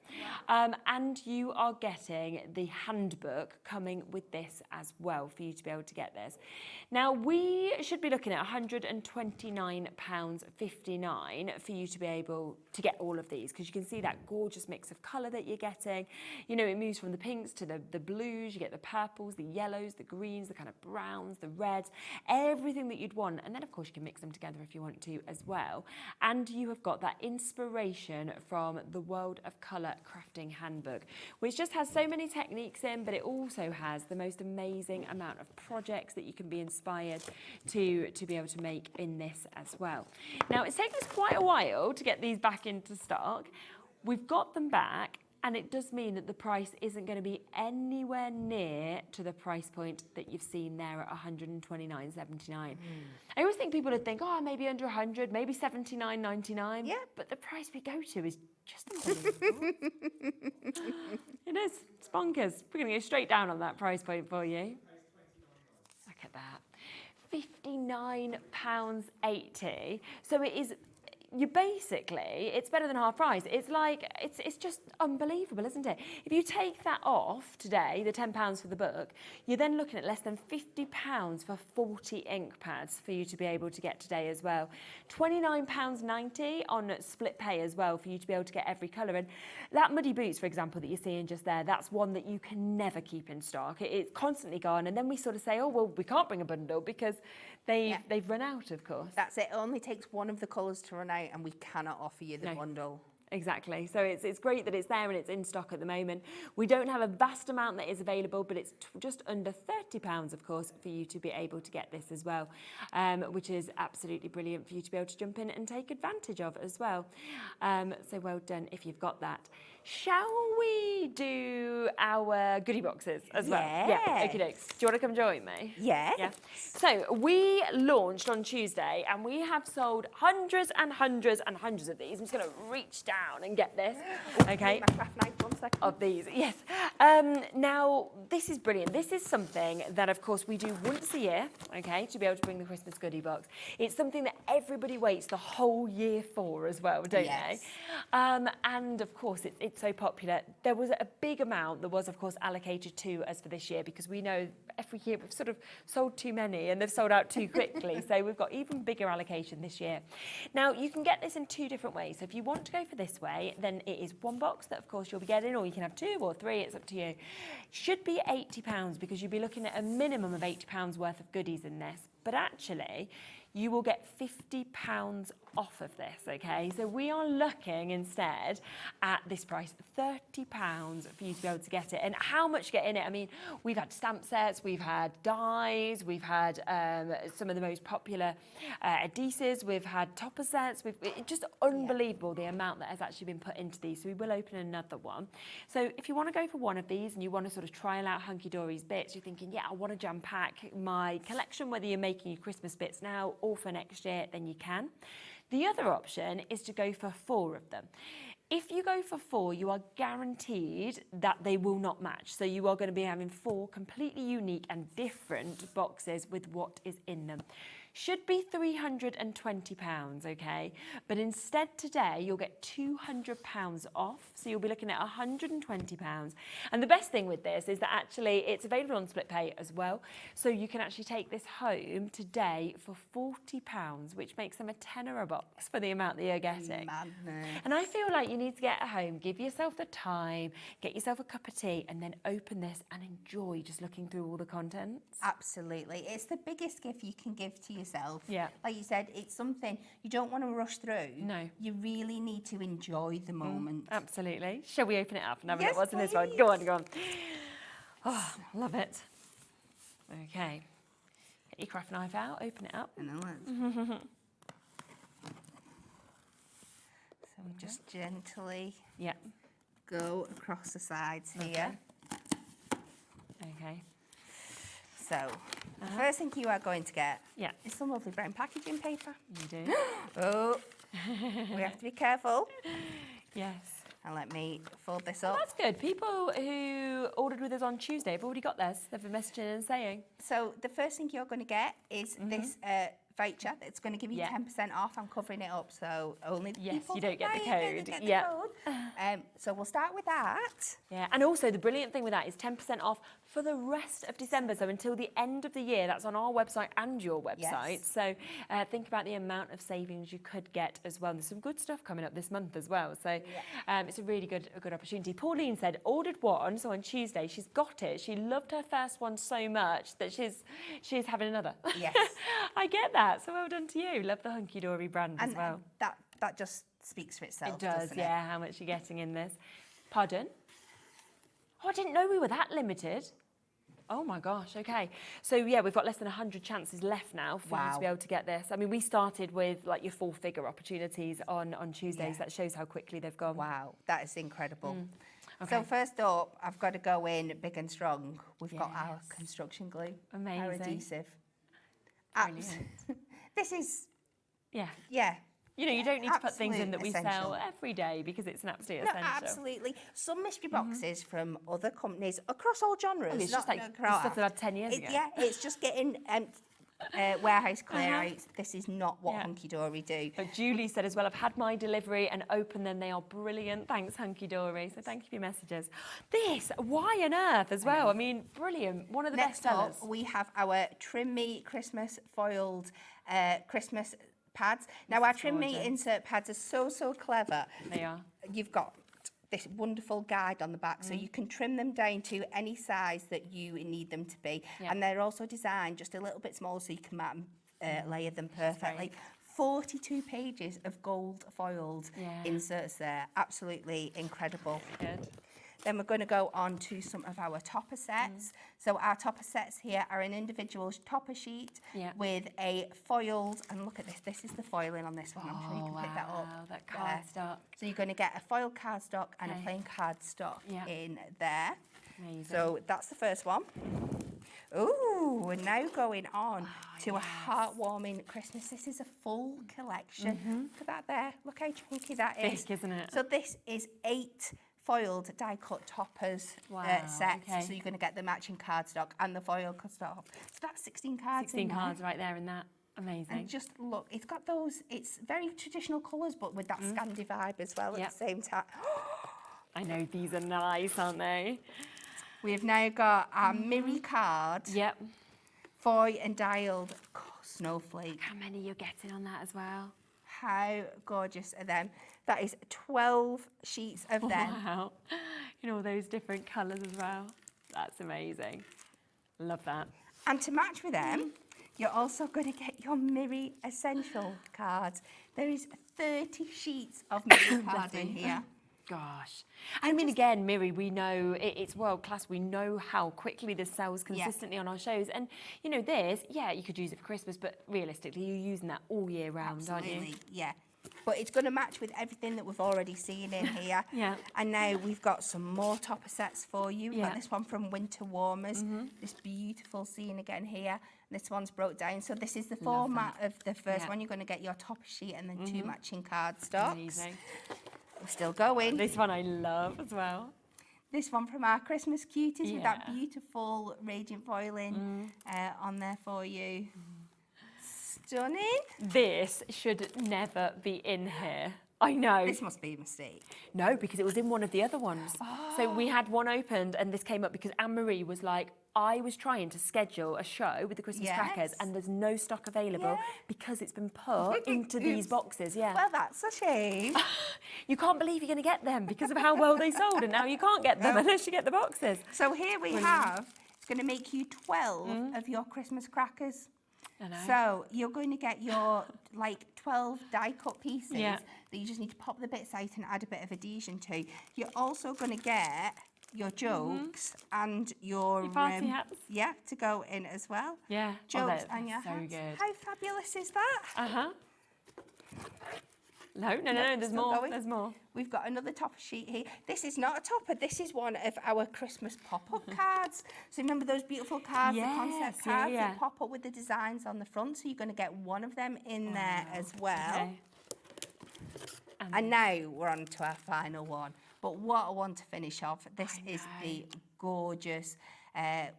Yeah. And you are getting the handbook coming with this as well for you to be able to get this. Now, we should be looking at £129.59 for you to be able to get all of these, because you can see that gorgeous mix of colour that you're getting. You know, it moves from the pinks to the blues. You get the purples, the yellows, the greens, the kind of browns, the reds, everything that you'd want. And then, of course, you can mix them together if you want to as well. And you have got that inspiration from the World of Colour Crafting Handbook, which just has so many techniques in, but it also has the most amazing amount of projects that you can be inspired to be able to make in this as well. Now, it's taken us quite a while to get these back into stock. We've got them back. And it does mean that the price isn't going to be anywhere near to the price point that you've seen there at £129.79. I always think people would think, oh, maybe under 100, maybe £79.99. Yeah. But the price we go to is just unbelievable. It is. It's bonkers. We're going to go straight down on that price point for you. Look at that. £59.80. So it is... it's better than half price. It's like, it's just unbelievable, isn't it? If you take that off today, the £10 for the book, you're then looking at less than £50 for 40 ink pads for you to be able to get today as well. £29.90 on split pay as well for you to be able to get every colour. And that Muddy Boots, for example, that you're seeing just there, that's one that you can never keep in stock. It's constantly gone. And then we sort of say, oh, well, we can't bring a bundle because they've run out, of course. That's it. It only takes one of the colours to run out, and we cannot offer you the bundle. Exactly. So it's great that it's there and it's in stock at the moment. We don't have a vast amount that is available, but it's just under £30, of course, for you to be able to get this as well, which is absolutely brilliant for you to be able to jump in and take advantage of as well. So well done if you've got that. Shall we do our goodie boxes as well? Yeah. Okay, dokes. Do you want to come join me? Yes. Yeah. So we launched on Tuesday and we have sold hundreds and hundreds and hundreds of these. I'm just going to reach down and get this. Okay. My craft knife, 1 second. Of these, yes. Now, this is brilliant. This is something that, of course, we do once a year, okay, to be able to bring the Christmas goodie box. It's something that everybody waits the whole year for as well, don't they? And, of course, it's so popular. There was a big amount that was, of course, allocated to us for this year, because we know every year we've sort of sold too many and they've sold out too quickly. So we've got even bigger allocation this year. Now, you can get this in 2 different ways. So if you want to go for this way, then it is 1 box that, of course, you'll be getting, or you can have 2 or 3, it's up to you. Should be £80, because you'll be looking at a minimum of £80 worth of goodies in this. But actually, you will get £50 off of this, okay? So we are looking instead at this price, £30 for you to be able to get it. And how much to get in it? I mean, we've had stamp sets, we've had dies, we've had some of the most popular adhesives, we've had topper sets, it's just unbelievable the amount that has actually been put into these. So we will open another one. So if you want to go for one of these and you want to sort of trial out Hunkydory's bits, you're thinking, yeah, I want to jam pack my collection, whether you're making your Christmas bits now or for next year, then you can. The other option is to go for 4 of them. If you go for 4, you are guaranteed that they will not match. So you are going to be having 4 completely unique and different boxes with what is in them. should be £320, okay? But instead today, you'll get £200 off. So you'll be looking at £120. And the best thing with this is that actually it's available on split pay as well. So you can actually take this home today for £40, which makes them a tenner a box for the amount that you're getting. Madness. And I feel like you need to get at home, give yourself the time, get yourself a cup of tea, and then open this and enjoy just looking through all the contents. Absolutely. It's the biggest gift you can give to yourself. Yeah. Like you said, it's something you don't want to rush through. No. You really need to enjoy the moment. Absolutely. Shall we open it up and have a Yes, look what's in this one? please. Go on, go on. Oh, love it. Okay. Get your craft knife out, open it up. And then let's... So we just gently Yeah. go across the sides here. Okay. So, the first thing you are going to get Yeah. is some lovely brown packaging paper. You do. Oh, we have to be careful. Yes. And let me fold this up. That's good. People who ordered with us on Tuesday have already got theirs. They've been messaging and saying. So the first thing you're going to get is this voucher that's going to give you Yeah. 10% off. I'm covering it up, so only the Yes, people you don't get the who buy it code. get the Yeah. code. So we'll start with that. Yeah, and also the brilliant thing with that is 10% off for the rest of December, so until the end of the year. That's on our website and your website. Yes. So think about the amount of savings you could get as well. There's some good stuff coming up this month as well. So it's a really good opportunity. Pauline said, ordered one, so on Tuesday, she's got it. She loved her first one so much that she's having another. Yes. I get that, so well done to you. Love the Hunkydory brand as well. That just speaks for itself, It does, doesn't yeah, how much you're getting in this. Pardon? Oh, I didn't know we were that limited. Oh my gosh, okay. So yeah, we've got less than 100 chances left now for you to be able to get this. I mean, we started with like your full figure opportunities on Tuesdays. Yeah. That shows how quickly they've gone. Wow, that is incredible. Okay. So first up, I've got to go in big and strong. We've got our construction glue, our Amazing. adhesive. Brilliant. This is, Yeah. yeah. You know, you don't need to put things in absolute that we essential. sell every day because it's an absolute No, essential. absolutely. Some mystery boxes from other companies across all genres. Oh, it's just not like Kraft. the stuff that I had 10 years ago. Yeah, it's just getting warehouse clear outs. This is not what Hunkydory do. But Julie said as well, I've had my delivery and opened them. They are brilliant. Thanks, Hunkydory. So thank you for your messages. This, why on earth as well? I mean, brilliant. One of the best Next up, sellers. we have our Trim Me Christmas foiled Christmas pads. Now, our Trim Me gorgeous. insert pads are so clever. They are. You've got this wonderful guide on the back, so you can trim them down to any size that you need them to be. Yeah. And they're also designed just a little bit smaller so you can mat and layer them perfectly. 42 pages of gold foiled inserts there. Absolutely incredible. Good. Then we're going to go on to some of our topper sets. So our topper sets here are an individual topper sheet with a foiled, and look at this, this is the foiling on this one. I'm sure you can pick that up. Wow, that there. cardstock. So you're going to get a foiled cardstock and a plain cardstock in there. Amazing. So that's the first one. Ooh, we're now going on to a heartwarming Christmas. This is a full collection. Look at that there. Look how chunky that is. Big, isn't it? So this is 8 foiled die-cut toppers set. So you're going to get the matching cardstock and the foiled cardstock. So that's 16 cards 16 in there. cards right there in that. Amazing. And just look, it's got those, it's very traditional colours, but with that Scandi vibe as well at the same time. I know, these are nice, aren't they? We've now got our Miri card. Yep. Foy and dialed snowflake. How many you're getting on that as well? How gorgeous are them? That is 12 sheets of them. Wow. You know, those different colours as well. That's amazing. Love that. And to match with them, you're also going to get your Miri Essential cards. There is 30 sheets of Miri cards in here. Gosh. I mean, again, Miri, we know it's world class. We know how quickly this sells consistently on our shows. And, you know, this, you could use it for Christmas, but realistically, you're using that all year round, aren't you? Yeah. But it's going to match with everything that we've already seen in here. And now we've got some more topper sets for you. We've got this one from Winter Warmers. This beautiful scene again here. This one's broke down. So this is the format of the first one. You're going to get your topper sheet and then 2 matching cardstocks. Amazing. We're still going. This one I love as well. This one from our Christmas Cuties with that beautiful radiant foiling on there for you. stunning. This should never be in here. I know. This must be a mistake. No, because it was in one of the other ones. So we had one opened and this came up because Anne-Marie was like, I was trying to schedule a show with the Christmas crackers and there's no stock available because it's been put into these boxes. Yeah. Well, that's a shame. You can't believe you're going to get them because of how well they sold, and now you can't get them unless you get the boxes. So here we have, it's going to make you 12 of your Christmas crackers. I know. So you're going to get your like 12 die cut pieces Yeah. that you just need to pop the bits out and add a bit of adhesion to. You're also going to get your jugs and your party hats. Yeah, to go in as well. Yeah. Jugs they're and your so hats. good. How fabulous is that? Uh-huh. No, there's still more. going. There's more. We've got another topper sheet here. This is not a topper. This is one of our Christmas pop-up cards. So remember those beautiful cards, the concept cards that pop up with the designs on the front? So you're going to get one of them in there as well. Okay. And now we're on to our final one. But what I want to finish off, this is the gorgeous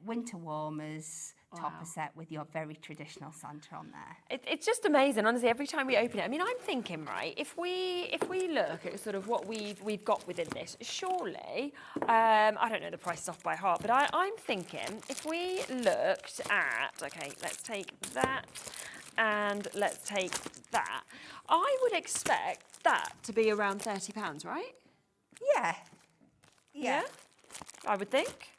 winter warmers topper set with your very traditional Santa on there. It's just amazing, honestly. Every time we open it, I mean, I'm thinking, right? If we look at sort of what we've got within this, surely, I don't know the prices off by heart, but I'm thinking if we looked at, okay, let's take that and let's take that. I would expect that to be around £30, right? Yeah. I would think.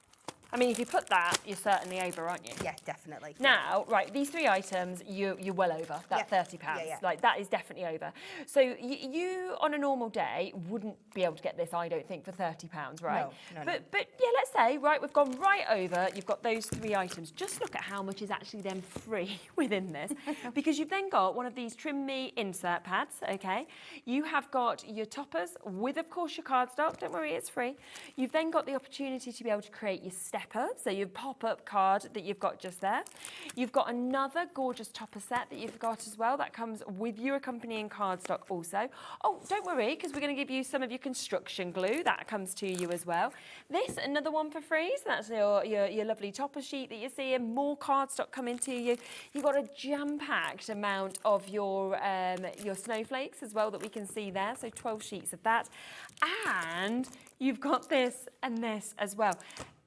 I mean, if you put that, you're certainly over, aren't you? Yeah, definitely. Now, right, these three items, you're well over that £30. Yeah. Like, that is definitely over. So you, on a normal day, wouldn't be able to get this, I don't think, for £30, right? No. But yeah, let's say, right, we've gone right over, you've got those three items. Just look at how much is actually then free within this. Because you've then got one of these Trim Me insert pads, okay? You have got your toppers with, of course, your cardstock. Don't worry, it's free. You've then got the opportunity to be able to create your stepper, so your pop-up card that you've got just there. You've got another gorgeous topper set that you've got as well. That comes with your accompanying cardstock also. Oh, don't worry, because we're going to give you some of your construction glue. That comes to you as well. This, another one for free. So that's your lovely topper sheet that you're seeing. More cardstock coming to you. You've got a jam-packed amount of your snowflakes as well that we can see there. So 12 sheets of that. And you've got this and this as well.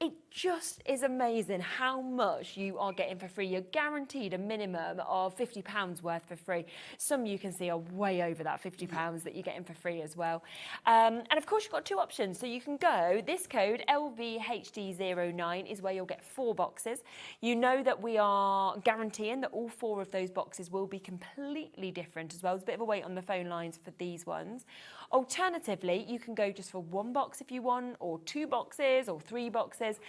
It just is amazing how much you are getting for free. You're guaranteed a minimum of £50 worth for free. Some you can see are way over that £50 that you're getting for free as well. And of course, you've got two options. So you can go, this code LVHD09 is where you'll get 4 boxes. You know that we are guaranteeing that all 4 of those boxes will be completely different as well. There's a bit of a wait on the phone lines for these ones. Alternatively, you can go just for 1 box if you want, or 2 boxes, or 3 boxes,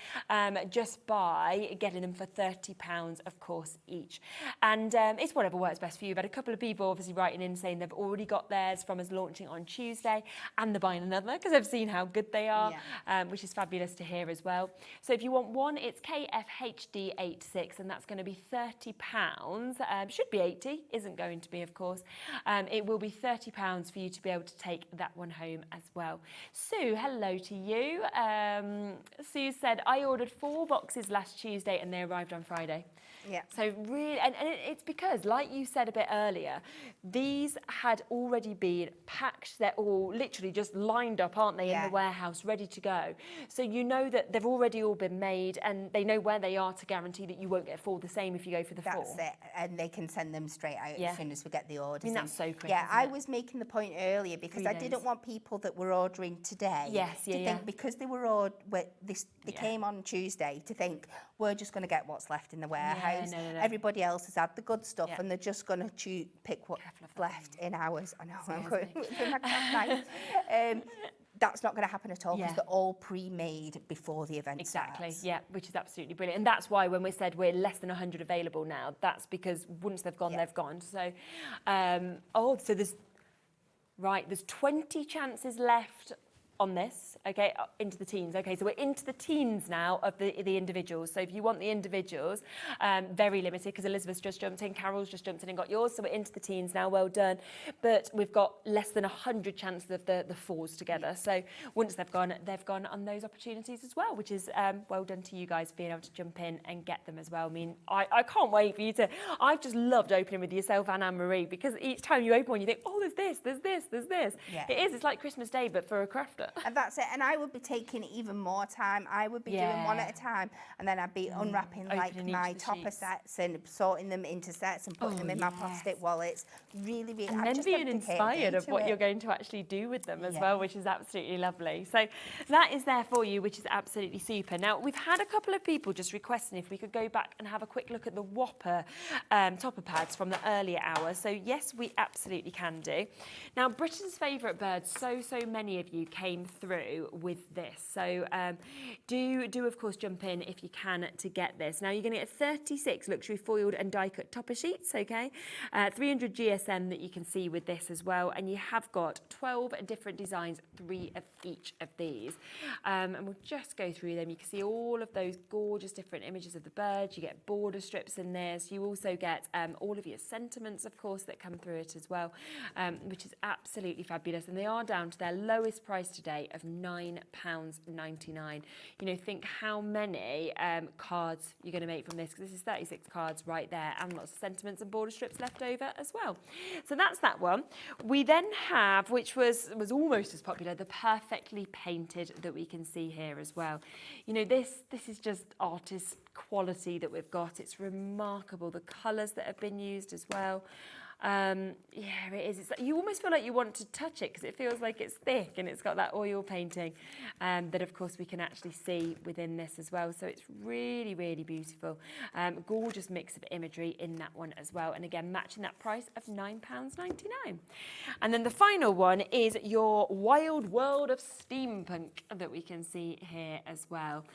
just by getting them for £30, of course, each. And it's whatever works best for you. But a couple of people obviously writing in saying they've already got theirs from us launching on Tuesday, and they're buying another because they've seen how good they are, which is fabulous to hear as well. So if you want one, it's KFHD86, and that's going to be £30. Should be 80, isn't going to be, of course. It will be £30 for you to be able to take that one home as well. Sue, hello to you. Sue said, I ordered 4 boxes last Tuesday and they arrived on Friday. Yeah. So really, and it's because, like you said a bit earlier, these had already been packed. They're all literally just lined up, aren't they, in the warehouse, ready to go. So you know that they've already all been made and they know where they are to guarantee that you won't get 4 the same if you go for the 4. That's it. And they can send them straight out as soon as we get the orders. I mean, that's so quick. Yeah, I was making the point earlier because I didn't want people that were ordering today to think because they were they came on Tuesday to think we're just going to get what's left in the warehouse. No. Everybody else has had the good stuff and they're just going to pick what's left in ours. I know, I'm going through my craft knife. That's not going to happen at all because they're all pre-made before the event starts. Yeah, which is absolutely brilliant. And that's why when we said we're less than 100 available now, that's because once they've gone, they've gone. So, so there's 20 chances left on this, okay, into the teens. Okay, so we're into the teens now of the individuals. So if you want the individuals, very limited, because Elizabeth's just jumped in, Carol's just jumped in and got yours, so we're into the teens now, well done. But we've got less than 100 chances of the fours together. So once they've gone on those opportunities as well, which is well done to you guys being able to jump in and get them as well. I mean, I can't wait for you to, I've just loved opening with yourself and Anne-Marie, because each time you open one, you think, oh, there's this, there's this, there's this. Yeah. It is, it's like Christmas Day, but for a crafter. And that's it. And I would be taking even more time. I would be doing one at a time, and then I'd be unwrapping like Opening each my of the topper sheets. sets and sorting them into sets and putting them in my plastic wallets. Really, really. And I'm then just being dedicated inspired of into what it. you're going to actually do with them as Yeah. well, which is absolutely lovely. So that is there for you, which is absolutely super. Now, we've had a couple of people just requesting if we could go back and have a quick look at the Whopper topper pads from the earlier hours. So yes, we absolutely can do. Now, Britain's favourite bird, so many of you came through with this. So do of course jump in if you can to get this. Now, you're going to get 36 luxury foiled and die cut topper sheets, okay? 300 GSM that you can see with this as well, and you have got 12 different designs, 3 of each of these. And we'll just go through them. You can see all of those gorgeous different images of the birds. You get border strips in this. You also get all of your sentiments, of course, that come through it as well, which is absolutely fabulous. And they are down to their lowest price today of £9.99. You know, think how many cards you're going to make from this, because this is 36 cards right there, and lots of sentiments and border strips left over as well. So that's that one. We then have, which was almost as popular, the perfectly painted that we can see here as well. You know, this is just artist quality that we've got. It's remarkable, the colours that have been used as well. Yeah, it is. It's like, you almost feel like you want to touch it because it feels like it's thick and it's got that oil painting that, of course, we can actually see within this as well. So it's really, really beautiful. Gorgeous mix of imagery in that one as well. And again, matching that price of £9.99. And then the final one is your Wild World of Steampunk that we can see here as well,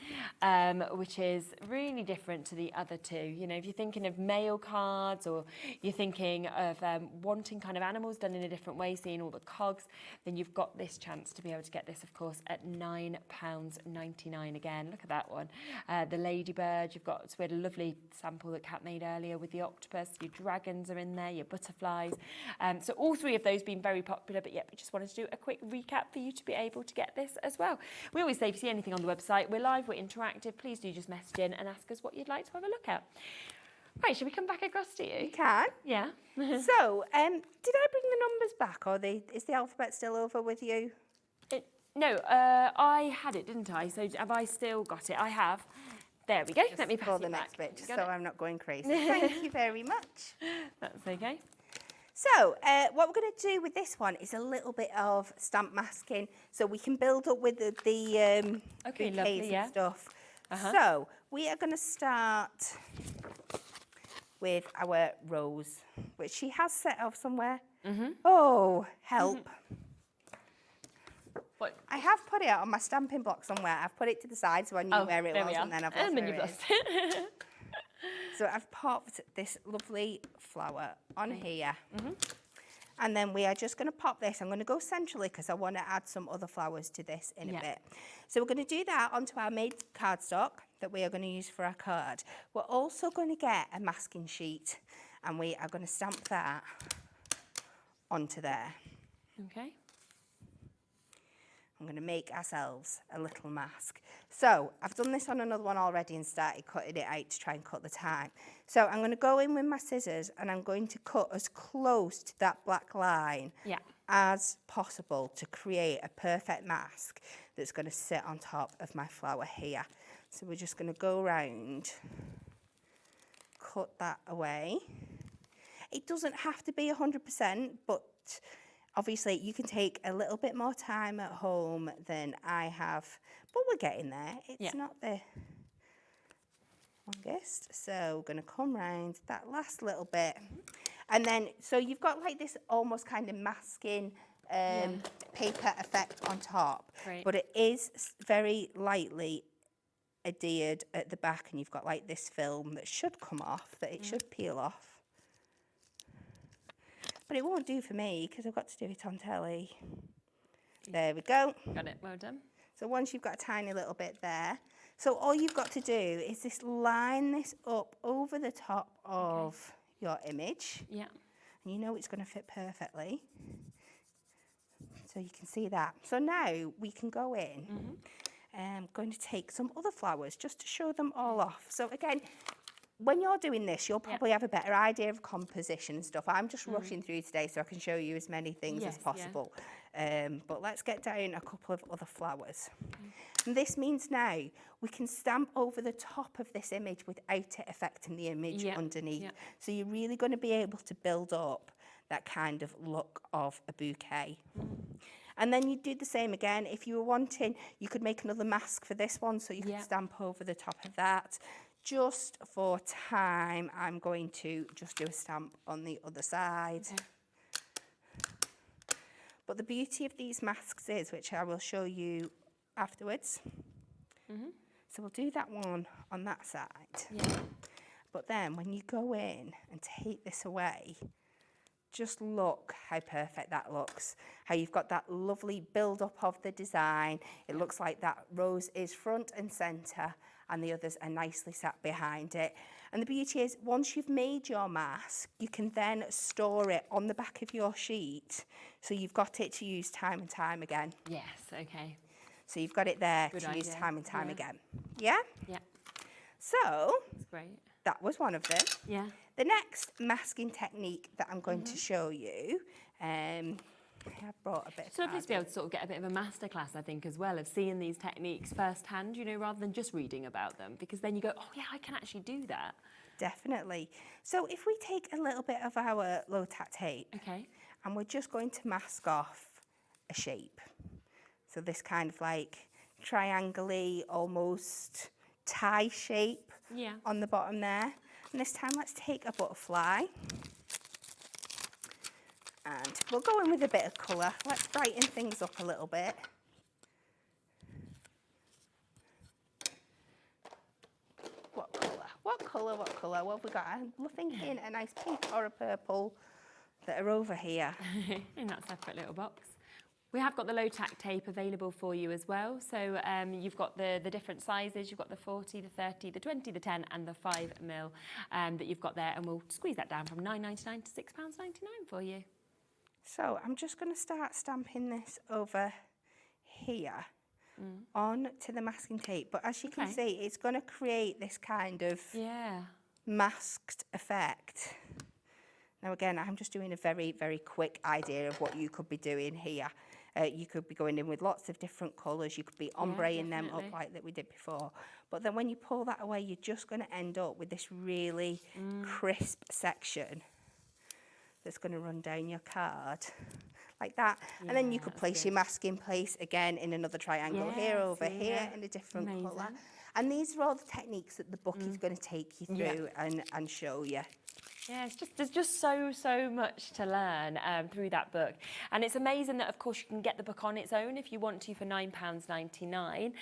which is really different to the other two. You know, if you're thinking of mail cards, or you're thinking of wanting kind of animals done in a different way, seeing all the cogs, then you've got this chance to be able to get this, of course, at £9.99 again. Look at that one. The ladybird, you've got, so we had a lovely sample that Kat made earlier with the octopus. Your dragons are in there, your butterflies. So all three of those being very popular, but yeah, we just wanted to do a quick recap for you to be able to get this as well. We always say, if you see anything on the website, we're live, we're interactive. Please do just message in and ask us what you'd like to have a look at. Right, shall we come back across to you? You can. Yeah. So, did I bring the numbers back, or is the alphabet still over with you? No, I had it, didn't I? So have I still got it? I have. There we go. Let me pass the it next back. bit, just so I'm not going crazy. Thank you very much. That's okay. So, what we're going to do with this one is a little bit of stamp masking, so we can build up with the Okay, bouquets lovely, yeah. and stuff. So, we are going to start with our rose, which she has set off somewhere. Oh, help. What? I have put it on my stamping block somewhere. I've put it to the side so I knew where it was, and then I've lost and then where you've it lost is. it. So I've popped this lovely flower on here. And then we are just going to pop this. I'm going to go centrally because I want to add some other flowers to this in a bit. So we're going to do that onto our made cardstock that we are going to use for our card. We're also going to get a masking sheet, and we are going to stamp that onto there. Okay. I'm going to make ourselves a little mask. So I've done this on another one already and started cutting it out to try and cut the time. So I'm going to go in with my scissors and I'm going to cut as close to that black line as possible to create a perfect mask that's going to sit on top of my flower here. So we're just going to go around, cut that away. It doesn't have to be 100%, but obviously, you can take a little bit more time at home than I have, but we're getting there. It's not the longest. So we're going to come round that last little bit. And then, so you've got like this almost kind of masking paper effect on top. Great. But it is very lightly adhered at the back, and you've got like this film that should come off, that it should peel off. But it won't do for me because I've got to do it on telly. There we go. Got it, well done. So once you've got a tiny little bit there, so all you've got to do is just line this up over the top of your image. Yeah. And you know it's going to fit perfectly. So you can see that. So now we can go in. I'm going to take some other flowers just to show them all off. So again, when you're doing this, you'll probably have a better idea of composition and stuff. I'm just rushing through today so I can show you as many things as possible. But let's get down a couple of other flowers. And this means now we can stamp over the top of this image without it affecting the image underneath. So you're really going to be able to build up that kind of look of a bouquet. And then you do the same again. If you were wanting, you could make another mask for this one, so you could stamp over the top of that. Just for time, I'm going to just do a stamp on the other side. But the beauty of these masks is, which I will show you afterwards. So we'll do that one on that side. But then when you go in and take this away, just look how perfect that looks. How you've got that lovely build-up of the design. It looks like that rose is front and centre and the others are nicely sat behind it. And the beauty is, once you've made your mask, you can then store it on the back of your sheet. So you've got it to use time and time again. Yes, okay. So you've got it there Good to use idea. time and time again. Yeah? Yeah. So, That's great. that was one of them. Yeah. The next masking technique that I'm going to show you, I have brought a bit of It's lovely to be able to sort of get a bit of a masterclass, I think, as well, of seeing these techniques firsthand, you know, rather than just reading about them, because then you go, oh yeah, I can actually do that. Definitely. So if we take a little bit of our low tack tape, and we're just going to mask off a shape. So this kind of like triangle-y, almost tie shape on the bottom there. And this time let's take a butterfly. And we'll go in with a bit of colour. Let's brighten things up a little bit. What colour? What colour? What colour? What have we got? I'm thinking a nice pink or a purple that are over here. In that separate little box. We have got the low tack tape available for you as well. So you've got the different sizes. You've got the 40, the 30, the 20, the 10 and the 5mm that you've got there. And we'll squeeze that down from £9.99 to £6.99 for you. So I'm just going to start stamping this over here on to the masking tape. But as you can see, it's going to create this kind of masked effect. Now again, I'm just doing a very, very quick idea of what you could be doing here. You could be going in with lots of different colours. You could be ombreing them up like that we did before. But then when you pull that away, you're just going to end up with this really crisp section that's going to run down your card like that. And then you could place your mask in place again in another triangle here, over here in a different colour. And these are all the techniques that the book is going to take you through and show you. Yeah, there's just so much to learn through that book. And it's amazing that, of course, you can get the book on its own if you want to for £9.99.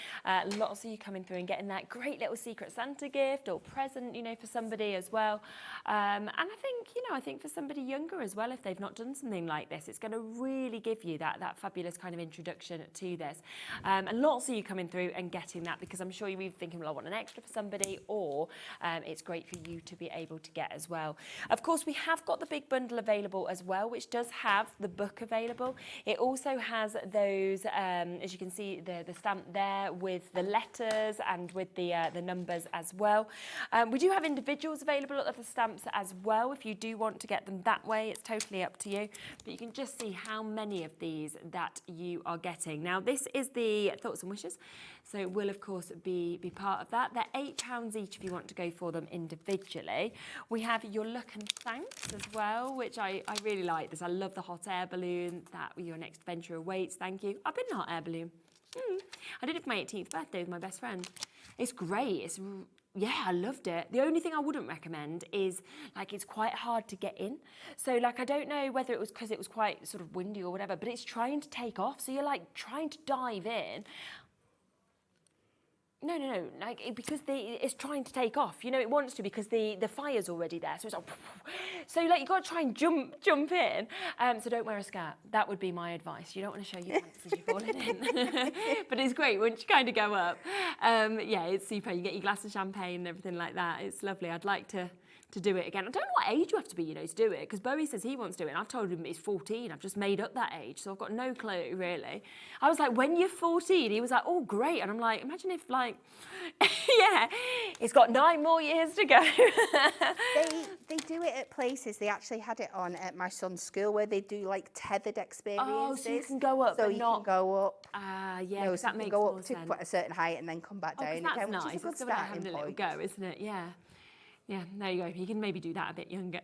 Lots of you coming through and getting that great little Secret Santa gift or present, you know, for somebody as well. And I think, you know, I think for somebody younger as well, if they've not done something like this, it's going to really give you that fabulous kind of introduction to this. And lots of you coming through and getting that, because I'm sure you're either thinking, well, I want an extra for somebody, or it's great for you to be able to get as well. Of course, we have got the big bundle available as well, which does have the book available. It also has those, as you can see, the stamp there with the letters and with the numbers as well. We do have individuals available of the stamps as well. If you do want to get them that way, it's totally up to you. But you can just see how many of these that you are getting. Now, this is the Thoughts and Wishes, so it will, of course, be part of that. They're £8 each if you want to go for them individually. We have Your Luck and Thanks as well, which I really like this. I love the hot air balloon. That your next adventure awaits. Thank you. I've been in a hot air balloon. I did it for my 18th birthday with my best friend. It's great. Yeah, I loved it. The only thing I wouldn't recommend is, like, it's quite hard to get in. So, like, I don't know whether it was because it was quite sort of windy or whatever, but it's trying to take off. So you're, like, trying to dive in. No, like because it's trying to take off. You know, it wants to because the fire's already there. So it's like, so like you've got to try and jump in. So don't wear a skirt. That would be my advice. You don't want to show your pants as you're falling in. But it's great once you kind of go up. Yeah, it's super. You get your glass of champagne and everything like that. It's lovely. I'd like to do it again. I don't know what age you have to be, you know, to do it, because Bowie says he wants to do it, and I've told him he's 14. I've just made up that age, so I've got no clue, really. I was like, when you're 14? He was like, oh, great. And I'm like, imagine if, like, yeah, it's got 9 more years to go. They do it at places. They actually had it on at my son's school where they do, like, tethered experiences. Oh, so you can go up, so but you not... can go up. Yeah, No, so that you makes can go more up to sense. a certain height and then come back down That's again, nice. which is a good It's good about starting having a little point. go, isn't it? Yeah. Yeah, there you go. You can maybe do that a bit younger.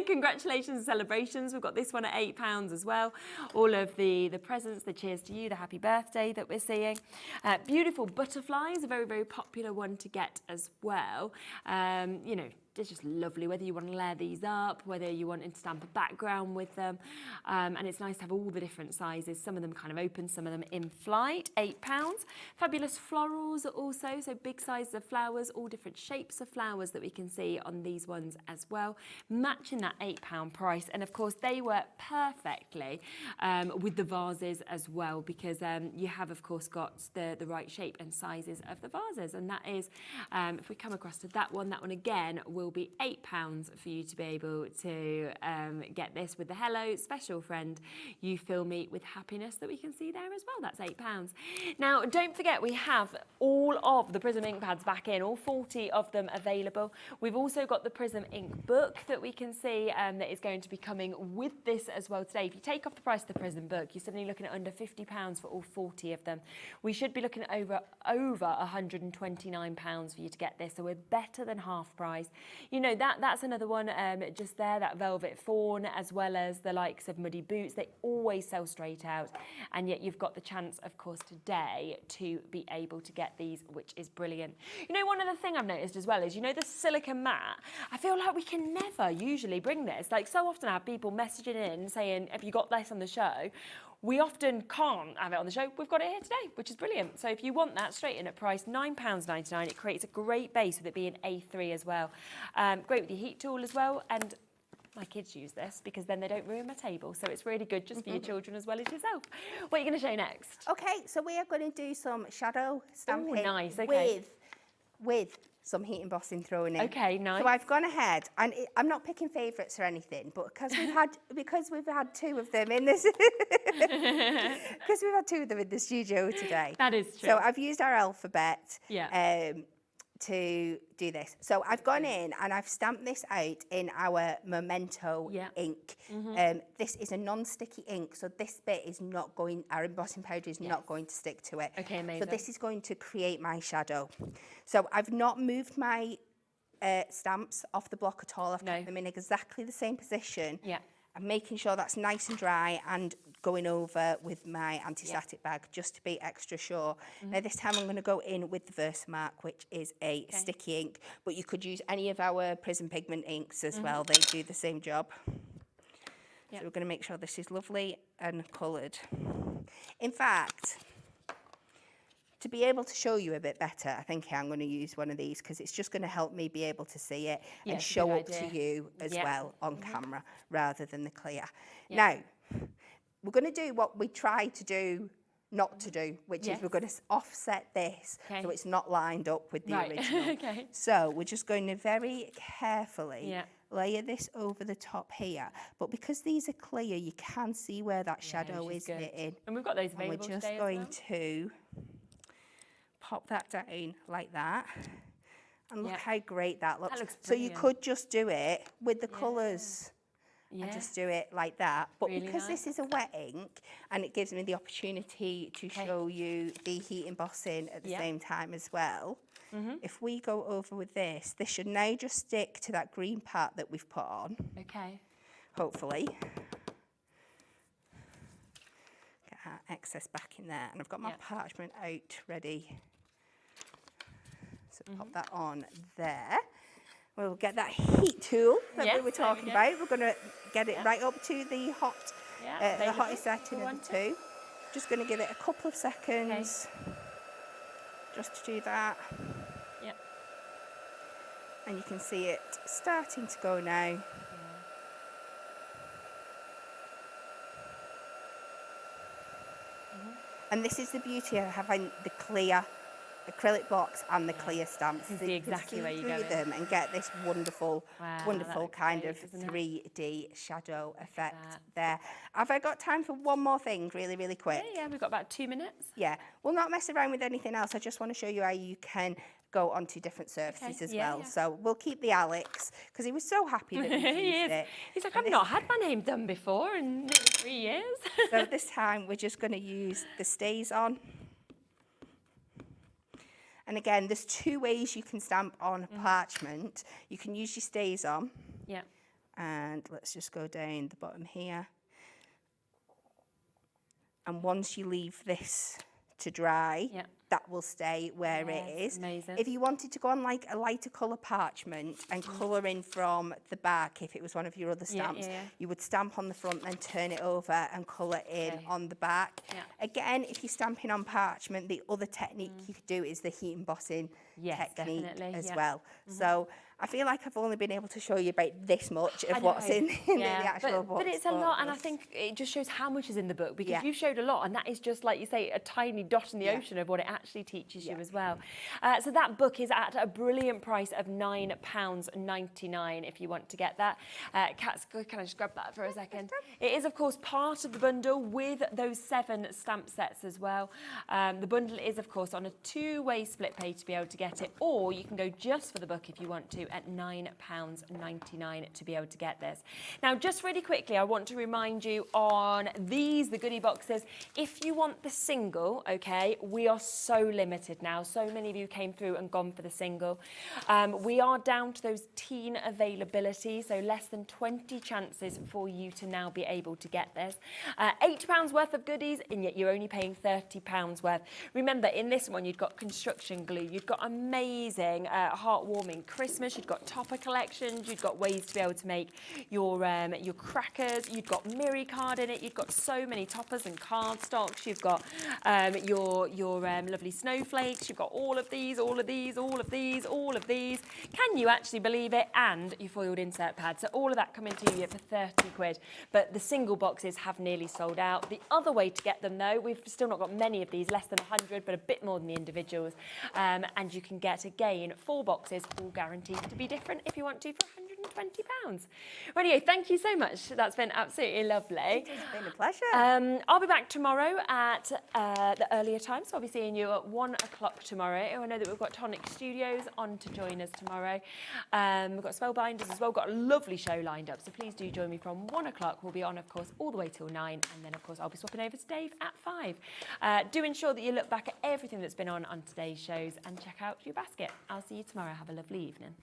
Congratulations and celebrations. We've got this one at £8 as well. All of the presents, the cheers to you, the happy birthday that we're seeing. Beautiful butterflies, a very, very popular one to get as well. You know, it's just lovely, whether you want to layer these up, whether you want to stamp a background with them. And it's nice to have all the different sizes, some of them kind of open, some of them in flight, £8. Fabulous florals also, so big sizes of flowers, all different shapes of flowers that we can see on these ones as well, matching that £8 price. And of course, they work perfectly with the vases as well, because you have, of course, got the right shape and sizes of the vases. And that is, if we come across to that one again will be £8 for you to be able to get this with the hello special friend, you fill me with happiness, that we can see there as well. That's £8. Now, don't forget, we have all of the Prism ink pads back in, all 40 of them available. We've also got the Prism ink book that we can see that is going to be coming with this as well today. If you take off the price of the Prism book, you're suddenly looking at under £50 for all 40 of them. We should be looking at over £129 for you to get this, so we're better than half price. You know, that's another one just there, that velvet fawn, as well as the likes of Muddy Boots. They always sell straight out, and yet you've got the chance, of course, today to be able to get these, which is brilliant. You know, one other thing I've noticed as well is, you know, the silicone mat, I feel like we can never usually bring this. Like, so often I have people messaging in saying, have you got this on the show? We often can't have it on the show. We've got it here today, which is brilliant. So if you want that straight in at price, £9.99, it creates a great base with it being A3 as well. Great with your heat tool as well. And my kids use this because then they don't ruin my table. So it's really good just for your children as well as yourself. What are you going to show next? Okay, so we are going to do some shadow stamping. Oh, nice, okay. With some heat embossing thrown in. Okay, nice. So I've gone ahead, and I'm not picking favourites or anything, but because we've had 2 of them in this, because we've had 2 of them in the studio today. That is true. So I've used our alphabet. Yeah. To do this. So I've gone in and I've stamped this out in our Memento ink. This is a non-sticky ink, so this bit is not going, our embossing powder is not going to stick to it. Okay, amazing. So this is going to create my shadow. So I've not moved my stamps off the block at all. I've kept them in exactly the same position. Yeah. I'm making sure that's nice and dry and going over with my anti-static bag just to be extra sure. Now this time I'm going to go in with the Versamark, which is a sticky ink, but you could use any of our Prism pigment inks as well. They do the same job. So we're going to make sure this is lovely and coloured. In fact, to be able to show you a bit better, I think I'm going to use one of these because it's just going to help me be able to see it and show up to you as well on camera rather than the clear. Now, we're going to do what we try to do not to do, which is we're going to offset this so it's not lined up with the original. So we're just going to very carefully layer this over the top here. But because these are clear, you can see where that shadow is hitting. And we've got those available And we're just going to pop that down like that. And look how great that looks. So you could just do it with the colours. And just do it like that. But really because this is a wet ink and it gives me the opportunity to show you the heat embossing at the same time as well, if we go over with this should now just stick to that green part that we've put on. Okay. Hopefully. Get our excess back in there. And I've got my parchment out ready. So pop that on there. We'll get that heat tool that we were talking about. We're going to get it right up to the hot, the hottest setting of the 2. Just going to give it a couple of seconds. just to do that. Yep. And you can see it starting to go now. And this is the beauty of having the clear acrylic box and the clear stamps. You can So see you can exactly see where you're through going. them and get this wonderful, Wow, wonderful that's kind great, of isn't it? 3D shadow effect that. there. Have I got time for one more thing really, really quick? Yeah, we've got about 2 minutes. Yeah, we'll not mess around with anything else. I just want to show you how you can go onto different surfaces as well. yeah. So we'll keep the Alex because he was so happy that we He used is. it. He's like, And I've not had my name done before in nearly 3 years. So this time we're just going to use the stays on. And again, there's 2 ways you can stamp on parchment. You can use your stays on. Yeah. And let's just go down the bottom here. And once you leave this to dry, that will stay where it is. Amazing. If you wanted to go on like a lighter colour parchment and colour in from the back, if it was one of your other stamps, you would stamp on the front, then turn it over and colour in on the back. Again, if you're stamping on parchment, the other technique you could do is the heat embossing technique as well. So I feel like I've only been able to show you about this much of what's in the actual book. But it's a lot, and I think it just shows how much is in the book, because you've showed a lot, and that is just, like you say, a tiny dot in the ocean of what it actually teaches you as well. So that book is at a brilliant price of £9.99 if you want to get that. Kat's, can I just grab that for a second? It is, of course, part of the bundle with those 7 stamp sets as well. The bundle is, of course, on a 2-way split pay to be able to get it, or you can go just for the book if you want to at £9.99 to be able to get this. Now, just really quickly, I want to remind you on these, the goodie boxes, if you want the single, okay, we are so limited now. So many of you came through and gone for the single. We are down to those teen availability, so less than 20 chances for you to now be able to get this. £8 worth of goodies, and yet you're only paying £30 worth. Remember, in this one, you've got construction glue, you've got amazing heartwarming Christmas, you've got topper collections, you've got ways to be able to make your crackers, you've got Miri card in it, you've got so many toppers and card stocks, you've got your lovely snowflakes, you've got all of these, all of these, all of these, all of these. Can you actually believe it? And your foiled insert pad. So all of that coming to you for 30 quid. But the single boxes have nearly sold out. The other way to get them, though, we've still not got many of these, less than 100, but a bit more than the individuals. And you can get, again, 4 boxes, all guaranteed to be different if you want to, for £120. Radio, thank you so much. That's been absolutely lovely. It's been a pleasure. I'll be back tomorrow at the earlier time, so I'll be seeing you at 1 o'clock tomorrow. I know that we've got Tonic Studios on to join us tomorrow. We've got Spellbinders as well. We've got a lovely show lined up, so please do join me from 1 o'clock. We'll be on, of course, all the way till 9, and then, of course, I'll be swapping over to Dave at 5. Do ensure that you look back at everything that's been on today's shows and check out your basket. I'll see you tomorrow. Have a lovely evening.